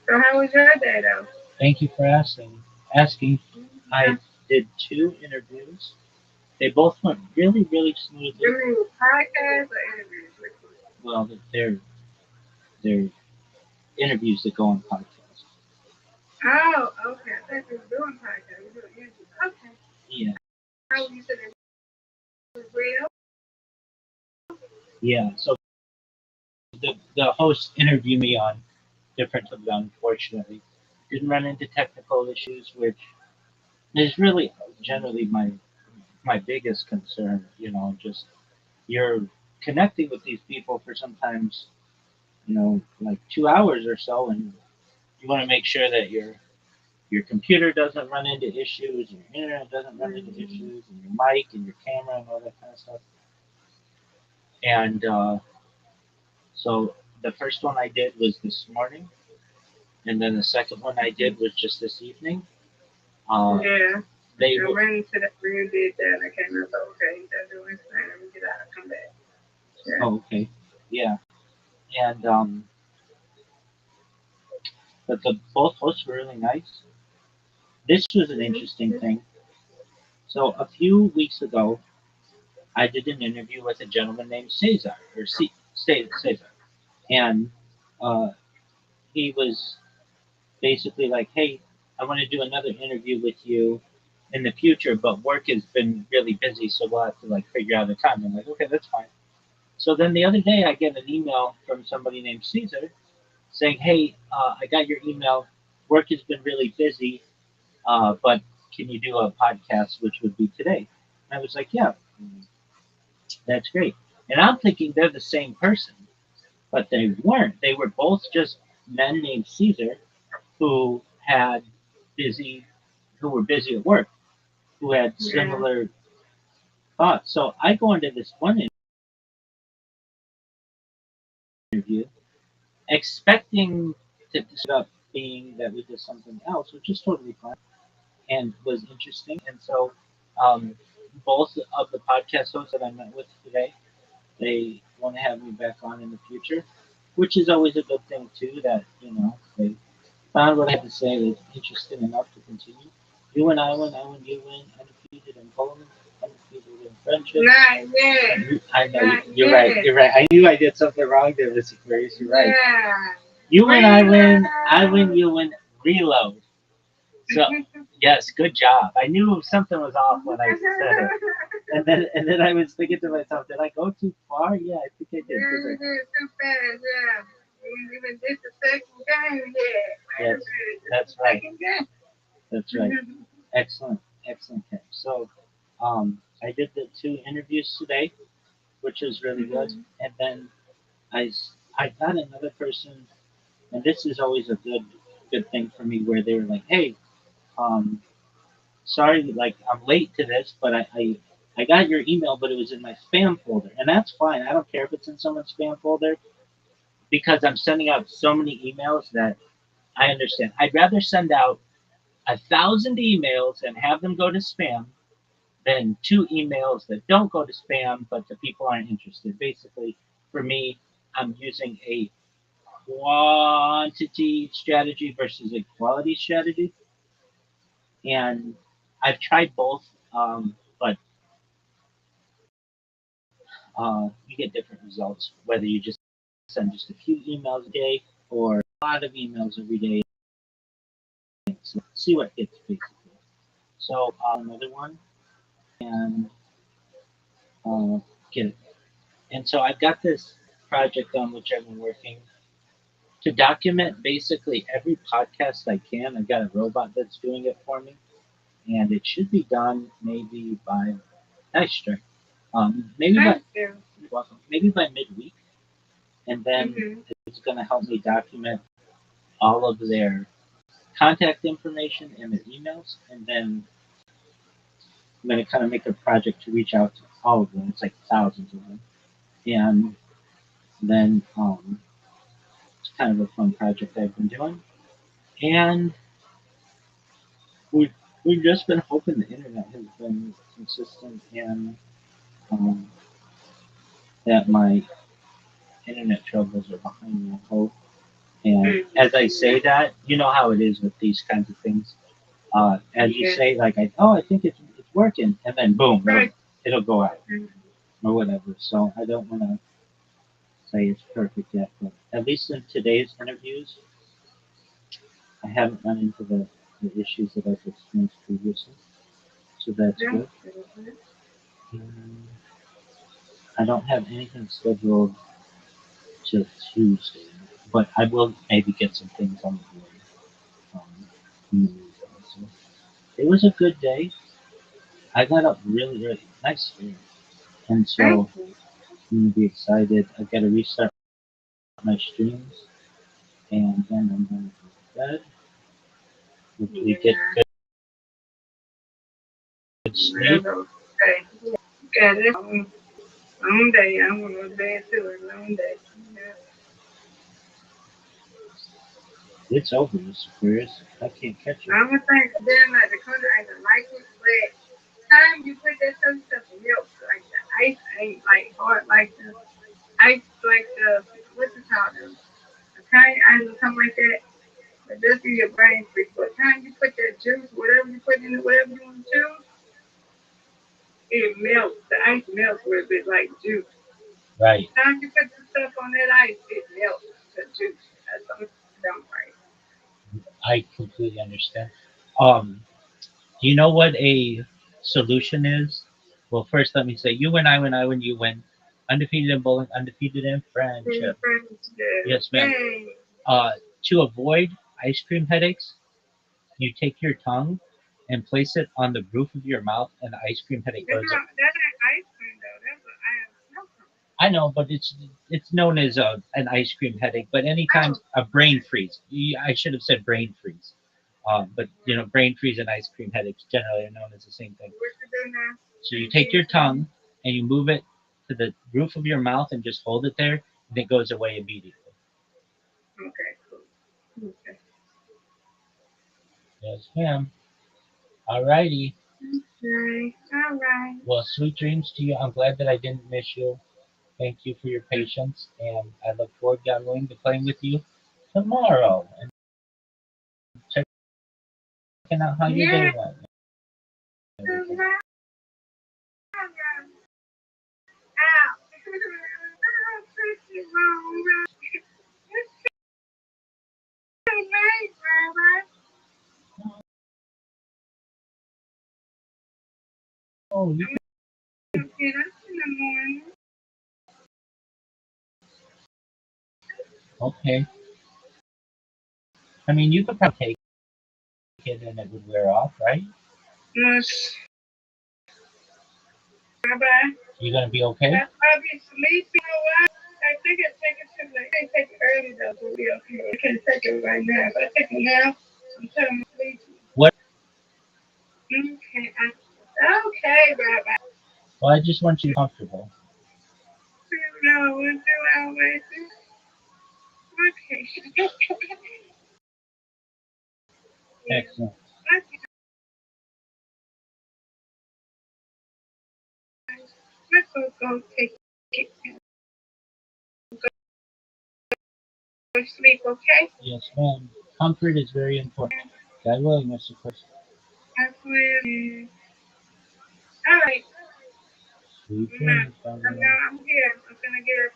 So how was your day, though? Thank you for asking. I did 2 interviews. They both went really, really smoothly. Doing podcasts or interviews? Which one? Well, they're interviews that go on podcasts. Oh, okay. I thought you were doing podcasts. You're doing interviews. Okay. Yeah. How you said it was real? Yeah. So the host interviewed me on different things. Unfortunately, didn't run into technical issues, which is really generally my biggest concern. Just you're connecting with these people for sometimes like 2 hours or so, and you want to make sure that your computer doesn't run into issues, and your internet doesn't run into issues, and your mic and your camera and all that kind of stuff. And so the first one I did was this morning, and then the second one I did was just this evening. Yeah. They I ran into that when you did that and I came up, okay, that's doing fine. Let me get out and come back. Yeah. Oh, okay, yeah, and but the both hosts were really nice. This was an interesting thing. So a few weeks ago, I did an interview with a gentleman named Cesar, or Cesar, and uh, he was basically like, "Hey, I want to do another interview with you in the future, but work has been really busy, so we'll have to like figure out a time." I'm like, "Okay, that's fine." So then the other day, I get an email from somebody named Caesar saying, "Hey, I got your email. Work has been really busy, but can you do a podcast, which would be today?" And I was like, "Yeah, that's great." And I'm thinking they're the same person, but they weren't. They were both just men named Caesar who had busy, who were busy at work, who had similar thoughts. So I go into this one interview expecting to end up being that we did something else, which is totally fine and was interesting. And so both of the podcast hosts that I met with today, they want to have me back on in the future, which is always a good thing too. That they found what I had to say was interesting enough to continue. You and I win, you win, undefeated in bowling, undefeated in friendship. Not yet. I know Not you're right. yet. You're right. I knew I did something wrong there, Mr. Grace. You're right. Yeah. You win, I win, you win. Reload. So yes, good job. I knew something was off when I said it, and then I was thinking to myself, did I go too far? Yeah, I think I did. Yeah, you did too fast, yeah. You even did the second game, yeah. Yes, that's right. Second game. That's right. Excellent, excellent catch. So, I did the 2 interviews today, which was really good, and then I got another person, and this is always a good thing for me, where they were like, hey, um, sorry, like I'm late to this, but I got your email, but it was in my spam folder, and that's fine. I don't care if it's in someone's spam folder because I'm sending out so many emails that I understand. I'd rather send out 1,000 emails and have them go to spam than 2 emails that don't go to spam, but the people aren't interested. Basically, for me, I'm using a quantity strategy versus a quality strategy, and I've tried both, but you get different results whether you just send just a few emails a day or a lot of emails every day. So see what hits basically. So another one and uh, get it. And so I've got this project on which I've been working to document basically every podcast I can. I've got a robot that's doing it for me, and it should be done maybe by nice strike. Maybe by Thank you. welcome. Maybe by midweek, and then Mm-hmm. it's going to help me document all of their contact information and their emails, and then I'm going to kind of make a project to reach out to all of them. It's like thousands of them, and then it's kind of a fun project I've been doing, and we we've just been hoping the internet has been consistent and um, that my internet troubles are behind me. I hope. And as I say that, you know how it is with these kinds of things. As you say, like, I think it's working, and then boom, it'll go out or whatever. So I don't want to say it's perfect yet, but at least in today's interviews, I haven't run into the issues that I've experienced previously. So that's good. And I don't have anything scheduled till Tuesday, but I will maybe get some things on the board. In the meantime. So it was a good day. I got up really early, nice sleep, and so I'm gonna be excited. I gotta restart my streams, and then I'm gonna go to bed. Hopefully get good sleep. Yeah, this long day. I'm going to go to bed too. A long day. Yeah. It's over, Mr. Furious. I can't catch it. I'm going to think damn like the country ain't gonna like it, but time you put that stuff in milk, like the ice ain't like hard like the ice, like the, what's it called? The Italian ice or something like that. But this is your brain freeze. But time you put that juice, whatever you put in it, whatever you want to choose, it melts. The ice melts with it like juice. Right. Time you put the stuff on that ice, it melts the juice. That's something dumb right. I completely understand. Do you know what a solution is? Well, first let me say, you win, I win, I win, you win. Undefeated in bowling, undefeated in friendship. Yes, ma'am. To avoid ice cream headaches, you take your tongue and place it on the roof of your mouth, and the ice cream headache goes. That ain't ice cream though. That's what I am snow cone. I know, but it's known as an ice cream headache. But anytime a brain freeze, I should have said brain freeze. But you know, brain freeze and ice cream headaches generally are known as the same thing. What you do now? So you take your tongue and you move it to the roof of your mouth and just hold it there, and it goes away immediately. Okay, cool. Okay. Yes, ma'am. Alrighty. Okay. All right. Well, sweet dreams to you. I'm glad that I didn't miss you. Thank you for your patience, and I look forward, God willing, to playing with you tomorrow and checking out how your day went. Oh, you okay? I mean, you could probably take it and it would wear off, right? Yes. Bye-bye. You gonna be okay? I'll be sleepy. I think I take it too late. I take it early though, so we okay. I can't take it right now. If I take it now, I'm telling you sleepy. What? Okay. Okay, bye-bye. Well, I just want you to be comfortable. No, we'll do our way. Okay. Excellent. Okay. Let's go take it. Go sleep, okay? Yes, ma'am. Comfort is very important. God willing, Mr. Chris. I will. All right. Sweet dreams. I'm here. I'm gonna get her.